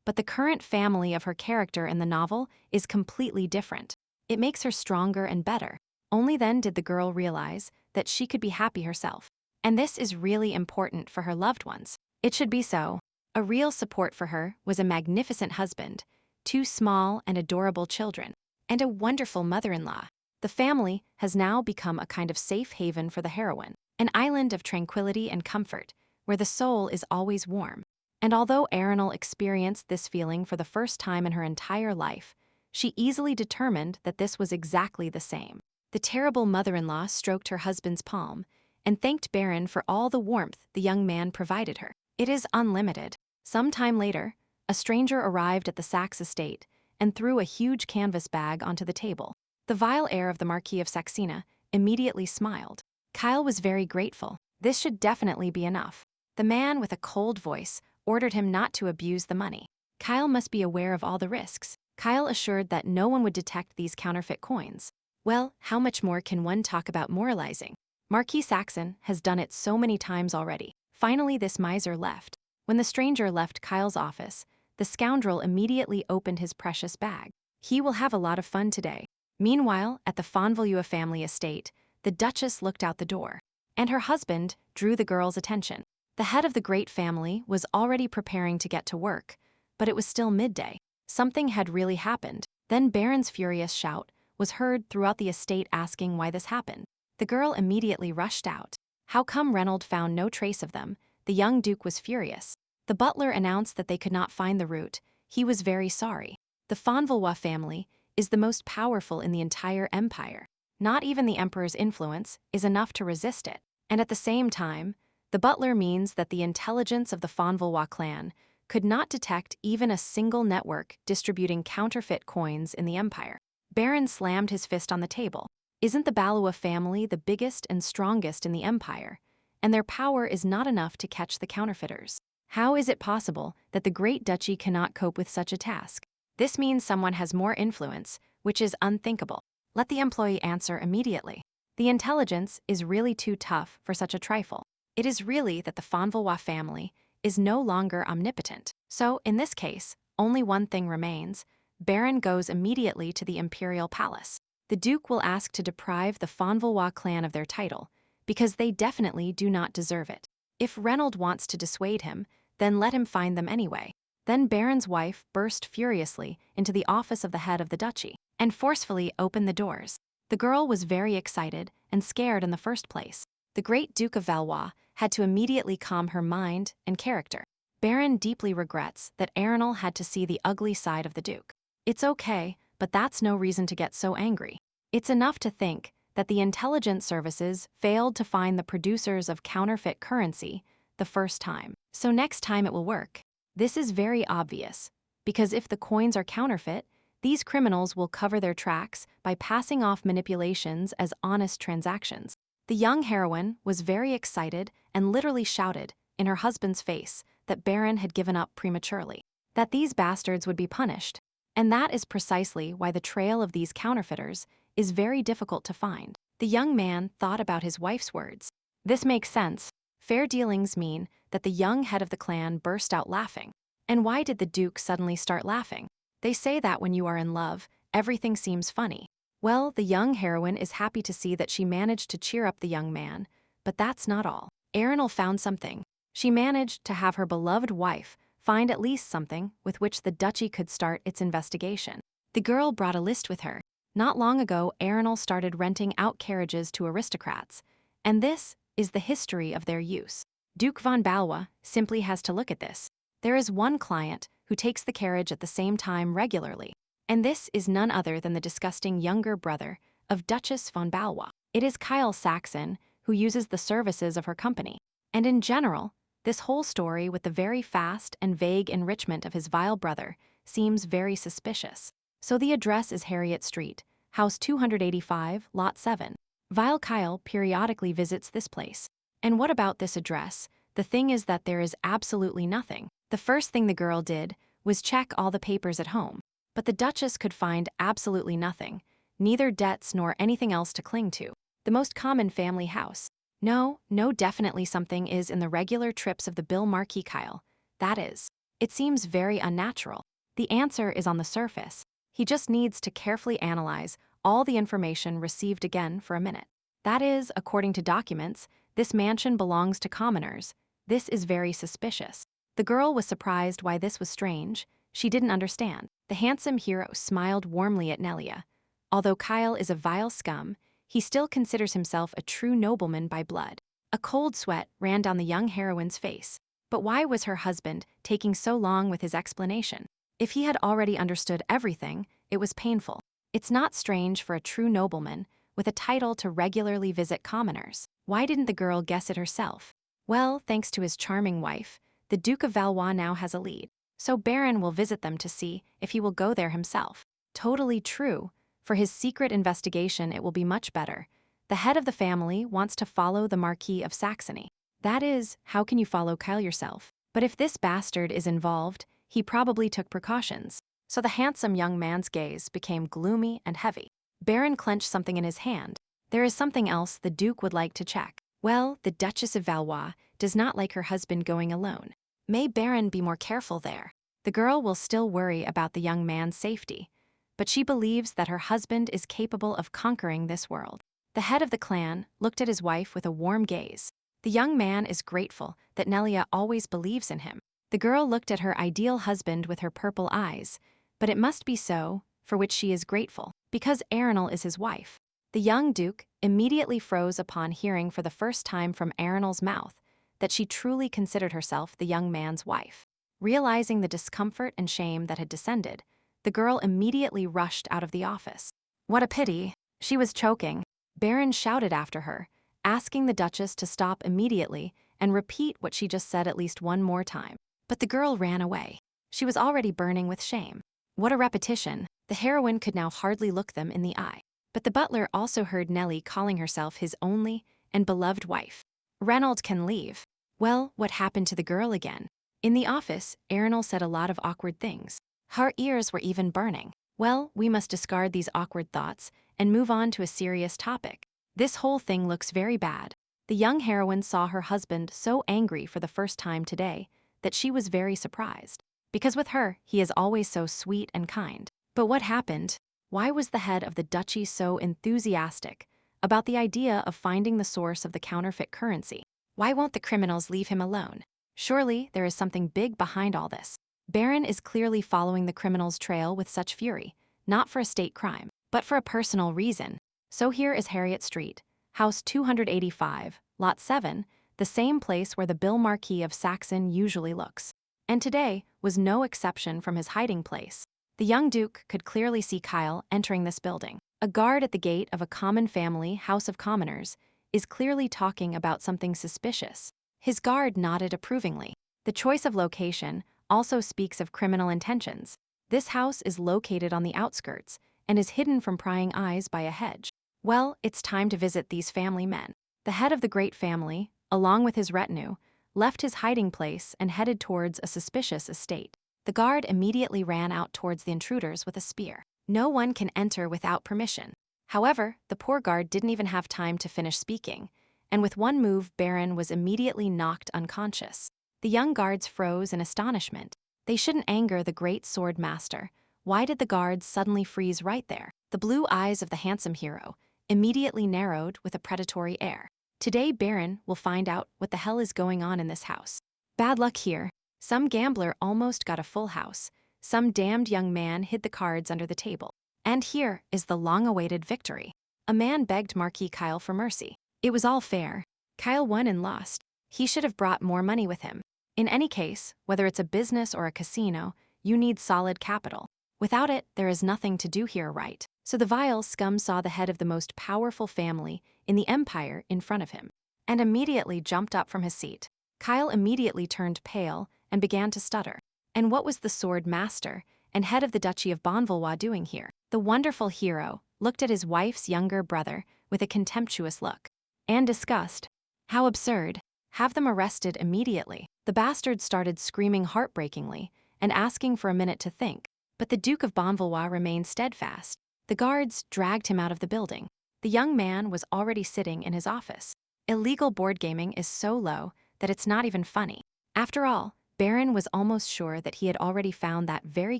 But the current family of her character in the novel is completely different. It makes her stronger and better. Only then did the girl realize that she could be happy herself. And this is really important for her loved ones. It should be so. A real support for her was a magnificent husband, 2 small and adorable children, and a wonderful mother-in-law. The family has now become a kind of safe haven for the heroine, an island of tranquility and comfort, where the soul is always warm. And although Arenal experienced this feeling for the first time in her entire life, she easily determined that this was exactly the same. The terrible mother-in-law stroked her husband's palm and thanked Baron for all the warmth the young man provided her. It is unlimited. Some time later, a stranger arrived at the Saxe estate and threw a huge canvas bag onto the table. The vile air of the Marquis of Saxena immediately smiled. Kyle was very grateful. This should definitely be enough. The man with a cold voice ordered him not to abuse the money. Kyle must be aware of all the risks. Kyle assured that no one would detect these counterfeit coins. Well, how much more can one talk about moralizing? Marquis Saxon has done it so many times already. Finally, this miser left. When the stranger left Kyle's office, the scoundrel immediately opened his precious bag. He will have a lot of fun today. Meanwhile, at the Fonvalua family estate, the Duchess looked out the door, and her husband drew the girl's attention. The head of the great family was already preparing to get to work, but it was still midday. Something had really happened. Then Baron's furious shout was heard throughout the estate asking why this happened. The girl immediately rushed out. How come Reynold found no trace of them? The young duke was furious. The butler announced that they could not find the route. He was very sorry. The Fonvalua family is the most powerful in the entire empire. Not even the emperor's influence is enough to resist it. And at the same time, the butler means that the intelligence of the Fonvalua clan could not detect even a single network distributing counterfeit coins in the empire. Baron slammed his fist on the table. Isn't the Balua family the biggest and strongest in the empire? And their power is not enough to catch the counterfeiters. How is it possible that the Great Duchy cannot cope with such a task? This means someone has more influence, which is unthinkable. Let the employee answer immediately. The intelligence is really too tough for such a trifle. It is really that the Fonvalua family is no longer omnipotent. So, in this case, only one thing remains. Baron goes immediately to the imperial palace. The duke will ask to deprive the Fonvalua clan of their title, because they definitely do not deserve it. If Reynold wants to dissuade him, then let him find them anyway. Then Baron's wife burst furiously into the office of the head of the duchy and forcefully opened the doors. The girl was very excited and scared in the first place. The great Duke of Valois had to immediately calm her mind and character. Baron deeply regrets that Arenal had to see the ugly side of the Duke. It's okay, but that's no reason to get so angry. It's enough to think that the intelligence services failed to find the producers of counterfeit currency the first time. So next time it will work. This is very obvious, because if the coins are counterfeit, these criminals will cover their tracks by passing off manipulations as honest transactions. The young heroine was very excited and literally shouted in her husband's face that Baron had given up prematurely, that these bastards would be punished. And that is precisely why the trail of these counterfeiters is very difficult to find. The young man thought about his wife's words. This makes sense. Fair dealings mean that the young head of the clan burst out laughing. And why did the Duke suddenly start laughing? They say that when you are in love, everything seems funny. Well, the young heroine is happy to see that she managed to cheer up the young man, but that's not all. Arenal found something. She managed to have her beloved wife find at least something with which the duchy could start its investigation. The girl brought a list with her. Not long ago, Arenal started renting out carriages to aristocrats, and this is the history of their use. Duke von Balwa simply has to look at this. There is one client who takes the carriage at the same time regularly, and this is none other than the disgusting younger brother of Duchess von Balwa. It is Kyle Saxon who uses the services of her company. And in general, this whole story with the very fast and vague enrichment of his vile brother seems very suspicious. So the address is Harriet Street, house 285, lot 7. Vile Kyle periodically visits this place. And what about this address? The thing is that there is absolutely nothing. The first thing the girl did was check all the papers at home. But the Duchess could find absolutely nothing, neither debts nor anything else to cling to. The most common family house. No, definitely something is in the regular trips of the Bill Marquis Kyle. That is. It seems very unnatural. The answer is on the surface. He just needs to carefully analyze all the information received again for a minute. That is, according to documents, this mansion belongs to commoners. This is very suspicious. The girl was surprised why this was strange. She didn't understand. The handsome hero smiled warmly at Nelia. Although Kyle is a vile scum, he still considers himself a true nobleman by blood. A cold sweat ran down the young heroine's face. But why was her husband taking so long with his explanation? If he had already understood everything, it was painful. It's not strange for a true nobleman, with a title to regularly visit commoners. Why didn't the girl guess it herself? Well, thanks to his charming wife, the Duke of Valois now has a lead. So Baron will visit them to see if he will go there himself. Totally true. For his secret investigation, it will be much better. The head of the family wants to follow the Marquis of Saxony. That is, how can you follow Kyle yourself? But if this bastard is involved, he probably took precautions. So the handsome young man's gaze became gloomy and heavy. Baron clenched something in his hand. There is something else the Duke would like to check. Well, the Duchess of Valois does not like her husband going alone. May Baron be more careful there. The girl will still worry about the young man's safety, but she believes that her husband is capable of conquering this world. The head of the clan looked at his wife with a warm gaze. The young man is grateful that Nelia always believes in him. The girl looked at her ideal husband with her purple eyes, but it must be so, for which she is grateful, because Arenal is his wife. The young Duke immediately froze upon hearing for the first time from Arenal's mouth that she truly considered herself the young man's wife. Realizing the discomfort and shame that had descended, the girl immediately rushed out of the office. What a pity. She was choking. Baron shouted after her, asking the Duchess to stop immediately and repeat what she just said at least one more time. But the girl ran away. She was already burning with shame. What a repetition. The heroine could now hardly look them in the eye. But the butler also heard Nellie calling herself his only and beloved wife. Reynold can leave. Well, what happened to the girl again? In the office, Arenal said a lot of awkward things. Her ears were even burning. Well, we must discard these awkward thoughts and move on to a serious topic. This whole thing looks very bad. The young heroine saw her husband so angry for the first time today that she was very surprised. Because with her, he is always so sweet and kind. But what happened? Why was the head of the duchy so enthusiastic about the idea of finding the source of the counterfeit currency? Why won't the criminals leave him alone? Surely there is something big behind all this. Baron is clearly following the criminals' trail with such fury, not for a state crime, but for a personal reason. So here is Harriet Street, house 285, lot 7, the same place where the Bill Marquis of Saxon usually looks. and today was no exception from his hiding place. The young duke could clearly see Kyle entering this building. A guard at the gate of a common family House of Commoners is clearly talking about something suspicious. His guard nodded approvingly. The choice of location also speaks of criminal intentions. This house is located on the outskirts and is hidden from prying eyes by a hedge. Well, it's time to visit these family men. The head of the great family, along with his retinue, left his hiding place and headed towards a suspicious estate. The guard immediately ran out towards the intruders with a spear. No one can enter without permission. However, the poor guard didn't even have time to finish speaking, and with one move, Baron was immediately knocked unconscious. The young guards froze in astonishment. They shouldn't anger the great sword master. Why did the guards suddenly freeze right there? The blue eyes of the handsome hero immediately narrowed with a predatory air. Today, Baron will find out what the hell is going on in this house. Bad luck here. Some gambler almost got a full house. Some damned young man hid the cards under the table. And here is the long-awaited victory. A man begged Marquis Kyle for mercy. It was all fair. Kyle won and lost. He should have brought more money with him. In any case, whether it's a business or a casino, you need solid capital. Without it, there is nothing to do here, right? So the vile scum saw the head of the most powerful family in the empire in front of him, and immediately jumped up from his seat. Kyle immediately turned pale and began to stutter. And what was the sword master and head of the Duchy of Manhwa doing here? The wonderful hero looked at his wife's younger brother with a contemptuous look and disgust. How absurd. Have them arrested immediately. The bastard started screaming heartbreakingly and asking for a minute to think. But the Duke of Manhwa remained steadfast. The guards dragged him out of the building. The young man was already sitting in his office. Illegal board gaming is so low that it's not even funny. After all, Baron was almost sure that he had already found that very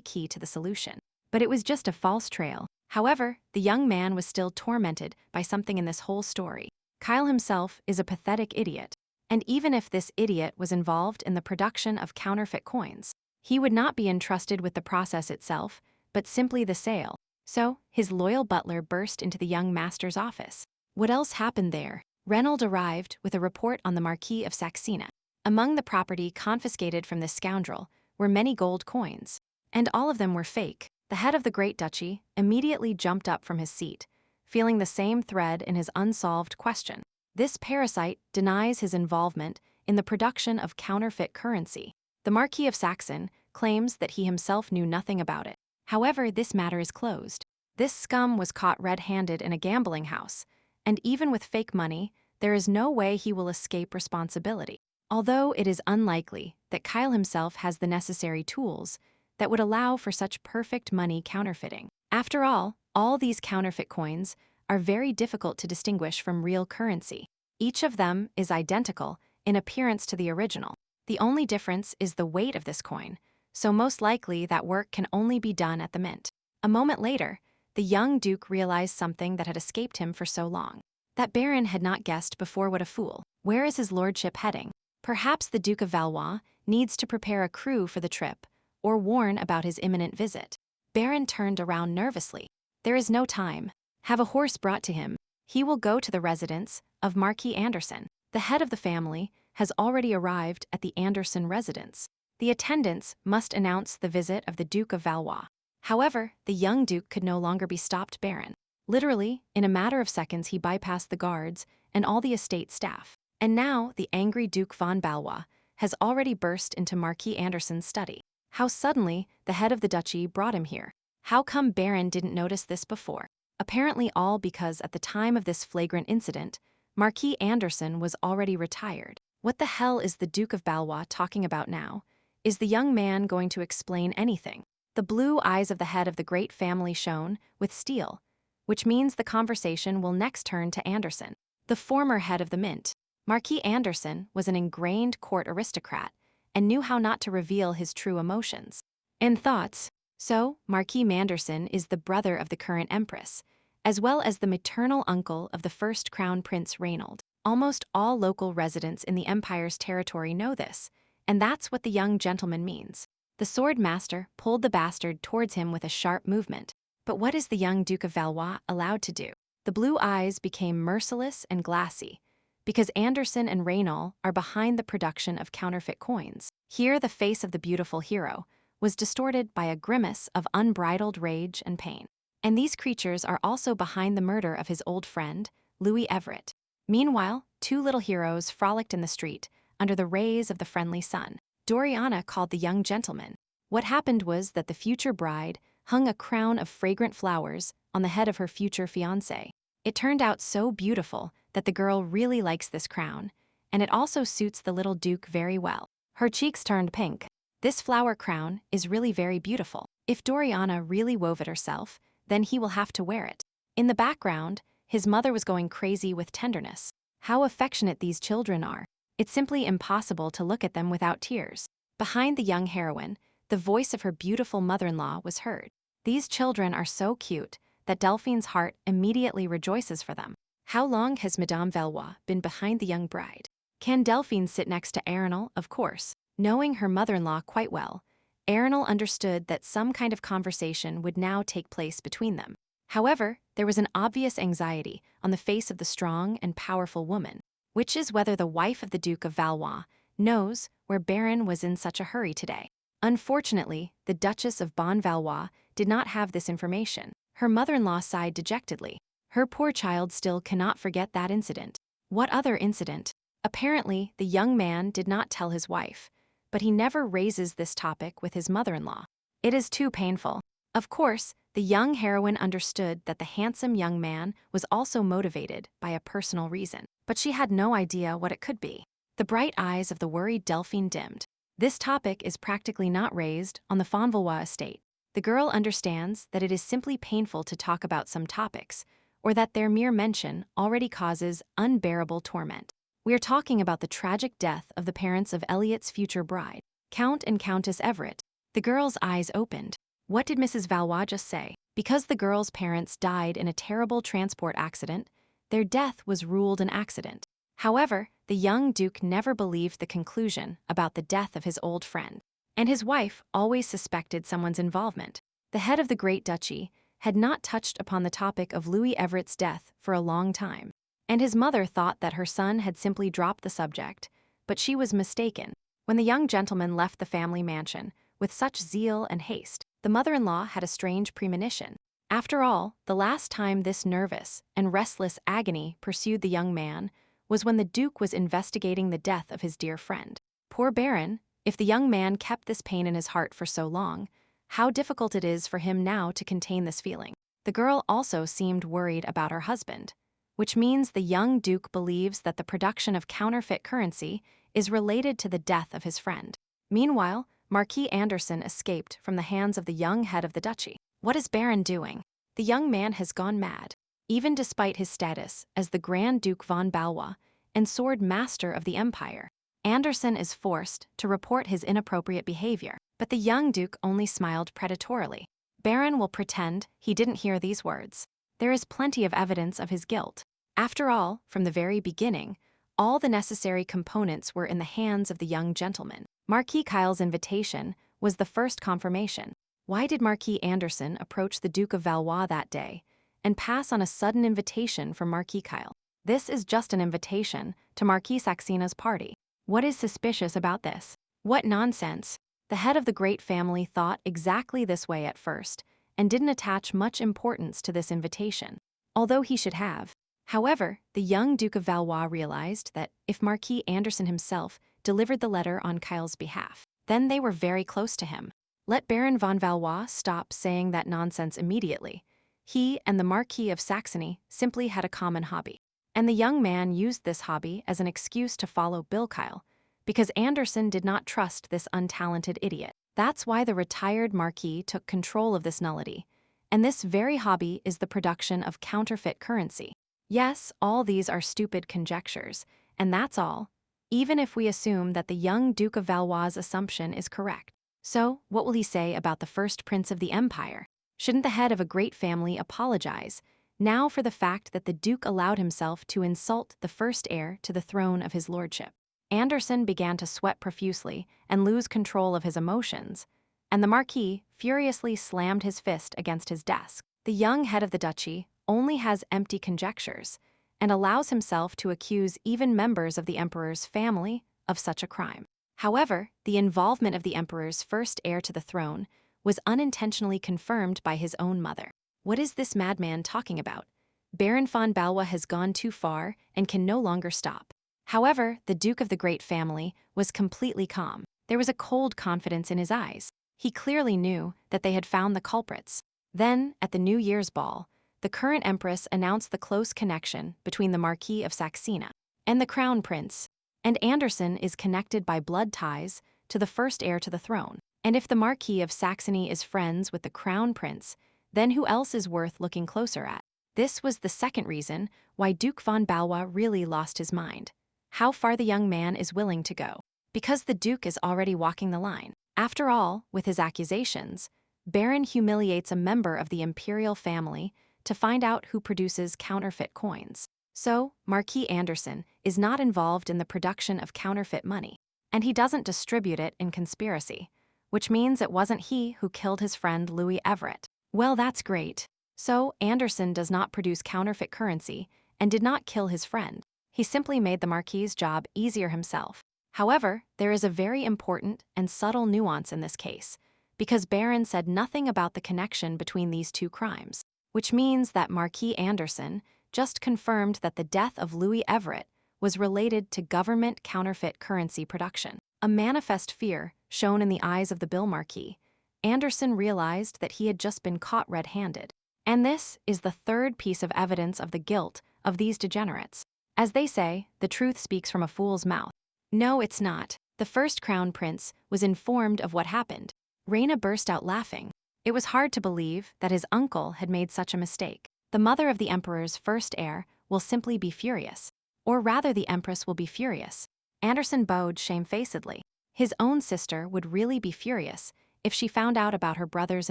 key to the solution. But it was just a false trail. However, the young man was still tormented by something in this whole story. Kyle himself is a pathetic idiot. And even if this idiot was involved in the production of counterfeit coins, he would not be entrusted with the process itself, but simply the sale. So, his loyal butler burst into the young master's office. What else happened there? Reynold arrived with a report on the Marquis of Saxena. Among the property confiscated from this scoundrel were many gold coins, and all of them were fake. The head of the great duchy immediately jumped up from his seat, feeling the same thread in his unsolved question. This parasite denies his involvement in the production of counterfeit currency. The Marquis of Saxon claims that he himself knew nothing about it. However, this matter is closed. This scum was caught red-handed in a gambling house, and even with fake money, there is no way he will escape responsibility. Although it is unlikely that Kyle himself has the necessary tools that would allow for such perfect money counterfeiting. After all these counterfeit coins are very difficult to distinguish from real currency. Each of them is identical in appearance to the original. The only difference is the weight of this coin, so most likely that work can only be done at the mint. A moment later, the young duke realized something that had escaped him for so long. That Baron had not guessed before. What a fool. Where is his lordship heading? Perhaps the Duke of Valois needs to prepare a crew for the trip, or warn about his imminent visit. Baron turned around nervously. There is no time. Have a horse brought to him. He will go to the residence of Marquis Anderson. The head of the family has already arrived at the Anderson residence. The attendants must announce the visit of the Duke of Valois. However, the young duke could no longer be stopped. Baron. Literally, in a matter of seconds, he bypassed the guards and all the estate staff. And now, the angry Duke von Valois has already burst into Marquis Anderson's study. How suddenly the head of the duchy brought him here. How come Baron didn't notice this before? Apparently all because at the time of this flagrant incident, Marquis Anderson was already retired. What the hell is the Duke of Valois talking about now? Is the young man going to explain anything? The blue eyes of the head of the great family shone with steel, which means the conversation will next turn to Anderson, the former head of the mint. Marquis Anderson was an ingrained court aristocrat and knew how not to reveal his true emotions and thoughts. So, Marquis Manderson is the brother of the current empress, as well as the maternal uncle of the first crown prince Reynold. Almost all local residents in the empire's territory know this, and that's what the young gentleman means. The sword master pulled the bastard towards him with a sharp movement. But what is the young Duke of Valois allowed to do? The blue eyes became merciless and glassy. because Anderson and Reynolds are behind the production of counterfeit coins. Here, the face of the beautiful hero was distorted by a grimace of unbridled rage and pain. And these creatures are also behind the murder of his old friend, Louis Everett. Meanwhile, two little heroes frolicked in the street under the rays of the friendly sun. Doriana called the young gentleman. What happened was that the future bride hung a crown of fragrant flowers on the head of her future fiancé. It turned out so beautiful that the girl really likes this crown, and it also suits the little Duke very well. Her cheeks turned pink. This flower crown is really very beautiful. If Doriana really wove it herself, then he will have to wear it. In the background, his mother was going crazy with tenderness. How affectionate these children are. It's simply impossible to look at them without tears. Behind the young heroine, the voice of her beautiful mother-in-law was heard. These children are so cute that Delphine's heart immediately rejoices for them. How long has Madame Valois been behind the young bride? Can Delphine sit next to Arenal? Of course. Knowing her mother-in-law quite well, Arenal understood that some kind of conversation would now take place between them. However, there was an obvious anxiety on the face of the strong and powerful woman, which is whether the wife of the Duke of Valois knows where Baron was in such a hurry today. Unfortunately, the Duchess of Bonvalois did not have this information. Her mother-in-law sighed dejectedly. Her poor child still cannot forget that incident. What other incident? Apparently, the young man did not tell his wife, but he never raises this topic with his mother-in-law. It is too painful. Of course, the young heroine understood that the handsome young man was also motivated by a personal reason, but she had no idea what it could be. The bright eyes of the worried Delphine dimmed. This topic is practically not raised on the Fonvalois estate. The girl understands that it is simply painful to talk about some topics, or that their mere mention already causes unbearable torment. We are talking about the tragic death of the parents of Elliot's future bride, Count and Countess Everett. The girl's eyes opened. What did Mrs. Valois just say? Because the girl's parents died in a terrible transport accident, their death was ruled an accident. However, the young Duke never believed the conclusion about the death of his old friend, and his wife always suspected someone's involvement. The head of the Great Duchy had not touched upon the topic of Louis Everett's death for a long time, and his mother thought that her son had simply dropped the subject, but she was mistaken. When the young gentleman left the family mansion with such zeal and haste, the mother-in-law had a strange premonition. After all, the last time this nervous and restless agony pursued the young man was when the Duke was investigating the death of his dear friend. Poor Baron, if the young man kept this pain in his heart for so long, how difficult it is for him now to contain this feeling. The girl also seemed worried about her husband, which means the young Duke believes that the production of counterfeit currency is related to the death of his friend. Meanwhile, Marquis Anderson escaped from the hands of the young head of the duchy. What is Baron doing? The young man has gone mad. Even despite his status as the Grand Duke von Valois and sword master of the empire, Anderson is forced to report his inappropriate behavior, but the young Duke only smiled predatorily. Baron will pretend he didn't hear these words. There is plenty of evidence of his guilt. After all, from the very beginning, all the necessary components were in the hands of the young gentleman. Marquis Kyle's invitation was the first confirmation. Why did Marquis Anderson approach the Duke of Valois that day and pass on a sudden invitation from Marquis Kyle? This is just an invitation to Marquis Saxena's party. What is suspicious about this? What nonsense! The head of the great family thought exactly this way at first and didn't attach much importance to this invitation, although he should have. However, the young Duke of Valois realized that if Marquis Anderson himself delivered the letter on Kyle's behalf, then they were very close to him. Let Baron von Valois stop saying that nonsense immediately. He and the Marquis of Saxony simply had a common hobby, and the young man used this hobby as an excuse to follow Bill Kyle, because Anderson did not trust this untalented idiot. That's why the retired Marquis took control of this nullity, and this very hobby is the production of counterfeit currency. Yes, all these are stupid conjectures, and that's all, even if we assume that the young Duke of Valois' assumption is correct. So, what will he say about the first prince of the empire? Shouldn't the head of a great family apologize now for the fact that the Duke allowed himself to insult the first heir to the throne of his lordship? Anderson began to sweat profusely and lose control of his emotions, and the Marquis furiously slammed his fist against his desk. The young head of the duchy only has empty conjectures, and allows himself to accuse even members of the emperor's family of such a crime. However, the involvement of the emperor's first heir to the throne was unintentionally confirmed by his own mother. What is this madman talking about? Baron von Valois has gone too far and can no longer stop. However, the Duke of the Great Family was completely calm. There was a cold confidence in his eyes. He clearly knew that they had found the culprits. Then, at the New Year's ball, the current empress announced the close connection between the Marquis of Saxena and the Crown Prince, and Anderson is connected by blood ties to the first heir to the throne. And if the Marquis of Saxony is friends with the Crown Prince, then who else is worth looking closer at? This was the second reason why Duke von Valois really lost his mind. How far the young man is willing to go. Because the Duke is already walking the line. After all, with his accusations, Baron humiliates a member of the imperial family to find out who produces counterfeit coins. So, Marquis Anderson is not involved in the production of counterfeit money, and he doesn't distribute it in conspiracy, which means it wasn't he who killed his friend Louis Everett. Well, that's great. So, Anderson does not produce counterfeit currency and did not kill his friend. He simply made the Marquis's job easier himself. However, there is a very important and subtle nuance in this case, because Baron said nothing about the connection between these two crimes, which means that Marquis Anderson just confirmed that the death of Louis Everett was related to government counterfeit currency production. A manifest fear shown in the eyes of the Bill Marquis, Anderson realized that he had just been caught red-handed. And this is the third piece of evidence of the guilt of these degenerates. As they say, the truth speaks from a fool's mouth. No, it's not. The first crown prince was informed of what happened. Reina burst out laughing. It was hard to believe that his uncle had made such a mistake. The mother of the emperor's first heir will simply be furious. Or rather, the empress will be furious. Anderson bowed shamefacedly. His own sister would really be furious if she found out about her brother's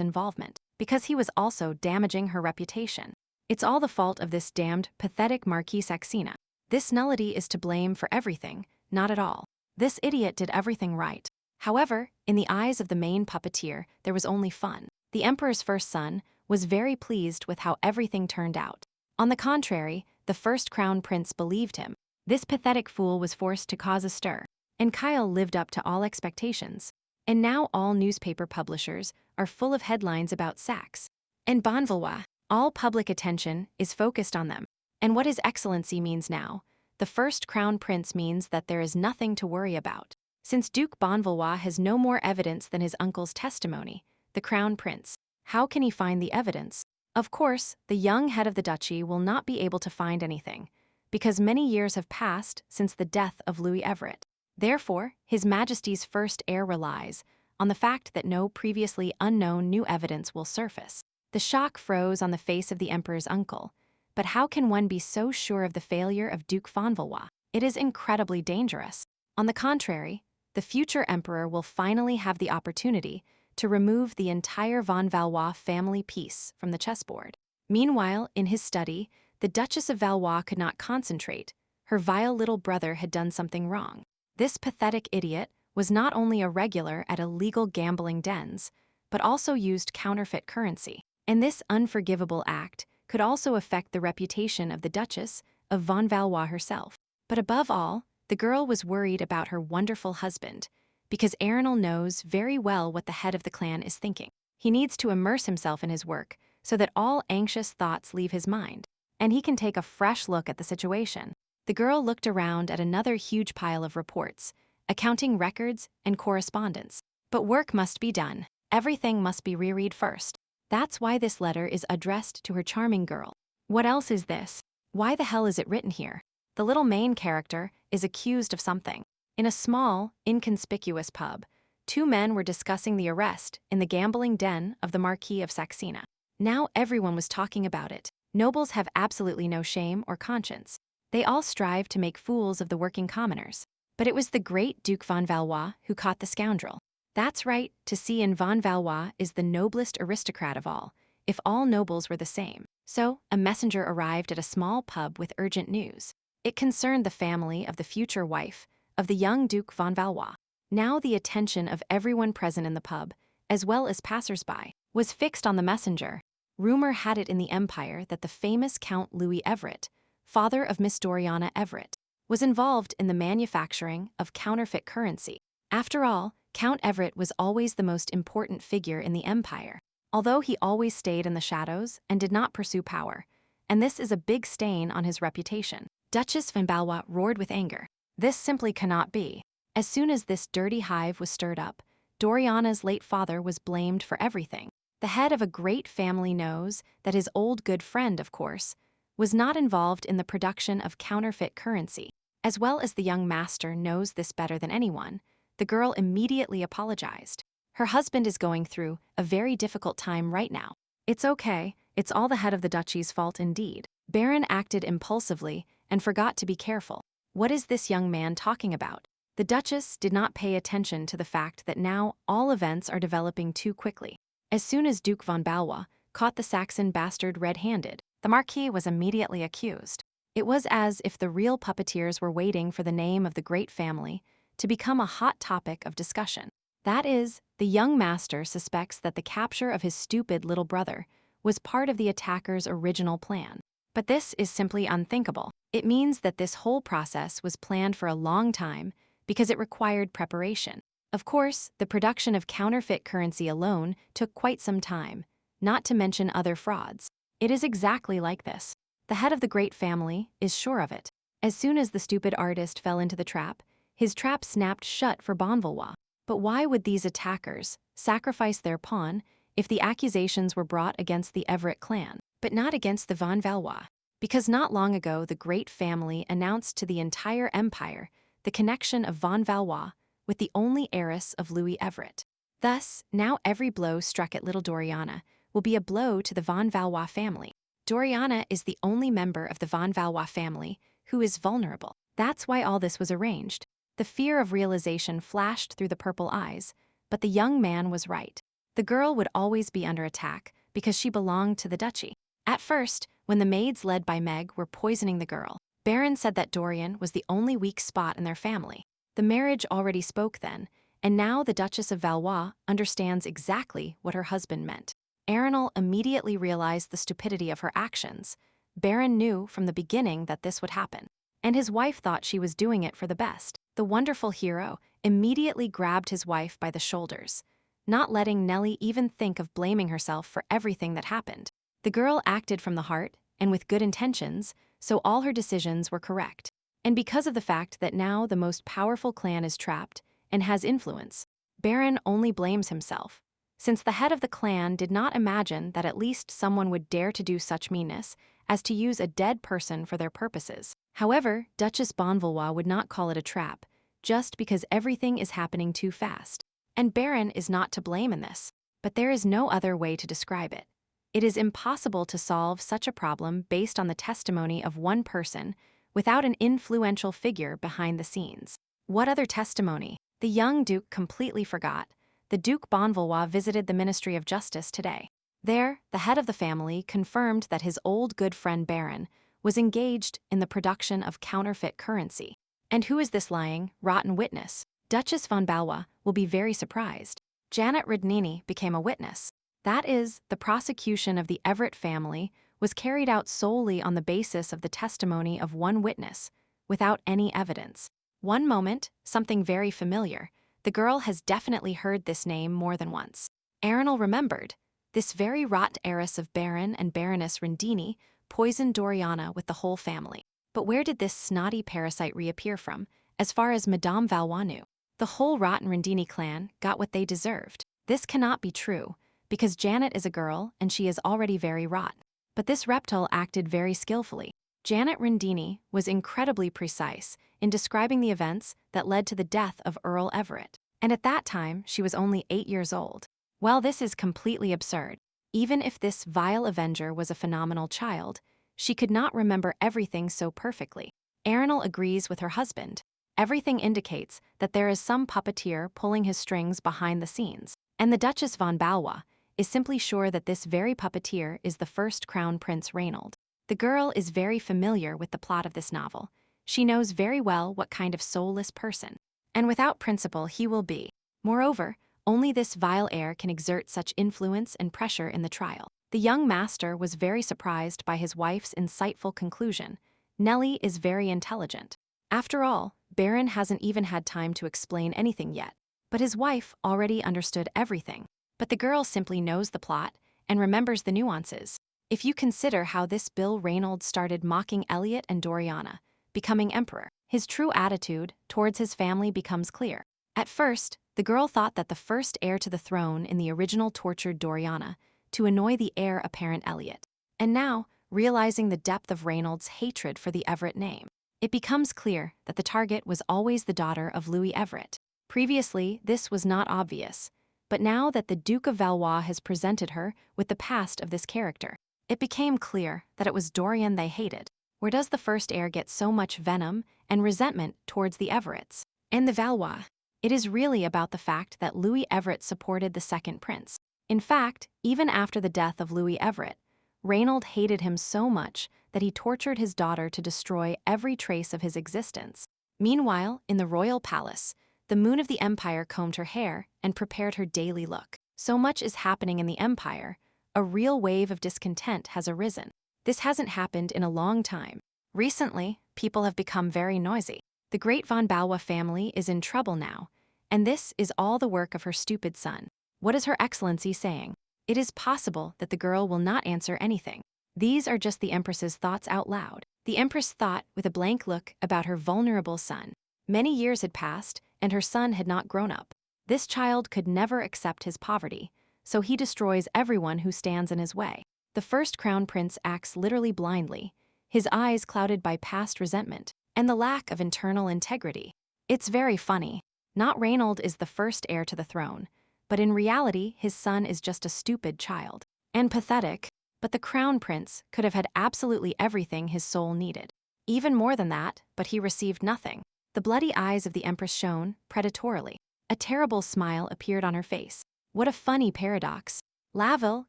involvement, because he was also damaging her reputation. It's all the fault of this damned, pathetic Marquis Saxena. This nullity is to blame for everything, not at all. This idiot did everything right. However, in the eyes of the main puppeteer, there was only fun. The emperor's first son was very pleased with how everything turned out. On the contrary, the first crown prince believed him. This pathetic fool was forced to cause a stir, and Kyle lived up to all expectations. And now all newspaper publishers are full of headlines about Saxe and von Valois. All public attention is focused on them. And what His Excellency means now, the first crown prince means that there is nothing to worry about. Since Duke von Valois has no more evidence than his uncle's testimony, the crown prince, how can he find the evidence? Of course, the young head of the duchy will not be able to find anything, because many years have passed since the death of Louis Everett. Therefore, His Majesty's first heir relies on the fact that no previously unknown new evidence will surface. The shock froze on the face of the emperor's uncle. But how can one be so sure of the failure of Duke von Valois? It is incredibly dangerous. On the contrary, the future emperor will finally have the opportunity to remove the entire von Valois family piece from the chessboard. Meanwhile, in his study, the Duchess of Valois could not concentrate. Her vile little brother had done something wrong. This pathetic idiot was not only a regular at illegal gambling dens, but also used counterfeit currency. And this unforgivable act could also affect the reputation of the Duchess of von Valois herself. But above all, the girl was worried about her wonderful husband, because Arenal knows very well what the head of the clan is thinking. He needs to immerse himself in his work so that all anxious thoughts leave his mind, and he can take a fresh look at the situation. The girl looked around at another huge pile of reports, accounting records and correspondence. But work must be done. Everything must be reread first. That's why this letter is addressed to her charming girl. What else is this? Why the hell is it written here? The little main character is accused of something. In a small, inconspicuous pub, two men were discussing the arrest in the gambling den of the Marquis of Saxena. Now everyone was talking about it. Nobles have absolutely no shame or conscience. They all strive to make fools of the working commoners. But it was the great Duke von Valois who caught the scoundrel. That's right, to see in von Valois is the noblest aristocrat of all, if all nobles were the same. So, a messenger arrived at a small pub with urgent news. It concerned the family of the future wife of the young Duke von Valois. Now the attention of everyone present in the pub, as well as passers-by, was fixed on the messenger. Rumor had it in the empire that the famous Count Louis Everett, father of Miss Doriana Everett, was involved in the manufacturing of counterfeit currency. After all, Count Everett was always the most important figure in the empire, although he always stayed in the shadows and did not pursue power, and this is a big stain on his reputation. Duchess von Valois roared with anger. This simply cannot be. As soon as this dirty hive was stirred up, Doriana's late father was blamed for everything. The head of a great family knows that his old good friend, of course, was not involved in the production of counterfeit currency. As well as the young master knows this better than anyone, the girl immediately apologized. Her husband is going through a very difficult time right now. It's okay, it's all the head of the duchy's fault indeed. Baron acted impulsively and forgot to be careful. What is this young man talking about? The Duchess did not pay attention to the fact that now all events are developing too quickly. As soon as Duke von Valois caught the Saxon bastard red-handed, the Marquis was immediately accused. It was as if the real puppeteers were waiting for the name of the great family to become a hot topic of discussion. That is, the young master suspects that the capture of his stupid little brother was part of the attacker's original plan. But this is simply unthinkable. It means that this whole process was planned for a long time because it required preparation. Of course, the production of counterfeit currency alone took quite some time, not to mention other frauds. It is exactly like this. The head of the great family is sure of it. As soon as the stupid artist fell into the trap, his trap snapped shut for von Valois. But why would these attackers sacrifice their pawn if the accusations were brought against the Everett clan, but not against the von Valois? Because not long ago the great family announced to the entire empire the connection of von Valois with the only heiress of Louis Everett. Thus, now every blow struck at little Doriana will be a blow to the von Valois family. Doriana is the only member of the von Valois family who is vulnerable. That's why all this was arranged. The fear of realization flashed through the purple eyes, but the young man was right. The girl would always be under attack because she belonged to the duchy. At first, when the maids led by Meg were poisoning the girl, Baron said that Dorian was the only weak spot in their family. The marriage already spoke then, and now the Duchess of Valois understands exactly what her husband meant. Arenal immediately realized the stupidity of her actions. Baron knew from the beginning that this would happen, and his wife thought she was doing it for the best. The wonderful hero immediately grabbed his wife by the shoulders, not letting Nellie even think of blaming herself for everything that happened. The girl acted from the heart and with good intentions, so all her decisions were correct. And because of the fact that now the most powerful clan is trapped and has influence, Baron only blames himself, since the head of the clan did not imagine that at least someone would dare to do such meanness as to use a dead person for their purposes. However, Duchess von Valois would not call it a trap, just because everything is happening too fast. And Baron is not to blame in this, but there is no other way to describe it. It is impossible to solve such a problem based on the testimony of one person without an influential figure behind the scenes. What other testimony? The young Duke completely forgot. The Duke von Valois visited the Ministry of Justice today. There, the head of the family confirmed that his old good friend Baron was engaged in the production of counterfeit currency. And who is this lying, rotten witness? Duchess von Valois will be very surprised. Janet Radnini became a witness. That is, the prosecution of the Everett family was carried out solely on the basis of the testimony of one witness, without any evidence. One moment, something very familiar. The girl has definitely heard this name more than once. Arenal remembered. This very rot heiress of Baron and Baroness Rindini poisoned Doriana with the whole family. But where did this snotty parasite reappear from, as far as Madame Valois knew? The whole rotten Rindini clan got what they deserved. This cannot be true, because Janet is a girl and she is already very rotten. But this reptile acted very skillfully. Janet Rindini was incredibly precise in describing the events that led to the death of Earl Everett. And at that time, she was only 8 years old. While this is completely absurd, even if this vile avenger was a phenomenal child, she could not remember everything so perfectly. Arenal agrees with her husband. Everything indicates that there is some puppeteer pulling his strings behind the scenes, and the Duchess von Valois is simply sure that this very puppeteer is the first Crown Prince Reynold. The girl is very familiar with the plot of this novel. She knows very well what kind of soulless person, and without principle he will be. Moreover, only this vile heir can exert such influence and pressure in the trial. The young master was very surprised by his wife's insightful conclusion, Nellie is very intelligent. After all, Baron hasn't even had time to explain anything yet, but his wife already understood everything. But the girl simply knows the plot and remembers the nuances. If you consider how this Bill Reynolds started mocking Elliot and Doriana, becoming emperor, his true attitude towards his family becomes clear. At first, the girl thought that the first heir to the throne in the original tortured Doriana to annoy the heir apparent Elliot. And now, realizing the depth of Reynolds' hatred for the Everett name, it becomes clear that the target was always the daughter of Louis Everett. Previously, this was not obvious, but now that the Duke of Valois has presented her with the past of this character, it became clear that it was Dorian they hated. Where does the first heir get so much venom and resentment towards the Everetts and the Valois? It is really about the fact that Louis Everett supported the second prince. In fact, even after the death of Louis Everett, Reynold hated him so much that he tortured his daughter to destroy every trace of his existence. Meanwhile, in the royal palace, the Moon of the Empire combed her hair and prepared her daily look. So much is happening in the Empire, a real wave of discontent has arisen. This hasn't happened in a long time. Recently, people have become very noisy. The great von Valois family is in trouble now, and this is all the work of her stupid son. What is Her Excellency saying? It is possible that the girl will not answer anything. These are just the Empress's thoughts out loud. The Empress thought with a blank look about her vulnerable son. Many years had passed, and her son had not grown up. This child could never accept his poverty, so he destroys everyone who stands in his way. The first crown prince acts literally blindly, his eyes clouded by past resentment and the lack of internal integrity. It's very funny. Not Reynold is the first heir to the throne, but in reality his son is just a stupid child. And pathetic, but the crown prince could have had absolutely everything his soul needed. Even more than that, but he received nothing. The bloody eyes of the Empress shone predatorily. A terrible smile appeared on her face. What a funny paradox. Laville,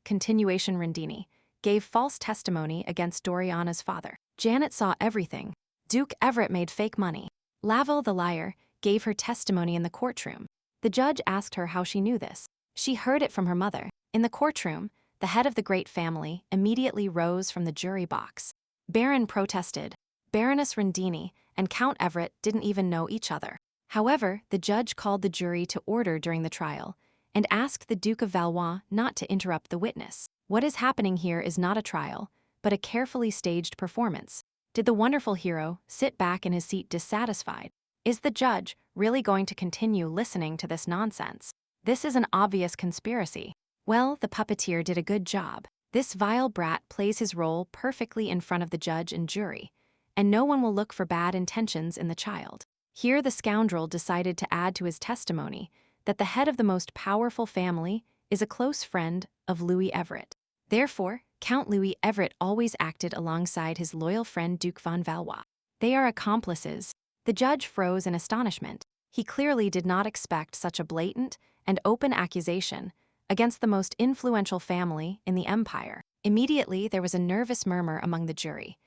continuation Rendini, gave false testimony against Doriana's father. Janet saw everything. Duke Everett made fake money. Laville, the liar, gave her testimony in the courtroom. The judge asked her how she knew this. She heard it from her mother. In the courtroom, the head of the great family immediately rose from the jury box. Baron protested. Baroness Rendini and Count Everett didn't even know each other. However, the judge called the jury to order during the trial and asked the Duke of Valois not to interrupt the witness. What is happening here is not a trial, but a carefully staged performance. Did the wonderful hero sit back in his seat dissatisfied? Is the judge really going to continue listening to this nonsense? This is an obvious conspiracy. Well, the puppeteer did a good job. This vile brat plays his role perfectly in front of the judge and jury, and no one will look for bad intentions in the child. Here the scoundrel decided to add to his testimony that the head of the most powerful family is a close friend of Louis Everett. Therefore, Count Louis Everett always acted alongside his loyal friend Duke von Valois. They are accomplices. The judge froze in astonishment. He clearly did not expect such a blatant and open accusation against the most influential family in the empire. Immediately, there was a nervous murmur among the jury.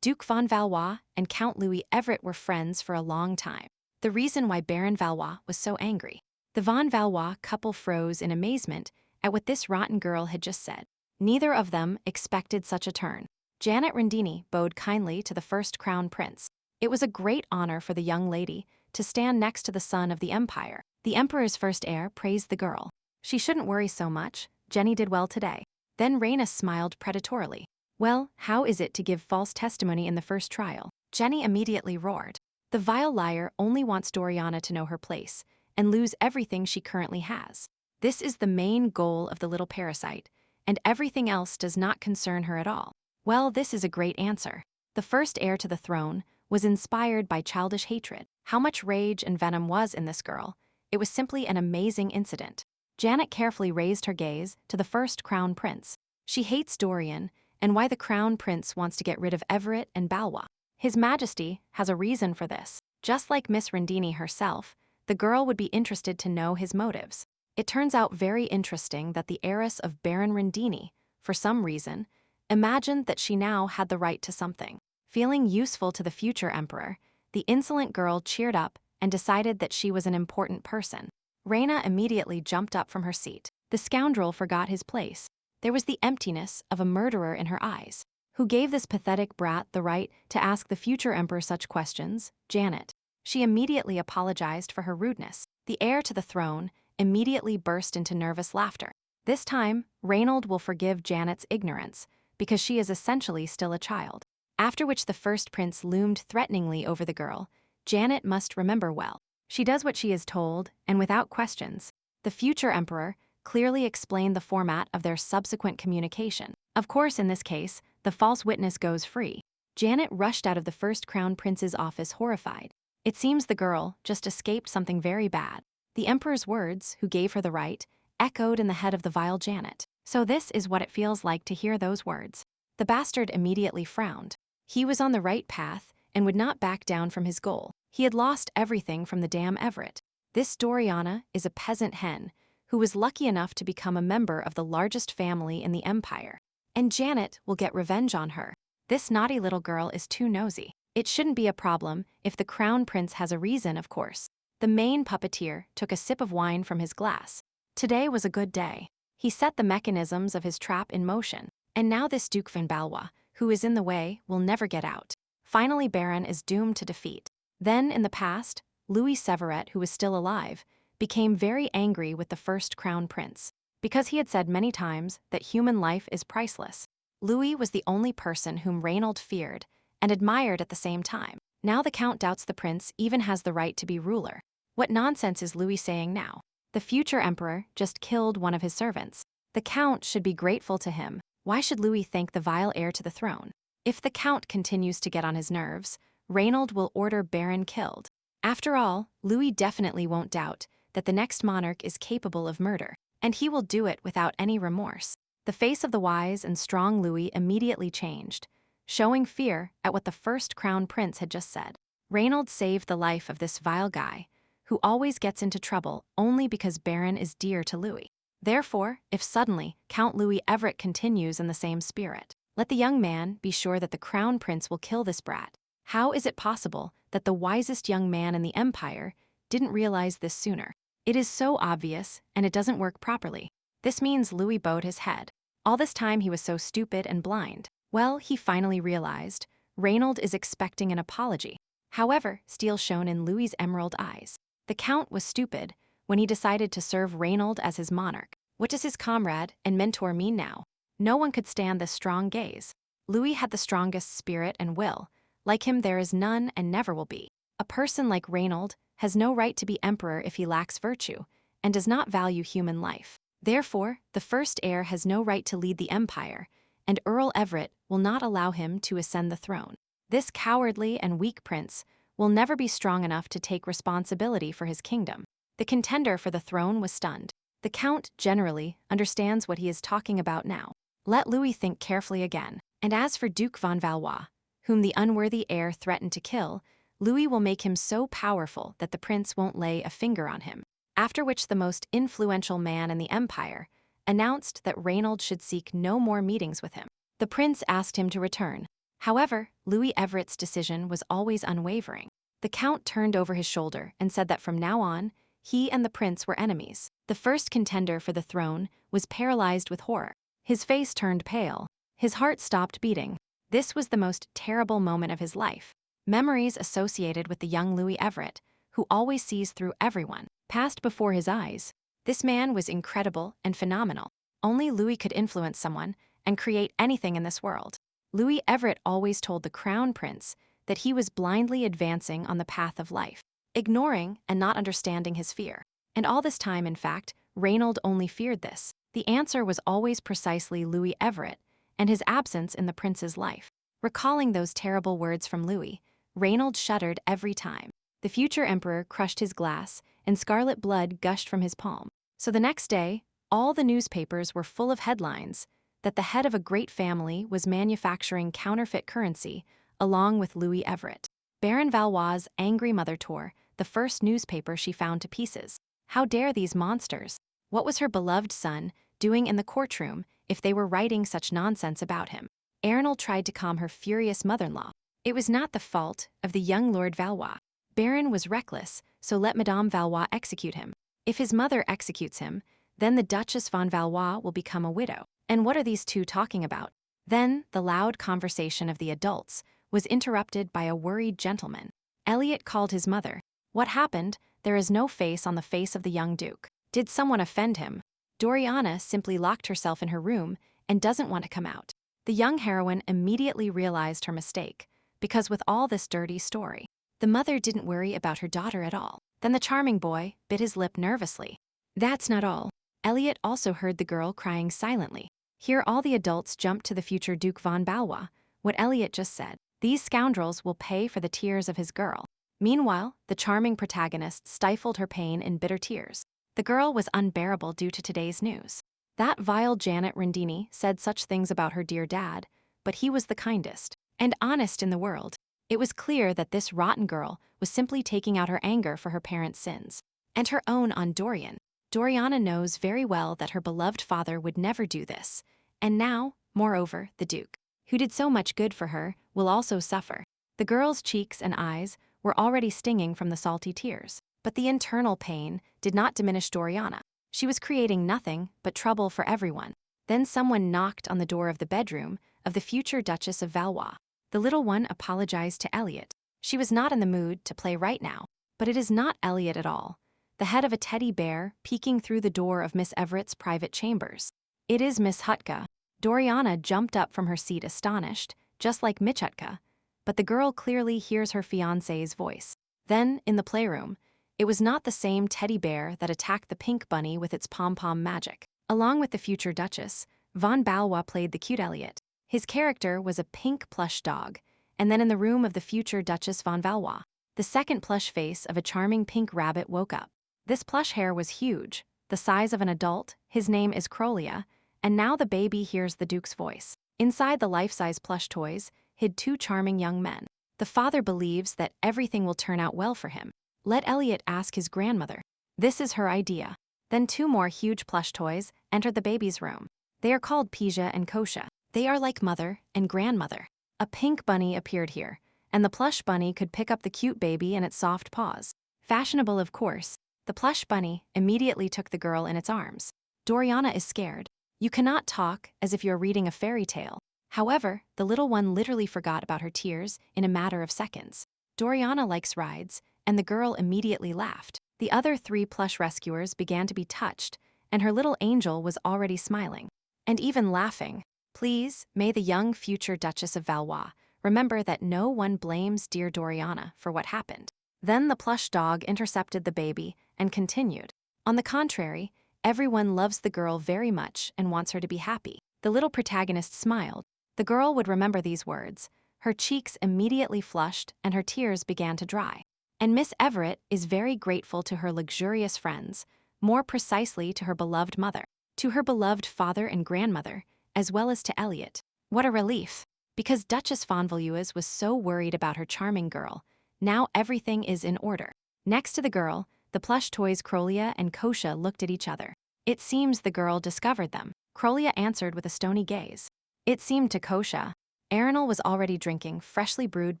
Duke von Valois and Count Louis Everett were friends for a long time. The reason why Baron Valois was so angry. The von Valois couple froze in amazement at what this rotten girl had just said. Neither of them expected such a turn. Janet Rendini bowed kindly to the first crown prince. It was a great honor for the young lady to stand next to the son of the empire. The emperor's first heir praised the girl. She shouldn't worry so much. Jenny did well today. Then Raina smiled predatorily. Well, how is it to give false testimony in the first trial? Jenny immediately roared. The vile liar only wants Doriana to know her place and lose everything she currently has. This is the main goal of the little parasite, and everything else does not concern her at all. Well, this is a great answer. The first heir to the throne was inspired by childish hatred. How much rage and venom was in this girl? It was simply an amazing incident. Janet carefully raised her gaze to the first crown prince. She hates Dorian, and why the crown prince wants to get rid of Everett and Valois. His Majesty has a reason for this. Just like Miss Rendini herself, the girl would be interested to know his motives. It turns out very interesting that the heiress of Baron Rendini, for some reason, imagined that she now had the right to something. Feeling useful to the future emperor, the insolent girl cheered up and decided that she was an important person. Raina immediately jumped up from her seat. The scoundrel forgot his place. There was the emptiness of a murderer in her eyes. Who gave this pathetic brat the right to ask the future emperor such questions? Janet. She immediately apologized for her rudeness. The heir to the throne immediately burst into nervous laughter. This time, Reynold will forgive Janet's ignorance, because she is essentially still a child. After which the first prince loomed threateningly over the girl. Janet must remember well. She does what she is told, and without questions. The future emperor clearly explained the format of their subsequent communication. Of course, in this case, the false witness goes free. Janet rushed out of the first crown prince's office horrified. It seems the girl just escaped something very bad. The emperor's words, who gave her the right, echoed in the head of the vile Janet. So this is what it feels like to hear those words. The bastard immediately frowned. He was on the right path and would not back down from his goal. He had lost everything from the damn Everett. This Doriana is a peasant hen who was lucky enough to become a member of the largest family in the empire. And Janet will get revenge on her. This naughty little girl is too nosy. It shouldn't be a problem if the crown prince has a reason, of course. The main puppeteer took a sip of wine from his glass. Today was a good day. He set the mechanisms of his trap in motion. And now this Duke van Valois, who is in the way, will never get out. Finally, Baron is doomed to defeat. Then, in the past, Louis Severet, who was still alive, became very angry with the first crown prince, because he had said many times that human life is priceless. Louis was the only person whom Reynold feared and admired at the same time. Now the count doubts the prince even has the right to be ruler. What nonsense is Louis saying now? The future emperor just killed one of his servants. The count should be grateful to him. Why should Louis thank the vile heir to the throne? If the count continues to get on his nerves, Reynold will order Baron killed. After all, Louis definitely won't doubt that the next monarch is capable of murder, and he will do it without any remorse. The face of the wise and strong Louis immediately changed, showing fear at what the first crown prince had just said. Reynold saved the life of this vile guy, who always gets into trouble only because Baron is dear to Louis. Therefore, if suddenly Count Louis Everett continues in the same spirit, let the young man be sure that the crown prince will kill this brat. How is it possible that the wisest young man in the empire didn't realize this sooner? It is so obvious, and it doesn't work properly. This means Louis bowed his head. All this time he was so stupid and blind. Well, he finally realized. Reynold is expecting an apology. However, steel shone in Louis's emerald eyes. The count was stupid when he decided to serve Reynold as his monarch. What does his comrade and mentor mean now? No one could stand this strong gaze. Louis had the strongest spirit and will. Like him there is none and never will be. A person like Reynold has no right to be emperor if he lacks virtue, and does not value human life. Therefore, the first heir has no right to lead the empire, and Earl Everett will not allow him to ascend the throne. This cowardly and weak prince will never be strong enough to take responsibility for his kingdom. The contender for the throne was stunned. The count generally understands what he is talking about now. Let Louis think carefully again. And as for Duke van Valois, whom the unworthy heir threatened to kill, Louis will make him so powerful that the prince won't lay a finger on him. After which the most influential man in the empire announced that Reynold should seek no more meetings with him. The prince asked him to return. However, Louis Everett's decision was always unwavering. The count turned over his shoulder and said that from now on, he and the prince were enemies. The first contender for the throne was paralyzed with horror. His face turned pale. His heart stopped beating. This was the most terrible moment of his life. Memories associated with the young Louis Everett, who always sees through everyone, passed before his eyes. This man was incredible and phenomenal. Only Louis could influence someone and create anything in this world. Louis Everett always told the crown prince that he was blindly advancing on the path of life, ignoring and not understanding his fear. And all this time, in fact, Reynold only feared this. The answer was always precisely Louis Everett and his absence in the prince's life. Recalling those terrible words from Louis, Reynold shuddered every time. The future emperor crushed his glass, and scarlet blood gushed from his palm. So the next day, all the newspapers were full of headlines that the head of a great family was manufacturing counterfeit currency along with Louis Everett. Baron Valois' angry mother tore the first newspaper she found to pieces. How dare these monsters? What was her beloved son doing in the courtroom if they were writing such nonsense about him? Arnold tried to calm her furious mother-in-law. It was not the fault of the young Lord Valois. Baron was reckless, so let Madame Valois execute him. If his mother executes him, then the Duchess von Valois will become a widow. And what are these two talking about? Then, the loud conversation of the adults was interrupted by a worried gentleman. Elliot called his mother. What happened? There is no face on the face of the young duke. Did someone offend him? Doriana simply locked herself in her room and doesn't want to come out. The young heroine immediately realized her mistake, because with all this dirty story, the mother didn't worry about her daughter at all. Then the charming boy bit his lip nervously. That's not all. Elliot also heard the girl crying silently. Here all the adults jumped to the future Duke von Valois. What Elliot just said. These scoundrels will pay for the tears of his girl. Meanwhile, the charming protagonist stifled her pain in bitter tears. The girl was unbearable due to today's news. That vile Janet Rendini said such things about her dear dad, but he was the kindest and honest in the world. It was clear that this rotten girl was simply taking out her anger for her parents' sins, and her own on Dorian. Doriana knows very well that her beloved father would never do this, and now, moreover, the Duke, who did so much good for her, will also suffer. The girl's cheeks and eyes were already stinging from the salty tears, but the internal pain did not diminish Doriana. She was creating nothing but trouble for everyone. Then someone knocked on the door of the bedroom of the future Duchess of Valois. The little one apologized to Elliot. She was not in the mood to play right now, but it is not Elliot at all. The head of a teddy bear peeking through the door of Miss Everett's private chambers. It is Miss Hutka. Doriana jumped up from her seat astonished, just like Michutka, but the girl clearly hears her fiancé's voice. Then, in the playroom, it was not the same teddy bear that attacked the pink bunny with its pom-pom magic. Along with the future Duchess, von Valois played the cute Elliot. His character was a pink plush dog, and then in the room of the future Duchess von Valois, the second plush face of a charming pink rabbit woke up. This plush hair was huge, the size of an adult. His name is Crolia, and now the baby hears the Duke's voice. Inside the life-size plush toys hid two charming young men. The father believes that everything will turn out well for him. Let Elliot ask his grandmother. This is her idea. Then two more huge plush toys entered the baby's room. They are called Pija and Kosha. They are like mother and grandmother. A pink bunny appeared here, and the plush bunny could pick up the cute baby in its soft paws. Fashionable, of course, the plush bunny immediately took the girl in its arms. Doriana is scared. You cannot talk as if you're reading a fairy tale. However, the little one literally forgot about her tears in a matter of seconds. Doriana likes rides, and the girl immediately laughed. The other three plush rescuers began to be touched, and her little angel was already smiling, and even laughing. Please, may the young future Duchess of Valois remember that no one blames dear Doriana for what happened. Then the plush dog intercepted the baby and continued. On the contrary, everyone loves the girl very much and wants her to be happy. The little protagonist smiled. The girl would remember these words. Her cheeks immediately flushed and her tears began to dry. And Miss Everett is very grateful to her luxurious friends, more precisely to her beloved mother, to her beloved father and grandmother, as well as to Elliot. What a relief! Because Duchess von Valois was so worried about her charming girl, now everything is in order. Next to the girl, the plush toys Crolia and Kosha looked at each other. It seems the girl discovered them. Crolia answered with a stony gaze. It seemed to Kosha. Arenal was already drinking freshly brewed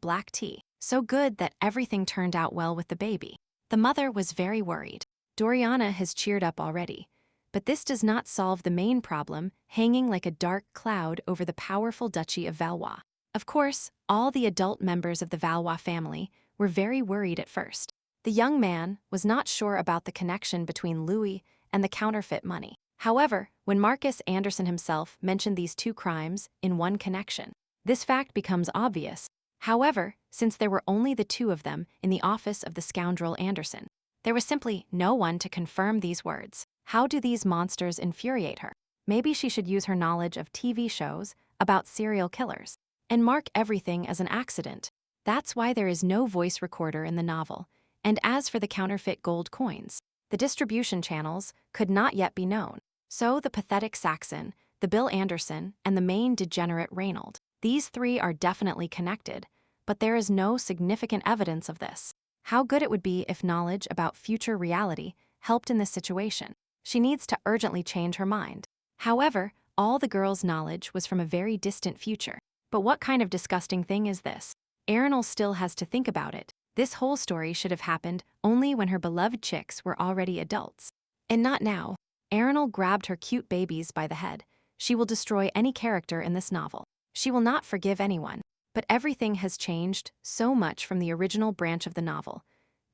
black tea, so good that everything turned out well with the baby. The mother was very worried. Doriana has cheered up already, but this does not solve the main problem hanging like a dark cloud over the powerful Duchy of Valois. Of course, all the adult members of the Valois family were very worried at first. The young man was not sure about the connection between Louis and the counterfeit money. However, when Marcus Anderson himself mentioned these two crimes in one connection, this fact becomes obvious. However, since there were only the two of them in the office of the scoundrel Anderson, there was simply no one to confirm these words. How do these monsters infuriate her? Maybe she should use her knowledge of TV shows about serial killers and mark everything as an accident. That's why there is no voice recorder in the novel. And as for the counterfeit gold coins, the distribution channels could not yet be known. So the pathetic Saxon, the Bill Anderson, and the main degenerate Reynold, these three are definitely connected, but there is no significant evidence of this. How good it would be if knowledge about future reality helped in this situation. She needs to urgently change her mind. However, all the girl's knowledge was from a very distant future. But what kind of disgusting thing is this? Arenal still has to think about it. This whole story should have happened only when her beloved chicks were already adults. And not now. Arenal grabbed her cute babies by the head. She will destroy any character in this novel. She will not forgive anyone. But everything has changed so much from the original branch of the novel.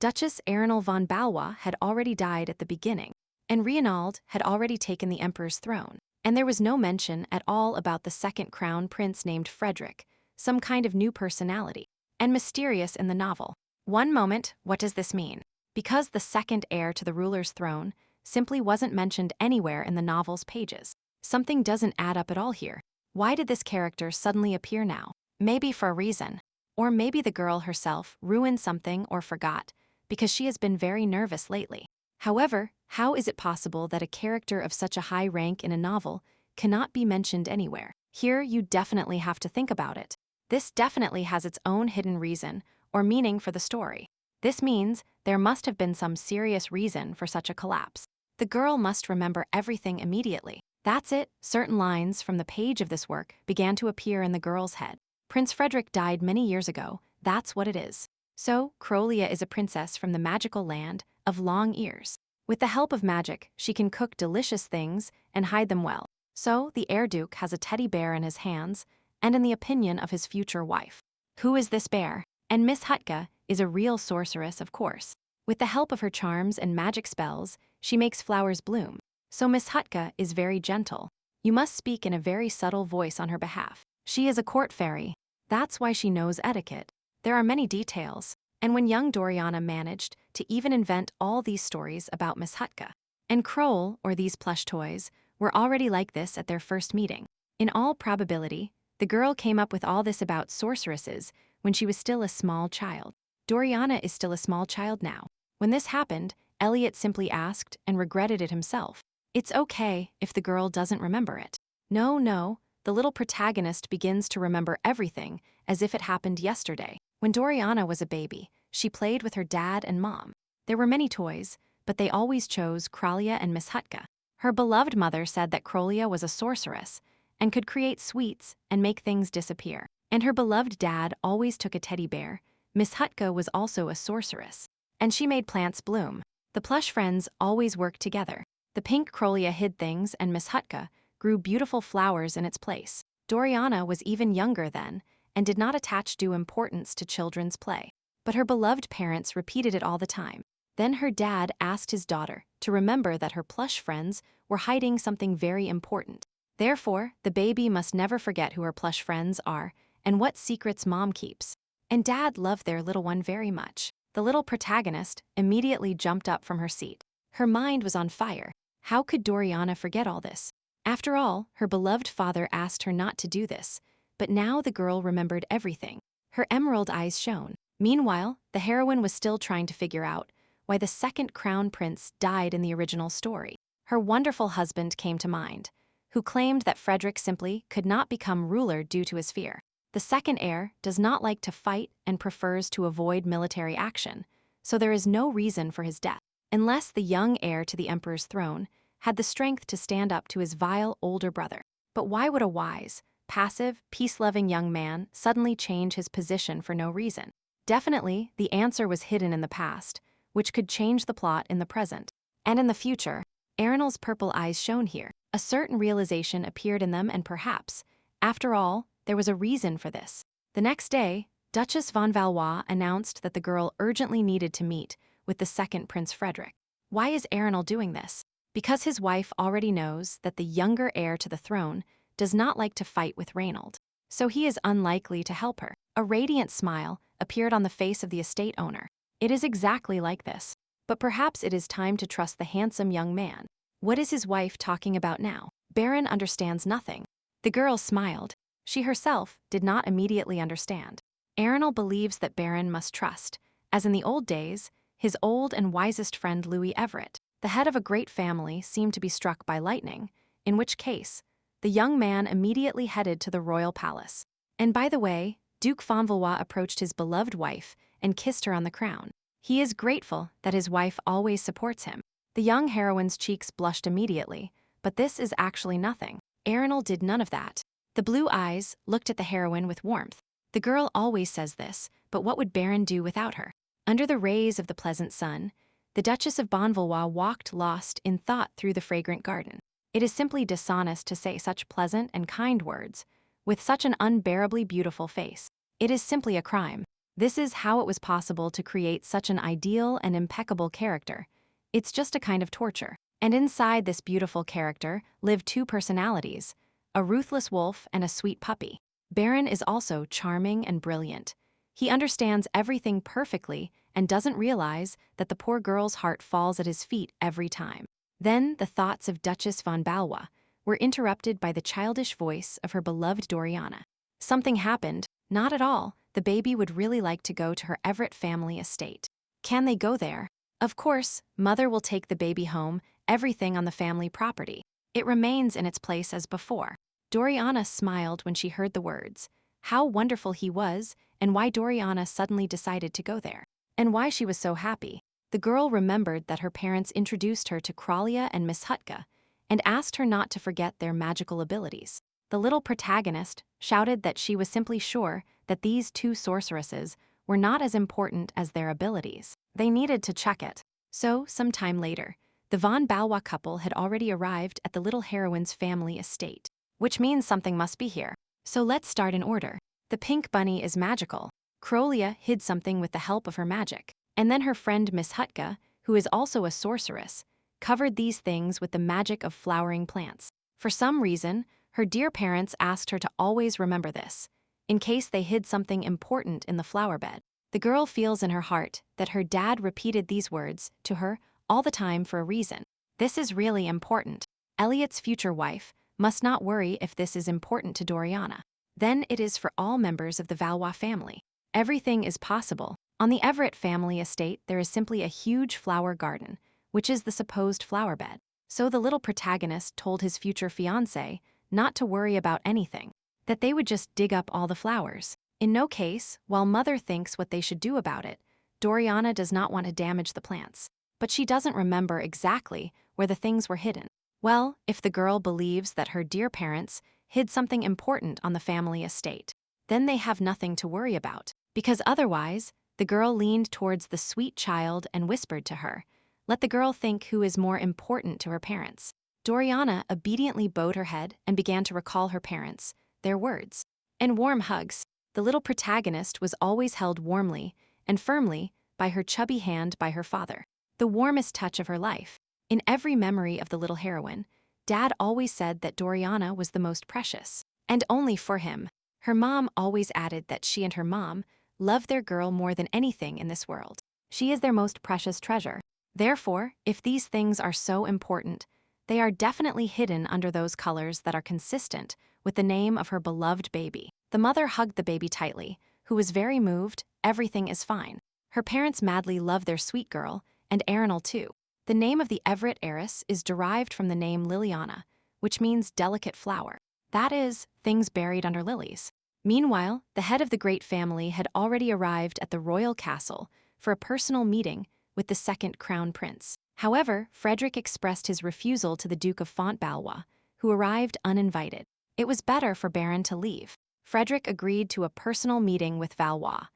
Duchess Arenal von Valois had already died at the beginning, and Reginald had already taken the emperor's throne. And there was no mention at all about the second crown prince named Frederick, some kind of new personality, and mysterious in the novel. One moment, what does this mean? Because the second heir to the ruler's throne simply wasn't mentioned anywhere in the novel's pages. Something doesn't add up at all here. Why did this character suddenly appear now? Maybe for a reason. Or maybe the girl herself ruined something or forgot, because she has been very nervous lately. However, how is it possible that a character of such a high rank in a novel cannot be mentioned anywhere? Here you definitely have to think about it. This definitely has its own hidden reason or meaning for the story. This means there must have been some serious reason for such a collapse. The girl must remember everything immediately. That's it. Certain lines from the page of this work began to appear in the girl's head. Prince Frederick died many years ago, that's what it is. So, Crolia is a princess from the magical land of long ears. With the help of magic, she can cook delicious things and hide them well. So, the heir duke has a teddy bear in his hands and in the opinion of his future wife. Who is this bear? And Miss Hutka is a real sorceress, of course. With the help of her charms and magic spells, she makes flowers bloom. So Miss Hutka is very gentle. You must speak in a very subtle voice on her behalf. She is a court fairy. That's why she knows etiquette. There are many details, and when young Doriana managed to even invent all these stories about Miss Hutka. And Kroll, or these plush toys, were already like this at their first meeting. In all probability, the girl came up with all this about sorceresses when she was still a small child. Doriana is still a small child now. When this happened, Elliot simply asked and regretted it himself. It's okay if the girl doesn't remember it. No, the little protagonist begins to remember everything as if it happened yesterday. When Doriana was a baby, she played with her dad and mom. There were many toys, but they always chose Kralia and Miss Hutka. Her beloved mother said that Krolia was a sorceress and could create sweets and make things disappear. And her beloved dad always took a teddy bear. Miss Hutka was also a sorceress, and she made plants bloom. The plush friends always worked together. The pink Krolia hid things and Miss Hutka grew beautiful flowers in its place. Doriana was even younger then and did not attach due importance to children's play. But her beloved parents repeated it all the time. Then her dad asked his daughter to remember that her plush friends were hiding something very important. Therefore, the baby must never forget who her plush friends are and what secrets mom keeps. And dad loved their little one very much. The little protagonist immediately jumped up from her seat. Her mind was on fire. How could Doriana forget all this? After all, her beloved father asked her not to do this, but now the girl remembered everything. Her emerald eyes shone. Meanwhile, the heroine was still trying to figure out why the second crown prince died in the original story. Her wonderful husband came to mind, who claimed that Frederick simply could not become ruler due to his fear. The second heir does not like to fight and prefers to avoid military action, so there is no reason for his death, unless the young heir to the emperor's throne had the strength to stand up to his vile older brother. But why would a wise, passive, peace-loving young man suddenly change his position for no reason? Definitely, the answer was hidden in the past, which could change the plot in the present. And in the future, Arenal's purple eyes shone here. A certain realization appeared in them and perhaps, after all, there was a reason for this. The next day, Duchess von Valois announced that the girl urgently needed to meet with the second Prince Frederick. Why is Arenal doing this? Because his wife already knows that the younger heir to the throne does not like to fight with Reynald. So he is unlikely to help her. A radiant smile appeared on the face of the estate owner. It is exactly like this. But perhaps it is time to trust the handsome young man. What is his wife talking about now? Baron understands nothing. The girl smiled. She herself did not immediately understand. Arenal believes that Baron must trust, as in the old days, his old and wisest friend Louis Everett. The head of a great family seemed to be struck by lightning, in which case, the young man immediately headed to the royal palace. And by the way, Duke von Valois approached his beloved wife and kissed her on the crown. He is grateful that his wife always supports him. The young heroine's cheeks blushed immediately, but this is actually nothing. Arenal did none of that. The blue eyes looked at the heroine with warmth. The girl always says this, but what would Baron do without her? Under the rays of the pleasant sun, the Duchess of von Valois walked lost in thought through the fragrant garden. It is simply dishonest to say such pleasant and kind words with such an unbearably beautiful face. It is simply a crime. This is how it was possible to create such an ideal and impeccable character. It's just a kind of torture. And inside this beautiful character live two personalities, a ruthless wolf and a sweet puppy. Baron is also charming and brilliant. He understands everything perfectly and doesn't realize that the poor girl's heart falls at his feet every time. Then the thoughts of Duchess von Valois were interrupted by the childish voice of her beloved Doriana. Something happened. Not at all. The baby would really like to go to her Everett family estate. Can they go there? Of course, mother will take the baby home, everything on the family property. It remains in its place as before. Doriana smiled when she heard the words. How wonderful he was, and why Doriana suddenly decided to go there. And why she was so happy. The girl remembered that her parents introduced her to Kralia and Miss Hutka, and asked her not to forget their magical abilities. The little protagonist shouted that she was simply sure that these two sorceresses were not as important as their abilities. They needed to check it. So, some time later, the von Valois couple had already arrived at the little heroine's family estate, which means something must be here. So let's start in order. The pink bunny is magical. Kralia hid something with the help of her magic, and then her friend Miss Hutka, who is also a sorceress, covered these things with the magic of flowering plants. For some reason, her dear parents asked her to always remember this, in case they hid something important in the flower bed. The girl feels in her heart that her dad repeated these words to her all the time for a reason. This is really important. Elliot's future wife must not worry if this is important to Doriana. Then it is for all members of the Valois family. Everything is possible. On the Everett family estate, there is simply a huge flower garden, which is the supposed flower bed. So the little protagonist told his future fiancé not to worry about anything, that they would just dig up all the flowers. In no case, while mother thinks what they should do about it, Doriana does not want to damage the plants. But she doesn't remember exactly where the things were hidden. Well, if the girl believes that her dear parents hid something important on the family estate, then they have nothing to worry about, because otherwise, the girl leaned towards the sweet child and whispered to her, let the girl think who is more important to her parents. Doriana obediently bowed her head and began to recall her parents, their words, and warm hugs. The little protagonist was always held warmly and firmly by her chubby hand by her father, the warmest touch of her life. In every memory of the little heroine, Dad always said that Doriana was the most precious, and only for him. Her mom always added that she and her mom loved their girl more than anything in this world. She is their most precious treasure. Therefore, if these things are so important, they are definitely hidden under those colors that are consistent with the name of her beloved baby. The mother hugged the baby tightly, who was very moved. Everything is fine. Her parents madly love their sweet girl, and Arenal too. The name of the Everett heiress is derived from the name Liliana, which means delicate flower. That is, things buried under lilies. Meanwhile, the head of the great family had already arrived at the royal castle for a personal meeting with the second crown prince. However, Frederick expressed his refusal to the Duke of Fontvalois, who arrived uninvited. It was better for Baron to leave. Frederick agreed to a personal meeting with Valois,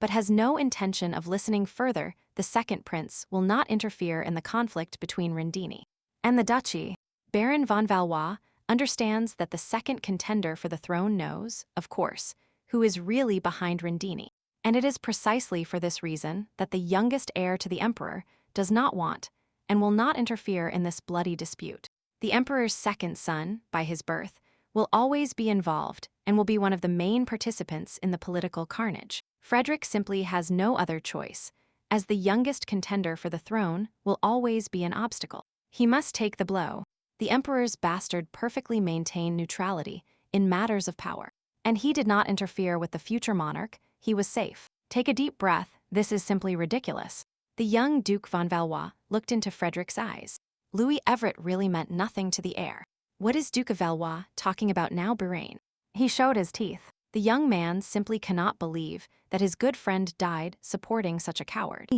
but has no intention of listening further. The second prince will not interfere in the conflict between Rendini and the duchy. Baron von Valois understands that the second contender for the throne knows, of course, who is really behind Rendini. And it is precisely for this reason that the youngest heir to the emperor does not want and will not interfere in this bloody dispute. The emperor's second son, by his birth, will always be involved and will be one of the main participants in the political carnage. Frederick simply has no other choice, as the youngest contender for the throne will always be an obstacle. He must take the blow. The emperor's bastard perfectly maintained neutrality in matters of power, and he did not interfere with the future monarch. He was safe. Take a deep breath. This is simply ridiculous. The young Duke von Valois looked into Frederick's eyes. Louis Everett really meant nothing to the heir. What is Duke of Valois talking about now, Boraine? He showed his teeth. The young man simply cannot believe that his good friend died supporting such a coward.